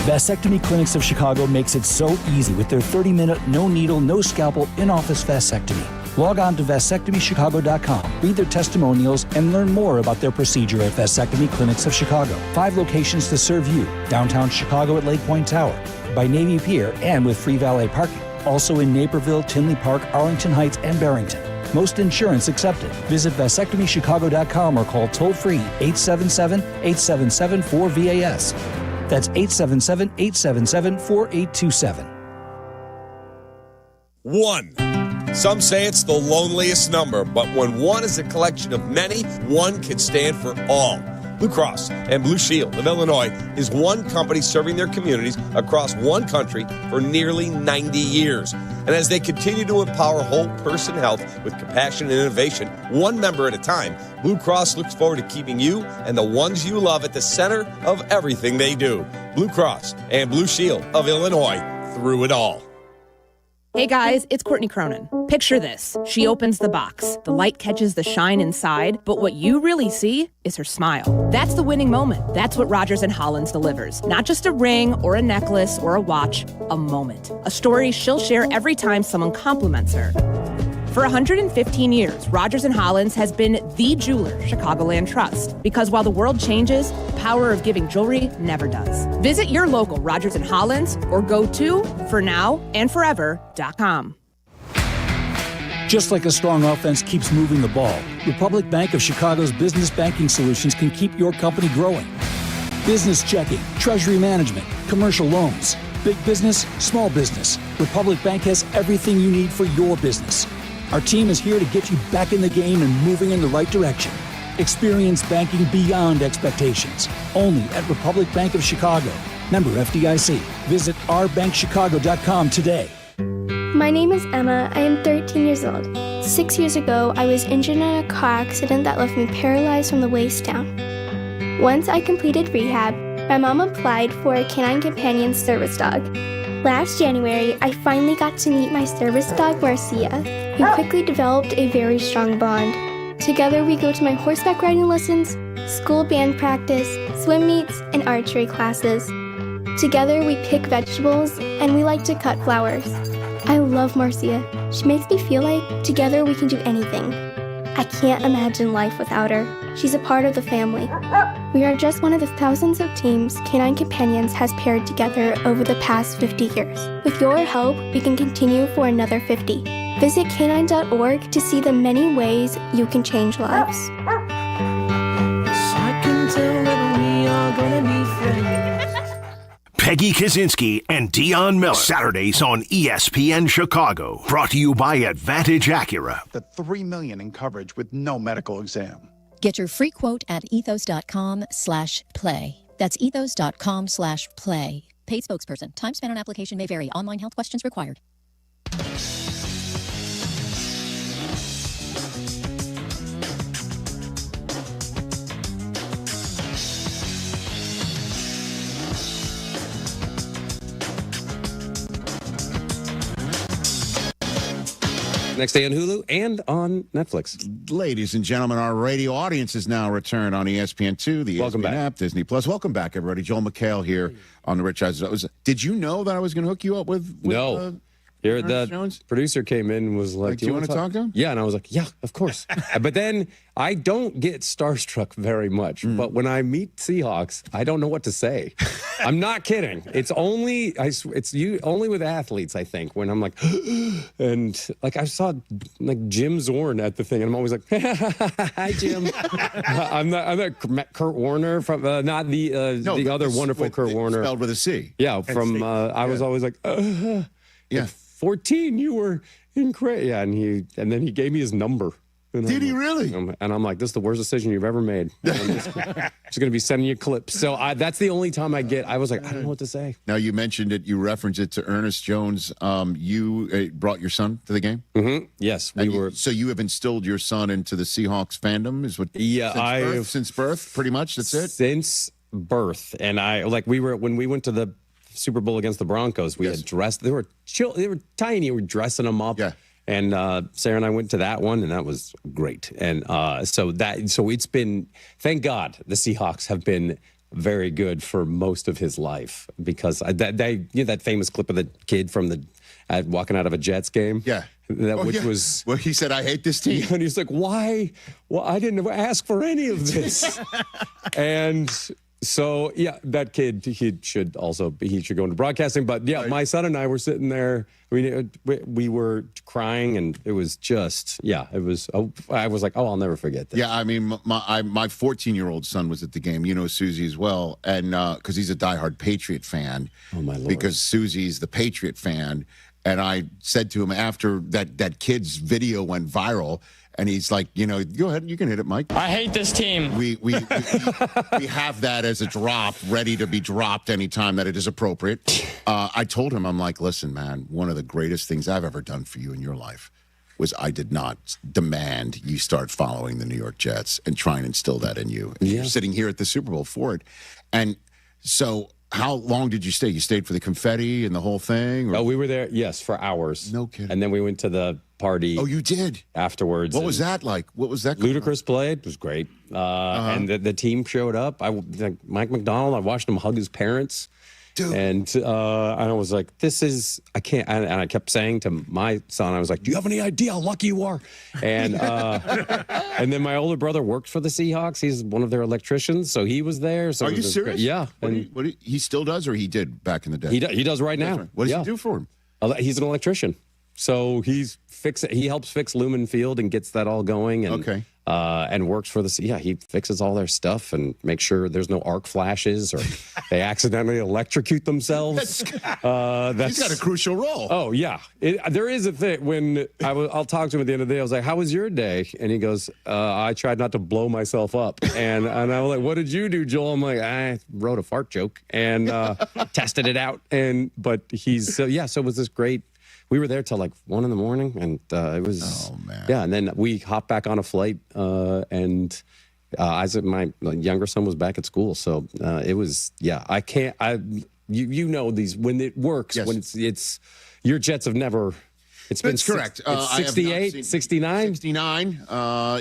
Vasectomy Clinics of Chicago makes it so easy with their 30-minute, no needle, no scalpel, in-office vasectomy. Log on to vasectomychicago.com, read their testimonials, and learn more about their procedure at Vasectomy Clinics of Chicago. 5 locations to serve you: downtown Chicago at Lake Point Tower, by Navy Pier, and with free valet parking. Also in Naperville, Tinley Park, Arlington Heights, and Barrington. Most insurance accepted. Visit vasectomychicago.com or call toll-free 877-877-4VAS. That's 877-877-4827. 1. Some say it's the loneliest number, but when one is a collection of many, one can stand for all. Blue Cross and Blue Shield of Illinois is one company serving their communities across one country for nearly 90 years. And as they continue to empower whole person health with compassion and innovation, one member at a time, Blue Cross looks forward to keeping you and the ones you love at the center of everything they do. Blue Cross and Blue Shield of Illinois, through it all. Hey guys, it's Courtney Cronin. Picture this. She opens the box. The light catches the shine inside, but what you really see is her smile. That's the winning moment. That's what Rogers & Hollins delivers. Not just a ring or a necklace or a watch, a moment. A story she'll share every time someone compliments her. For 115 years, Rogers & Hollins has been the jeweler Chicagoland trusts. Because while the world changes, the power of giving jewelry never does. Visit your local Rogers & Hollins or go to fornowandforever.com. Just like a strong offense keeps moving the ball, Republic Bank of Chicago's business banking solutions can keep your company growing. Business checking, treasury management, commercial loans, big business, small business. Republic Bank has everything you need for your business. Our team is here to get you back in the game and moving in the right direction. Experience banking beyond expectations. Only at Republic Bank of Chicago. Member FDIC. Visit ourbankchicago.com today. My name is Emma. I am 13 years old. 6 years ago, I was injured in a car accident that left me paralyzed from the waist down. Once I completed rehab, my mom applied for a Canine Companion service dog. Last January, I finally got to meet my service dog, Marcia. We quickly developed a very strong bond. Together, we go to my horseback riding lessons, school band practice, swim meets, and archery classes. Together, we pick vegetables, and we like to cut flowers. I love Marcia. She makes me feel like together we can do anything. I can't imagine life without her. She's a part of the family. We are just one of the thousands of teams Canine Companions has paired together over the past 50 years. With your help, we can continue for another 50. Visit canine.org to see the many ways you can change lives. I can tell that we are gonna be friends. Peggy Kaczynski and Dion Miller. Saturdays on ESPN Chicago. Brought to you by Advantage Acura. The $3 million in coverage with no medical exam. Get your free quote at ethos.com/play. That's ethos.com/play. Paid spokesperson. Time spent on application may vary. Online health questions required. Next day on Hulu and on Netflix. Ladies and gentlemen, our radio audience is now returned on ESPN2, the Welcome ESPN back. app, Disney Plus. Welcome back, everybody. Joel McHale here on the Rich Eisen. Did you know that I was going to hook you up with No. Here, the Jones? producer came in and was like, do you want to talk to him? Yeah, and I was like, yeah, of course. But then I don't get starstruck very much. But when I meet Seahawks, I don't know what to say. I'm not kidding. It's only only with athletes, I think, when I'm like, and like I saw like Jim Zorn at the thing, and I'm always like, hi, Jim. I'm not Kurt Warner from not the other wonderful Kurt Warner spelled with a C. Yeah, from I was always like, yeah. 14, you were incredible. Yeah, and then he gave me his number. Did he really? And I'm like, this is the worst decision you've ever made. I'm just going to be sending you clips. So that's the only time I was like, I don't know what to say. Now, you mentioned it. You referenced it to Ernest Jones. You brought your son to the game? Mm-hmm. Yes, we were. So you have instilled your son into the Seahawks fandom? Is what? Yeah, since birth, pretty much. That's it. Since birth, and when we went to the Super Bowl against the Broncos, we had dressed. They were tiny. We were dressing them up. Yeah. And Sarah and I went to that one, and that was great. And so it's been, thank God, the Seahawks have been very good for most of his life, because that famous clip of the kid from walking out of a Jets game. Yeah. Was well, he said, I hate this team. And he's like, why? Well, I didn't ask for any of this. And so, yeah, that kid, he should go into broadcasting. But yeah, my son and I were sitting there. I mean, we were crying, and it was just, it was. I was like, I'll never forget that. Yeah, I mean, my 14-year-old son was at the game. You know Susie as well, and because he's a diehard Patriot fan. Oh my Lord! Because Susie's the Patriot fan, and I said to him after that kid's video went viral. And he's like, go ahead, you can hit it, Mike. I hate this team. We have that as a drop, ready to be dropped anytime that it is appropriate. I told him, I'm like, listen, man, one of the greatest things I've ever done for you in your life was I did not demand you start following the New York Jets and try and instill that in you. And you're sitting here at the Super Bowl for it. And so how long did you stay? You stayed for the confetti and the whole thing? Oh, we were there, yes, for hours. No kidding. And then we went to the party. Oh, you did? Afterwards. What was that like? What was that? Ludacris played. It was great. And the team showed up. Mike McDonald, I watched him hug his parents. Dude. And I was like, I can't. And I kept saying to my son, I was like, do you have any idea how lucky you are? And and then my older brother worked for the Seahawks. He's one of their electricians. So he was there. So are you serious? Yeah. He still does, or he did back in the day? He does right now. What does he do for him? He's an electrician. So he helps fix Lumen Field and gets that all going. And, and works for he fixes all their stuff and makes sure there's no arc flashes or they accidentally electrocute themselves. He's got a crucial role. Oh, yeah. There is a thing when I'll talk to him at the end of the day. I was like, how was your day? And he goes, I tried not to blow myself up. And I was like, what did you do, Joel? I'm like, I wrote a fart joke and tested it out. But so it was this great. We were there till like 1 a.m, and it was. Oh man! Yeah, and then we hopped back on a flight, and Isaac, my younger son, was back at school. So it was. Yeah, I can't. You know these when it works. Yes. When it's your Jets have never. That's correct. It's 68, 69? 69.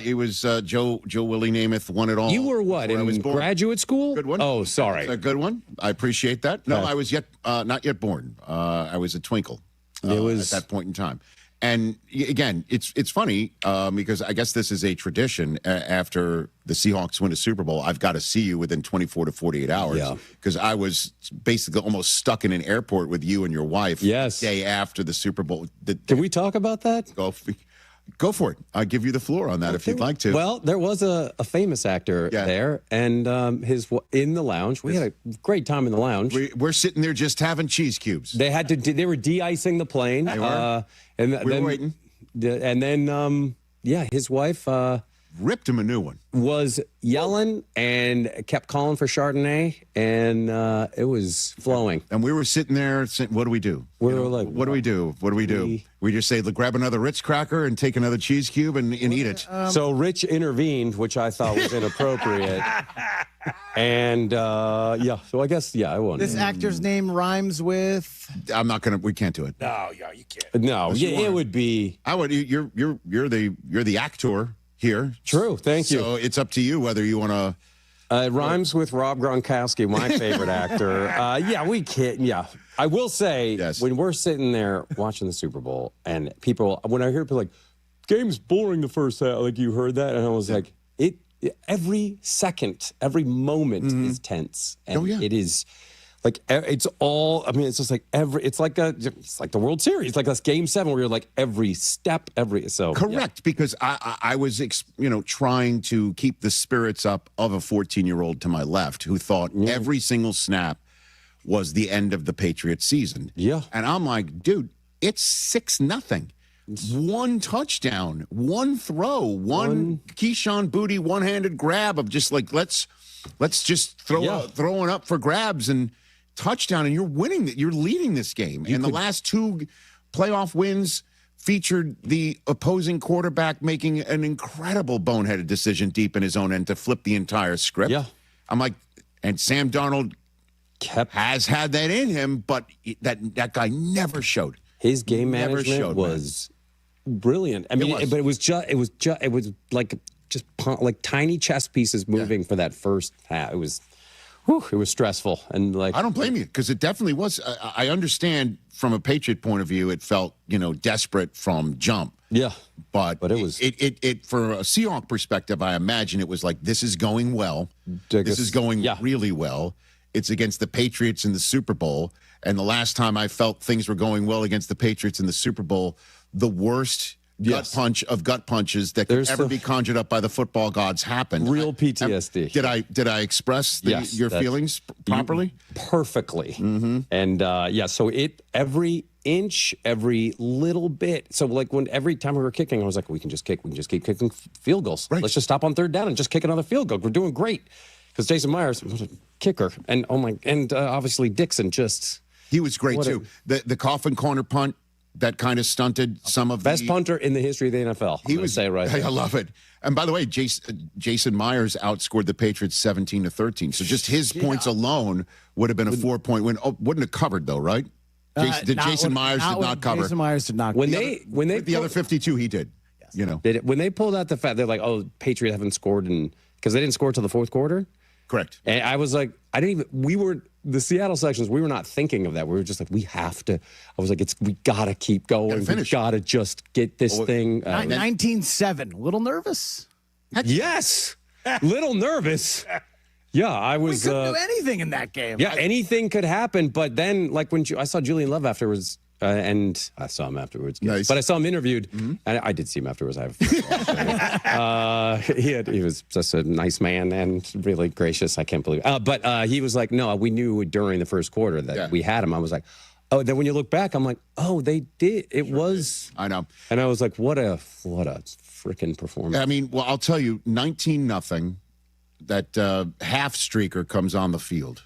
It was Joe Willie Namath won it all. You were what, in graduate school? Good one. Oh, sorry. A good one. I appreciate that. No, I was not yet born. I was a twinkle. It was at that point in time. And again, it's funny because I guess this is a tradition. After the Seahawks win a Super Bowl, I've got to see you within 24 to 48 hours. Because I was basically almost stuck in an airport with you and your wife. Yes. The day after the Super Bowl. Can we talk about that? Go for it. I'll give you the floor on that if you'd like to. Well, there was a famous actor there, and in the lounge. We had a great time in the lounge. We're sitting there just having cheese cubes. They had to. They were de-icing the plane. They were. And We were waiting. And then, his wife ripped him a new one. Was yelling and kept calling for Chardonnay, and it was flowing. And we were sitting there saying, what do we do? We were like, what do we do? What do we do? We just say, grab another Ritz cracker and take another cheese cube and eat it. So Rich intervened, which I thought was inappropriate. And, so I guess, I won. This actor's name rhymes with... I'm not going to... We can't do it. No, you can't. No, it would be... I would... You're the actor here. True, thank you. So it's up to you whether you want to... It rhymes with Rob Gronkowski, my favorite actor. We can't. Yeah, I will say, when we're sitting there watching the Super Bowl, and when I hear people like, "Game's boring the first half," like you heard that, and I was like, every second, every moment is tense, and it is. Like it's all. I mean, it's just like it's like the World Series, like that's Game 7, where you're like every step, correct. Because I was trying to keep the spirits up of a 14-year-old to my left who thought every single snap was the end of the Patriots season. Yeah, and I'm like, dude, it's 6-0. One touchdown, one throw, one Keyshawn Booty one-handed grab of just like let's just throwing up for grabs and touchdown, and you're winning. You're leading this game. The last 2 playoff wins featured the opposing quarterback making an incredible boneheaded decision deep in his own end to flip the entire script. Yeah, I'm like, and Sam Darnold has had that in him, but that guy never showed. His game management was brilliant. I mean, but it was like tiny chess pieces moving for that first half. It was stressful, and like I don't blame you, because it definitely was. I understand from a Patriot point of view, it felt desperate from jump. Yeah, but it was it for a Seahawk perspective. I imagine it was like, this is going well. This is going really well. It's against the Patriots in the Super Bowl, and the last time I felt things were going well against the Patriots in the Super Bowl, the worst gut punch of gut punches that could ever be conjured up by the football gods happened. Real PTSD. Did I express your feelings properly? Perfectly. And so every inch, every little bit. So like every time we were kicking, I was like, we can just keep kicking field goals. Right. Let's just stop on third down and just kick another field goal. We're doing great. Because Jason Myers was a kicker, and obviously Dixon he was great too. The coffin corner punt that kind of stunted some of best punter in the history of the NFL. He was right there. I love it. And by the way, Jason Myers outscored the Patriots 17-13. So just his points alone would have been a 4-point win. Oh, wouldn't have covered though, right? Jason Myers did not cover. Jason Myers did not. When the other 52, he did. Yes. When they pulled out the fact, they're like, "Oh, Patriots haven't scored," because they didn't score till the fourth quarter. Correct. And I was like, the Seattle sections, we were not thinking of that. We were just like, we have to. I was like, we got to keep going. We got to just get this thing. 19-7. A little nervous? Yes. Little nervous. Yeah, I was. We couldn't do anything in that game. Yeah, anything could happen. But then, like, when I saw Julian Love afterwards, and I saw him afterwards. Nice. But I saw him interviewed, and I did see him afterwards. He was just a nice man and really gracious. I can't believe it. But he was like, no, we knew during the first quarter that we had him. I was like, oh, then when you look back, I'm like, oh, they did. It was. I know. And I was like, what a freaking performance. I mean, well, I'll tell you, 19-0, that half streaker comes on the field.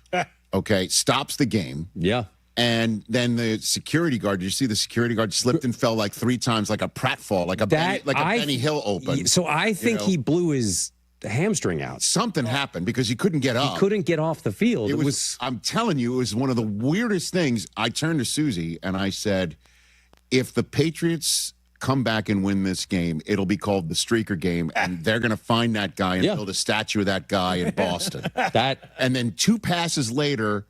Okay, stops the game. Yeah. And then the security guard, did you see the security guard slipped and fell like 3 times, like a pratfall, like a Benny Hill open. So I think he blew his hamstring out. Something happened because he couldn't get up. He couldn't get off the field. It was I'm telling you, it was one of the weirdest things. I turned to Susie and I said, if the Patriots come back and win this game, it'll be called the streaker game, and they're going to find that guy and build a statue of that guy in Boston. And then 2 passes later,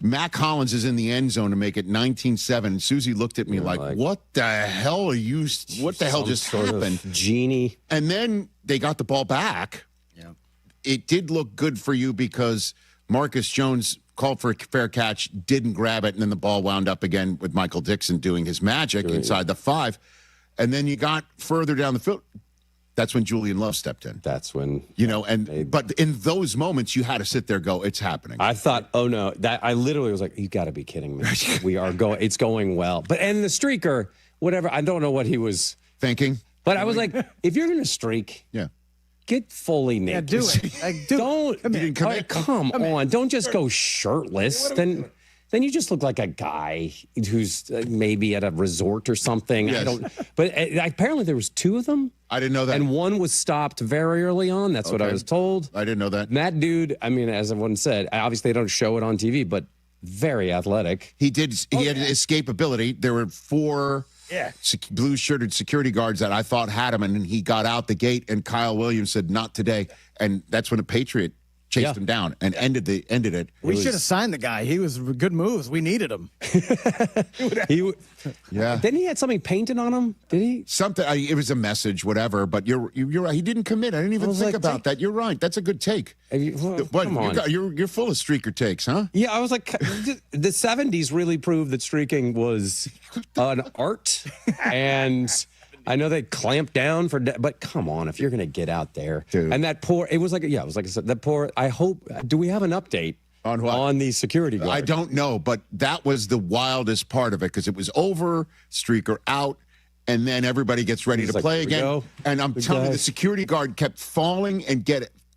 Mac Hollins is in the end zone to make it 19-7. And Susie looked at me like, what the hell just happened? Genie. And then they got the ball back. Yeah. It did look good for you because Marcus Jones called for a fair catch, didn't grab it, and then the ball wound up again with Michael Dixon doing his magic inside the 5. And then you got further down the field. That's when Julian Love stepped in. That's when, but in those moments, you had to sit there and go, it's happening. I thought, oh no, I literally was like, you got to be kidding me. It's going well. And the streaker, whatever, I don't know what he was thinking. But I was like, if you're going to streak, get fully naked. Yeah, do it. Like, Come on. Don't just go shirtless. Then you just look like a guy who's maybe at a resort or something. Yes. But apparently there was 2 of them. I didn't know that. And one was stopped very early on. That's what I was told. I didn't know that. And that dude, I mean, as everyone said, obviously they don't show it on TV, but very athletic. He had escapability. There were 4 blue-shirted security guards that I thought had him, and he got out the gate, and Kyle Williams said, not today. And that's when a Patriot chased him down and ended it. We should have signed the guy. He was good moves. We needed him. Didn't he had something painted on him? Did he? Something. It was a message, whatever. But you're right. He didn't commit. I didn't even think about that. You're right. That's a good take. Come on. You're full of streaker takes, huh? Yeah, I was like, the 70s really proved that streaking was an art, and I know they clamped down but come on, if you're going to get out there. Dude. And it was like I said, that poor, I hope, do we have an update on what? On the security guard? I don't know, but that was the wildest part of it because it was over, streaker out, and then everybody gets ready to play again. And I'm telling you, the security guard kept falling and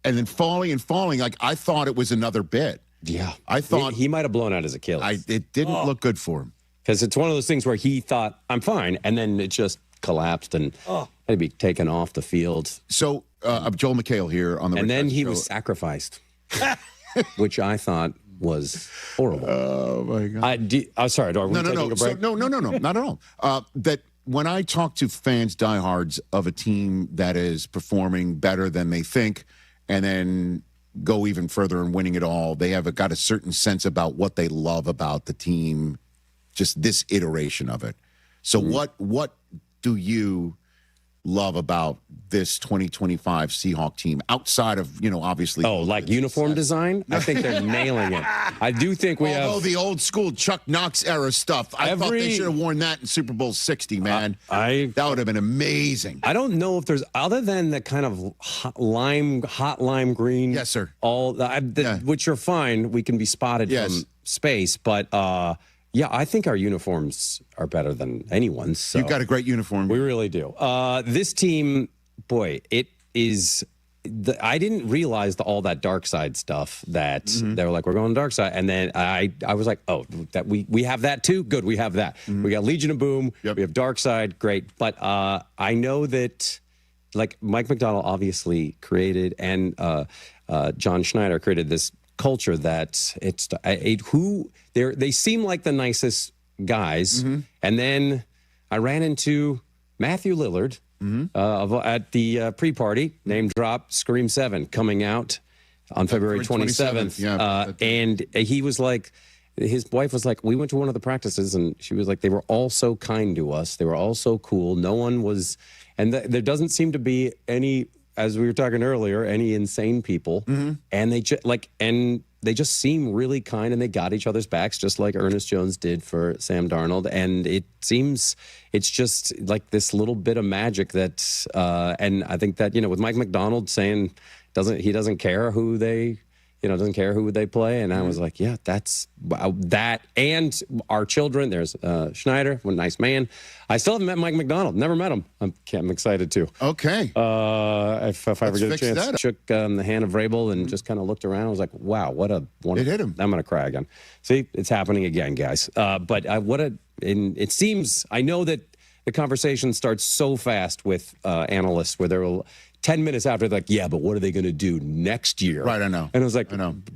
then falling and falling. Like, I thought it was another bit. Yeah. I thought he might have blown out his Achilles. It didn't look good for him. Because it's one of those things where he thought, I'm fine, and then it just collapsed and had to be taken off the field. So Joel McHale here on the and then he was sacrificed, which I thought was horrible. Oh my God! I'm sorry. Are we taking a break? No, not at all. That when I talk to fans, diehards of a team that is performing better than they think, and then go even further and winning it all, they have got a certain sense about what they love about the team. Just this iteration of it. So what do you love about this 2025 Seahawk team outside of, obviously. Oh, like uniform design? I think they're nailing it. I do think we have. Although the old school Chuck Knox era stuff, I thought they should have worn that in Super Bowl 60, man. That would have been amazing. I don't know if there's, other than the kind of hot lime green. Yes, sir. Which are fine. We can be spotted from space, but yeah, I think our uniforms are better than anyone's. So you've got a great uniform. We really do. This team, boy, it is. I didn't realize all that dark side stuff that they were like, we're going dark side. And then I was like, oh, that we have that too? Good, we have that. We got Legion of Boom. We have dark side. Great. But I know that, like, Mike McDonald obviously created, and John Schneider created this culture that they seem like the nicest guys. And then I ran into Matthew Lillard at the pre-party, name drop, Scream 7, coming out on February 27th. And he was like, his wife was like, we went to one of the practices, and she was like, they were all so kind to us. They were all so cool. No one was, and there doesn't seem to be any, as we were talking earlier, any insane people. And they just seem really kind, and they got each other's backs, just like Ernest Jones did for Sam Darnold. And it seems it's just like this little bit of magic that, and I think that, with Mike McDonald saying he doesn't care who they, doesn't care who they play. And I was like, yeah, that's that. And our children, there's Schneider, one nice man. I still haven't met Mike McDonald. Never met him. I'm excited to. Okay. If I ever get a chance, shook the hand of Vrabel and just kind of looked around. I was like, wow, what a wonderful. It hit him. I'm going to cry again. See, it's happening again, guys. But it seems, I know that the conversation starts so fast with analysts where they're 10 minutes after, like, yeah, but what are they going to do next year? Right, I know. And I was like,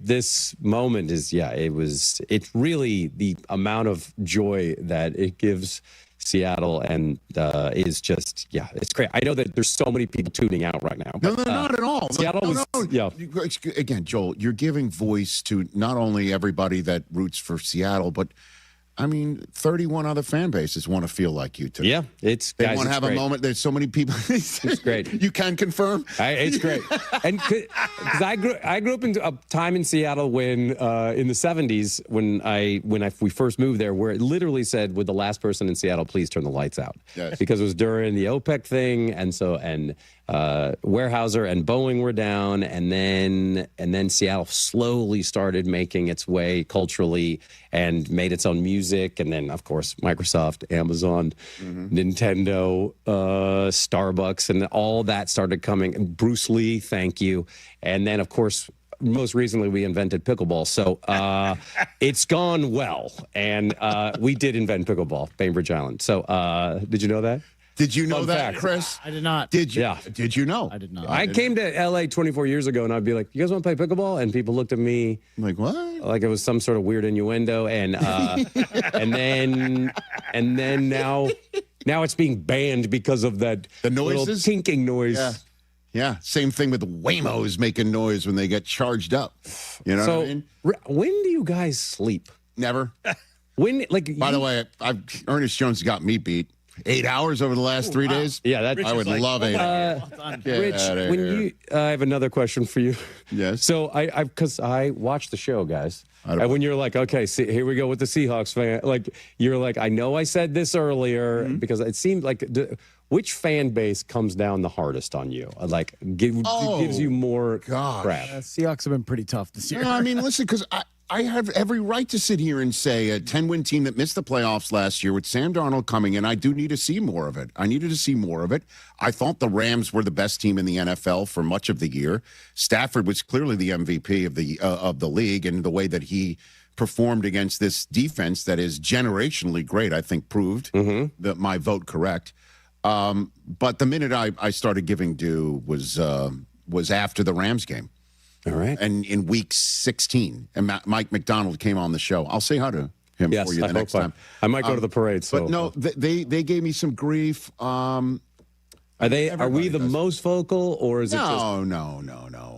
this moment is, it's really the amount of joy that it gives Seattle, and is just, it's great. I know that there's so many people tuning out right now. But, no, not at all. Seattle Again, Joel, you're giving voice to not only everybody that roots for Seattle, but I mean, 31 other fan bases want to feel like you too. Yeah, they want to have a moment. There's so many people. It's great. You can confirm. It's great. And because I grew up in a time in Seattle when in the 70s when we first moved there, where it literally said, "Would the last person in Seattle please turn the lights out?" Yes. Because it was during the OPEC thing, and Weyerhaeuser and Boeing were down, and then Seattle slowly started making its way culturally and made its own music, and then of course Microsoft, Amazon, Nintendo, Starbucks, and all that started coming. Bruce Lee, thank you, and then of course most recently we invented pickleball. So it's gone well, and we did invent pickleball, Bainbridge Island. So did you know that? Did you know Fun that, fact. Chris? I did not. Did you? Yeah. Did you know? I did not. I came to LA 24 years ago, and I'd be like, "You guys want to play pickleball?" And people looked at me like, "What?" Like it was some sort of weird innuendo. And and then now it's being banned because of the noises? little tinking noise. Yeah. Yeah. Same thing with Waymos making noise when they get charged up. You know what I mean? When do you guys sleep? Never. When, By the way, Ernest Jones got me beat. 8 hours over the last 3 days. Yeah, I would love 8 hours. Rich, I have another question for you. Yes. So because I watched the show, guys, and when you're like, okay, see, here we go with the Seahawks fan, like you're like, I know I said this earlier because it seemed like which fan base comes down the hardest on you? Like gives you more crap. Seahawks have been pretty tough this year. No, I mean, listen, because I have every right to sit here and say a 10-win team that missed the playoffs last year with Sam Darnold coming in, I do need to see more of it. I needed to see more of it. I thought the Rams were the best team in the NFL for much of the year. Stafford was clearly the MVP of the league, and the way that he performed against this defense that is generationally great, I think, proved that my vote correct. But the minute I started giving due was after the Rams game. All right. And in week 16, and Mike McDonald came on the show. I'll say hi to him for you the next time. I might go to the parade. So. But no, they gave me some grief. Are we the most vocal, or is it just... No.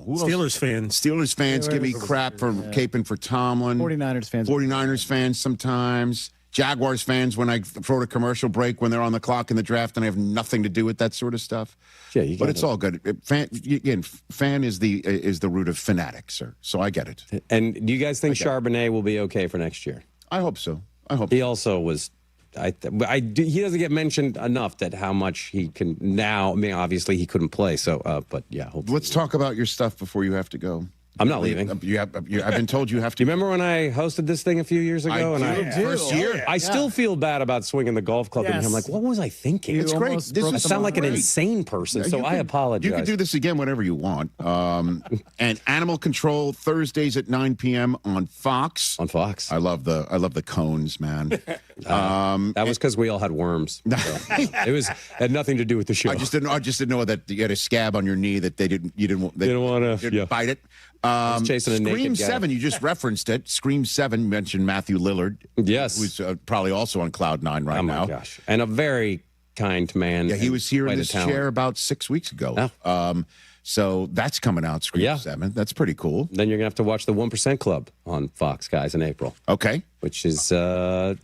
Steelers fans give me crap for caping for Tomlin. 49ers fans sometimes. Jaguars fans when I throw a commercial break when they're on the clock in the draft and I have nothing to do with that sort of stuff. Yeah, but it's all good. Fan is the root of fanatic, sir. So I get it. And do you guys think Charbonnet will be okay for next year? I hope so. He also was. He doesn't get mentioned enough that how much he can now. I mean, obviously he couldn't play. So, but yeah. Let's talk about your stuff before you have to go. I'm not leaving. I've been told you have to. Do you remember when I hosted this thing a few years ago? First year. I still feel bad about swinging the golf club. And I'm like, what was I thinking? It's great. I sound like an insane person, so I apologize. You can do this again whenever you want. And Animal Control Thursdays at 9 p.m. on Fox. On Fox. I love the cones, man. That was because we all had worms. So it had nothing to do with the show. I just didn't know that you had a scab on your knee that they didn't want to bite it. Chasing a naked Scream guy. 7, you just referenced it. Scream 7 mentioned Matthew Lillard. Yes. Who's probably also on Cloud 9 right now. Oh, my gosh. And a very kind man. Yeah, he was here in quite a this talent. chair about 6 weeks ago. Oh. So that's coming out, Scream 7. That's pretty cool. Then you're going to have to watch the 1% Club on Fox, guys, in April. Okay. Which is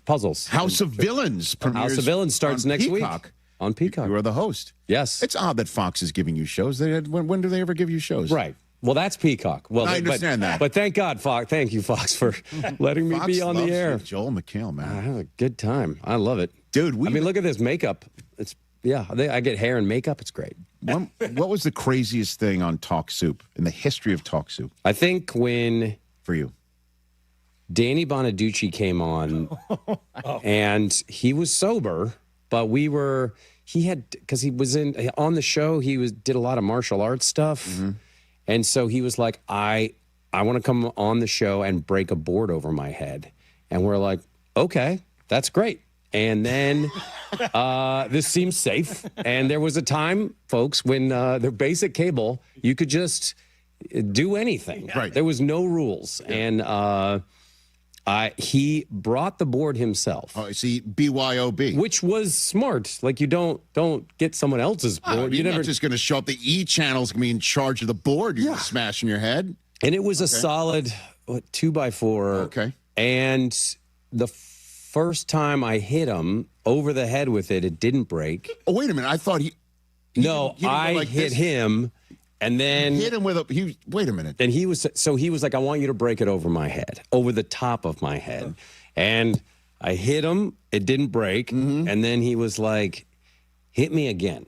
puzzles. House of Villains premieres House of Villains starts next Peacock. week. On Peacock. You are the host. Yes. It's odd that Fox is giving you shows. When do they ever give you shows? Right. Well, that's Peacock. Well, I understand that. But thank God, Fox. Thank you, Fox, for letting me be on the air. Joel McHale, man. I have a good time. I love it. Dude, I mean, look at this makeup. I get hair and makeup. It's great. What was the craziest thing on Talk Soup in the history of Talk Soup? I think when... For you. Danny Bonaducci came on, and he was sober, but because he was on the show, did a lot of martial arts stuff. Mm-hmm. And so he was like, I want to come on the show and break a board over my head. And we're like, okay, that's great. And then this seems safe. And there was a time, folks, when the basic cable, you could just do anything. Right. There was no rules. Yeah. And he brought the board himself. Oh, see, BYOB. Which was smart. Like, you don't get someone else's board. You're not just going to show up. The E channel's going to be in charge of the board. You're smashing your head. And it was a solid 2x4. Okay. And the first time I hit him over the head with it, it didn't break. Oh, wait a minute. I thought he No, didn't go I like hit this. him, and then Hit him with a. Wait a minute. And he was like, I want you to break it over my head, over the top of my head. And I hit him, it didn't break. And then he was like, hit me again.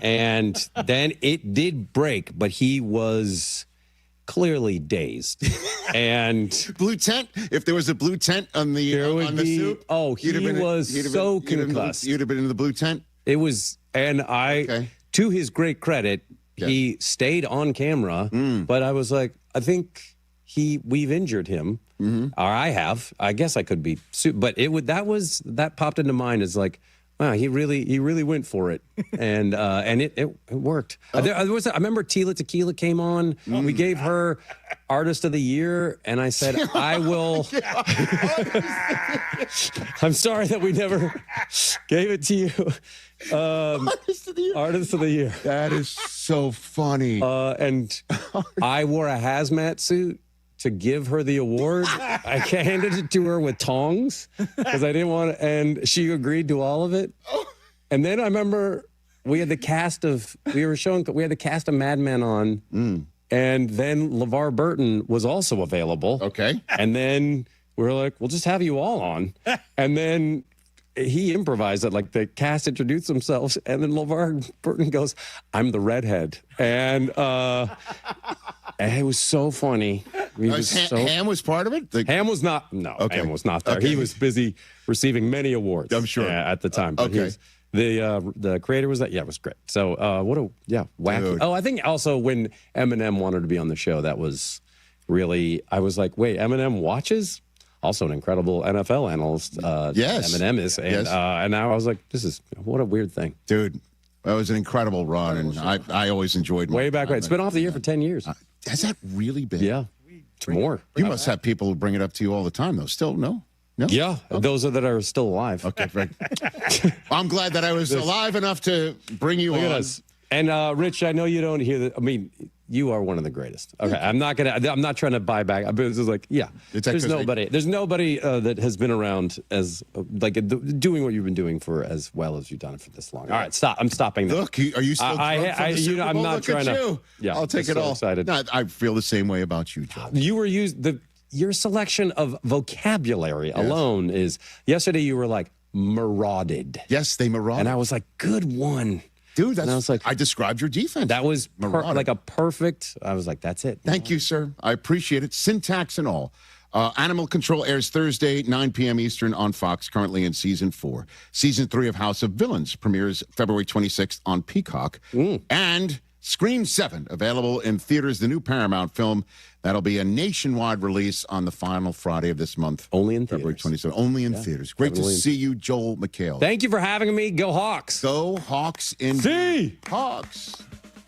And then it did break, but he was clearly dazed. And blue tent. If there was a blue tent on the soup, he was so concussed. You'd have been in the blue tent. It was, and to his great credit, he stayed on camera. But I was like, I think we've injured him, or I have. I guess I could be sued, but that popped into mind as like, wow, he really went for it, and it worked. I remember Tila Tequila came on. We gave her Artist of the Year, and I said, I will. I'm sorry that we never gave it to you. Artist of the Year. That is so funny. And I wore a hazmat suit to give her the award. I handed it to her with tongs because I didn't want to, and she agreed to all of it. And then I remember we had the cast of Mad Men on, and then LeVar Burton was also available. Okay. And then we were like, we'll just have you all on. And then he improvised it, like the cast introduced themselves, and then LeVar Burton goes, I'm the redhead. And it was so funny. Ham was part of it? Ham was not. No, Ham was not there. Okay. He was busy receiving many awards. I'm sure. At the time. But the creator was that. Yeah, it was great. So wacky. Dude. Oh, I think also when Eminem wanted to be on the show, that was really. I was like, wait, Eminem watches. Also an incredible NFL analyst. Yes. Eminem is, and now I was like, what a weird thing, dude. That was an incredible run, and I always enjoyed. Way back when. It's been off the air for 10 years. Has that really been? Yeah, it's more. You must have people who bring it up to you all the time, though. Still, no? Yeah, those that are still alive. Okay, right. I'm glad that I was alive enough to bring you on. Look at us. And Rich, I know you don't hear that. I mean, you are one of the greatest. Okay, I'm not trying to buy back. It's just like, there's nobody that has been around as doing what you've been doing for as well as you've done it for this long. All right, stop. I'm stopping that. Look, are you still drunk from the Super Bowl? I'm not Look trying at to. You. Yeah, I'll take it so all. Excited. No, I feel the same way about you, Joe. You were your selection of vocabulary alone is. Yesterday you were like marauded. Yes, they marauded, and I was like, good one. Dude, I described your defense. That was like a perfect. I was like, that's it. Thank you, sir. I appreciate it. Syntax and all. Animal Control airs Thursday, 9 p.m. Eastern on Fox, currently in Season 4. Season 3 of House of Villains premieres February 26th on Peacock. And Scream 7, available in theaters, the new Paramount film. That'll be a nationwide release on the final Friday of this month. Only in February theaters. 27th. Only in theaters. Great to see you, Joel McHale. Thank you for having me. Go Hawks. Go Hawks indeed. Hawks.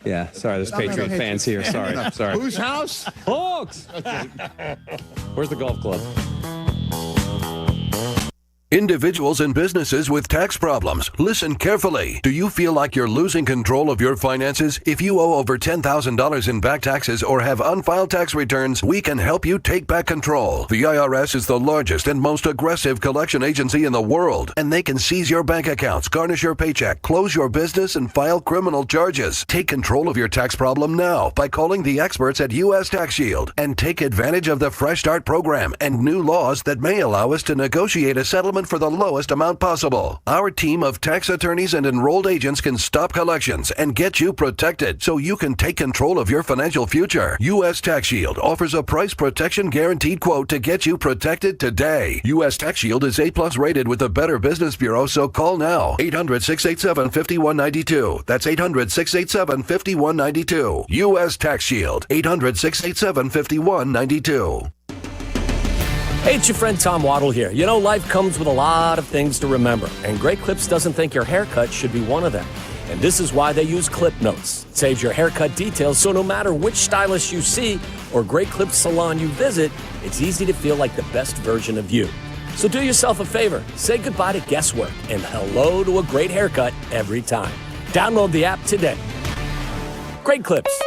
Yeah, sorry, there's Patriot fans here. Sorry. Whose house? Hawks. Where's the golf club? Individuals and businesses with tax problems, listen carefully. Do you feel like you're losing control of your finances? If you owe over $10,000 in back taxes or have unfiled tax returns, we can help you take back control. The IRS is the largest and most aggressive collection agency in the world, and they can seize your bank accounts, garnish your paycheck, close your business, and file criminal charges. Take control of your tax problem now by calling the experts at U.S. Tax Shield and take advantage of the Fresh Start program and new laws that may allow us to negotiate a settlement for the lowest amount possible. Our team of tax attorneys and enrolled agents can stop collections and get you protected so you can take control of your financial future. U.S. Tax Shield offers a price protection guaranteed quote to get you protected today. U.S. Tax Shield is A+ rated with the Better Business Bureau, so call now. 800-687-5192. That's 800-687-5192. U.S. Tax Shield. 800-687-5192. Hey, it's your friend Tom Waddle here. You know, life comes with a lot of things to remember, and Great Clips doesn't think your haircut should be one of them. And this is why they use Clip Notes. It saves your haircut details, so no matter which stylist you see or Great Clips salon you visit, it's easy to feel like the best version of you. So do yourself a favor. Say goodbye to guesswork and hello to a great haircut every time. Download the app today. Great Clips.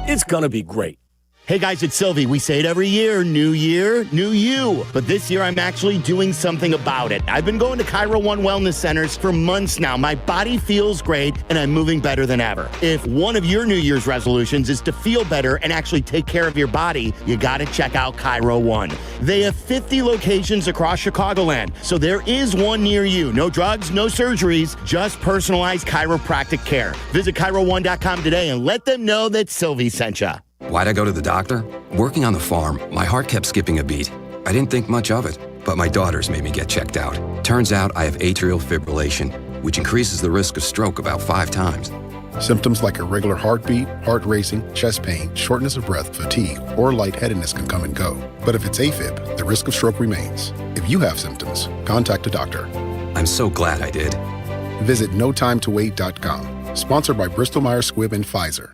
It's gonna be great. Hey guys, it's Silvy. We say it every year, new year, new you. But this year I'm actually doing something about it. I've been going to Cairo One Wellness Centers for months now. My body feels great and I'm moving better than ever. If one of your New Year's resolutions is to feel better and actually take care of your body, you gotta check out Cairo One. They have 50 locations across Chicagoland, so there is one near you. No drugs, no surgeries, just personalized chiropractic care. Visit CairoOne.com today and let them know that Silvy sent you. Why'd I go to the doctor? Working on the farm, my heart kept skipping a beat. I didn't think much of it, but my daughters made me get checked out. Turns out I have atrial fibrillation, which increases the risk of stroke about 5 times. Symptoms like irregular heartbeat, heart racing, chest pain, shortness of breath, fatigue, or lightheadedness can come and go. But if it's AFib, the risk of stroke remains. If you have symptoms, contact a doctor. I'm so glad I did. Visit notimetowait.com. Sponsored by Bristol-Myers Squibb and Pfizer.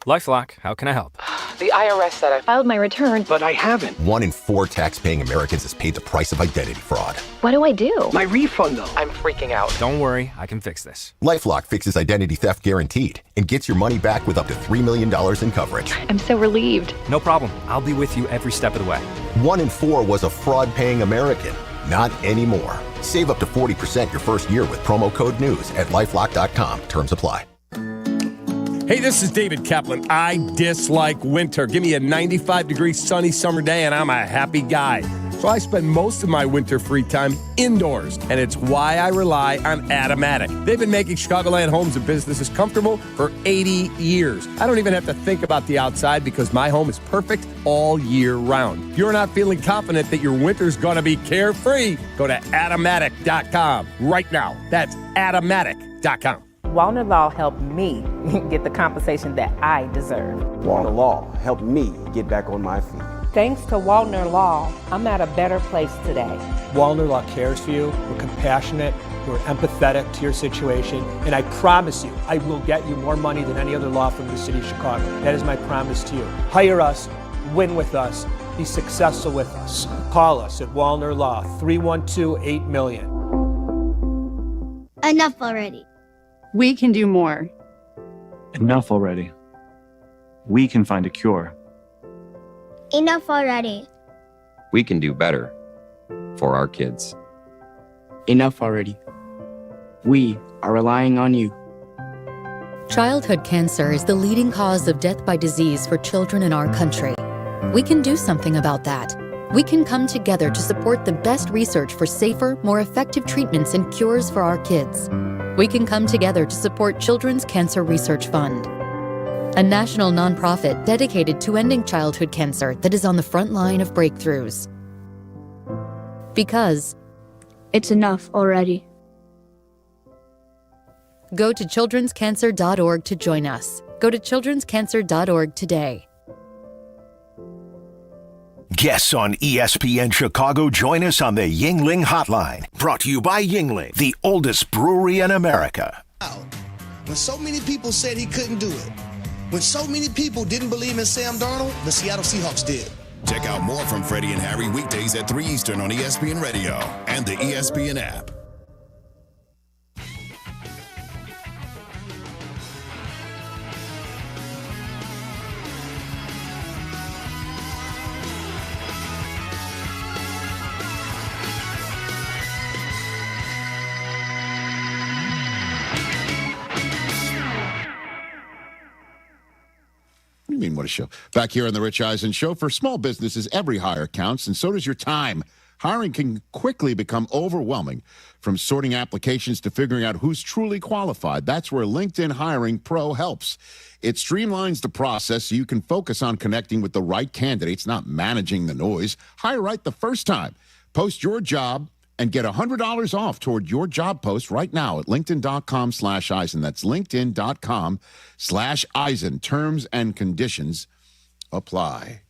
LifeLock, how can I help? The IRS said I filed my return, but I haven't. 1 in 4 tax-paying Americans has paid the price of identity fraud. What do I do? My refund, though. I'm freaking out. Don't worry, I can fix this. LifeLock fixes identity theft guaranteed and gets your money back with up to $3 million in coverage. I'm so relieved. No problem. I'll be with you every step of the way. 1 in 4 was a fraud-paying American. Not anymore. Save up to 40% your first year with promo code NEWS at LifeLock.com. Terms apply. Hey, this is David Kaplan. I dislike winter. Give me a 95-degree sunny summer day and I'm a happy guy. So I spend most of my winter free time indoors, and it's why I rely on Atomatic. They've been making Chicagoland homes and businesses comfortable for 80 years. I don't even have to think about the outside because my home is perfect all year round. If you're not feeling confident that your winter's going to be carefree, go to Atomatic.com right now. That's Atomatic.com. Wallner Law helped me get the compensation that I deserve. Wallner Law helped me get back on my feet. Thanks to Wallner Law, I'm at a better place today. Wallner Law cares for you. We're compassionate. We're empathetic to your situation. And I promise you, I will get you more money than any other law firm in the city of Chicago. That is my promise to you. Hire us, win with us, be successful with us. Call us at Wallner Law, 312-8-million. Enough already. We can do more. Enough already. We can find a cure. Enough already. We can do better for our kids. Enough already. We are relying on you. Childhood cancer is the leading cause of death by disease for children in our country. We can do something about that. We can come together to support the best research for safer, more effective treatments and cures for our kids. We can come together to support Children's Cancer Research Fund, a national nonprofit dedicated to ending childhood cancer that is on the front line of breakthroughs. Because it's enough already. Go to childrenscancer.org to join us. Go to childrenscancer.org today. Guests on ESPN Chicago join us on the Yuengling Hotline. Brought to you by Yuengling, the oldest brewery in America. When so many people said he couldn't do it, when so many people didn't believe in Sam Darnold, the Seattle Seahawks did. Check out more from Freddie and Harry weekdays at 3 Eastern on ESPN Radio and the ESPN app. You mean, what a show. Back here on the Rich Eisen Show. For small businesses, every hire counts, and so does your time. Hiring can quickly become overwhelming, from sorting applications to figuring out who's truly qualified. That's where LinkedIn Hiring Pro helps. It streamlines the process so you can focus on connecting with the right candidates, not managing the noise. Hire right the first time. Post your job and get $100 off toward your job post right now at linkedin.com/Eisen. That's linkedin.com/Eisen. Terms and conditions apply.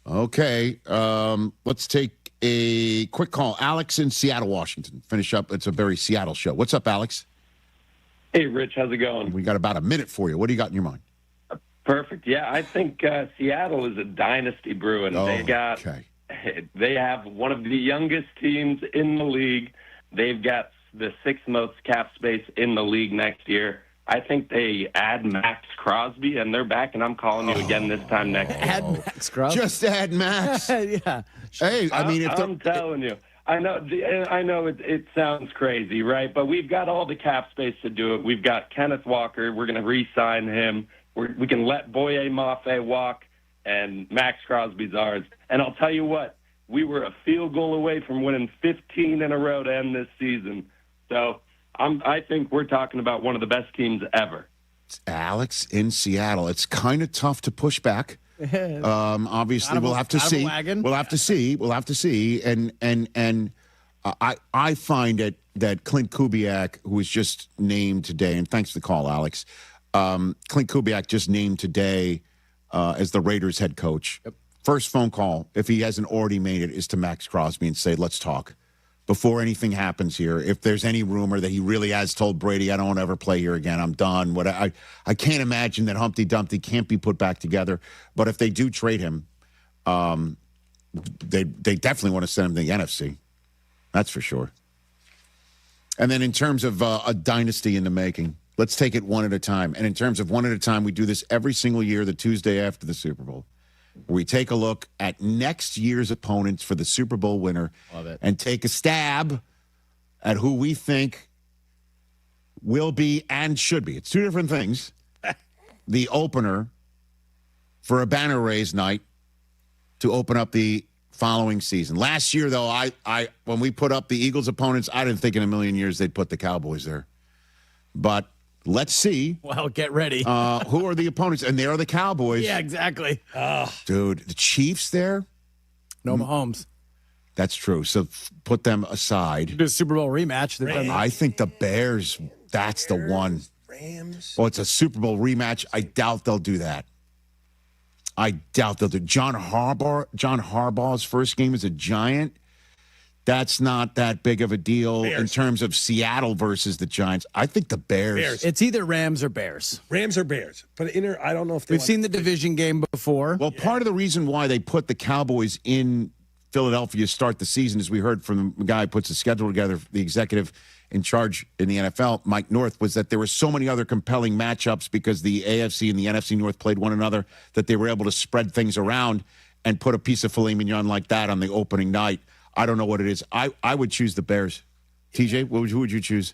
Okay, let's take a quick call. Alex in Seattle, Washington. Finish up. It's a very Seattle show. What's up, Alex? Hey, Rich. How's it going? We got about a minute for you. What do you got in your mind? Perfect. Yeah, I think Seattle is a dynasty brewing. They have one of the youngest teams in the league. They've got the 6th most cap space in the league next year. I think they add Max Crosby, and they're back, and I'm calling you again this time next week. Add Max Crosby? Just add Max. Yeah. Hey, I mean, I'm telling you. I know it sounds crazy, right? But we've got all the cap space to do it. We've got Kenneth Walker. We're going to re-sign him. We can let Boye Mafe walk, and Max Crosby's ours. And I'll tell you what, we were a field goal away from winning 15 in a row to end this season. So I think we're talking about one of the best teams ever. Alex in Seattle. It's kind of tough to push back. Obviously, we'll have to see. We'll have to see. And I find it that Clint Kubiak, who was just named today, and thanks for the call, Alex. Clint Kubiak just named today as the Raiders head coach. Yep. First phone call, if he hasn't already made it, is to Max Crosby and say, let's talk. Before anything happens here, if there's any rumor that he really has told Brady, I don't want to ever play here again, I'm done. I can't imagine that Humpty Dumpty can't be put back together. But if they do trade him, they definitely want to send him to the NFC. That's for sure. And then in terms of a dynasty in the making, let's take it one at a time. And in terms of one at a time, we do this every single year, the Tuesday after the Super Bowl. We take a look at next year's opponents for the Super Bowl winner. Love it. And take a stab at who we think will be and should be. It's two different things. The opener for a banner raise night to open up the following season. Last year, though, I when we put up the Eagles opponents, I didn't think in a million years they'd put the Cowboys there. But let's see. Well, get ready. Who are the opponents? And they are the Cowboys. Yeah, exactly. Dude, the Chiefs there? No Mahomes. That's true. So put them aside. Do a Super Bowl rematch. I think the Bears, that's the one. Rams. Oh, it's a Super Bowl rematch. I doubt they'll do that. I doubt they'll do John Harbaugh's first game as a Giant. That's not that big of a deal in terms of Seattle versus the Giants. I think the Bears. It's either Rams or Bears. Rams or Bears. But I don't know if we've seen the division game before. Well, part of the reason why they put the Cowboys in Philadelphia to start the season, as we heard from the guy who puts the schedule together, the executive in charge in the NFL, Mike North, was that there were so many other compelling matchups because the AFC and the NFC North played one another that they were able to spread things around and put a piece of filet mignon like that on the opening night. I don't know what it is. I would choose the Bears. TJ, who would you choose?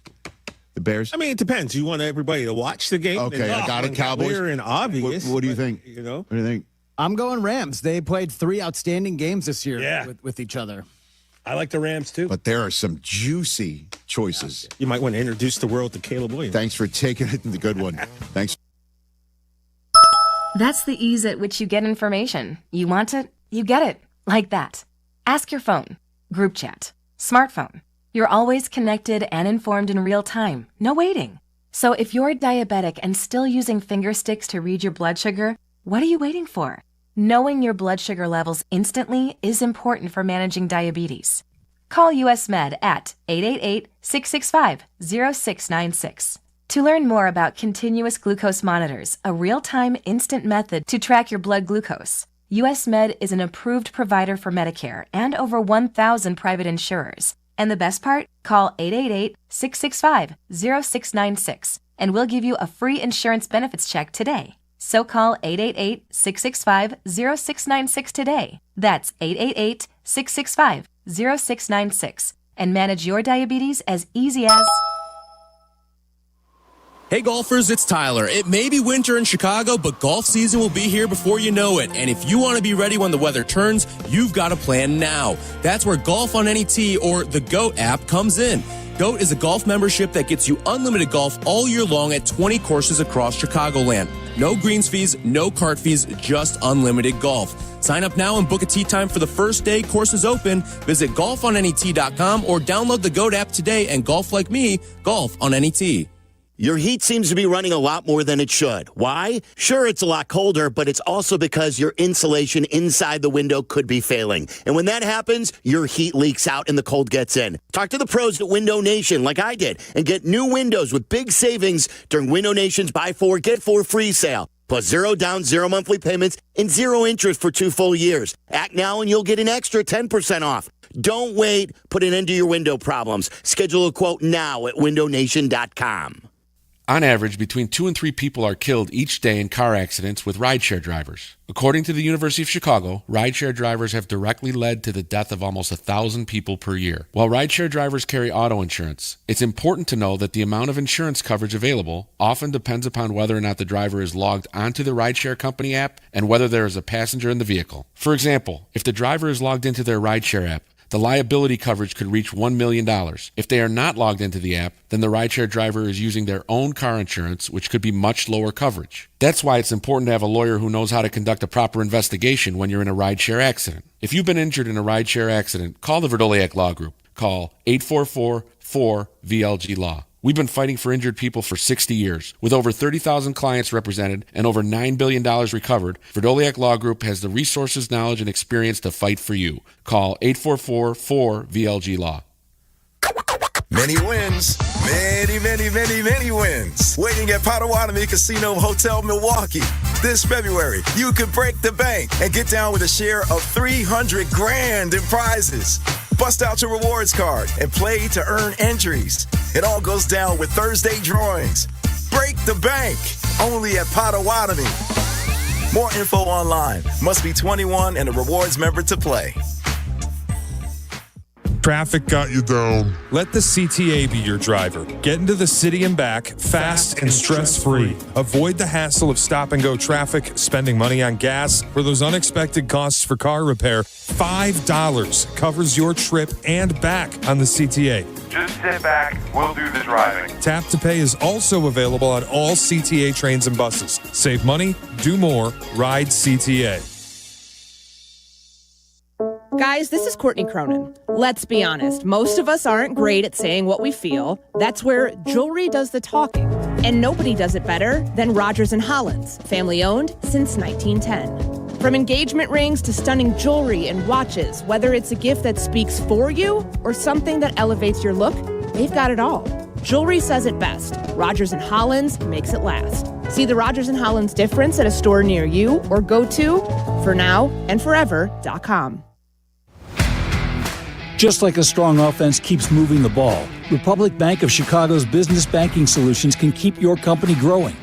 The Bears? I mean, it depends. You want everybody to watch the game? Okay, I got it. Cowboys. Clear and obvious. What do you think? What do you think? I'm going Rams. They played 3 outstanding games this year with each other. I like the Rams, too. But there are some juicy choices. You might want to introduce the world to Caleb Williams. Thanks for taking it. The good one. Thanks. That's the ease at which you get information. You want it, you get it. Like that. Ask your phone. Group chat. Smartphone. You're always connected and informed in real time. No waiting. So if you're diabetic and still using finger sticks to read your blood sugar, what are you waiting for? Knowing your blood sugar levels instantly is important for managing diabetes. Call US Med at 888-665-0696. To learn more about continuous glucose monitors, a real-time instant method to track your blood glucose, US Med is an approved provider for Medicare and over 1,000 private insurers. And the best part? Call 888-665-0696 and we'll give you a free insurance benefits check today. So call 888-665-0696 today. That's 888-665-0696 and manage your diabetes as easy as... Hey golfers, it's Tyler. It may be winter in Chicago, but golf season will be here before you know it. And if you want to be ready when the weather turns, you've got to plan now. That's where Golf on Any Tee or the GOAT app comes in. GOAT is a golf membership that gets you unlimited golf all year long at 20 courses across Chicagoland. No greens fees, no cart fees, just unlimited golf. Sign up now and book a tee time for the first day courses open. Visit golfonanytee.com or download the GOAT app today and golf like me, golf on any tee. Your heat seems to be running a lot more than it should. Why? Sure, it's a lot colder, but it's also because your insulation inside the window could be failing. And when that happens, your heat leaks out and the cold gets in. Talk to the pros at Window Nation like I did and get new windows with big savings during Window Nation's Buy 4, Get 4 free sale. Plus 0 down, 0 monthly payments, and 0 interest for 2 full years. Act now and you'll get an extra 10% off. Don't wait. Put an end to your window problems. Schedule a quote now at windownation.com. On average, between 2 and 3 people are killed each day in car accidents with rideshare drivers. According to the University of Chicago, rideshare drivers have directly led to the death of almost 1,000 people per year. While rideshare drivers carry auto insurance, it's important to know that the amount of insurance coverage available often depends upon whether or not the driver is logged onto the rideshare company app and whether there is a passenger in the vehicle. For example, if the driver is logged into their rideshare app, the liability coverage could reach $1 million. If they are not logged into the app, then the rideshare driver is using their own car insurance, which could be much lower coverage. That's why it's important to have a lawyer who knows how to conduct a proper investigation when you're in a rideshare accident. If you've been injured in a rideshare accident, call the Verdoliak Law Group. Call 844-4VLG-LAW. We've been fighting for injured people for 60 years. With over 30,000 clients represented and over $9 billion recovered, Verdoliak Law Group has the resources, knowledge, and experience to fight for you. Call 844-4VLG-LAW. Many wins. Many wins. Waiting at Potawatomi Casino Hotel Milwaukee. This February, you could break the bank and get down with a share of $300,000 in prizes. Bust out your rewards card and play to earn entries. It all goes down with Thursday drawings. Break the bank. Only at Potawatomi. More info online. Must be 21 and a rewards member to play. Traffic got you down. Let the CTA be your driver. Get into the city and back fast and stress-free. Avoid the hassle of stop-and-go traffic, spending money on gas, or those unexpected costs for car repair. $5 covers your trip and back on the CTA. Just sit back, we'll do the driving. Tap to Pay is also available on all CTA trains and buses. Save money, do more, ride CTA. Guys, this is Courtney Cronin. Let's be honest, most of us aren't great at saying what we feel. That's where jewelry does the talking. And nobody does it better than Rogers & Hollins, family owned since 1910. From engagement rings to stunning jewelry and watches, whether it's a gift that speaks for you or something that elevates your look, they've got it all. Jewelry says it best. Rogers & Hollins makes it last. See the Rogers & Hollins difference at a store near you or go to fornowandforever.com. Just like a strong offense keeps moving the ball, Republic Bank of Chicago's business banking solutions can keep your company growing.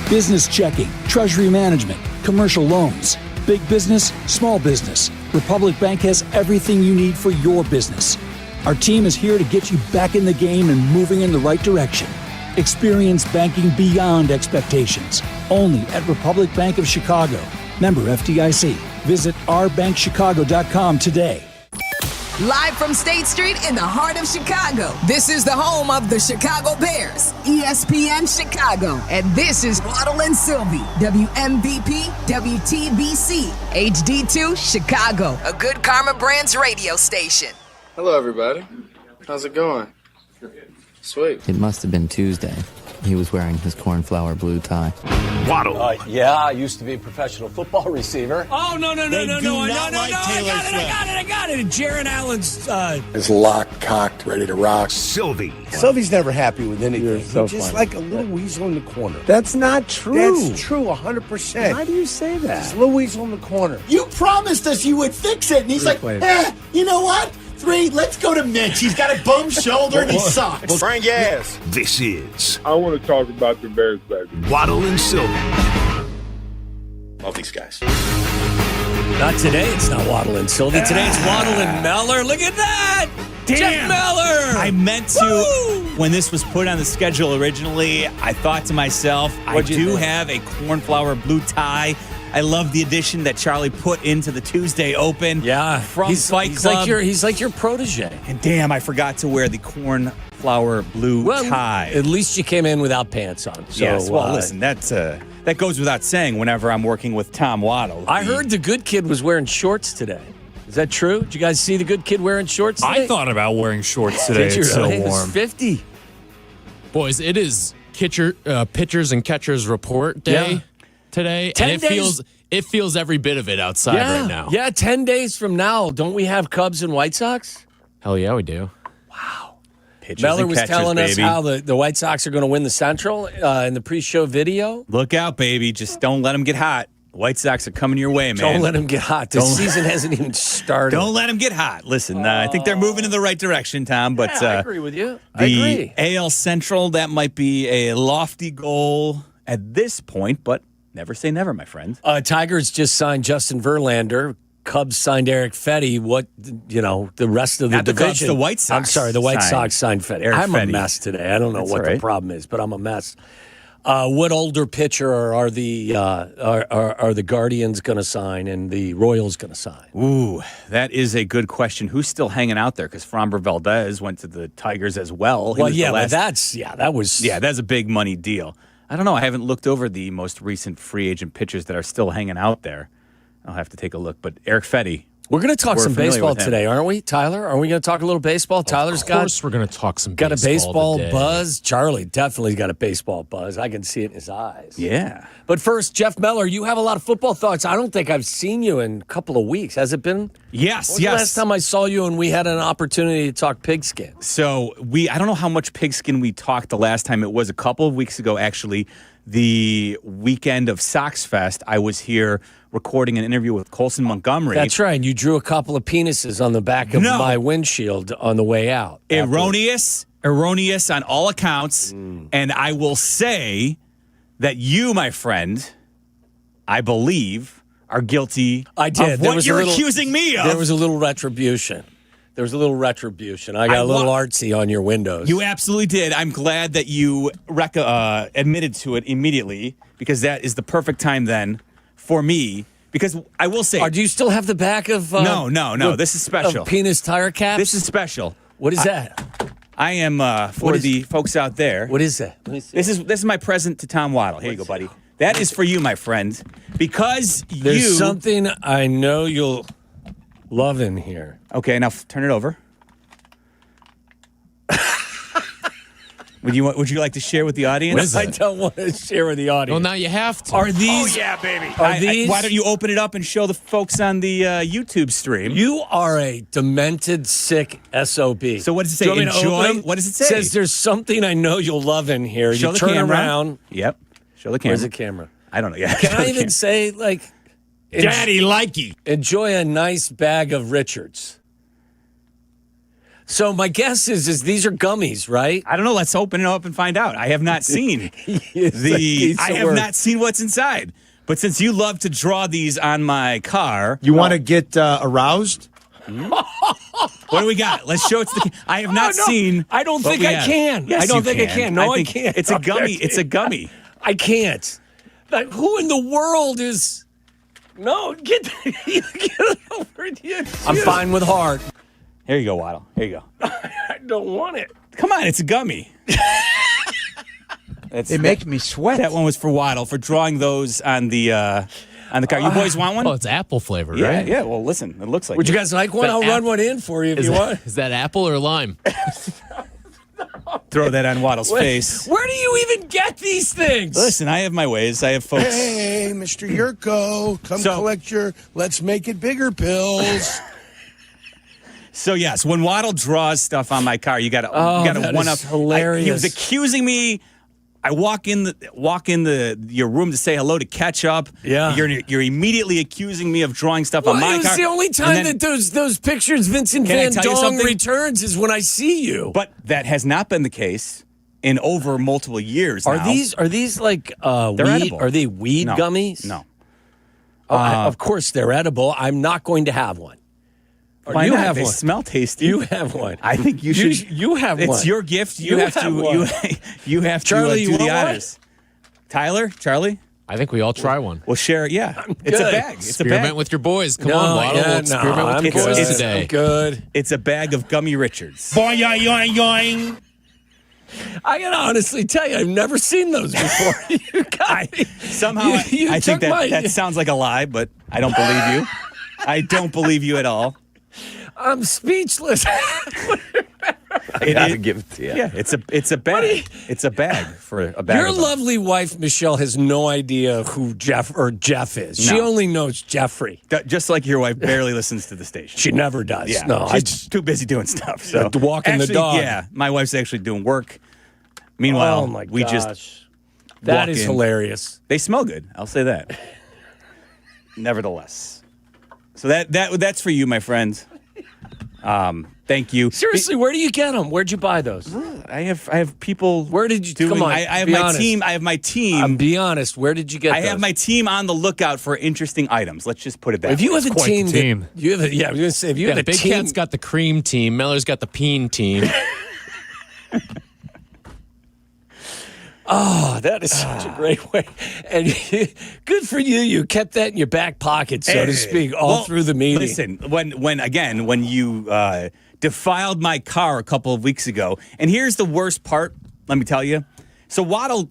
Business checking, treasury management, commercial loans, big business, small business. Republic Bank has everything you need for your business. Our team is here to get you back in the game and moving in the right direction. Experience banking beyond expectations. Only at Republic Bank of Chicago. Member FDIC. Visit ourbankchicago.com today. Live from State Street in the heart of Chicago, this is the home of the Chicago Bears, ESPN Chicago. And this is Waddle Silvy, WMVP, WTBC, HD2 Chicago, a good Karma Brands radio station. Hello, everybody. How's it going? Sweet. It must have been Tuesday. He was wearing his cornflower blue tie. Waddle. Yeah, I used to be a professional football receiver. Oh, no. I got it. Jaron Allen's... Is locked, cocked, ready to rock. Silvy. Silvy's never happy with anything. You're so He's just funny. like a little weasel in the corner. That's not true. That's true, 100%. Why do you say that? He's a little weasel in the corner. You promised us you would fix it. And he's like, you know what? 3, let's go to Mitch. He's got a bum shoulder and he sucks. Frank Gas. This is I want to talk about the Bears, baby. Waddle and Silvy. Love these guys. Not today, it's not Waddle and Silvy. Today it's Waddle and Meller. Look at that! Damn. Jeff Meller! I meant to, when this was put on the schedule originally, I thought to myself, I do have a cornflower blue tie. I love the addition that Charlie put into the Tuesday Open. Yeah, from Fight Club. He's like your protege. And damn, I forgot to wear the cornflower blue tie. At least you came in without pants on. So, yes, well, listen, that goes without saying whenever I'm working with Tom Waddle. I heard the good kid was wearing shorts today. Is that true? Did you guys see the good kid wearing shorts today? I thought about wearing shorts today. Did you it's really? so warm. It's 50. Boys, it is pitchers and catchers report day today. 10 and it feels every bit of it outside right now. Yeah, 10 days from now, don't we have Cubs and White Sox? Hell yeah, we do. Wow. Pitchers Meller was catchers, telling us baby. how the White Sox are going to win the Central in the pre-show video. Look out, baby. Just don't let them get hot. White Sox are coming your way, man. Don't let them get hot. The season hasn't even started. Don't let them get hot. Listen, I think they're moving in the right direction, Tom. But I agree with you. I agree. The AL Central, that might be a lofty goal at this point, but never say never, my friend. Tigers just signed Justin Verlander. Cubs signed Eric Fetty. What, the rest of the Not the division. Cubs, the White Sox. I'm sorry, the White Sox signed Fetty. I'm Fetty. a mess today. I don't know That's what the problem is, but I'm a mess. What older pitcher are the Guardians going to sign and the Royals going to sign? Ooh, that is a good question. Who's still hanging out there? Because Framber Valdez went to the Tigers as well. But that's a big money deal. I don't know. I haven't looked over the most recent free agent pitchers that are still hanging out there. I'll have to take a look. But Eric Fetty. We're going to talk some baseball today, aren't we, Tyler? Are we going to talk a little baseball? Tyler's Of course we're going to talk some got baseball a baseball today. buzz. Charlie definitely got a baseball buzz. I can see it in his eyes. Yeah. But first, Jeff Meller, you have a lot of football thoughts. I don't think I've seen you in a couple of weeks. Has it been? Yes, When was the last time I saw you and we had an opportunity to talk pigskin? So I don't know how much pigskin we talked the last time. It was a couple of weeks ago, actually. The weekend of Sox Fest, I was here recording an interview with Colson Montgomery. That's right. You drew a couple of penises on the back of my windshield on the way out. Erroneous on all accounts. And I will say that you, my friend, I believe, are guilty of what you're accusing me of. There was a little retribution. I got a little artsy on your windows. You absolutely did. I'm glad that you admitted to it immediately, because that is the perfect time then for me. Because I will say, do you still have the back of? No. This is special. Of penis tire caps. This is special. What is that? I am for the folks out there. What is that? Let me see. This is my present to Tom Waddle. Here you go, buddy. That is for you, my friend, because there's something I know you'll love in here. Okay, now turn it over. Would you like to share with the audience? I don't want to share with the audience. Well, now you have to. Are these? Oh yeah, baby. Why don't you open it up and show the folks on the YouTube stream? You are a demented, sick SOB. So what does it say? Enjoy. What does it say? It says there's something I know you'll love in here. Show you the turn camera. around. Yep. Show the camera. Where's the camera? I don't know. Yeah. Can I even say Daddy likey? Enjoy a nice bag of Richards. So my guess is these are gummies, right? I don't know. Let's open it up and find out. I have not seen not seen what's inside. But since you love to draw these on my car, you want to get aroused? What do we got? Let's show it to the. I have not seen. I don't think I can. Yes, I don't think I can. No, I can't. It's a gummy. It's a gummy. I can't. Like, who in the world is? No, get it over here. I'm fine with hard. Here you go, Waddle. Here you go. I don't want it. Come on, it's a gummy. It makes me sweat. That one was for Waddle for drawing those on the car. You boys want one? Oh, it's apple flavored, right? Yeah. Well, listen, it looks like. Would you guys like one? I'll run one in for you if you want. Is that apple or lime? Throw that on Waddle's face. Where do you even get these things? Listen, I have my ways. I have folks. Hey, Mr. Jurko, come collect your Let's Make It Bigger pills. So yes, when Waddle draws stuff on my car, you got to one up. Hilarious. He was accusing me. I walk in your room to say hello to catch up. Yeah, you're immediately accusing me of drawing stuff on my car. It was the only time that those pictures Vincent Van Dong returns is when I see you. But that has not been the case in over multiple years. Are these like weed? Edible. Are they weed gummies? No. Of course they're edible. I'm not going to have one. Why not? They smell tasty. You have one. I think you should. You have one. It's your gift. You have to. You have to Charlie, do the honors. Tyler, Charlie. I think we all try one. We'll share it. Yeah, it's a bag. It's a bag. Experiment with your boys. Come on, Waddle. We'll experiment with your boys today. I'm good. It's a bag of gummy Richards. Boing, yoing, yoing. I gotta honestly tell you, I've never seen those before. I think that sounds like a lie, but I don't believe you. I don't believe you at all. I'm speechless. I gotta give it to you. Yeah, it's a bag. It's a bag for a bag. Your lovely wife Michelle has no idea who Jeff is. No. She only knows Jeffrey. Just like your wife barely listens to the station. She never does. Yeah, no, she's too busy doing stuff. So walking the dog. Yeah, my wife's actually doing work. Meanwhile, that is hilarious. They smell good. I'll say that. nevertheless. So that's for you, my friend. Thank you. Seriously, where do you get them? Where'd you buy those? I have people. Where did you? Come on, I have my honest. team. I have my team. Be honest. Where did you get? I have my team on the lookout for interesting items. Let's just put it that way. If you have a team, you have a, I was going to say, if you have a Big team, Cat's got the cream team. Miller's got the peen team. Oh, that is such a great way. And good for you. You kept that in your back pocket, so to speak, all through the meeting. Listen, when you defiled my car a couple of weeks ago, and here's the worst part, let me tell you. So Waddle,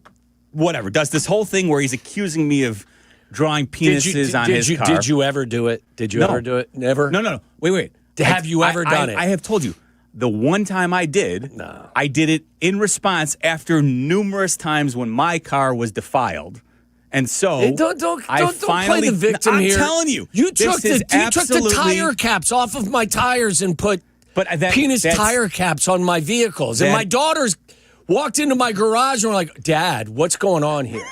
whatever, does this whole thing where he's accusing me of drawing penises on his car. Did you ever do it? Did you ever do it? Never? No. Wait. Have you ever done it? I have told you. The one time I did, I did it in response after numerous times when my car was defiled. And so don't play the victim here. I'm telling you. You took the tire caps off of my tires and put penis tire caps on my vehicles. And my daughters walked into my garage and were like, Dad, what's going on here?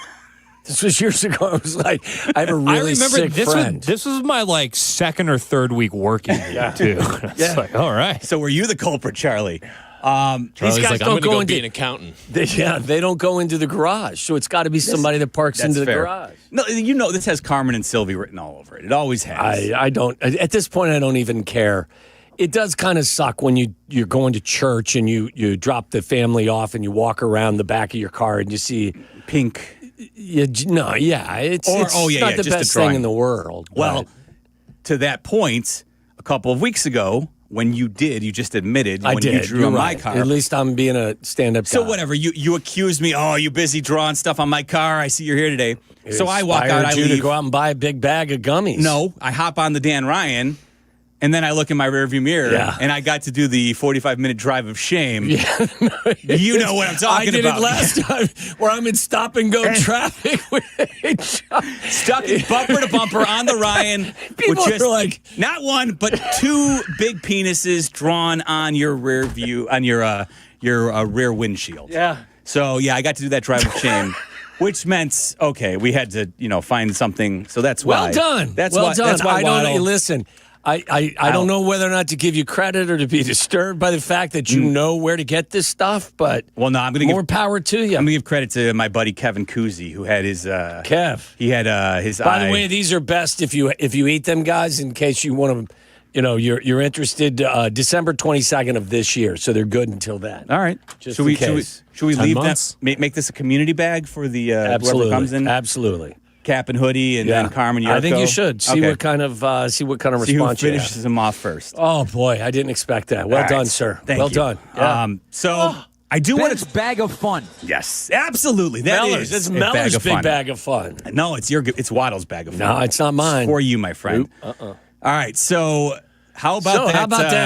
This was years ago. I was like, I have a really sick friend. This was my second or third week working here, too. It's like, all right. So were you the culprit, Charlie? Charlie's these guys like, I'm going to go be an accountant. They don't go into the garage. So it's got to be somebody that parks into the garage. No, this has Carmen and Sylvie written all over it. It always has. I don't. At this point, I don't even care. It does kind of suck when you're going to church and you drop the family off and you walk around the back of your car and you see pink. It's not the best thing in the world. Well, to that point, a couple of weeks ago, when you just admitted when you drew on my car. At least I'm being a stand-up guy. So whatever, you accused me, you busy drawing stuff on my car. I see you're here today. So I walk out, I leave. To go out and buy a big bag of gummies. No, I hop on the Dan Ryan. And then I look in my rearview mirror, and I got to do the 45-minute drive of shame. Yeah, you know what I'm talking about. I did it last time, where I'm in stop-and-go traffic. Stuck bumper to bumper on the Ryan. People are like, not one, but two big penises drawn on your rear view, on your rear windshield. Yeah. So, I got to do that drive of shame. Which meant, we had to, find something. So that's why. Well done. That's well why, done. That's why I don't listen. I don't know whether or not to give you credit or to be disturbed by the fact that you know where to get this stuff, but I'm going to more power to you. I'm going to give credit to my buddy Kevin Kuzi, who had his Kev. He had his. By the way, these are best if you eat them, guys. In case you want them, you're interested. December 22nd of this year, so they're good until then. All right. Just should we leave that? Make this a community bag for the whoever comes in. Absolutely. Cap and hoodie, and then Carmen Jurko. I think you should see what kind of response who finishes him off first. Oh boy, I didn't expect that. Well done, sir. Thank you. done. Yeah. I do want to bag of fun. Yes, absolutely. It's Meller's big bag of fun. No, it's Waddle's bag of fun. No, it's not mine. It's for you, my friend. All right, so. How about that?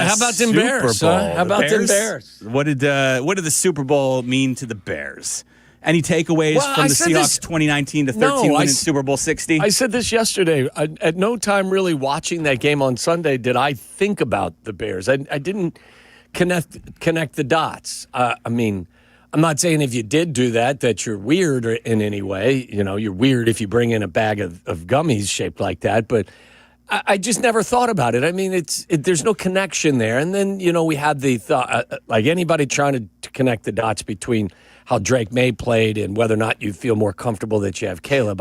How about them Bears? Bowl? How about them Bears? What did the Super Bowl mean to the Bears? Any takeaways from the Seahawks 2019 to 13 win in Super Bowl 60? I said this yesterday. At no time really watching that game on Sunday did I think about the Bears. I didn't connect the dots. I mean, I'm not saying if you did do that you're weird in any way. You're weird if you bring in a bag of gummies shaped like that, but I just never thought about it. I mean, there's no connection there. And then, we had the thought, like anybody trying to connect the dots between how Drake May played and whether or not you feel more comfortable that you have Caleb.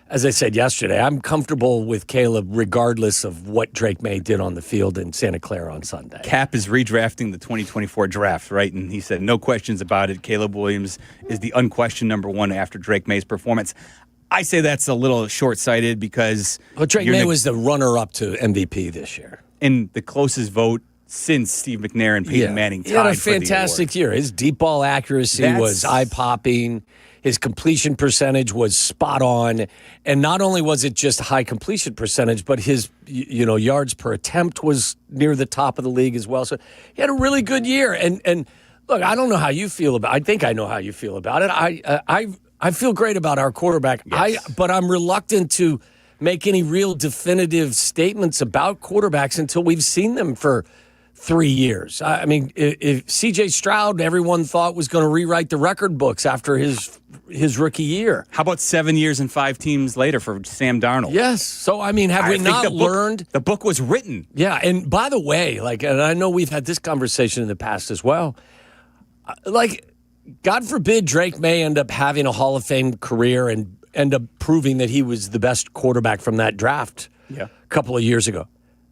As I said yesterday, I'm comfortable with Caleb regardless of what Drake May did on the field in Santa Clara on Sunday. Cap is redrafting the 2024 draft, right? And he said, no questions about it. Caleb Williams is the unquestioned number one after Drake May's performance. I say that's a little short-sighted because... Well, Drake May was the runner-up to MVP this year. In the closest vote since Steve McNair and Peyton Manning tied he had a for the fantastic year. His deep ball accuracy was eye-popping. His completion percentage was spot on. And not only was it just high completion percentage, but his yards per attempt was near the top of the league as well. So he had a really good year. And look, I don't know how you feel about it. I think I know how you feel about it. I feel great about our quarterback, but I'm reluctant to make any real definitive statements about quarterbacks until we've seen them for 3 years. I mean, if C.J. Stroud, everyone thought was going to rewrite the record books after his rookie year. How about 7 years and 5 teams later for Sam Darnold? Yes. So, I mean, have we not learned? The book was written. Yeah. And by the way, and I know we've had this conversation in the past as well. God forbid Drake may end up having a Hall of Fame career and end up proving that he was the best quarterback from that draft a couple of years ago.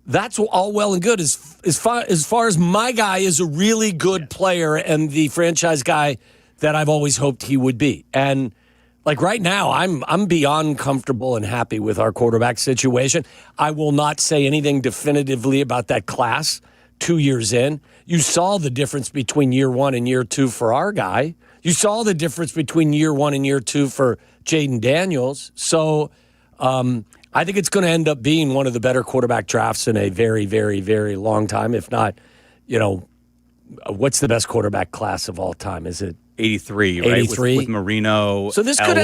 That's all well and good as far as my guy is a really good player and the franchise guy that I've always hoped he would be. And right now, I'm beyond comfortable and happy with our quarterback situation. I will not say anything definitively about that class 2 years in. You saw the difference between year 1 and year 2 for our guy. You saw the difference between year 1 and year 2 for Jaden Daniels. So, I think it's going to end up being one of the better quarterback drafts in a very, very, very long time. If not, what's the best quarterback class of all time? Is it 83? Right, 83 with Marino. So this one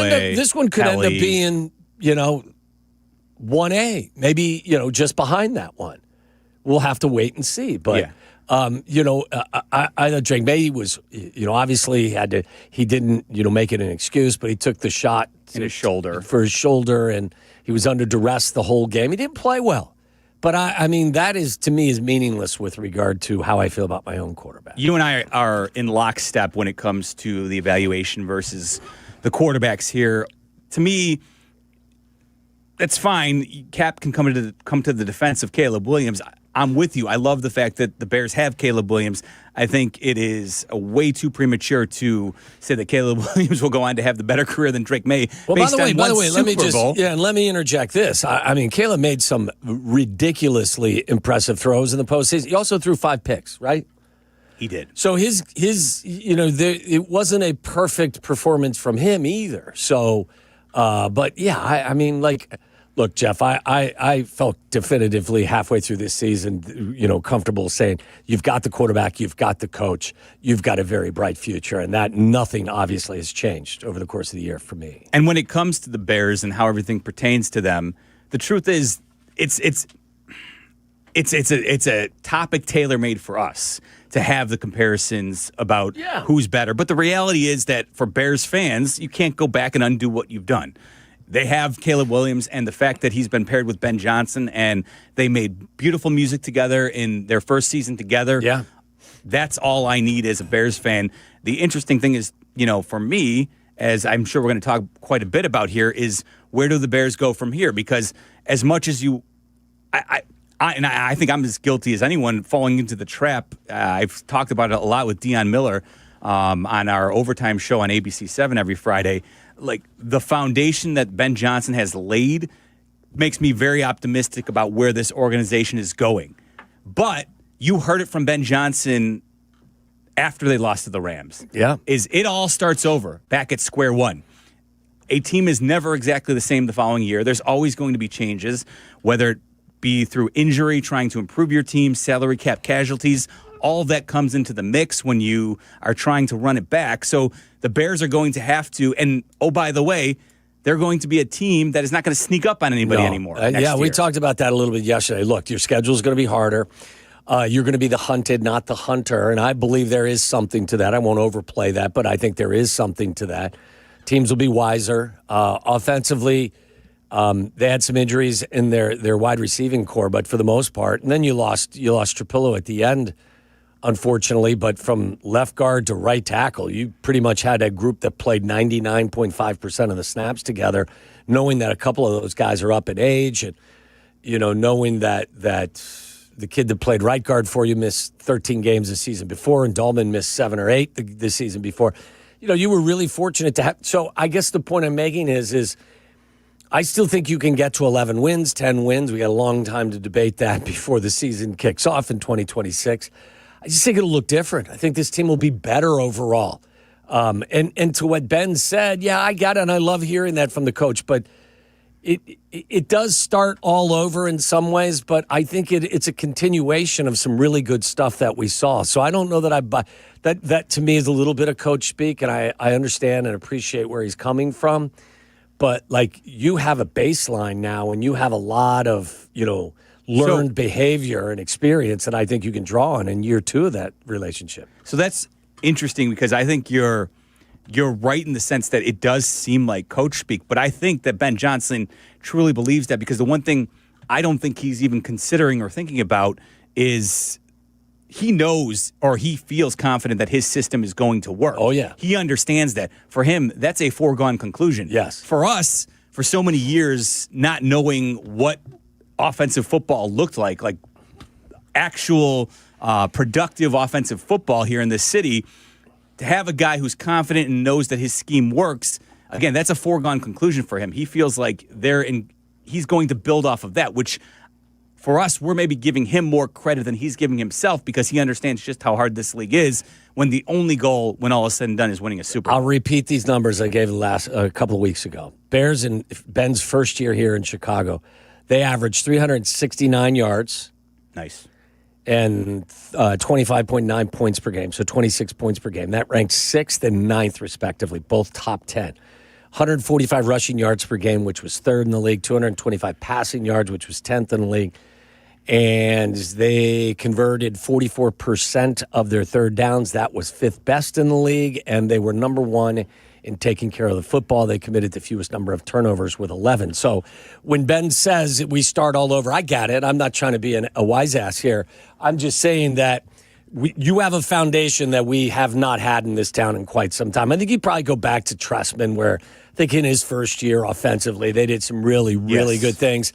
could end up being 1A, maybe just behind that one. We'll have to wait and see, but. I know Drake May was, obviously he didn't, make it an excuse, but he took the shot in his shoulder for his shoulder, and he was under duress the whole game. He didn't play well, but I mean, that is to me is meaningless with regard to how I feel about my own quarterback. You and I are in lockstep when it comes to the evaluation versus the quarterbacks here. To me, that's fine. Cap can come to the defense of Caleb Williams. I'm with you. I love the fact that the Bears have Caleb Williams. I think it is way too premature to say that Caleb Williams will go on to have the better career than Drake May. Well, by the way, let me interject this. I mean, Caleb made some ridiculously impressive throws in the postseason. He also threw 5 picks, right? He did. So his it wasn't a perfect performance from him either. So, but yeah, I mean, look, Jeff, I felt definitively halfway through this season, comfortable saying you've got the quarterback, you've got the coach, you've got a very bright future, and that nothing obviously has changed over the course of the year for me. And when it comes to the Bears and how everything pertains to them, the truth is it's a topic tailor-made for us to have the comparisons about who's better. But the reality is that for Bears fans, you can't go back and undo what you've done. They have Caleb Williams, and the fact that he's been paired with Ben Johnson, and they made beautiful music together in their first season together. Yeah. That's all I need as a Bears fan. The interesting thing is, for me, as I'm sure we're going to talk quite a bit about here, is where do the Bears go from here? Because as much as I think I'm as guilty as anyone falling into the trap. I've talked about it a lot with Deion Miller on our overtime show on ABC7 every Friday. The foundation that Ben Johnson has laid makes me very optimistic about where this organization is going. But you heard it from Ben Johnson after they lost to the Rams. Yeah. It all starts over back at square one. A team is never exactly the same the following year. There's always going to be changes, whether it be through injury, trying to improve your team, salary cap casualties. All of that comes into the mix when you are trying to run it back. So the Bears are going to have to, and oh, by the way, they're going to be a team that is not going to sneak up on anybody anymore. Next year. We talked about that a little bit yesterday. Look, your schedule is going to be harder. You're going to be the hunted, not the hunter. And I believe there is something to that. I won't overplay that, but I think there is something to that. Teams will be wiser. Offensively, they had some injuries in their wide receiving core, but for the most part, and then you lost Trapillo at the end, unfortunately, but from left guard to right tackle, you pretty much had a group that played 99.5% of the snaps together, knowing that a couple of those guys are up in age, and knowing that the kid that played right guard for you missed 13 games the season before, and Dahlman missed 7 or 8 the season before. You were really fortunate to have. So I guess the point I'm making is I still think you can get to 11 wins, 10 wins. We got a long time to debate that before the season kicks off in 2026. I just think it'll look different. I think this team will be better overall. And to what Ben said, yeah, I got it, and I love hearing that from the coach. But it does start all over in some ways, but I think it's a continuation of some really good stuff that we saw. So I don't know that I buy that to me is a little bit of coach speak, and I understand and appreciate where he's coming from. But you have a baseline now, and you have a lot of learned behavior and experience that I think you can draw on in year 2 of that relationship. So that's interesting because I think you're right in the sense that it does seem like coach speak, but I think that Ben Johnson truly believes that, because the one thing I don't think he's even considering or thinking about is he knows or he feels confident that his system is going to work. Oh, yeah. He understands that. For him, that's a foregone conclusion. Yes. For us, for so many years, not knowing what offensive football looked like actual productive offensive football here in this city, to have a guy who's confident and knows that his scheme works, again, that's a foregone conclusion for him. He feels like he's going to build off of that, which for us, we're maybe giving him more credit than he's giving himself because he understands just how hard this league is when the only goal, when all is said and done, is winning a Super Bowl. I'll repeat these numbers I gave a couple of weeks ago. Bears in Ben's first year here in Chicago, they averaged 369 yards. Nice. And 25.9 points per game, so 26 points per game. That ranked 6th and 9th, respectively, both top 10. 145 rushing yards per game, which was 3rd in the league. 225 passing yards, which was 10th in the league. And they converted 44% of their third downs. That was 5th best in the league, and they were number 1 in taking care of the football. They committed the fewest number of turnovers with 11. So when Ben says we start all over, I get it. I'm not trying to be a wise ass here. I'm just saying that you have a foundation that we have not had in this town in quite some time. I think you probably go back to Trestman, where I think in his first year offensively, they did some really, really good things.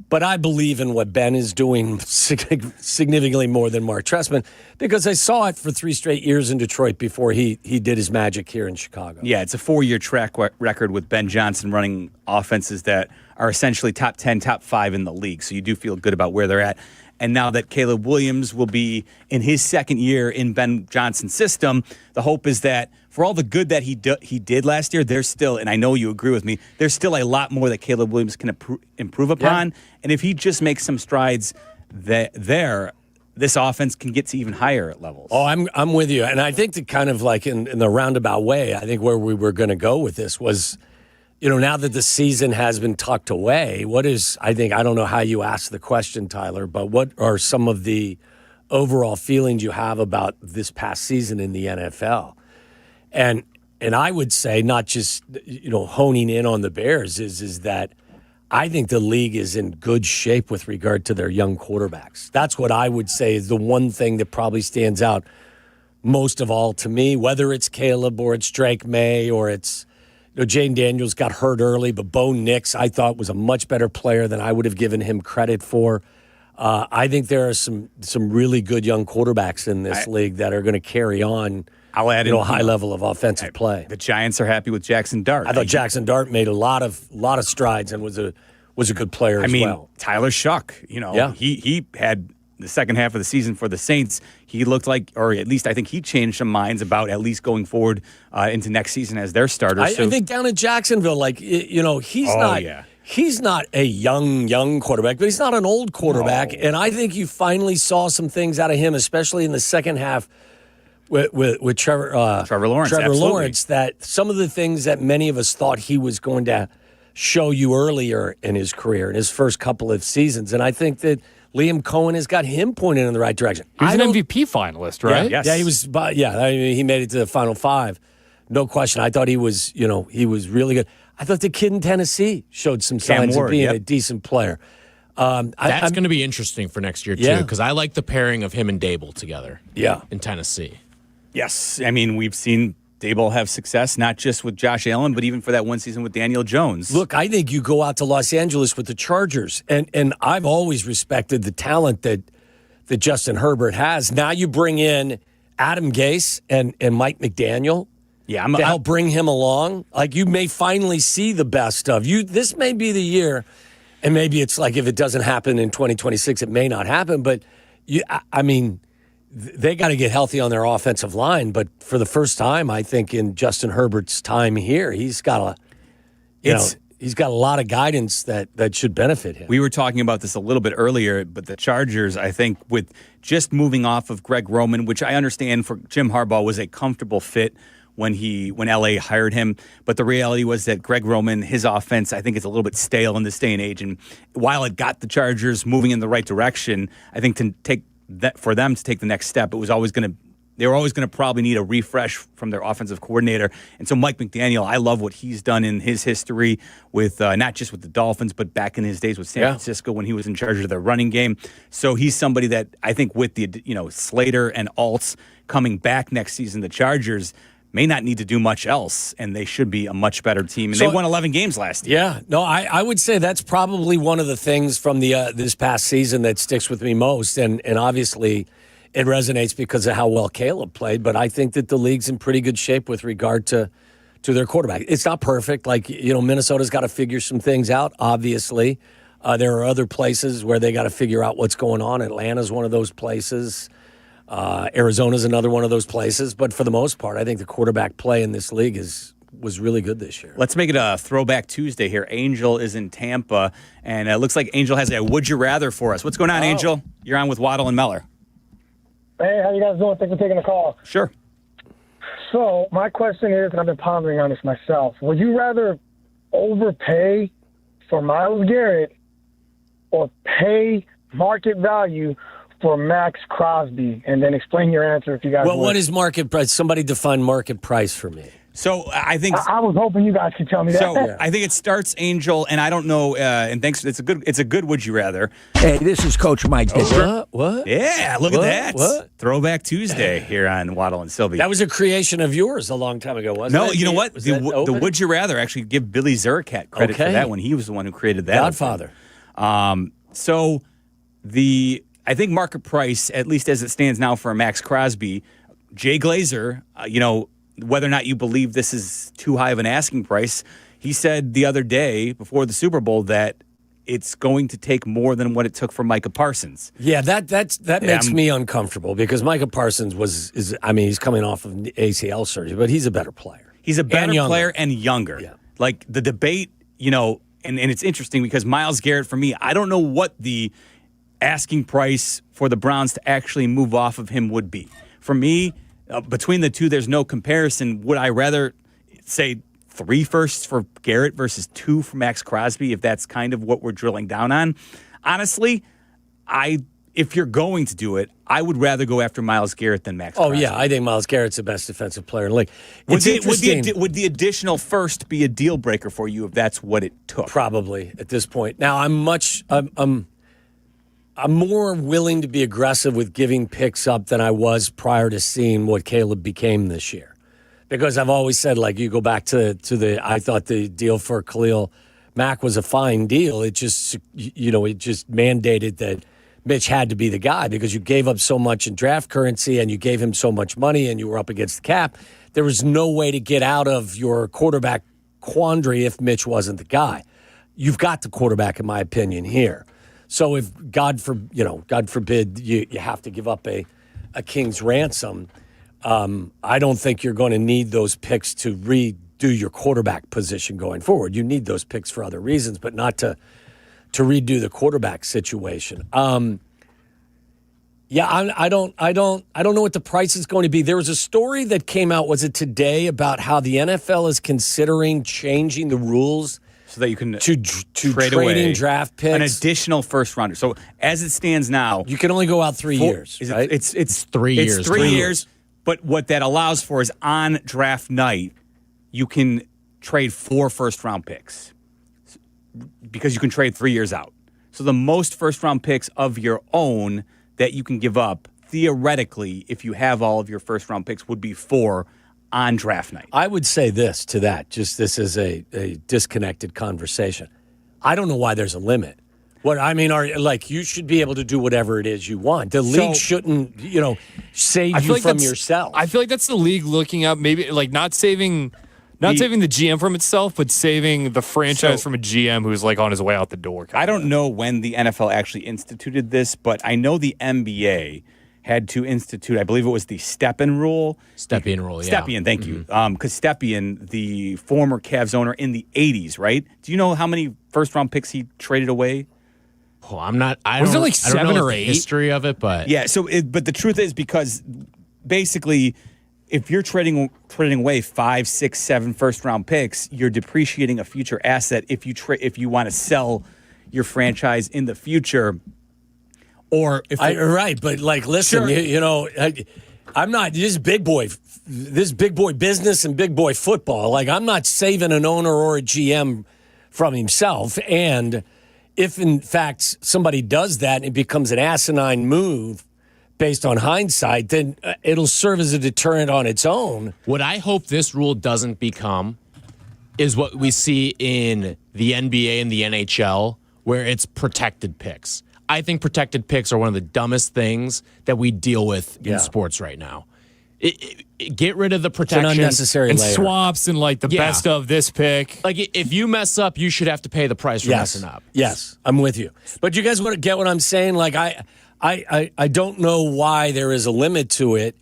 But I believe in what Ben is doing significantly more than Mark Trestman, because I saw it for 3 straight years in Detroit before he did his magic here in Chicago. Yeah, it's a 4-year track record with Ben Johnson running offenses that are essentially top 10, top 5 in the league. So you do feel good about where they're at. And now that Caleb Williams will be in his second year in Ben Johnson's system, the hope is that for all the good that he did last year, there's still, and I know you agree with me, there's still a lot more that Caleb Williams can improve upon. Yeah. And if he just makes some strides there, this offense can get to even higher levels. Oh, I'm with you. And I think that kind of like in the roundabout way, I think where we were going to go with this was, now that the season has been tucked away, I don't know how you asked the question, Tyler, but what are some of the overall feelings you have about this past season in the NFL? And I would say, not just, honing in on the Bears, is that I think the league is in good shape with regard to their young quarterbacks. That's what I would say is the one thing that probably stands out most of all to me, whether it's Caleb or it's Drake May or it's, Jane Daniels got hurt early, but Bo Nix, I thought, was a much better player than I would have given him credit for. I think there are some really good young quarterbacks in this league that are going to carry on. I'll add in a high level of offensive play. The Giants are happy with Jackson Dart. I thought Jackson Dart made a lot of strides and was a good player as well. Tyler Shuck, he had the second half of the season for the Saints. He looked like, or at least I think he changed some minds about at least going forward into next season as their starter. I think down in Jacksonville, he's not a young quarterback, but he's not an old quarterback. No. And I think you finally saw some things out of him, especially in the second half with Trevor Lawrence. Trevor Lawrence, that some of the things that many of us thought he was going to show you earlier in his career, in his first couple of seasons. And I think that Liam Cohen has got him pointed in the right direction. He's an MVP finalist, right? Yeah, yes. Yeah, he was. He made it to the Final Five, no question. I thought he was really good. I thought the kid in Tennessee showed some signs of being a decent player. That's going to be interesting for next year too, because I like the pairing of him and Dable together. Yeah, in Tennessee. Yes, I mean we've seen Dable have success, not just with Josh Allen, but even for that one season with Daniel Jones. Look, I think you go out to Los Angeles with the Chargers, and I've always respected the talent that Justin Herbert has. Now you bring in Adam Gase and Mike McDaniel to help bring him along. Like, you may finally see the best of you. This may be the year, and maybe it's like if it doesn't happen in 2026, it may not happen, but they got to get healthy on their offensive line, but for the first time, I think in Justin Herbert's time here, he's got a lot of guidance that should benefit him. We were talking about this a little bit earlier, but the Chargers, I think, with just moving off of Greg Roman, which I understand for Jim Harbaugh was a comfortable fit when LA hired him. But the reality was that Greg Roman, his offense, I think is a little bit stale in this day and age. And while it got the Chargers moving in the right direction, I think for them to take the next step, they were always going to probably need a refresh from their offensive coordinator. And so Mike McDaniel, I love what he's done in his history with not just with the Dolphins, but back in his days with San Francisco when he was in charge of their running game. So he's somebody that I think with the Slater and Altz coming back next season, the Chargers may not need to do much else, and they should be a much better team. And they won 11 games last year. Yeah, no, I would say that's probably one of the things from the this past season that sticks with me most, and obviously it resonates because of how well Caleb played, but I think that the league's in pretty good shape with regard to their quarterback. It's not perfect. Minnesota's got to figure some things out, obviously. There are other places where they got to figure out what's going on. Atlanta's one of those places. Arizona's another one of those places. But for the most part, I think the quarterback play in this league was really good this year. Let's make it a Throwback Tuesday here. Angel is in Tampa, and it looks like Angel has a Would You Rather for us. What's going on, Angel? You're on with Waddle and Meller. Hey, how you guys doing? Thanks for taking the call. Sure. So my question is, and I've been pondering on this myself, would you rather overpay for Myles Garrett or pay market value for Max Crosby? And then explain your answer if you guys would. What is market price? Somebody define market price for me. So I think I was hoping you guys could tell me that. So I think it starts, Angel, and I don't know. And thanks. It's a good. Would you rather? Hey, this is Coach Mike. What? Yeah, look at that. What? Throwback Tuesday here on Waddle and Silvy. That was a creation of yours a long time ago, wasn't it? No, you know what? The Would You Rather, actually give Billy Zerkat credit for that one. He was the one who created that. Godfather. So I think market price, at least as it stands now for Max Crosby, Jay Glazer, whether or not you believe this is too high of an asking price, he said the other day before the Super Bowl that it's going to take more than what it took for Micah Parsons. Yeah, that makes me uncomfortable because Micah Parsons he's coming off of ACL surgery, but he's a better player. He's a better player and younger. Yeah. Like the debate, and it's interesting because Myles Garrett, for me, I don't know what the asking price for the Browns to actually move off of him would be. For me, between the two, there's no comparison. Would I rather say 3 firsts for Garrett versus 2 for Max Crosby, if that's kind of what we're drilling down on? Honestly, if you're going to do it, I would rather go after Myles Garrett than Max Crosby. Oh, yeah, I think Myles Garrett's the best defensive player in the league. Would the additional first be a deal breaker for you if that's what it took? Probably at this point. Now, I'm more willing to be aggressive with giving picks up than I was prior to seeing what Caleb became this year. Because I've always said, you go back to I thought the deal for Khalil Mack was a fine deal. It just, it just mandated that Mitch had to be the guy because you gave up so much in draft currency and you gave him so much money and you were up against the cap. There was no way to get out of your quarterback quandary if Mitch wasn't the guy. You've got the quarterback, in my opinion, here. So if God forbid you have to give up a king's ransom, I don't think you're going to need those picks to redo your quarterback position going forward. You need those picks for other reasons, but not to redo the quarterback situation. I don't know what the price is going to be. There was a story that came out, was it today, about how the NFL is considering changing the rules so that you can to trade trading away draft picks, an additional first rounder. So as it stands now, you can only go out 3 years. Right? It's 3 years. It's 3 years. But what that allows for is on draft night, you can trade 4 first round picks because you can trade 3 years out. So the most first round picks of your own that you can give up, theoretically, if you have all of your first round picks, would be 4 on draft night. I would say this to that, just this is a disconnected conversation. I don't know why there's a limit. You should be able to do whatever it is you want. The league shouldn't, save you from yourself. I feel like that's the league looking up, maybe not saving the GM from itself, but saving the franchise from a GM who's on his way out the door. I don't know when the NFL actually instituted this, but I know the NBA had to institute, I believe it was the Stepien rule. Stepien rule, yeah. Stepien, thank you. Because Stepien, the former Cavs owner in the 80s, right? Do you know how many first-round picks he traded away? Oh, I don't know 7 or 8? The history of it, but... Yeah, but the truth is because basically if you're trading away 5, 6, 7 first-round picks, you're depreciating a future asset if you want to sell your franchise in the future. Or if right, but like, listen, sure. I'm not this big boy business and big boy football. Like, I'm not saving an owner or a GM from himself. And if in fact somebody does that and it becomes an asinine move based on hindsight, then it'll serve as a deterrent on its own. What I hope this rule doesn't become is what we see in the NBA and the NHL, where it's protected picks. I think protected picks are one of the dumbest things that we deal with in sports right now. Get rid of the protection. It's an unnecessary and layer. Swaps and like the best of this pick. Like, if you mess up, you should have to pay the price for messing up. Yes, I'm with you. But you guys want to get what I'm saying? Like, I don't know why there is a limit to it.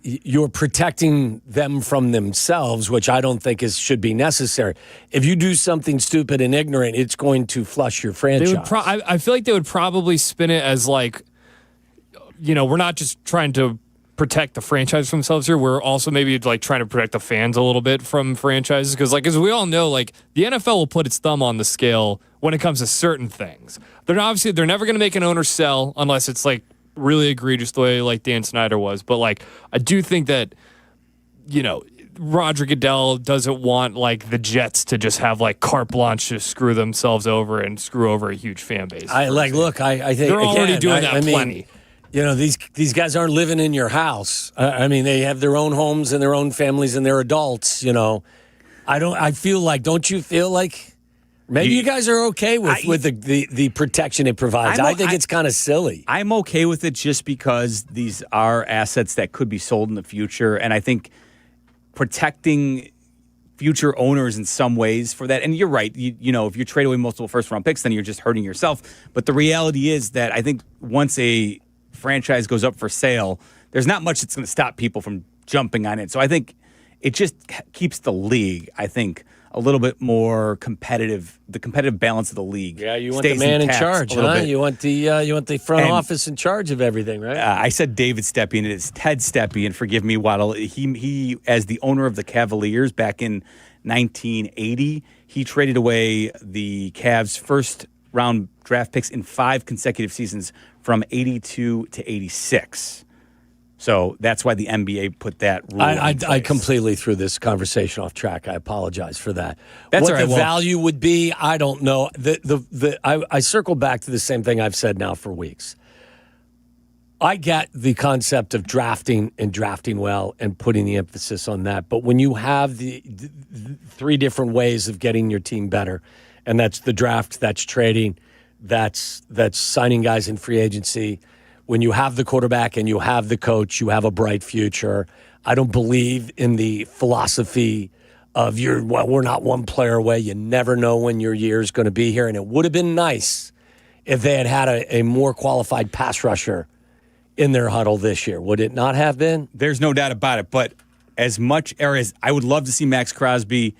You're protecting them from themselves, which I don't think should be necessary. If you do something stupid and ignorant, it's going to flush your franchise. I feel like they would probably spin it as like, we're not just trying to protect the franchise from themselves here. We're also maybe like trying to protect the fans a little bit from franchises. Because like, as we all know, like the NFL will put its thumb on the scale when it comes to certain things. They're never going to make an owner sell unless it's like really egregious the way like Dan Snyder was. But like, I do think that, Roger Goodell doesn't want like the Jets to just have like carte blanche to screw themselves over and screw over a huge fan base. I think they're already doing that plenty. These guys aren't living in your house. They have their own homes and their own families and they're adults. Don't you feel like maybe you guys are okay with the protection it provides? I think it's kind of silly. I'm okay with it just because these are assets that could be sold in the future, and I think protecting future owners in some ways for that. And you're right. If you trade away multiple first-round picks, then you're just hurting yourself. But the reality is that I think once a franchise goes up for sale, there's not much that's going to stop people from jumping on it. So I think it just keeps the league, I think, a little bit more competitive, the competitive balance of the league. Yeah, you want the man in charge, huh? You want the front office in charge of everything, right? I said David Steppe, and it is Ted Steppe, and forgive me, Waddle. He, as the owner of the Cavaliers back in 1980, he traded away the Cavs' first-round draft picks in 5 consecutive seasons from 82 to 86. So that's why the NBA put that rule in place. I completely threw this conversation off track. I apologize for that. That's what all right. The value would be, I don't know. I circle back to the same thing I've said now for weeks. I get the concept of drafting and drafting well and putting the emphasis on that. But when you have the 3 different ways of getting your team better, and that's the draft, that's trading, that's signing guys in free agency. When you have the quarterback and you have the coach, you have a bright future. I don't believe in the philosophy of we're not one player away. You never know when your year is going to be here. And it would have been nice if they had a more qualified pass rusher in their huddle this year. Would it not have been? There's no doubt about it. But as I would love to see Max Crosby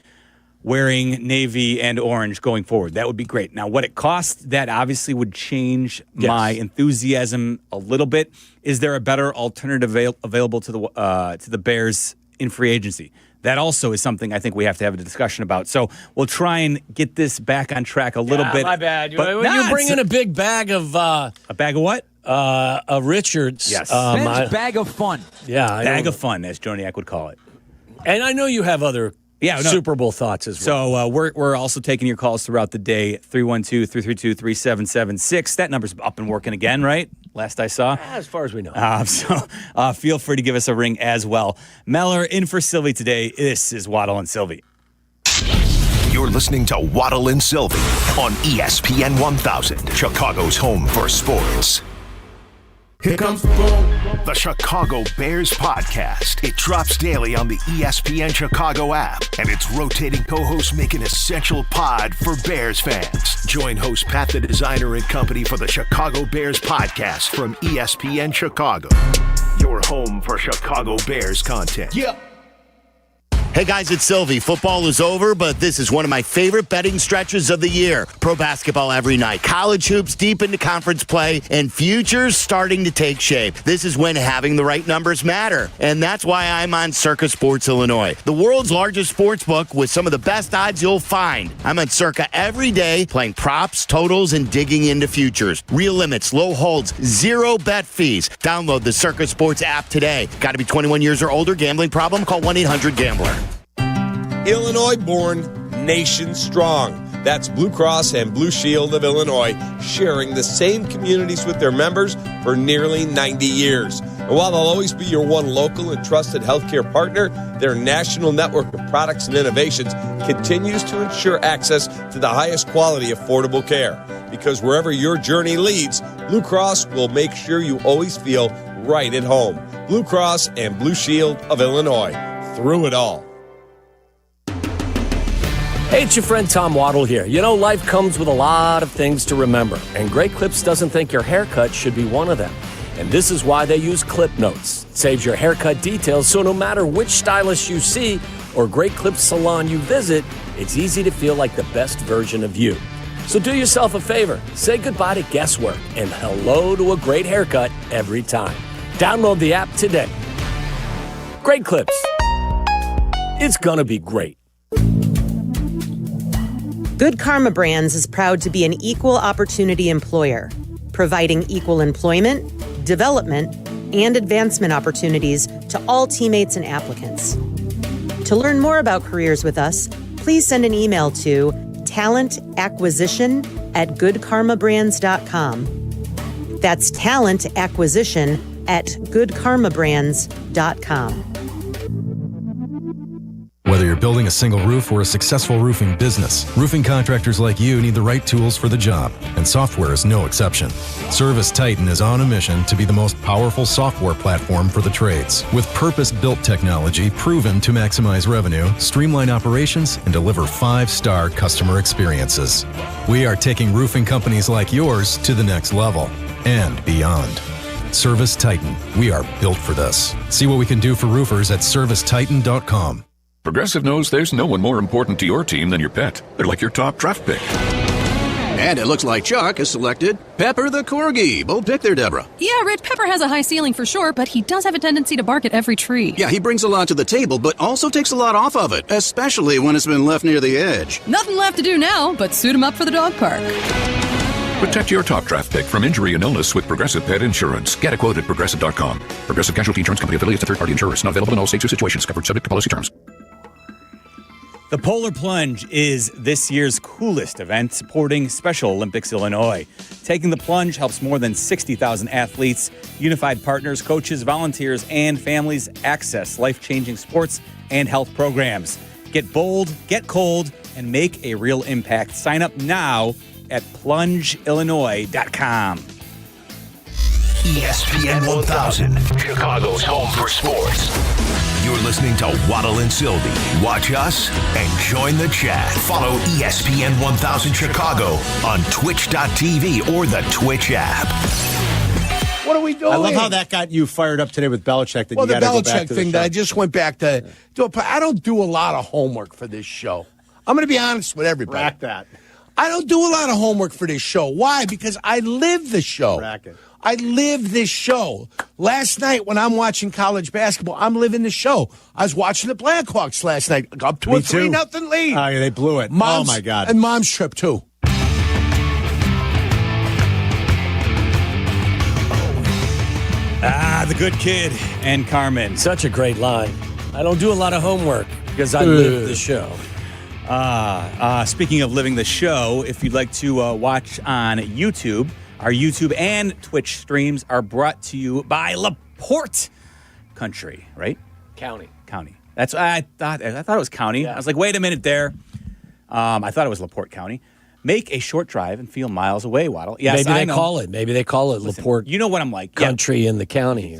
wearing navy and orange going forward. That would be great. Now, what it costs, that obviously would change my enthusiasm a little bit. Is there a better alternative available to the Bears in free agency? That also is something I think we have to have a discussion about. So we'll try and get this back on track a little bit. My bad. You bring in a big bag of... a bag of what? Richards. Yes. Ben's bag of fun. Yeah. Bag of fun, as Joniak would call it. And I know you have other... Super Bowl thoughts as So well. we're also taking your calls throughout the day, 312-332-3776. That number's up and working again, right? Last I saw. As far as we know. So feel free to give us a ring as well. Meller in for Silvy today. This is Waddle and Silvy. You're listening to Waddle and Silvy on ESPN 1000, Chicago's home for sports. Here comes the Chicago Bears podcast. It drops daily on the ESPN Chicago app, and its rotating co-hosts make an essential pod for Bears fans. Join host Pat the Designer and company for the Chicago Bears podcast from ESPN Chicago, your home for Chicago Bears content. Yeah. Hey guys, it's Silvy. Football is over, but this is one of my favorite betting stretches of the year. Pro basketball every night, college hoops deep into conference play, and futures starting to take shape. This is when having the right numbers matter, and that's why I'm on Circa Sports Illinois, the world's largest sports book with some of the best odds you'll find. I'm on Circa every day, playing props, totals, and digging into futures. Real limits, low holds, zero bet fees. Download the Circa Sports app today. Got to be 21 years or older. Gambling problem? Call 1-800-GAMBLER. Illinois born, nation strong. That's Blue Cross and Blue Shield of Illinois, sharing the same communities with their members for nearly 90 years. And while they'll always be your one local and trusted healthcare partner, their national network of products and innovations continues to ensure access to the highest quality, affordable care. Because wherever your journey leads, Blue Cross will make sure you always feel right at home. Blue Cross and Blue Shield of Illinois, through it all. Hey, it's your friend Tom Waddle here. You know, life comes with a lot of things to remember, and Great Clips doesn't think your haircut should be one of them. And this is why they use Clip Notes. It saves your haircut details, so no matter which stylist you see or Great Clips salon you visit, it's easy to feel like the best version of you. So do yourself a favor. Say goodbye to guesswork and hello to a great haircut every time. Download the app today. Great Clips. It's gonna be great. Good Karma Brands is proud to be an equal opportunity employer, providing equal employment, development, and advancement opportunities to all teammates and applicants. To learn more about careers with us, please send an email to talentacquisition@goodkarmabrands.com. That's talentacquisition@goodkarmabrands.com. Whether you're building a single roof or a successful roofing business, roofing contractors like you need the right tools for the job, and software is no exception. Service Titan is on a mission to be the most powerful software platform for the trades, with purpose-built technology proven to maximize revenue, streamline operations, and deliver 5-star customer experiences. We are taking roofing companies like yours to the next level and beyond. Service Titan. We are built for this. See what we can do for roofers at servicetitan.com. Progressive knows there's no one more important to your team than your pet. They're like your top draft pick. And it looks like Chuck has selected Pepper the Corgi. Bold pick there, Deborah. Yeah, Rich, Pepper has a high ceiling for sure, but he does have a tendency to bark at every tree. Yeah, he brings a lot to the table, but also takes a lot off of it, especially when it's been left near the edge. Nothing left to do now but suit him up for the dog park. Protect your top draft pick from injury and illness with Progressive Pet Insurance. Get a quote at Progressive.com. Progressive Casualty Insurance Company affiliates to third-party insurers. Not available in all states or situations. Covered subject to policy terms. The Polar Plunge is this year's coolest event supporting Special Olympics Illinois. Taking the plunge helps more than 60,000 athletes, unified partners, coaches, volunteers, and families access life-changing sports and health programs. Get bold, get cold, and make a real impact. Sign up now at plungeillinois.com. ESPN 1000, Chicago's home for sports. You're listening to Waddle and Silvy. Watch us and join the chat. Follow ESPN 1000 Chicago on twitch.tv or the Twitch app. What are we doing? I love how that got you fired up today with Belichick. That well, you the go back Belichick to thing the that I just went back to do. I don't do a lot of homework for this show. I'm going to be honest with everybody. Rack that. I don't do a lot of homework for this show. Why? Because I live the show. Rack it. I live this show. Last night when I'm watching college basketball, I'm living the show. I was watching the Blackhawks last night, up to Me a too. 3-0 lead. Oh, yeah, they blew it. Mom's, oh, my God. And Mom's trip, too. The good kid and Carmen. Such a great line. I don't do a lot of homework because I live the show. Speaking of living the show, if you'd like to watch on YouTube, our YouTube and Twitch streams are brought to you by LaPorte Country, right? County. That's I thought it was county. Yeah. I was like, wait a minute there. I thought it was LaPorte County. Make a short drive and feel miles away, Waddle. Yes, Maybe they call it Listen, LaPorte. You know what I'm like. Country in the county.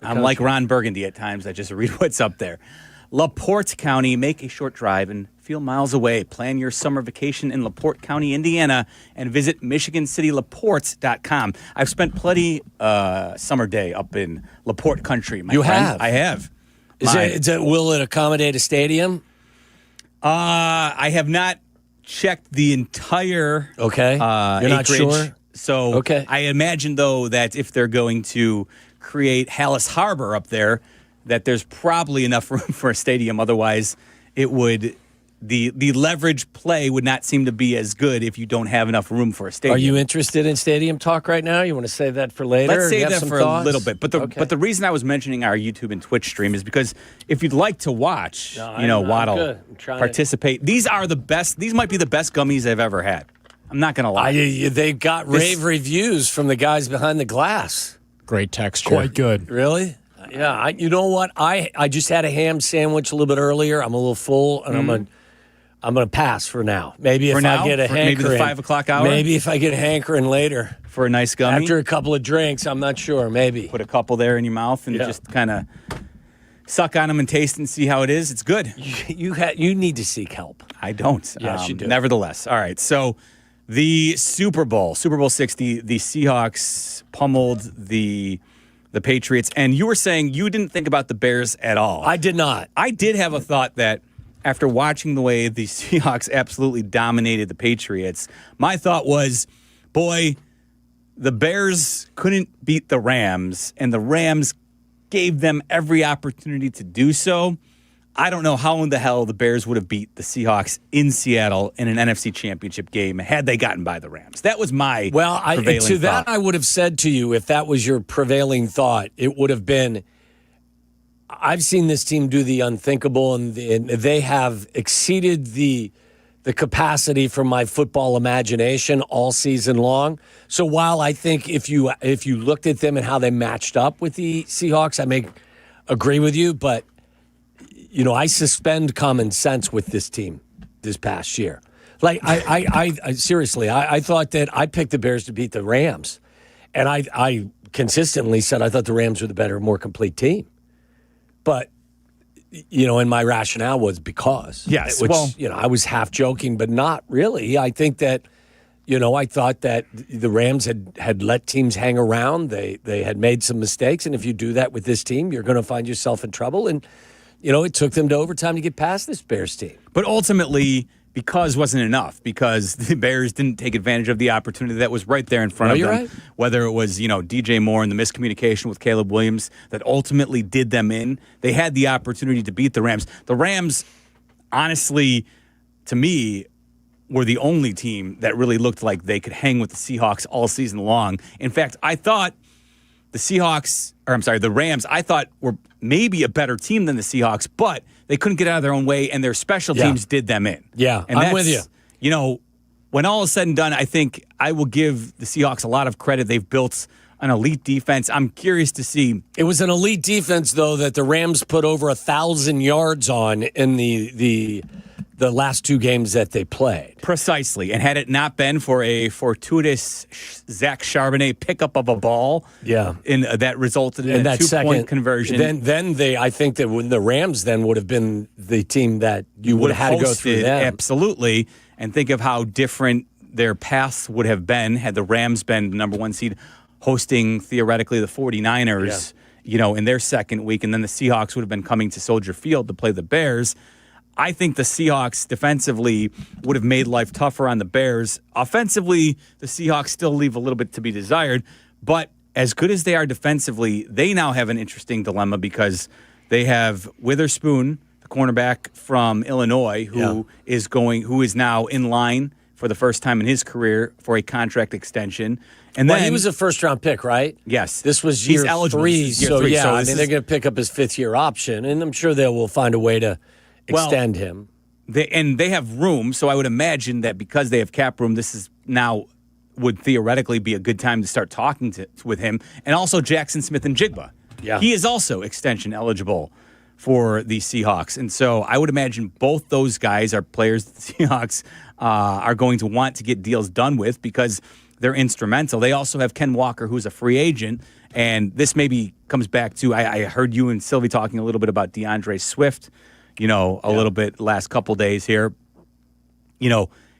I'm like Ron Burgundy at times. I just read what's up there. LaPorte County. Make a short drive and feel miles away. Plan your summer vacation in LaPorte County, Indiana, and visit MichiganCityLaporte.com. I've spent plenty summer day up in LaPorte Country. You have? I have. Will it accommodate a stadium? I have not checked the entire You're not acreage. sure? So I imagine, though, that if they're going to create Hallis Harbor up there, that there's probably enough room for a stadium. Otherwise, it would the leverage play would not seem to be as good if you don't have enough room for a stadium. Are you interested in stadium talk right now? You want to save that for later? Let's save that for thoughts? a little bit. But the reason I was mentioning our YouTube and Twitch stream is because if you'd like to watch, Waddle participate. These are the best. These might be the best gummies I've ever had. I'm not going to lie. They got rave reviews from the guys behind the glass. Great texture. Quite good. Really? Yeah. You know what? I just had a ham sandwich a little bit earlier. I'm a little full, and I'm gonna pass for now. Maybe if I get a hankering. Maybe the 5 o'clock hour? Maybe if I get a hankering later. For a nice gummy? After a couple of drinks, I'm not sure. Maybe. Put a couple there in your mouth and just kind of suck on them and taste and see how it is. It's good. You need to seek help. I don't. Yes, you do. Nevertheless. All right. So the Super Bowl 60, the Seahawks pummeled the Patriots. And you were saying you didn't think about the Bears at all. I did not. I did have a thought that after watching the way the Seahawks absolutely dominated the Patriots, my thought was, boy, the Bears couldn't beat the Rams, and the Rams gave them every opportunity to do so. I don't know how in the hell the Bears would have beat the Seahawks in Seattle in an NFC Championship game had they gotten by the Rams. That was my prevailing thought. That I would have said to you, if that was your prevailing thought, it would have been, I've seen this team do the unthinkable, and they have exceeded the capacity for my football imagination all season long. So while I think if you looked at them and how they matched up with the Seahawks, I may agree with you, but I suspend common sense with this team this past year. Like I seriously, I thought that I picked the Bears to beat the Rams, and I consistently said I thought the Rams were the better, more complete team. But, and my rationale was because. Yes. I was half joking, but not really. I think that, I thought that the Rams had let teams hang around. They had made some mistakes. And if you do that with this team, you're going to find yourself in trouble. And, it took them to overtime to get past this Bears team. But ultimately, because wasn't enough, because the Bears didn't take advantage of the opportunity that was right there in front of them. Right. Whether it was, DJ Moore and the miscommunication with Caleb Williams that ultimately did them in. They had the opportunity to beat the Rams. The Rams, honestly, to me, were the only team that really looked like they could hang with the Seahawks all season long. In fact, I thought the Rams, I thought were maybe a better team than the Seahawks, but they couldn't get out of their own way, and their special teams did them in. Yeah, and I'm with you. When all is said and done, I think I will give the Seahawks a lot of credit. They've built an elite defense. I'm curious to see. It was an elite defense, though, that the Rams put over 1,000 yards on in the last two games that they played. Precisely. And had it not been for a fortuitous Zach Charbonnet pickup of a ball, that resulted in a 2-point conversion. Then I think that when the Rams then would have been the team that you would have had to go through them. Absolutely. And think of how different their paths would have been had the Rams been the number one seed hosting, theoretically, the 49ers, in their second week. And then the Seahawks would have been coming to Soldier Field to play the Bears. I think the Seahawks defensively would have made life tougher on the Bears. Offensively, the Seahawks still leave a little bit to be desired. But as good as they are defensively, they now have an interesting dilemma because they have Witherspoon, the cornerback from Illinois, who is now in line for the first time in his career for a contract extension. And then he was a first-round pick, right? Yes. This was year three. So they're going to pick up his fifth-year option, and I'm sure they will find a way to extend him. They have room, so I would imagine that because they have cap room, this is now would theoretically be a good time to start talking with him. And also Jackson Smith and Jigba. Yeah. He is also extension eligible for the Seahawks. And so I would imagine both those guys are players that the Seahawks are going to want to get deals done with because they're instrumental. They also have Ken Walker, who's a free agent. And this maybe comes back to, I heard you and Sylvie talking a little bit about DeAndre Swift, a little bit last couple days here.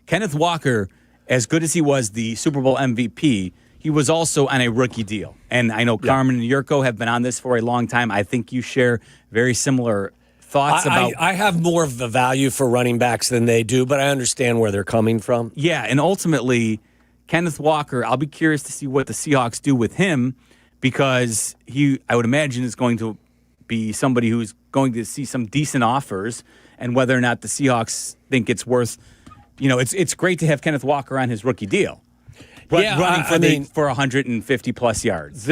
Kenneth Walker, as good as he was the Super Bowl MVP, he was also on a rookie deal. And I know Carmen and Jurko have been on this for a long time. I think you share very similar thoughts about. I have more of the value for running backs than they do, but I understand where they're coming from. Yeah, and ultimately, Kenneth Walker, I'll be curious to see what the Seahawks do with him because I would imagine, is going to be somebody who's going to see some decent offers, and whether or not the Seahawks think it's worth, it's great to have Kenneth Walker on his rookie deal. Running for 150 plus yards.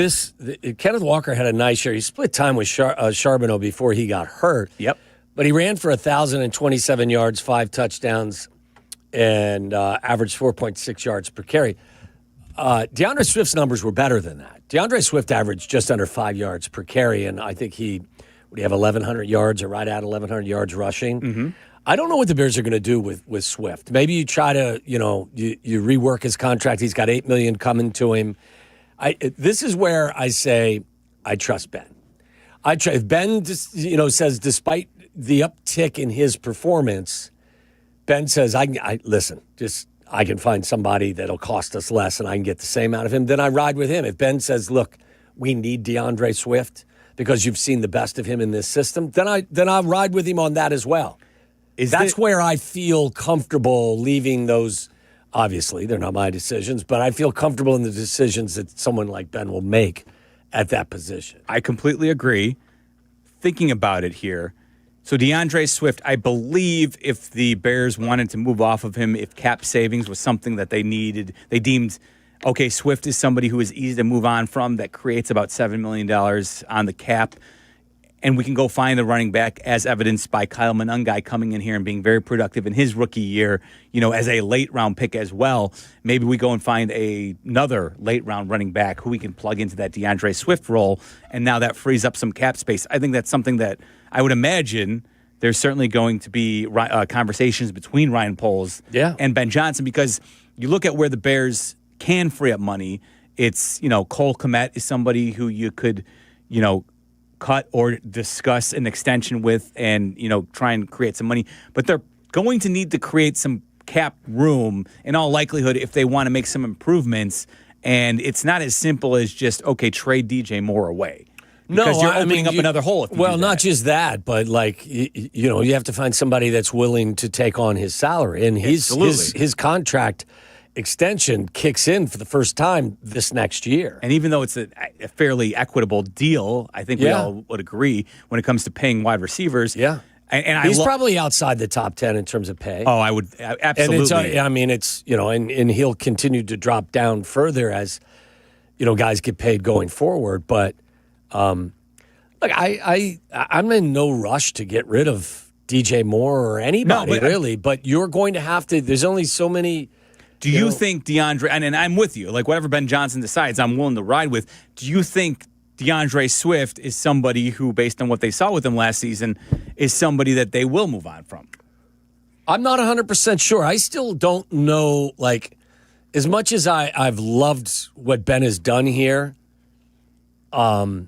Kenneth Walker had a nice year. He split time with Charbonneau before he got hurt. Yep. But he ran for 1,027 yards, 5 touchdowns, and averaged 4.6 yards per carry. DeAndre Swift's numbers were better than that. DeAndre Swift averaged just under 5 yards per carry, and I think would he have 1,100 yards or right at 1,100 yards rushing? Mm-hmm. I don't know what the Bears are going to do with Swift. Maybe you try to, you rework his contract. He's got $8 million coming to him. This is where I say I trust Ben. If Ben just, says despite the uptick in his performance, Ben says, I can find somebody that'll cost us less and I can get the same out of him, then I ride with him. If Ben says, look, we need DeAndre Swift because you've seen the best of him in this system, then I'll ride with him on that as well. That's where I feel comfortable leaving those. Obviously, they're not my decisions, but I feel comfortable in the decisions that someone like Ben will make at that position. I completely agree. Thinking about it here, so DeAndre Swift, I believe if the Bears wanted to move off of him, if cap savings was something that they needed, they deemed, okay, Swift is somebody who is easy to move on from, that creates about $7 million on the cap. And we can go find the running back, as evidenced by Kyle Monangai coming in here and being very productive in his rookie year, as a late-round pick as well. Maybe we go and find another late-round running back who we can plug into that DeAndre Swift role, and now that frees up some cap space. I think that's something that I would imagine there's certainly going to be conversations between Ryan Poles and Ben Johnson, because you look at where the Bears can free up money. It's, Cole Kmet is somebody who you could, cut or discuss an extension with and, try and create some money. But they're going to need to create some cap room in all likelihood if they want to make some improvements. And it's not as simple as just, okay, trade DJ Moore away. Because you're opening up another hole. If you do that. Not just that, but you have to find somebody that's willing to take on his salary. And his contract extension kicks in for the first time this next year. And even though it's a fairly equitable deal, I think we all would agree when it comes to paying wide receivers. Yeah. And he's probably outside the top 10 in terms of pay. Oh, I would absolutely. And he'll continue to drop down further as, guys get paid going forward. But, I'm in no rush to get rid of DJ Moore or anybody, really. But you're going to have to, there's only so many. Do you think DeAndre, and I'm with you, like whatever Ben Johnson decides, I'm willing to ride with. Do you think DeAndre Swift is somebody who, based on what they saw with him last season, is somebody that they will move on from? I'm not 100% sure. I still don't know, as much as I've loved what Ben has done here, I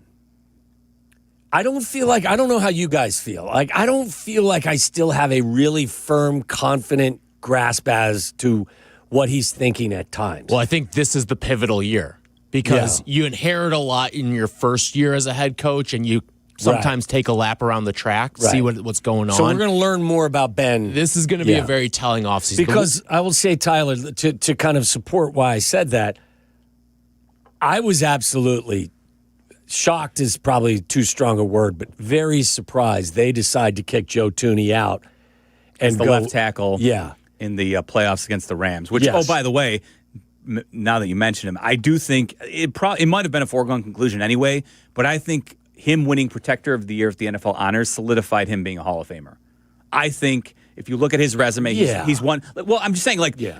don't know how you guys feel. I don't feel like I still have a really firm, confident grasp as to what he's thinking at times. Well, I think this is the pivotal year because you inherit a lot in your first year as a head coach, and you sometimes take a lap around the track, see what's going on. So we're going to learn more about Ben. This is going to be a very telling offseason. Because I will say, Tyler, to kind of support why I said that, I was absolutely shocked is probably too strong a word, but very surprised they decide to kick Joe Thuney out and go left tackle. Yeah. In the playoffs against the Rams, which, oh, by the way, now that you mention him, I do think it might have been a foregone conclusion anyway, but I think him winning Protector of the Year at the NFL Honors solidified him being a Hall of Famer. I think if you look at his resume, he's won. Well, I'm just saying,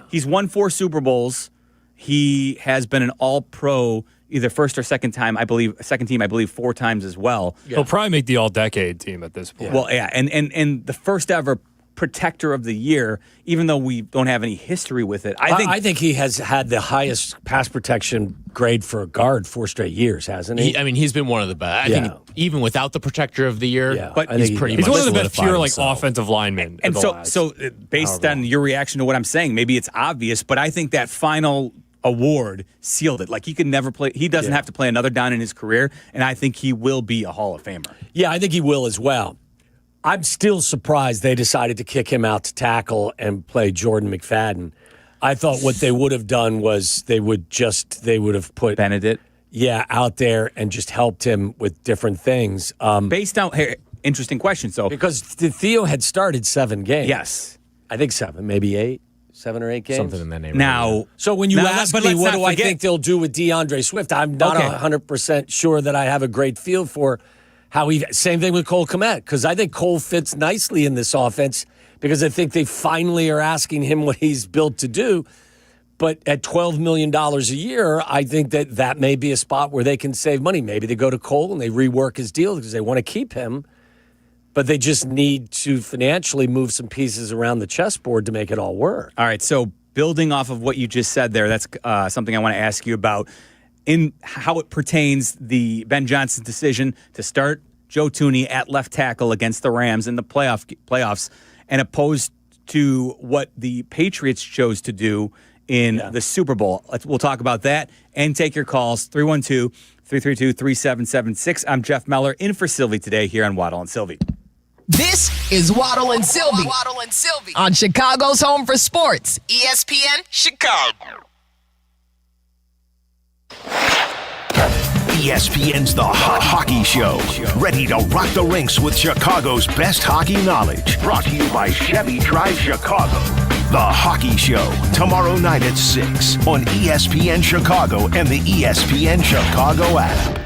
he's won 4 Super Bowls. He has been an All-Pro either first or second team, I believe 4 times as well. He'll probably make the All-Decade team at this point. Well, and the first ever Protector of the Year, even though we don't have any history with it. I think he has had the highest pass protection grade for a guard 4 straight years, hasn't he? He's been one of the best. I think even without the Protector of the Year, but he's pretty much one of the best pure himself. offensive linemen. And so based on your reaction to what I'm saying, maybe it's obvious, but I think that final award sealed it. Like, he could never play. He doesn't have to play another down in his career, and I think he will be a Hall of Famer. Yeah, I think he will as well. I'm still surprised they decided to kick him out to tackle and play Jordan McFadden. I thought what they would have done was they would have put Benedict. Yeah, out there and just helped him with different things. Based on interesting question. So because Theo had started 7 games. Yes, I think 7, maybe 8. 7 or 8 games. Something in that neighborhood. Now, so when you ask me what do I think they'll do with DeAndre Swift, I'm not 100% sure that I have a great feel for how he. Same thing with Cole Kmet, because I think Cole fits nicely in this offense because I think they finally are asking him what he's built to do. But at $12 million a year, I think that may be a spot where they can save money. Maybe they go to Cole and they rework his deal because they want to keep him. But they just need to financially move some pieces around the chessboard to make it all work. All right, so building off of what you just said there, that's something I want to ask you about in how it pertains the Ben Johnson's decision to start Joe Thuney at left tackle against the Rams in the playoffs, and opposed to what the Patriots chose to do in the Super Bowl. We'll talk about that and take your calls, 312-332-3776. I'm Jeff Meller, in for Silvy today here on Waddle and Silvy. This is Waddle and Silvy. Waddle and Silvy on Chicago's Home for Sports, ESPN Chicago. ESPN's The Hot Hockey Show. Ready to rock the rinks with Chicago's best hockey knowledge. Brought to you by Chevy Drive Chicago. The Hockey Show, tomorrow night at 6 on ESPN Chicago and the ESPN Chicago app.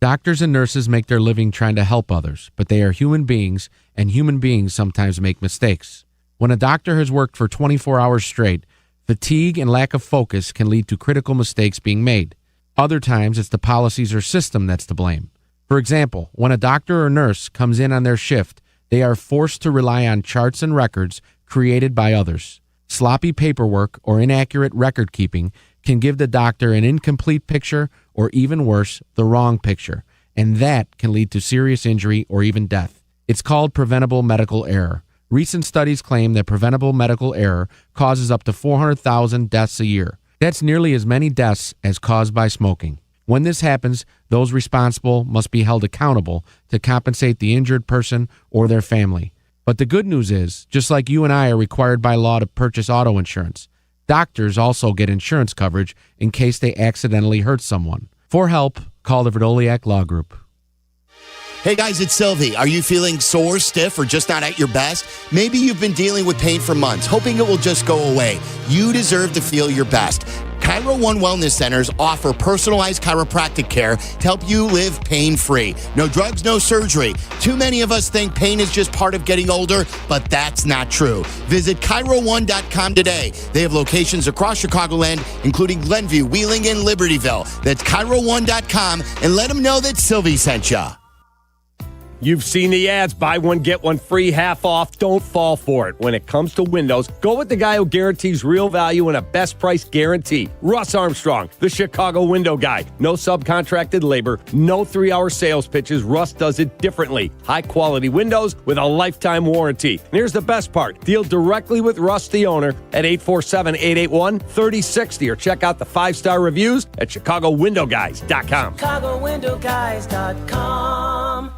Doctors and nurses make their living trying to help others, but they are human beings, and human beings sometimes make mistakes. When a doctor has worked for 24 hours straight, fatigue and lack of focus can lead to critical mistakes being made. Other times, it's the policies or system that's to blame. For example, when a doctor or nurse comes in on their shift, they are forced to rely on charts and records created by others. Sloppy paperwork or inaccurate record keeping can give the doctor an incomplete picture or, even worse, the wrong picture, and that can lead to serious injury or even death. It's called preventable medical error. Recent studies claim that preventable medical error causes up to 400,000 deaths a year. That's nearly as many deaths as caused by smoking. When this happens, those responsible must be held accountable to compensate the injured person or their family. But the good news is, just like you and I are required by law to purchase auto insurance, doctors also get insurance coverage in case they accidentally hurt someone. For help, call the Verdoliak Law Group. Hey guys, it's Silvy. Are you feeling sore, stiff, or just not at your best? Maybe you've been dealing with pain for months, hoping it will just go away. You deserve to feel your best. Chiro One Wellness Centers offer personalized chiropractic care to help you live pain-free. No drugs, no surgery. Too many of us think pain is just part of getting older, but that's not true. Visit Chiro1.com today. They have locations across Chicagoland, including Glenview, Wheeling, and Libertyville. That's Chiro1.com, and let them know that Silvy sent ya. You've seen the ads, buy one, get one free, half off. Don't fall for it. When it comes to windows, go with the guy who guarantees real value and a best price guarantee. Russ Armstrong, the Chicago window guy. No subcontracted labor, no 3-hour sales pitches. Russ does it differently. High quality windows with a lifetime warranty. And here's the best part. Deal directly with Russ, the owner, at 847-881-3060 or check out the 5-star reviews at ChicagoWindowGuys.com. ChicagoWindowGuys.com.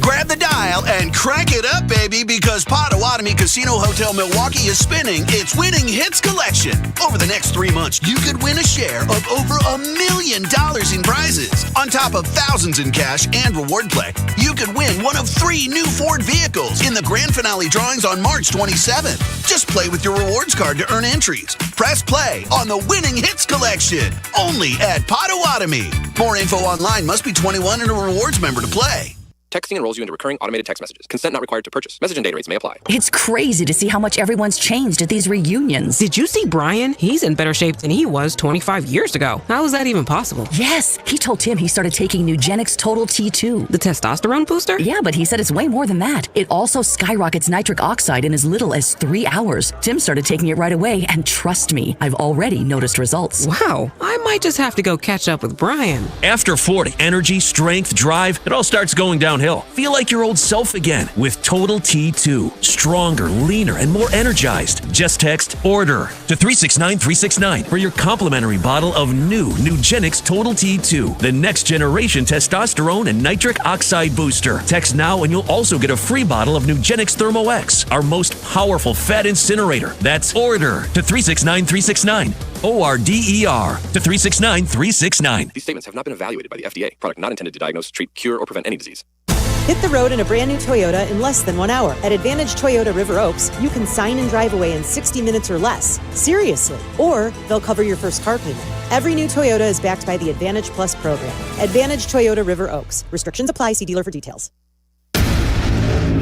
Grab the dial and crank it up, baby, because Potawatomi Casino Hotel Milwaukee is spinning its Winning Hits collection. Over the next 3 months, you could win a share of over $1 million in prizes. On top of thousands in cash and reward play, you could win one of 3 new Ford vehicles in the grand finale drawings on March 27th. Just play with your rewards card to earn entries. Press play on the Winning Hits collection, only at Potawatomi. More info online. Must be 21 and a rewards member to play. Texting enrolls you into recurring automated text messages. Consent not required to purchase. Message and data rates may apply. It's crazy to see how much everyone's changed at these reunions. Did you see Brian? He's in better shape than he was 25 years ago. How is that even possible? Yes, he told Tim he started taking Nugenix Total T2. The testosterone booster? Yeah, but he said it's way more than that. It also skyrockets nitric oxide in as little as 3 hours. Tim started taking it right away, and trust me, I've already noticed results. Wow, I might might just have to go catch up with Brian. After 40, energy, strength, drive, it all starts going downhill. Feel like your old self again with Total T2. Stronger, leaner, and more energized. Just text ORDER to 369-369 for your complimentary bottle of new Nugenix Total T2, the next generation testosterone and nitric oxide booster. Text now and you'll also get a free bottle of Nugenix Thermo X, our most powerful fat incinerator. That's ORDER to 369-369. ORDER to 369-369. These statements have not been evaluated by the FDA. Product not intended to diagnose, treat, cure, or prevent any disease. Hit the road in a brand new Toyota in less than 1 hour. At Advantage Toyota River Oaks, you can sign and drive away in 60 minutes or less. Seriously. Or they'll cover your first car payment. Every new Toyota is backed by the Advantage Plus program. Advantage Toyota River Oaks. Restrictions apply. See dealer for details.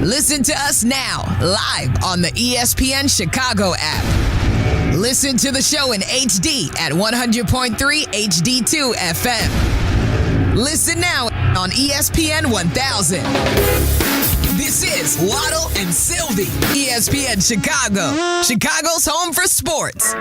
Listen to us now, live on the ESPN Chicago app. Listen to the show in HD at 100.3 HD2 FM. Listen now on ESPN 1000. This is Waddle and Silvy, ESPN Chicago, Chicago's home for sports.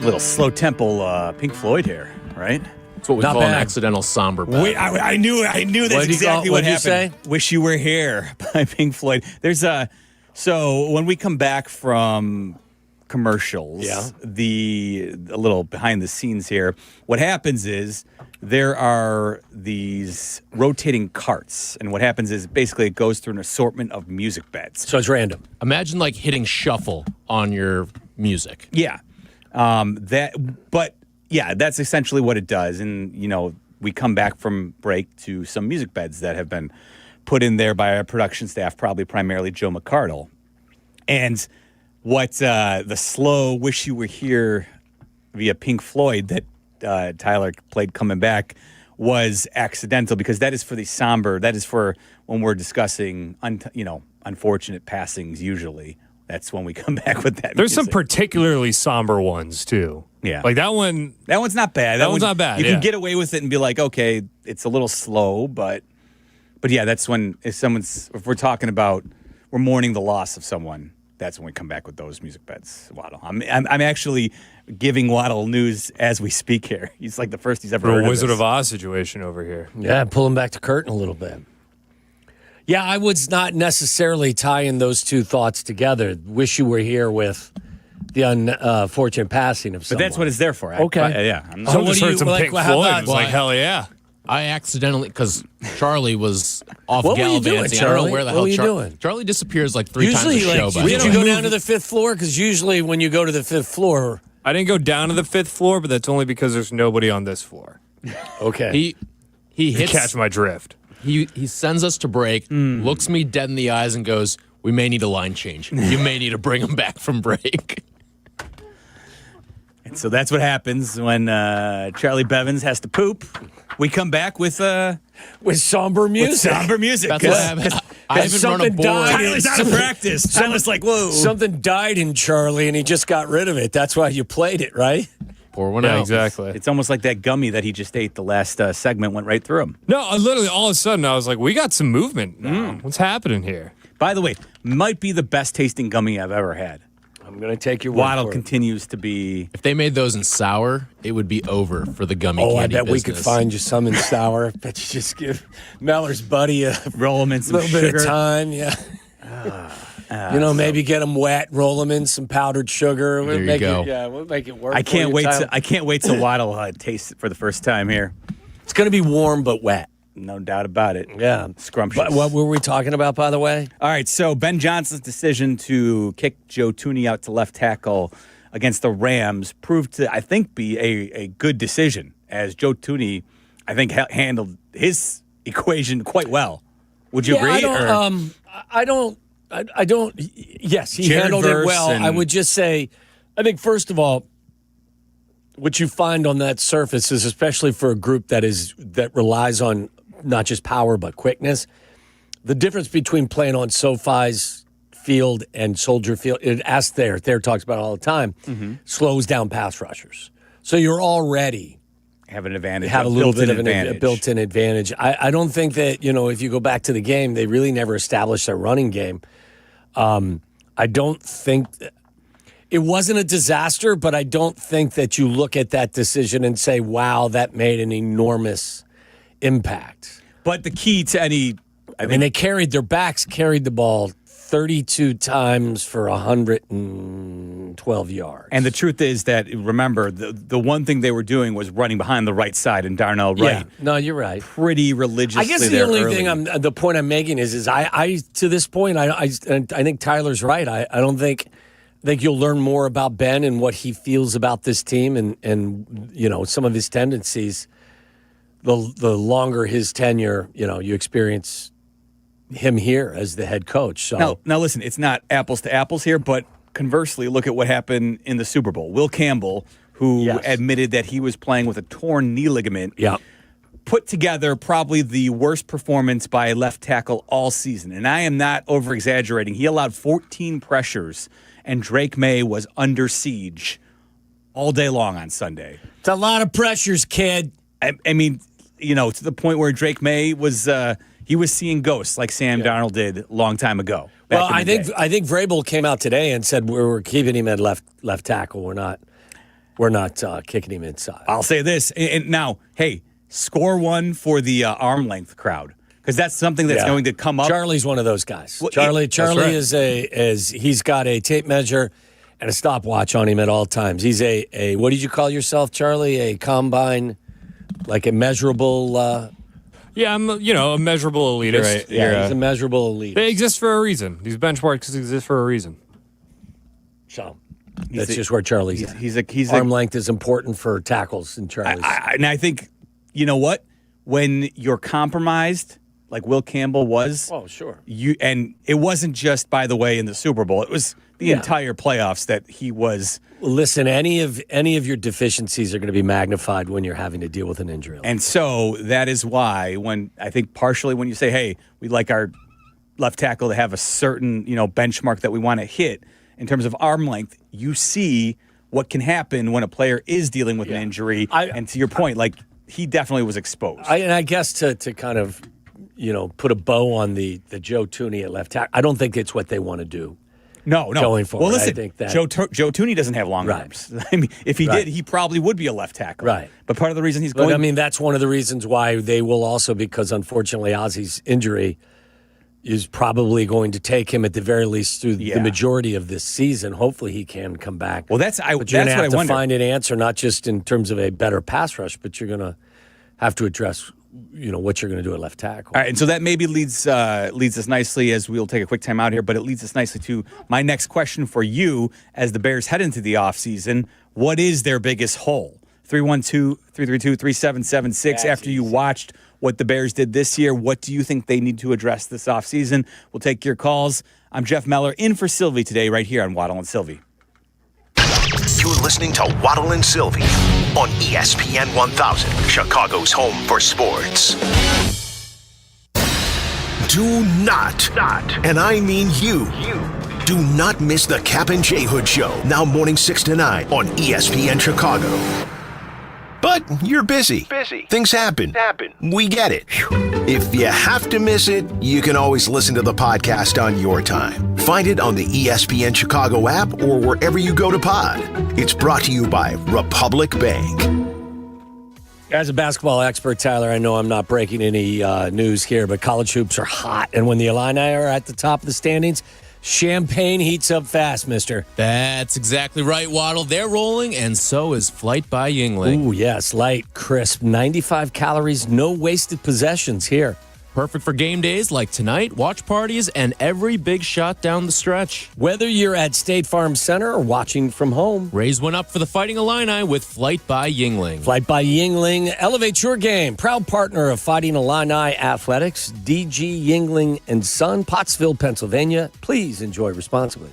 Little slow tempo Pink Floyd here, right? That's what we call an accidental somber bed. Wait, I knew that's exactly what happened. Say? Wish You Were Here by Pink Floyd. There's so when we come back from commercials, a little behind the scenes here, what happens is there are these rotating carts, and what happens is basically it goes through an assortment of music beds. So it's random. Imagine like hitting shuffle on your music. Yeah. That's essentially what it does. And, we come back from break to some music beds that have been put in there by our production staff, probably primarily Joe McCardle. And what the slow Wish You Were Here via Pink Floyd that Tyler played coming back was accidental, because that is for the somber, that is for when we're discussing, unfortunate passings usually. That's when we come back with that. There's some particularly somber ones too. Yeah, like that one. That one's not bad. That one's not bad. You can get away with it and be like, okay, it's a little slow, but yeah, that's when if we're talking about we're mourning the loss of someone, that's when we come back with those music beds. Waddle. I'm actually giving Waddle news as we speak here. He's like the first he's ever heard of Wizard this. of Oz situation over here. Yeah, pulling back the curtain a little bit. Yeah, I was not necessarily tying those two thoughts together. Wish You Were Here with the unfortunate passing of someone. But that's what it's there for. Okay. Yeah. So what do you like? Pink Floyd. Like hell yeah. I accidentally, because Charlie was off What were you gallivanting. doing, I don't know Charlie? where the What hell were you doing? Charlie disappears like three times a show. Did you go down to the fifth floor? Because usually when you go to the fifth floor, I didn't go down to the fifth floor, but that's only because there's nobody on this floor. Okay. He hits. Catch my drift. He sends us to break, looks me dead in the eyes, and goes, "We may need a line change. You may need to bring him back from break." And so that's what happens when Charlie Bevins has to poop. We come back with somber music. That's what happened. I haven't run a board. Tyler's out of practice. Tyler's like, whoa. Something died in Charlie, and he just got rid of it. That's why you played it, right? Pour one out. Exactly. It's almost like that gummy that he just ate. The last segment went right through him. No, literally all of a sudden I was like, we got some movement now. What's happening here? By the way, might be the best tasting gummy I've ever had. I'm going to take your word Waddle for it. continues to be. If they made those in sour, it would be over for the gummy I candy bet business. we could find you some in sour. I bet you just give Meller's buddy a roll them in some little bit sugar. of time. Yeah. Maybe get them wet, roll them in some powdered sugar. There you go. We'll make it work. I can't wait. Tyler. I can't wait to Waddle taste it for the first time here. It's going to be warm but wet. No doubt about it. Yeah. Scrumptious. But what were we talking about, by the way? All right, so Ben Johnson's decision to kick Joe Thuney out to left tackle against the Rams proved to, I think, be a good decision, as Joe Thuney, I think, handled his equation quite well. Would you agree? I don't. Yes, he handled it well. I would just say, I think, first of all, what you find on that surface is, especially for a group that relies on not just power but quickness, the difference between playing on SoFi's field and Soldier Field, Thayer talks about it all the time, slows down pass rushers. So you're already have an advantage. Have a little bit of a built-in advantage. I don't think that, if you go back to the game, they really never established a running game. I don't think it wasn't a disaster, but I don't think that you look at that decision and say, wow, that made an enormous impact. But the key to any... their backs carried the ball 32 times for 112 yards. And the truth is that, remember, the one thing they were doing was running behind the right side, and Darnell Wright. Yeah, no, you're right. Pretty religiously. I guess the only thing the point I'm making is I to this point, I think Tyler's right. I don't think you'll learn more about Ben and what he feels about this team and some of his tendencies. The longer his tenure, you experience him here as the head coach. So now listen, it's not apples to apples here, but conversely, look at what happened in the Super Bowl. Will Campbell, who admitted that he was playing with a torn knee ligament, put together probably the worst performance by a left tackle all season. And I am not over-exaggerating. He allowed 14 pressures, and Drake May was under siege all day long on Sunday. It's a lot of pressures, kid. I mean, to the point where Drake May was... he was seeing ghosts like Sam Darnold did a long time ago. Well, I think Vrabel came out today and said we're keeping him at left tackle. We're not kicking him inside. I'll say this, and now, hey, score one for the arm length crowd, because that's something that's going to come up. Charlie's one of those guys. Charlie is he's got a tape measure and a stopwatch on him at all times. He's a what did you call yourself, Charlie? A combine, like a measurable. Yeah, I'm a measurable elitist. Right. Yeah, he's a measurable elitist. They exist for a reason. These benchmarks exist for a reason. So that's just where Charlie's at. He's arm length is important for tackles in Charlie's. And I think, you know what? When you're compromised, like Will Campbell was. Oh, sure. And it wasn't just, by the way, in the Super Bowl. It was the entire playoffs that he was. Listen, any of your deficiencies are going to be magnified when you're having to deal with an injury. And so that is why partially when you say, hey, we'd like our left tackle to have a certain, benchmark that we want to hit in terms of arm length, you see what can happen when a player is dealing with an injury. And to your point, he definitely was exposed. I guess to kind of, put a bow on the Joe Thuney at left tackle, I don't think it's what they want to do. No. Going forward, well, listen, I think that Joe Thuney doesn't have long arms. I mean, if he did, he probably would be a left tackle. Right. But part of the reason he's going... But, I mean, that's one of the reasons why they will also, because unfortunately Ozzy's injury is probably going to take him at the very least through the majority of this season. Hopefully he can come back. Well, but you're going to have to find an answer, not just in terms of a better pass rush, but you're going to have to address... what you're going to do at left tackle. All right, and so that maybe leads us nicely, as we'll take a quick time out here, but it leads us nicely to my next question for you as the Bears head into the offseason. What is their biggest hole? 312-332-3776. After you watched what the Bears did this year, what do you think they need to address this offseason? We'll take your calls. I'm Jeff Meller, in for Silvy today, right here on Waddle and Silvy. You're listening to Waddle and Silvy on ESPN 1000, Chicago's home for sports. Do not, and I mean you, do not miss the Kap J Hood Show, now morning 6 to 9 on ESPN Chicago. But you're busy. Things happen. We get it. If you have to miss it, you can always listen to the podcast on your time. Find it on the ESPN Chicago app or wherever you go to pod. It's brought to you by Republic Bank. As a basketball expert, Tyler, I know I'm not breaking any news here, but college hoops are hot. And when the Illini are at the top of the standings, champagne heats up fast, mister. That's exactly right, Waddle. They're rolling, and so is Flight by Yingling. Ooh, yes, light, crisp, 95 calories, no wasted possessions here. Perfect for game days like tonight, watch parties, and every big shot down the stretch. Whether you're at State Farm Center or watching from home, raise one up for the Fighting Illini with Flight by Yingling. Flight by Yingling, elevate your game. Proud partner of Fighting Illini Athletics, DG Yingling and Son, Pottsville, Pennsylvania. Please enjoy responsibly.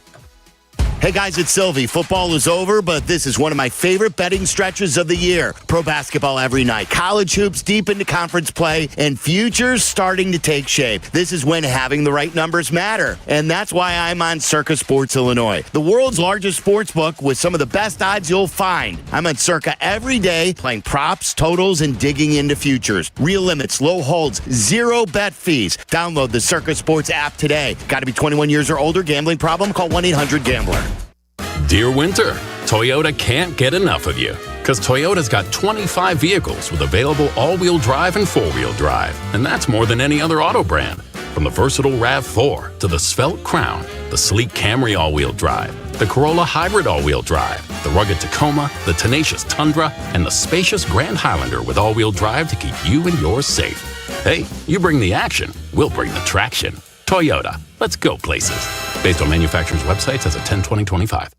Hey guys, it's Silvy. Football is over, but this is one of my favorite betting stretches of the year. Pro basketball every night, college hoops deep into conference play, and futures starting to take shape. This is when having the right numbers matter, and that's why I'm on Circa Sports Illinois, the world's largest sports book with some of the best odds you'll find. I'm on Circa every day, playing props, totals, and digging into futures. Real limits, low holds, zero bet fees. Download the Circa Sports app today. Got to be 21 years or older. Gambling problem? Call 1-800-GAMBLER. Dear Winter, Toyota can't get enough of you. Because Toyota's got 25 vehicles with available all-wheel drive and four-wheel drive. And that's more than any other auto brand. From the versatile RAV4 to the svelte Crown, the sleek Camry all-wheel drive, the Corolla Hybrid all-wheel drive, the rugged Tacoma, the tenacious Tundra, and the spacious Grand Highlander with all-wheel drive to keep you and yours safe. Hey, you bring the action, we'll bring the traction. Toyota, let's go places. Based on manufacturer's websites as of 10/20/25.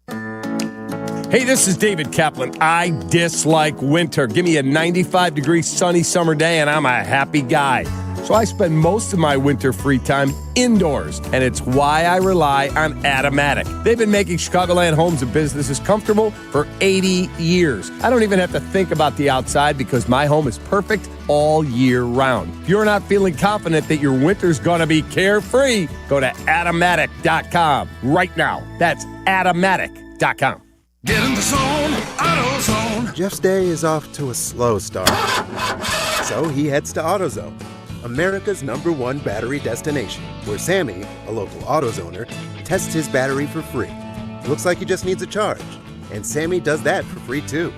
Hey, this is David Kaplan. I dislike winter. Give me a 95-degree sunny summer day and I'm a happy guy. So I spend most of my winter free time indoors, and it's why I rely on Automatic. They've been making Chicagoland homes and businesses comfortable for 80 years. I don't even have to think about the outside because my home is perfect all year round. If you're not feeling confident that your winter's going to be carefree, go to Automatic.com right now. That's Automatic.com. Get in the zone, AutoZone. Jeff's day is off to a slow start. So he heads to AutoZone, America's #1 battery destination, where Sammy, a local AutoZoner, tests his battery for free. Looks like he just needs a charge, and Sammy does that for free too.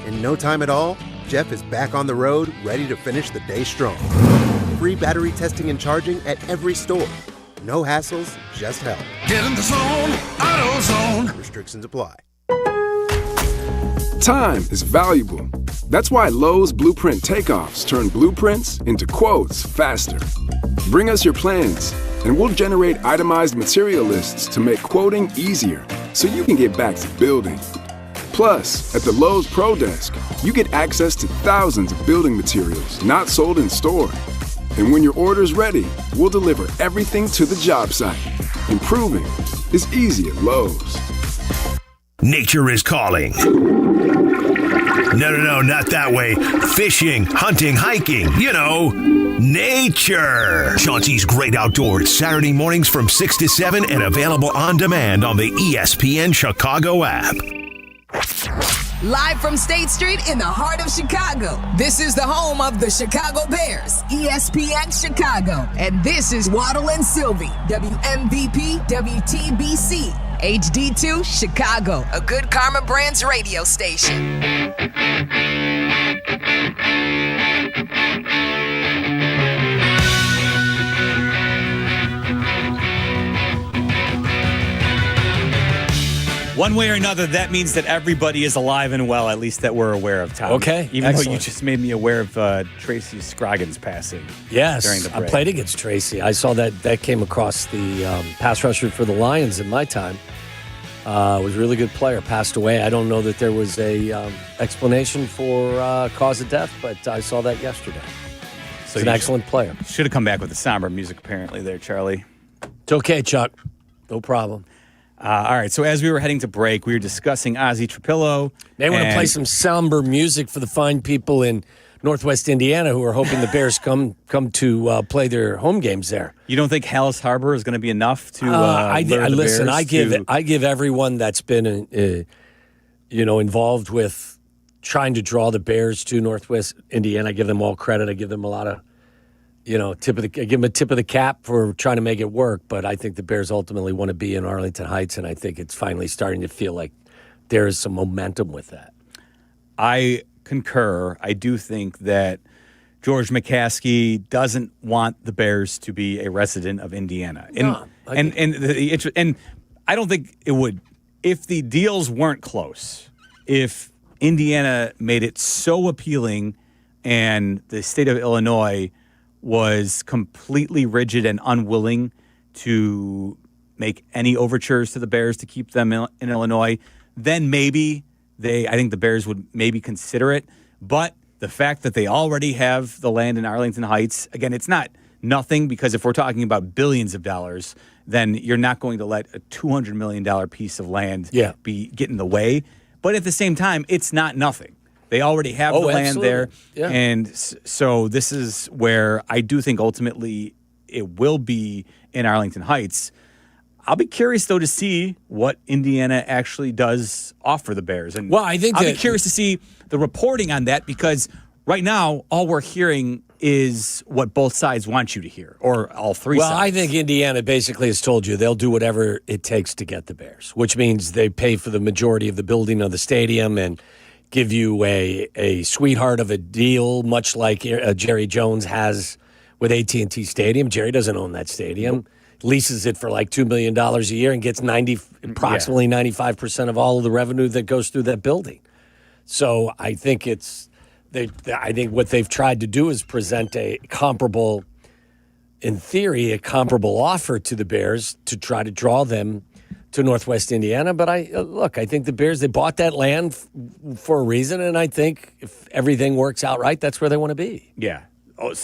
In no time at all, Jeff is back on the road, ready to finish the day strong. Free battery testing and charging at every store. No hassles, just help. Get in the zone, AutoZone. Restrictions apply. Time is valuable. That's why Lowe's Blueprint Takeoffs turn blueprints into quotes faster. Bring us your plans, and we'll generate itemized material lists to make quoting easier so you can get back to building. Plus, at the Lowe's Pro Desk, you get access to thousands of building materials not sold in store. And when your order's ready, we'll deliver everything to the job site. Improving is easy at Lowe's. Nature is calling. No, not that way. Fishing, hunting, hiking, nature. Chauncey's Great Outdoors, Saturday mornings from 6 to 7 and available on demand on the ESPN Chicago app. Live from State Street in the heart of Chicago, this is the home of the Chicago Bears, ESPN Chicago. And this is Waddle and Silvy, WMVP, WTBC, HD2 Chicago, a good Karma Brands radio station. One way or another, that means that everybody is alive and well, at least that we're aware of, Tom. Okay, Even excellent. though you just made me aware of Tracy Scroggins passing. Yes, during the break. I played against Tracy. I saw that came across the pass rusher for the Lions in my time. Was a really good player. Passed away. I don't know that there was a explanation for cause of death, but I saw that yesterday. So he's an excellent player. Should have come back with the somber music, apparently, there, Charlie. It's okay, Chuck. No problem. All right, so as we were heading to break, we were discussing Ozzie Trapillo. They want to play some somber music for the fine people in Northwest Indiana who are hoping the Bears come to play their home games there. You don't think Hallis Harbor is going to be enough to listen? I give everyone that's been involved with trying to draw the Bears to Northwest Indiana. I give them all credit. I give them a lot of I give them a tip of the cap for trying to make it work. But I think the Bears ultimately want to be in Arlington Heights, and I think it's finally starting to feel like there is some momentum with that. I concur. I do think that George McCaskey doesn't want the Bears to be a resident of Indiana, and I don't think it would if the deals weren't close. If Indiana made it so appealing, and the state of Illinois was completely rigid and unwilling to make any overtures to the Bears to keep them in Illinois, then maybe I think the Bears would maybe consider it. But the fact that they already have the land in Arlington Heights, again, it's not nothing, because if we're talking about billions of dollars, then you're not going to let a $200 million piece of land get in the way. But at the same time, it's not nothing. They already have the land there. Yeah. And so this is where I do think ultimately it will be in Arlington Heights. I'll be curious, though, to see what Indiana actually does offer the Bears. And I think I'll be curious to see the reporting on that, because right now all we're hearing is what both sides want you to hear, or all three sides. Well, I think Indiana basically has told you they'll do whatever it takes to get the Bears, which means they pay for the majority of the building of the stadium and give you a sweetheart of a deal, much like Jerry Jones has with AT&T Stadium. Jerry doesn't own that stadium. Leases it for like $2 million a year and gets approximately 95% of all of the revenue that goes through that building. So I think I think what they've tried to do is present a comparable offer to the Bears to try to draw them to Northwest Indiana. But I think the Bears, they bought that land for a reason, and I think if everything works out right, that's where they want to be. Yeah.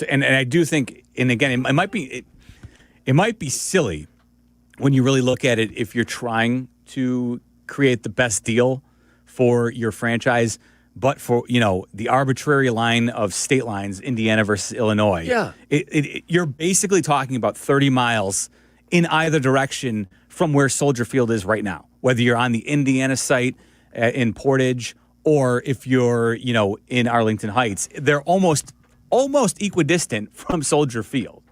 And I do think, and again, it might be silly when you really look at it if you're trying to create the best deal for your franchise, but for, the arbitrary line of state lines, Indiana versus Illinois. Yeah. You're basically talking about 30 miles in either direction from where Soldier Field is right now, whether you're on the Indiana site in Portage or if you're, in Arlington Heights. They're almost equidistant from Soldier Field.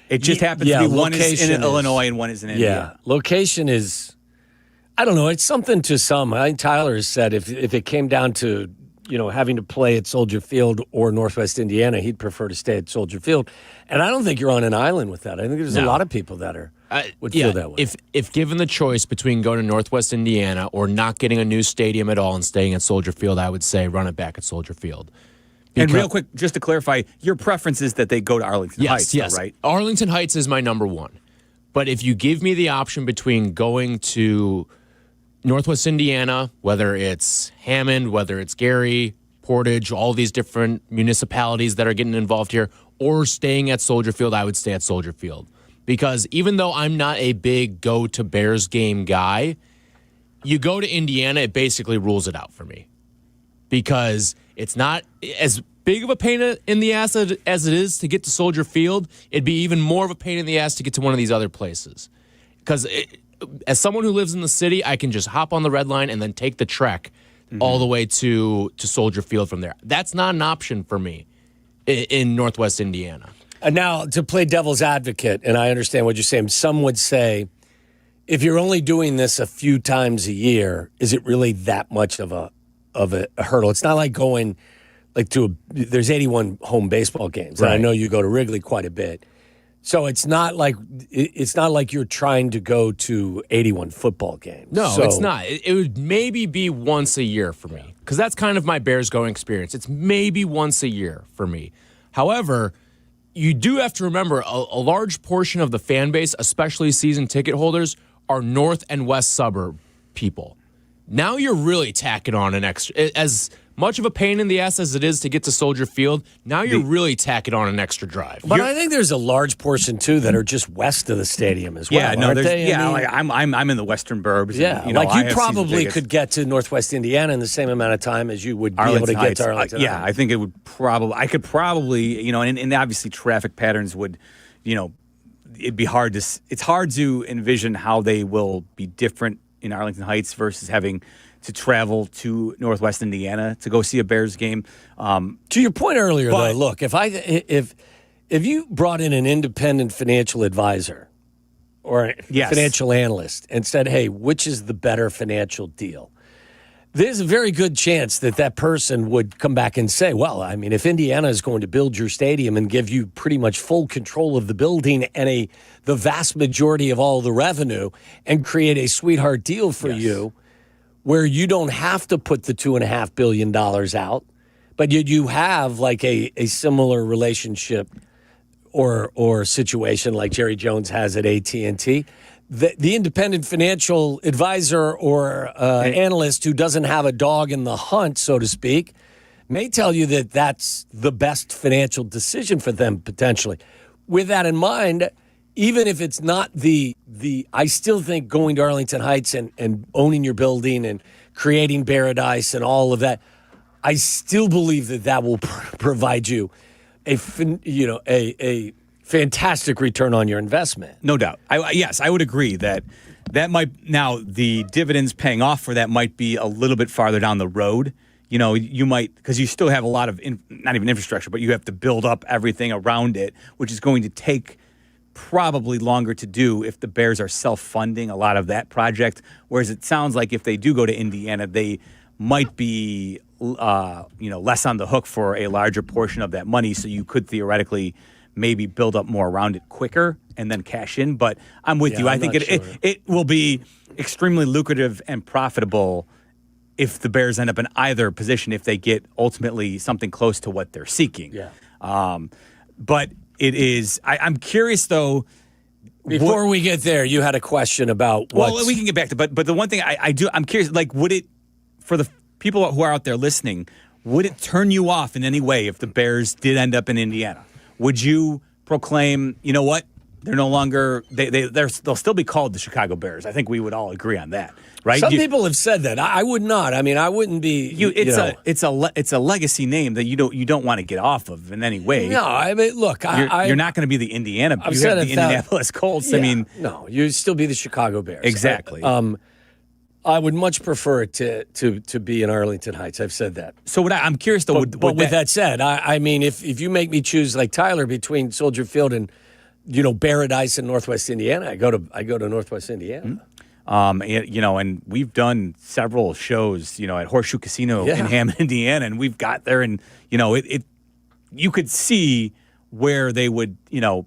It just happens to be one is in Illinois and one is in Indiana. Yeah, location is, I don't know, it's something to some. I think Tyler has said if it came down to, having to play at Soldier Field or Northwest Indiana, he'd prefer to stay at Soldier Field. And I don't think you're on an island with that. I think there's a lot of people that would feel that way. If given the choice between going to Northwest Indiana or not getting a new stadium at all and staying at Soldier Field, I would say run it back at Soldier Field. And real quick, just to clarify, your preference is that they go to Arlington Heights, yes. right? Arlington Heights is my number one. But if you give me the option between going to Northwest Indiana, whether it's Hammond, whether it's Gary, Portage, all these different municipalities that are getting involved here, or staying at Soldier Field, I would stay at Soldier Field. Because even though I'm not a big go-to-Bears game guy, you go to Indiana, it basically rules it out for me. Because it's not as big of a pain in the ass as it is to get to Soldier Field. It'd be even more of a pain in the ass to get to one of these other places. Because as someone who lives in the city, I can just hop on the Red Line and then take the trek all the way to Soldier Field from there. That's not an option for me in Northwest Indiana. And now, to play devil's advocate, and I understand what you're saying, some would say, if you're only doing this a few times a year, is it really that much of a hurdle? It's not like going there's 81 home baseball games, and I know you go to Wrigley quite a bit. So it's not like you're trying to go to 81 football games. No, it's not. It would maybe be once a year for me, because that's kind of my Bears going experience. It's maybe once a year for me. However, you do have to remember a large portion of the fan base, especially season ticket holders, are north and west suburb people. Now you're really tacking on an extra, as much of a pain in the ass as it is to get to Soldier Field. Now you're really tacking on an extra drive. But I think there's a large portion too that are just west of the stadium as well. Yeah, no, aren't they? I'm in the western burbs. Yeah, and, you probably could get to Northwest Indiana in the same amount of time as you would be able to get to Arlington. I think it would probably. I could probably, and obviously traffic patterns would, it'd be hard to. It's hard to envision how they will be different in Arlington Heights versus having to travel to Northwest Indiana to go see a Bears game. To your point earlier, though, look, if you brought in an independent financial advisor or financial analyst and said, hey, which is the better financial deal? There's a very good chance that person would come back and say, well, I mean, if Indiana is going to build your stadium and give you pretty much full control of the building and the vast majority of all the revenue and create a sweetheart deal for you where you don't have to put the $2.5 billion out, but you have like a similar relationship or situation like Jerry Jones has at AT&T, the independent financial advisor or analyst who doesn't have a dog in the hunt, so to speak, may tell you that that's the best financial decision for them potentially. with that in mind, even if it's not I still think going to Arlington Heights and owning your building and creating paradise and all of that, I still believe that will provide you a fantastic return on your investment. No doubt. Yes, I would agree that might, now the dividends paying off for that might be a little bit farther down the road. You know, you might, because you still have a lot of, not even infrastructure, but you have to build up everything around it, which is going to take probably longer to do if the Bears are self-funding a lot of that project. Whereas it sounds like if they do go to Indiana, they might be, less on the hook for a larger portion of that money. So you could theoretically maybe build up more around it quicker and then cash in. But I'm with you. I think it will be extremely lucrative and profitable if the Bears end up in either position, if they get ultimately something close to what they're seeking. Yeah. But it is, I'm curious though. Before we get there, you had a question about what. Well, we can get back to, but the one thing I'm curious, like, would it, for the people who are out there listening, would it turn you off in any way if the Bears did end up in Indiana? Would you proclaim, you know what, they're no longer, they'll still be called the Chicago Bears? I think we would all agree on that, right? Some people have said that. I would not. I mean, I wouldn't be. It's a legacy name that you don't want to get off of in any way. No, I mean, look, you're not going to be the Indiana. You have the Indianapolis Colts. Yeah, I mean, no, you'd still be the Chicago Bears. Exactly. I would much prefer it to be in Arlington Heights. I've said that. So I'm curious though. But with that said, I mean, if you make me choose like Tyler between Soldier Field and Paradise in Northwest Indiana, I go to Northwest Indiana. And we've done several shows, at Horseshoe Casino in Hammond, Indiana, and we've got there, and you could see where they would,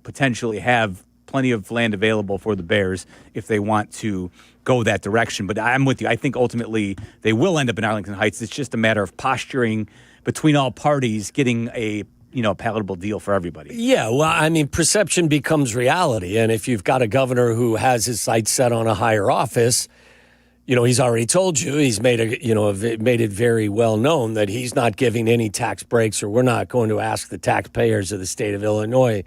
potentially have plenty of land available for the Bears if they want to go that direction. But I'm with you. I think ultimately they will end up in Arlington Heights. It's just a matter of posturing between all parties, getting a palatable deal for everybody. Yeah, well, I mean, perception becomes reality. And if you've got a governor who has his sights set on a higher office, he's already told you, he's made it very well known that he's not giving any tax breaks, or we're not going to ask the taxpayers of the state of Illinois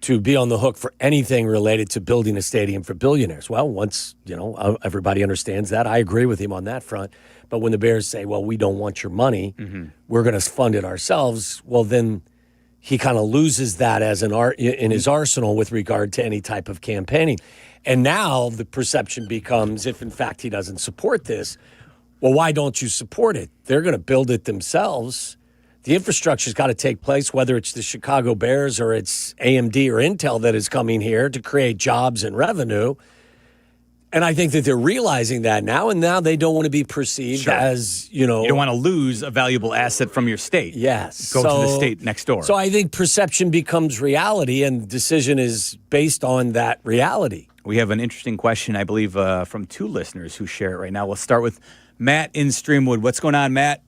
to be on the hook for anything related to building a stadium for billionaires. Well, once, everybody understands that. I agree with him on that front. But when the Bears say, well, we don't want your money, we're going to fund it ourselves, well, then he kind of loses that as in his arsenal with regard to any type of campaigning. And now the perception becomes, if in fact he doesn't support this, well, why don't you support it? They're going to build it themselves. The infrastructure's got to take place, whether it's the Chicago Bears or it's AMD or Intel that is coming here to create jobs and revenue. And I think that they're realizing that now, and now they don't want to be perceived as, You don't want to lose a valuable asset from your state. Yes. Go to the state next door. So I think perception becomes reality, and decision is based on that reality. We have an interesting question, I believe, from two listeners who share it right now. We'll start with Matt in Streamwood. What's going on, Matt?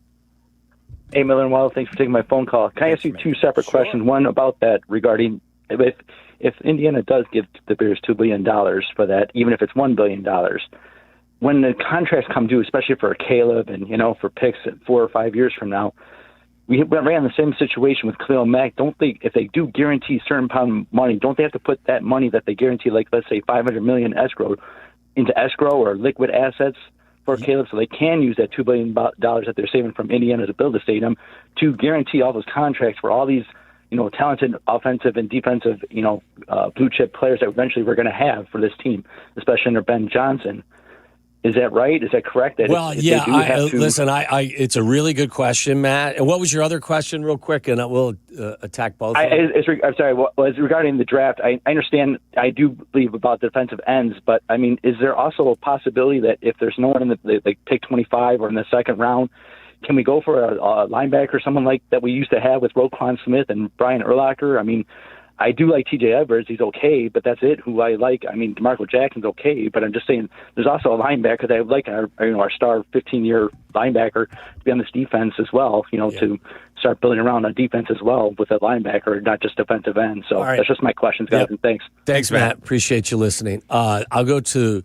Hey, Miller and Waddle, thanks for taking my phone call. Can I ask you two separate questions? One about that regarding if Indiana does give the Bears $2 billion for that, even if it's $1 billion, when the contracts come due, especially for Caleb and, for picks 4 or 5 years from now, we ran the same situation with Khalil Mack. Don't they, if they do guarantee certain amount of money, don't they have to put that money that they guarantee, like let's say $500 million escrow, into escrow or liquid assets for Caleb, so they can use that $2 billion that they're saving from Indiana to build a stadium to guarantee all those contracts for all these, talented offensive and defensive, blue chip players that eventually we're going to have for this team, especially under Ben Johnson. Is that right? Is that correct? That listen, it's a really good question, Matt. And what was your other question, real quick, and we'll attack both. I'm sorry. As regarding the draft, I understand. I do believe about defensive ends, but I mean, is there also a possibility that if there's no one in the pick 25 or in the second round, can we go for a linebacker, someone like that we used to have with Roquan Smith and Brian Urlacher? I mean, I do like T.J. Edwards. He's okay, but that's it. Who I like. I mean, DeMarco Jackson's okay, but I'm just saying there's also a linebacker that I would like, our star 15-year linebacker to be on this defense as well, to start building around on defense as well with a linebacker, not just defensive end. So That's just my questions, guys, and thanks. Thanks, Matt. Appreciate you listening. I'll go to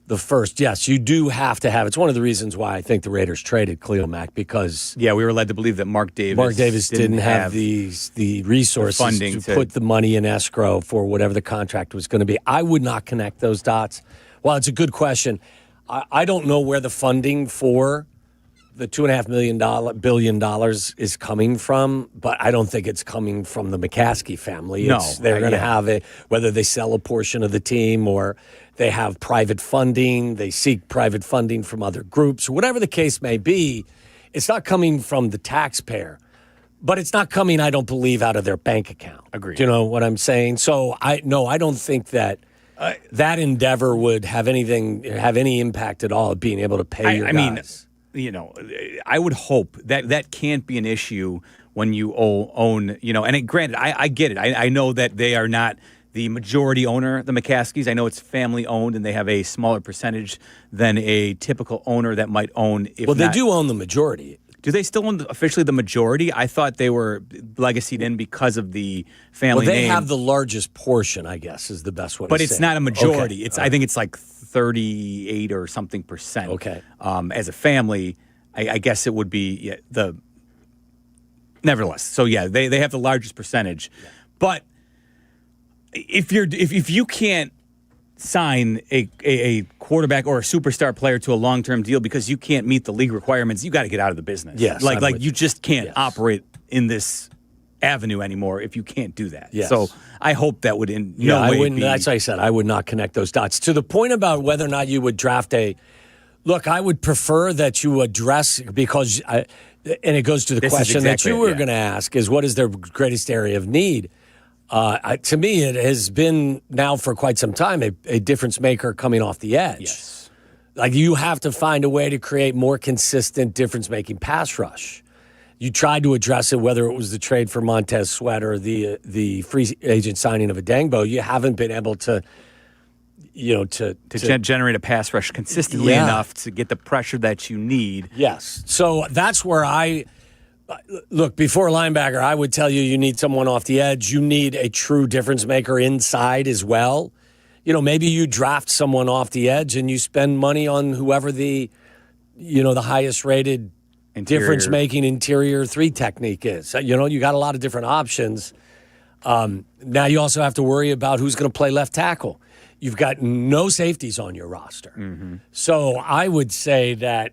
the first. Yes, you do have to have. It's one of the reasons why I think the Raiders traded Khalil Mack, because we were led to believe that Mark Davis didn't have the resources funding to put the money in escrow for whatever the contract was going to be. I would not connect those dots. Well, it's a good question. I don't know where the funding for the $2.5 billion is coming from, but I don't think it's coming from the McCaskey family. They're going to have it, whether they sell a portion of the team or they have private funding, they seek private funding from other groups, or whatever the case may be. It's not coming from the taxpayer, but it's not coming, I don't believe, out of their bank account. Agreed. Do you know what I'm saying? So I don't think that that endeavor would have any impact at all of being able to pay your guys. I would hope that can't be an issue when you own, and granted, I get it. I know that they are not the majority owner, the McCaskies. I know it's family owned and they have a smaller percentage than a typical owner that might own. They do own the majority. Do they still own officially the majority? I thought they were legacied in because of the family name. They have the largest portion, I guess, is the best way to say it. But it's not a majority. Okay. I think it's like 38 or something percent. Okay. As a family, I guess it would be nevertheless. So they have the largest percentage. Yeah. But if you can't sign a quarterback or a superstar player to a long-term deal because you can't meet the league requirements, you got to get out of the business. Yes. Like you just can't operate in this avenue anymore if you can't do that. Yes. So I hope that would no way be. That's what I said. I would not connect those dots. To the point about whether or not you would draft look, I would prefer that you address, because and it goes to the question that you were going to ask, is what is their greatest area of need? To me, it has been now for quite some time a difference maker coming off the edge. Yes. Like, you have to find a way to create more consistent difference-making pass rush. You tried to address it, whether it was the trade for Montez Sweat or the free agent signing of Adangbo. You haven't been able to, generate a pass rush consistently enough to get the pressure that you need. Yes. So that's where look, before linebacker, I would tell you need someone off the edge. You need a true difference maker inside as well. Maybe you draft someone off the edge and you spend money on whoever the highest rated difference making interior 3 technique is. You got a lot of different options. Now you also have to worry about who's going to play left tackle. You've got no safeties on your roster. Mm-hmm. So I would say that,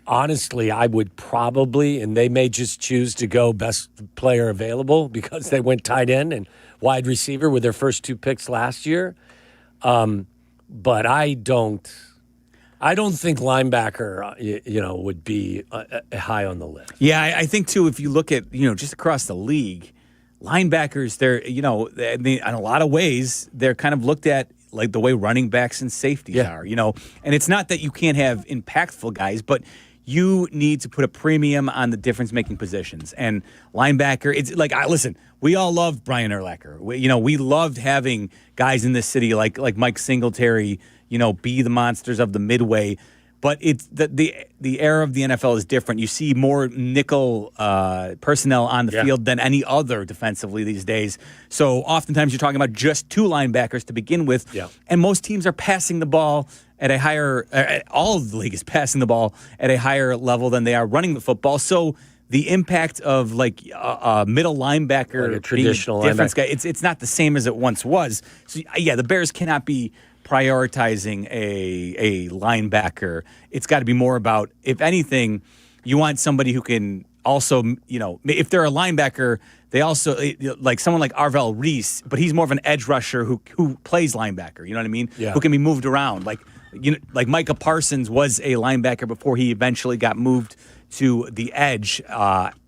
honestly, I would probably, and they may just choose to go best player available because they went tight end and wide receiver with their first 2 picks last year. But I don't think linebacker, would be high on the list. Yeah, I think too. If you look at just across the league, linebackers, they're in a lot of ways they're kind of looked at like the way running backs and safeties are. And it's not that you can't have impactful guys, but you need to put a premium on the difference-making positions. And linebacker, it's like, listen, we all loved Brian Urlacher. We loved having guys in this city like Mike Singletary, be the monsters of the midway. But it's the era of the NFL is different. You see more nickel personnel on the field than any other defensively these days. So oftentimes you're talking about just 2 linebackers to begin with. Yeah. And most teams are passing the ball at a higher all of the league is passing the ball at a higher level than they are running the football. So the impact of like a middle linebacker, like a traditional difference linebacker, guy, it's not the same as it once was. So the Bears cannot be prioritizing a linebacker. It's got to be more about, if anything, you want somebody who can also, if they're a linebacker, they also, like someone like Arvell Reese, but he's more of an edge rusher who plays linebacker, you know what I mean? Yeah. Who can be moved around. Like Micah Parsons was a linebacker before he eventually got moved to the edge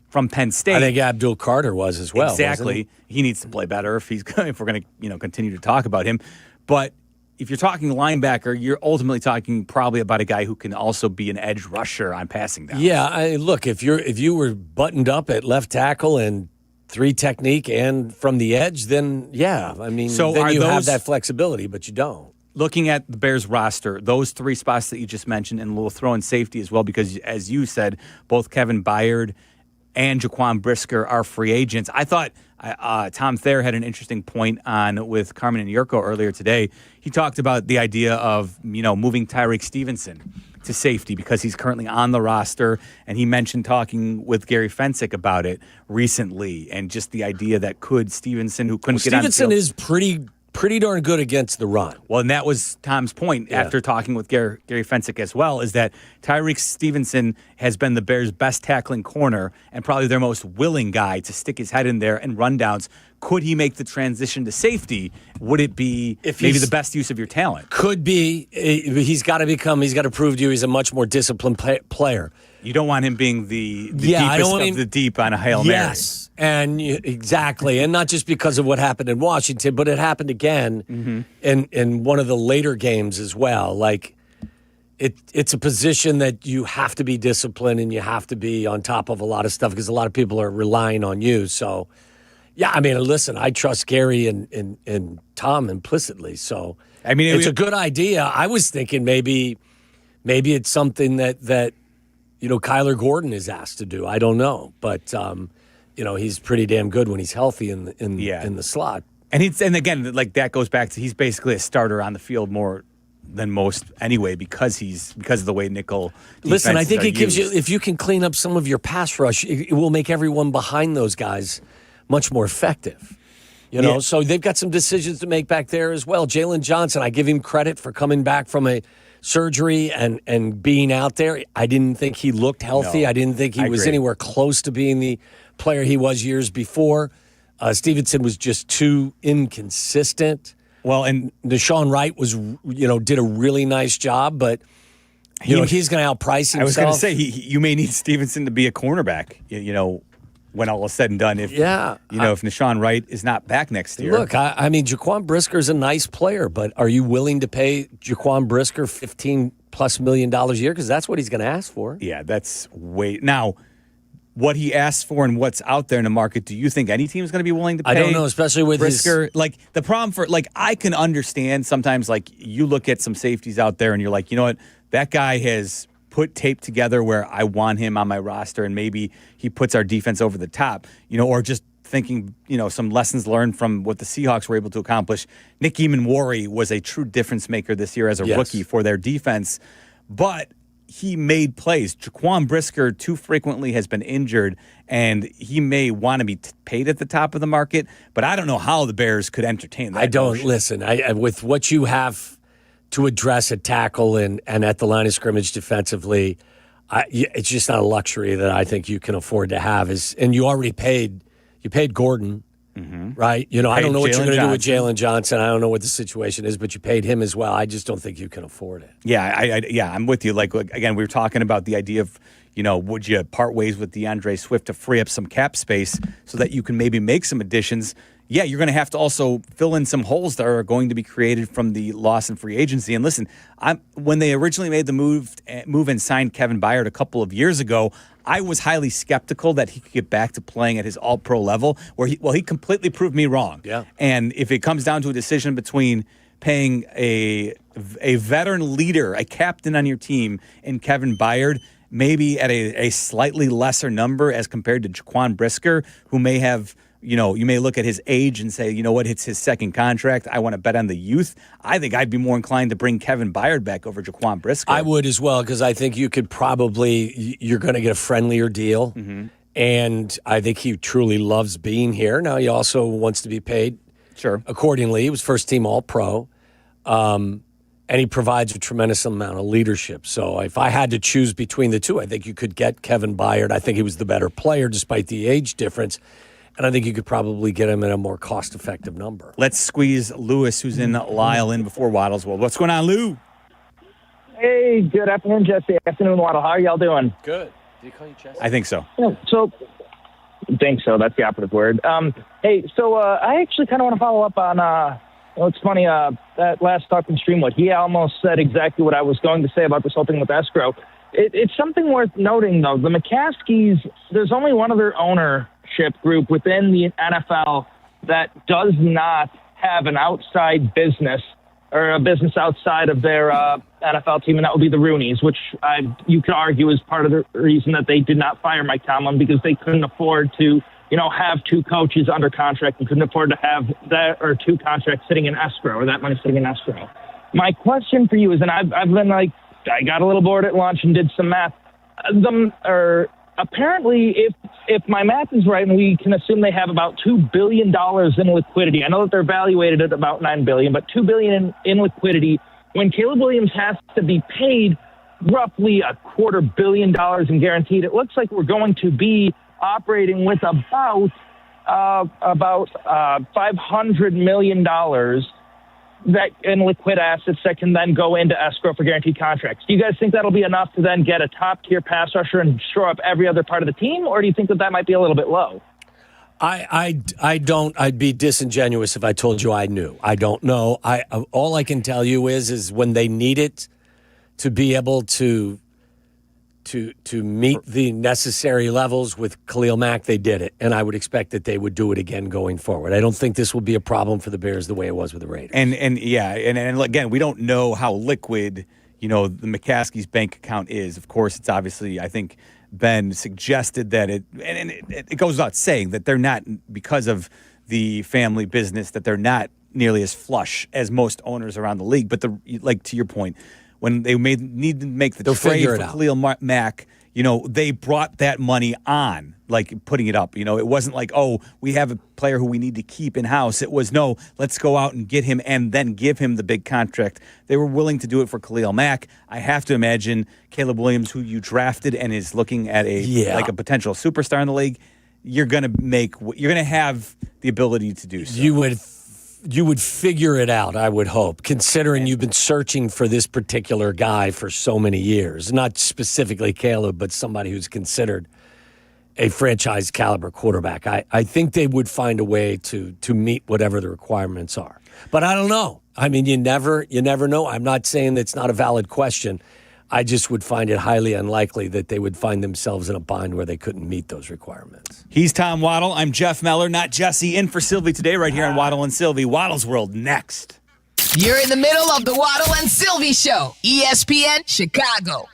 from Penn State. I think Abdul Carter was as well. Exactly. He needs to play better if we're going to continue to talk about him. But if you're talking linebacker, you're ultimately talking probably about a guy who can also be an edge rusher on passing downs. Yeah, look, if you were buttoned up at left tackle and 3 technique and from the edge, then then you have that flexibility, but you don't. Looking at the Bears roster, those 3 spots that you just mentioned, and we'll throw in safety as well, because as you said, both Kevin Byard and Jaquan Brisker are free agents. I thought Tom Thayer had an interesting point on with Carmen Jurko earlier today. He talked about the idea of, moving Tyreek Stevenson to safety because he's currently on the roster, and he mentioned talking with Gary Fensick about it recently, and just the idea that could Stevenson, who couldn't get on the Stevenson field, is pretty darn good against the run. Well, and that was Tom's point after talking with Gary Fensick as well, is that Tyreek Stevenson has been the Bears' best tackling corner and probably their most willing guy to stick his head in there and run downs. Could he make the transition to safety? Would it be maybe the best use of your talent? Could be. He's got to prove to you he's a much more disciplined player. You don't want him being the deepest of the deep on a Hail Mary. Yes, and exactly. And not just because of what happened in Washington, but it happened again in one of the later games as well. Like, it's a position that you have to be disciplined and you have to be on top of a lot of stuff because a lot of people are relying on you. So, yeah, I mean, listen, I trust Gary and Tom implicitly. So, I mean, it's a good idea. I was thinking maybe it's something that Kyler Gordon is asked to do. I don't know, but he's pretty damn good when he's healthy in the slot. And again, like that goes back to he's basically a starter on the field more than most anyway because of the way nickel. Listen, I think it gives you, if you can clean up some of your pass rush, it will make everyone behind those guys much more effective. So they've got some decisions to make back there as well. Jalen Johnson, I give him credit for coming back from a surgery and being out there. I didn't think he looked healthy. I didn't think he was anywhere close to being the player he was years before. Stevenson was just too inconsistent. Well, and Deshaun Wright was, did a really nice job, but he's going to outprice himself. I was going to say you may need Stevenson to be a cornerback. When all is said and done, if Deshaun Wright is not back next year. Look, I mean, Jaquan Brisker's a nice player, but are you willing to pay Jaquan Brisker $15+ million a year? Because that's what he's going to ask for. Yeah, that's now what he asks for and what's out there in the market. Do you think any team is going to be willing to pay? I don't know, especially with Brisker. Like the problem for I can understand sometimes you look at some safeties out there and you're like, you know what, that guy has put tape together where I want him on my roster and maybe he puts our defense over the top, or just thinking, some lessons learned from what the Seahawks were able to accomplish. Nick Eamon-Warry was a true difference maker this year as a rookie for their defense, but he made plays. Jaquan Brisker too frequently has been injured, and he may want to be paid at the top of the market, but I don't know how the Bears could entertain that. I don't. Listen, with what you have to address at tackle and at the line of scrimmage defensively, it's just not a luxury that I think you can afford to have. And you already paid Gordon, right? I don't know what you're going to do with Jalen Johnson. I don't know what the situation is, but you paid him as well. I just don't think you can afford it. Yeah, I'm with you. Like again, we were talking about the idea of, would you part ways with DeAndre Swift to free up some cap space so that you can maybe make some additions? Yeah, you're going to have to also fill in some holes that are going to be created from the loss in free agency. And listen, when they originally made the move and signed Kevin Byard a couple of years ago, I was highly skeptical that he could get back to playing at his all-pro level, where he completely proved me wrong. Yeah. And if it comes down to a decision between paying a veteran leader, a captain on your team, and Kevin Byard, maybe at a slightly lesser number as compared to Jaquan Brisker, who may have, you may look at his age and say, you know what, it's his second contract. I want to bet on the youth. I think I'd be more inclined to bring Kevin Byard back over Jaquan Brisker. I would as well, because I think you're going to get a friendlier deal. Mm-hmm. And I think he truly loves being here. Now, he also wants to be paid accordingly. He was first team All-Pro. And he provides a tremendous amount of leadership. So if I had to choose between the two, I think you could get Kevin Byard. I think he was the better player despite the age difference. And I think you could probably get him at a more cost-effective number. Let's squeeze Lewis, who's in Lyle, in before Waddle's World. What's going on, Lou? Hey, good afternoon, Jesse. Afternoon, Waddle. How are y'all doing? Good. Do you call you Jesse? I think so. Yeah, think so. That's the operative word. Hey, so I actually kind of want to follow up on it's funny, that last talk from Streamwood. He almost said exactly what I was going to say about this whole thing with escrow. It's something worth noting, though. The McCaskies, there's only one other ownership group within the NFL that does not have an outside business or a business outside of their NFL team, and that would be the Rooneys, which you could argue is part of the reason that they did not fire Mike Tomlin, because they couldn't afford to have two coaches under contract and couldn't afford to have that or two contracts sitting in escrow or that money sitting in escrow. My question for you is, and I've been I got a little bored at lunch and did some math. Apparently, if my math is right, and we can assume they have about $2 billion in liquidity. I know that they're valuated at about $9 billion, but $2 billion in liquidity. When Caleb Williams has to be paid roughly $250 million in guaranteed, it looks like we're going to be operating with about $500 million that in liquid assets that can then go into escrow for guaranteed contracts. Do you guys think that'll be enough to then get a top-tier pass rusher and shore up every other part of the team, or do you think that might be a little bit low? I don't. I'd be disingenuous if I told you I knew. I don't know. All I can tell you is when they need it to be able to meet the necessary levels with Khalil Mack, they did it, and I would expect that they would do it again going forward. I don't think this will be a problem for the Bears the way it was with the Raiders. And again, we don't know how liquid the McCaskey's bank account is. Of course, it's obviously, I think Ben suggested that it goes without saying that they're not, because of the family business, that they're not nearly as flush as most owners around the league. But to your point, when they need to make the trade for Khalil Mack, they brought that money on, putting it up. It wasn't like, oh, we have a player who we need to keep in-house. It was, no, let's go out and get him and then give him the big contract. They were willing to do it for Khalil Mack. I have to imagine Caleb Williams, who you drafted and is looking at a potential superstar in the league, you're going to have the ability to do so. You would figure it out, I would hope, considering you've been searching for this particular guy for so many years. Not specifically Caleb, but somebody who's considered a franchise caliber quarterback. I think they would find a way to meet whatever the requirements are. But I don't know. I mean, you never know. I'm not saying that's not a valid question. I just would find it highly unlikely that they would find themselves in a bind where they couldn't meet those requirements. He's Tom Waddle. I'm Jeff Meller, not Jesse, in for Silvy today right here on Waddle and Silvy. Waddle's World next. You're in the middle of the Waddle and Silvy Show, ESPN Chicago.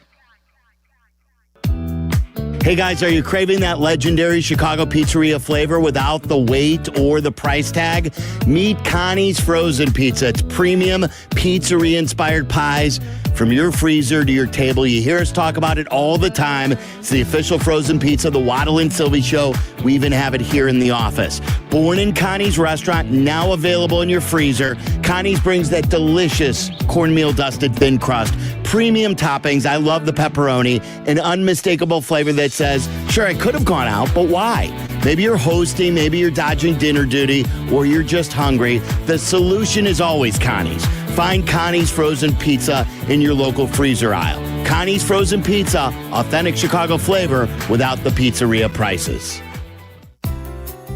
Hey guys, are you craving that legendary Chicago pizzeria flavor without the weight or the price tag? Meet Connie's Frozen Pizza. It's premium pizzeria-inspired pies from your freezer to your table. You hear us talk about it all the time. It's the official frozen pizza of the Waddle and Silvy Show. We even have it here in the office. Born in Connie's restaurant, now available in your freezer. Connie's brings that delicious cornmeal-dusted thin crust, premium toppings. I love the pepperoni, an unmistakable flavor that says, sure, I could have gone out, but why? Maybe you're hosting, maybe you're dodging dinner duty, or you're just hungry. The solution is always Connie's. Find Connie's Frozen Pizza in your local freezer aisle. Connie's Frozen Pizza, authentic Chicago flavor without the pizzeria prices.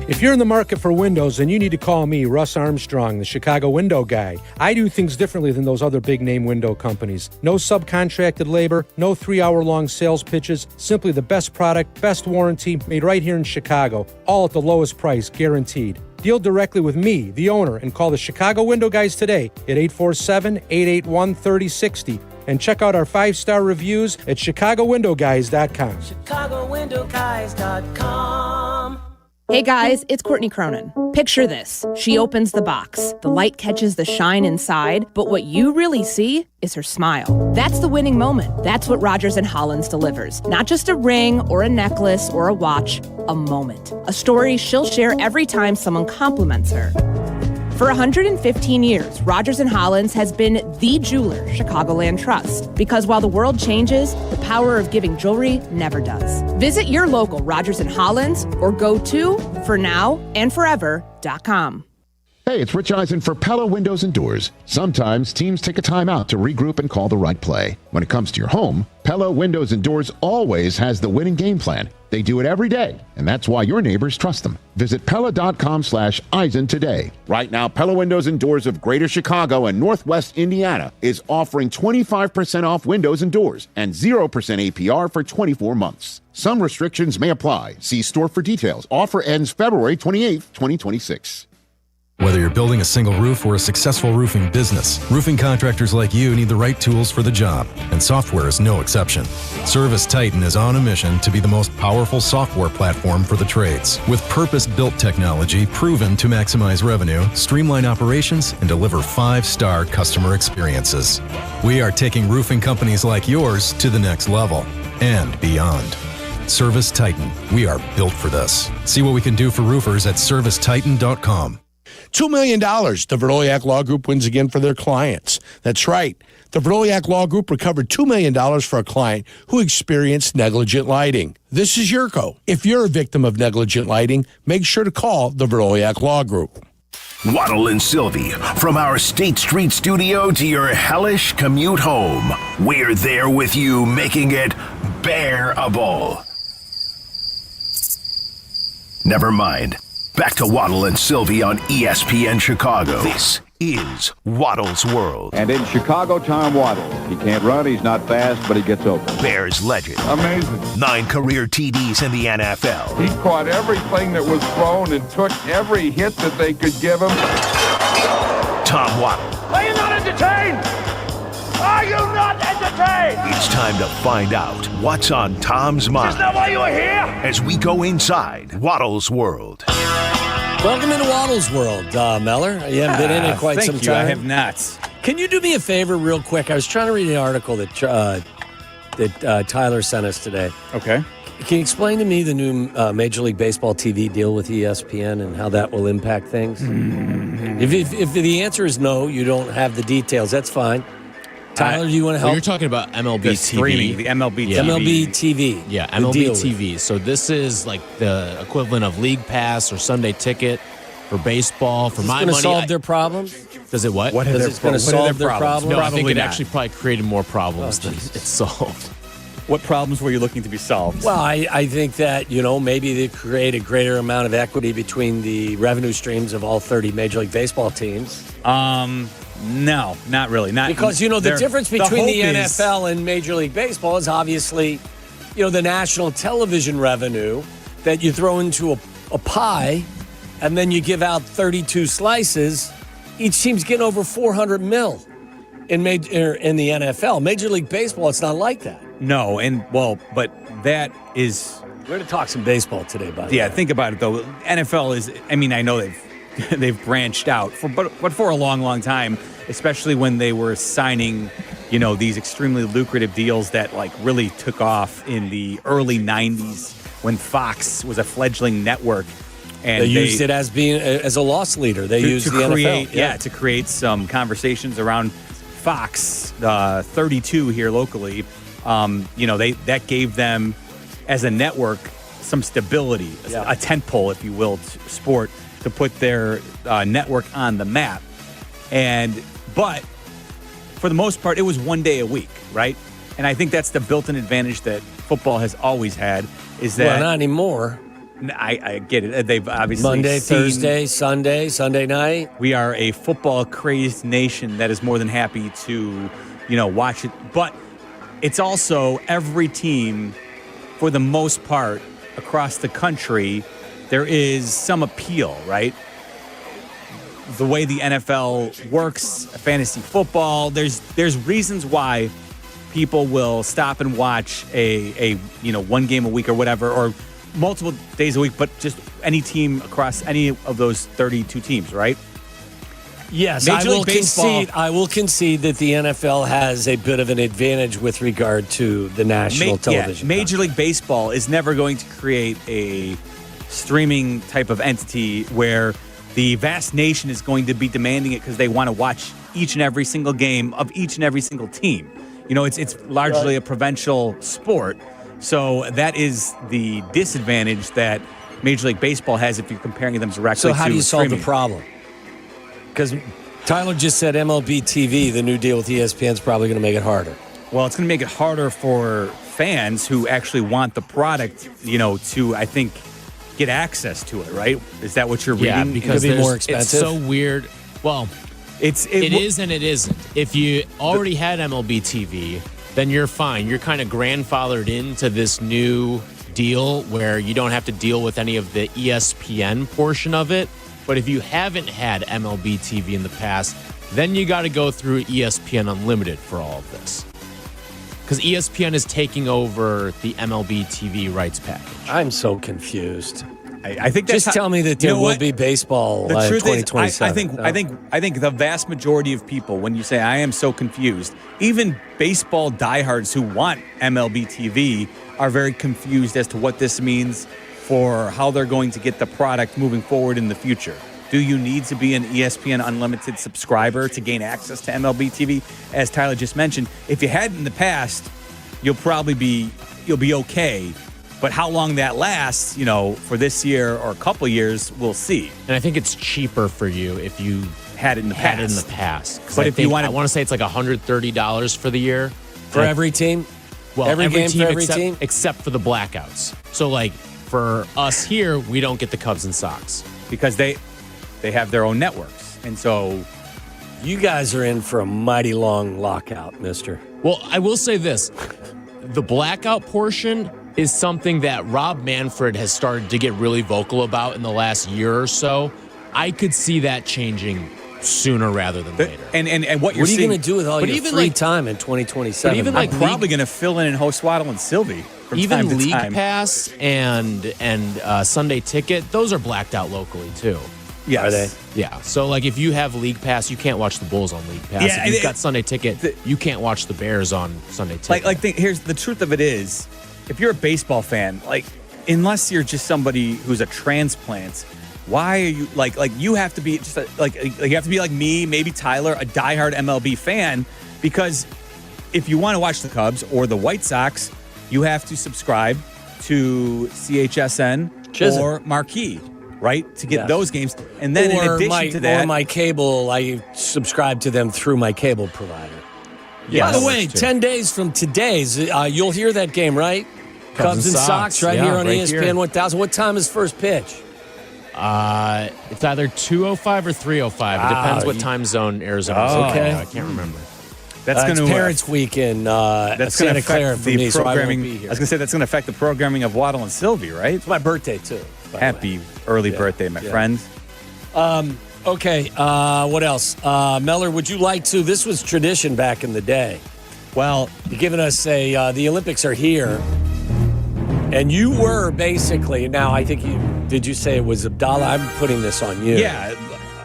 If you're in the market for windows, then you need to call me, Russ Armstrong, the Chicago window guy. I do things differently than those other big-name window companies. No subcontracted labor, no 3-hour-long sales pitches, simply the best product, best warranty, made right here in Chicago, all at the lowest price, guaranteed. Deal directly with me, the owner, and call the Chicago window guys today at 847-881-3060. And check out our 5-star reviews at ChicagoWindowGuys.com. ChicagoWindowGuys.com. Hey guys, it's Courtney Cronin. Picture this. She opens the box. The light catches the shine inside, but what you really see is her smile. That's the winning moment. That's what Rogers & Hollins delivers. Not just a ring or a necklace or a watch, a moment. A story she'll share every time someone compliments her. For 115 years, Rogers & Hollins has been the jeweler Chicagoland trusts. Because while the world changes, the power of giving jewelry never does. Visit your local Rogers & Hollins or go to fornowandforever.com. Hey, it's Rich Eisen for Pella Windows and Doors. Sometimes teams take a time out to regroup and call the right play. When it comes to your home, Pella Windows and Doors always has the winning game plan. They do it every day, and that's why your neighbors trust them. Visit Pella.com/Eisen today. Right now, Pella Windows and Doors of Greater Chicago and Northwest Indiana is offering 25% off windows and doors and 0% APR for 24 months. Some restrictions may apply. See store for details. Offer ends February 28th, 2026. Whether you're building a single roof or a successful roofing business, roofing contractors like you need the right tools for the job, and software is no exception. Service Titan is on a mission to be the most powerful software platform for the trades, with purpose-built technology proven to maximize revenue, streamline operations, and deliver 5-star customer experiences. We are taking roofing companies like yours to the next level and beyond. Service Titan. We are built for this. See what we can do for roofers at servicetitan.com. $2 million the Verdoliak Law Group wins again for their clients. That's right. The Verdoliak Law Group recovered $2 million for a client who experienced negligent lighting. This is Jurko. If you're a victim of negligent lighting, make sure to call the Verdoliak Law Group. Waddle and Silvy, from our State Street studio to your hellish commute home. We're there with you, making it bearable. Never mind. Back to Waddle and Silvy on ESPN Chicago. This is Waddle's World. And in Chicago, Tom Waddle. He can't run, he's not fast, but he gets open. Bears legend. Amazing. 9 career TDs in the NFL. He caught everything that was thrown and took every hit that they could give him. Tom Waddle. Are you not entertained? Are you not entertained? It's time to find out what's on Tom's mind. Is that why you are here? As we go inside Waddle's World. Welcome into Waddle's World, Meller. You haven't been in it quite some time. I have not. Can you do me a favor real quick? I was trying to read an article that Tyler sent us today. Okay. Can you explain to me the new Major League Baseball TV deal with ESPN and how that will impact things? If the answer is no, you don't have the details, that's fine. Tyler, do you want to help? Well, you're talking about MLB The TV. streaming, the MLB TV. MLB TV. Yeah, MLB TV. So this is like the equivalent of League Pass or Sunday Ticket for baseball. For my money, solve their problems? Does it what? Is it going to solve their problems? No, I think it not. actually probably created more problems than it solved. What problems were you looking to be solved? Well, I think that, maybe they create a greater amount of equity between the revenue streams of all 30 Major League Baseball teams. No, not really. Not because, the difference between the NFL and Major League Baseball is obviously, the national television revenue that you throw into a pie and then you give out 32 slices. Each team's getting over $400 million in the NFL. Major League Baseball, it's not like that. No, but that is... We're going to talk some baseball today, by the way. Yeah, think about it, though. NFL is... I know they've branched out, but for a long, long time, especially when they were signing, these extremely lucrative deals that really took off in the early 90s when Fox was a fledgling network. And they used it as a loss leader. They used the NFL. To create some conversations around Fox 32 here locally. That gave them, as a network, some stability, a tentpole, if you will, sport to put their network on the map. But for the most part, it was one day a week, right? And I think that's the built-in advantage that football has always had. Is that not anymore? I get it. They've obviously Monday, Thursday, Sunday night. We are a football-crazed nation that is more than happy to, watch it. But it's also every team, for the most part, across the country, there is some appeal, right? The way the NFL works, fantasy football, there's reasons why people will stop and watch a one game a week or whatever, or multiple days a week, but just any team across any of those 32 teams, right? Yes, I will concede that the NFL has a bit of an advantage with regard to the national television. Major League Baseball is never going to create a streaming type of entity where the vast nation is going to be demanding it because they want to watch each and every single game of each and every single team. It's largely a provincial sport. So that is the disadvantage that Major League Baseball has if you're comparing them directly to So how do you solve streaming. the problem? Because Tyler just said MLB TV, the new deal with ESPN, is probably going to make it harder. Well, it's going to make it harder for fans who actually want the product, to, I think, get access to it, right? Is that what you're reading? Yeah, because it could be more expensive. It's so weird. Well, it is and it isn't. If you already had MLB TV, then you're fine. You're kind of grandfathered into this new deal where you don't have to deal with any of the ESPN portion of it. But if you haven't had MLB TV in the past, then you got to go through ESPN Unlimited for all of this. Because ESPN is taking over the MLB TV rights package. I'm so confused. I think that's just tell me that there will be baseball in 2027. I think the vast majority of people, when you say I am so confused, even baseball diehards who want MLB TV are very confused as to what this means for how they're going to get the product moving forward in the future. Do you need to be an ESPN Unlimited subscriber to gain access to MLB TV? As Tyler just mentioned, if you had in the past, you'll be okay. But how long that lasts, for this year or a couple years, we'll see. And I think it's cheaper for you if you had it in the past. But if you want, I want to say it's like $130 for the year for every team. Well, every game for every team, except for the blackouts. So, like for us here, we don't get the Cubs and Sox because they have their own networks, and so you guys are in for a mighty long lockout, Mister. Well, I will say this: the blackout portion is something that Rob Manfred has started to get really vocal about in the last year or so. I could see that changing sooner rather than later. And what you're are you going to do with all your free time in 2027? But even I'm probably going to fill in and host Waddle and Silvy. Even League Pass and Sunday Ticket, those are blacked out locally too. Yes. Are they? Yeah. So, like, if you have League Pass, you can't watch the Bulls on League Pass. Yeah, if you've got Sunday Ticket, you can't watch the Bears on Sunday Ticket. Here's the truth of it is, if you're a baseball fan, unless you're just somebody who's a transplant, why are you you have to be just you have to be like me, maybe Tyler, a diehard MLB fan, because if you want to watch the Cubs or the White Sox, you have to subscribe to CHSN or Marquee, right, to get those games. And then in addition to that, or my cable, I subscribe to them through my cable provider. Yes. By the way, 10 days from today's, you'll hear that game, right? Cubs and Sox here on ESPN 1000. What time is first pitch? It's either 2:05 or 3:05. It depends what time zone Arizona's in. Okay. I can't remember. That's going to Parents' Week in Santa Clara for me, so I won't be here. I was going to say that's going to affect the programming of Waddle and Silvy, right? It's my birthday too. Happy early birthday, my friend. Okay. What else? Meller, would you like to? This was tradition back in the day. Well, you're giving us the Olympics are here. And you were basically, now I think did you say it was Abdallah? I'm putting this on you. Yeah,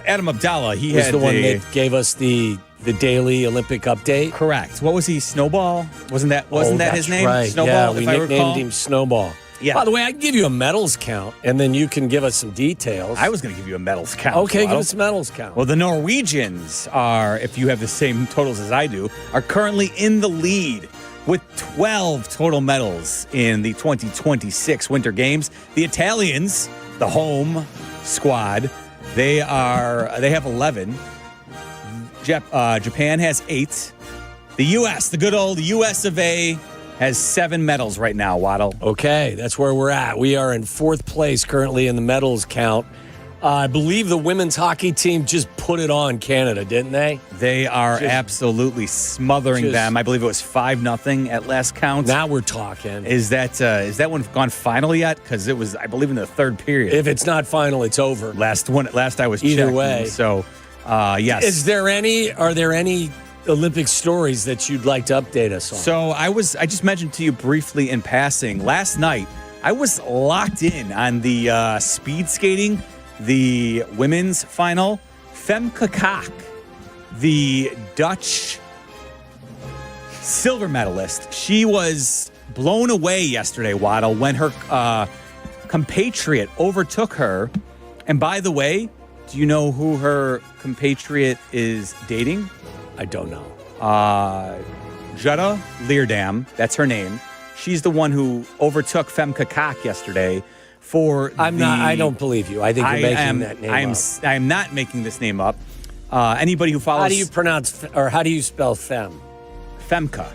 Adam Abdallah. He was the one that gave us the daily Olympic update. Correct. What was he? Snowball? Wasn't that his name? Right. Snowball. Yeah, we nicknamed him Snowball. Yeah. By the way, I can give you a medals count, and then you can give us some details. I was going to give you a medals count. Okay, give us a medals count. Well, the Norwegians are, if you have the same totals as I do, are currently in the lead with 12 total medals in the 2026 Winter Games. The Italians, the home squad, they have 11. Japan has 8. The U.S., the good old U.S. of A., has 7 medals right now, Waddle. Okay, that's where we're at. We are in 4th place currently in the medals count. I believe the women's hockey team just put it on Canada, didn't they? They are absolutely smothering them. I believe it was 5-0 at last count. Now we're talking. Is that one gone final yet? Because it was, I believe, in the 3rd period. If it's not final, it's over. Last I was either checking, way. So, yes. Are there any Olympic stories that you'd like to update us on? So I just mentioned to you briefly in passing, last night I was locked in on the speed skating, the women's final. Femke Kok, the Dutch silver medalist, she was blown away yesterday, Waddle, when her compatriot overtook her. And by the way, do you know who her compatriot is dating? I don't know. Jutta Leerdam, that's her name. She's the one who overtook Femke Kok yesterday for I don't believe you. I think you're making that name up. I am not making this name up. Anybody who follows... How do you pronounce, or how do you spell fem? Femke.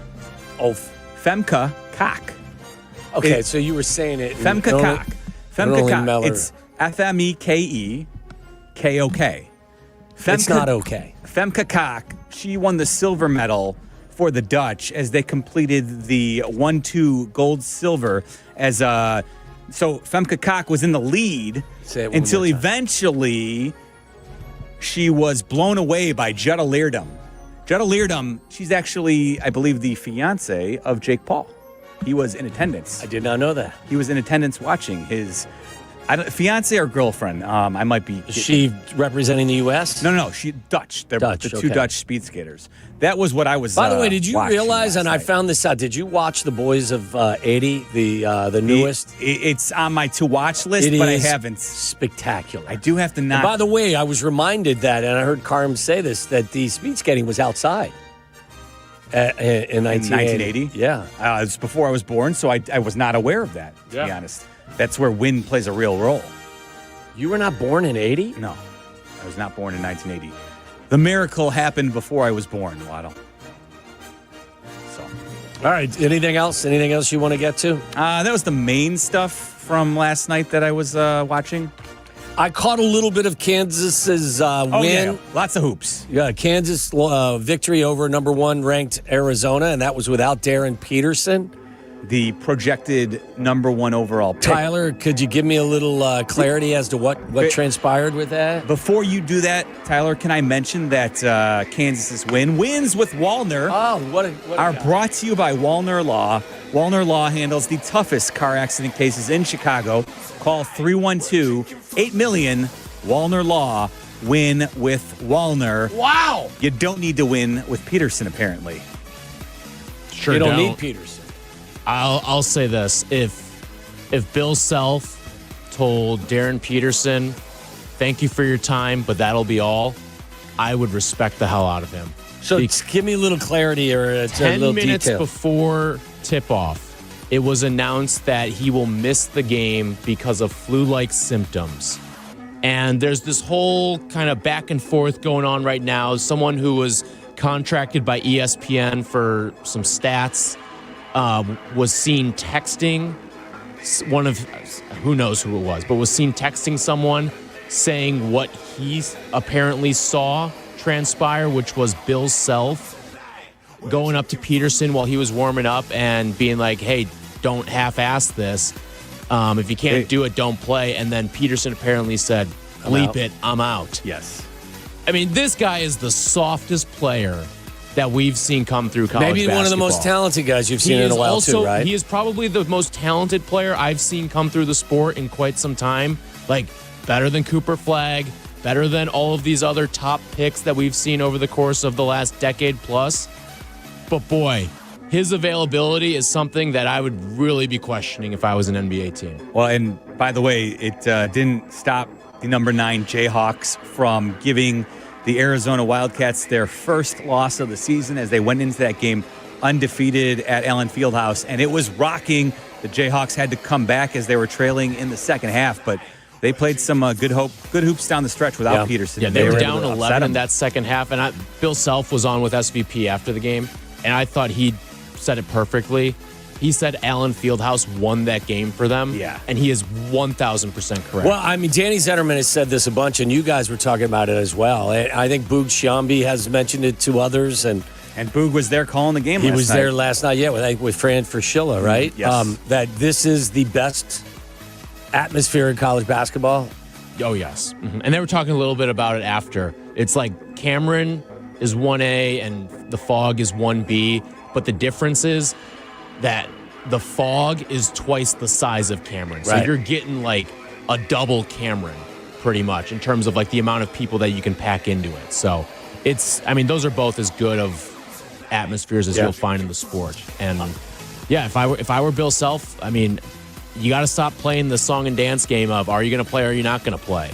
Oh. Femke Kok. Okay, so you were saying it... Femke Kok. Femke Kok. It's Femekekok. It's not okay. Femke Kok, she won the silver medal for the Dutch as they completed the 1-2 gold-silver as So Femke Kok was in the lead until eventually she was blown away by Jutta Leerdam. Jutta Leerdam, she's actually, I believe, the fiance of Jake Paul. He was in attendance. I did not know that. He was in attendance watching his fiance or girlfriend. I might be. Is she representing the U.S.? No, she Dutch. They're the two Dutch speed skaters. That was what I was. By the way, did you realize? And I found this out. Did you watch The Boys of 80, the newest? It's on my to-watch list, but I haven't. Spectacular. I do have to not. And by the way, I was reminded that, and I heard Carm say this, that the speed skating was outside. In 1980? Yeah. It was before I was born, so I was not aware of that, to be honest. That's where wind plays a real role. You were not born in 80? No, I was not born in 1980. The miracle happened before I was born, Waddle. So, all right. Anything else? Anything else you want to get to? That was the main stuff from last night that I was watching. I caught a little bit of Kansas's win. Yeah. Lots of hoops. Yeah, Kansas victory over number 1 ranked Arizona, and that was without Darren Peterson. The projected number 1 overall pick. Tyler, could you give me a little clarity as to what transpired with that? Before you do that, Tyler, can I mention that Kansas's wins with Wallner are brought to you by Wallner Law. Wallner Law handles the toughest car accident cases in Chicago. Call 312-8-million. Wallner Law. Win with Wallner. Wow! You don't need to win with Peterson, apparently. Sure, you don't need Peterson. I'll say this: if Bill Self told Darren Peterson, "Thank you for your time, but that'll be all," I would respect the hell out of him. So give me a little clarity or a 10 little minutes detail. before tip-off, it was announced that he will miss the game because of flu-like symptoms. And there's this whole kind of back and forth going on right now. Someone who was contracted by ESPN for some stats was seen texting one of, who knows who it was, but was seen texting someone saying what he apparently saw transpire, which was Bill Self going up to Peterson while he was warming up and being like, hey, don't half-ass this. If you can't do it, don't play. And then Peterson apparently said, bleep it, I'm out. Yes. I mean, this guy is the softest player that we've seen come through college Maybe basketball. one of the most talented guys you've seen in a while, too, right? He is probably the most talented player I've seen come through the sport in quite some time. Like, better than Cooper Flagg, better than all of these other top picks that we've seen over the course of the last decade plus. But boy, his availability is something that I would really be questioning if I was an NBA team. Well, and by the way, it didn't stop the number 9 Jayhawks from giving the Arizona Wildcats their first loss of the season as they went into that game undefeated at Allen Fieldhouse. And it was rocking. The Jayhawks had to come back as they were trailing in the second half, but they played some good hoops down the stretch without Peterson. Yeah, they were down 11 in that second half. And Bill Self was on with SVP after the game, and I thought he said it perfectly. He said Allen Fieldhouse won that game for them. Yeah. And he is 1,000% correct. Well, I mean, Danny Zetterman has said this a bunch, and you guys were talking about it as well. I think Boog Sciambi has mentioned it to others. And Boog was there calling the game last night. He was there last night, with Fran Fraschilla, right? Yes. That this is the best atmosphere in college basketball. Oh, yes. Mm-hmm. And they were talking a little bit about it after. It's like Cameron is 1A and the Fog is 1B, but the difference is that the Fog is twice the size of Cameron. So you're getting like a double Cameron pretty much in terms of like the amount of people that you can pack into it. So those are both as good of atmospheres as you'll find in the sport. And if I were Bill Self, I mean, you got to stop playing the song and dance game of are you going to play or are you not going to play?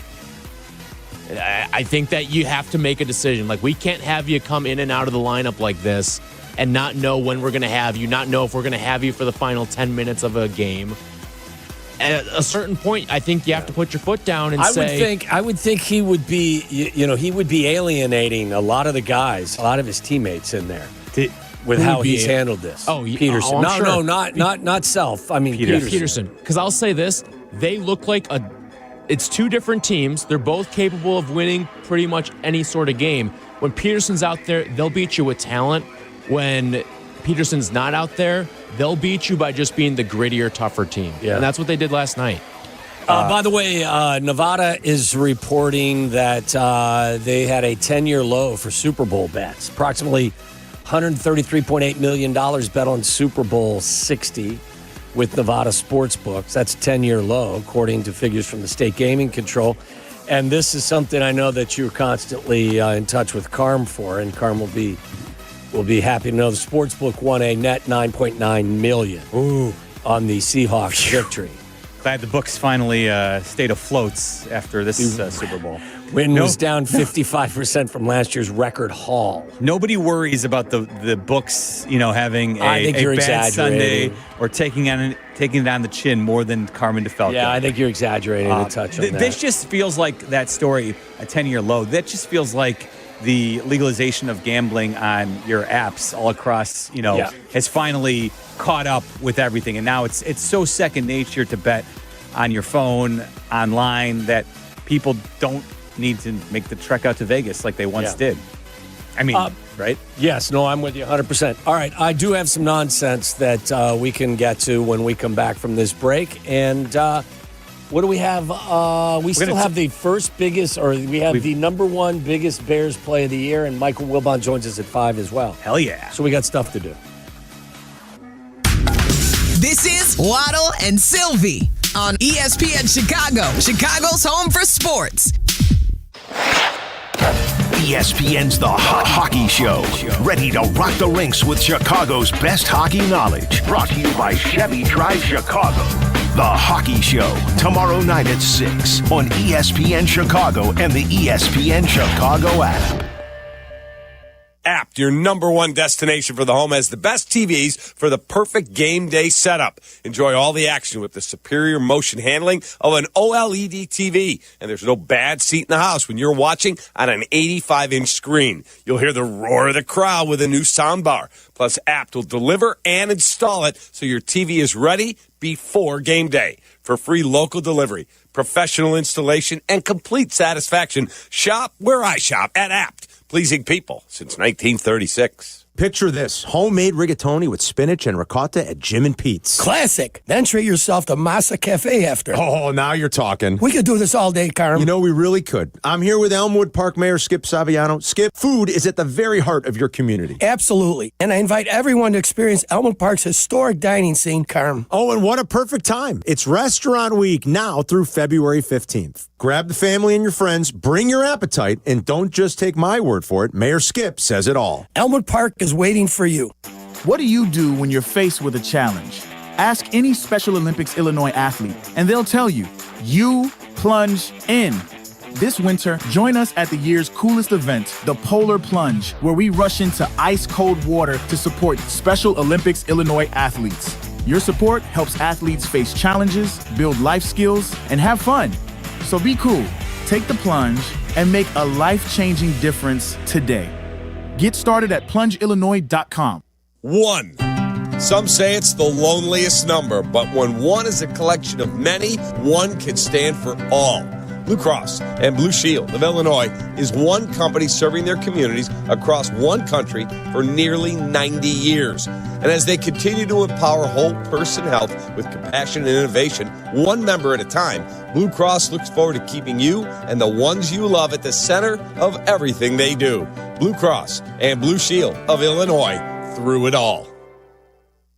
I think that you have to make a decision. Like, we can't have you come in and out of the lineup like this and not know when we're going to have you, not know if we're going to have you for the final 10 minutes of a game. At a certain point, I think you have to put your foot down and say... I would think he would be, he would be alienating a lot of the guys, a lot of his teammates in there with how he's handled this. Oh, Peterson. Sure. Not Self. I mean, Peterson. Because I'll say this, they look like it's two different teams. They're both capable of winning pretty much any sort of game. When Peterson's out there, they'll beat you with talent. When Peterson's not out there, they'll beat you by just being the grittier, tougher team. Yeah. And that's what they did last night. By the way, Nevada is reporting that they had a 10-year low for Super Bowl bets. Approximately $133.8 million bet on Super Bowl 60 with Nevada sportsbooks. That's a 10-year low, according to figures from the state gaming control. And this is something I know that you're constantly in touch with Carm for, and Carm will be happy to know the sportsbook won a net $9.9 million on the Seahawks victory. Glad the books finally stayed afloat after this Super Bowl. Win was down 55% from last year's record haul. Nobody worries about the books, having I think a you're bad exaggerating. Sunday or taking it on the chin more than Carmen DeFalco. Yeah, I think you're exaggerating a touch on that. This just feels like that story, a 10-year low. That just feels like the legalization of gambling on your apps all across, has finally caught up with everything. And now it's so second nature to bet on your phone, online, that people don't need to make the trek out to Vegas like they once did. I mean, right? Yes, no, I'm with you 100%. All right, I do have some nonsense that we can get to when we come back from this break. And what do we have? We still have the first biggest, or we have the number one biggest Bears play of the year, and Michael Wilbon joins us at 5 as well. Hell yeah. So we got stuff to do. This is Waddle and Silvy on ESPN Chicago, Chicago's home for sports. ESPN's The Hockey Show. Ready to rock the rinks with Chicago's best hockey knowledge. Brought to you by Chevy Drive Chicago. The Hockey Show, tomorrow night at 6 on ESPN Chicago and the ESPN Chicago app. Apt, your number one destination for the home, has the best TVs for the perfect game day setup. Enjoy all the action with the superior motion handling of an OLED TV. And there's no bad seat in the house when you're watching on an 85-inch screen. You'll hear the roar of the crowd with a new soundbar. Plus, Apt will deliver and install it so your TV is ready before game day. For free local delivery, professional installation, and complete satisfaction, shop where I shop at Apt. Pleasing people since 1936. Picture this, homemade rigatoni with spinach and ricotta at Jim and Pete's. Classic. Then treat yourself to Masa Cafe after. Oh, now you're talking. We could do this all day, Carm. You know, we really could. I'm here with Elmwood Park Mayor Skip Saviano. Skip, food is at the very heart of your community. Absolutely. And I invite everyone to experience Elmwood Park's historic dining scene, Carm. Oh, and what a perfect time. It's Restaurant Week now through February 15th. Grab the family and your friends, bring your appetite, and don't just take my word for it. Mayor Skip says it all. Elmwood Park is waiting for you. What do you do when you're faced with a challenge? Ask any Special Olympics Illinois athlete, and they'll tell you, you plunge in. This winter, join us at the year's coolest event, the Polar Plunge, where we rush into ice-cold water to support Special Olympics Illinois athletes. Your support helps athletes face challenges, build life skills, and have fun. So be cool, take the plunge, and make a life-changing difference today. Get started at plungeillinois.com. 1. Some say it's the loneliest number, but when one is a collection of many, one can stand for all. Blue Cross and Blue Shield of Illinois is one company serving their communities across one country for nearly 90 years. And as they continue to empower whole person health with compassion and innovation, one member at a time, Blue Cross looks forward to keeping you and the ones you love at the center of everything they do. Blue Cross and Blue Shield of Illinois, through it all.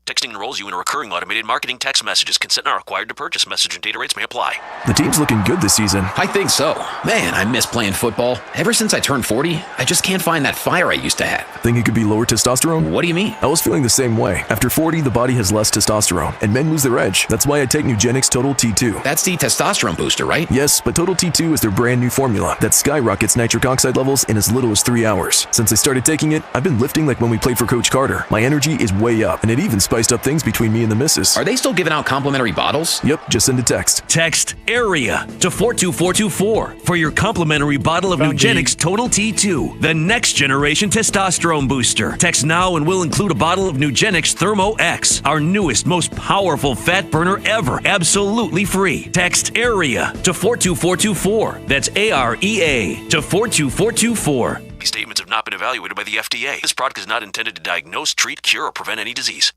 Texting enrolls you in a recurring automated marketing text messages. Consent not required to purchase. Message and data rates may apply. The team's looking good this season. I think so. Man, I miss playing football. Ever since I turned 40, I just can't find that fire I used to have. Think it could be lower testosterone? What do you mean? I was feeling the same way. After 40, the body has less testosterone, and men lose their edge. That's why I take Nugenix Total T2. That's the testosterone booster, right? Yes, but Total T2 is their brand new formula that skyrockets nitric oxide levels in as little as 3 hours. Since I started taking it, I've been lifting like when we played for Coach Carter. My energy is way up, and it even spiced up things between me and the missus. Are they still giving out complimentary bottles? Yep, just send a text. Text AREA to 42424 for your complimentary bottle of Nugenix Total T2, the next generation testosterone booster. Text now and we'll include a bottle of Nugenix Thermo X, our newest, most powerful fat burner ever, absolutely free. Text AREA to 42424. That's AREA to 42424. These statements have not been evaluated by the FDA. This product is not intended to diagnose, treat, cure, or prevent any disease.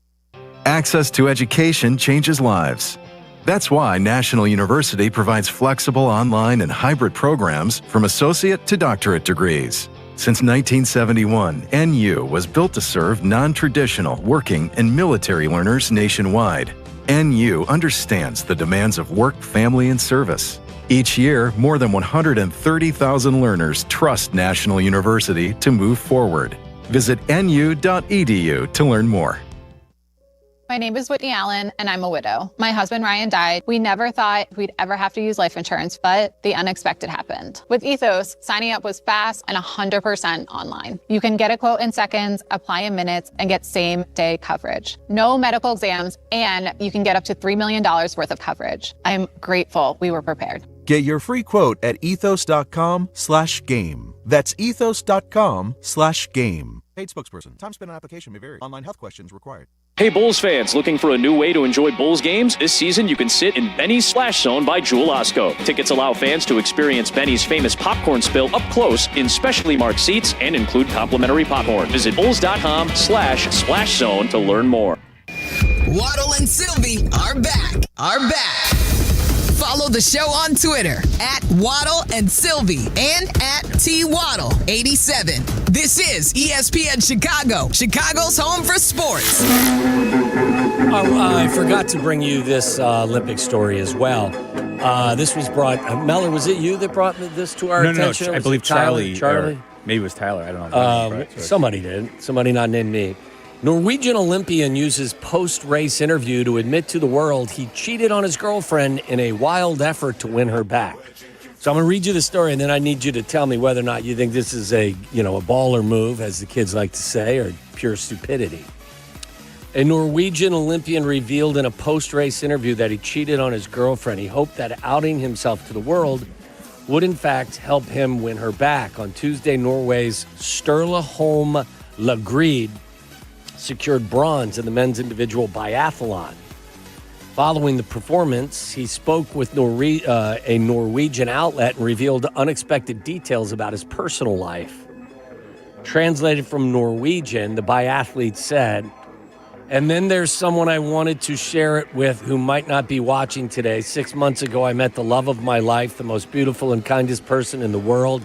Access to education changes lives. That's why National University provides flexible online and hybrid programs from associate to doctorate degrees. Since 1971, NU was built to serve non-traditional working and military learners nationwide. NU understands the demands of work, family, and service. Each year, more than 130,000 learners trust National University to move forward. Visit nu.edu to learn more. My name is Whitney Allen, and I'm a widow. My husband, Ryan, died. We never thought we'd ever have to use life insurance, but the unexpected happened. With Ethos, signing up was fast and 100% online. You can get a quote in seconds, apply in minutes, and get same-day coverage. No medical exams, and you can get up to $3 million worth of coverage. I'm grateful we were prepared. Get your free quote at ethos.com/game. That's ethos.com/game. Paid spokesperson. Time spent on application may vary. Online health questions required. Hey Bulls fans, looking for a new way to enjoy Bulls games? This season you can sit in Benny's Splash Zone by Jewel Osco. Tickets allow fans to experience Benny's famous popcorn spill up close in specially marked seats and include complimentary popcorn. Visit bulls.com/splash zone to learn more. Waddle and Silvy are back. Follow the show on Twitter at Waddle and Silvy and at TWaddle87. This is ESPN Chicago, Chicago's home for sports. I forgot to bring you this Olympic story as well. This was brought, Meller, was it you that brought this to our attention? No, I believe Charlie. Maybe it was Tyler. I don't know. Somebody did. Somebody not named me. Norwegian Olympian uses post-race interview to admit to the world he cheated on his girlfriend in a wild effort to win her back. So I'm going to read you the story, and then I need you to tell me whether or not you think this is a baller move, as the kids like to say, or pure stupidity. A Norwegian Olympian revealed in a post-race interview that he cheated on his girlfriend. He hoped that outing himself to the world would, in fact, help him win her back. On Tuesday, Norway's Sturla Holm Lagrid secured bronze in the men's individual biathlon. Following the performance, he spoke with a Norwegian outlet and revealed unexpected details about his personal life. Translated from Norwegian, the biathlete said, "And then there's someone I wanted to share it with who might not be watching today. 6 months ago, I met the love of my life, the most beautiful and kindest person in the world.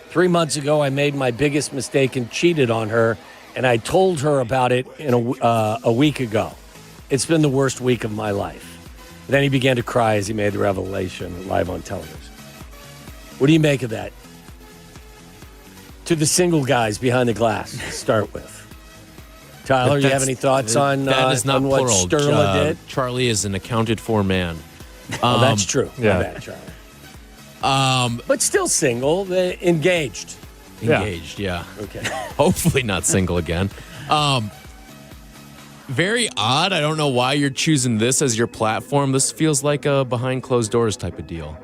3 months ago, I made my biggest mistake and cheated on her. And I told her about it in a week ago. It's been the worst week of my life." Then he began to cry as he made the revelation live on television. What do you make of that? To the single guys behind the glass to start with. Tyler, you have any thoughts on that is not on what plural. Sturla did? Charlie is an accounted for man. Oh, that's true. Yeah. My bad, Charlie. But still single, engaged. Engaged, yeah. Okay. Hopefully not single again. Very odd. I don't know why you're choosing this as your platform. This feels like a behind closed doors type of deal.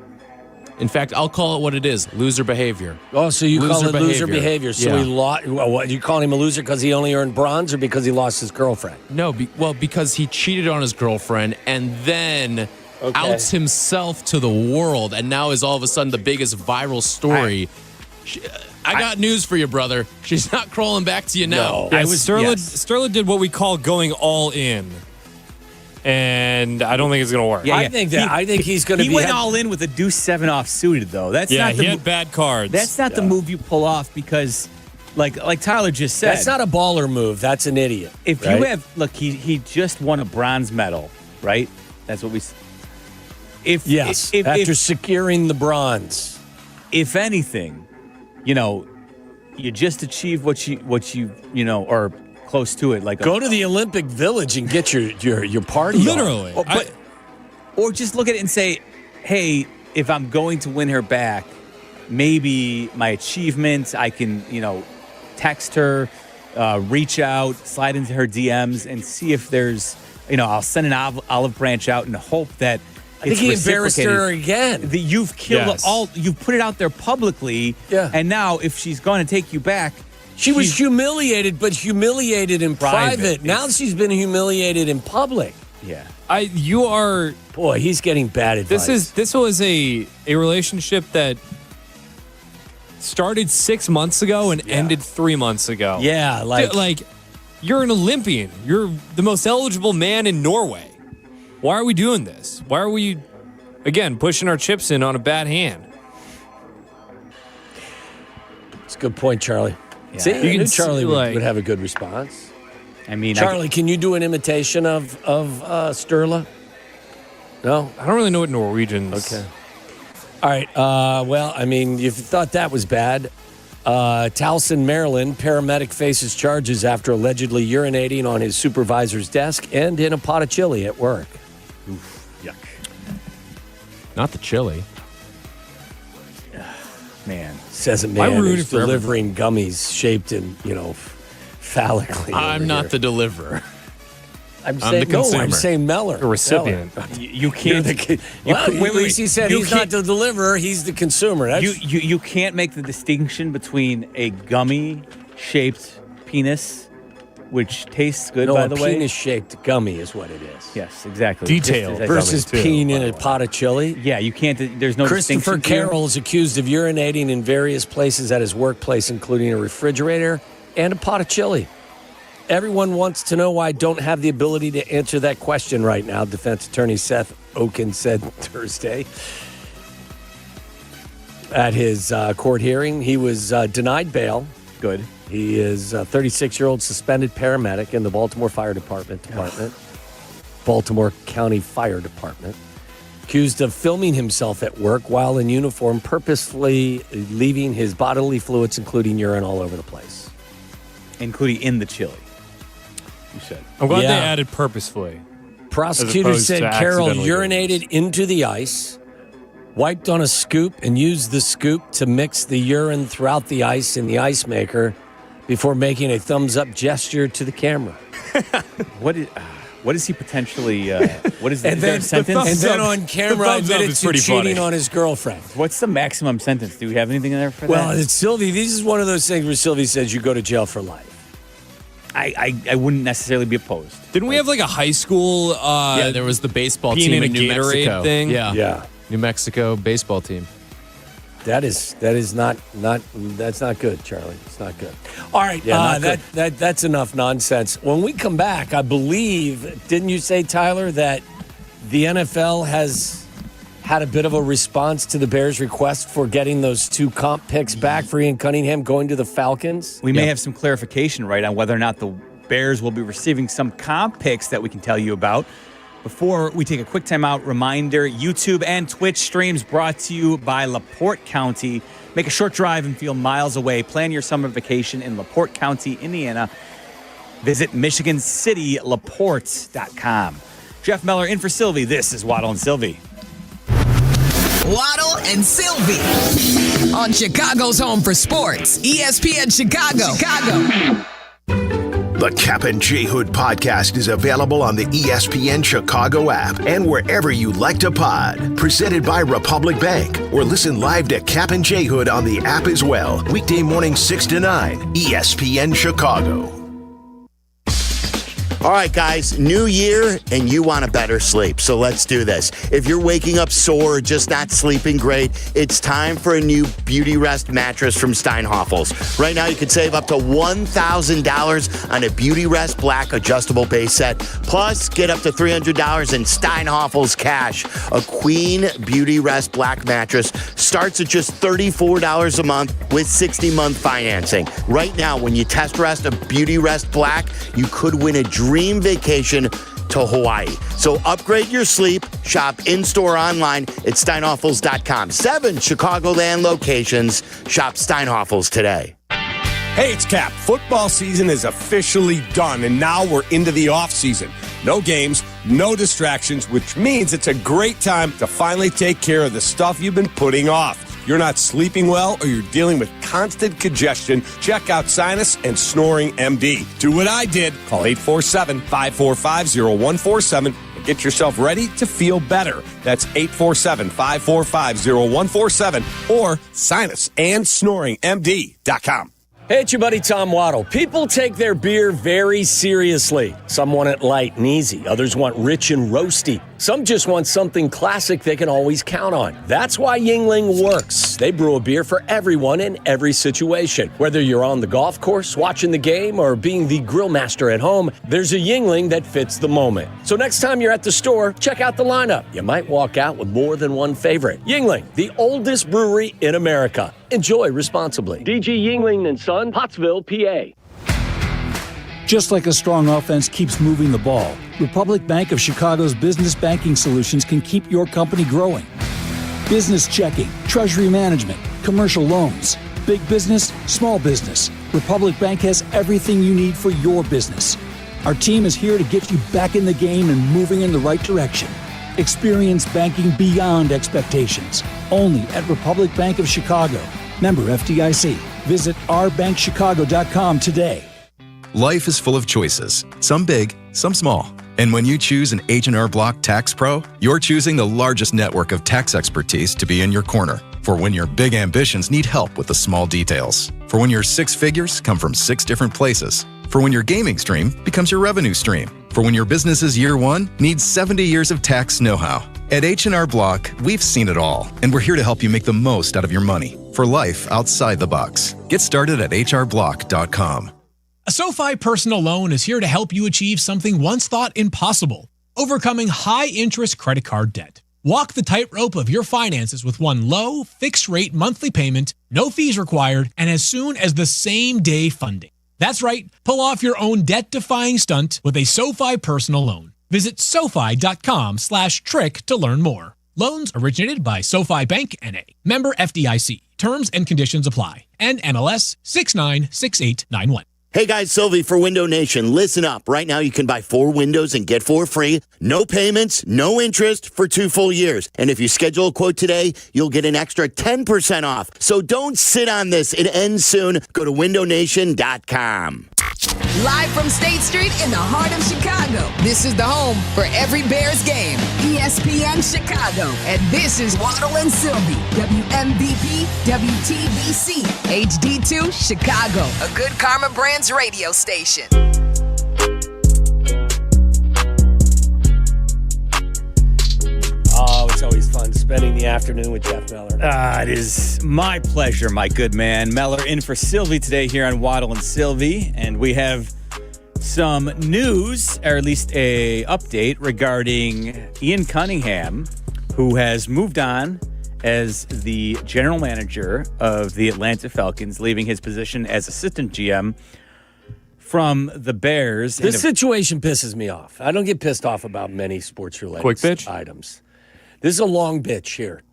In fact, I'll call it what it is: loser behavior. Oh, so you call it loser behavior. So he lost. What, you calling him a loser because he only earned bronze, or because he lost his girlfriend? No, because he cheated on his girlfriend and then outs himself to the world, and now is all of a sudden the biggest viral story. I got news for you, brother. She's not crawling back to you now. No. Sturla did what we call going all in. And I don't think it's going to work. Yeah, I think he's going to be. He went all in with a deuce 7 off suited, though. That's not he had bad cards. That's not the move you pull off because, like Tyler just said, that's not a baller move. That's an idiot. If you have, look, he just won a bronze medal, right? That's what we. After securing the bronze, if anything, you just achieve what you or close to it. Like go to the Olympic Village and get your party. Literally, or just look at it and say, hey, if I'm going to win her back, maybe my achievements, I can text her, reach out, slide into her DMs, and see if there's I'll send an olive branch out and hope that. I think he embarrassed her again. You've killed you've put it out there publicly. Yeah. And now if she's going to take you back. She was humiliated, but humiliated in private. Now she's been humiliated in public. Yeah. Boy, he's getting bad advice. This was a relationship that started 6 months ago and ended 3 months ago. Yeah, like you're an Olympian. You're the most eligible man in Norway. Why are we doing this? Why are we, again, pushing our chips in on a bad hand? It's a good point, Charlie. Yeah. See, You I knew can Charlie see, would have a good response. I mean, Charlie, can you do an imitation of Sturla? No? I don't really know what Norwegians. Okay. All right. Well, I mean, if you thought that was bad, Towson, Maryland, paramedic faces charges after allegedly urinating on his supervisor's desk and in a pot of chili at work. Oof, yuck. Not the chili. Man. Says a man who's delivering gummies shaped in, phallically. I'm not the deliverer. I'm the consumer. I'm saying Meller. The recipient. You can't. Wait, he said he's not the deliverer, he's the consumer. You can't make the distinction between a gummy-shaped penis, which tastes good, by the way. Penis-shaped gummy is what it is. Yes, exactly. Detail. Versus peeing in a pot of chili. Yeah, you can't. There's no Christopher distinction. Carroll is accused of urinating in various places at his workplace, including a refrigerator and a pot of chili. Everyone wants to know why I don't have the ability to answer that question right now, defense attorney Seth Oken said Thursday. At his court hearing, he was denied bail. Good. He is a 36-year-old suspended paramedic in the Baltimore Fire Department, Baltimore County Fire Department, accused of filming himself at work while in uniform, purposefully leaving his bodily fluids, including urine, all over the place. Including in the chili. You said. I'm glad they added purposefully. Prosecutors said Carroll urinated into the ice, wiped on a scoop, and used the scoop to mix the urine throughout the ice in the ice maker before making a thumbs-up gesture to the camera. What is he potentially? What is and there a sentence? And then on camera admitted to cheating on his girlfriend. What's the maximum sentence? Do we have anything in there for that? Well, it's Sylvie. This is one of those things where Sylvie says you go to jail for life. I wouldn't necessarily be opposed. Didn't we have like a high school? Yeah, there was the baseball team in New Gatorade Mexico. thing. Yeah. New Mexico baseball team. That is not that's not good, Charlie. It's not good. All right, that's enough nonsense. When we come back, I believe, didn't you say, Tyler, that the NFL has had a bit of a response to the Bears' request for getting those 2 comp picks back for Ian Cunningham going to the Falcons? We may have some clarification, right, on whether or not the Bears will be receiving some comp picks that we can tell you about. Before we take a quick timeout, reminder, YouTube and Twitch streams brought to you by LaPorte County. Make a short drive and feel miles away. Plan your summer vacation in LaPorte County, Indiana. Visit MichiganCityLaporte.com. Jeff Meller in for Silvy. This is Waddle and Silvy. Waddle and Silvy on Chicago's home for sports, ESPN Chicago. The Kap J Hood podcast is available on the ESPN Chicago app and wherever you like to pod. Presented by Republic Bank. Or listen live to Kap J Hood on the app as well. Weekday morning 6 to 9, ESPN Chicago. All right, guys, new year, and you want a better sleep, so let's do this. If you're waking up sore or just not sleeping great, it's time for a new Beauty Rest mattress from Steinhofels. Right now, you can save up to $1,000 on a Beauty Rest Black adjustable base set. Plus, get up to $300 in Steinhofels cash. A Queen Beauty Rest Black mattress starts at just $34 a month with 60-month financing. Right now, when you test rest a Beauty Rest Black, you could win a dream vacation to Hawaii. So upgrade your sleep. Shop in-store online at steinhoffels.com. 7 Chicagoland locations. Shop Steinhoffels today. Hey, it's Cap. Football season is officially done, and now we're into the offseason. No games, no distractions, which means it's a great time to finally take care of the stuff you've been putting off. You're not sleeping well, or you're dealing with constant congestion, check out Sinus and Snoring MD. Do what I did. Call 847-545-0147 and get yourself ready to feel better. That's 847-545-0147 or sinusandsnoringmd.com. Hey, it's your buddy Tom Waddle. People take their beer very seriously. Some want it light and easy. Others want rich and roasty. Some just want something classic they can always count on. That's why Yingling works. They brew a beer for everyone in every situation. Whether you're on the golf course, watching the game, or being the grill master at home, there's a Yingling that fits the moment. So next time you're at the store, check out the lineup. You might walk out with more than one favorite. Yingling, the oldest brewery in America. Enjoy responsibly. DG Yingling & Son, Pottsville, PA. Just like a strong offense keeps moving the ball, Republic Bank of Chicago's business banking solutions can keep your company growing. Business checking, treasury management, commercial loans, big business, small business. Republic Bank has everything you need for your business. Our team is here to get you back in the game and moving in the right direction. Experience banking beyond expectations. Only at Republic Bank of Chicago. Member FDIC. Visit ourbankchicago.com today. Life is full of choices, some big, some small. And when you choose an H&R Block Tax Pro, you're choosing the largest network of tax expertise to be in your corner. For when your big ambitions need help with the small details. For when your six figures come from 6 different places. For when your gaming stream becomes your revenue stream. For when your business's year one needs 70 years of tax know-how. At H&R Block, we've seen it all, and we're here to help you make the most out of your money for life outside the box. Get started at hrblock.com. A SoFi personal loan is here to help you achieve something once thought impossible, overcoming high-interest credit card debt. Walk the tightrope of your finances with one low, fixed-rate monthly payment, no fees required, and as soon as the same-day funding. That's right, pull off your own debt-defying stunt with a SoFi personal loan. Visit SoFi.com/trick to learn more. Loans originated by SoFi Bank N.A. Member FDIC. Terms and conditions apply. NMLS 696891. Hey guys, Silvy for Window Nation. Listen up. Right now you can buy 4 windows and get 4 free. No payments, no interest for 2 full years. And if you schedule a quote today, you'll get an extra 10% off. So don't sit on this. It ends soon. Go to windownation.com. Live from State Street in the heart of Chicago, this is the home for every Bears game. ESPN Chicago. And this is Waddle and Silvy, WMVP, WTBC, HD2, Chicago, a good Karma Brands radio station. Oh, it's always fun spending the afternoon with Jeff Meller. It is my pleasure, my good man. Meller in for Silvy today here on Waddle and Silvy. And we have some news, or at least a update regarding Ian Cunningham, who has moved on as the general manager of the Atlanta Falcons, leaving his position as assistant GM from the Bears. This situation pisses me off. I don't get pissed off about many sports-related items. This is a long bitch here,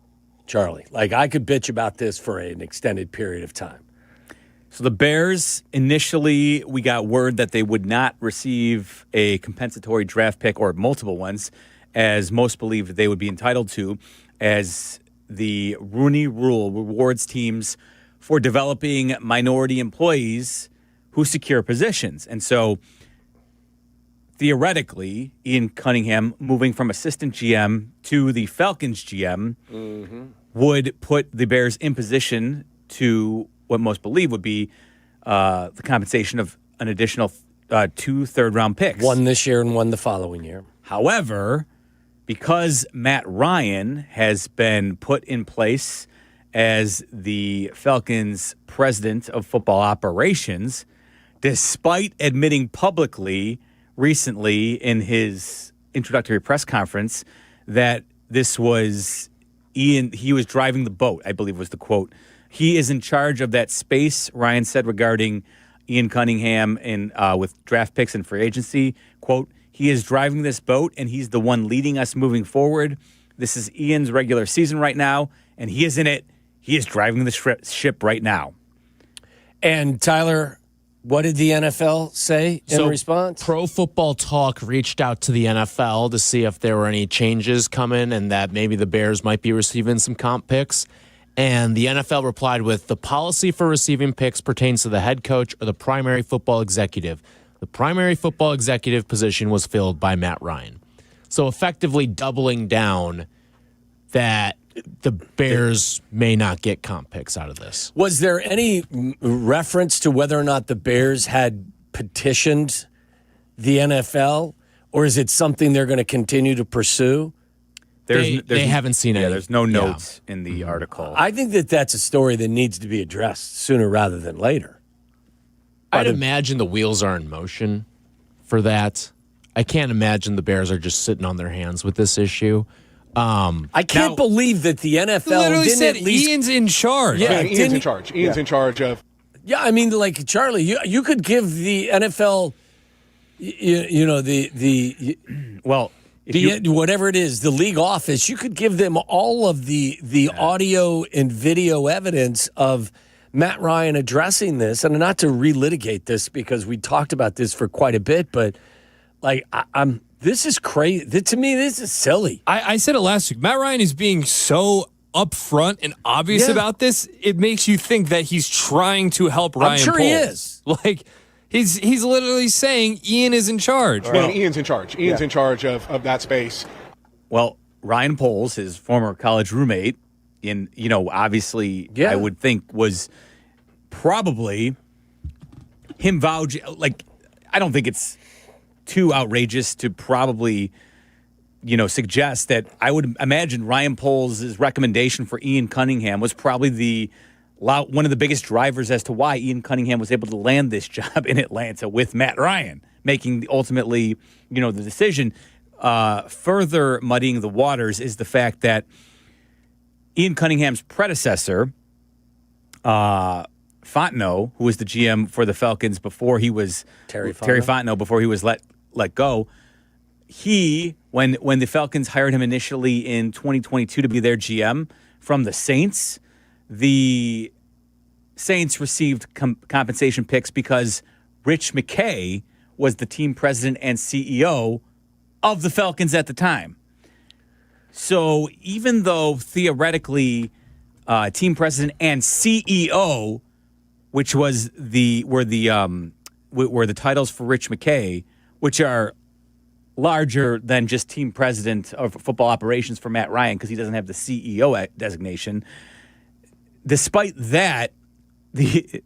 Charlie. Like, I could bitch about this for an extended period of time. So the Bears, initially, we got word that they would not receive a compensatory draft pick or multiple ones, as most believe they would be entitled to, as the Rooney Rule rewards teams for developing minority employees who secure positions. And so, theoretically, Ian Cunningham moving from assistant GM to the Falcons GM would put the Bears in position to what most believe would be the compensation of an additional 2 third-round picks. One this year and one the following year. However, because Matt Ryan has been put in place as the Falcons' president of football operations, despite admitting publicly recently in his introductory press conference that this was Ian, he was driving the boat, I believe was the quote. He is in charge of that space, Ryan said regarding Ian Cunningham and with draft picks and free agency. Quote, he is driving this boat and he's the one leading us moving forward. This is Ian's regular season right now, and he is in it. He is driving the ship right now. And Tyler, what did the NFL say in response? Pro Football Talk reached out to the NFL to see if there were any changes coming and that maybe the Bears might be receiving some comp picks. And the NFL replied with, the policy for receiving picks pertains to the head coach or the primary football executive. The primary football executive position was filled by Matt Ryan. So effectively doubling down that the Bears may not get comp picks out of this. Was there any reference to whether or not the Bears had petitioned the NFL, or is it something they're going to continue to pursue? They haven't seen any. There's no notes in the article. I think that's a story that needs to be addressed sooner rather than later. I'd imagine the wheels are in motion for that. I can't imagine the Bears are just sitting on their hands with this issue. I can't believe that the NFL literally didn't said at least Ian's in charge. Yeah, Ian's in charge. Ian's in charge of. Yeah, I mean, like Charlie, you could give the NFL, whatever it is, the league office. You could give them all of the audio and video evidence of Matt Ryan addressing this, and not to relitigate this because we talked about this for quite a bit, but I'm. This is crazy. To me, this is silly. I said it last week. Matt Ryan is being so upfront and obvious about this. It makes you think that he's trying to help Ryan. I'm sure Poles. he is. He's literally saying Ian is in charge. Well, Ian's in charge. Ian's in charge of that space. Well, Ryan Poles, his former college roommate, obviously, I would think was probably him vouching. I don't think it's too outrageous to probably, suggest that. I would imagine Ryan Poles' recommendation for Ian Cunningham was probably one of the biggest drivers as to why Ian Cunningham was able to land this job in Atlanta with Matt Ryan, making ultimately, the decision. Further muddying the waters is the fact that Ian Cunningham's predecessor, Fontenot, who was the GM for the Falcons before he was Terry Fontenot, before he was let go, when the Falcons hired him initially in 2022 to be their GM from the Saints received compensation picks because Rich McKay was the team president and CEO of the Falcons at the time. So even though theoretically team president and CEO, which were the titles for Rich McKay, which are larger than just team president of football operations for Matt Ryan because he doesn't have the CEO designation. Despite that, the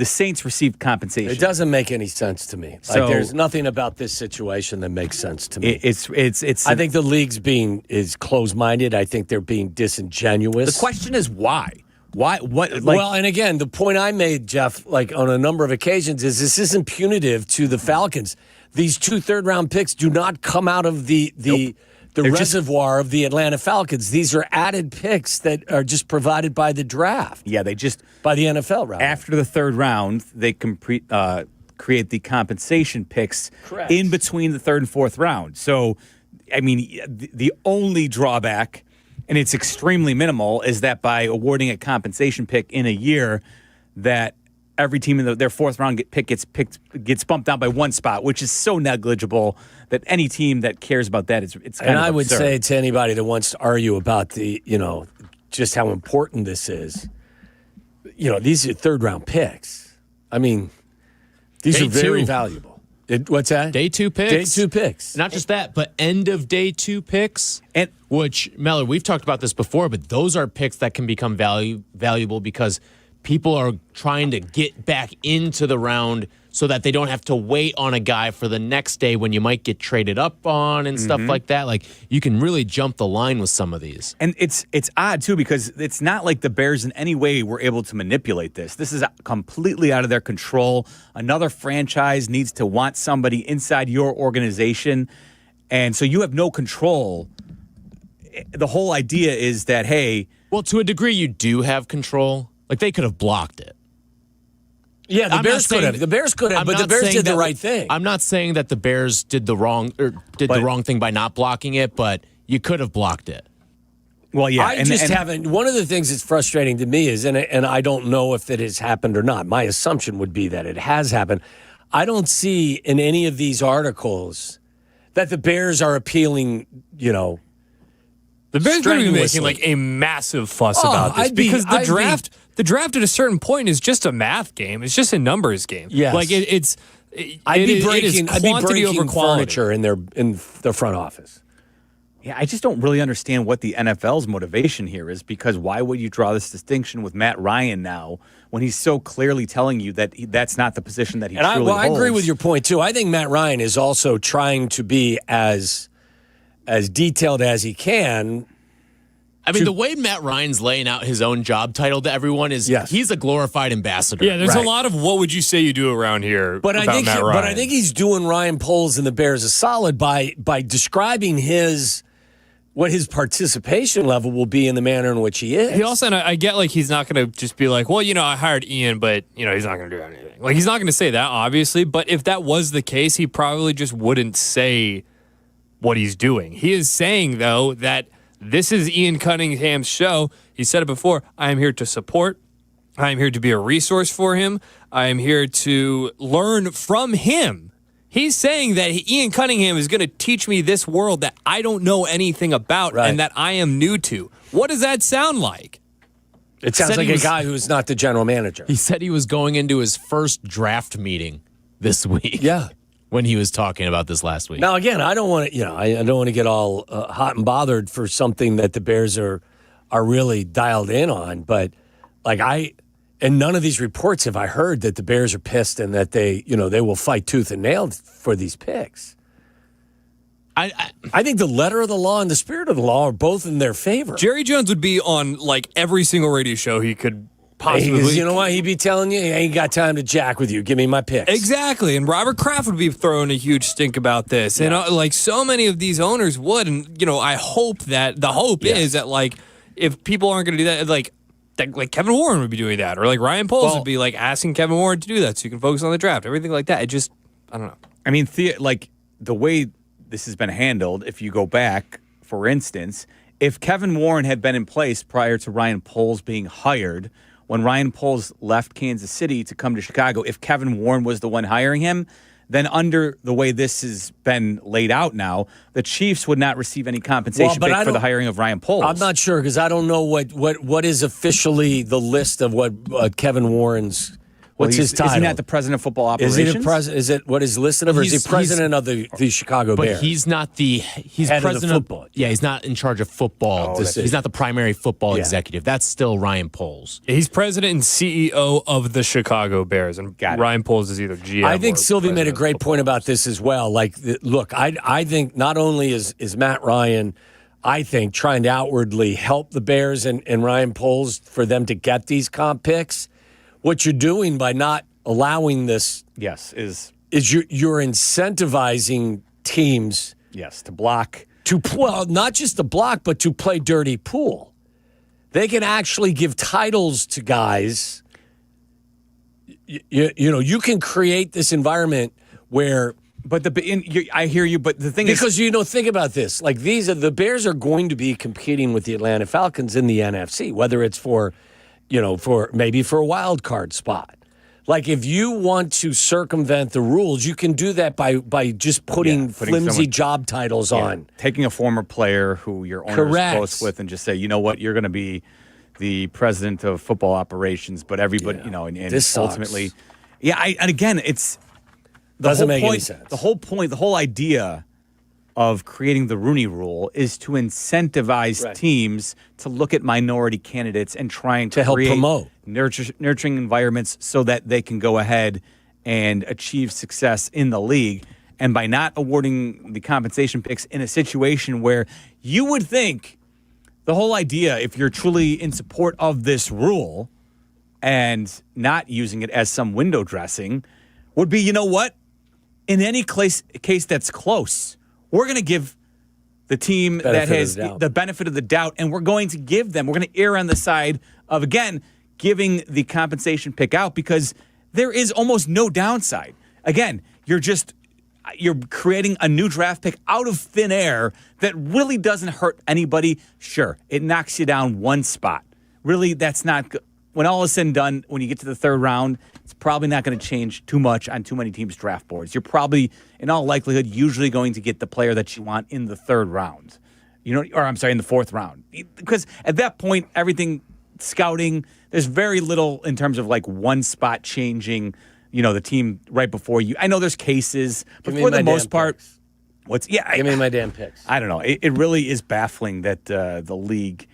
Saints received compensation. It doesn't make any sense to me. There's nothing about this situation that makes sense to me. I think the league's is closed-minded. I think they're being disingenuous. The question is why? Why? What? Well, and again, the point I made, Jeff, on a number of occasions, is this isn't punitive to the Falcons. These 2 third-round picks do not come out of the reservoir of the Atlanta Falcons. These are added picks that are just provided by the draft. Yeah, they just by the NFL round. After the third round, they create the compensation picks in between the third and fourth round. So, I mean, the only drawback, and it's extremely minimal, is that by awarding a compensation pick in a year, that every team in their fourth round pick gets bumped down by one spot, which is so negligible that any team that cares about that it's kind of absurd. And I would say to anybody that wants to argue about just how important this is, these are third round picks. I mean, these are very valuable. What's that? Day 2 picks. Day 2 picks. Not just that, but end of day 2 picks. Which, Mellor, we've talked about this before, but those are picks that can become valuable because people are trying to get back into the round so that they don't have to wait on a guy for the next day when you might get traded up on and stuff like that. You can really jump the line with some of these. And it's odd, too, because it's not like the Bears in any way were able to manipulate this. This is completely out of their control. Another franchise needs to want somebody inside your organization, and so you have no control. The whole idea is that, hey... Well, to a degree, you do have control. They could have blocked it. Yeah, the Bears could have. The Bears could have, but the Bears did the right thing. I'm not saying that the Bears did the wrong thing by not blocking it, but you could have blocked it. Well, yeah. I just haven't. One of the things that's frustrating to me is, and I don't know if it has happened or not. My assumption would be that it has happened. I don't see in any of these articles that the Bears are appealing, The Bears are going to be making a massive fuss about this because the draft at a certain point is just a math game. It's just a numbers game. Yes. I'd be breaking furniture in the front office. Yeah, I just don't really understand what the NFL's motivation here is, because why would you draw this distinction with Matt Ryan now when he's so clearly telling you that that's not the position that he truly holds? I agree with your point, too. I think Matt Ryan is also trying to be as as detailed as he can. I mean, the way Matt Ryan's laying out his own job title to everyone is he's a glorified ambassador. Yeah, there's a lot of what would you say you do around here But about Matt Ryan. But I think he's doing Ryan Poles and the Bears a solid by describing what his participation level will be in the manner in which he is. He also, and I get like he's not going to just be like, well, I hired Ian, but he's not going to do anything. Like he's not going to say that, obviously. But if that was the case, he probably just wouldn't say what he's doing. He is saying though that this is Ian Cunningham's show. He said it before. I am here to support. I am here to be a resource for him. I am here to learn from him. He's saying that Ian Cunningham is going to teach me this world that I don't know anything about and that I am new to. What does that sound like? It sounds like a guy who's not the general manager. He said he was going into his first draft meeting this week. Yeah. When he was talking about this last week. Now, again, I don't want to, I don't want to get all hot and bothered for something that the Bears are really dialed in on. But in none of these reports have I heard that the Bears are pissed and that they will fight tooth and nail for these picks. I think the letter of the law and the spirit of the law are both in their favor. Jerry Jones would be on every single radio show he could possibly. You know what? He'd be telling you, I ain't got time to jack with you. Give me my picks. Exactly. And Robert Kraft would be throwing a huge stink about this. Yeah. And so many of these owners would. And, I hope that the hope is that, if people aren't going to do that, like Kevin Warren would be doing that. Or Ryan Poles would be asking Kevin Warren to do that so you can focus on the draft. Everything like that. I don't know. I mean, the way this has been handled, if you go back, for instance, if Kevin Warren had been in place prior to Ryan Poles being hired, when Ryan Poles left Kansas City to come to Chicago, if Kevin Warren was the one hiring him, then under the way this has been laid out now, the Chiefs would not receive any compensation for the hiring of Ryan Poles. I'm not sure because I don't know what is officially the list of what Kevin Warren's. What's his title? Isn't that the president of football operations? Is it what is listed of, or is he president of the Chicago Bears? But he's not he's head president of the football. Yeah, he's not in charge of football. He's not the primary football executive. That's still Ryan Poles. He's president and CEO of the Chicago Bears, and Ryan Poles is either GM. I think Silvy made a great point about this as well. Look, I think not only is Matt Ryan, I think, trying to outwardly help the Bears and Ryan Poles for them to get these comp picks. What you're doing by not allowing this, is you're incentivizing teams, to block, not just to block, but to play dirty pool. They can actually give titles to guys. You can create this environment where. But I hear you. But the thing is, because think about this. The Bears are going to be competing with the Atlanta Falcons in the NFC, whether it's for a wild card spot. If you want to circumvent the rules, you can do that by just putting flimsy job titles on. Taking a former player who your owner is close with and just say, you know what, you're going to be the president of football operations, but everybody, and this sucks. ultimately, and again, it's doesn't make any sense. The whole idea of creating the Rooney Rule is to incentivize teams to look at minority candidates and trying to help promote nurturing environments so that they can go ahead and achieve success in the league. And by not awarding the compensation picks in a situation where you would think the whole idea, if you're truly in support of this rule and not using it as some window dressing, would be, you know what? In any case that's close, we're going to give the team that has the benefit of the doubt, and we're going to err on the side of, again, giving the compensation pick out because there is almost no downside. Again, you're creating a new draft pick out of thin air that really doesn't hurt anybody. Sure, it knocks you down one spot. Really, that's not good. When all is said and done, when you get to the third round, it's probably not going to change too much on too many teams' draft boards. You're probably, in all likelihood, usually going to get the player that you want in the third round. In the fourth round. Because at that point, everything, scouting, there's very little in terms of one spot changing, the team right before you. I know there's cases, but for the most part, give me my damn picks. I don't know. It really is baffling that the league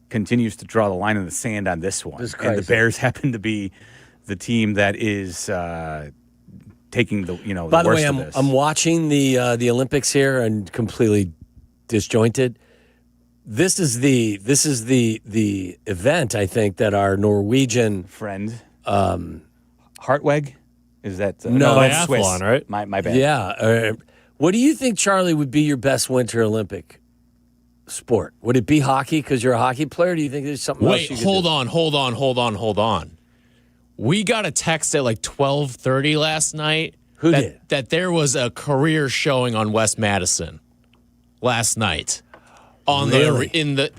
continues to draw the line in the sand on this one. And the Bears happen to be the team that is taking the By the worst way, of this. I'm watching the Olympics here and completely disjointed. This is the event, I think, that our Norwegian friend Hartweg is that no, that's Swiss. Athlon, right? My bad. Yeah. What do you think, Charlie, would be your best Winter Olympic sport? Would it be hockey because you're a hockey player? Do you think there's something else you could hold do? on. We got a text at like 12:30 last night. Who did? That there was a career showing on West Madison last night. On Really?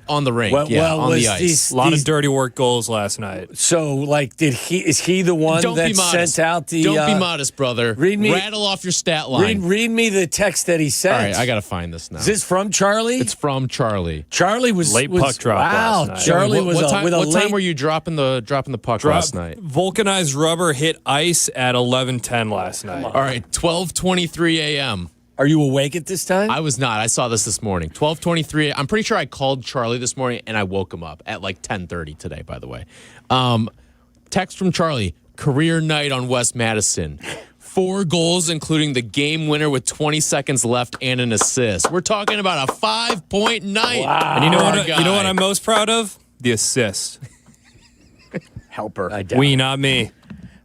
on the rink, Well, on was the ice. A lot of dirty work goals last night. So, like, is he the one Don't be that modest. sent out the? Don't be modest, brother. Rattle off your stat line. Read me the text that he sent. All right, I got to find this now. Is this from Charlie? It's from Charlie. Charlie was Late puck drop Wow, last night. Charlie was what time, with a what late. time were you dropping the puck last night? Vulcanized rubber hit ice at 11:10 last night. All right, 12:23 a.m. Are you awake at this time? I was not. I saw this morning. 12:23. I'm pretty sure I called Charlie this morning and I woke him up at like 10:30 today, by the way. Text from Charlie. Career night on West Madison. 4 goals, including the game winner with 20 seconds left and an assist. We're talking about a 5-point night. And you know what I'm most proud of? The assist. Helper. We, not me.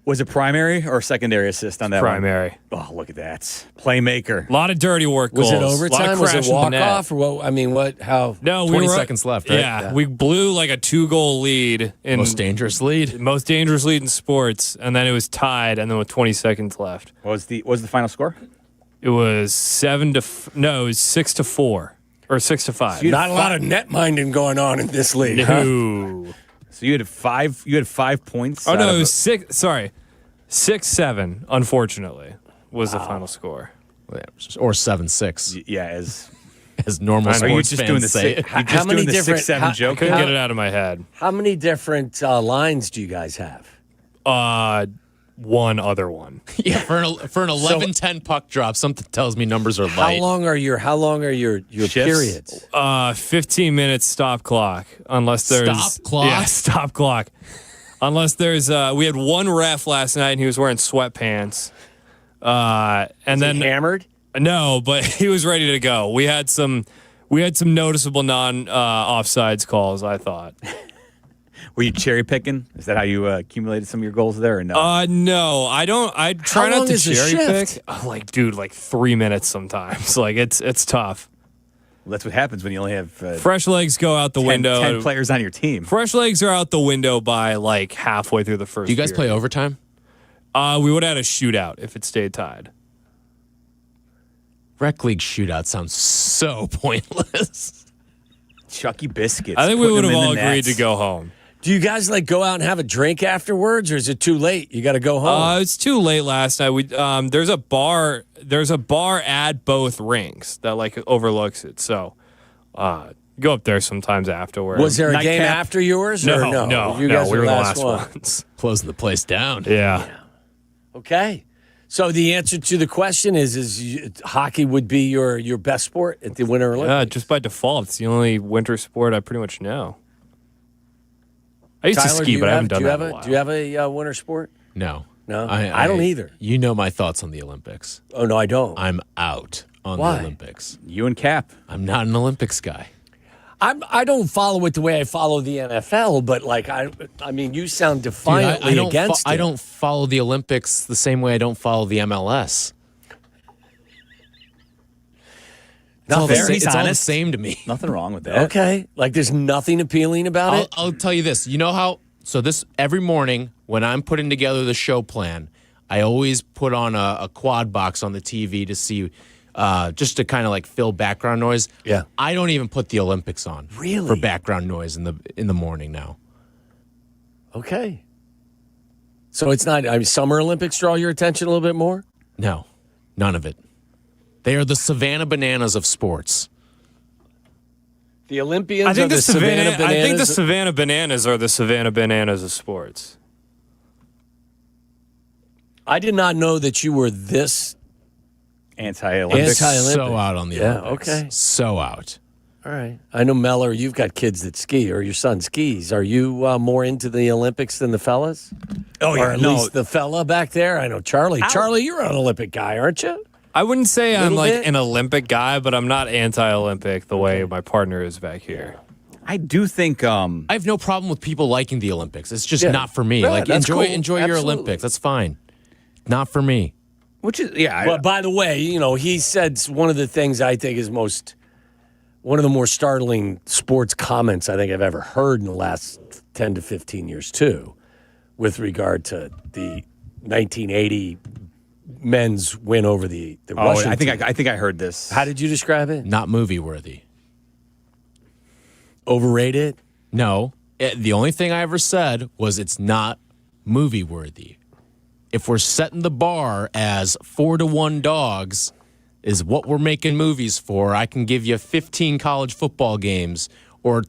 Was it primary or secondary assist on that Primary. one? Oh, look at that. Playmaker. A lot of dirty work goals. Was it A lot overtime? of Was it crashing the walk net. off? Or what? I mean, what? How? No, 20 we were seconds left, right? Yeah, we blew like a 2-goal lead. Most dangerous lead. Most dangerous lead in sports, and then it was tied, and then with 20 seconds left. What was the final score? It was 6-4 or 6-5. Not a lot of net minding going on in this league. Huh? No. So you had 5 points. Oh out no, of it was 6. Sorry, 6-7. Unfortunately, was the final score. Or 7-6. Yeah, as normal sports Are you just fans doing the say. How many the different 6-7 joke? Couldn't get it out of my head. How many different lines do you guys have? One other one. Yeah, for an 11-10 puck drop, something tells me numbers are light. How long are your periods? 15 minutes stop clock. Unless there's Stop clock? Yeah, stop clock. Unless there's we had one ref last night and he was wearing sweatpants. And then hammered? No, but he was ready to go. We had some noticeable offsides calls, I thought. Were you cherry picking? Is that how you accumulated some of your goals there, or no? No, I don't. I try How long not to is the cherry shift? pick. Like 3 minutes sometimes. Like it's tough. Well, that's what happens when you only have Fresh legs go out the window. 10 players on your team. Fresh legs are out the window by like halfway through the first. Do you guys period. play overtime? We would have had a shootout if it stayed tied. Rec league shootout sounds so pointless. Chucky biscuits. I think we would have all agreed agreed to go home. Do you guys like go out and have a drink afterwards, or is it too late? You got to go home. It's too late last night. We there's a bar at both rinks that like overlooks it. So go up there sometimes afterwards. Was there a game Nightcap? after yours? No, or no, You guys we were the last last one. ones. Closing the place down. Yeah. Okay. So the answer to the question is hockey would be your best sport at the Winter Olympics? Yeah, just by default. It's the only winter sport I pretty much know. I used Tyler, to ski, but I haven't done that in a Do while. you have a winter sport? No. No? I don't either. You know my thoughts on the Olympics. Oh, no, I don't. I'm out on Why? the Olympics. You and Cap. I'm not an Olympics guy. I don't follow it the way I follow the NFL, but like I mean, you sound defiantly against it. I don't follow the Olympics the same way I don't follow the MLS. It's all the same to me. Nothing wrong with that. Okay, like there's nothing appealing about it. I'll tell you this. You know how? So this every morning when I'm putting together the show plan, I always put on a quad box on the TV to see. Just to kind of like fill background noise. Yeah. I don't even put the Olympics on. Really? For background noise in the morning now. Okay. So it's not Summer Olympics draw your attention a little bit more? No, none of it. They are the Savannah Bananas of sports. The Olympians I think are the Savannah Bananas. I think the Savannah Bananas are the Savannah Bananas of sports. I did not know that you were this anti-Olympics. So out on the Olympics. Okay. So out. All right. I know, Meller, you've got kids that ski, or your son skis. Are you more into the Olympics than the fellas? Oh, yeah. Or at least the fella back there? I know, Charlie. Charlie, you're an Olympic guy, aren't you? I wouldn't say I'm like bit? an Olympic guy, but I'm not anti-Olympic the way my partner is back here. I do think I have no problem with people liking the Olympics. It's just Yeah. not for me. Yeah, like that's enjoy cool. your Absolutely. Olympics. That's fine. Not for me. which is But by the way, he said one of the things I think is one of the more startling sports comments I think I've ever heard in the last 10 to 15 years too, with regard to the 1980 men's win over the Russian team. I think I heard this. How did you describe it? Not movie worthy. Overrated? No. The only thing I ever said was it's not movie worthy. If we're setting the bar as 4-1 dogs is what we're making movies for, I can give you 15 college football games or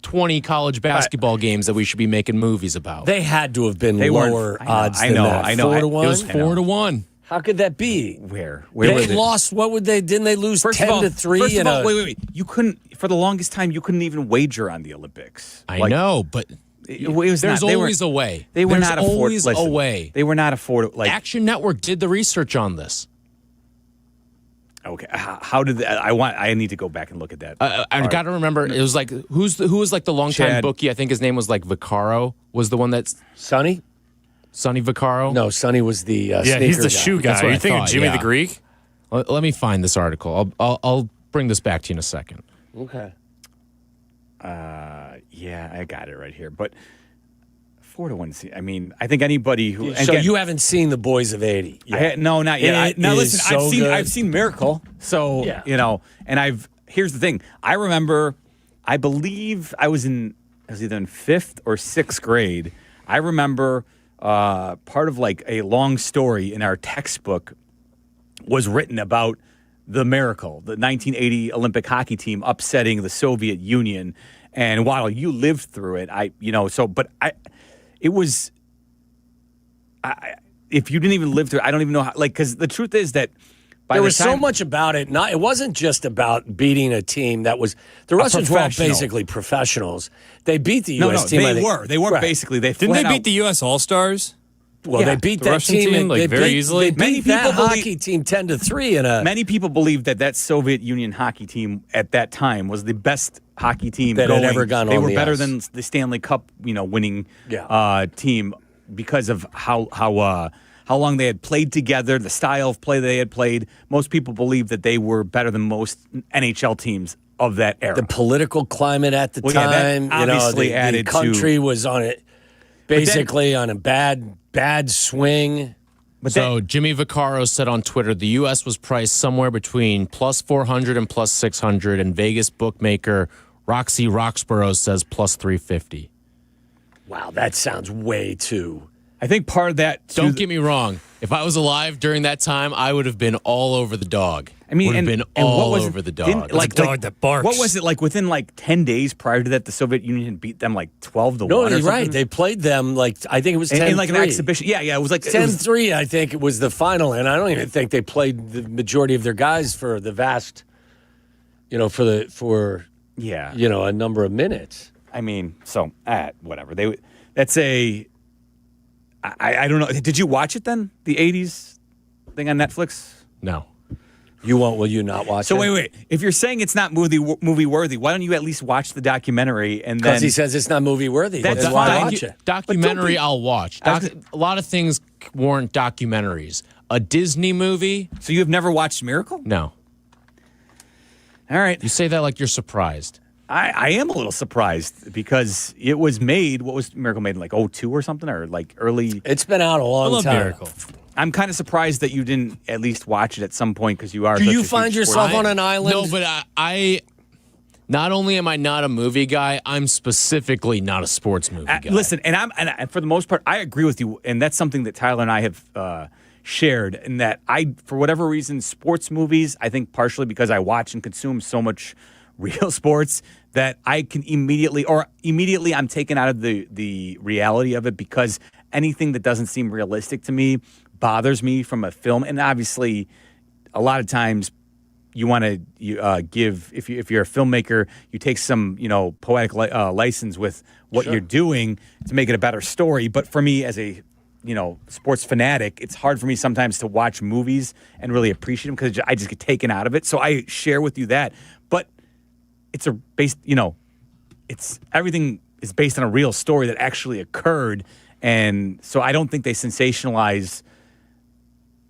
20 college basketball games that we should be making movies about. They had to have been They weren't- lower I know, odds I than know, that. I know. 4-1? It was 4-1. How could that be? Where They were they? lost. What would they? Didn't they lose First 10 of all, to 3? First of in all, a- wait. You couldn't for the longest time. You couldn't even wager on the Olympics. I know, but It was there's not, they always were, a way. They were There's not always listen, a way. They were not affordable. Like Action Network did the research on this. okay, how did I need to go back and look at that. I got to remember. It was like who was like the longtime Chad. bookie? I think his name was like Vaccaro. Was the one that's Sonny? Sonny Vaccaro? No, Sonny was the Yeah, sneaker he's the guy. shoe guy. That's what Are you I thinking thought, Jimmy yeah. the Greek? Let me find this article. I'll bring this back to you in a second. Okay. Yeah, I got it right here. But 4-1. I mean, I think anybody who So you haven't seen The Boys of 80? yet. No, not yet. It Now is listen, so good. I've seen Miracle, so Yeah. and here's the thing. I remember, I believe I was either in 5th or 6th grade. I remember part of like a long story in our textbook was written about the Miracle, the 1980 Olympic hockey team upsetting the Soviet Union. And while you lived through it, it was. If you didn't even live through it, I don't even know how. Like, because the truth is that by There the was so time- much about it. It wasn't just about beating a team that was. The Russians were all professional. basically professionals. They beat the No, U.S. team. I they think. were. They weren't Right. basically. They Didn't they flat beat out- the U.S. All-Stars? Well, Yeah, they beat the that Russian team, team, like, they very beat, easily? They Many beat that people believe- hockey team 10-3 in a. Many people believe that Soviet Union hockey team at that time was the best hockey team That had going. ever gone They on were the better ice. than the Stanley Cup, winning Yeah. team because of how long they had played together, the style of play they had played. Most people believe that they were better than most NHL teams of that era. The political climate at the Well, yeah, that time, obviously the added to- country was on it, basically on a bad swing. So Jimmy Vaccaro said on Twitter, the U.S. was priced somewhere between plus 400 and plus 600, and Vegas bookmaker Roxy Roxborough says plus 350. Wow, that sounds way too. I think part of that. Don't get me wrong. If I was alive during that time, I would have been all over the dog. I mean, would have and, been and what all was over the dog. didn't- Like a dog that barks. What was it like within like 10 days prior to that? The Soviet Union had beat them like 12-1. No, or you're something? right. They played them like I think it was 10-3. in like an exhibition. Yeah, it was like 10-3. I think it was the final, and I don't even think they played the majority of their guys for the vast, for yeah, a number of minutes. I mean, so whatever. That's a. I don't know. Did you watch it then? The 80s thing on Netflix? No. Will you not watch So it? wait. If you're saying it's not movie worthy, why don't you at least watch the documentary and then? Because he says it's not movie worthy. That's That's why I fine. watch it. Documentary, I'll watch. A lot of things warrant documentaries. A Disney movie? So you've never watched Miracle? No. All right. You say that like you're surprised. I am a little surprised because it was made. What was Miracle made in like 2002 or something, or like early? It's been out a long time. Miracle. I'm kind of surprised that you didn't at least watch it at some point because you are. Do such you a find huge yourself sports- on an island? No, but I not only am I not a movie guy, I'm specifically not a sports movie guy. Listen, and for the most part, I agree with you, and that's something that Tyler and I have shared. In that for whatever reason, sports movies, I think partially because I watch and consume so much real sports that I can immediately I'm taken out of the reality of it because anything that doesn't seem realistic to me bothers me from a film. And obviously, a lot of times you want to give if you're a filmmaker, you take some poetic license with what you're doing to make it a better story. But for me, as a sports fanatic, it's hard for me sometimes to watch movies and really appreciate them because I just get taken out of it. So I share with you that. But it's it's everything is based on a real story that actually occurred. And so I don't think they sensationalize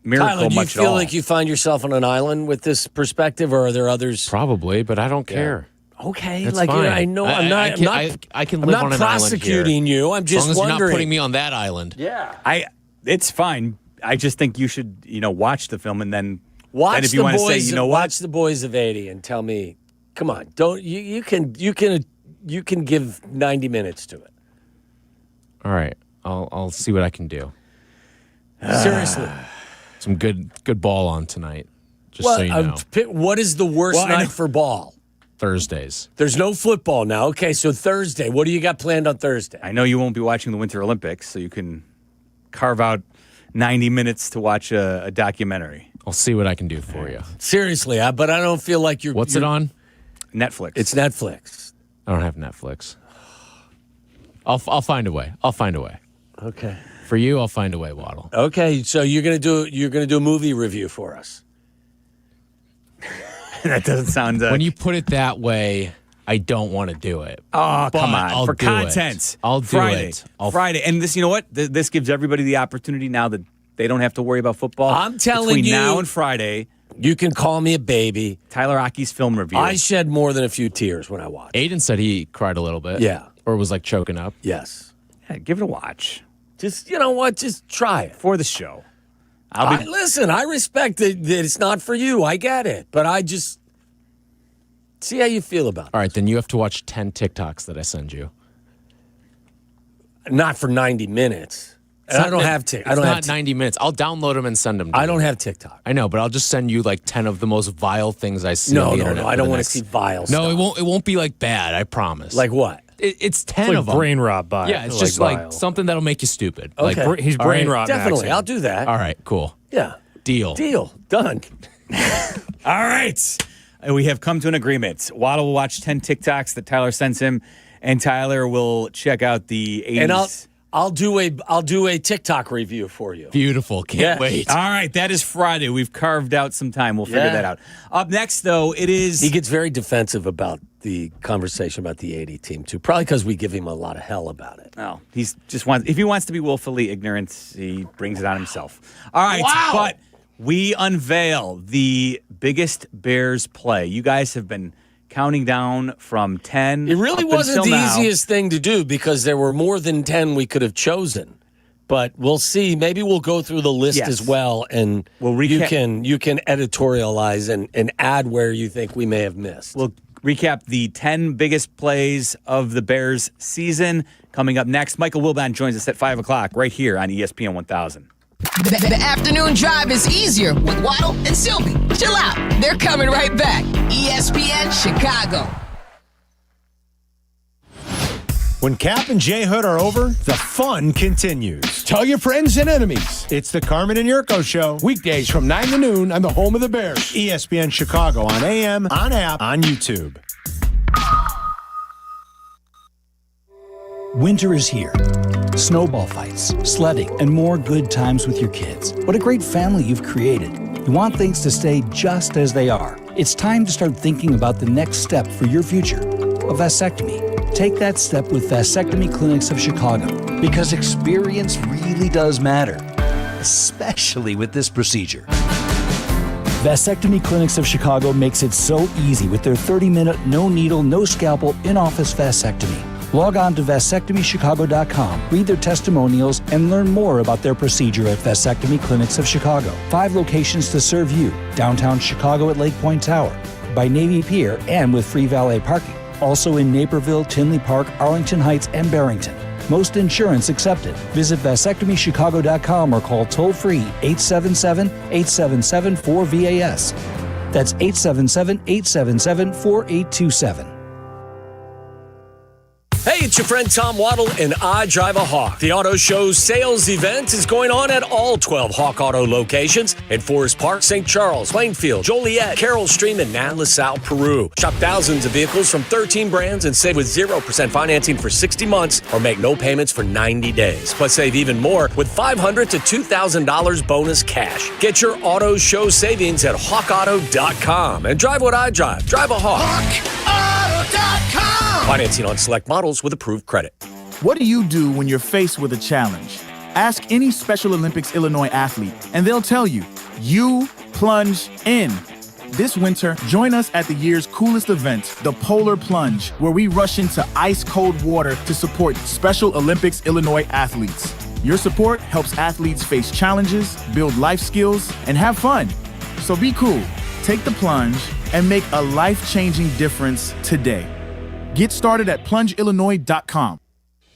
Miracle Tyler, do you much at feel all. like you find yourself on an island with this perspective, or are there others? Probably, but I don't care. Okay, That's like fine. I know I'm not. I can I'm live not on an island prosecuting here. you. I'm just as long as wondering. you're not putting me on that island. Yeah, it's fine. I just think you should, watch the film and then watch if you the want to say, boys. you know what, Watch the Boys of 80 and tell me. Come on, don't you can give 90 minutes to it. All right, I'll see what I can do. Seriously, some good ball on tonight. Just well, so you know, what is the worst night for ball? Thursdays. There's no football now. Okay, so Thursday. What do you got planned on Thursday? I know you won't be watching the Winter Olympics, so you can carve out 90 minutes to watch a documentary. I'll see what I can do for you. Seriously, but I don't feel like you're. What's it on? Netflix. It's Netflix. I don't have Netflix. I'll find a way. I'll find a way. Okay. For you, I'll find a way, Waddle. Okay, so you're gonna do a movie review for us. That doesn't sound. When you put it that way, I don't want to do it. Oh, But come on. I'll For do content. it. I'll do Friday. it. Friday. And this, you know what? This gives everybody the opportunity now that they don't have to worry about football. I'm telling Between you, now and Friday, you can call me a baby. Tyler Aki's film review. I shed more than a few tears when I watched. Aiden said he cried a little bit. Yeah. Or was like choking up. Yes. Yeah, give it a watch. Just, you know what? Just try it. For the show. Listen, I respect that it's not for you. I get it. But I just see how you feel about it. All right, then you have to watch 10 TikToks that I send you. Not for 90 minutes. I don't have TikTok. It's not 90 minutes. I'll download them and send them to you. I don't have TikTok. I know, but I'll just send you like 10 of the most vile things I see on the internet. I don't want to see vile stuff. No, it won't be like bad, I promise. Like what? It's 10 like of them. brain rot by. Yeah, it's just like something that'll make you stupid. Okay. Like, he's brain rot. Definitely. maxing. I'll do that. All right, cool. Yeah. Deal. Done. All right. We have come to an agreement. Waddle will watch 10 TikToks that Tyler sends him, and Tyler will check out the 80s. And I'll do a TikTok review for you. Beautiful. Can't wait. All right, that is Friday. We've carved out some time. We'll figure that out. Up next, though, it is... He gets very defensive about the conversation about the 80 team, too. Probably because we give him a lot of hell about it. No, he's just wants... If he wants to be willfully ignorant, he brings it on himself. All right, but we unveil the biggest Bears play. You guys have been counting down from 10. It really wasn't until the now. easiest thing to do because there were more than 10 we could have chosen. But we'll see. Maybe we'll go through the list as well, and you can editorialize and add where you think we may have missed. We'll recap the 10 biggest plays of the Bears season. Coming up next, Michael Wilbon joins us at 5 o'clock right here on ESPN 1000. The afternoon drive is easier with Waddle and Silvy. Chill out. They're coming right back. ESPN Chicago. When Kap and J Hood are over, the fun continues. Tell your friends and enemies. It's the Carmen and Jurko Show. Weekdays from 9 to noon on the home of the Bears. ESPN Chicago on AM, on app, on YouTube. Winter is here. Snowball fights, sledding, and more good times with your kids. What a great family you've created. You want things to stay just as they are. It's time to start thinking about the next step for your future, a vasectomy. Take that step with Vasectomy Clinics of Chicago, because experience really does matter, especially with this procedure. Vasectomy Clinics of Chicago makes it so easy with their 30-minute, no needle, no scalpel, in-office vasectomy. Log on to vasectomychicago.com, read their testimonials, and learn more about their procedure at Vasectomy Clinics of Chicago. 5 locations to serve you: downtown Chicago at Lake Point Tower, by Navy Pier, and with free valet parking. Also in Naperville, Tinley Park, Arlington Heights, and Barrington. Most insurance accepted. Visit vasectomychicago.com or call toll-free 877-877-4VAS. That's 877-877-4827. Hey, it's your friend Tom Waddle, and I drive a Hawk. The Auto Show sales event is going on at all 12 Hawk Auto locations in Forest Park, St. Charles, Plainfield, Joliet, Carroll Stream, and Nalisao, Peru. Shop thousands of vehicles from 13 brands and save with 0% financing for 60 months or make no payments for 90 days. Plus, save even more with $500 to $2,000 bonus cash. Get your Auto Show savings at hawkauto.com and drive what I drive. Drive a Hawk. HawkAuto.com. Financing on select models with approved credit. What do you do when you're faced with a challenge? Ask any Special Olympics Illinois athlete, and they'll tell you, you plunge in. This winter, join us at the year's coolest event, the Polar Plunge, where we rush into ice-cold water to support Special Olympics Illinois athletes. Your support helps athletes face challenges, build life skills, and have fun. So be cool, take the plunge, and make a life-changing difference today. Get started at plungeillinois.com.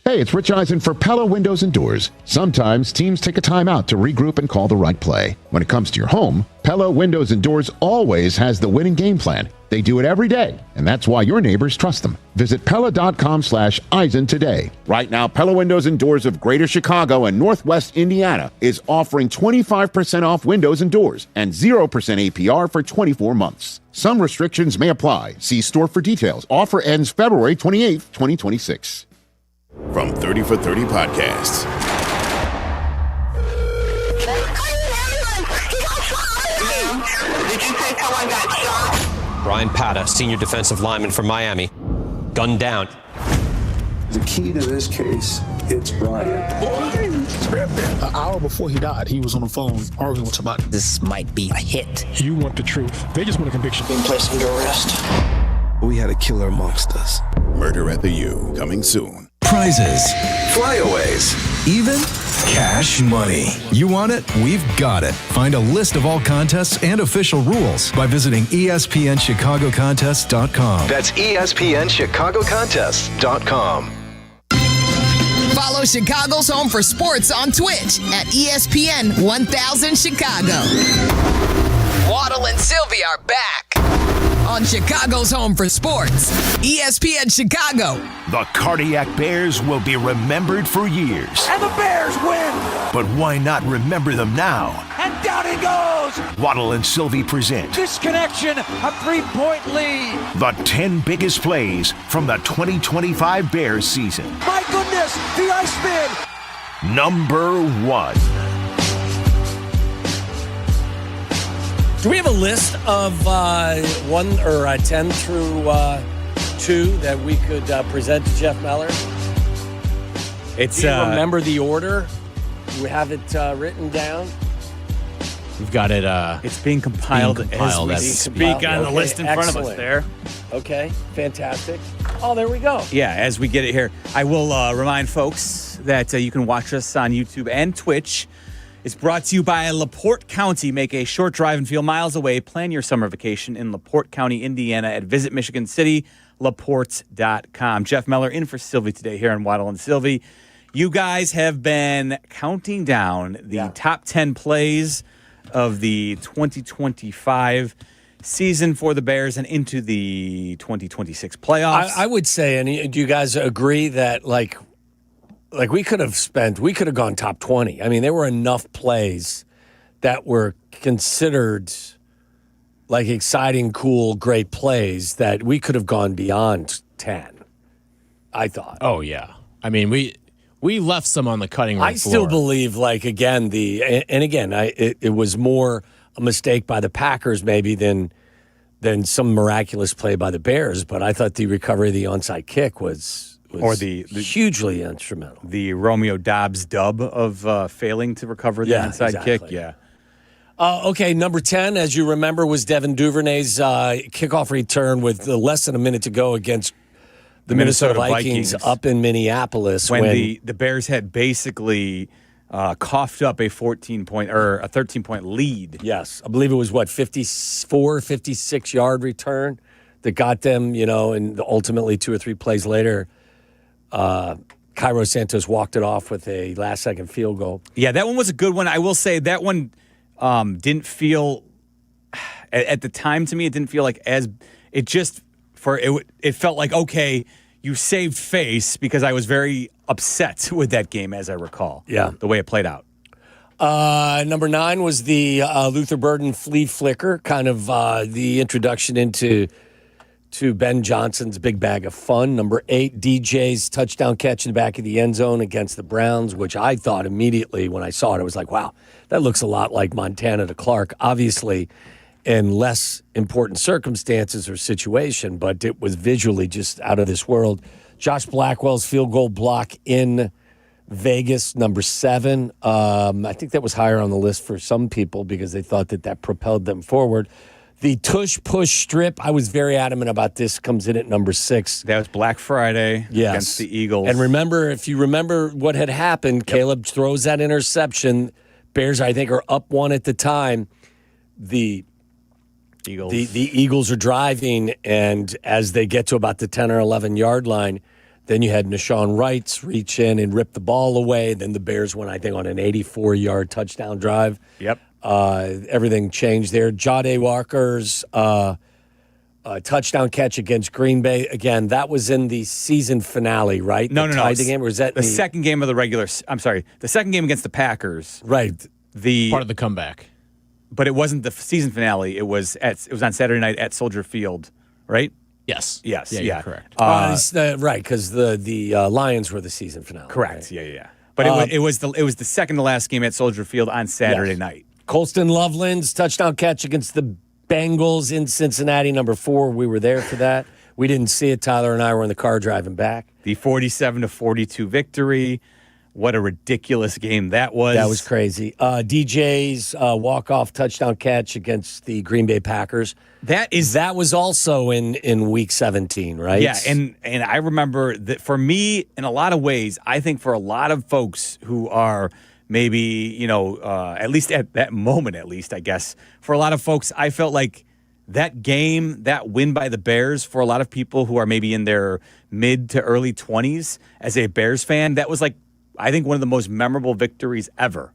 Hey, it's Rich Eisen for Pella Windows and Doors. Sometimes teams take a time out to regroup and call the right play. When it comes to your home, Pella Windows and Doors always has the winning game plan. They do it every day, and that's why your neighbors trust them. Visit Pella.com/Eisen today. Right now, Pella Windows and Doors of Greater Chicago and Northwest Indiana is offering 25% off windows and doors and 0% APR for 24 months. Some restrictions may apply. See store for details. Offer ends February 28th, 2026. From 30 for 30 Podcasts. Did you say someone got shot? Brian Pata, senior defensive lineman from Miami, gunned down. The key to this case, it's Brian. An hour before he died, he was on the phone arguing with somebody. This might be a hit. You want the truth. They just want a conviction. Being placed under arrest. We had a killer amongst us. Murder at the U, coming soon. Prizes, flyaways, even cash money. You want it? We've got it. Find a list of all contests and official rules by visiting ESPNChicagoContests.com. That's ESPNChicagoContests.com. Follow Chicago's Home for Sports on Twitch at ESPN 1000 Chicago. Waddle and Silvy are back on Chicago's Home for Sports, ESPN Chicago. The Cardiac Bears will be remembered for years. And the Bears win! But why not remember them now? And down he goes! Waddle and Silvy present Disconnection, a 3-point lead. the 10 biggest plays from the 2025 Bears season. My goodness, the ice spin! Number 1. Do we have a list of 1 or 10 through 2 that we could present to Jeff Meller? It's Do you remember the order? Do we have it written down? We've got it. It's being compiled as we speak on the list in front of us there. Okay, fantastic. Oh, there we go. Yeah, as we get it here, I will remind folks that you can watch us on YouTube and Twitch. It's brought to you by LaPorte County. Make a short drive and feel miles away. Plan your summer vacation in LaPorte County, Indiana at Visit Michigan City, LaPorte.com. Jeff Meller in for Silvy today here on Waddle and Silvy. You guys have been counting down the top 10 plays of the 2025 season for the Bears and into the 2026 playoffs. I would say, and do you guys agree that like we could have gone top 20. I mean, there were enough plays that were considered like exciting, cool, great plays that we could have gone beyond 10, I thought. Oh, yeah. I mean, we left some on the cutting room floor. I still believe, like, again, it was more a mistake by the Packers maybe than some miraculous play by the Bears, but I thought the recovery of the onside kick was the hugely instrumental. The Romeo Dobbs dub of failing to recover the onside kick. Yeah. Okay, number 10, as you remember, was Devin Duvernay's kickoff return with less than a minute to go against the Minnesota Vikings up in Minneapolis. When the Bears had basically coughed up a 13-point lead. Yes, I believe it was, 56-yard return that got them, and ultimately 2 or 3 plays later, Cairo Santos walked it off with a last-second field goal. Yeah, that one was a good one. I will say that one didn't feel, at the time to me, it didn't feel like it felt like, okay, you saved face because I was very upset with that game, as I recall. Yeah. The way it played out. Number 9 was the Luther Burden flea flicker, kind of the introduction into Ben Johnson's big bag of fun. Number 8, DJ's touchdown catch in the back of the end zone against the Browns, which I thought immediately when I saw it, I was like, wow, that looks a lot like Montana to Clark. Obviously, in less important circumstances or situation, but it was visually just out of this world. Josh Blackwell's field goal block in Vegas, number 7. I think that was higher on the list for some people because they thought that propelled them forward. The tush-push strip, I was very adamant about this, comes in at number 6. That was Black Friday against the Eagles. And remember, if you remember what had happened, Caleb throws that interception. Bears, I think, are up 1 at the time. The Eagles are driving, and as they get to about the 10 or 11-yard line, then you had Nashawn Wrights reach in and rip the ball away. Then the Bears went, I think, on an 84-yard touchdown drive. Yep. Everything changed there. Jade Walker's touchdown catch against Green Bay. Again, that was in the season finale, right? No. The game, or was that the second game of the regular? I'm sorry, the second game against the Packers. Right. Part of the comeback. But it wasn't the season finale. It was on Saturday night at Soldier Field, right? Yes. Yes. Yeah, you're correct. Right, because the Lions were the season finale. Correct. Right? Yeah. But it was the second to last game at Soldier Field on Saturday night. Colston Loveland's touchdown catch against the Bengals in Cincinnati, number 4. We were there for that. We didn't see it. Tyler and I were in the car driving back. The 47-42 victory. What a ridiculous game that was. That was crazy. DJ's walk-off touchdown catch against the Green Bay Packers. That was also in Week 17, right? Yeah, and I remember that for me, in a lot of ways, I think for a lot of folks who are maybe, at least at that moment, I guess, for a lot of folks, I felt like that game, that win by the Bears, for a lot of people who are maybe in their mid to early 20s, as a Bears fan, that was like, I think, one of the most memorable victories ever.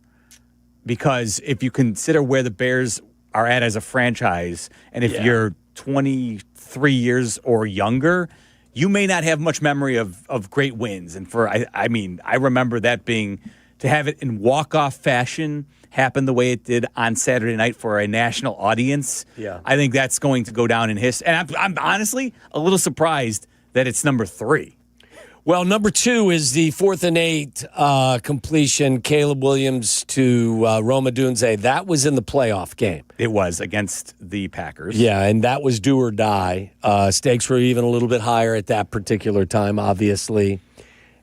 Because if you consider where the Bears are at as a franchise, and if you're 23 years or younger, you may not have much memory of great wins. And I remember that being, to have it in walk-off fashion happen the way it did on Saturday night for a national audience, I think that's going to go down in history. And I'm honestly a little surprised that it's number 3. Well, number 2 is the 4th and 8 completion, Caleb Williams to Roma Dunze. That was in the playoff game. It was against the Packers. Yeah, and that was do or die. Stakes were even a little bit higher at that particular time, obviously.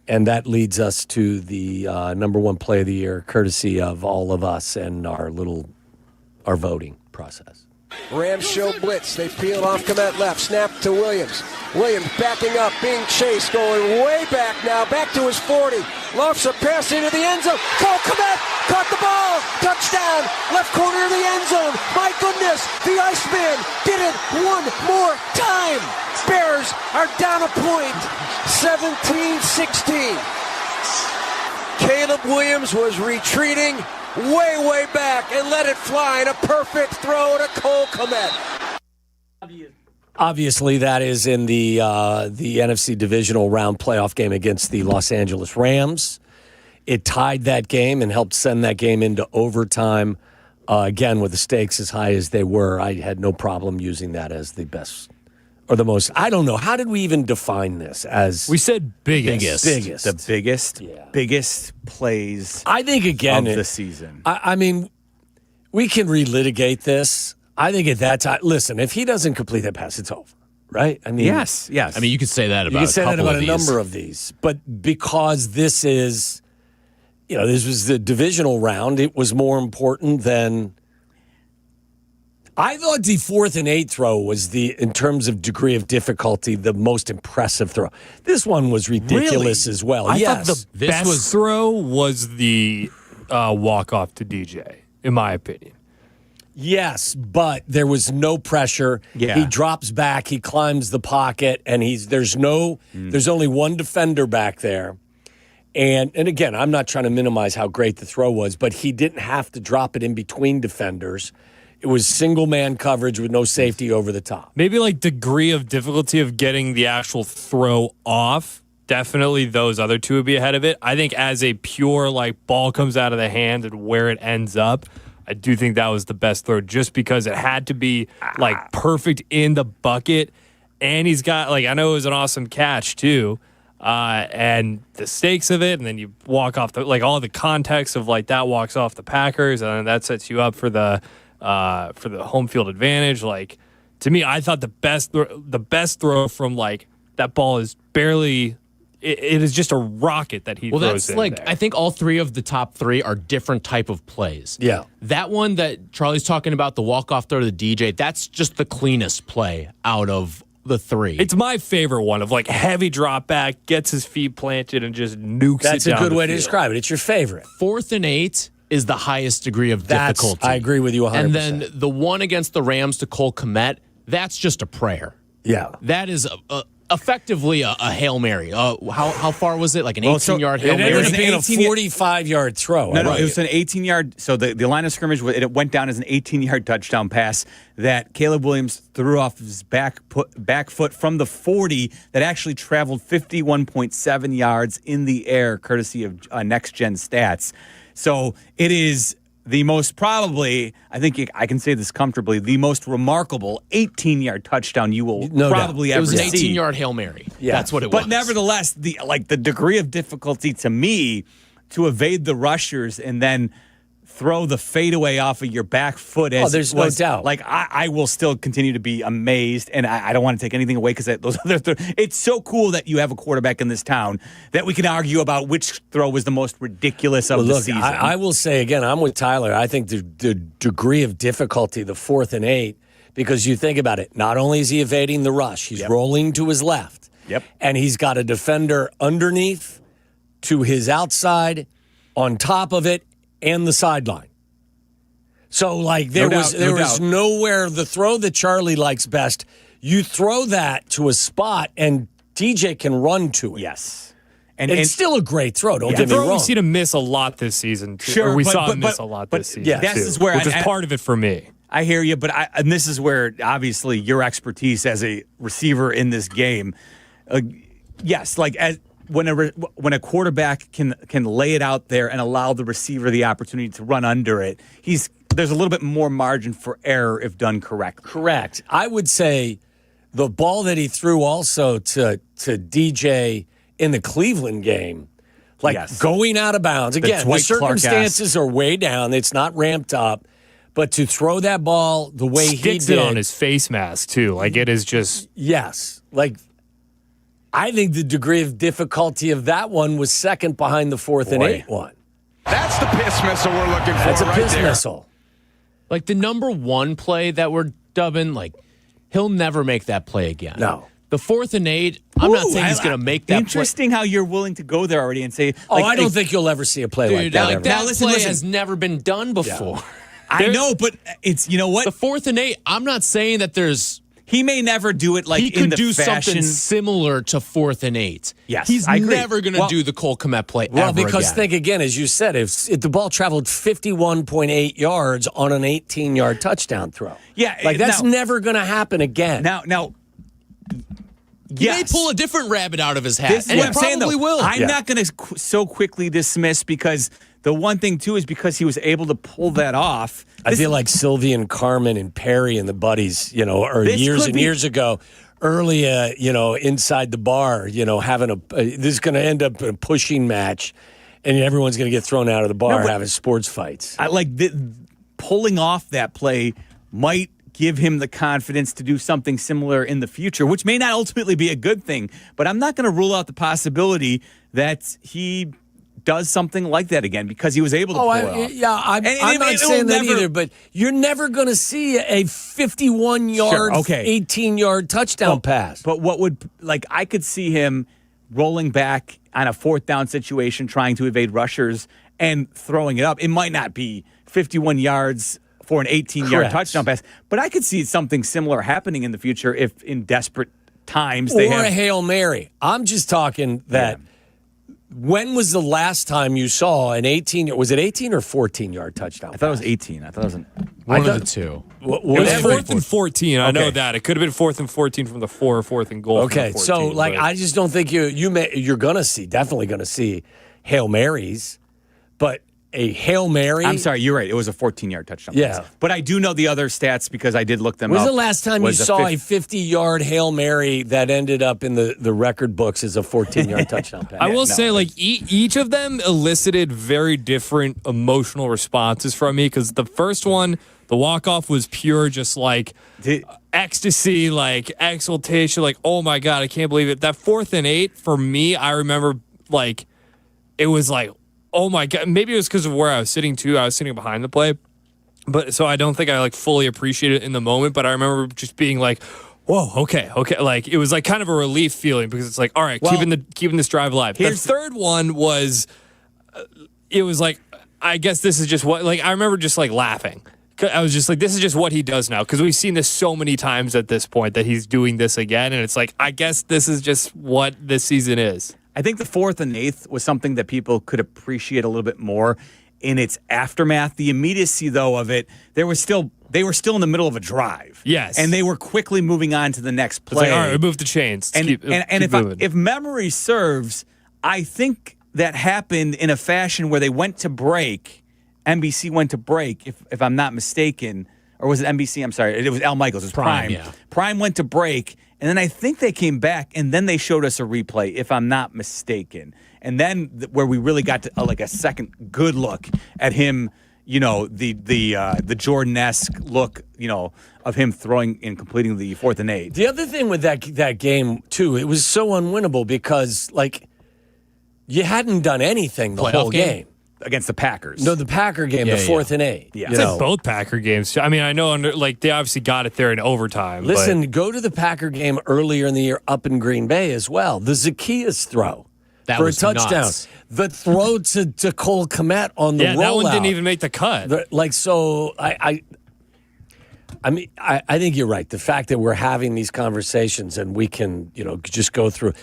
And that leads us to the number 1 play of the year, courtesy of all of us and our voting process. Rams show blitz. They peel off Komet left. Snap to Williams. Williams backing up, being chased, going way back now. Back to his 40. Lofts a pass into the end zone. Cole Komet caught the ball. Touchdown. Left corner of the end zone. My goodness. The Iceman did it one more time. Bears are down a point. 17-16. Caleb Williams was retreating way back and let it fly in a perfect throw to Cole Komet. Obviously, that is in the NFC divisional round playoff game against the Los Angeles Rams. It tied that game and helped send that game into overtime. Again, with the stakes as high as they were, I had no problem using that as the best or the most. I don't know. How did we even define this as? We said biggest. The biggest plays, I think, again, of the season. I mean, we can relitigate this. I think at that time, listen, if he doesn't complete that pass, it's over, right? I mean, yes. I mean, you could say that about a number of these, but because this is, this was the divisional round, it was more important than. I thought the 4th and 8 throw was in terms of degree of difficulty, the most impressive throw. This one was ridiculous as well. I thought the best throw was the walk-off to DJ, in my opinion. Yes, but there was no pressure. Yeah. He drops back, he climbs the pocket, and there's only one defender back there. And again, I'm not trying to minimize how great the throw was, but he didn't have to drop it in between defenders. It was single man coverage with no safety over the top. Maybe like degree of difficulty of getting the actual throw off. Definitely those other two would be ahead of it. I think as a pure like ball comes out of the hand and where it ends up, I do think that was the best throw just because it had to be like perfect in the bucket. And he's got like, I know it was an awesome catch too. And the stakes of it, and then you walk off the like all the context of like that walks off the Packers, and that sets you up for the home field advantage. Like to me, I thought the best throw from like that ball is barely. It is just a rocket that he throws that's in like there. I think all three of the top three are different type of plays. Yeah, that one that Charlie's talking about, the walk off throw to the DJ, that's just the cleanest play out of the three. It's my favorite one of like heavy drop back, gets his feet planted, and just nukes That's it a down good the way to field. describe it. It's your favorite. 4th and 8 is the highest degree of difficulty. I agree with you 100%. And then the one against the Rams to Cole Kmet, that's just a prayer. Yeah. That is effectively a Hail Mary. How far was it? Like an 18-yard Hail It Mary? ended up being a 45-yard throw. No, it was an 18-yard. So the line of scrimmage, it went down as an 18-yard touchdown pass that Caleb Williams threw off his back foot from the 40 that actually traveled 51.7 yards in the air, courtesy of Next Gen Stats. So it is the most probably, I think I can say this comfortably, the most remarkable 18-yard touchdown you will probably ever see. It was an 18-yard Hail Mary. Yeah. That's what it was. But nevertheless, the degree of difficulty to me to evade the rushers and then throw the fadeaway off of your back foot. There's no doubt. Like I will still continue to be amazed, and I don't want to take anything away because those other. It's so cool that you have a quarterback in this town that we can argue about which throw was the most ridiculous of the season. I will say again, I'm with Tyler. I think the degree of difficulty, the 4th and 8, because you think about it. Not only is he evading the rush, he's rolling to his left. Yep, and he's got a defender underneath, to his outside, on top of it, and the sideline. So, like, there was nowhere, the throw that Charlie likes best, you throw that to a spot and DJ can run to it. Yes. And it's still a great throw, don't get me wrong. We've seen him miss a lot this season, too. Sure, or we saw him miss a lot this season, this too, is where which is part of it for me. I hear you, but and this is where, obviously, your expertise as a receiver in this game, yes, like, when a quarterback can lay it out there and allow the receiver the opportunity to run under it, there's a little bit more margin for error if done correctly. Correct. I would say the ball that he threw also to DJ in the Cleveland game, going out of bounds. Again, the circumstances are way down. It's not ramped up. But to throw that ball the way he Sticks did. it on his face mask, too. Like, it is just. Yes. Like, I think the degree of difficulty of that one was second behind the 4th and 8 one. That's the piss missile we're looking for. That's a piss there. missile. Like the number one play that we're dubbing, like he'll never make that play again. No. The 4th and 8, I'm not saying he's going to make that Interesting how you're willing to go there already and say, I don't think you'll ever see a play like that. That play has never been done before. Yeah. I know, but it's, you know what? The 4th and 8, I'm not saying that there's. He may never do it like in the do fashion. Something similar to 4th and 8. Yes, he's I agree. never going to do the Cole Kmet play. Well, ever because again. think again, as you said, if the ball traveled 51.8 yards on an 18-yard touchdown throw, that's never going to happen again. Now. He may pull a different rabbit out of his hat. This is and what he I'm saying, probably though. will. I'm not going to so quickly dismiss because the one thing, too, is because he was able to pull that off. I feel like Sylvie and Carmen and Perry and the buddies, or years and years ago, early, inside the bar, having this is going to end up in a pushing match, and everyone's going to get thrown out of the bar having sports fights. I like pulling off that play might give him the confidence to do something similar in the future, which may not ultimately be a good thing. But I'm not going to rule out the possibility that he does something like that again because he was able to pull it off. Yeah, I'm not saying that either, but you're never going to see a 51-yard, 18-yard touchdown pass. But what would, I could see him rolling back on a 4th down situation, trying to evade rushers and throwing it up. It might not be 51 yards for an 18-yard touchdown pass, but I could see something similar happening in the future if in desperate times they have. Or a Hail Mary. I'm just talking that When was the last time you saw an 18? Was it 18 or 14-yard touchdown? I thought it was 18. I thought it was one of the two. It was 4th and 14. I know that. It could have been 4th and 14 from the 4th and goal. Okay, from the 14, so I just don't think you're gonna see, definitely gonna see Hail Marys, but a Hail Mary. I'm sorry, you're right. It was a 14-yard touchdown. Yeah. But I do know the other stats because I did look them up. When was the last time you saw a 50-yard Hail Mary that ended up in the record books as a 14-yard touchdown pass? I will say, like, each of them elicited very different emotional responses from me because the first one, the walk-off, was pure just, like, ecstasy, like, exultation, like, oh, my God, I can't believe it. That 4th and 8, for me, I remember, like, it was like, oh my God, maybe it was because of where I was sitting too. I was sitting behind the play. But so I don't think I like fully appreciated it in the moment, but I remember just being like, whoa, okay. Like it was like kind of a relief feeling because it's like, all right, keeping this drive alive. The third one was, it was like, I guess this is just what, like, I remember just like laughing. I was just like, this is just what he does now. Because we've seen this so many times at this point that he's doing this again. And it's like, I guess this is just what this season is. I think the 4th and 8th was something that people could appreciate a little bit more in its aftermath. The immediacy, though, of it, they were still in the middle of a drive. Yes. And they were quickly moving on to the next play. It's like, all right, move the chains. And if memory serves, I think that happened in a fashion where they went to break. NBC went to break, if I'm not mistaken. Or was it NBC? I'm sorry. It was Al Michaels. It was Prime. Yeah. Prime went to break. And then I think they came back, and then they showed us a replay, if I'm not mistaken. And then where we really got to like a second good look at him, you know, the Jordan-esque look, you know, of him throwing and completing the 4th and 8. The other thing with that game too, it was so unwinnable because like you hadn't done anything the whole game. Against the Packers. No, the Packer game, the 4th and 8. Yeah. It's like both Packer games. I mean, I know they obviously got it there in overtime. Listen, go to the Packer game earlier in the year up in Green Bay as well. The Zacchaeus throw for a touchdown. Nuts. The throw to Cole Kmet on the rollout. That one didn't even make the cut. I mean, I think you're right. The fact that we're having these conversations and we can, you know, just go through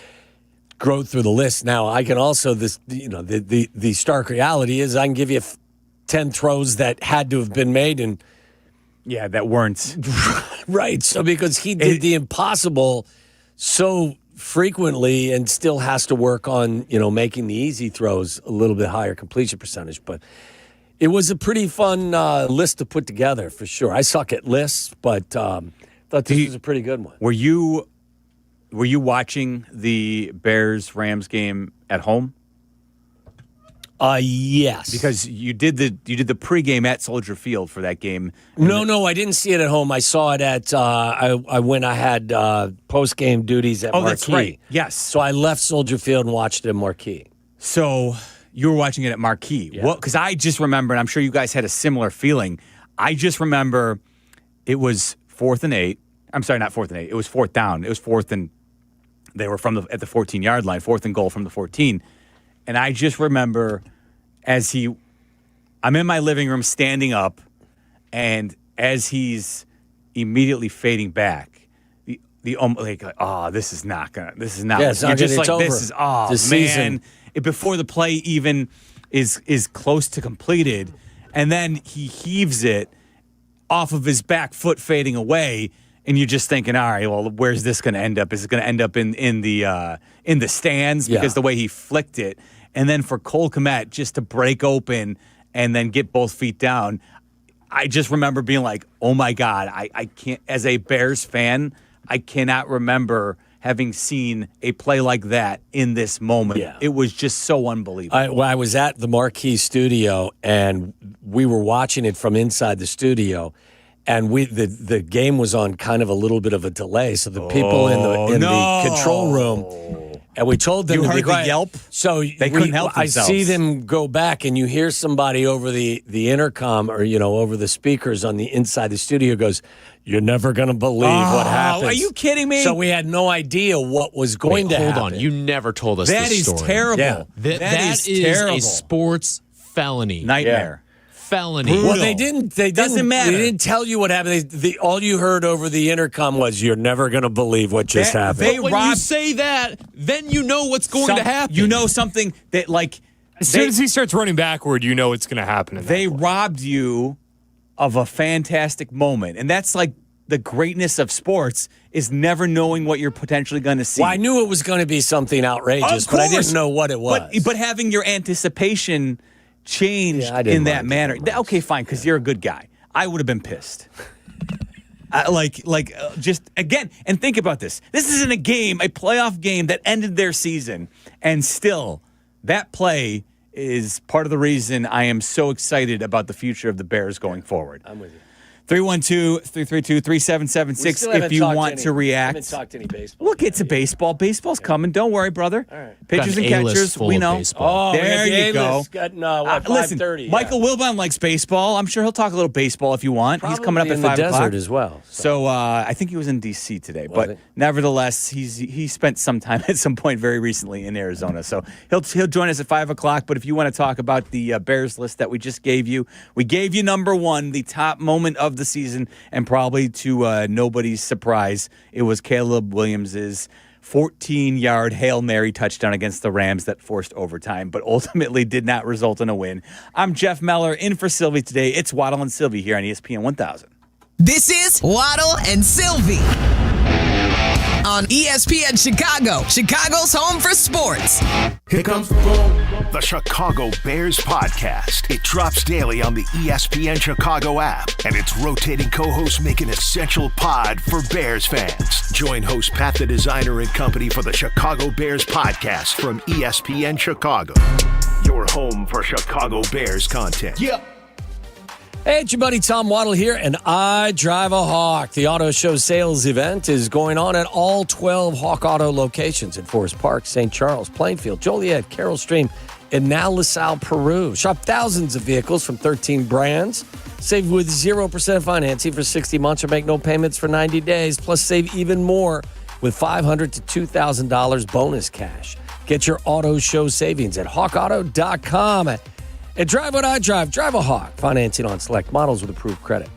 the list. Now, I can also, the stark reality is I can give you 10 throws that had to have been made and that weren't. Right. So because he did the impossible so frequently and still has to work on, you know, making the easy throws a little bit higher completion percentage. But it was a pretty fun list to put together for sure. I suck at lists, but thought this was a pretty good one. Were you watching the Bears-Rams game at home? Yes. Because you did the pregame at Soldier Field for that game. No, I didn't see it at home. I saw it at I had post-game duties at Marquee. That's right. Yes. So I left Soldier Field and watched it at Marquee. So you were watching it at Marquee. Yeah. Well, because I just remember, and I'm sure you guys had a similar feeling. I just remember it was 4th and 8. I'm sorry, not 4th and 8. It was 4th down. It was 4th and they were at the 14-yard line, 4th and goal from the 14. And I just remember I'm in my living room standing up, and as he's immediately fading back, this is not. Yeah, it's not just it's like over. This is This man. season. Before the play even is close to completed, and then he heaves it off of his back foot fading away. And you're just thinking, all right, well, where's this going to end up? Is it going to end up in the stands because the way he flicked it? And then for Cole Kmet just to break open and then get both feet down, I just remember being like, oh my God, I can't. As a Bears fan, I cannot remember having seen a play like that in this moment. Yeah. It was just so unbelievable. I was at the Marquee studio and we were watching it from inside the studio. And the game was on kind of a little bit of a delay, so the people in the control room, and we told them you to heard be the quiet. yelp. So they couldn't help themselves. I see them go back, and you hear somebody over the intercom or over the speakers on the inside the studio goes, "You're never going to believe what happens." Are you kidding me? So we had no idea what was going to happen. Hold on, you never told us That this is story. terrible. Yeah. That is terrible. a sports felony. Nightmare. felony. Well, they didn't. Doesn't matter. They didn't tell you what happened. All you heard over the intercom was, "You're never going to believe what just happened." But when you say that, then you know what's going to happen. You know something that, like, as soon as he starts running backward, you know it's going to happen. They robbed you of a fantastic moment, and that's like the greatness of sports is never knowing what you're potentially going to see. Well, I knew it was going to be something outrageous, but I didn't know what it was. But having your anticipation change in that manner. Okay, fine, because you're a good guy. I would have been pissed. Just again, and think about this. This isn't a playoff game that ended their season, and still, that play is part of the reason I am so excited about the future of the Bears going forward. I'm with you. 312-332-3776 if you want to react. I haven't talked any baseball. We'll get to baseball. Baseball's coming. Don't worry, brother. All right. Pitchers and catchers, we know. Oh, there you go. Got, listen, 5:30. Michael Wilbon likes baseball. I'm sure he'll talk a little baseball if you want. Probably he's coming up at 5 o'clock. desert as well. So I think he was in D.C. today. But nevertheless, he spent some time at some point very recently in Arizona. So he'll join us at 5 o'clock. But if you want to talk about the Bears list that we just gave you, we gave you number one, the top moment of the season. And probably to nobody's surprise, it was Caleb Williams' 14-yard Hail Mary touchdown against the Rams that forced overtime, but ultimately did not result in a win. I'm Jeff Meller, in for Silvy today. It's Waddle and Silvy here on ESPN 1000. This is Waddle and Silvy on ESPN Chicago, Chicago's home for sports. Here comes the ball. The Chicago Bears podcast. It drops daily on the ESPN Chicago app, and its rotating co-hosts make an essential pod for Bears fans. Join host Pat the Designer and company for the Chicago Bears podcast from ESPN Chicago. Your home for Chicago Bears content. Yeah. Hey, it's your buddy Tom Waddle here, and I drive a Hawk. The auto show sales event is going on at all 12 Hawk Auto locations in Forest Park, St. Charles, Plainfield, Joliet, Carroll Stream, and now LaSalle, Peru. Shop thousands of vehicles from 13 brands. Save with 0% financing for 60 months or make no payments for 90 days. Plus, save even more with $500 to $2,000 bonus cash. Get your auto show savings at hawkauto.com. And drive what I drive. Drive a Hawk. Financing on select models with approved credit.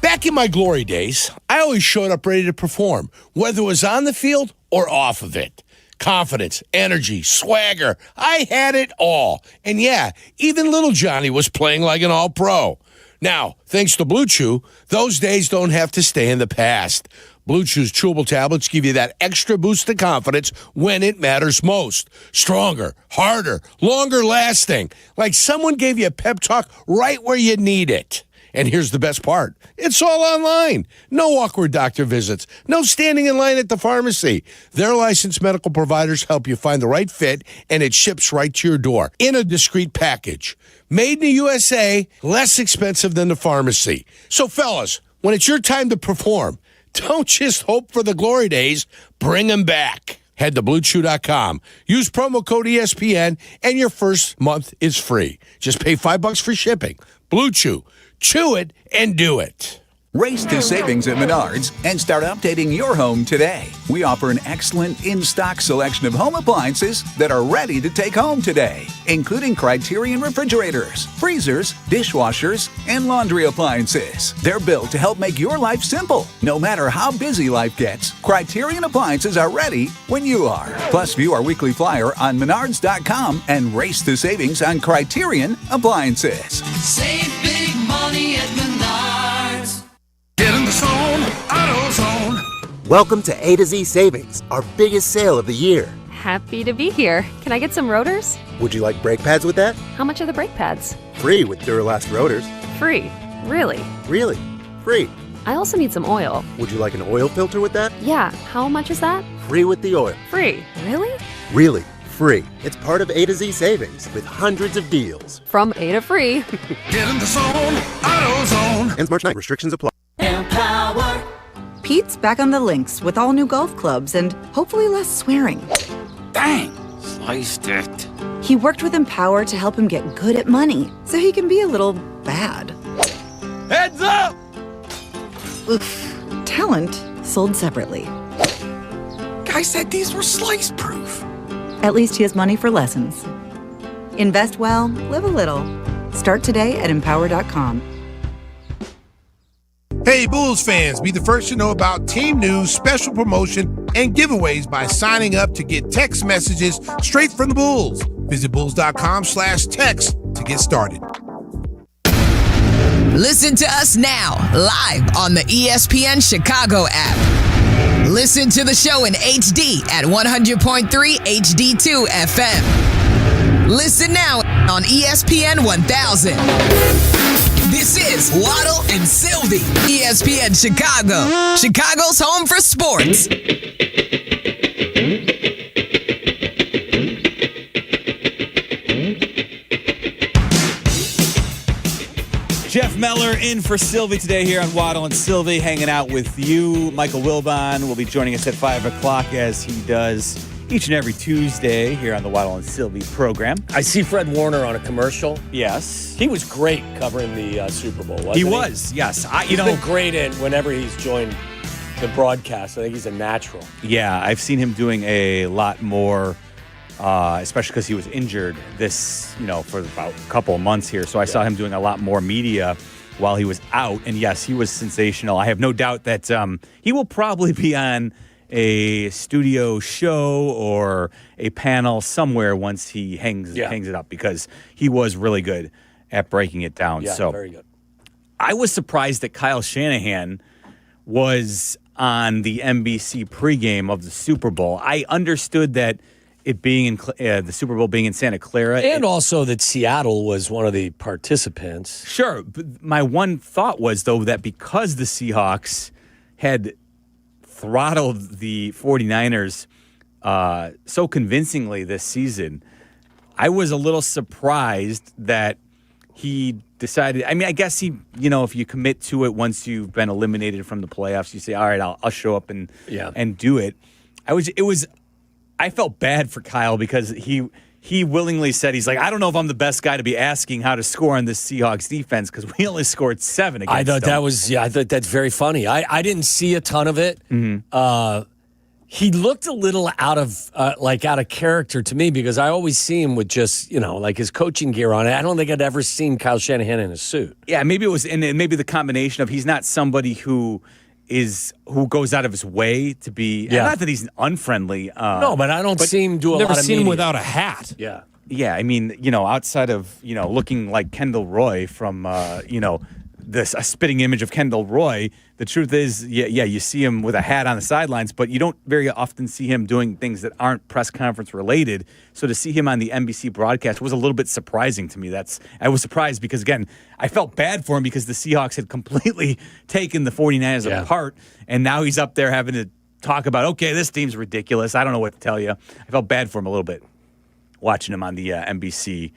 Back in my glory days, I always showed up ready to perform, whether it was on the field or off of it. Confidence, energy, swagger. I had it all. And yeah, even little Johnny was playing like an all-pro. Now, thanks to Blue Chew, those days don't have to stay in the past. Blue Chew's chewable tablets give you that extra boost of confidence when it matters most. Stronger, harder, longer lasting. Like someone gave you a pep talk right where you need it. And here's the best part. It's all online. No awkward doctor visits. No standing in line at the pharmacy. Their licensed medical providers help you find the right fit, and it ships right to your door in a discreet package. Made in the USA, less expensive than the pharmacy. So fellas, when it's your time to perform, don't just hope for the glory days. Bring them back. Head to BlueChew.com. Use promo code ESPN, and your first month is free. Just pay $5 for shipping. Blue Chew. Chew it and do it. Race to savings at Menards and start updating your home today. We offer an excellent in-stock selection of home appliances that are ready to take home today, including Criterion refrigerators, freezers, dishwashers, and laundry appliances. They're built to help make your life simple. No matter how busy life gets, Criterion appliances are ready when you are. Plus, view our weekly flyer on Menards.com and race to savings on Criterion appliances. Save big money at Menards. Get in the zone, AutoZone. Welcome to A to Z Savings, our biggest sale of the year. Happy to be here. Can I get some rotors? Would you like brake pads with that? How much are the brake pads? Free with Duralast rotors. Free? Really? Really? Free. I also need some oil. Would you like an oil filter with that? Yeah. How much is that? Free with the oil. Free? Really? Really. Free. It's part of A to Z Savings with hundreds of deals. From A to free. Get in the zone, AutoZone. Ends March 9th. Restrictions apply. Empower. Pete's back on the links with all new golf clubs and hopefully less swearing. Dang, sliced it. He worked with Empower to help him get good at money so he can be a little bad. Heads up! Oof. Talent sold separately. Guy said these were slice proof. At least he has money for lessons. Invest well, live a little. Start today at empower.com. Hey, Bulls fans, be the first to know about team news, special promotion, and giveaways by signing up to get text messages straight from the Bulls. Visit bulls.com/text to get started. Listen to us now, live on the ESPN Chicago app. Listen to the show in HD at 100.3 HD2 FM. Listen now on ESPN 1000. This is Waddle and Silvy, ESPN Chicago, Chicago's home for sports. Jeff Meller in for Silvy today here on Waddle and Silvy, hanging out with you. Michael Wilbon will be joining us at 5 o'clock as he does each and every Tuesday here on the Waddle and Silvy program. I see Fred Warner on a commercial. Yes. He was great covering the Super Bowl, wasn't he? He was, yes. He's been great at whenever he's joined the broadcast. I think he's a natural. Yeah, I've seen him doing a lot more, especially because he was injured for about a couple of months here. So I saw him doing a lot more media while he was out. And yes, he was sensational. I have no doubt that he will probably be on a studio show or a panel somewhere once he hangs it up, because he was really good at breaking it down. Yeah, so very good. I was surprised that Kyle Shanahan was on the NBC pregame of the Super Bowl. I understood that it being in the Super Bowl being in Santa Clara. And also that Seattle was one of the participants. Sure. But my one thought was, though, that because the Seahawks had throttled the 49ers so convincingly this season, I was a little surprised that he decided. I mean, I guess if you commit to it once you've been eliminated from the playoffs, you say, all right, I'll show up and do it. I felt bad for Kyle because he willingly said, he's like, I don't know if I'm the best guy to be asking how to score on this Seahawks defense because we only scored 7 against them. I thought that's very funny. I didn't see a ton of it. Mm-hmm. He looked a little out of character to me because I always see him with just, like his coaching gear on. I don't think I'd ever seen Kyle Shanahan in a suit. Yeah, maybe it was, and maybe the combination of he's not somebody who goes out of his way to be. Not that he's unfriendly. No, but I don't see him do a lot of Never seen media. him without a hat. Yeah. Yeah, I mean, outside of, looking like Kendall Roy from, a spitting image of Kendall Roy, the truth is, you see him with a hat on the sidelines, but you don't very often see him doing things that aren't press conference related. So to see him on the NBC broadcast was a little bit surprising to me. I was surprised because, again, I felt bad for him because the Seahawks had completely taken the 49ers apart, and now he's up there having to talk about, okay, this team's ridiculous. I don't know what to tell you. I felt bad for him a little bit watching him on the NBC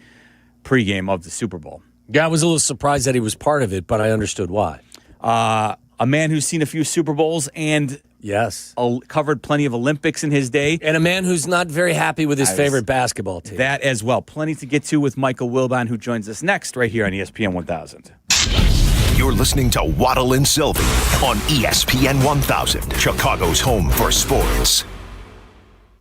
pregame of the Super Bowl. Yeah, I was a little surprised that he was part of it, but I understood why. A man who's seen a few Super Bowls and covered plenty of Olympics in his day. And a man who's not very happy with his favorite basketball team. That as well. Plenty to get to with Michael Wilbon, who joins us next right here on ESPN 1000. You're listening to Waddle and Silvy on ESPN 1000, Chicago's home for sports.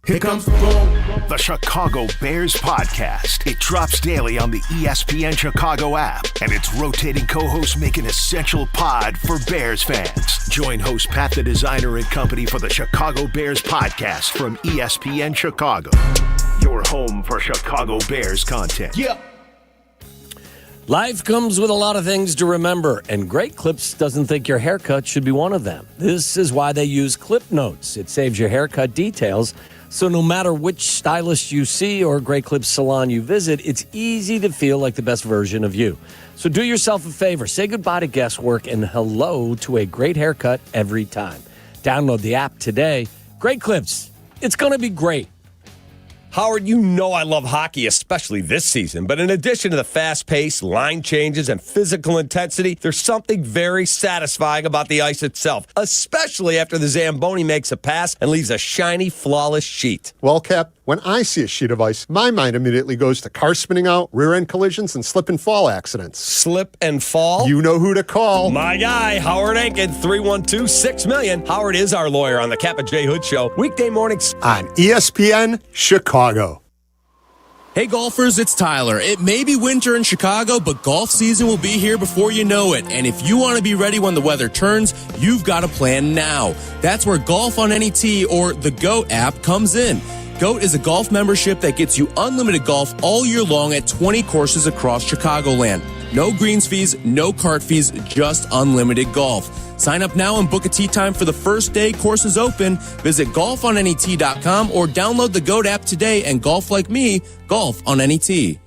Here comes the Chicago Bears podcast. It drops daily on the ESPN Chicago app, and its rotating co-hosts make an essential pod for Bears fans. Join host Pat the Designer and company for the Chicago Bears podcast from ESPN Chicago, your home for Chicago Bears content. Life comes with a lot of things to remember, and Great Clips doesn't think your haircut should be one of them. This is why they use Clip Notes. It saves your haircut details, so no matter which stylist you see or Great Clips salon you visit, it's easy to feel like the best version of you. So do yourself a favor. Say goodbye to guesswork and hello to a great haircut every time. Download the app today. Great Clips. It's going to be great. Howard, you know I love hockey, especially this season. But in addition to the fast pace, line changes, and physical intensity, there's something very satisfying about the ice itself, especially after the Zamboni makes a pass and leaves a shiny, flawless sheet. Well, Cap, when I see a sheet of ice, my mind immediately goes to car spinning out, rear-end collisions, and slip and fall accidents. Slip and fall? You know who to call. My guy, Howard Aiken, 312-6000000. Howard is our lawyer on the Kap J Hood Show, weekday mornings on ESPN Chicago. Hey golfers, it's Tyler. It may be winter in Chicago, but golf season will be here before you know it. And if you want to be ready when the weather turns, you've got to plan now. That's where Golf on Any Tee or the GOAT app comes in. GOAT is a golf membership that gets you unlimited golf all year long at 20 courses across Chicagoland. No greens fees, no cart fees, just unlimited golf. Sign up now and book a tee time for the first day courses open. Visit golfonanytee.com or download the GOAT app today and golf like me, golf on any tee.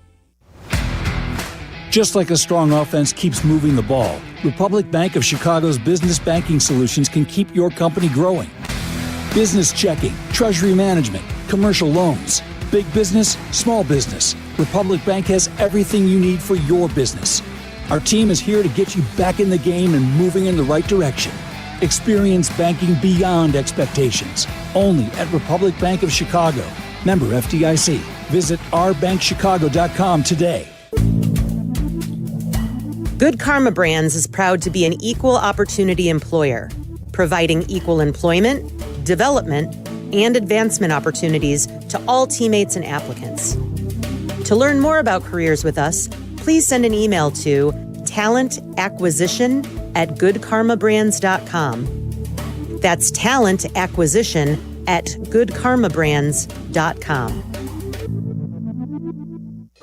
Just like a strong offense keeps moving the ball, Republic Bank of Chicago's business banking solutions can keep your company growing. Business checking, treasury management, commercial loans, big business, small business. Republic Bank has everything you need for your business. Our team is here to get you back in the game and moving in the right direction. Experience banking beyond expectations. Only at Republic Bank of Chicago. Member FDIC. Visit ourbankchicago.com today. Good Karma Brands is proud to be an equal opportunity employer, providing equal employment, development, and advancement opportunities to all teammates and applicants. To learn more about careers with us, please send an email to talentacquisition@goodkarmabrands.com. That's talentacquisition@goodkarmabrands.com.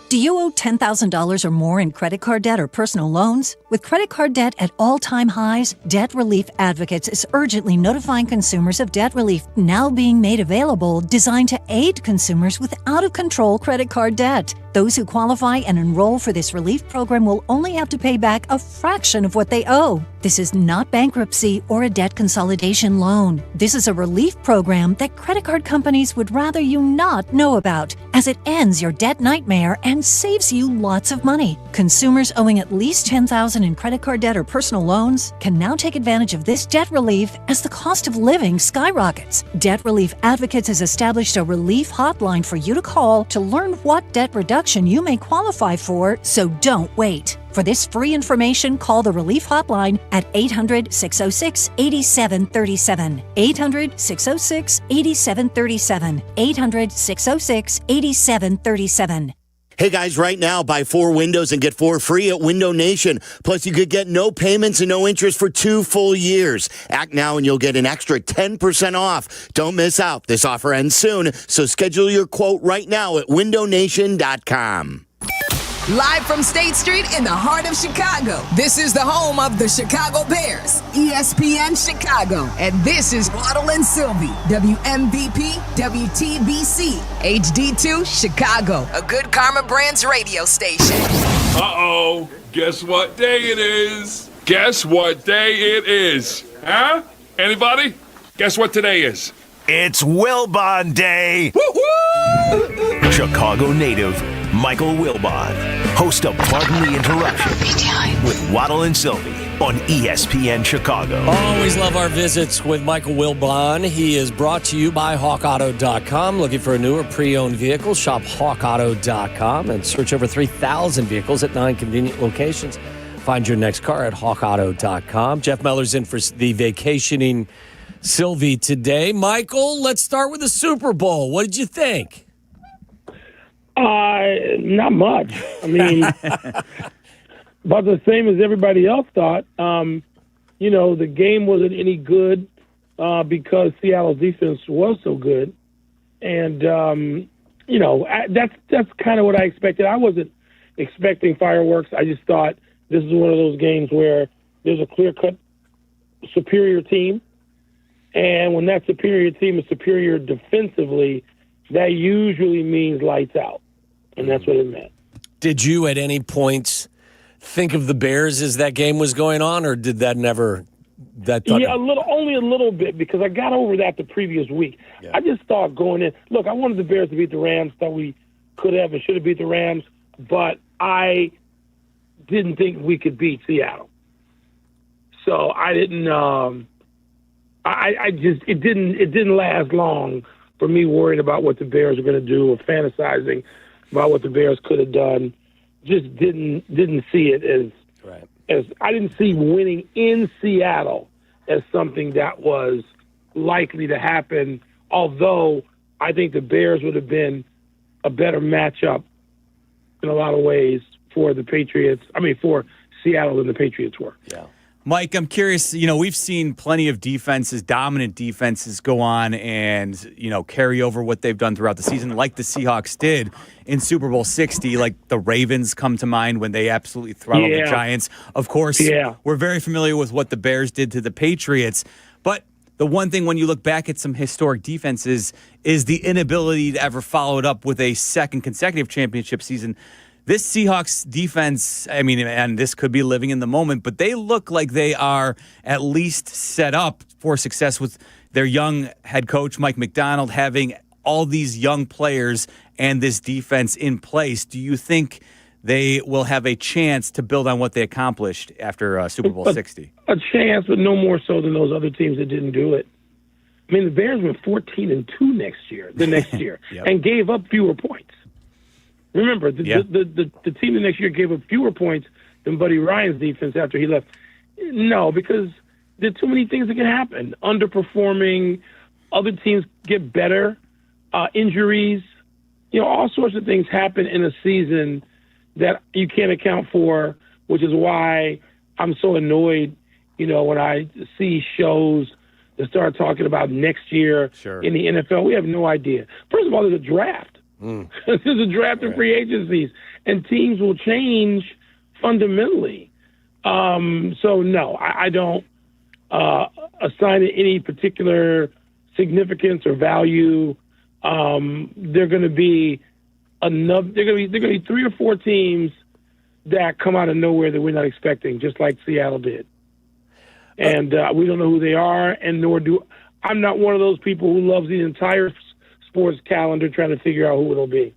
Do you owe $10,000 or more in credit card debt or personal loans? With credit card debt at all-time highs, Debt Relief Advocates is urgently notifying consumers of debt relief now being made available, designed to aid consumers with out-of-control credit card debt. Those who qualify and enroll for this relief program will only have to pay back a fraction of what they owe. This is not bankruptcy or a debt consolidation loan. This is a relief program that credit card companies would rather you not know about, as it ends your debt nightmare and saves you lots of money. Consumers owing at least $10,000 in credit card debt or personal loans can now take advantage of this debt relief as the cost of living skyrockets. Debt Relief Advocates has established a relief hotline for you to call to learn what debt reduction you may qualify for, so don't wait. For this free information, call the Relief Hotline at 800-606-8737. 800-606-8737. 800-606-8737. Hey guys, right now, buy 4 windows and get 4 free at Window Nation. Plus, you could get no payments and no interest for 2 full years. Act now and you'll get an extra 10% off. Don't miss out. This offer ends soon, so schedule your quote right now at windownation.com. Live from State Street in the heart of Chicago, this is the home of the Chicago Bears, ESPN Chicago. And this is Waddle Silvy, WMVP, WTBC, HD2, Chicago, a Good Karma Brands radio station. Uh-oh, guess what day it is? Guess what day it is? Huh? Anybody? Guess what today is? It's Wilbon Day. Woo-hoo! Chicago native Michael Wilbon, host of Pardon the Interruption with Waddle and Silvy on ESPN Chicago. Always love our visits with Michael Wilbon. He is brought to you by HawkAuto.com. Looking for a newer pre-owned vehicle? Shop HawkAuto.com and search over 3,000 vehicles at 9 convenient locations. Find your next car at HawkAuto.com. Jeff Meller's in for the vacationing Silvy today. Michael, let's start with the Super Bowl. What did you think? Not much. I mean, about the same as everybody else thought. The game wasn't any good because Seattle's defense was so good. And, that's kind of what I expected. I wasn't expecting fireworks. I just thought this is one of those games where there's a clear-cut superior team. And when that superior team is superior defensively, that usually means lights out. And that's what it meant. Did you at any point think of the Bears as that game was going on, or did that never? Only a little bit, because I got over that the previous week. Yeah. I just thought going in. Look, I wanted the Bears to beat the Rams. Thought we could have and should have beat the Rams, but I didn't think we could beat Seattle. So I didn't. It didn't last long for me worrying about what the Bears are going to do or fantasizing about what the Bears could have done. Just didn't see it as I didn't see winning in Seattle as something that was likely to happen, although I think the Bears would have been a better matchup in a lot of ways for the Patriots. For Seattle than the Patriots were. Yeah. Mike, I'm curious, we've seen plenty of defenses, dominant defenses go on and, carry over what they've done throughout the season, like the Seahawks did in Super Bowl 60, like the Ravens come to mind when they absolutely throttled the Giants. Of course, we're very familiar with what the Bears did to the Patriots, but the one thing when you look back at some historic defenses is the inability to ever follow it up with a second consecutive championship season. This Seahawks defense, and this could be living in the moment, but they look like they are at least set up for success with their young head coach, Mike Macdonald, having all these young players and this defense in place. Do you think they will have a chance to build on what they accomplished after Super Bowl 60? A chance, but no more so than those other teams that didn't do it. The Bears went 14-2 the next year, Yep. and gave up fewer points. Remember, the team the next year gave up fewer points than Buddy Ryan's defense after he left. No, because there are too many things that can happen. Underperforming, other teams get better, injuries, all sorts of things happen in a season that you can't account for, which is why I'm so annoyed, when I see shows that start talking about next year in the NFL. We have no idea. First of all, there's a draft. There's a draft of free agencies, and teams will change fundamentally. So, no, I don't assign it any particular significance or value. They're going to be enough. They're going to be 3 or 4 teams that come out of nowhere that we're not expecting, just like Seattle did. And we don't know who they are, and nor do I'm not one of those people who loves the entire sports calendar trying to figure out who it'll be.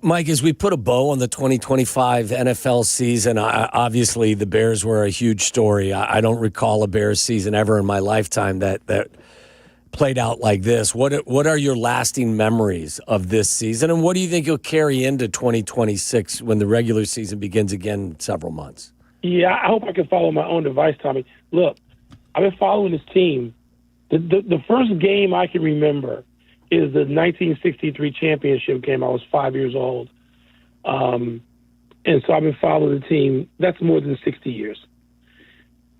Mike, as we put a bow on the 2025 NFL season, obviously the Bears were a huge story. I don't recall a Bears season ever in my lifetime that played out like this. What are your lasting memories of this season, and what do you think you'll carry into 2026 when the regular season begins again in several months? Yeah, I hope I can follow my own advice, Tommy. Look, I've been following this team. The first game I can remember is the 1963 championship game. I was 5 years old. And so I've been following the team. That's more than 60 years.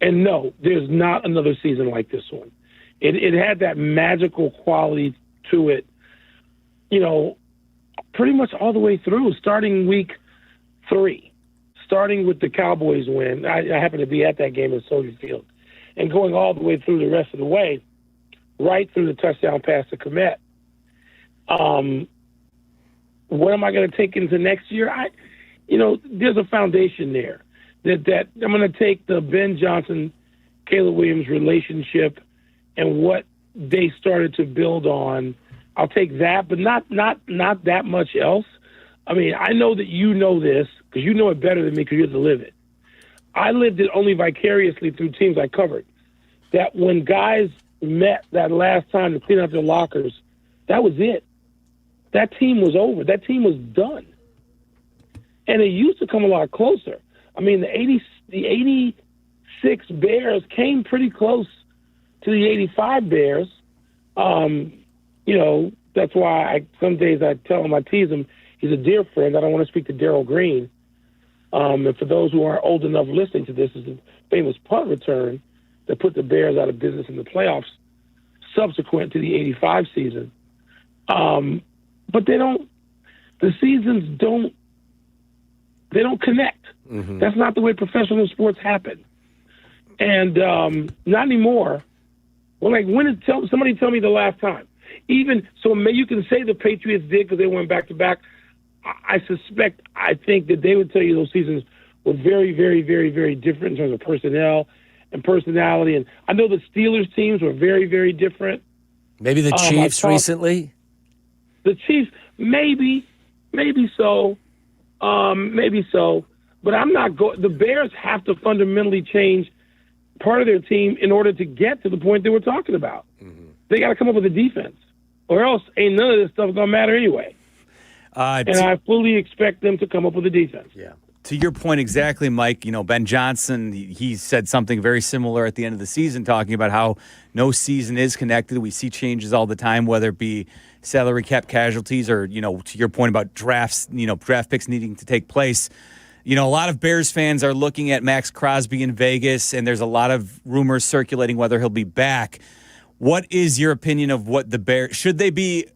And no, there's not another season like this one. It had that magical quality to it, pretty much all the way through, starting week 3, starting with the Cowboys win. I happened to be at that game at Soldier Field, and going all the way through the rest of the way, right through the touchdown pass to Komet. What am I going to take into next year? There's a foundation there that I'm going to take the Ben Johnson, Caleb Williams relationship and what they started to build on. I'll take that, but not that much else. I know that you know this because you know it better than me because you have to live it. I lived it only vicariously through teams I covered. That when guys met that last time to clean out their lockers, that was it. That team was over. That team was done. And it used to come a lot closer. The 86 Bears came pretty close to the 85 Bears. That's why some days I tell him, I tease him, he's a dear friend. I don't want to speak to Darryl Green. And for those who aren't old enough listening to this, is the famous punt return that put the Bears out of business in the playoffs subsequent to the 85 season. But the seasons don't connect. Mm-hmm. That's not the way professional sports happen. And not anymore. Well, somebody tell me the last time. Even so, you can say the Patriots did because they went back to back. I think that they would tell you those seasons were very, very, very, very different in terms of personnel and personality. And I know the Steelers teams were very, very different. Maybe the Chiefs recently? The Chiefs, maybe so. But I'm not the Bears have to fundamentally change part of their team in order to get to the point they were talking about. Mm-hmm. They got to come up with a defense, or else ain't none of this stuff going to matter anyway. And I fully expect them to come up with a defense. Yeah. To your point exactly, Mike, Ben Johnson, he said something very similar at the end of the season, talking about how no season is connected. We see changes all the time, whether it be salary cap casualties or, to your point about drafts, draft picks needing to take place. A lot of Bears fans are looking at Max Crosby in Vegas, and there's a lot of rumors circulating whether he'll be back. What is your opinion of what the Bears, should they be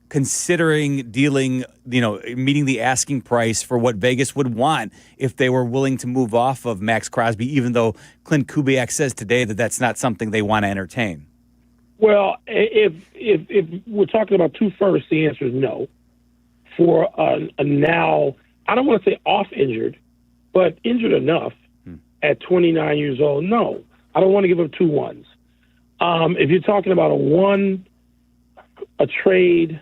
considering dealing, meeting the asking price for what Vegas would want if they were willing to move off of Max Crosby, even though Clint Kubiak says today that that's not something they want to entertain? Well, if we're talking about 2 firsts, the answer is no. For a now, I don't want to say off injured, but injured enough at 29 years old, no. I don't want to give up 2 ones. If you're talking about a trade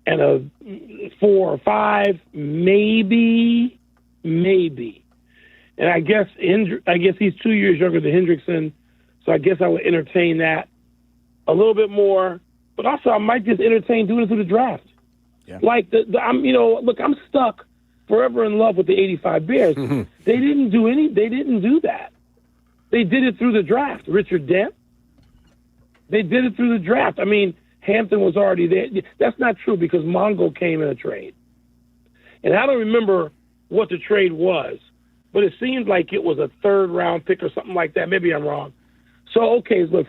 and a 4 or 5, maybe. And I guess he's 2 years younger than Hendrickson, so I guess I would entertain that a little bit more. But also, I might just entertain doing it through the draft. Yeah. Like I'm stuck forever in love with the '85 Bears. They didn't do that. They did it through the draft. Richard Dent. They did it through the draft. I mean, Hampton was already there. That's not true because Mongo came in a trade. And I don't remember what the trade was, but it seemed like it was a 3rd-round pick or something like that. Maybe I'm wrong. So,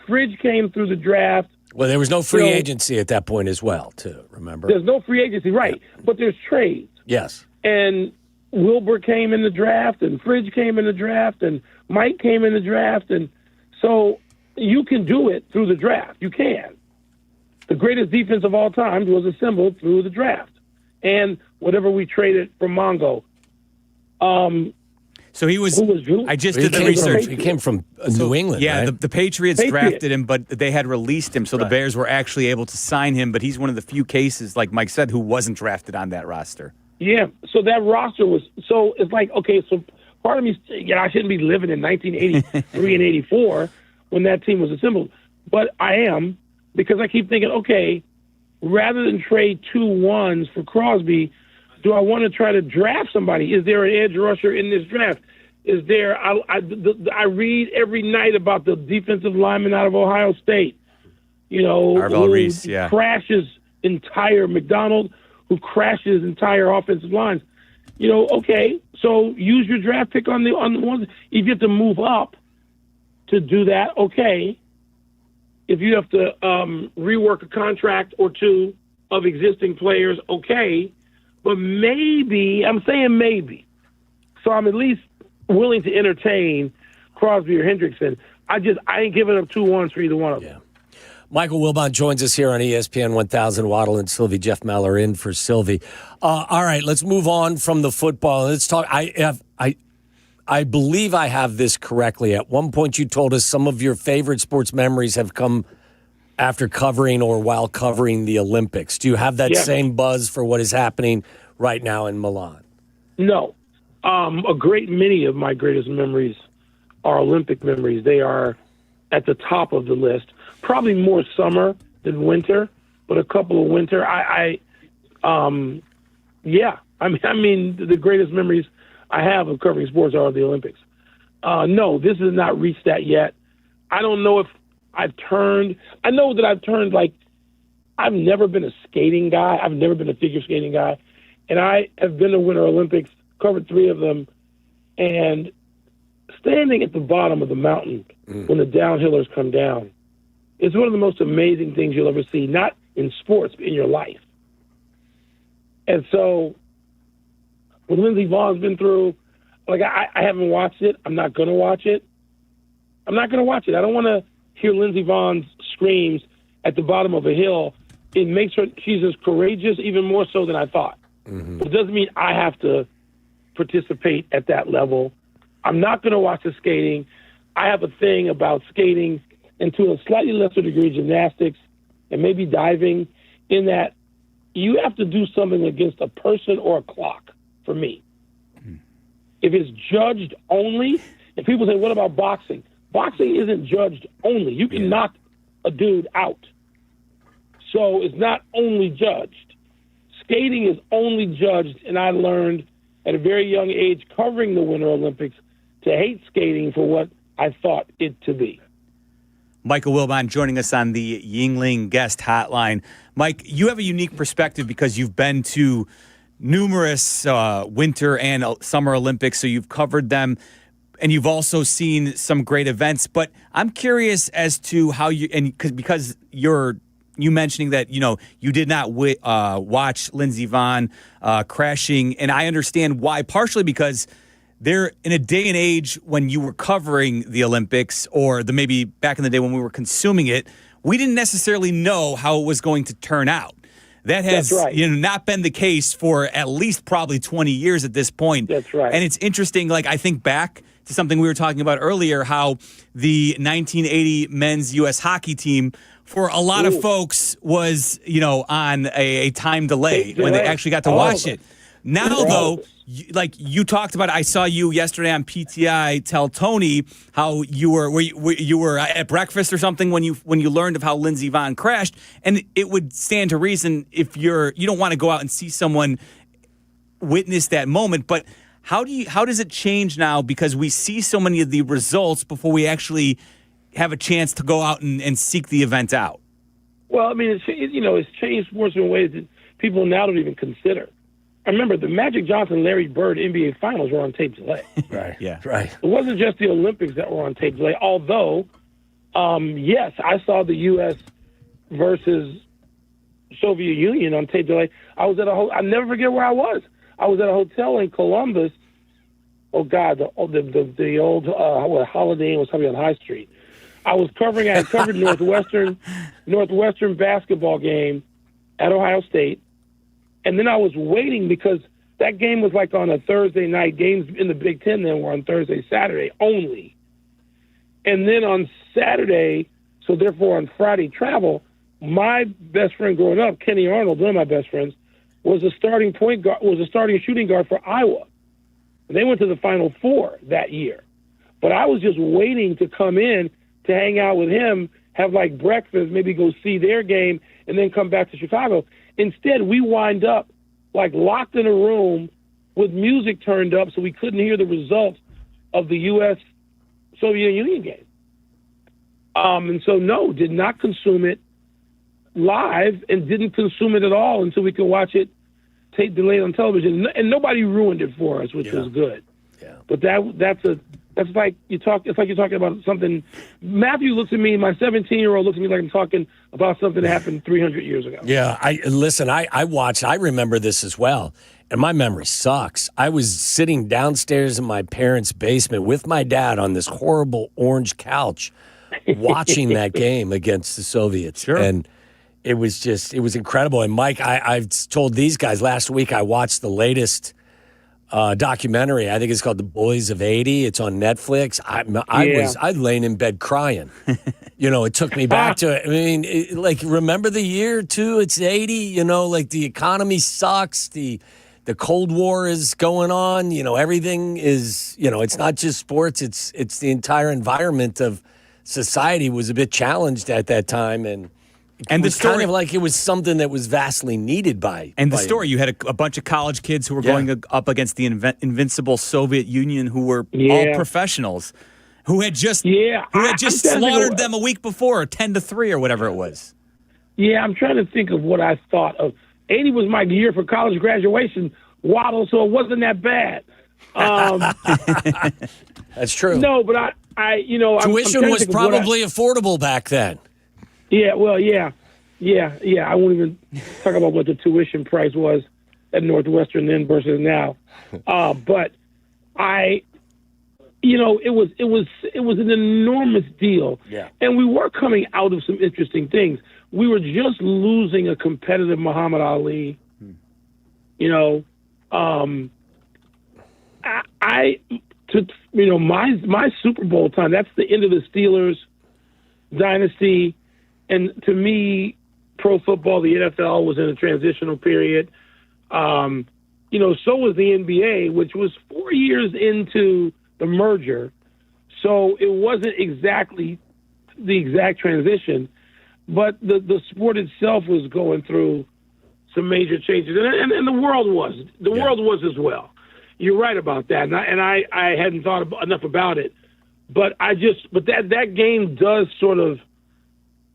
Fridge came through the draft. Well, there was no free agency at that point as well, too, remember? There's no free agency, right. Yeah. But there's trades. Yes. And Wilbur came in the draft, and Fridge came in the draft, and Mike came in the draft. And so you can do it through the draft. You can. The greatest defense of all time was assembled through the draft. And whatever we traded for Mongo. So he was. I just did the research. He came from New England. Yeah, right? the Patriots drafted him, but they had released him, so the Bears were actually able to sign him. But he's one of the few cases, like Mike said, who wasn't drafted on that roster. Yeah, so that roster was. So it's like, so part of me, I shouldn't be living in 1983 and 84 when that team was assembled, but I am because I keep thinking, rather than trade 2 ones for Crosby, do I want to try to draft somebody? Is there an edge rusher in this draft? Is there? I read every night about the defensive lineman out of Ohio State. Arvell Reese, crashes entire McDonald, who crashes entire offensive lines. So use your draft pick on the ones. If you have to move up to do that, okay. If you have to rework a contract or 2 of existing players, okay. But maybe, I'm saying maybe. So I'm at least willing to entertain Crosby or Hendrickson. I ain't giving up 2 ones for either one of them. Michael Wilbon joins us here on ESPN 1000. Waddle and Silvy. Jeff Meller in for Silvy. All right, let's move on from the football. Let's talk. I believe I have this correctly. At one point, you told us some of your favorite sports memories have come after covering or while covering the Olympics. Do you have that same buzz for what is happening right now in Milan? No. A great many of my greatest memories are Olympic memories. They are at the top of the list. Probably more summer than winter, but a couple of winter. I mean, the greatest memories I have of covering sports are the Olympics. No, this has not reached that yet. I don't know if I've turned. I know that I've turned, I've never been a skating guy. I've never been a figure skating guy. And I have been to Winter Olympics, covered 3 of them, and standing at the bottom of the mountain when the downhillers come down is one of the most amazing things you'll ever see, not in sports, but in your life. And so what Lindsey Vohn's been through, I haven't watched it. I'm not going to watch it. I don't want to hear Lindsey Vohn's screams at the bottom of a hill. It makes her, she's as courageous, even more so than I thought. Mm-hmm. It doesn't mean I have to participate at that level. I'm not going to watch the skating. I have a thing about skating and to a slightly lesser degree gymnastics and maybe diving, in that you have to do something against a person or a clock for me. If it's judged only, and people say, what about boxing? Boxing isn't judged only. You can knock a dude out. So it's not only judged. Skating is only judged, and I learned at a very young age covering the Winter Olympics to hate skating for what I thought it to be. Michael Wilbon joining us on the Yingling guest hotline. Mike, you have a unique perspective because you've been to numerous winter and summer Olympics, so you've covered them, and you've also seen some great events. But I'm curious as to how you, and because you mentioning that, you did not watch Lindsey Vonn crashing, and I understand why, partially because they're in a day and age when you were covering the Olympics, or maybe back in the day when we were consuming it, we didn't necessarily know how it was going to turn out. That has not been the case for at least probably 20 years at this point. That's right. And it's interesting, I think back to something we were talking about earlier, how the 1980 men's U.S. hockey team, for a lot of folks, was, on a time delay when they actually got to watch it. Now, though, you talked about, I saw you yesterday on PTI tell Tony how you were at breakfast or something when you learned of how Lindsey Vonn crashed, and it would stand to reason if you don't want to go out and see someone witness that moment, but how does it change now, because we see so many of the results before we actually have a chance to go out and seek the event out? Well, I mean, it's changed sports in ways that people now don't even consider. I remember the Magic Johnson-Larry Bird NBA Finals were on tape delay. Right. Yeah. Right. It wasn't just the Olympics that were on tape delay, although, yes, I saw the U.S. versus Soviet Union on tape delay. I was at I'll never forget where I was. I was at a hotel in Columbus. Oh, God, the old Holiday Inn was probably on High Street. I had covered Northwestern basketball game at Ohio State. And then I was waiting because that game was on a Thursday night. Games in the Big Ten then were on Thursday, Saturday only. And then on Saturday, so therefore on Friday travel, my best friend growing up, Kenny Arnold, one of my best friends, was a starting shooting guard for Iowa. They went to the Final Four that year. But I was just waiting to come in to hang out with him, have breakfast, maybe go see their game, and then come back to Chicago. Instead, we wind up locked in a room with music turned up so we couldn't hear the results of the U.S. Soviet Union game. And so, no, did not consume it live and didn't consume it at all until we could watch it tape delayed on television. And nobody ruined it for us, which was good. Yeah. But it's like you're talking about something. Matthew looks at me, my 17-year-old looks at me like I'm talking about something that happened 300 years ago. Yeah, I watched. I remember this as well, and my memory sucks. I was sitting downstairs in my parents' basement with my dad on this horrible orange couch, watching that game against the Soviets. Sure. And it was incredible. And Mike, I've told these guys last week I watched the latest documentary. I think it's called The Boys of 80. It's on Netflix. I'd lain in bed crying. It took me back to it. I mean, remember the year too? It's 80. The economy sucks. The Cold War is going on. Everything is. It's not just sports. It's the entire environment of society was a bit challenged at that time, and the story, kind of it was something that was vastly needed by. And the story, you had a bunch of college kids who were going up against the invincible Soviet Union, who were all professionals, who had just slaughtered them a week before, 10-3 or whatever it was. Yeah, I'm trying to think of what I thought of. 80 was my year for college graduation, Waddle, so it wasn't that bad. That's true. No, but tuition was probably affordable back then. Yeah, well, yeah. I won't even talk about what the tuition price was at Northwestern then versus now. But it was an enormous deal. Yeah. And we were coming out of some interesting things. We were just losing a competitive Muhammad Ali. My Super Bowl time, that's the end of the Steelers dynasty. And to me, pro football, the NFL was in a transitional period. So was the NBA, which was 4 years into the merger. So it wasn't exactly the exact transition, but the sport itself was going through some major changes, and the world was. The world was as well. You're right about that, and I hadn't thought enough about it, but that game does sort of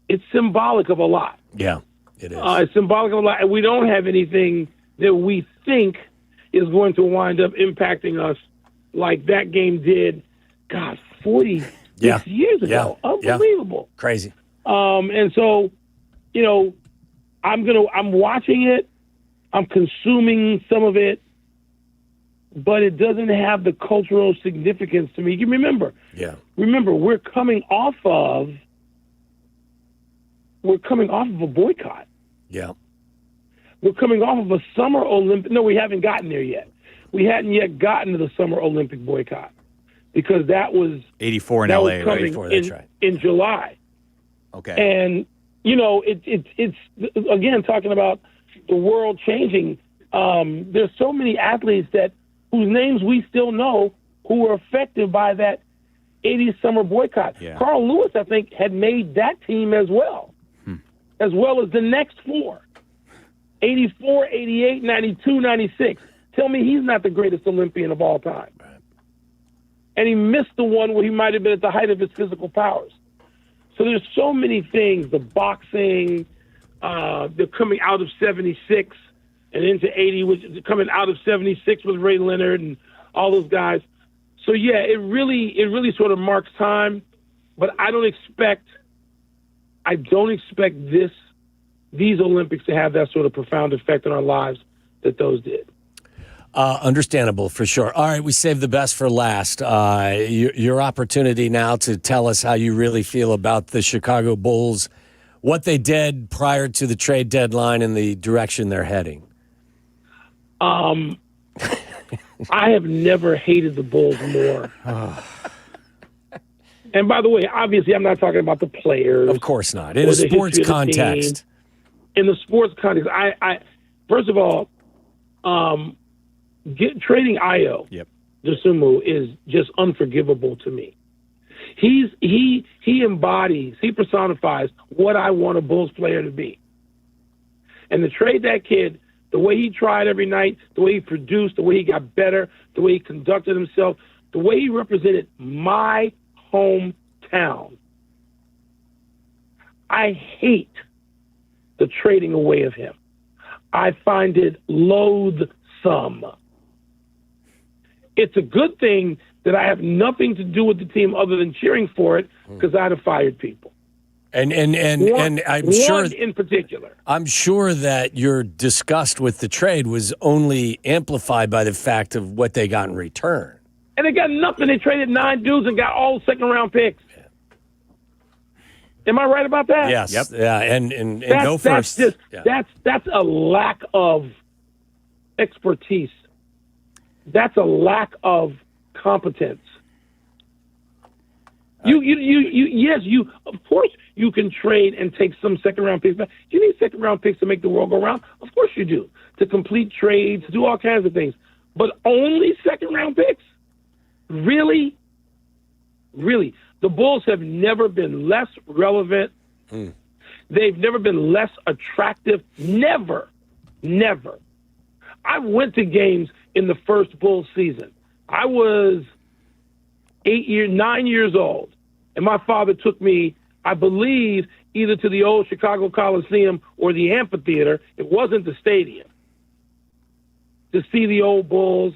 it's symbolic of a lot. Yeah, it is. It's symbolic of a lot, and we don't have anything that we think is going to wind up impacting us like that game did, 46 years ago. Unbelievable. Yeah. Crazy. And so, I'm watching it. I'm consuming some of it, but it doesn't have the cultural significance to me. You remember, we're coming off of a boycott. Yeah. We're coming off of a summer Olympic. No, we haven't gotten there yet. We hadn't yet gotten to the summer Olympic boycott because that was 84 in that LA, was coming right? 84, that's right. In July. Okay. And it's again talking about the world changing. There's so many athletes whose names we still know who were affected by that 80s summer boycott. Yeah. Carl Lewis, I think, had made that team as well as the next four. 84, 88, 92, 96. Tell me he's not the greatest Olympian of all time. Right. And he missed the one where he might have been at the height of his physical powers. So there's so many things, the boxing, the coming out of 76 and into 80, which is coming out of 76 with Ray Leonard and all those guys. So, yeah, it really sort of marks time, but I don't expect these Olympics to have that sort of profound effect on our lives that those did. Understandable, for sure. All right, we saved the best for last. Your opportunity now to tell us how you really feel about the Chicago Bulls, what they did prior to the trade deadline and the direction they're heading. I have never hated the Bulls more. And by the way, obviously, I'm not talking about the players. Of course not. In a sports context. In the sports context, I first of all, trading Ayo Dosunmu is just unforgivable to me. He personifies what I want a Bulls player to be. And to trade that kid, the way he tried every night, the way he produced, the way he got better, the way he conducted himself, the way he represented my hometown. I hate the trading away of him. I find it loathsome. It's a good thing that I have nothing to do with the team other than cheering for it because I'd have fired people. And I'm sure in particular. I'm sure that your disgust with the trade was only amplified by the fact of what they got in return. And they got nothing. They traded 9 dudes and got all second-round picks. Am I right about that? Yes. Yep. Yeah. And go first. That's a lack of expertise. That's a lack of competence. Of course you can trade and take some second-round picks. But you need second-round picks to make the world go round. Of course you do. To complete trades, to do all kinds of things. But only second-round picks? Really? Really? The Bulls have never been less relevant. They've never been less attractive. Never. Never. I went to games in the first Bulls season. I was 9 years old, and my father took me, I believe, either to the old Chicago Coliseum or the amphitheater. It wasn't the stadium. To see the old Bulls,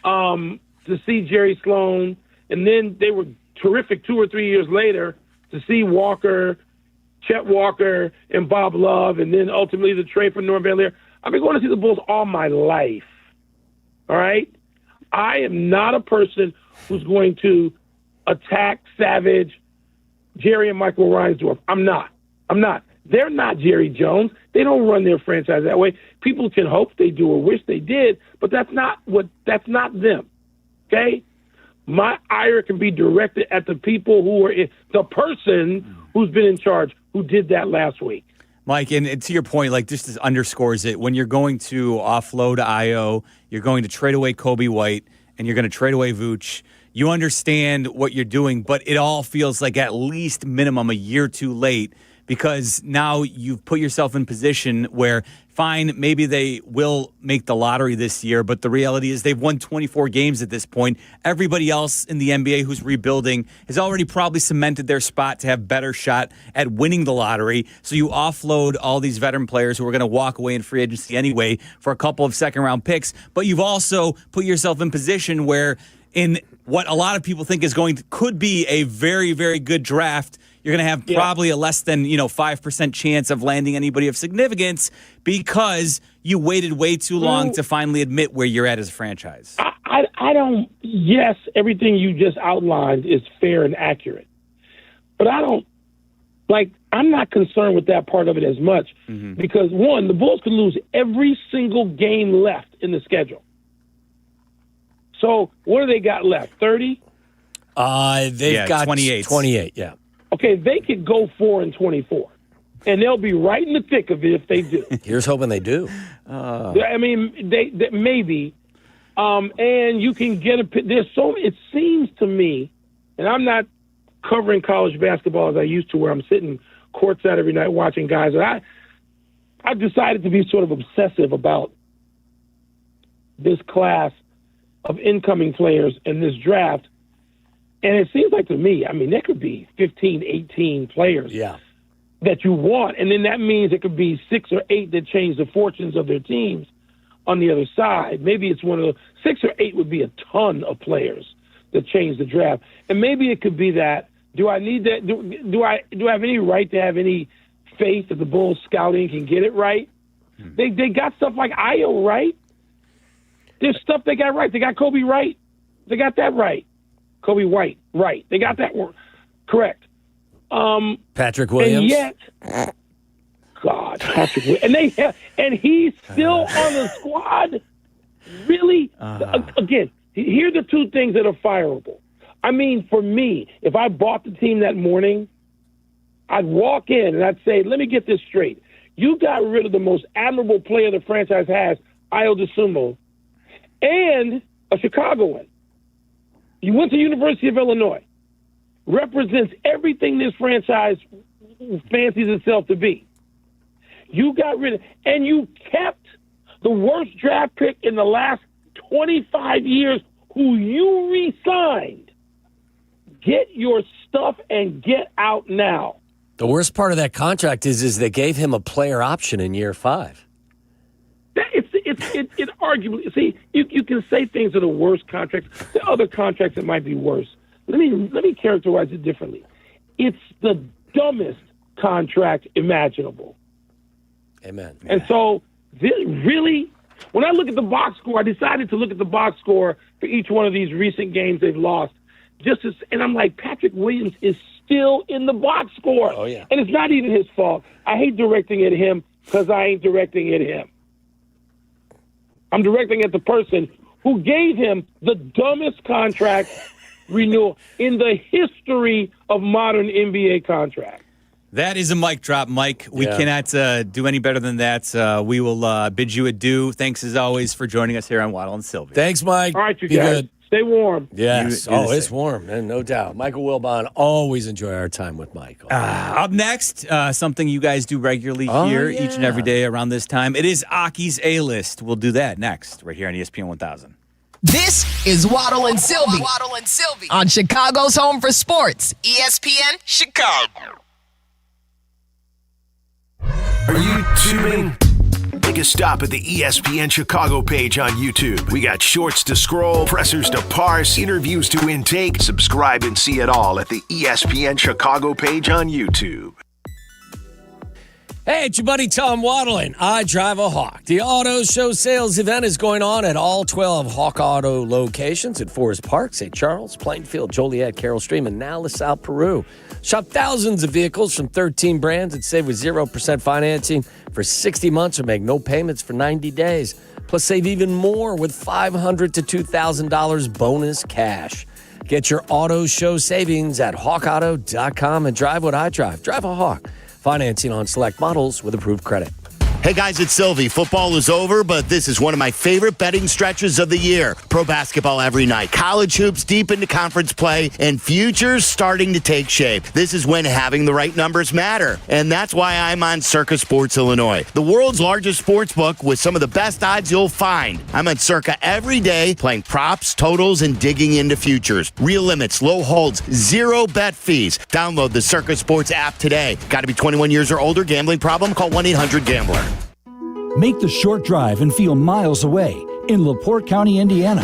to see Jerry Sloan, and then they were terrific 2 or 3 years later to see Walker, Chet Walker, and Bob Love, and then ultimately the trade for Norm Van Leer. I've been going to see the Bulls all my life. All right? I am not a person who's going to attack, savage Jerry and Michael Reinsdorf. I'm not. They're not Jerry Jones. They don't run their franchise that way. People can hope they do or wish they did, but that's not them. Okay? My ire can be directed at the people who are the person who's been in charge, who did that last week. Mike, and to your point, like this underscores it. When you're going to offload Ayo, you're going to trade away Kobe White, and you're going to trade away Vooch. You understand what you're doing, but it all feels like at least minimum a year too late because now you've put yourself in position where, fine, maybe they will make the lottery this year, but the reality is they've won 24 games at this point. Everybody else in the NBA who's rebuilding has already probably cemented their spot to have better shot at winning the lottery. So you offload all these veteran players who are going to walk away in free agency anyway for a couple of second-round picks, but you've also put yourself in position where in what a lot of people think could be a very, very good draft, you're going to have probably a less than 5% chance of landing anybody of significance because you waited way too long to finally admit where you're at as a franchise. I don't. Yes, everything you just outlined is fair and accurate, but I don't. I'm not concerned with that part of it as much because one, the Bulls could lose every single game left in the schedule. So what do they got left? 30? They've got 28. 28, yeah. Okay, they could go 4-24, and they'll be right in the thick of it if they do. Here's hoping they do. I mean, they maybe, and you can get it seems to me, and I'm not covering college basketball as I used to, where I'm sitting courtside every night watching guys. And I've decided to be sort of obsessive about this class of incoming players in this draft. And it seems like to me, I mean, there could be 15, 18 players that you want. And then that means it could be 6 or 8 that change the fortunes of their teams on the other side. Maybe it's one of the 6 or 8 would be a ton of players that change the draft. And maybe it could be that, do I need that? Do I have any right to have any faith that the Bulls scouting can get it right? They got stuff like Io right. There's stuff they got right. They got Kobe right. They got that right. Kobe White, right. They got that one correct. Patrick Williams. And yet, God, Patrick Williams. And he's still on the squad? Really? Again, here are the two things that are fireable. I mean, for me, if I bought the team that morning, I'd walk in and I'd say, let me get this straight. You got rid of the most admirable player the franchise has, Io DeSumo, and a Chicagoan. You went to University of Illinois. Represents everything this franchise fancies itself to be. You got rid of, and you kept the worst draft pick in the last 25 years who you re-signed. Get your stuff and get out now. The worst part of that contract is they gave him a player option in year 5. It arguably, see, you can say things are the worst contracts. There are other contracts that might be worse. Let me characterize it differently. It's the dumbest contract imaginable. Amen. And so, really, when I look at the box score, I decided to look at the box score for each one of these recent games they've lost. And I'm like, Patrick Williams is still in the box score. Oh, yeah. And it's not even his fault. I hate directing at him because I ain't directing at him. I'm directing at the person who gave him the dumbest contract renewal in the history of modern NBA contracts. That is a mic drop, Mike. We cannot do any better than that. We will bid you adieu. Thanks, as always, for joining us here on Waddle and Silvy. Thanks, Mike. All right, you Be guys. good. Stay warm. Yes. It's warm, man, no doubt. Michael Wilbon, always enjoy our time with Michael. Up next, something you guys do regularly here each and every day around this time. It is Aki's A-List. We'll do that next, right here on ESPN 1000. This is Waddle and Silvy. Waddle and Silvy on Chicago's Home for Sports, ESPN Chicago. Are you tubing? Take a stop at the ESPN Chicago page on YouTube. We got shorts to scroll, pressers to parse, interviews to intake. Subscribe and see it all at the ESPN Chicago page on YouTube. Hey, it's your buddy Tom Waddling. I drive a Hawk. The auto show sales event is going on at all 12 Hawk Auto locations at Forest Park, St. Charles, Plainfield, Joliet, Carroll Stream, and now LaSalle, Peru. Shop thousands of vehicles from 13 brands and save with 0% financing for 60 months or make no payments for 90 days. Plus, save even more with $500 to $2,000 bonus cash. Get your auto show savings at hawkauto.com and drive what I drive. Drive a Hawk. Financing on select models with approved credit. Hey guys, it's Silvy. Football is over, but this is one of my favorite betting stretches of the year. Pro basketball every night, college hoops deep into conference play, and futures starting to take shape. This is when having the right numbers matter, and that's why I'm on Circa Sports Illinois, the world's largest sports book with some of the best odds you'll find. I'm on Circa every day, playing props, totals, and digging into futures. Real limits, low holds, zero bet fees. Download the Circa Sports app today. Got to be 21 years or older. Gambling problem? Call 1-800-GAMBLER. Make the short drive and feel miles away in LaPorte County, Indiana.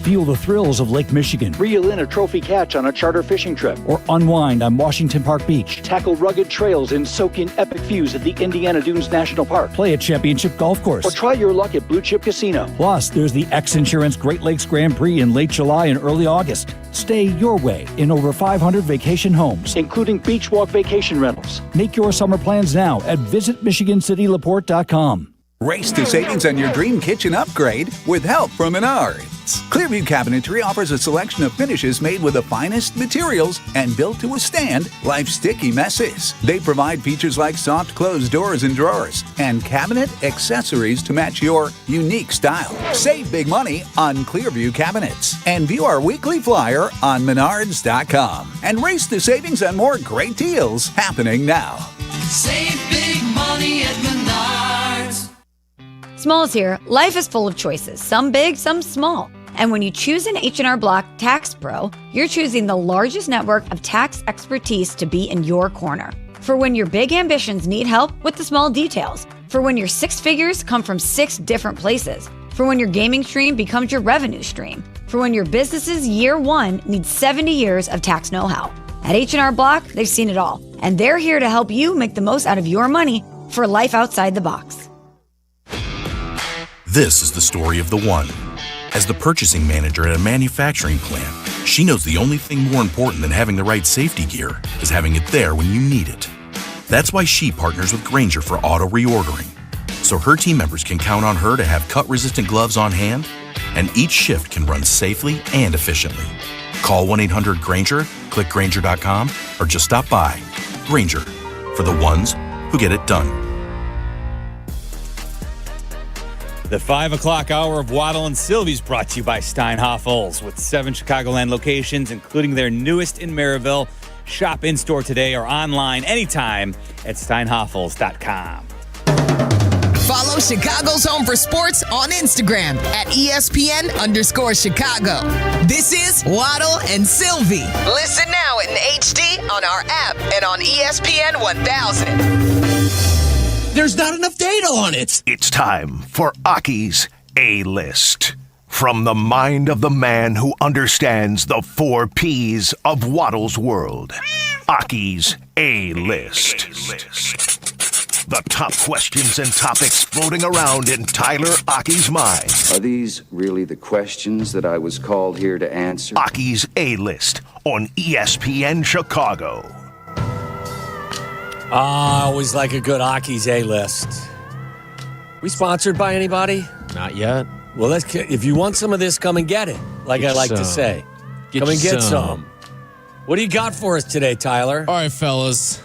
Feel the thrills of Lake Michigan. Reel in a trophy catch on a charter fishing trip. Or unwind on Washington Park Beach. Tackle rugged trails and soak in epic views at the Indiana Dunes National Park. Play a championship golf course. Or try your luck at Blue Chip Casino. Plus, there's the X Insurance Great Lakes Grand Prix in late July and early August. Stay your way in over 500 vacation homes, including beach walk vacation rentals. Make your summer plans now at visitmichigancitylaporte.com. Race to savings on your dream kitchen upgrade with help from Menards. Clearview Cabinetry offers a selection of finishes made with the finest materials and built to withstand life's sticky messes. They provide features like soft closed doors and drawers and cabinet accessories to match your unique style. Save big money on Clearview cabinets and view our weekly flyer on menards.com. And race to savings on more great deals happening now. Save big money at Menards. Smalls here. Life is full of choices, some big, some small. And when you choose an H&R Block Tax Pro, you're choosing the largest network of tax expertise to be in your corner. For when your big ambitions need help with the small details. For when your six figures come from 6 different places. For when your gaming stream becomes your revenue stream. For when your business's year 1 needs 70 years of tax know-how. At H&R Block, they've seen it all. And they're here to help you make the most out of your money for life outside the box. This is the story of the one. As the purchasing manager at a manufacturing plant, she knows the only thing more important than having the right safety gear is having it there when you need it. That's why she partners with Grainger for auto reordering, so her team members can count on her to have cut-resistant gloves on hand, and each shift can run safely and efficiently. Call 1-800-GRAINGER, click Grainger.com, or just stop by. Grainger, for the ones who get it done. The 5 o'clock hour of Waddle and Silvy is brought to you by Steinhoffels, with 7 Chicagoland locations, including their newest in Maryville. Shop in-store today or online anytime at steinhoffels.com. Follow Chicago's Home for Sports on Instagram at ESPN_Chicago. This is Waddle and Silvy. Listen now in HD on our app and on ESPN 1000. There's not enough data on it. It's time for Aki's A-List. From the mind of the man who understands the 4 Ps of Waddle's world. Aki's A-List. The top questions and topics floating around in Tyler Aki's mind. Are these really the questions that I was called here to answer? Aki's A-List on ESPN Chicago. I always like a good Aki's A-List. We sponsored by anybody? Not yet. Well, if you want some of this, come and get it. Like Get I like to some. say. Get Come and you get some. some. What do you got for us today, Tyler? All right, fellas.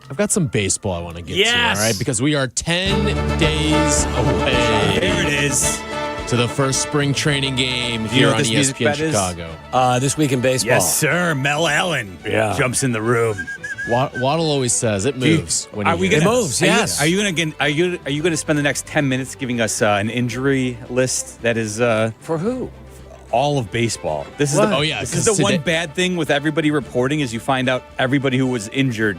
I've got some baseball I want to get to, Yes! all right? Because we are 10 days away. There it is. To the first spring training game here know on what this music ESPN bet is? Chicago. This week in baseball. Yes, sir. Mel Allen jumps in the room. Waddle always says it moves when he It moves, yes. Are you gonna spend the next 10 minutes giving us an injury list that is for who? All of baseball. This is What? the, Oh, yeah, This is 'cause the one today- bad thing with everybody reporting is you find out everybody who was injured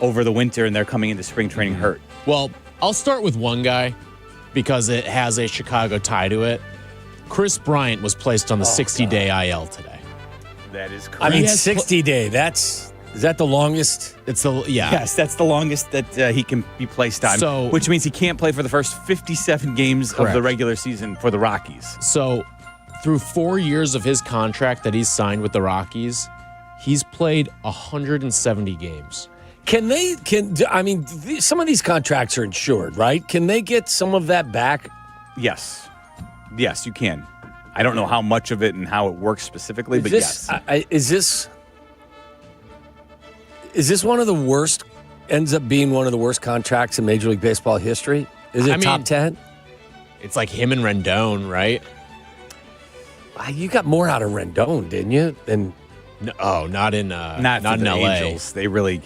over the winter and they're coming into spring training hurt. Well, I'll start with one guy because it has a Chicago tie to it. Chris Bryant was placed on the 60-day IL today. That is correct. I mean, 60-day. Is that the longest? It's the Yes, that's the longest that he can be placed on. So- which means he can't play for the first 57 games of Correct. the regular season for the Rockies. So, through 4 years of his contract that he's signed with the Rockies, he's played 170 games. Some of these contracts are insured, right? Can they get some of that back? Yes. Yes, you can. I don't know how much of it and how it works specifically, but yes. Is this one of the worst, ends up being one of the worst contracts in Major League Baseball history? Is it top 10? It's like him and Rendon, right? You got more out of Rendon, didn't you? Than not in not in the LA. Angels. They really.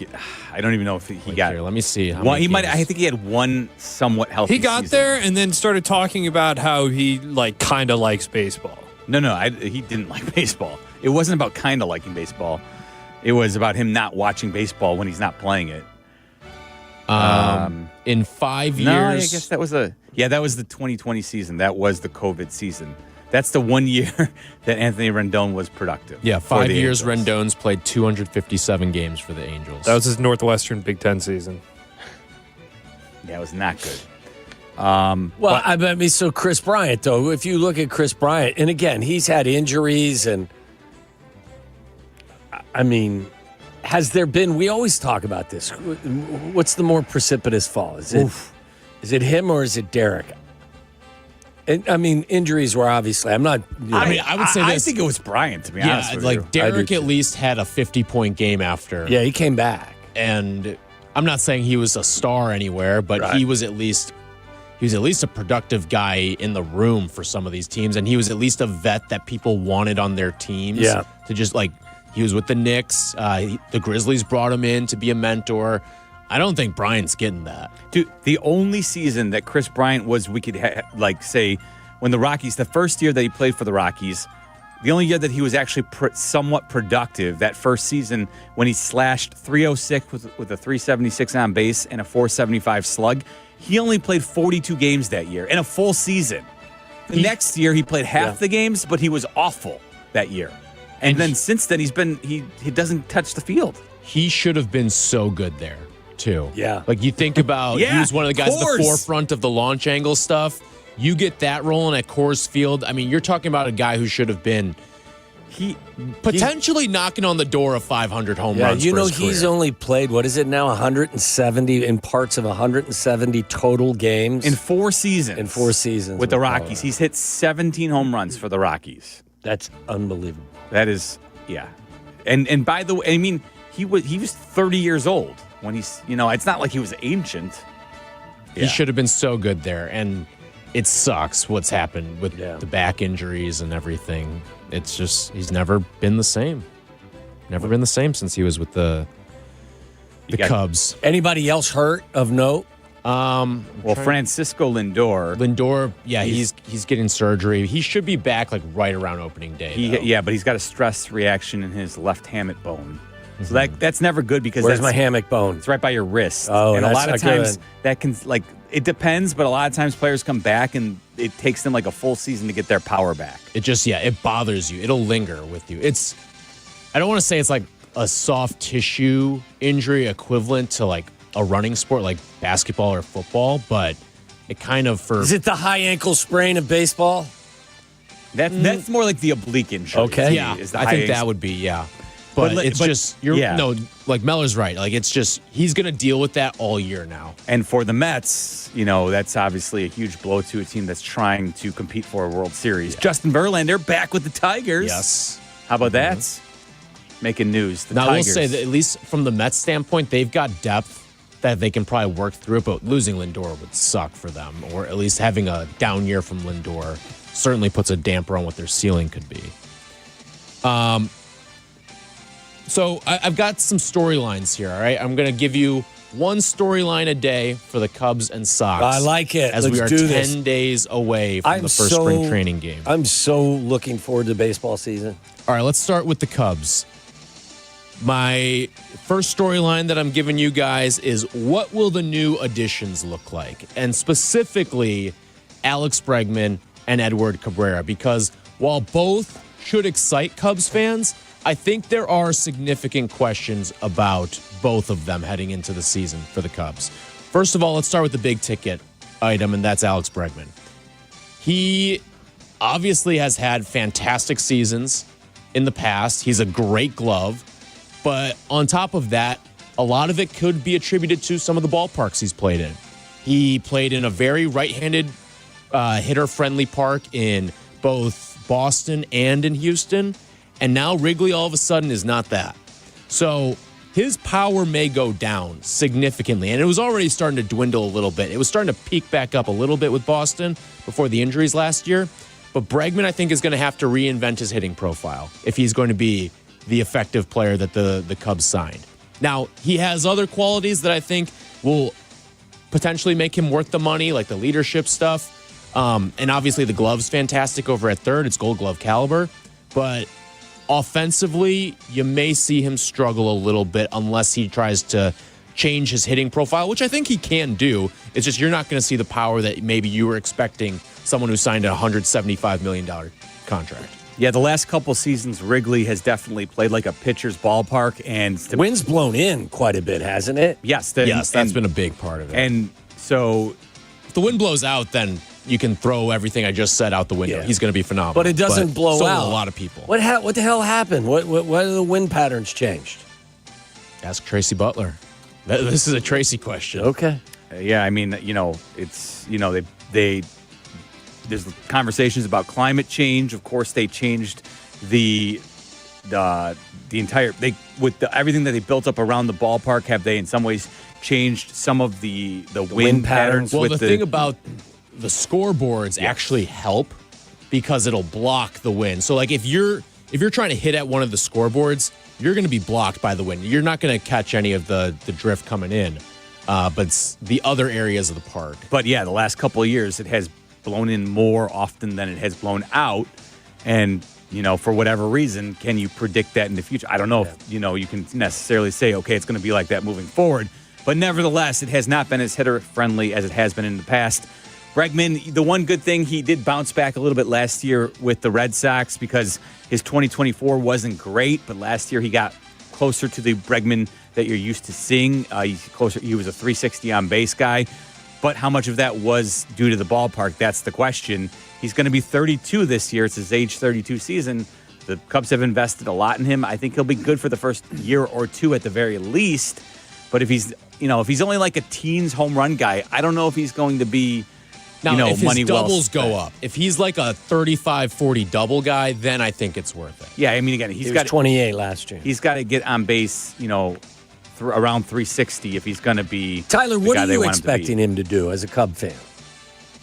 I don't even know if he got. Here, let me see. One, he might. I think he had one somewhat healthy. He got season. there and then started talking about how he kind of likes baseball. No, he didn't like baseball. It wasn't about kind of liking baseball. It was about him not watching baseball when he's not playing it. In 5 years. No, I guess that was that was the 2020 season. That was the COVID season. That's the 1 year that Anthony Rendon was productive. Yeah, 5 years Angels. Rendon's played 257 games for the Angels. That was his Northwestern Big Ten season. Yeah, it was not good. So Chris Bryant, though, if you look at Chris Bryant, and again, he's had injuries, and I mean, has there been? We always talk about this. What's the more precipitous fall? Is it him or is it Derek? And, I mean, injuries were obviously. I'm not. I would say this. I think it was Bryant, to be honest with you. Like Derek at least had a 50-point game after. Yeah, he came back, and I'm not saying he was a star anywhere, but he was at least a productive guy in the room for some of these teams, and he was at least a vet that people wanted on their teams. Yeah. To just he was with the Knicks. The Grizzlies brought him in to be a mentor. I don't think Bryant's getting that. Dude, the only season that Chris Bryant was, we could say, when the Rockies, the first year that he played for the Rockies, the only year that he was actually somewhat productive, that first season when he slashed 306 with a 376 on base and a 475 slug, he only played 42 games that year in a full season. The next year he played half the games, but he was awful that year. And then since then he doesn't touch the field. He should have been so good there, too. Yeah. You think about, he was one of the guys at the forefront of the launch angle stuff. You get that rolling at Coors Field. I mean, you're talking about a guy who should have been potentially knocking on the door of 500 home runs. You for know, his he's career. only played, what is it now, 170 in parts of 170 total games? In 4 seasons. In 4 seasons. With the Rockies. He's hit 17 home runs for the Rockies. That's unbelievable. That is, yeah. And by the way, I mean, he was 30 years old when he's, it's not like he was ancient. He should have been so good there. And it sucks what's happened with the back injuries and everything. It's just, he's never been the same. Never been the same since he was with the Cubs. Anybody else hurt of note? Francisco Lindor. Lindor, he's getting surgery. He should be back right around opening day. But he's got a stress reaction in his left hammock bone. So that's never good because Where's my hammock bone? It's right by your wrist. Oh, and a lot of times good. that can it depends, but a lot of times players come back and it takes them a full season to get their power back. It just it bothers you. It'll linger with you. I don't want to say it's like a soft tissue injury equivalent to a running sport like basketball or football, but it kind of Is it the high ankle sprain of baseball? That's more like the oblique injury. Okay. Yeah, I think that would be, But Meller's right. It's just, he's going to deal with that all year now. And for the Mets, that's obviously a huge blow to a team that's trying to compete for a World Series. Justin Verlander back with the Tigers. Yes. How about that? Making news. Now, Tigers. we'll say that at least from the Mets standpoint, they've got depth that they can probably work through, but losing Lindor would suck for them, or at least having a down year from Lindor certainly puts a damper on what their ceiling could be. So I've got some storylines here, all right? I'm going to give you one storyline a day for the Cubs and Sox. I like it. As we are 10 days away from the first spring training game. I'm so looking forward to baseball season. All right, let's start with the Cubs. My first storyline that I'm giving you guys is, what will the new additions look like? And specifically, Alex Bregman and Edward Cabrera, because while both should excite Cubs fans, I think there are significant questions about both of them heading into the season for the Cubs. First of all, let's start with the big ticket item, and that's Alex Bregman. He obviously has had fantastic seasons in the past. He's a great glove. But on top of that, a lot of it could be attributed to some of the ballparks he's played in. He played in a very right-handed hitter-friendly park in both Boston and in Houston. And now Wrigley all of a sudden is not that. So his power may go down significantly. And it was already starting to dwindle a little bit. It was starting to peak back up a little bit with Boston before the injuries last year. But Bregman, I think, is going to have to reinvent his hitting profile if he's going to be the effective player that the Cubs signed. Now, he has other qualities that I think will potentially make him worth the money, like the leadership stuff. And obviously the glove's fantastic over at third. It's Gold Glove caliber. But offensively, you may see him struggle a little bit unless he tries to change his hitting profile, which I think he can do. It's just you're not going to see the power that maybe you were expecting someone who signed a $175 million contract. Yeah, the last couple seasons, Wrigley has definitely played like a pitcher's ballpark, and the wind's blown in quite a bit, hasn't it? Yes, that's been a big part of it. And so, if the wind blows out, then you can throw everything I just said out the window. He's going to be phenomenal. But it doesn't blow so out. A lot of people. What the hell happened? What are the wind patterns changed? Ask Tracy Butler. This is a Tracy question. Okay. Yeah, I mean, it's they. There's conversations about climate change. Of course, they changed the entire everything that they built up around the ballpark. Have they in some ways changed some of the wind patterns? Well, the thing about the scoreboards actually help because it'll block the wind. So like if you're trying to hit at one of the scoreboards, you're going to be blocked by the wind. You're not going to catch any of the drift coming in, but it's the other areas of the park. But yeah, the last couple of years it has blown in more often than it has blown out, and for whatever reason, can you predict that in the future? I don't know if you can necessarily say, okay, it's going to be like that moving forward, but nevertheless, it has not been as hitter friendly as it has been in the past. Bregman, the one good thing, he did bounce back a little bit last year with the Red Sox because his 2024 wasn't great, but last year he got closer to the Bregman that you're used to seeing. He was a 360 on base guy. But how much of that was due to the ballpark? That's the question. He's going to be 32 this year. It's his age 32 season. The Cubs have invested a lot in him. I think he'll be good for the first year or two at the very least. But if he's only like a teens home run guy, I don't know if he's going to be, if money his doubles go up. If he's like a 35-40 double guy, then I think it's worth it. Yeah, I mean, again, he was 28 last year. He's got to get on base, around 360 if he's going to be. Tyler, what are you expecting him to do as a Cub fan?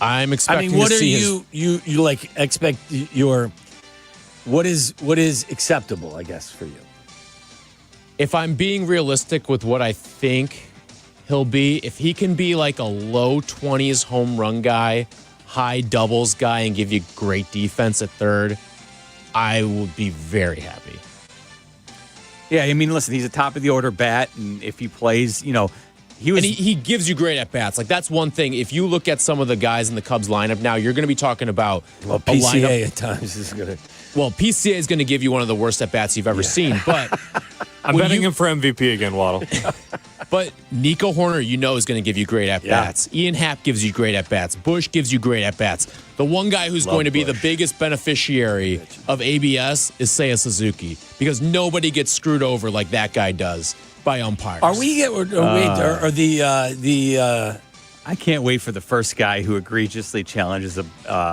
I'm expecting. What to are see you like? Expect your what is acceptable? I guess for you. If I'm being realistic with what I think he'll be, if he can be like a low 20s home run guy, high doubles guy, and give you great defense at third, I would be very happy. Yeah, I mean, listen, he's a top of the order bat, and if he plays, he gives you great at bats. Like that's one thing. If you look at some of the guys in the Cubs lineup now, you're going to be talking about PCA at times is going to. Well, PCA is going to give you one of the worst at bats you've ever seen. But I'm betting him for MVP again, Waddle. But Nico Horner, is going to give you great at bats. Ian Happ gives you great at bats. Bush gives you great at bats. The one guy who's going to be the biggest beneficiary of ABS is Seiya Suzuki because nobody gets screwed over like that guy does by umpires. Are we I can't wait for the first guy who egregiously challenges a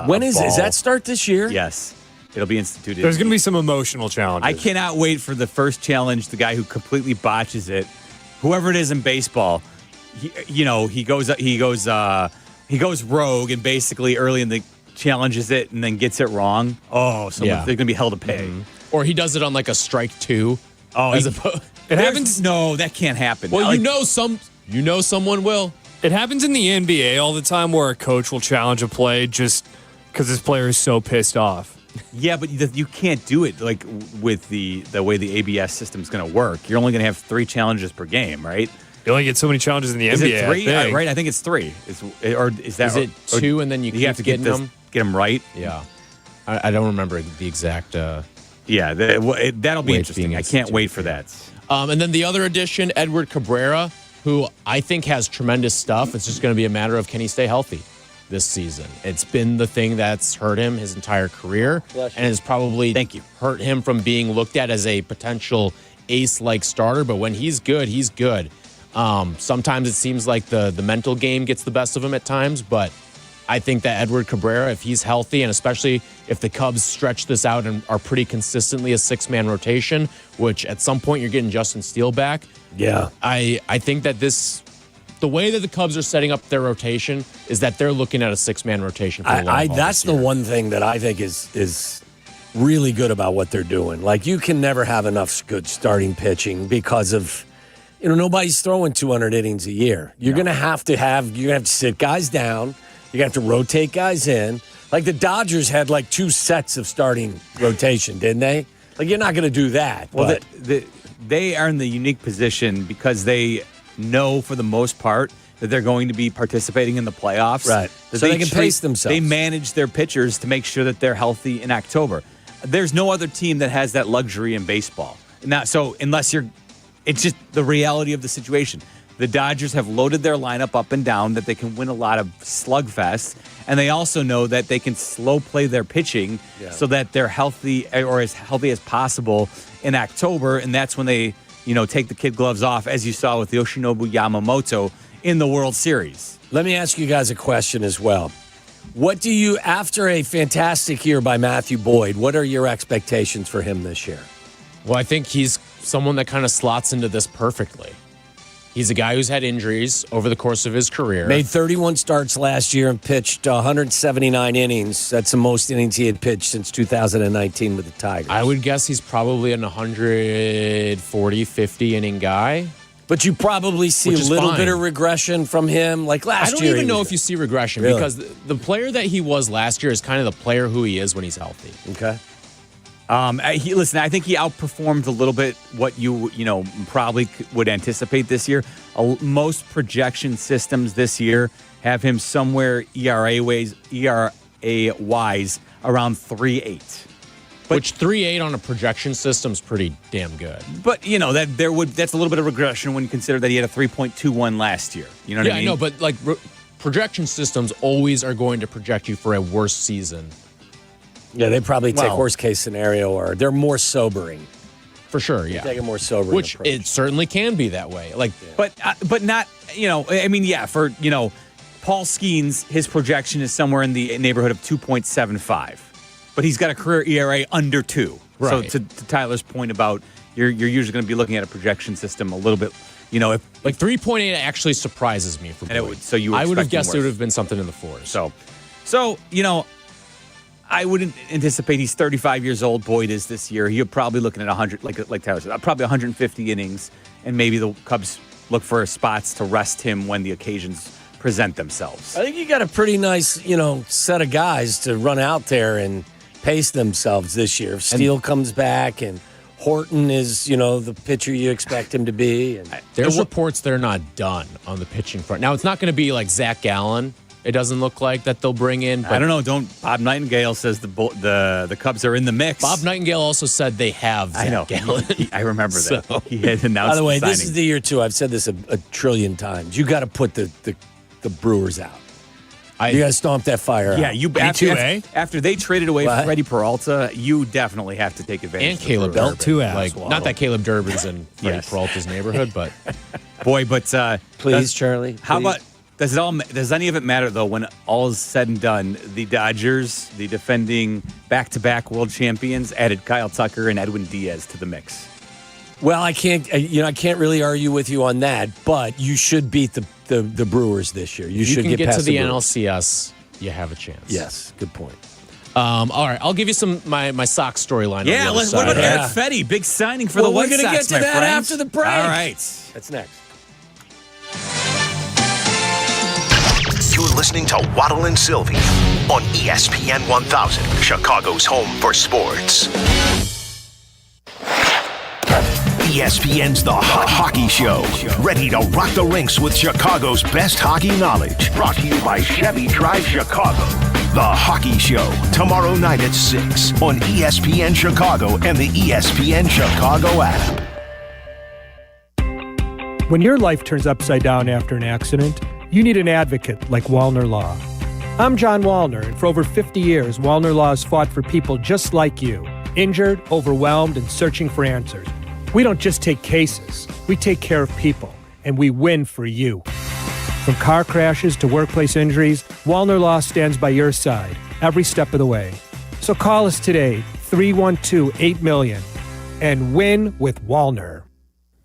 when is ball. Does that start this year? Yes. It'll be instituted. There's going to be some emotional challenges. I cannot wait for the first challenge, the guy who completely botches it. Whoever it is in baseball, he goes rogue and basically early in the challenges it and then gets it wrong. Oh, so they're going to be held to pay. Mm-hmm. Or he does it on like a strike two. Oh, it happens. No, that can't happen. Well, someone will. It happens in the NBA all the time where a coach will challenge a play just because his player is so pissed off. Yeah, but you can't do it like with the way the ABS system is going to work. You're only going to have 3 challenges per game, right? You only get so many challenges in the NBA. Is it 3? Right, I think it's 3. Is it 2 and then you have to get them right? Yeah, I don't remember the exact. That'll be interesting. I can't wait for that. And then the other addition, Edward Cabrera, who I think has tremendous stuff. It's just going to be a matter of can he stay healthy this season. It's been the thing that's hurt him his entire career and has probably hurt him from being looked at as a potential ace-like starter. But when he's good, he's good. Sometimes it seems like the mental game gets the best of him at times, but I think that Edward Cabrera, if he's healthy, and especially if the Cubs stretch this out and are pretty consistently a 6-man rotation, which at some point you're getting Justin Steele back, Yeah. I think that the way that the Cubs are setting up their rotation is that they're looking at a 6-man rotation for the long haul that's the one thing that I think is really good about what they're doing. Like, you can never have enough good starting pitching because of, nobody's throwing 200 innings a year. You're going to have to sit guys down. You're going to have to rotate guys in. Like, the Dodgers had like 2 sets of starting rotation, didn't they? Like, you're not going to do that. Well, they are in the unique position because they know for the most part that they're going to be participating in the playoffs. Right. So they can pace themselves. They manage their pitchers to make sure that they're healthy in October. There's no other team that has that luxury in baseball. So unless it's just the reality of the situation. The Dodgers have loaded their lineup up and down that they can win a lot of slugfests, and they also know that they can slow play their pitching so that they're healthy or as healthy as possible in October, and that's when they, take the kid gloves off, as you saw with Yoshinobu Yamamoto in the World Series. Let me ask you guys a question as well. What do you, after a fantastic year by Matthew Boyd, what are your expectations for him this year? Well, I think he's someone that kind of slots into this perfectly. He's a guy who's had injuries over the course of his career. Made 31 starts last year and pitched 179 innings. That's the most innings he had pitched since 2019 with the Tigers. I would guess he's probably an 140, 50 inning guy. But you probably see a little bit of regression from him, like last year. I don't even know if you see regression because the player that he was last year is kind of the player who he is when he's healthy. Okay. Listen, I think he outperformed a little bit what you probably would anticipate this year. Most projection systems this year have him somewhere ERA-wise around 3.8. Which 3.8 on a projection system is pretty damn good. But that's a little bit of regression when you consider that he had a 3.21 last year. You know what I mean? Yeah, I know, but like projection systems always are going to project you for a worse season. Yeah, they probably take worst case scenario, or they're more sobering. For sure, yeah. They take a more sobering Which approach. It certainly can be that way. Like, but not, for Paul Skeens, his projection is somewhere in the neighborhood of 2.75. But he's got a career ERA under 2. Right. So to Tyler's point about you're usually going to be looking at a projection system a little bit, if like 3.8 actually surprises me for Boyd. I would have guessed it would have been something in the 4s. So I wouldn't anticipate he's 35 years old. Boyd is this year. You're probably looking at 100, like Tyler said, probably 150 innings, and maybe the Cubs look for spots to rest him when the occasions present themselves. I think you got a pretty nice, set of guys to run out there and pace themselves this year. If Steele comes back and Horton is, the pitcher you expect him to be. And there's reports they're not done on the pitching front. Now, it's not going to be like Zach Gallen. It doesn't look like that they'll bring in. But I don't know. Bob Nightingale says the Cubs are in the mix. Bob Nightingale also said they have Zach Gallen. I remember that. He had announced. By the way, signing. this is the year too. I've said this a trillion times. You got to put the Brewers out. You got to stomp that fire out. Yeah, you after they traded away Freddie Peralta, you definitely have to take advantage. And Caleb Durbin. Not that Caleb Durbin's in Freddie Peralta's neighborhood, but please, Charlie. How about does any of it matter though when all is said and done? The Dodgers, the defending back-to-back world champions, added Kyle Tucker and Edwin Diaz to the mix. Well, I can't really argue with you on that, but you should beat the Brewers this year. You should get past to the Brewers. NLCS. You have a chance. Yes, good point. All right, I'll give you my Sox storyline. Yeah, what about Eric Fetty? Big signing for the White Sox. We're going to get to that friends. after the break. All right, that's next. You're listening to Waddle and Silvy on ESPN 1000, Chicago's home for sports. ESPN's The Hockey Show. Ready to rock the rinks with Chicago's best hockey knowledge. Brought to you by Chevy Drive Chicago. The Hockey Show, tomorrow night at 6 on ESPN Chicago and the ESPN Chicago app. When your life turns upside down after an accident, you need an advocate like Wallner Law. I'm John Wallner, and for over 50 years, Wallner Law has fought for people just like you, injured, overwhelmed, and searching for answers. We don't just take cases, we take care of people, and we win for you. From car crashes to workplace injuries, Wallner Law stands by your side every step of the way. So call us today, 312-8-MILLION, and win with Wallner.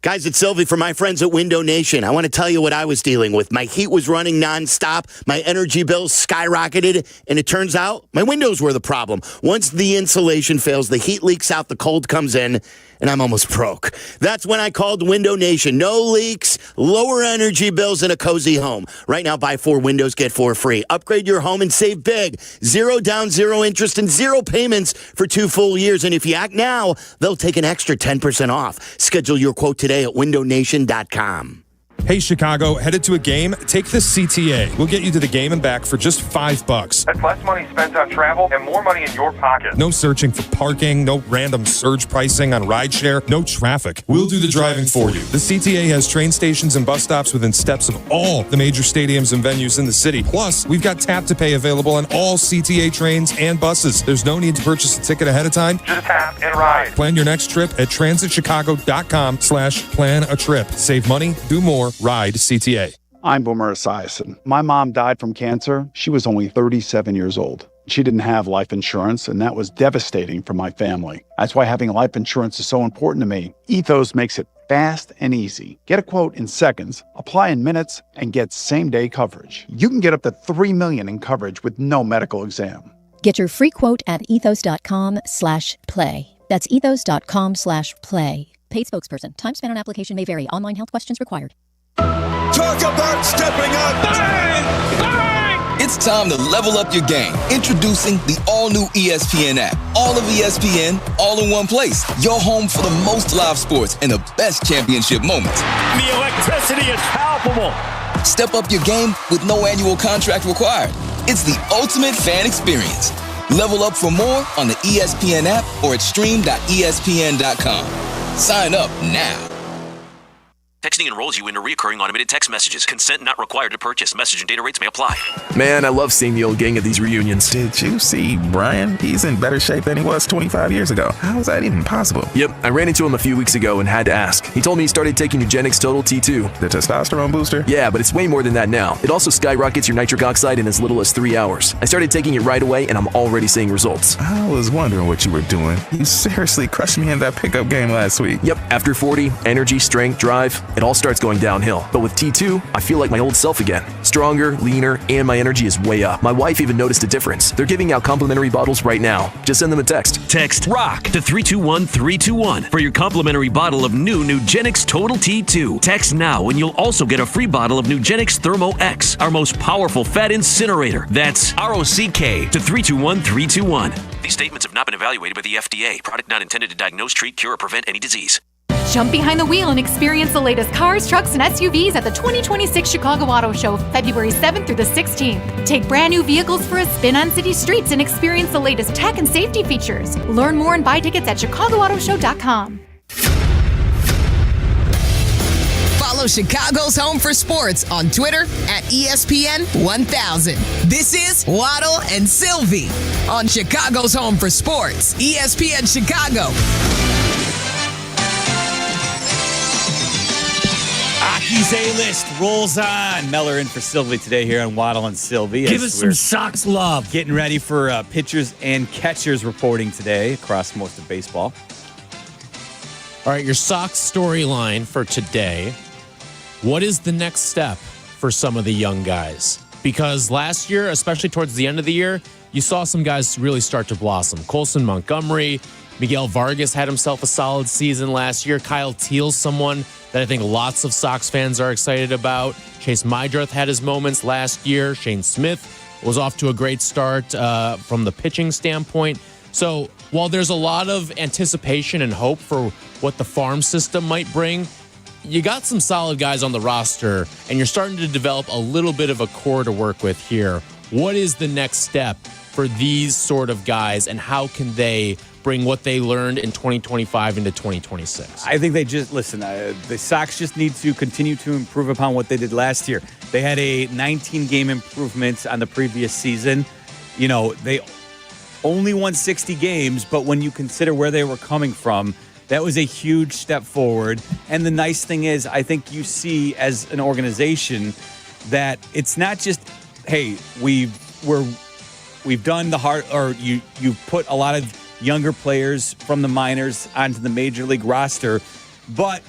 Guys, it's Silvy from my friends at Window Nation. I want to tell you what I was dealing with. My heat was running nonstop. My energy bills skyrocketed. And it turns out my windows were the problem. Once the insulation fails, the heat leaks out, the cold comes in, and I'm almost broke. That's when I called Window Nation. No leaks, lower energy bills, and a cozy home. Right now, buy 4 windows, get 4 free. Upgrade your home and save big. 0 down, 0 interest, and 0 payments for 2 full years. And if you act now, they'll take an extra 10% off. Schedule your quote today at windownation.com. Hey, Chicago, headed to a game? Take the CTA. We'll get you to the game and back for just $5. That's less money spent on travel and more money in your pocket. No searching for parking, no random surge pricing on rideshare, no traffic. We'll do the driving for you. The CTA has train stations and bus stops within steps of all the major stadiums and venues in the city. Plus, we've got tap to pay available on all CTA trains and buses. There's no need to purchase a ticket ahead of time. Just tap and ride. Plan your next trip at transitchicago.com/plan-a-trip. Save money, do more. Ride CTA. I'm Boomer Esiason. My mom died from cancer. She was only 37 years old. She didn't have life insurance, and that was devastating for my family. That's why having life insurance is so important to me. Ethos makes it fast and easy. Get a quote in seconds, apply in minutes, and get same-day coverage. You can get up to $3 million in coverage with no medical exam. Get your free quote at ethos.com/play. That's ethos.com/play. Paid spokesperson. Time spent on application may vary. Online health questions required. Talk about stepping up. Bang! Bang! It's time to level up your game. Introducing the all-new ESPN app. All of ESPN, all in one place. Your home for the most live sports and the best championship moments. The electricity is palpable. Step up your game with no annual contract required. It's the ultimate fan experience. Level up for more on the ESPN app or at stream.espn.com. Sign up now. Texting enrolls you into recurring automated text messages. Consent not required to purchase. Message and data rates may apply. Man, I love seeing the old gang at these reunions. Did you see Brian? He's in better shape than he was 25 years ago. How is that even possible? Yep, I ran into him a few weeks ago and had to ask. He told me he started taking Nugenix Total T2. The testosterone booster? Yeah, but it's way more than that now. It also skyrockets your nitric oxide in as little as 3 hours. I started taking it right away and I'm already seeing results. I was wondering what you were doing. You seriously crushed me in that pickup game last week. Yep, after 40, energy, strength, drive, it all starts going downhill. But with T2, I feel like my old self again. Stronger, leaner, and my energy is way up. My wife even noticed a difference. They're giving out complimentary bottles right now. Just send them a text. Text ROCK to 321-321 for your complimentary bottle of new Nugenix Total T2. Text now and you'll also get a free bottle of Nugenix Thermo X, our most powerful fat incinerator. That's ROCK to 321-321. These statements have not been evaluated by the FDA. Product not intended to diagnose, treat, cure, or prevent any disease. Jump behind the wheel and experience the latest cars, trucks, and SUVs at the 2026 Chicago Auto Show, February 7th through the 16th. Take brand new vehicles for a spin on city streets and experience the latest tech and safety features. Learn more and buy tickets at ChicagoAutoShow.com. Follow Chicago's Home for Sports on Twitter at ESPN1000. This is Waddle and Silvy on Chicago's Home for Sports, ESPN Chicago. Aki's A-List rolls on. Meller in for Silvy today here on Waddle and Silvy. Give us some Sox love. Getting ready for pitchers and catchers reporting today across most of baseball. All right, your Sox storyline for today. What is the next step for some of the young guys? Because last year, especially towards the end of the year, you saw some guys really start to blossom. Colson Montgomery, Miguel Vargas had himself a solid season last year. Kyle Teal's someone that I think lots of Sox fans are excited about. Chase Mydroth had his moments last year. Shane Smith was off to a great start from the pitching standpoint. So while there's a lot of anticipation and hope for what the farm system might bring, you got some solid guys on the roster, and you're starting to develop a little bit of a core to work with here. What is the next step for these sort of guys, and how can they bring what they learned in 2025 into 2026? I think they just, listen, the Sox just need to continue to improve upon what they did last year. They had a 19-game improvement on the previous season. You know, they only won 60 games, but when you consider where they were coming from, that was a huge step forward. And the nice thing is, I think you see as an organization that it's not just, hey, we've done the hard, or you've put a lot of younger players from the minors onto the major league roster, but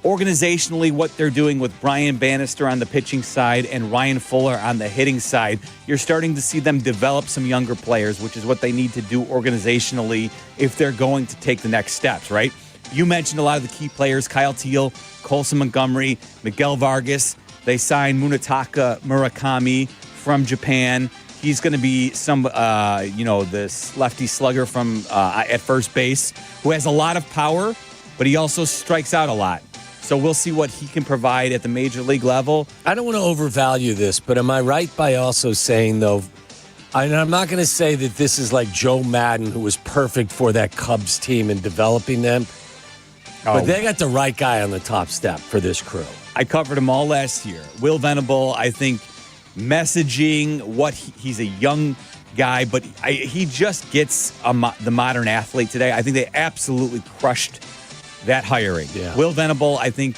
organizationally, what they're doing with Brian Bannister on the pitching side and Ryan Fuller on the hitting side, you're starting to see them develop some younger players, which is what they need to do organizationally if they're going to take the next steps, right? You mentioned a lot of the key players, Kyle Teal, Colson Montgomery, Miguel Vargas. They signed Munetaka Murakami from Japan. He's going to be this lefty slugger from at first base who has a lot of power, but he also strikes out a lot. So we'll see what he can provide at the major league level. I don't want to overvalue this, but am I right by also saying, though, I'm not going to say that this is like Joe Madden, who was perfect for that Cubs team in developing them, but they got the right guy on the top step for this crew. I covered him all last year. Will Venable, I think, messaging what he's a young guy, but he just gets the modern athlete today. I think they absolutely crushed that hiring. Yeah. Will Venable, I think,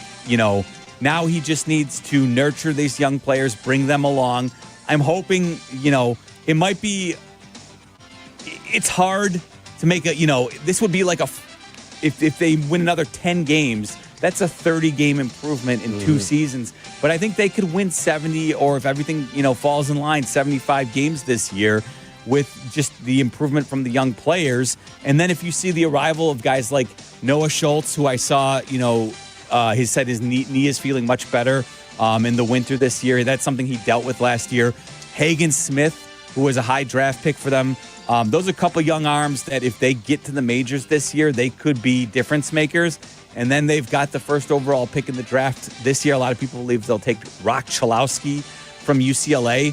now he just needs to nurture these young players, bring them along. I'm hoping, it might be, it's hard to make this would be like if they win another 10 games, that's a 30-game improvement in 2 seasons. But I think they could win 70, or if everything, falls in line, 75 games this year with just the improvement from the young players. And then if you see the arrival of guys like Noah Schultz, who I saw, he said his knee is feeling much better in the winter this year. That's something he dealt with last year. Hagen Smith, who was a high draft pick for them. Those are a couple young arms that if they get to the majors this year, they could be difference makers. And then they've got the first overall pick in the draft this year. A lot of people believe they'll take Rock Chalowski from UCLA.